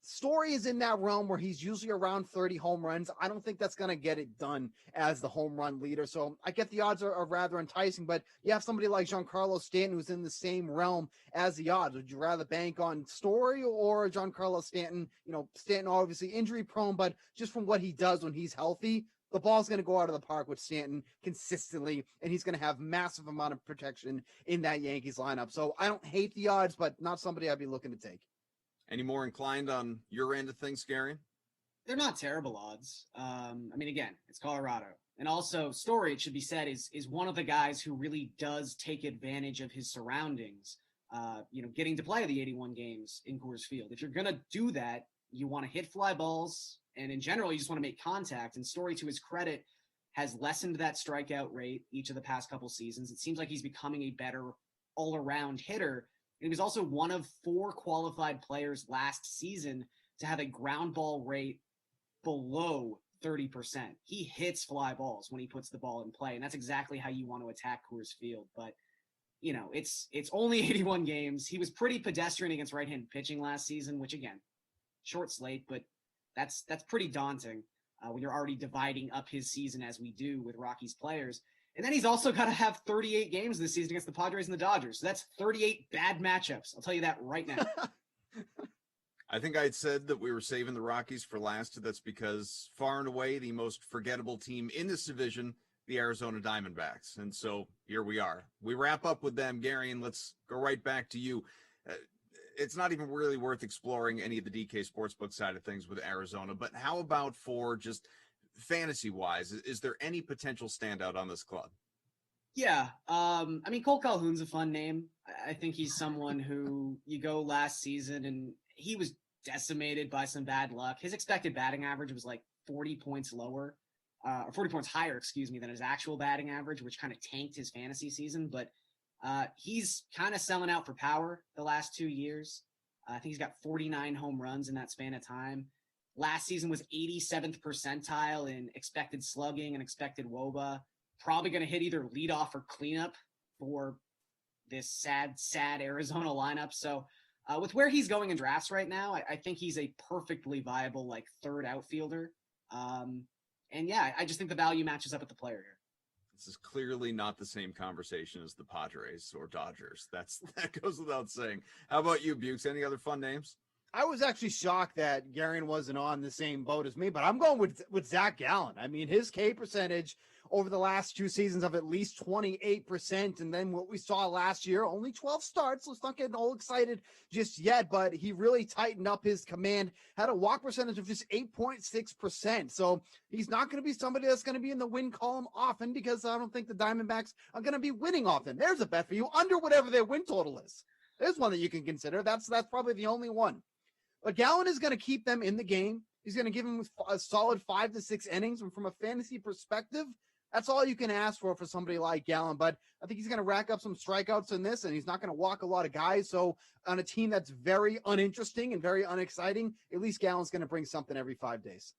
Story is in that realm where he's usually around 30 home runs. I don't think that's going to get it done as the home run leader. So I get the odds are rather enticing, but you have somebody like Giancarlo Stanton who's in the same realm as the odds. Would you rather bank on Story or Giancarlo Stanton? Stanton obviously injury prone, but just from what he does when he's healthy, the ball's going to go out of the park with Stanton consistently, and he's going to have massive amount of protection in that Yankees lineup. So I don't hate the odds, but not somebody I'd be looking to take. Any more inclined on your end of things, Gary? They're not terrible odds. I mean, again, it's Colorado. And also, Story, it should be said, is one of the guys who really does take advantage of his surroundings, getting to play the 81 games in Coors Field. If you're going to do that, you want to hit fly balls, and in general, you just want to make contact. And Story, to his credit, has lessened that strikeout rate each of the past couple seasons. It seems like he's becoming a better all-around hitter. He was also one of 4 qualified players last season to have a ground ball rate below 30%. He hits fly balls when he puts the ball in play, and that's exactly how you want to attack Coors Field. But, it's only 81 games. He was pretty pedestrian against right-handed pitching last season, which, again, short slate, but that's pretty daunting when you're already dividing up his season as we do with Rockies players. And then he's also got to have 38 games this season against the Padres and the Dodgers. So that's 38 bad matchups. I'll tell you that right now. I think I had said that we were saving the Rockies for last. That's because far and away the most forgettable team in this division, the Arizona Diamondbacks. And so here we are. We wrap up with them, Gary, and let's go right back to you. It's not even really worth exploring any of the DK Sportsbook side of things with Arizona, but how about for just fantasy-wise, is there any potential standout on this club? Yeah. I mean, Cole Calhoun's a fun name. I think he's someone who you go last season and he was decimated by some bad luck. His expected batting average was like 40 points lower, or 40 points higher, than his actual batting average, which kind of tanked his fantasy season. But he's kind of selling out for power the last 2 years. I think he's got 49 home runs in that span of time. Last season was 87th percentile in expected slugging and expected WOBA. Probably going to hit either leadoff or cleanup for this sad Arizona lineup. So with where he's going in drafts right now, I think he's a perfectly viable like third outfielder. And yeah, I just think the value matches up with the player here. This is clearly not the same conversation as the Padres or Dodgers. That goes without saying. How about you, Bukes? Any other fun names? I was actually shocked that Garion wasn't on the same boat as me, but I'm going with Zach Gallen. I mean, his K percentage over the last 2 seasons of at least 28%. And then what we saw last year, only 12 starts. Let's not get all excited just yet, but he really tightened up his command, had a walk percentage of just 8.6%. So he's not going to be somebody that's going to be in the win column often, because I don't think the Diamondbacks are going to be winning often. There's a bet for you under whatever their win total is. There's one that you can consider. That's probably the only one. But Gallen is going to keep them in the game. He's going to give them a solid 5 to 6 innings. And from a fantasy perspective, that's all you can ask for somebody like Gallen. But I think he's going to rack up some strikeouts in this, and he's not going to walk a lot of guys. So on a team that's very uninteresting and very unexciting, at least Gallen's going to bring something every 5 days.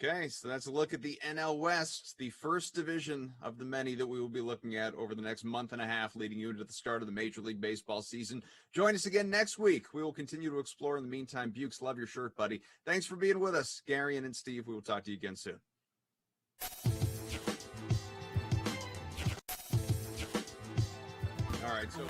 Okay, so that's a look at the NL West, the first division of the many that we will be looking at over the next month and a half, leading you into the start of the Major League Baseball season. Join us again next week. We will continue to explore. In the meantime, Bukes, love your shirt, buddy. Thanks for being with us, Garion and Steve. We will talk to you again soon. All right, so...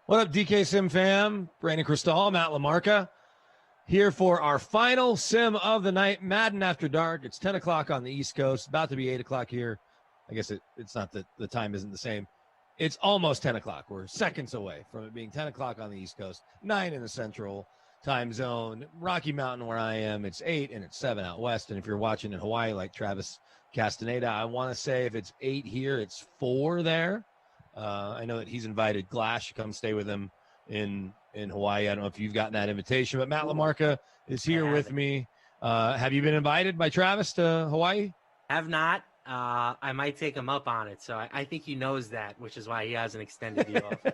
What up, DK Sim fam? Brandon Cristal, Matt LaMarca, here for our final sim of the night, Madden After Dark. It's 10 o'clock on the East Coast, about to be 8 o'clock here. I guess it's not that the time isn't the same. It's almost 10 o'clock. We're seconds away from it being 10 o'clock on the East Coast, 9 in the Central time zone. Rocky Mountain, where I am, it's 8, and it's 7 out west. And if you're watching in Hawaii like Travis Castaneda, I want to say if it's 8 here, it's 4 there. I know that he's invited Glash to come stay with him in Hawaii. I don't know if you've gotten that invitation, but Matt LaMarca is here with me. Have you been invited by Travis to Hawaii? Have not. I might take him up on it. So I think he knows that, which is why he hasn't extended the offer.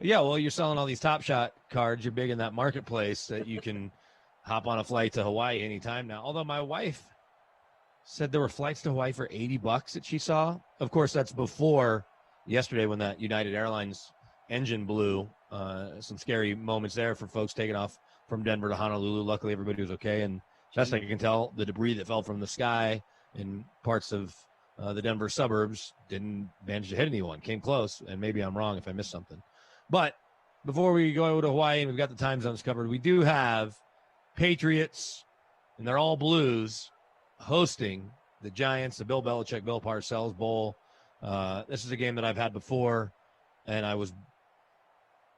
Yeah, well, you're selling all these Top Shot cards. You're big in that marketplace that you can hop on a flight to Hawaii anytime now. Although my wife said there were flights to Hawaii for $80 that she saw. Of course, that's before yesterday when that United Airlines engine blew. Some scary moments there for folks taking off from Denver to Honolulu. Luckily, everybody was okay. And best I can tell, the debris that fell from the sky in parts of the Denver suburbs didn't manage to hit anyone. Came close, and maybe I'm wrong if I missed something. But before we go to Hawaii and we've got the time zones covered, we do have Patriots, and they're all Blues, hosting the Giants, the Bill Belichick, Bill Parcells Bowl. This is a game that I've had before, and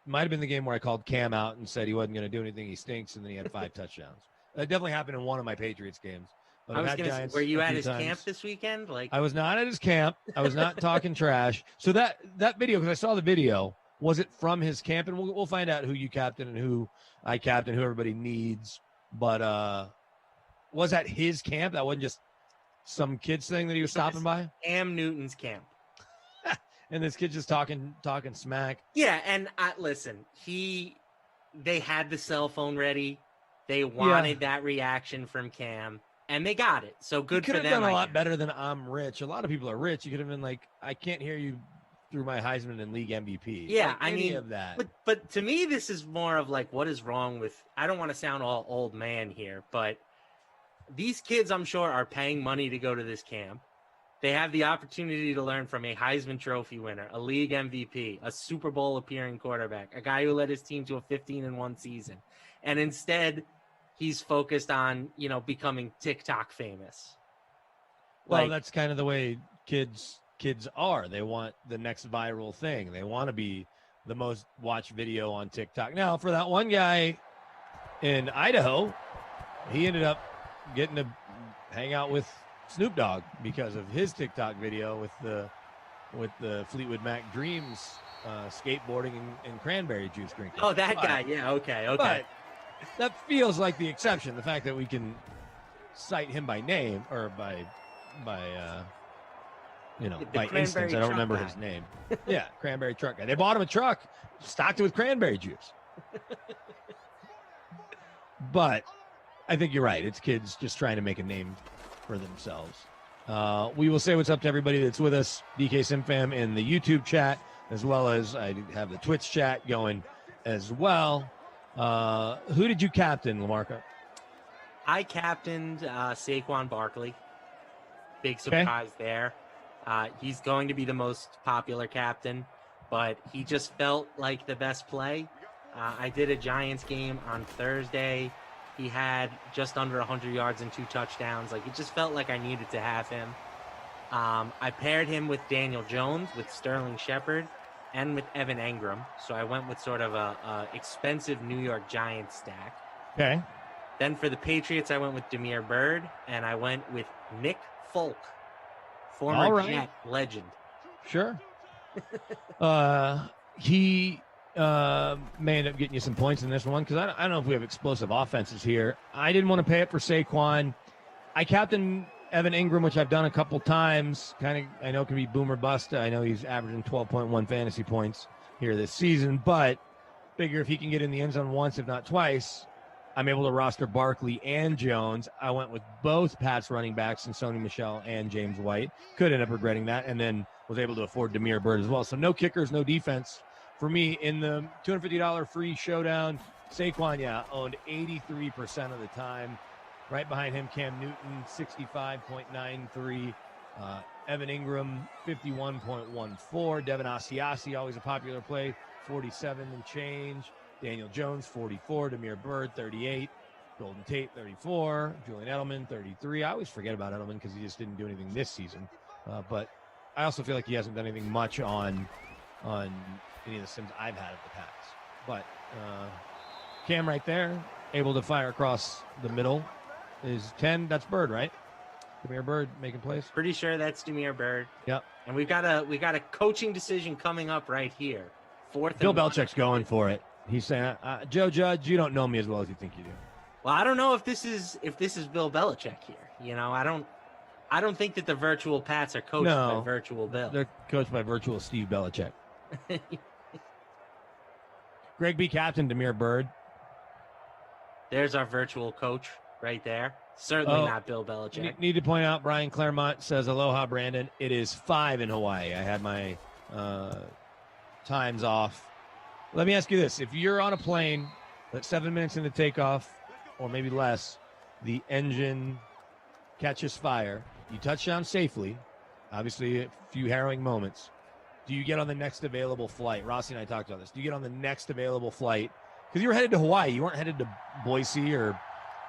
might have been the game where I called Cam out and said he wasn't going to do anything. He stinks, and then he had 5 touchdowns. That definitely happened in one of my Patriots games. But Were you at his camp this weekend? I was not at his camp. I was not talking trash. So that video, because I saw the video, was it from his camp? And we'll find out who you captain and who I captain, who everybody needs. But was that his camp? That wasn't just some kid's thing that he was stopping by? Cam Newton's camp. And this kid just talking smack. Yeah, and listen, they had the cell phone ready. They wanted that reaction from Cam, and they got it. So good for them. You could have done a lot better than I'm rich. A lot of people are rich. You could have been like, I can't hear you through my Heisman and league MVP. Yeah, like I mean, of that. But to me, this is more of like, what is wrong with? I don't want to sound all old man here, but these kids, I'm sure, are paying money to go to this camp. They have the opportunity to learn from a Heisman Trophy winner, a league MVP, a Super Bowl appearing quarterback, a guy who led his team to a 15-1 season. And instead, he's focused on, becoming TikTok famous. Well, that's kind of the way kids are. They want the next viral thing. They want to be the most watched video on TikTok. Now, for that one guy in Idaho, he ended up getting to hang out with Snoop Dogg because of his TikTok video with the Fleetwood Mac Dreams skateboarding and cranberry juice drinking. Oh, that guy. Yeah. Okay. But that feels like the exception. The fact that we can cite him by name or by instance. I don't remember his name. Yeah, cranberry truck guy. They bought him a truck, stocked it with cranberry juice. But I think you're right. It's kids just trying to make a name for themselves. We will say what's up to everybody that's with us, DK SimFam, in the YouTube chat, as well as I have the Twitch chat going as well. Who did you captain, LaMarca? I captained Saquon Barkley. Big surprise there. He's going to be the most popular captain, but he just felt like the best play. I did a Giants game on Thursday. He had just under 100 yards and 2 touchdowns. It just felt like I needed to have him. I paired him with Daniel Jones, with Sterling Shepard, and with Evan Engram. So I went with sort of a expensive New York Giants stack. Okay. Then for the Patriots, I went with Damiere Byrd, and I went with Nick Folk, former Jet legend. Sure. He may end up getting you some points in this one because I don't know if we have explosive offenses here. I didn't want to pay it for Saquon. I captained Evan Engram, which I've done a couple times. I know it can be boom or bust. I know he's averaging 12.1 fantasy points here this season, but figure if he can get in the end zone once, if not twice, I'm able to roster Barkley and Jones. I went with both Pats running backs, and Sony Michel and James White. Could end up regretting that, and then was able to afford Damiere Byrd as well. So no kickers, no defense. For me, in the $250 free showdown, Saquon, owned 83% of the time. Right behind him, Cam Newton, 65.93. Evan Engram, 51.14. Devin Asiasi, always a popular play, 47 and change. Daniel Jones, 44. Damiere Byrd, 38. Golden Tate, 34. Julian Edelman, 33. I always forget about Edelman because he just didn't do anything this season. But I also feel like he hasn't done anything much on any of the Sims I've had of the Pats. But Cam right there, able to fire across the middle, is 10. That's Byrd, right? Damiere Byrd making plays. Pretty sure that's Damiere Byrd. Yep. And we got a coaching decision coming up right here. Fourth. Bill and one. Belichick's going for it. He's saying, Joe Judge, you don't know me as well as you think you do. Well, I don't know if this is Bill Belichick here. You know, I don't think that the virtual Pats are coached by virtual Bill. They're coached by virtual Steve Belichick. Greg B. Captain, Damiere Byrd. There's our virtual coach right there. Certainly not Bill Belichick. Need to point out, Brian Claremont says, aloha, Brandon. It is 5 in Hawaii. I had my times off. Let me ask you this. If you're on a plane, that's 7 minutes into takeoff, or maybe less, the engine catches fire, you touch down safely, obviously a few harrowing moments. Do you get on the next available flight? Rossi and I talked about this. Do you get on the next available flight? Because you were headed to Hawaii. You weren't headed to Boise or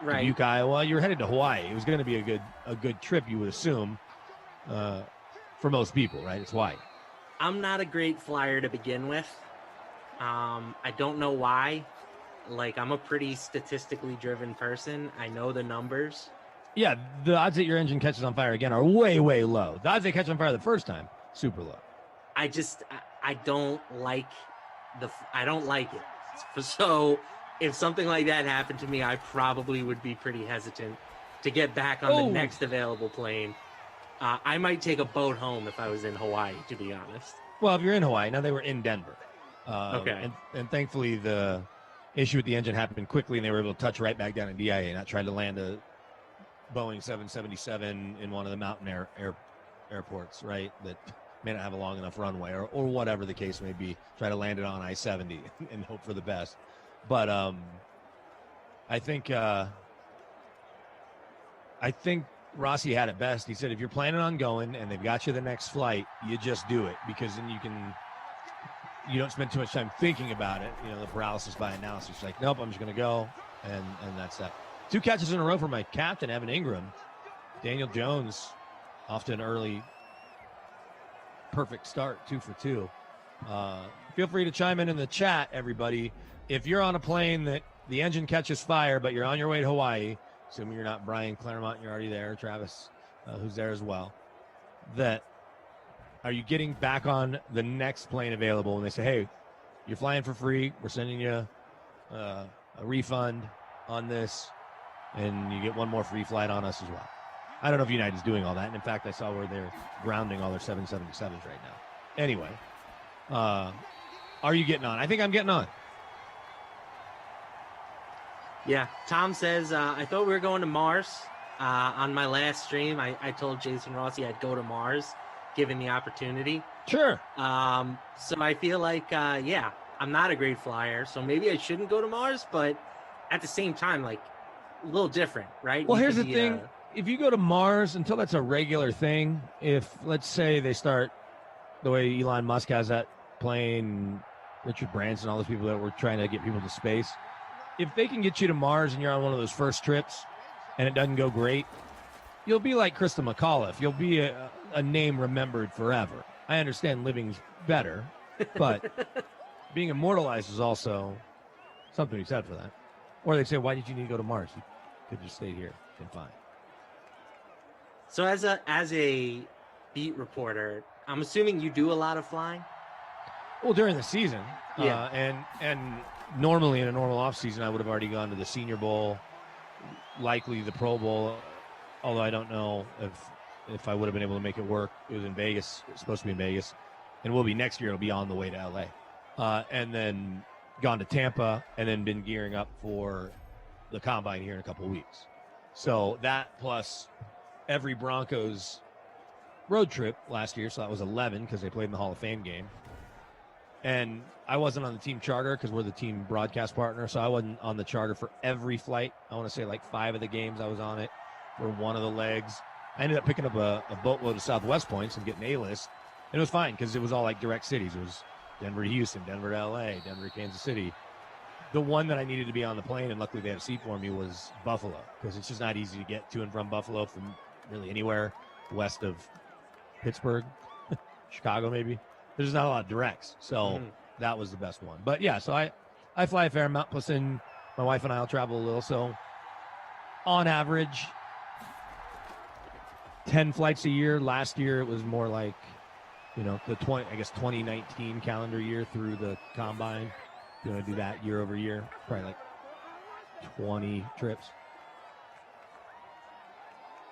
Dubuque, Iowa. You were headed to Hawaii. It was going to be a good trip, you would assume, for most people, right? It's Hawaii. I'm not a great flyer to begin with. I don't know why. Like, I'm a pretty statistically driven person. I know the numbers. Yeah, the odds that your engine catches on fire again are way, way low. The odds they catch on fire the first time, super low. I don't like it. So if something like that happened to me, I probably would be pretty hesitant to get back on the next available plane. I might take a boat home if I was in Hawaii, to be honest. Well, if you're in Hawaii, now they were in Denver. Okay. And thankfully the issue with the engine happened quickly and they were able to touch right back down in DIA, not trying to land a Boeing 777 in one of the mountain airports, right? That may not have a long enough runway or whatever the case may be. Try to land it on I-70 and hope for the best. But I think Rossi had it best. He said, if you're planning on going and they've got you the next flight, you just do it, because then you don't spend too much time thinking about it. You know, the paralysis by analysis. It's like, nope, I'm just going to go. And that's that. 2 catches in a row for my captain, Evan Ingram. Daniel Jones off to an early perfect start, 2 for 2. Feel free to chime in the chat, everybody. If you're on a plane that the engine catches fire, but you're on your way to Hawaii, assuming you're not Brian Claremont, you're already there, Travis, who's there as well, that are you getting back on the next plane available when they say, hey, you're flying for free, we're sending you a refund on this, and you get one more free flight on us as well. I don't know if United's doing all that. And in fact, I saw where they're grounding all their 777s right now. Anyway, are you getting on? I think I'm getting on. Yeah, Tom says, I thought we were going to Mars. On my last stream, I told Jason Rossi I'd go to Mars, given the opportunity. Sure. So I feel like, I'm not a great flyer, so maybe I shouldn't go to Mars, but at the same time, like, a little different, right? Well, here's the thing. If you go to Mars, until that's a regular thing, if, let's say, they start the way Elon Musk has that plane, Richard Branson, all those people that were trying to get people to space, if they can get you to Mars and you're on one of those first trips and it doesn't go great, you'll be like Krista McAuliffe. You'll be a name remembered forever. I understand living's better, but being immortalized is also something to be said for that. Or they say, why did you need to go to Mars? You could just stay here and fine. So as a beat reporter, I'm assuming you do a lot of flying? Well, during the season. Yeah. And normally in a normal off season, I would have already gone to the Senior Bowl, likely the Pro Bowl, although I don't know if I would have been able to make it work. It was in Vegas. It was supposed to be in Vegas. And will be next year. It'll be on the way to L.A. And then gone to Tampa and then been gearing up for the Combine here in a couple of weeks. So that plus every Broncos road trip last year. So that was 11 because they played in the Hall of Fame game. And I wasn't on the team charter because we're the team broadcast partner. So I wasn't on the charter for every flight. I want to say like 5 of the games I was on it for one of the legs. I ended up picking up a boatload of Southwest points and getting A-list. And it was fine because it was all like direct cities. It was Denver to Houston, Denver to LA, Denver to Kansas City. The one that I needed to be on the plane, and luckily they had a seat for me, was Buffalo, because it's just not easy to get to and from Buffalo from really anywhere west of Pittsburgh, Chicago maybe. There's not a lot of directs, so that was the best one. But yeah, so I fly a fair amount, plus in my wife and I will travel a little, so on average 10 flights a year. Last year it was more like, the 2019 calendar year through the combine. You want to do that year over year, probably like 20 trips.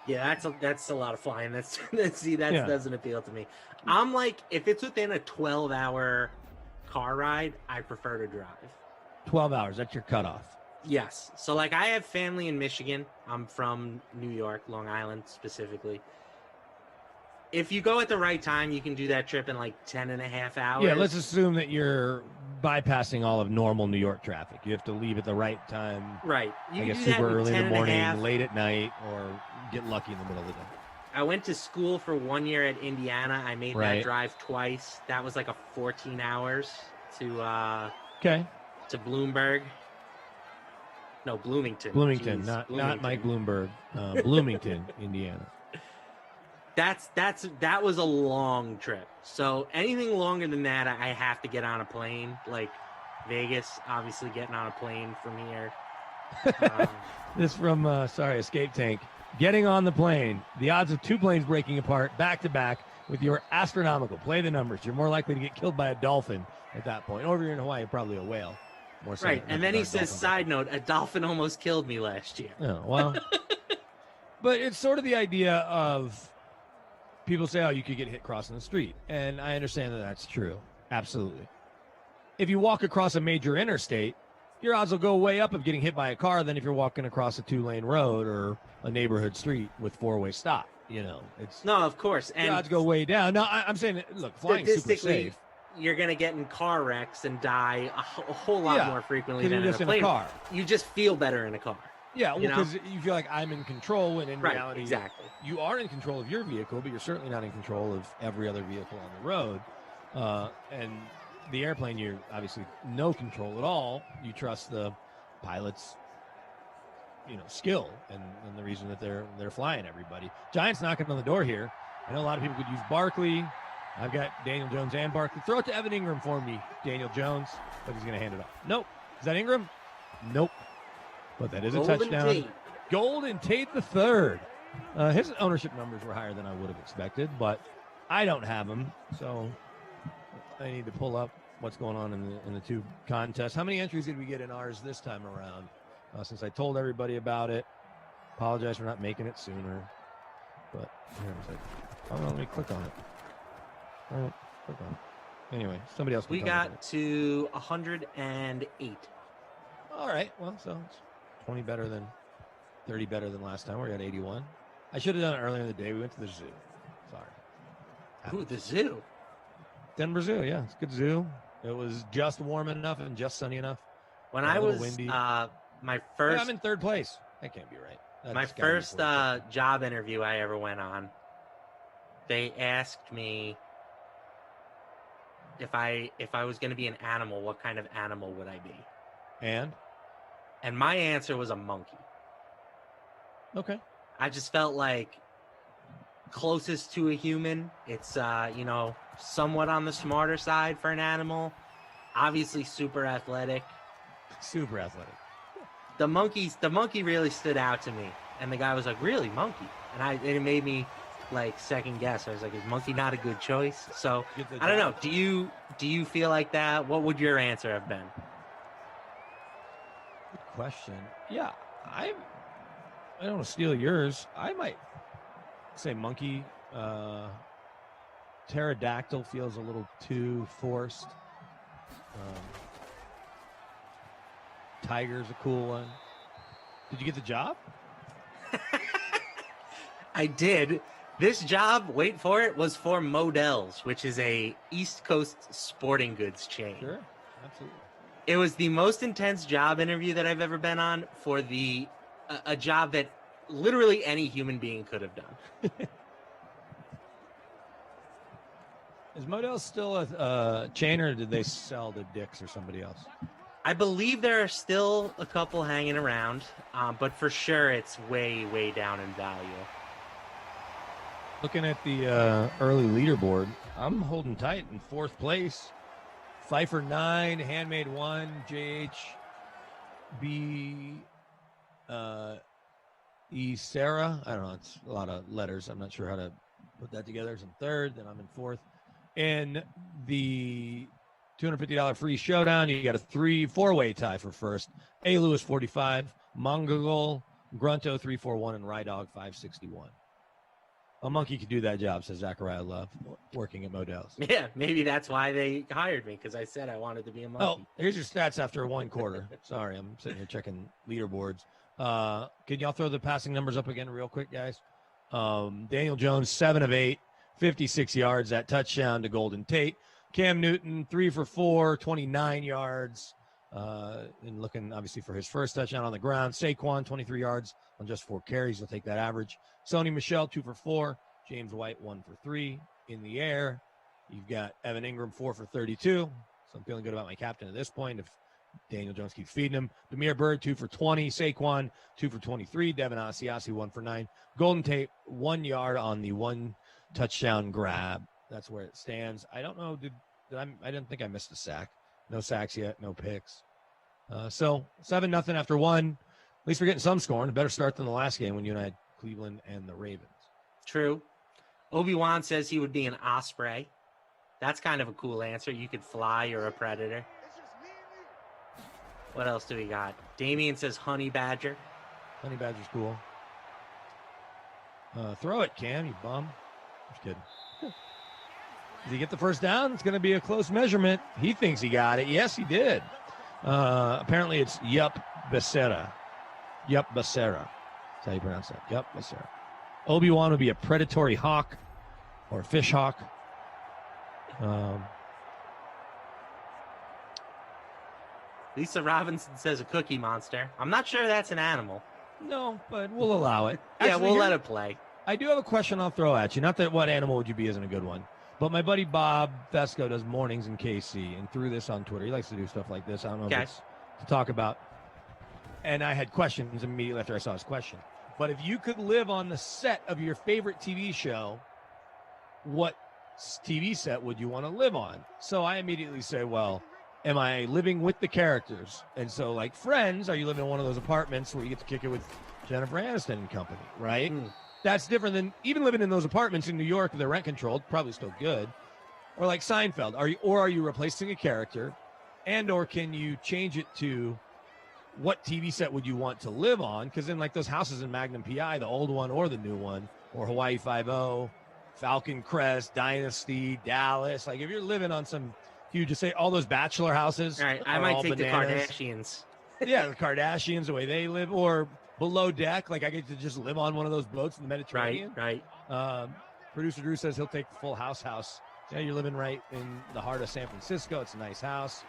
Yeah, that's a lot of flying. That doesn't appeal to me. I'm like, if it's within a 12-hour car ride, I prefer to drive. 12 hours, that's your cutoff. Yes. So like, I have family in Michigan. I'm from New York, Long Island specifically. If you go at the right time, you can do that trip in like 10 and a half hours. Yeah, let's assume that you're bypassing all of normal New York traffic. You have to leave at the right time. Right. I guess super early in the morning, late at night, or get lucky in the middle of the day. I went to school for 1 year at Indiana. I made that drive twice. That was like a 14 hours to Bloomberg. No, Bloomington. Bloomington, Jeez, not Mike Bloomberg. Bloomington, Indiana. That was a long trip. So anything longer than that, I have to get on a plane. Like Vegas, obviously getting on a plane from here. This from Escape Tank. Getting on the plane. The odds of two planes breaking apart back to back with your astronomical. Play the numbers. You're more likely to get killed by a dolphin at that point. Or if you're in Hawaii, probably a whale. More so right, and then he says, side note, a dolphin almost killed me last year. Oh, well. But it's sort of the idea of people say, oh, you could get hit crossing the street. And I understand that that's true. Absolutely. If you walk across a major interstate, your odds will go way up of getting hit by a car than if you're walking across a 2-lane road or a neighborhood street with 4-way stop. It's no, of course. And your odds go way down. No, I'm saying, look, flying super safe. You're going to get in car wrecks and die a whole lot more frequently than in a plane. Car. You just feel better in a car. Yeah, because you feel like I'm in control, when in reality, exactly. You are in control of your vehicle, but you're certainly not in control of every other vehicle on the road. And the airplane, you're obviously no control at all. You trust the pilot's, skill and the reason that they're flying everybody. Giants knocking on the door here. I know a lot of people could use Barkley. I've got Daniel Jones and Barkley. Throw it to Evan Ingram for me, Daniel Jones, but he's going to hand it off. Nope. Is that Ingram? Nope. But that is a touchdown. Golden Tate III. His ownership numbers were higher than I would have expected, but I don't have them, so I need to pull up what's going on in the two contests. How many entries did we get in ours this time around? Since I told everybody about it, apologize for not making it sooner. But here, let me click on it. All right, click on it. Anyway, somebody else. We got to 108. All right, well, so it's 20 better than 30 better than last time. We're at 81. I should have done it earlier in the day. We went to the zoo. Sorry. Ooh, the zoo. Denver Zoo, yeah. It's a good zoo. It was just warm enough and just sunny enough. When I was windy. My first... I'm in third place. That can't be right. My first job interview I ever went on, they asked me if I was going to be an animal, what kind of animal would I be? And my answer was a monkey. Okay. I just felt like closest to a human. It's somewhat on the smarter side for an animal. Obviously super athletic. Super athletic. The monkey really stood out to me. And the guy was like, really, monkey? And it made me like second guess. I was like, is monkey not a good choice? So I don't know. Do you feel like that? What would your answer have been? Good question. Yeah, I don't want to steal yours. I might say monkey. Pterodactyl feels a little too forced. Tiger's a cool one. Did you get the job? I did. This job, wait for it, was for Modell's, which is a East Coast sporting goods chain. Sure, absolutely. It was the most intense job interview that I've ever been on for a job that literally any human being could have done. Is Modell still a chain, or did they sell to Dick's or somebody else? I believe there are still a couple hanging around, but for sure it's way, way down in value. Looking at the early leaderboard, I'm holding tight in 4th place. Pfeiffer 9, Handmade 1, JHB E. Sarah. I don't know. It's a lot of letters. I'm not sure how to put that together. I'm 3rd, then I'm in 4th. In the $250 free showdown, you got a 4-way tie for first. A. Lewis 45, Mongol, Grunto 341, and Rydog 561. A monkey could do that job, says Zachariah Love, working at Modell's. Yeah, maybe that's why they hired me, because I said I wanted to be a monkey. Oh, here's your stats after 1 quarter. Sorry, I'm sitting here checking leaderboards. Can y'all throw the passing numbers up again real quick, guys? Daniel Jones, 7 of 8, 56 yards, that touchdown to Golden Tate. Cam Newton, 3 for 4, 29 yards, and looking obviously for his first touchdown on the ground. Saquon, 23 yards on just 4 carries. He'll take that average. Sony Michel, 2 for 4. James White, 1 for 3 in the air. You've got Evan Ingram, 4 for 32. So I'm feeling good about my captain at this point if Daniel Jones keeps feeding him. Damiere Byrd, 2 for 20. Saquon, 2 for 23. Devin Asiasi, 1 for 9. Golden Tate, 1 yard on the 1 touchdown grab. That's where it stands. I don't know. I didn't think I missed a sack. No sacks yet. No picks. So 7-0 after 1. At least we're getting some scoring. A better start than the last game when you and I had Cleveland and the Ravens. True. Obi-Wan says he would be an osprey. That's kind of a cool answer. You could fly. You're a predator. What else do we got? Damien says honey badger. Honey badger's cool. Throw it, Cam, you bum. Just kidding. Did he get the first down? It's going to be a close measurement. He thinks he got it. Yes, he did. Apparently it's Yup Becerra. Yup Becerra. That's how you pronounce that. Yup Becerra. Obi-Wan would be a predatory hawk or fish hawk. Lisa Robinson says a cookie monster. I'm not sure that's an animal. No, but we'll allow it. Yeah, we'll let it play. I do have a question I'll throw at you. Not that what animal would you be isn't a good one. But my buddy Bob Fesco does mornings in KC and threw this on Twitter. He likes to do stuff like this. I don't know if it's to talk about. And I had questions immediately after I saw his question. But if you could live on the set of your favorite TV show, what TV set would you want to live on? So I immediately say, well, am I living with the characters? And so like Friends, are you living in one of those apartments where you get to kick it with Jennifer Aniston and company, right? That's different than even living in those apartments in New York. They're rent controlled, probably still good. Or like Seinfeld, are you replacing a character, and or can you change it to what TV set would you want to live on? Because in like those houses in Magnum PI, the old one or the new one, or Hawaii Five-0, Falcon Crest, Dynasty, Dallas. Like if you're living on some huge, just say all those bachelor houses. All right, I might take bananas. The Kardashians. Yeah, the Kardashians, the way they live, or below deck, like I get to just live on one of those boats in the Mediterranean. Right. Producer Drew says he'll take the full house. Yeah, you're living right in the heart of San Francisco. It's a nice house.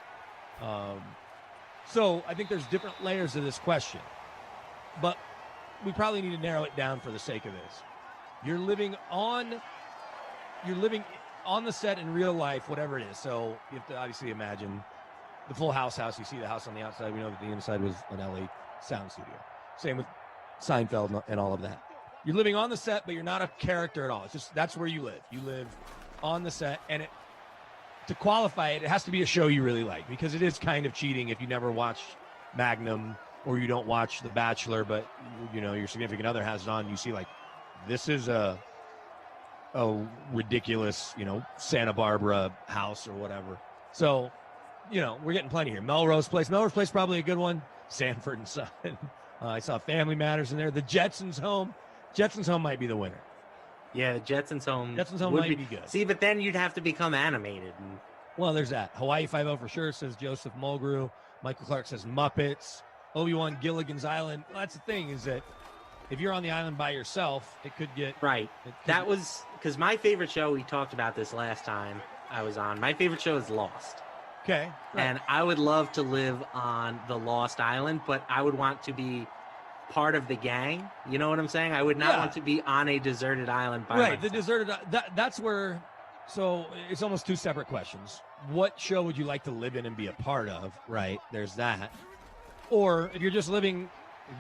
So I think there's different layers to this question, but we probably need to narrow it down for the sake of this. You're living on the set in real life, whatever it is. So you have to obviously imagine the full house. You see the house on the outside. We know that the inside was an LA sound studio. Same with Seinfeld and all of that. You're living on the set, but you're not a character at all. It's just that's where you live. You live on the set, and to qualify it has to be a show you really like, because it is kind of cheating if you never watch Magnum or you don't watch The Bachelor, but you know your significant other has it on. You see like this is a ridiculous Santa Barbara house or whatever. So we're getting plenty here. Melrose Place probably a good one. Sanford and Son. I saw Family Matters in there. The Jetsons Home. Jetsons Home might be the winner. Yeah, the Jetsons Home. Jetsons Home might be good. See, but then you'd have to become animated. Well, there's that. Hawaii Five-0 for sure, says Joseph Mulgrew. Michael Clark says Muppets. Obi-Wan Gilligan's Island. Well, that's the thing, is that if you're on the island by yourself, it could get... Right. That was... Because my favorite show, we talked about this last time I was on. My favorite show is Lost. Okay. Right. And I would love to live on the Lost Island, but I would want to be part of the gang. You know what I'm saying? I would not want to be on a deserted island by myself. The deserted... That's where So it's almost two separate questions. What show would you like to live in and be a part of? Right, there's that. Or if you're just living,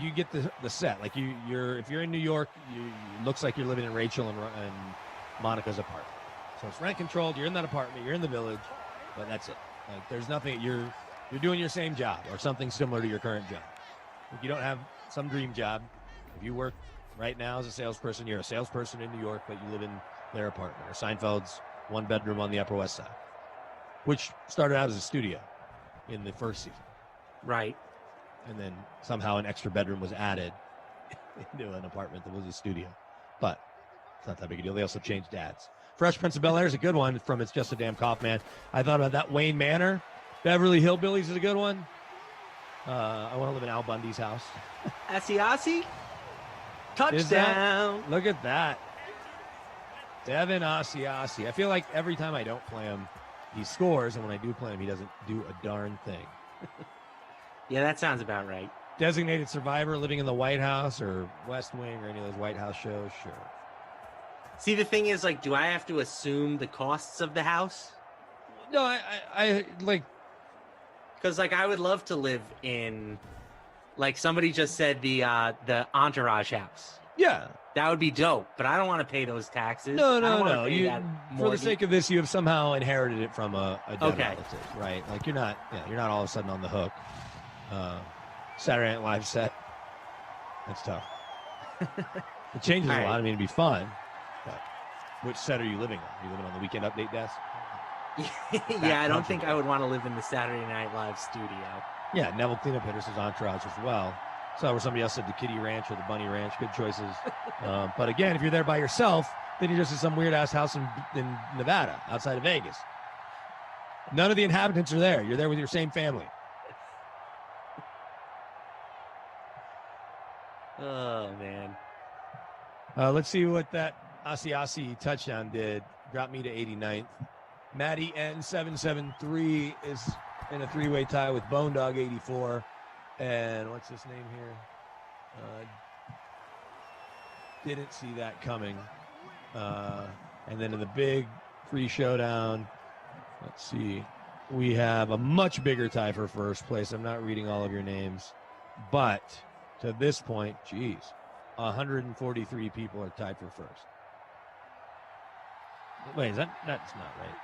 you get the set. Like if you're in New York, it looks like you're living in Rachel and Monica's apartment. So it's rent controlled. You're in that apartment. You're in the village, but that's it. Like there's nothing. You're doing your same job or something similar to your current job. If you don't have some dream job, if you work right now as a salesperson, you're a salesperson in New York, but you live in their apartment. Or Seinfeld's one bedroom on the Upper West Side, which started out as a studio in the first season. Right. And then somehow an extra bedroom was added into an apartment that was a studio. But it's not that big a deal. They also changed dads. Fresh Prince of Bel-Air is a good one from It's Just a Damn Cough, Man. I thought about that. Wayne Manor. Beverly Hillbillies is a good one. I want to live in Al Bundy's house. Asiasi? Touchdown. Look at that. Devin Asiasi. I feel like every time I don't play him, he scores. And when I do play him, he doesn't do a darn thing. Yeah, that sounds about right. Designated survivor living in the White House or West Wing or any of those White House shows? Sure. See, the thing is, like, do I have to assume the costs of the house? No, I like... Because, like, I would love to live in, like, somebody just said the Entourage house. Yeah. That would be dope, but I don't want to pay those taxes. No. For the sake of this, you have somehow inherited it from a dead relative, right? Like, you're not all of a sudden on the hook. Saturday Night Live set. That's tough. It changes a lot. I mean, it'd be fun. But which set are you living on? Are you living on the Weekend Update desk? Yeah, I don't think I would want to live in the Saturday Night Live studio. Yeah, Neville Cleanup Hitters is Entourage as well. So where somebody else said the Kitty Ranch or the Bunny Ranch, good choices. But again, if you're there by yourself, then you're just in some weird ass house in Nevada, outside of Vegas. None of the inhabitants are there. You're there with your same family. Oh man. Let's see what that Asiasi touchdown did. Dropped me to 89th. Maddie N773 is in a three-way tie with Bone Dog 84. And what's his name here? Didn't see that coming. And then in the big free showdown, let's see. We have a much bigger tie for first place. I'm not reading all of your names. But to this point, geez, 143 people are tied for first. Wait, that's not right.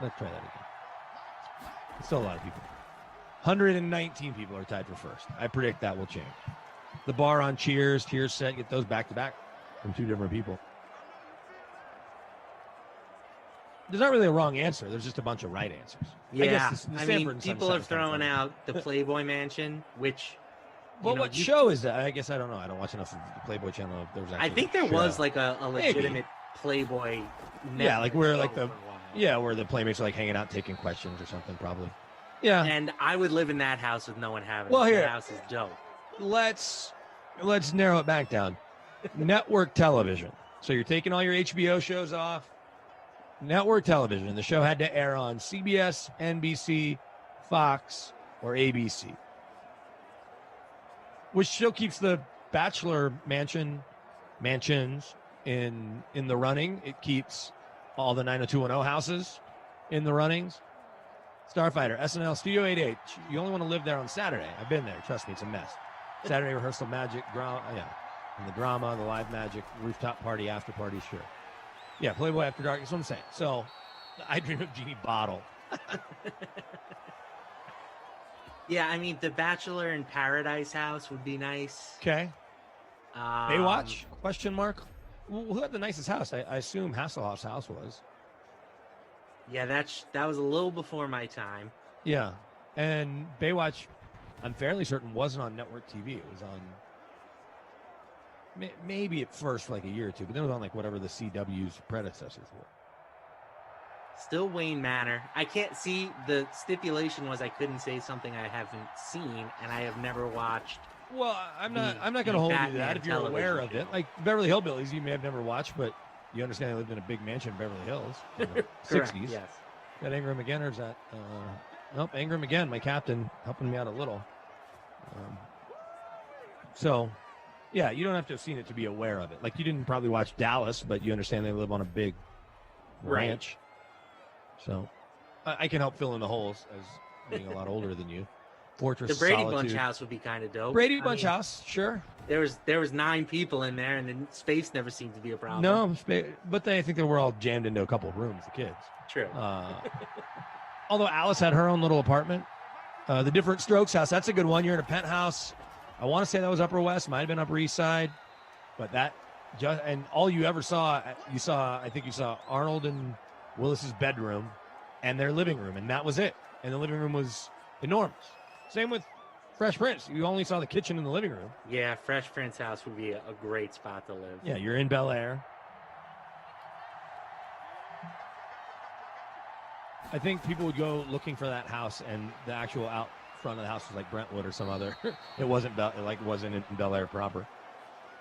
Let's try that again. Still a lot of people. 119 people are tied for first. I predict that will change. The bar on Cheers set, get those back to back from two different people. There's not really a wrong answer. There's just a bunch of right answers. Yeah, I mean, people are throwing out the Playboy Mansion, which. Well, what show is that? I guess I don't know. I don't watch enough of the Playboy Channel. If there was I think there was like a legitimate Playboy. Yeah, like where where the Playmates are like hanging out, taking questions or something, probably. Yeah. And I would live in that house with no one having well, it. Here, that house is dope. Let's narrow it back down. Network television. So you're taking all your HBO shows off. Network television. The show had to air on CBS, NBC, Fox, or ABC. Which still keeps the Bachelor mansions in the running. It keeps all the 90210 houses in the runnings. Starfighter, SNL, Studio 88. You only want to live there on Saturday. I've been there. Trust me, it's a mess. Saturday rehearsal magic, and the drama, the live magic, rooftop party, after party, sure. Yeah, Playboy After Dark. That's what I'm saying. So, I Dream of Jeannie Bottle. Yeah, I mean, the Bachelor in Paradise house would be nice. Okay. Baywatch? Question mark. Who had the nicest house? I assume Hasselhoff's house was. Yeah, that was a little before my time. Yeah, and Baywatch, I'm fairly certain, wasn't on network TV. It was on maybe at first for like a year or two, but then it was on like whatever the CW's predecessors were. Still Wayne Manor. I can't see, the stipulation was I couldn't say something I haven't seen, and I have never watched. Well, I'm not going to hold you to that if you're aware of it. Like Beverly Hillbillies, you may have never watched, but you understand I lived in a big mansion in Beverly Hills in the 60s. Yes. That Ingram again, or is that? Nope, Ingram again, my captain, helping me out a little. So, yeah, you don't have to have seen it to be aware of it. Like, you didn't probably watch Dallas, but you understand they live on a big Right. ranch. So I can help fill in the holes as being a lot older than you. Fortress The Brady Solitude. Bunch house would be kind of dope. Brady I Bunch mean, house, sure. There was 9 people in there, and then space never seemed to be a problem. No, but I think they were all jammed into a couple of rooms, the kids. True. Although Alice had her own little apartment. The Different Strokes house, that's a good one. You're in a penthouse. I want to say that was Upper West, might have been Upper East Side. But and all you ever saw, I think you saw Arnold and Willis's bedroom and their living room, and that was it. And the living room was enormous. Same with Fresh Prince. You only saw the kitchen and the living room. Yeah, Fresh Prince house would be a great spot to live. Yeah, you're in Bel Air. I think people would go looking for that house, and the actual out front of the house was like Brentwood or some other. It wasn't wasn't in Bel Air proper.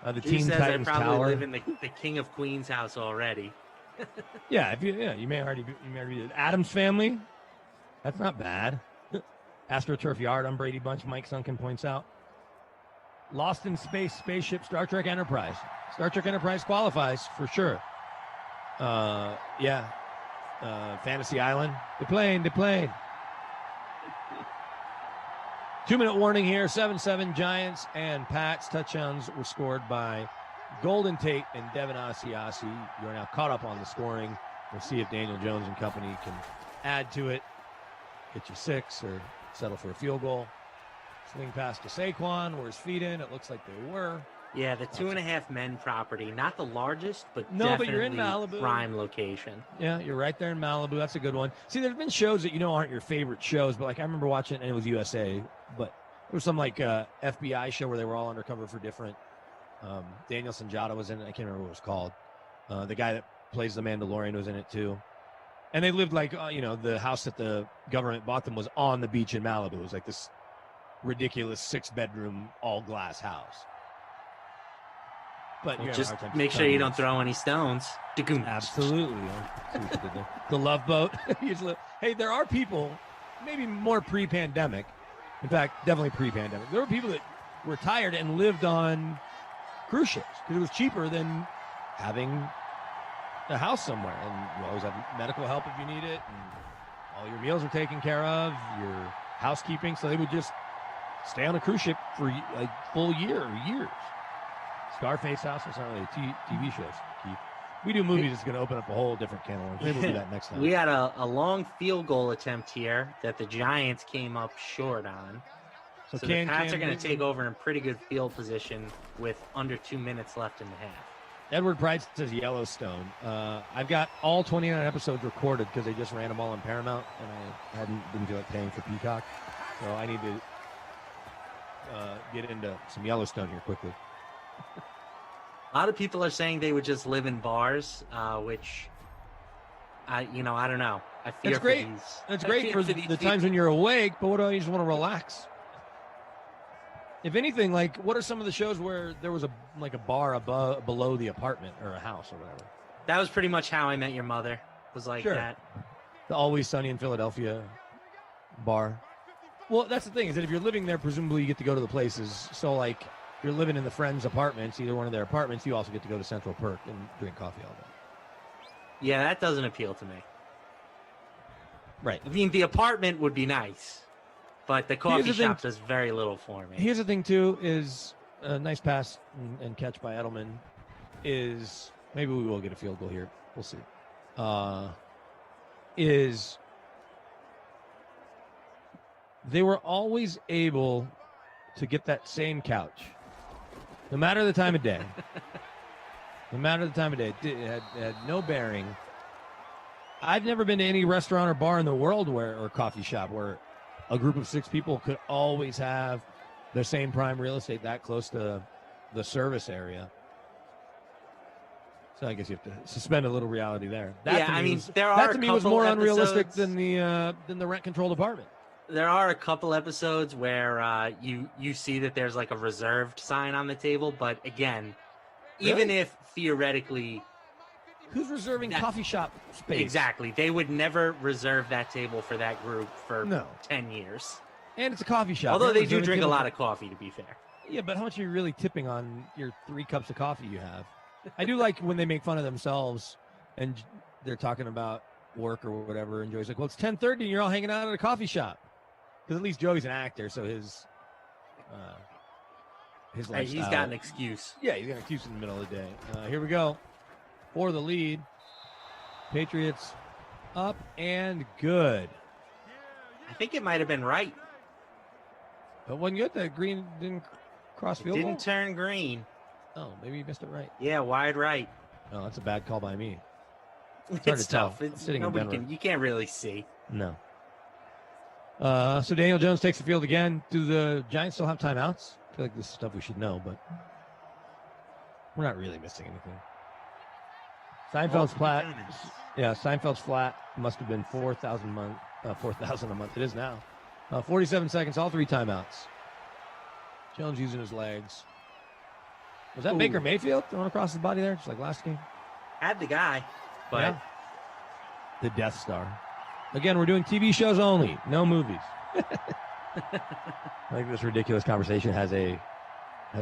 The He Teen says Titans I probably Tower. live in the King of Queens house already. Yeah, you may already be Adam's Family. That's not bad. AstroTurf Yard on Brady Bunch, Mike Sunken points out. Lost in Space, Spaceship, Star Trek Enterprise. Star Trek Enterprise qualifies for sure. Fantasy Island. The plane. 2-minute warning here. 7-7 Giants and Pats. Touchdowns were scored by Golden Tate and Devin Asiasi. You are now caught up on the scoring. We'll see if Daniel Jones and company can add to it, get you 6, or settle for a field goal. Swing pass to Saquon. Were his feet in? It looks like they were. Yeah, the 2.5 men property, not the largest, but No, but definitely you're in Malibu. prime location. Yeah, you're right there in Malibu. That's a good one. See, there's been shows that aren't your favorite shows, but like I remember watching, and it was USA, but there was some like FBI show where they were all undercover for different. Daniel Sanjata was in it. I can't remember what it was called. The guy that plays the Mandalorian was in it too. And they lived like, the house that the government bought them was on the beach in Malibu. It was like this ridiculous 6-bedroom, all glass house. But Just make sure you don't throw any stones. Absolutely. The Love Boat. Hey, there are people, maybe more pre-pandemic. In fact, definitely pre-pandemic. There were people that retired and lived on cruise ships because it was cheaper than having a house somewhere. And you always have medical help if you need it. And all your meals are taken care of, your housekeeping. So they would just stay on a cruise ship for a full year or years. Scarface House, it's not really TV shows, Keith. We do movies, it's going to open up a whole different can of worms. Maybe we'll do that next time. We had a long field goal attempt here that the Giants came up short on. So the Pats are going to take over in pretty good field position with under 2 minutes left in the half. Edward Price says Yellowstone. I've got all 29 episodes recorded because they just ran them all on Paramount, and I didn't feel like paying for Peacock. So I need to get into some Yellowstone here quickly. A lot of people are saying they would just live in bars, which I don't know. I fear It's great. for these. It's I great fear for these the times when you're awake, but what do I just want to relax? If anything, like, what are some of the shows where there was a bar below the apartment or a house or whatever? That was pretty much How I Met Your Mother. Was like Sure. that. The Always Sunny in Philadelphia bar. Well, that's the thing, is that if you're living there, presumably you get to go to the places. So, like, if you're living in the friends' apartments, either one of their apartments, you also get to go to Central Perk and drink coffee all day. Yeah, that doesn't appeal to me. Right. I mean, the apartment would be nice, but the coffee the thing- shop does very little for me. Here's the thing, too, is a nice pass and catch by Edelman is maybe we will get a field goal here. We'll see. Is they were always able to get that same couch, no matter the time of day. No matter the time of day. It had no bearing. I've never been to any restaurant or bar in the world or coffee shop where a group of 6 people could always have the same prime real estate that close to the service area. So I guess you have to suspend a little reality there. That Yeah, to me I mean, was, there are that a to me was couple more unrealistic episodes- than the rent-controlled apartment. There are a couple episodes where you see that there's like a reserved sign on the table, but again, even Really? if theoretically, who's reserving coffee shop space? Exactly, they would never reserve that table for that group for No. 10 years. And it's a coffee shop. Although They're they do reserving drink a tables lot for- of coffee, to be fair. Yeah, but how much are you really tipping on your 3 cups of coffee you have? I do like when they make fun of themselves and they're talking about work or whatever, and Joey's like, well, it's 10:30 and you're all hanging out at a coffee shop. Because at least Joey's an actor, so his lifestyle. He's got an excuse. Yeah, he's got an excuse in the middle of the day. Here we go. For the lead. Patriots up and good. I think it might have been right. But wasn't good. That green didn't cross field Didn't goal? turn green. Oh, maybe you missed it right. Yeah, wide right. Oh, that's a bad call by me. It's, hard to tell. tough. It's, Sitting in nobody Denver. can. You can't really see. No. So Daniel Jones takes the field again. Do the Giants still have timeouts? I feel like this is stuff we should know, but we're not really missing anything. Seinfeld's flat. Yeah, Seinfeld's flat. Must have been 4,000 a month. It is now. 47 seconds, all 3 timeouts. Jones using his legs. Was that Baker Mayfield throwing across his body there, just like last game? Had the guy, but Yeah. The Death Star. Again, we're doing TV shows only, no movies. I think this ridiculous conversation has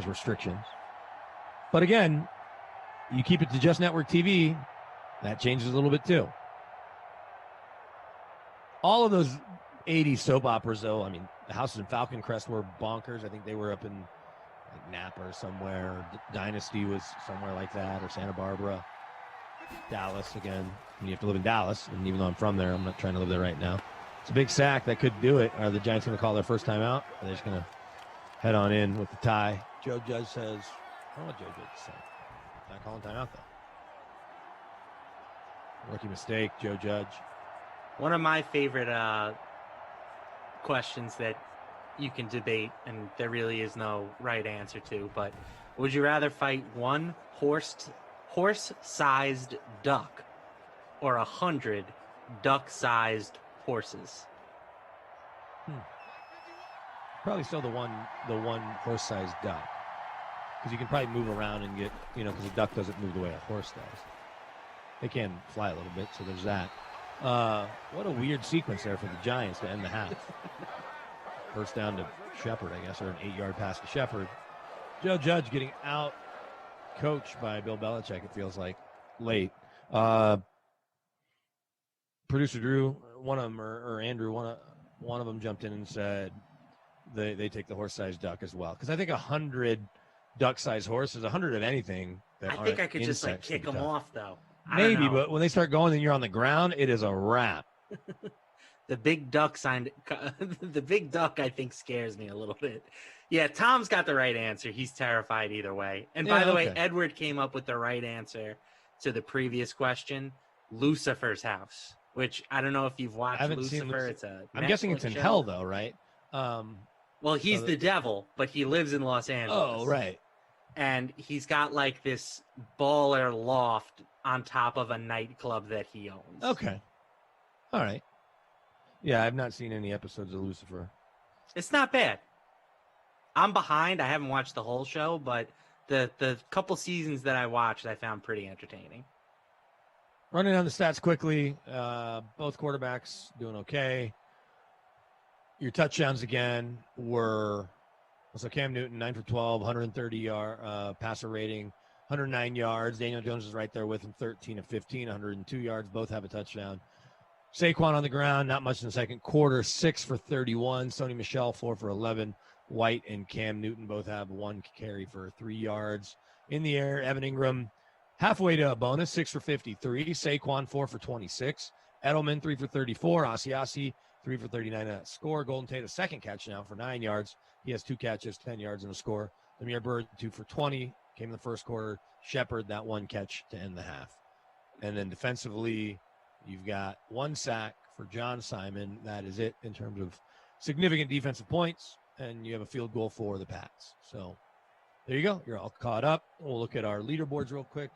restrictions. But again, you keep it to just network TV, that changes a little bit too. All of those 80s soap operas, though, I mean, The Houses in Falcon Crest were bonkers. I think they were up in like Napa or somewhere. Dynasty was somewhere like that, or Santa Barbara. Dallas again. And you have to live in Dallas, and even though I'm from there, I'm not trying to live there right now. It's a big sack that could do it. Are the Giants going to call their first time out? Are they just going to head on in with the tie? Joe Judge says, I don't know what Joe Judge said. Not calling timeout, though. Rookie mistake, Joe Judge. one of my favorite questions that you can debate, and there really is no right answer to, but would you rather fight one horse-sized duck or 100 duck-sized horses? Probably still the one horse-sized duck, because you can probably move around and get, because a duck doesn't move the way a horse does. They can fly a little bit, so there's that. What a weird sequence there for the Giants to end the half. First down to Shepard, I guess, or an 8-yard pass to Shepard. Joe Judge getting out coached by Bill Belichick, it feels like, late. Producer Drew, one of them, or Andrew, one of them jumped in and said they take the horse-sized duck as well. Because I think 100 duck-sized horses, 100 of anything. I think I could just kick them off, though. Maybe, but when they start going and you're on the ground, it is a wrap. The big duck the big duck, I think, scares me a little bit. Yeah, Tom's got the right answer. He's terrified either way. And by the way, Edward came up with the right answer to the previous question, Lucifer's House, which I don't know if you've watched. I haven't Lucifer. seen I'm guessing it's in hell, though, right? Well, he's the devil, but he lives in Los Angeles. Oh, right. And he's got like this baller loft on top of a nightclub that he owns. Okay. All right. Yeah, I've not seen any episodes of Lucifer. It's not bad. I'm behind. I haven't watched the whole show, but the couple seasons that I watched, I found pretty entertaining. Running down the stats quickly, both quarterbacks doing okay. Your touchdowns again were, so Cam Newton, 9 for 12, 130-yard passer rating, 109 yards. Daniel Jones is right there with him, 13 of 15, 102 yards. Both have a touchdown. Saquon on the ground, not much in the second quarter, 6 for 31. Sony Michel, 4 for 11. White and Cam Newton both have 1 carry for 3 yards. In the air, Evan Ingram halfway to a bonus, 6 for 53. Saquon, 4 for 26. Edelman, 3 for 34. Asiasi, 3 for 39 a score. Golden Tate, a second catch now for 9 yards. He has 2 catches, 10 yards in a score. Lemire Byrd, 2 for 20. Came in the first quarter. Shepard, that 1 catch to end the half. And then defensively, you've got 1 sack for John Simon. That is it in terms of significant defensive points. And you have a field goal for the Pats. So there you go. You're all caught up. We'll look at our leaderboards real quick.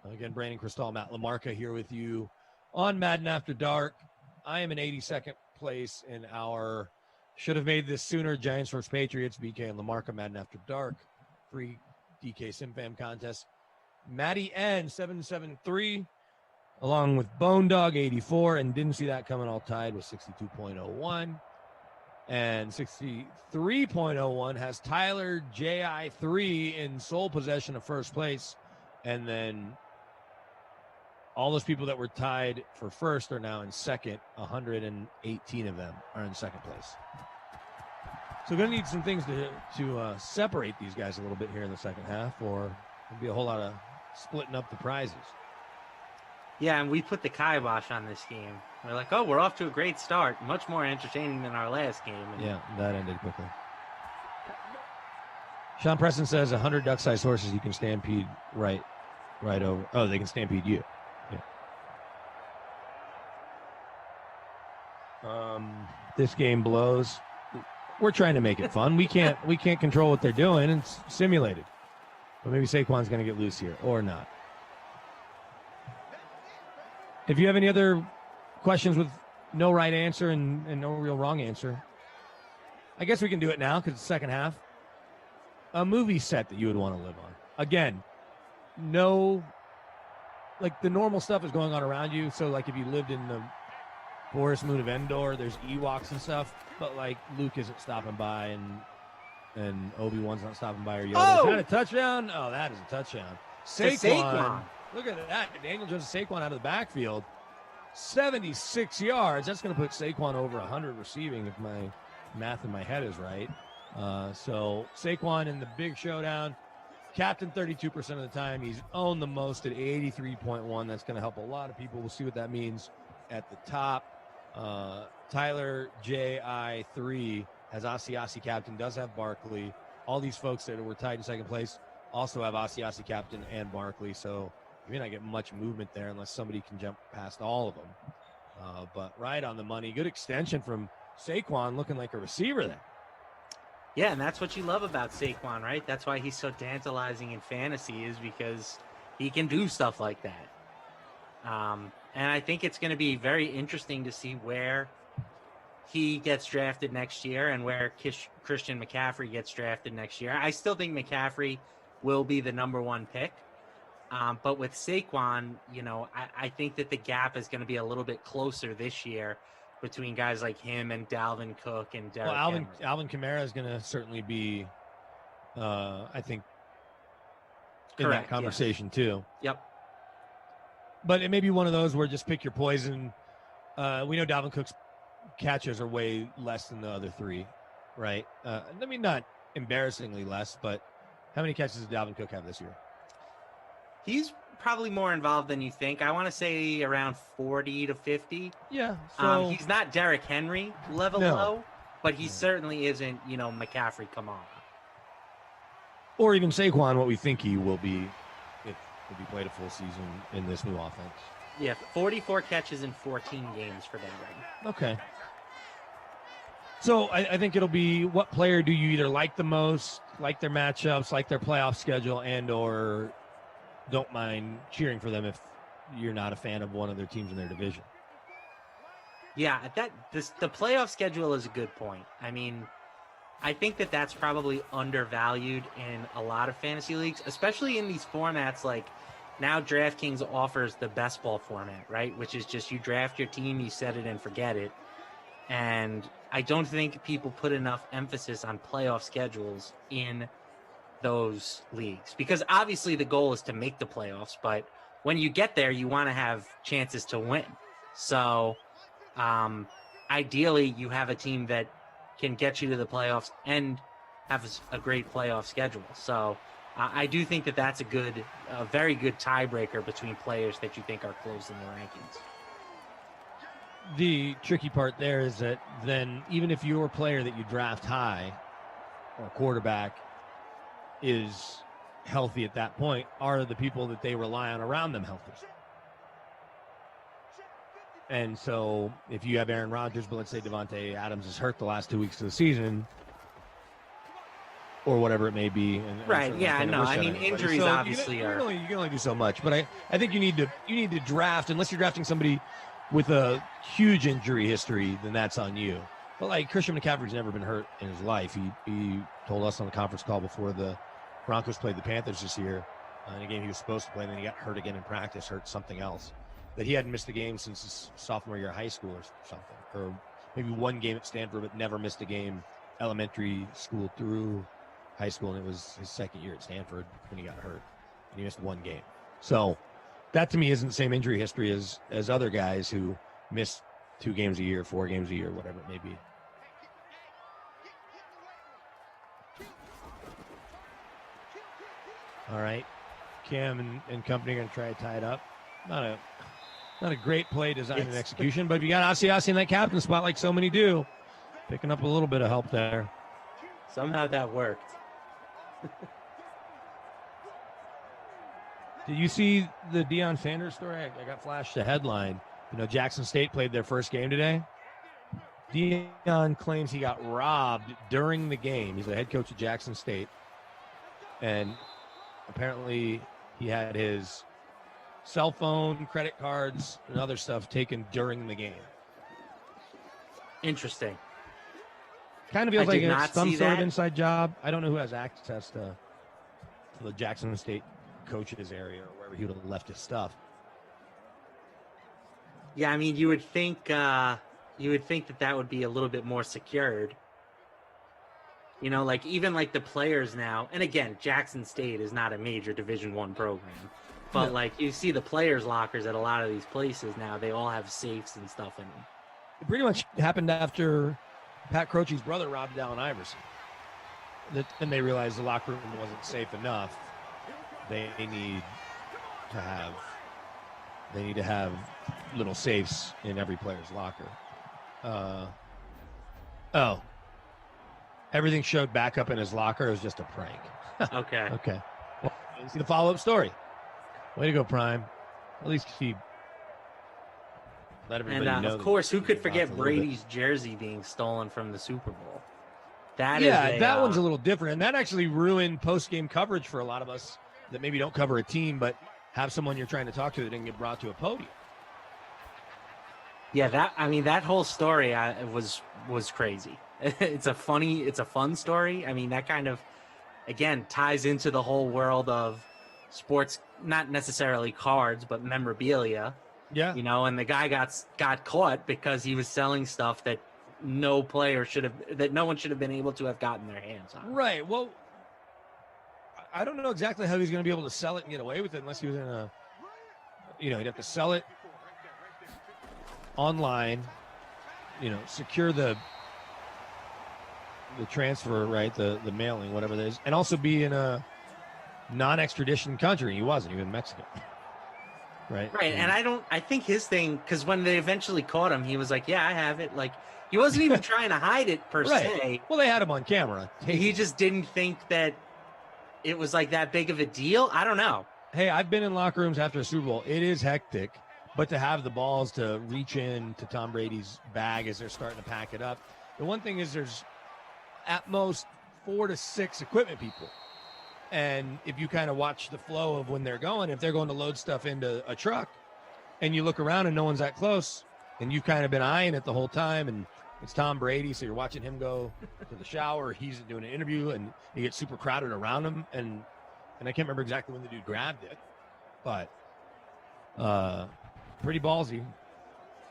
Again, Brandon Cristal, Matt LaMarca here with you on Madden After Dark. I am in 82nd place in our should have made this sooner Giants vs. Patriots, BK and LaMarca, Madden After Dark, free DK SimFam contest. Matty N, 773, along with Bone Dog, 84, and didn't see that coming, all tied with 62.01. And 63.01 has Tyler JI3 in sole possession of first place. And then All those people that were tied for first are now in second. 118 of them are in second place. So we're going to need some things to separate these guys a little bit here in the second half, or there'll be a whole lot of splitting up the prizes. Yeah, and we put the kibosh on this game. We're like, oh, we're off to a great start. Much more entertaining than our last game. And yeah, that ended quickly. Sean Preston says 100 duck-sized horses you can stampede right over. Oh, they can stampede you. Yeah. This game blows. We're trying to make it fun. We can't control what they're doing. It's simulated. But maybe Saquon's going to get loose here or not. If you have any other questions with no right answer and no real wrong answer, I guess we can do it now because it's the second half. A movie set that you would want to live on. Again, no, like the normal stuff is going on around you. So like if you lived in the Forest Moon of Endor, there's Ewoks and stuff, but like Luke isn't stopping by and Obi-Wan's not stopping by or Yoda. Oh! Is that a touchdown? Oh, that is a touchdown. Saquon. Look at that. Daniel Jones Saquon out of the backfield. 76 yards. That's going to put Saquon over 100 receiving if my math in my head is right. So Saquon in the big showdown. Captain 32% of the time. He's owned the most at 83.1. That's going to help a lot of people. We'll see what that means at the top. Tyler JI3 has Asiasi captain, does have Barkley. All these folks that were tied in second place also have Asiasi captain and Barkley. So you may not get much movement there unless somebody can jump past all of them. But right on the money. Good extension from Saquon, looking like a receiver there. Yeah, and that's what you love about Saquon, right? That's why he's so tantalizing in fantasy, is because he can do stuff like that. And I think it's going to be very interesting to see where he gets drafted next year and where Christian McCaffrey gets drafted next year. I still think McCaffrey will be the number one pick. But with Saquon, I think that the gap is going to be a little bit closer this year between guys like him and Dalvin Cook and Derrick Henry. Alvin Kamara is going to certainly be, I think, in Correct, that conversation too. Yep. But it may be one of those where just pick your poison. We know Dalvin Cook's catches are way less than the other three, right? I mean, not embarrassingly less, but how many catches did Dalvin Cook have this year? He's probably more involved than you think. I want to say around 40 to 50. Yeah. So he's not Derrick Henry level low, but he certainly isn't, McCaffrey, come on. Or even Saquon, what we think he will be if he played a full season in this new offense. Yeah, 44 catches in 14 games for Dalvin. Okay. So I think it'll be, what player do you either like the most, like their matchups, like their playoff schedule, and or don't mind cheering for them if you're not a fan of one of their teams in their division? Yeah, the playoff schedule is a good point. I mean, I think that that's probably undervalued in a lot of fantasy leagues, especially in these formats. Like now DraftKings offers the best ball format, right? Which is just you draft your team, you set it and forget it. And I don't think people put enough emphasis on playoff schedules in those leagues, because obviously the goal is to make the playoffs, but when you get there, you want to have chances to win. So ideally you have a team that can get you to the playoffs and have a great playoff schedule. So I do think that that's a very good tiebreaker between players that you think are close in the rankings. The tricky part there is that then even if your player that you draft high or quarterback is healthy at that point, are the people that they rely on around them healthy? And so if you have Aaron Rodgers, but let's say Devontae Adams is hurt the last 2 weeks of the season or whatever it may be. Right. Yeah, no, I mean, injuries so obviously you can only do so much, but I think you need to draft, unless you're drafting somebody with a huge injury history, then that's on you. But like Christian McCaffrey's never been hurt in his life. He told us on the conference call before the Broncos played the Panthers this year in a game he was supposed to play, and then he got hurt again in practice, hurt something else, that he hadn't missed a game since his sophomore year of high school or something, or maybe one game at Stanford, but never missed a game elementary school through high school, and it was his second year at Stanford when he got hurt, and he missed one game. So that to me isn't the same injury history as other guys who miss 2 games a year, 4 games a year, whatever it may be. All right, Cam and company are going to try to tie it up. Not a great play design and execution, but if you got Asiasi in that captain spot like so many do, picking up a little bit of help there. Somehow that worked. Did you see the Deion Sanders story? I got flashed the headline. You know, Jackson State played their first game today. Deion claims he got robbed during the game. He's the head coach of Jackson State. And apparently he had his cell phone, credit cards, and other stuff taken during the game. Interesting. Kind of feels like it's some sort of that. inside job. I don't know who has access to the Jackson State coaches area or wherever he would have left his stuff. Yeah, I mean, you would think that would be a little bit more secured. You know, like even like the players now, and again, Jackson State is not a major Division I program, but No. like you see the players' lockers at a lot of these places now, they all have safes and stuff in them. It pretty much happened after Pat Croce's brother robbed Allen Iverson. Then they realized the locker room wasn't safe enough. They need to have little safes in every player's locker. Everything showed back up in his locker. It was just a prank. Okay. Okay. Well, you see the follow-up story. Way to go, Prime. At least he let everybody And know. of course, who could off a forget little bit. Brady's jersey being stolen from the Super Bowl? That one's a little different, and that actually ruined post-game coverage for a lot of us that maybe don't cover a team, but have someone you're trying to talk to that didn't get brought to a podium. Yeah, that whole story was crazy. It's a fun story. I mean, that kind of, again, ties into the whole world of sports, not necessarily cards, but memorabilia. Yeah. You know, and the guy got caught because he was selling stuff that no one should have been able to have gotten their hands on. Right. Well, I don't know exactly how he's going to be able to sell it and get away with it unless he was in he'd have to sell it online, secure the transfer, right? The mailing, whatever it is, and also be in a non-extradition country. He wasn't. He was in Mexico. Right. Right. And I think his thing, because when they eventually caught him, he was like, yeah, I have it. Like, he wasn't even trying to hide it per se. Well, they had him on camera. He just didn't think that it was like that big of a deal. I don't know. Hey, I've been in locker rooms after a Super Bowl. It is hectic, but to have the balls to reach in to Tom Brady's bag as they're starting to pack it up. The one thing is there's at most 4 to 6 equipment people. And if you kind of watch the flow of when they're going, if they're going to load stuff into a truck and you look around and no one's that close and you've kind of been eyeing it the whole time and it's Tom Brady, so you're watching him go to the shower, he's doing an interview and you get super crowded around him. And I can't remember exactly when the dude grabbed it, but pretty ballsy.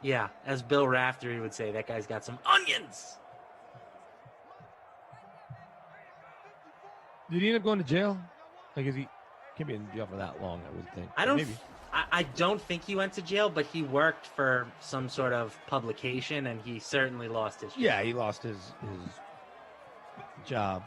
Yeah, as Bill Raftery would say, that guy's got some onions. Did he end up going to jail? Like, he can't be in jail for that long, I would think. Maybe. I don't think he went to jail, but he worked for some sort of publication, and he certainly lost his job. Yeah, he lost his job.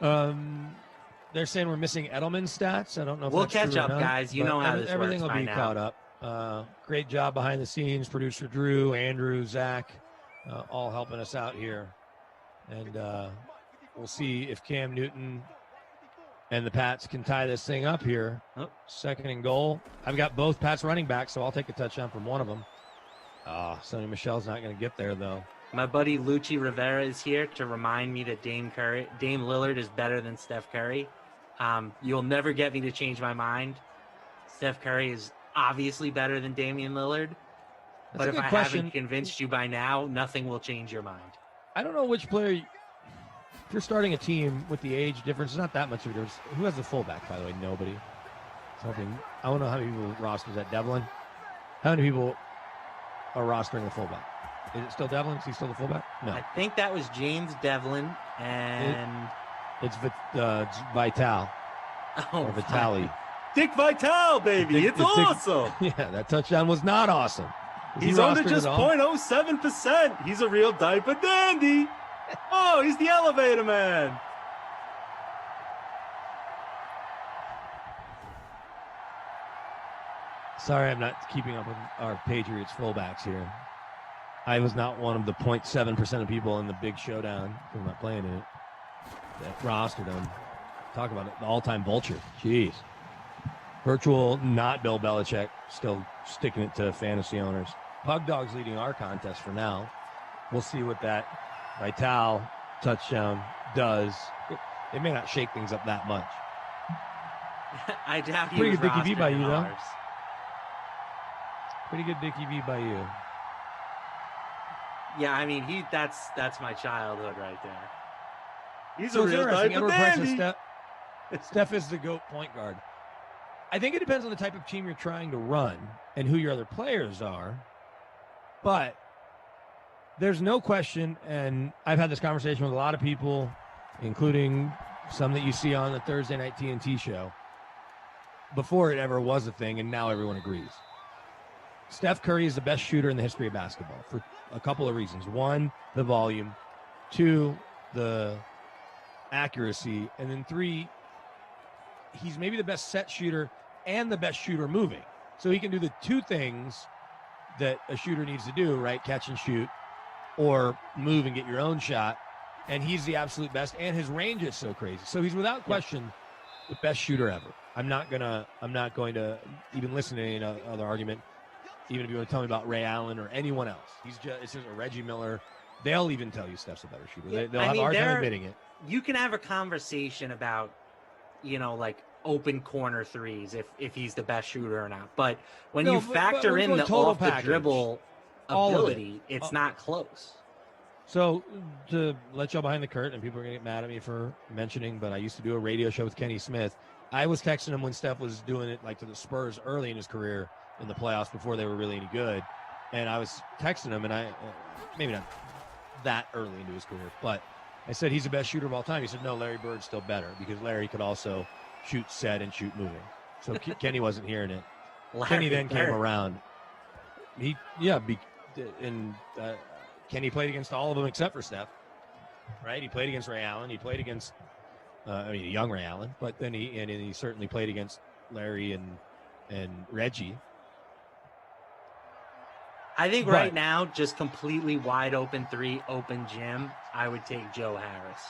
They're saying we're missing Edelman stats. I don't know if We'll that's catch true or up, not, guys. You but know how this everything works will be by now. caught up. Great job behind the scenes, producer Drew, Andrew, Zach, all helping us out here. And we'll see if Cam Newton and the Pats can tie this thing up here. Oh. 2nd and goal. I've got both Pats running backs, so I'll take a touchdown from one of them. Sonny Michel's not going to get there, though. My buddy Lucci Rivera is here to remind me that Dame Lillard is better than Steph Curry. You'll never get me to change my mind. Steph Curry is obviously better than Damian Lillard. That's But a if good I question. haven't convinced you by now, nothing will change your mind. I don't know which player. If you're starting a team with the age difference, it's not that much of a difference. Who has the fullback, by the way? Nobody. Something. I don't know how many people roster. Is that Devlin? How many people are rostering the fullback? Is it still Devlin? Is he still the fullback? No. I think that was James Devlin and It's Vital. Oh, Or Vitali. Dick Vitale, baby. It's awesome. Yeah, that touchdown was not awesome. He's under just 0.07%. He's a real diaper dandy. Oh, he's the elevator man. Sorry, I'm not keeping up with our Patriots fullbacks here. I was not one of the 0.7% of people in the big showdown, because I'm not playing in it, that rostered him. Talk about it, the all-time vulture. Jeez. Virtual, not Bill Belichick, still sticking it to fantasy owners. Pug Dog's leading our contest for now. We'll see what that Vitale touchdown does. It may not shake things up that much. I doubt he Pretty was good Dickie V rostered by in you, though. ours. Pretty good Dickie V by you. Yeah, I mean, that's my childhood right there. He's So a it's real interesting. diaper Everyone prices dandy. Steph is the GOAT point guard. I think it depends on the type of team you're trying to run and who your other players are. But there's no question, and I've had this conversation with a lot of people, including some that you see on the Thursday night TNT show, before it ever was a thing, and now everyone agrees. Steph Curry is the best shooter in the history of basketball for a couple of reasons. One, the volume. Two, the accuracy. And then three, he's maybe the best set shooter and the best shooter moving. So he can do the two things that a shooter needs to do, right? Catch and shoot, or move and get your own shot. And he's the absolute best, and his range is so crazy. So he's without question the best shooter ever. I'm not going to even listen to any other argument, even if you want to tell me about Ray Allen or anyone else. It's just a Reggie Miller. They'll even tell you Steph's a better shooter. They'll have a hard time admitting it. You can have a conversation about, like open corner threes if he's the best shooter or not. But when you factor in the off the dribble ability, it's not close. So to let y'all behind the curtain, and people are going to get mad at me for mentioning, but I used to do a radio show with Kenny Smith. I was texting him when Steph was doing it like to the Spurs early in his career in the playoffs before they were really any good. And I was texting him, and I maybe not that early into his career, but I said he's the best shooter of all time. He said, no, Larry Bird's still better because Larry could also shoot set and shoot moving. So Kenny wasn't hearing it. Kenny then came around. Kenny played against all of them except for Steph, right? He played against Ray Allen. He played against, young Ray Allen, but then he certainly played against Larry and Reggie. I think right now, just completely wide open three, open gym, I would take Joe Harris.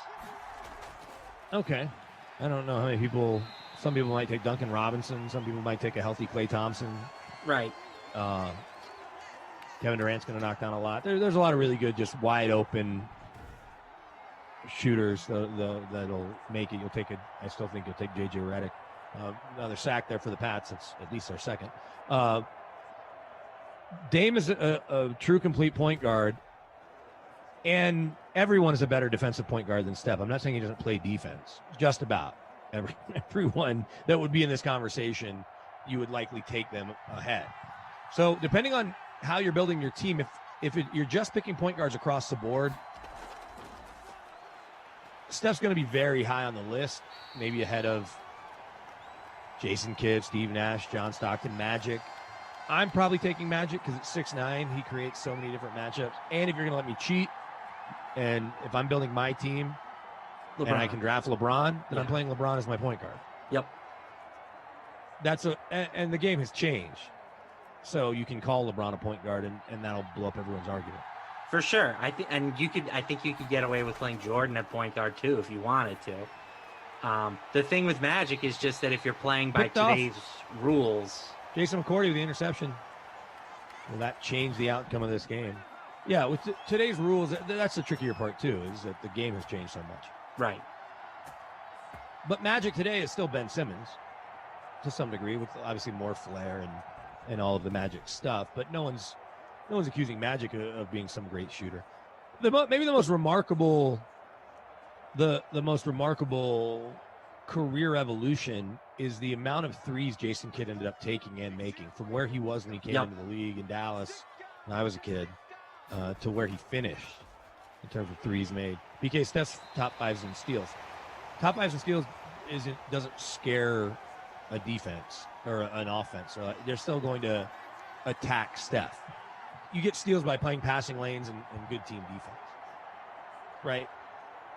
Okay. I don't know how many people, some people might take Duncan Robinson. Some people might take a healthy Klay Thompson. Right. Kevin Durant's going to knock down a lot. There's a lot of really good, just wide open shooters that'll make it. I still think you'll take J.J. Redick. Another sack there for the Pats. It's at least our second. Dame is a true complete point guard, and everyone is a better defensive point guard than Steph. I'm not saying he doesn't play defense. Just about everyone that would be in this conversation, you would likely take them ahead. So depending on how you're building your team, you're just picking point guards across the board, Steph's going to be very high on the list, maybe ahead of Jason Kidd, Steve Nash, John Stockton, Magic. I'm probably taking Magic because at 6'9", he creates so many different matchups. And if you're going to let me cheat, and if I'm building my team and I can draft LeBron, then I'm playing LeBron as my point guard. Yep. And the game has changed. So you can call LeBron a point guard, and that'll blow up everyone's argument. For sure. I think you could get away with playing Jordan at point guard too if you wanted to. The thing with Magic is just that if you're playing by today's rules. Jason McCourty with the interception. Will that change the outcome of this game? Yeah, with today's rules, that's the trickier part too, is that the game has changed so much. Right. But Magic today is still Ben Simmons to some degree, with obviously more flair and all of the Magic stuff. But no one's accusing Magic of being some great shooter. Maybe the most remarkable career evolution is the amount of threes Jason Kidd ended up taking and making from where he was when he came into the league in Dallas when I was a kid to where he finished in terms of threes made. BK, Steph's top fives in steals. Top fives in steals doesn't scare a defense or an offense. Or they're still going to attack Steph. You get steals by playing passing lanes and good team defense, right?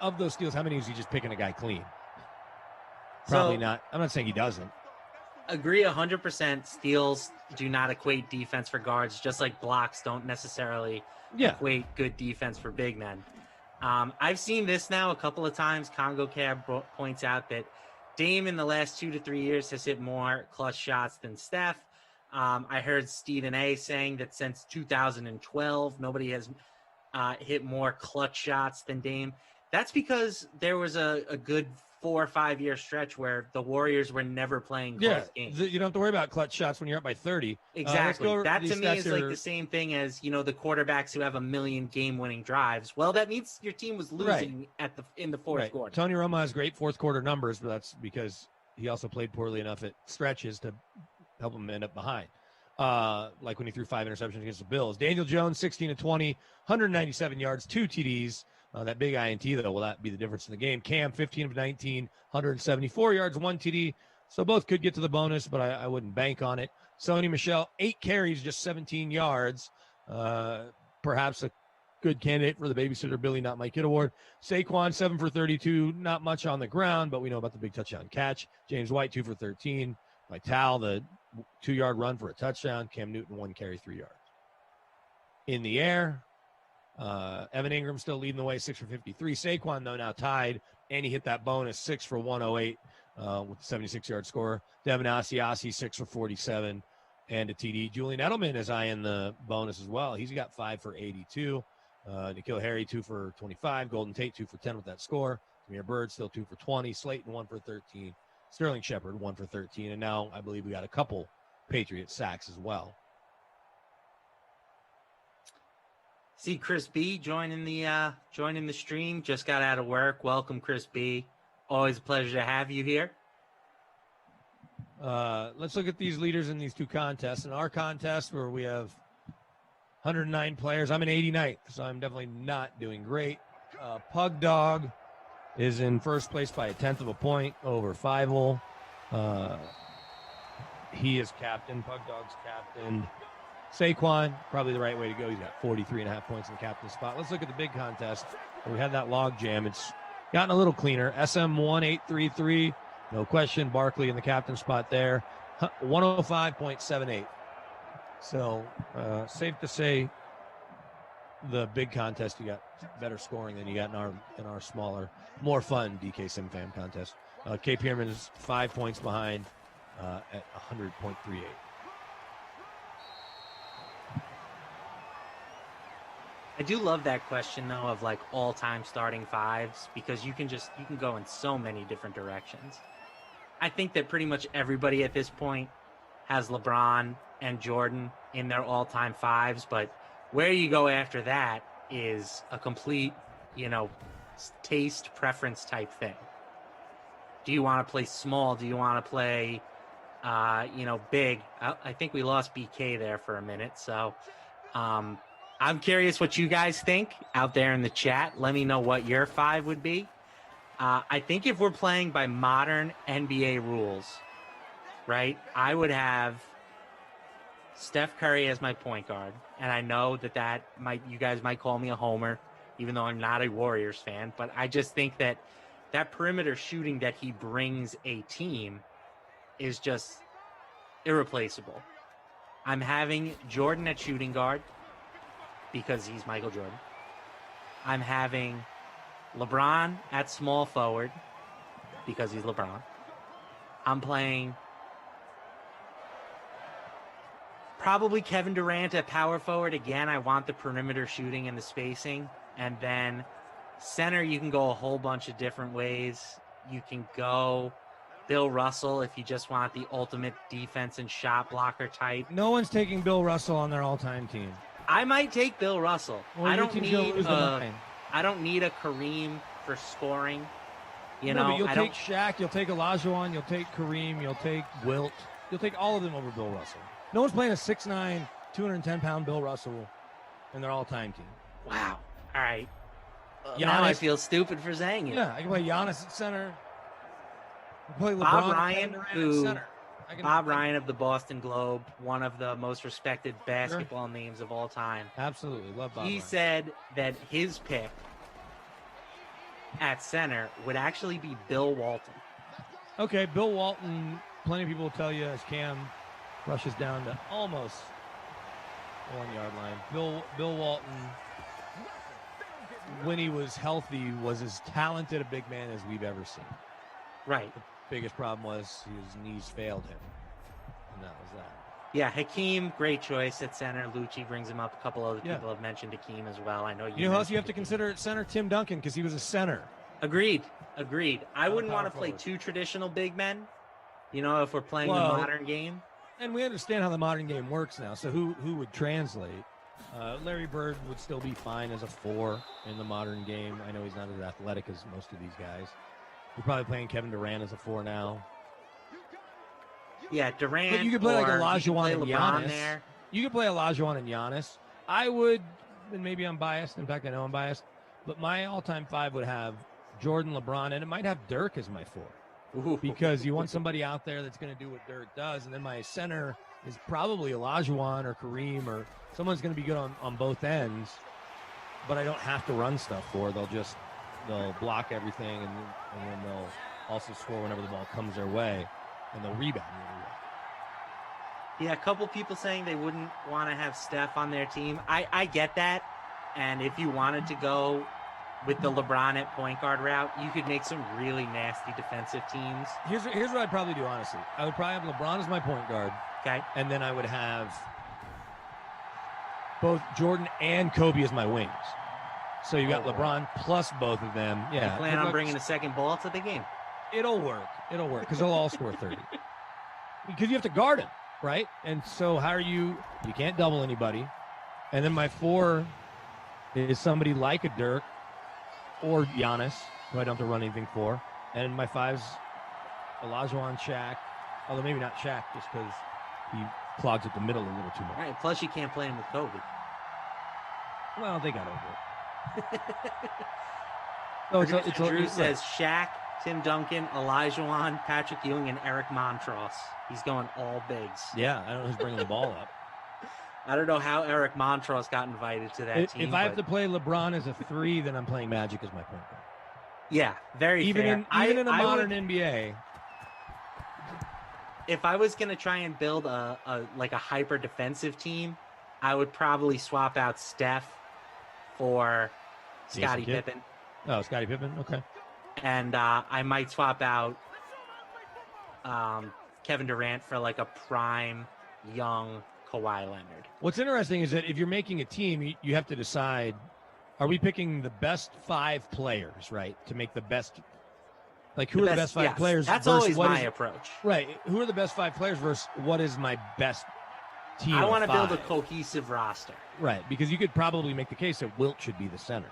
Of those steals, how many is he just picking a guy clean? Probably not. I'm not saying he doesn't. Agree 100%. Steals do not equate defense for guards, just like blocks don't necessarily equate good defense for big men. I've seen this now a couple of times. Congo Cab points out that Dame in the last 2 to 3 years has hit more clutch shots than Steph. I heard Stephen A saying that since 2012, nobody has hit more clutch shots than Dame. That's because there was a good 4 or 5 year stretch where the Warriors were never playing close games. You don't have to worry about clutch shots when you're up by 30. Exactly. That to me is like the same thing as, the quarterbacks who have a million game-winning drives. Well, that means your team was losing in the fourth quarter. Tony Romo has great fourth quarter numbers, but that's because he also played poorly enough at stretches to help him end up behind. Like when he threw 5 interceptions against the Bills. Daniel Jones, 16 of 20, 197 yards, 2 TDs. That big INT, though, will that be the difference in the game? Cam, 15 of 19, 174 yards, 1 TD. So both could get to the bonus, but I wouldn't bank on it. Sony Michel, 8 carries, just 17 yards. Perhaps a good candidate for the Babysitter Billy Not My Kid Award. Saquon, 7 for 32, not much on the ground, but we know about the big touchdown catch. James White, 2 for 13. Vital, the 2-yard run for a touchdown. Cam Newton, 1 carry, 3 yards. In the air, Evan Ingram still leading the way, 6 for 53. Saquon, though, now tied, and he hit that bonus, 6 for 108 with the 76-yard score. Devin Asiasi, 6 for 47 and a TD. Julian Edelman is eyeing the bonus as well. He's got 5 for 82. N'Keal Harry, 2 for 25. Golden Tate, 2 for 10 with that score. Jameer Byrd, still 2 for 20. Slayton, 1 for 13. Sterling Shepard, 1 for 13. And now I believe we got a couple Patriot sacks as well. See Chris B joining the stream. Just got out of work. Welcome, Chris B. Always a pleasure to have you here. Let's look at these leaders in these two contests. In our contest, where we have 109 players, I'm in 89th, so I'm definitely not doing great. Pug Dog is in first place by 1/10 of a point over Fievel. He is captain. Pug Dog's captain. Saquon, probably the right way to go. He's got 43.5 points in the captain spot. Let's look at the big contest. We had that log jam. It's gotten a little cleaner. SM1833, no question. Barkley in the captain spot there. 105.78. So safe to say the big contest, you got better scoring than you got in our smaller, more fun DK SimFam contest. K. Pierman is 5 points behind at 100.38. I do love that question though of like all-time starting fives, because you can go in so many different directions. I think that pretty much everybody at this point has LeBron and Jordan in their all-time fives, but where you go after that is a complete, taste preference type thing. Do you want to play small? Do you want to play, big? I think we lost BK there for a minute, so I'm curious what you guys think out there in the chat. Let me know what your 5 would be. I think if we're playing by modern NBA rules, right, I would have Steph Curry as my point guard. And I know that you guys might call me a homer, even though I'm not a Warriors fan. But I just think that perimeter shooting that he brings a team is just irreplaceable. I'm having Jordan at shooting guard, because he's Michael Jordan. I'm having LeBron at small forward because he's LeBron. I'm playing probably Kevin Durant at power forward. Again, I want the perimeter shooting and the spacing. And then center, you can go a whole bunch of different ways. You can go Bill Russell if you just want the ultimate defense and shot blocker type. No one's taking Bill Russell on their all-time team. I might take Bill Russell. Well, I don't need a Kareem for scoring. But you'll take Shaq, you'll take Olajuwon, you'll take Kareem, you'll take Wilt. You'll take all of them over Bill Russell. No one's playing a 6'9", 210-pound Bill Russell in their all-time team. Wow. All right. Now I feel stupid for saying it. Yeah, I can play Giannis at center. I can play LeBron Bob Ryan, at center. Bob Ryan of the Boston Globe, one of the most respected basketball names of all time. Absolutely. Love Bob He Ryan. said that his pick at center would actually be Bill Walton. Okay, Bill Walton, plenty of people will tell you as Cam rushes down to almost 1 yard line. Bill Walton, when he was healthy, was as talented a big man as we've ever seen. Right. The biggest problem was his knees failed him, and that was that. Yeah, Hakeem, great choice at center. Lucci brings him up. A couple other people have mentioned Hakeem as well. I know You know who else you have to consider at center? Tim Duncan, because he was a center. Agreed. I wouldn't want to power play forward. two traditional big men. You know, if we're playing Well, the modern game. And we understand how the modern game works now. So who would translate? Larry Bird would still be fine as a 4 in the modern game. I know he's not as athletic as most of these guys. We're probably playing Kevin Durant as a 4 now. Yeah, Durant. But you could play like or you Olajuwon could and play LeBron Giannis. there. You could play Olajuwon and Giannis. I would, and maybe I'm biased. In fact, I know I'm biased. But my all-time 5 would have Jordan, LeBron, and it might have Dirk as my 4. Because you want somebody out there that's going to do what Dirk does. And then my center is probably Olajuwon or Kareem or someone's going to be good on both ends. But I don't have to run stuff for. They'll block everything and then they'll also score whenever the ball comes their way. And they'll rebound. Yeah, a couple people saying they wouldn't want to have Steph on their team. I get that. And if you wanted to go with the LeBron at point guard route, you could make some really nasty defensive teams. Here's what I'd probably do, honestly. I would probably have LeBron as my point guard. Okay. And then I would have both Jordan and Kobe as my wings. So you got LeBron plus both of them. Yeah. You plan on bringing a second ball to the game? It'll work. Because they'll all score 30. Because you have to guard him, right? And so how are you can't double anybody. And then my 4 is somebody like a Dirk or Giannis, who I don't have to run anything for. And my 5's Olajuwon, Shaq, although maybe not Shaq, just because he clogs at the middle a little too much. Right. Plus, you can't play him with Kobe. Well, they got over it. Drew says Shaq, Tim Duncan, Olajuwon, Patrick Ewing, and Eric Montross. He's going all bigs. Yeah, I don't know who's bringing the ball up. I don't know how Eric Montross got invited to that team. If I have to play LeBron as a 3, then I'm playing Magic as my point guard. Yeah, very even fair. In a modern would, NBA. If I was going to try and build a hyper defensive team, I would probably swap out Steph for Scottie Pippen. Oh, Scottie Pippen. Okay. And I might swap out Kevin Durant for like a prime young Kawhi Leonard. What's interesting is that if you're making a team, you have to decide, are we picking the best 5 players, right, to make the best, like who are the best 5 players? That's versus always my approach. Right. Who are the best 5 players versus what is my best team? I want to build a 5? cohesive roster. Right, because you could probably make the case that Wilt should be the center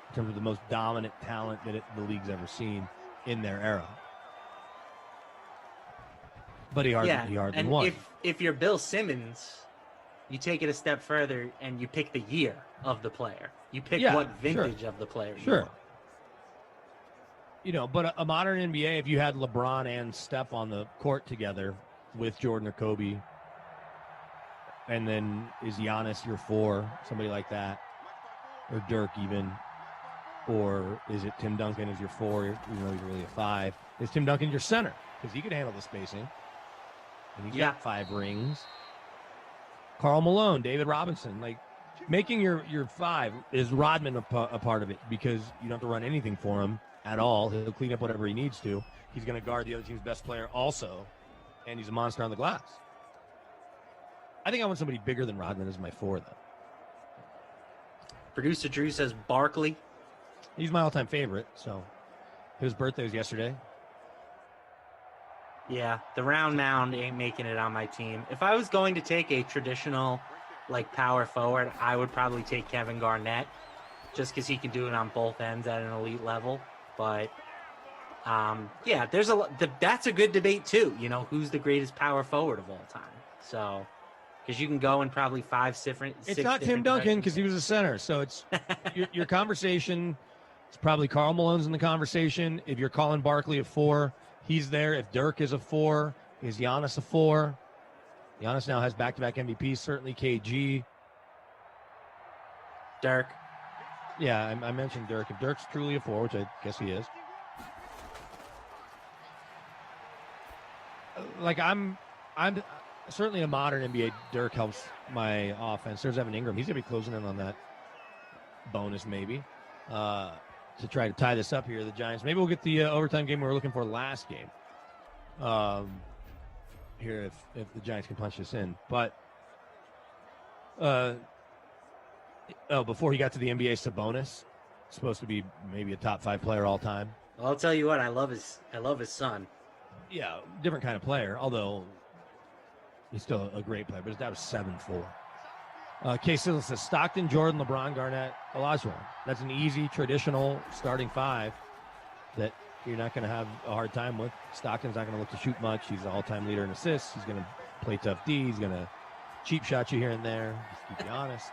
in terms of the most dominant talent that the league's ever seen in their era. But he hardly won. If you're Bill Simmons, you take it a step further and you pick the year of the player. You pick what vintage of the player you want. You know, but a modern NBA, if you had LeBron and Steph on the court together with Jordan or Kobe, and then is Giannis your 4, somebody like that, or Dirk even, or is it Tim Duncan as your 4, even though he's really a 5? Is Tim Duncan your center? Because he could handle the spacing. And he's got 5 rings. Karl Malone, David Robinson, like making your 5 is Rodman a part of it because you don't have to run anything for him at all. He'll clean up whatever he needs to. He's going to guard the other team's best player also, and he's a monster on the glass. I think I want somebody bigger than Rodman as my 4, though. Producer Drew says Barkley. He's my all-time favorite, so his birthday was yesterday. Yeah, the round mound ain't making it on my team. If I was going to take a traditional, power forward, I would probably take Kevin Garnett, just because he can do it on both ends at an elite level. But, that's a good debate, too. You know, who's the greatest power forward of all time? So, because you can go in probably 5 different. It's not Tim Duncan because he was a center. So it's your conversation. It's probably Karl Malone's in the conversation. If you're calling Barkley a 4, he's there. If Dirk is a 4, Is Giannis a 4? Giannis now has back-to-back MVPs, certainly KG. Dirk. Yeah, I mentioned Dirk. If Dirk's truly a 4, which I guess he is. Like, I'm certainly a modern NBA. Dirk helps my offense. There's Evan Ingram. He's going to be closing in on that bonus maybe to try to tie this up here. The Giants. Maybe we'll get the overtime game we were looking for last game. Here, if the Giants can punch this in. But, before he got to the NBA, Sabonis, supposed to be maybe a top 5 player all time. Well, I'll tell you what, I love his son. Yeah, different kind of player, although he's still a great player, but his dad was 7'4". K-Sizzle says Stockton, Jordan, LeBron, Garnett, Olajuwon. That's an easy, traditional starting 5 that you're not going to have a hard time with. Stockton's not going to look to shoot much. He's the all-time leader in assists. He's going to play tough D. He's going to cheap shot you here and there. Just keep you honest.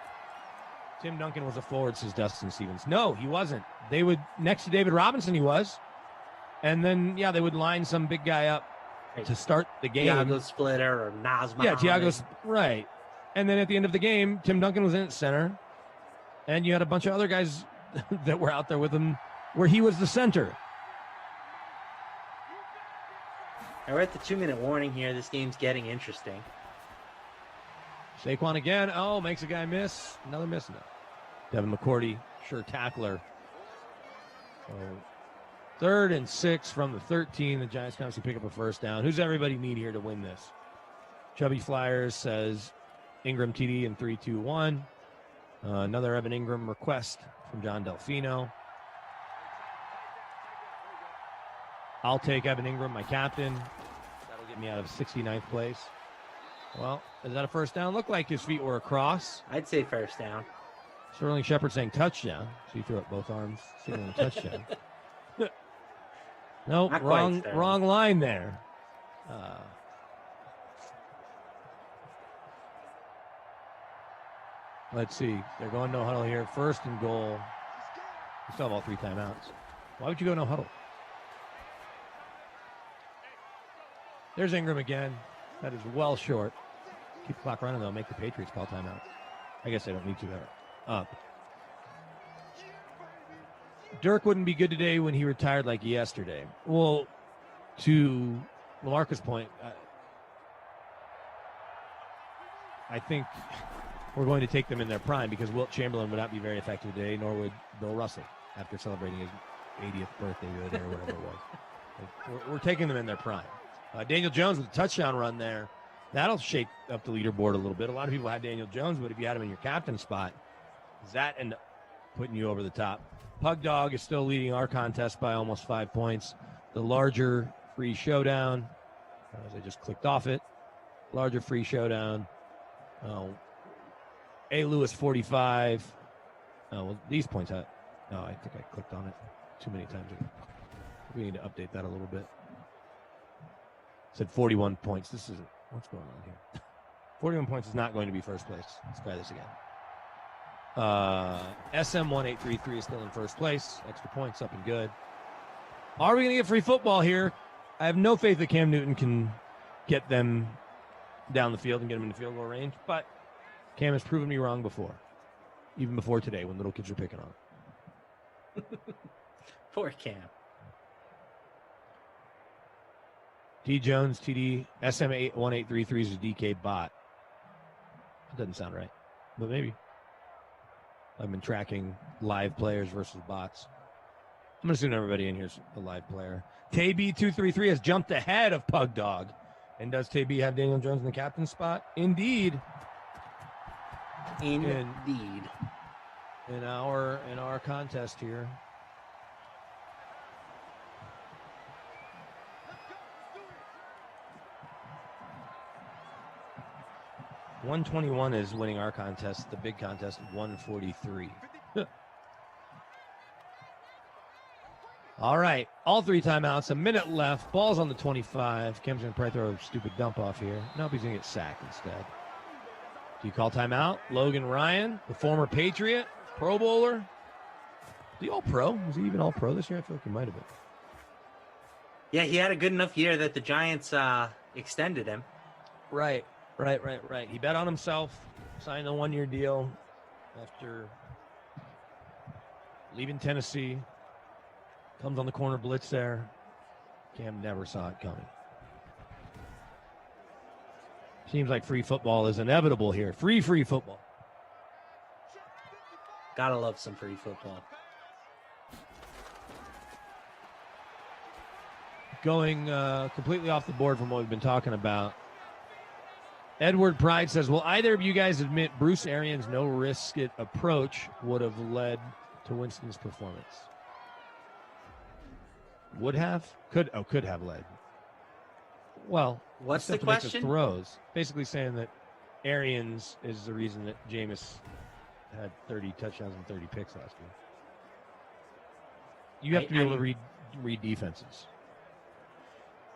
Tim Duncan was a forward, says Dustin Stevens. No, he wasn't. They would, next to David Robinson, he was. And then, they would line some big guy up to start the game. Thiago Splitter or Naz Mohammed. Yeah, Thiago's right. And then at the end of the game, Tim Duncan was in at center. And you had a bunch of other guys that were out there with him where he was the center. We're at the 2-minute warning here. This game's getting interesting. Saquon again. Oh, makes a guy miss. Another miss. No. Devin McCourty, sure tackler. So 3rd and 6 from the 13. The Giants can obviously pick up a first down. Who's everybody need here to win this? Chubby Flyers says Ingram TD in 3-2-1. Another Evan Ingram request from John Delfino. I'll take Evan Ingram, my captain. That'll get me out of 69th place. Well, is that a first down? Looked like his feet were across. I'd say first down. Sterling Shepard saying touchdown. So you threw up both arms, signaling a touchdown. Nope, wrong line there. Let's see. They're going no huddle here. 1st and goal. We still have all 3 timeouts. Why would you go no huddle? There's Ingram again. That is well short. Keep the clock running, though. Make the Patriots call timeout. I guess they don't need to. They're up. Dirk wouldn't be good today when he retired like yesterday. Well, to LaMarcus' point, I think we're going to take them in their prime because Wilt Chamberlain would not be very effective today, nor would Bill Russell after celebrating his 80th birthday the other day or whatever it was. We're taking them in their prime. Daniel Jones with a touchdown run there. That'll shake up the leaderboard a little bit. A lot of people had Daniel Jones, but if you had him in your captain spot, does that end up putting you over the top? Pug Dog is still leading our contest by almost 5 points. The larger free showdown, as I just clicked off it, larger free showdown. A. Lewis 45. Well, these points, I think I clicked on it too many times. We need to update that a little bit. Said 41 points. This is what's going on here. 41 points is not going to be first place. Let's try this again. SM1833 is still in first place. Extra points up and good. Are we going to get free football here? I have no faith that Cam Newton can get them down the field and get them into field goal range, but Cam has proven me wrong before. Even before today when little kids are picking on him. Poor Cam. D. Jones, TD, SM1833 is a DK bot. That doesn't sound right, but maybe. I've been tracking live players versus bots. I'm going to assume everybody in here is a live player. TayB233 has jumped ahead of Pug Dog. And does TayB have Daniel Jones in the captain spot? Indeed. Indeed. In our contest here. $121 is winning our contest. The big contest, $143. All right. All 3 timeouts. A minute left. Ball's on the 25. Cam's going to probably throw a stupid dump off here. Nope, he's going to get sacked instead. Do you call timeout? Logan Ryan, the former Patriot, Pro Bowler. The All-Pro? Was he even All-Pro this year? I feel like he might have been. Yeah, he had a good enough year that the Giants extended him. Right. He bet on himself, signed a 1-year deal after leaving Tennessee. Comes on the corner blitz there. Cam never saw it coming. Seems like free football is inevitable here. Free football. Gotta love some free football. Going completely off the board from what we've been talking about. Edward Pride says, will either of you guys admit Bruce Arians' no-risk-it approach would have led to Winston's performance? Would have? Could have led. Well, what's the to make question? Throws. Basically saying that Arians is the reason that Jameis had 30 touchdowns and 30 picks last year. You have to be able to read defenses.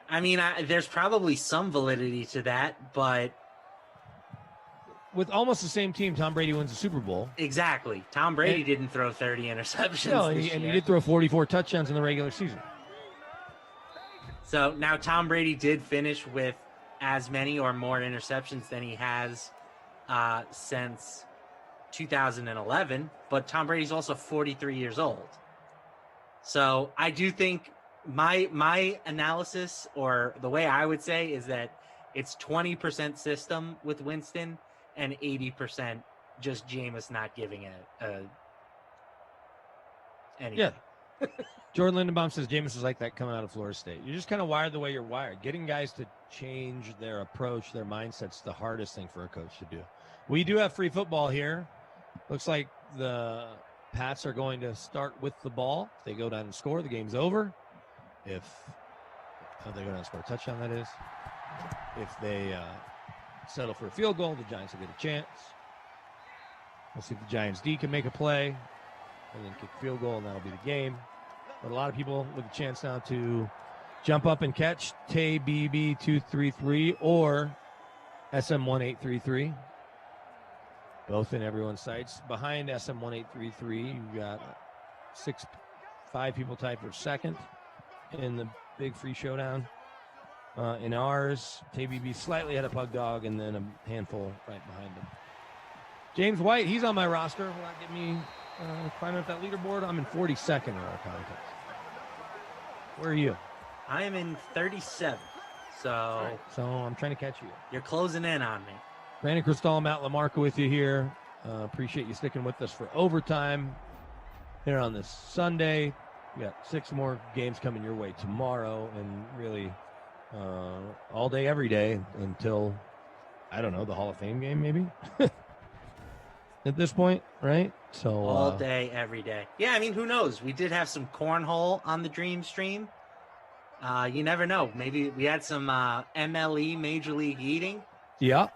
I mean, there's probably some validity to that, but with almost the same team, Tom Brady wins the Super Bowl. Exactly. Tom Brady didn't throw 30 interceptions. No, and he did throw 44 touchdowns in the regular season. So now Tom Brady did finish with as many or more interceptions than he has since 2011, but Tom Brady's also 43 years old. So I do think my analysis, or the way I would say, is that it's 20% system with Winston and 80% just Jameis not giving it anything. Yeah. Jordan Lindenbaum says Jameis is like that coming out of Florida State. You're just kind of wired the way you're wired. Getting guys to change their approach, their mindset's the hardest thing for a coach to do. We do have free football here. Looks like the Pats are going to start with the ball. If they go down and score, the game's over. If they go down and score a touchdown, that is. If they settle for a field goal, the Giants will get a chance. We'll see if the Giants D can make a play and then kick a field goal, and that'll be the game. But a lot of people with a chance now to jump up and catch Tay BB233 or SM1833. Both in everyone's sights. Behind SM1833, you've got 5 people tied for second in the big free showdown. In ours, Tay BB slightly ahead of Pug Dog, and then a handful right behind him. James White, he's on my roster. Will that get me climbing up that leaderboard? I'm in 42nd in our contest. Where are you? I am in 37. So I'm trying to catch you. You're closing in on me. Brandon Cristal, Matt LaMarca with you here. Appreciate you sticking with us for overtime here on this Sunday. We got 6 more games coming your way tomorrow, and really all day, every day until, I don't know, the Hall of Fame game maybe at this point, right? So all day, every day. Yeah, I mean, who knows? We did have some cornhole on the Dream Stream. You never know. Maybe we had some MLE, Major League Eating. Yeah.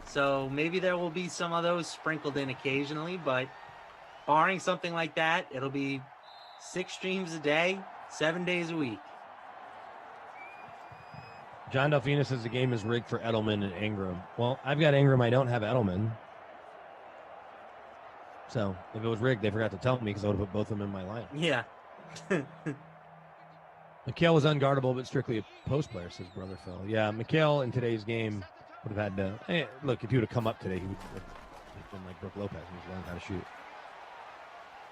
So maybe there will be some of those sprinkled in occasionally, but barring something like that, it'll be 6 streams a day, 7 days a week. John Delfina says the game is rigged for Edelman and Ingram. Well, I've got Ingram. I don't have Edelman. So if it was rigged, they forgot to tell me because I would have put both of them in my line. Yeah. Mikhail was unguardable, but strictly a post player, says Brother Phil. Yeah, Mikhail in today's game would have had to. Look, if he would have come up today, he would have been like Brooke Lopez. He was learning how to shoot.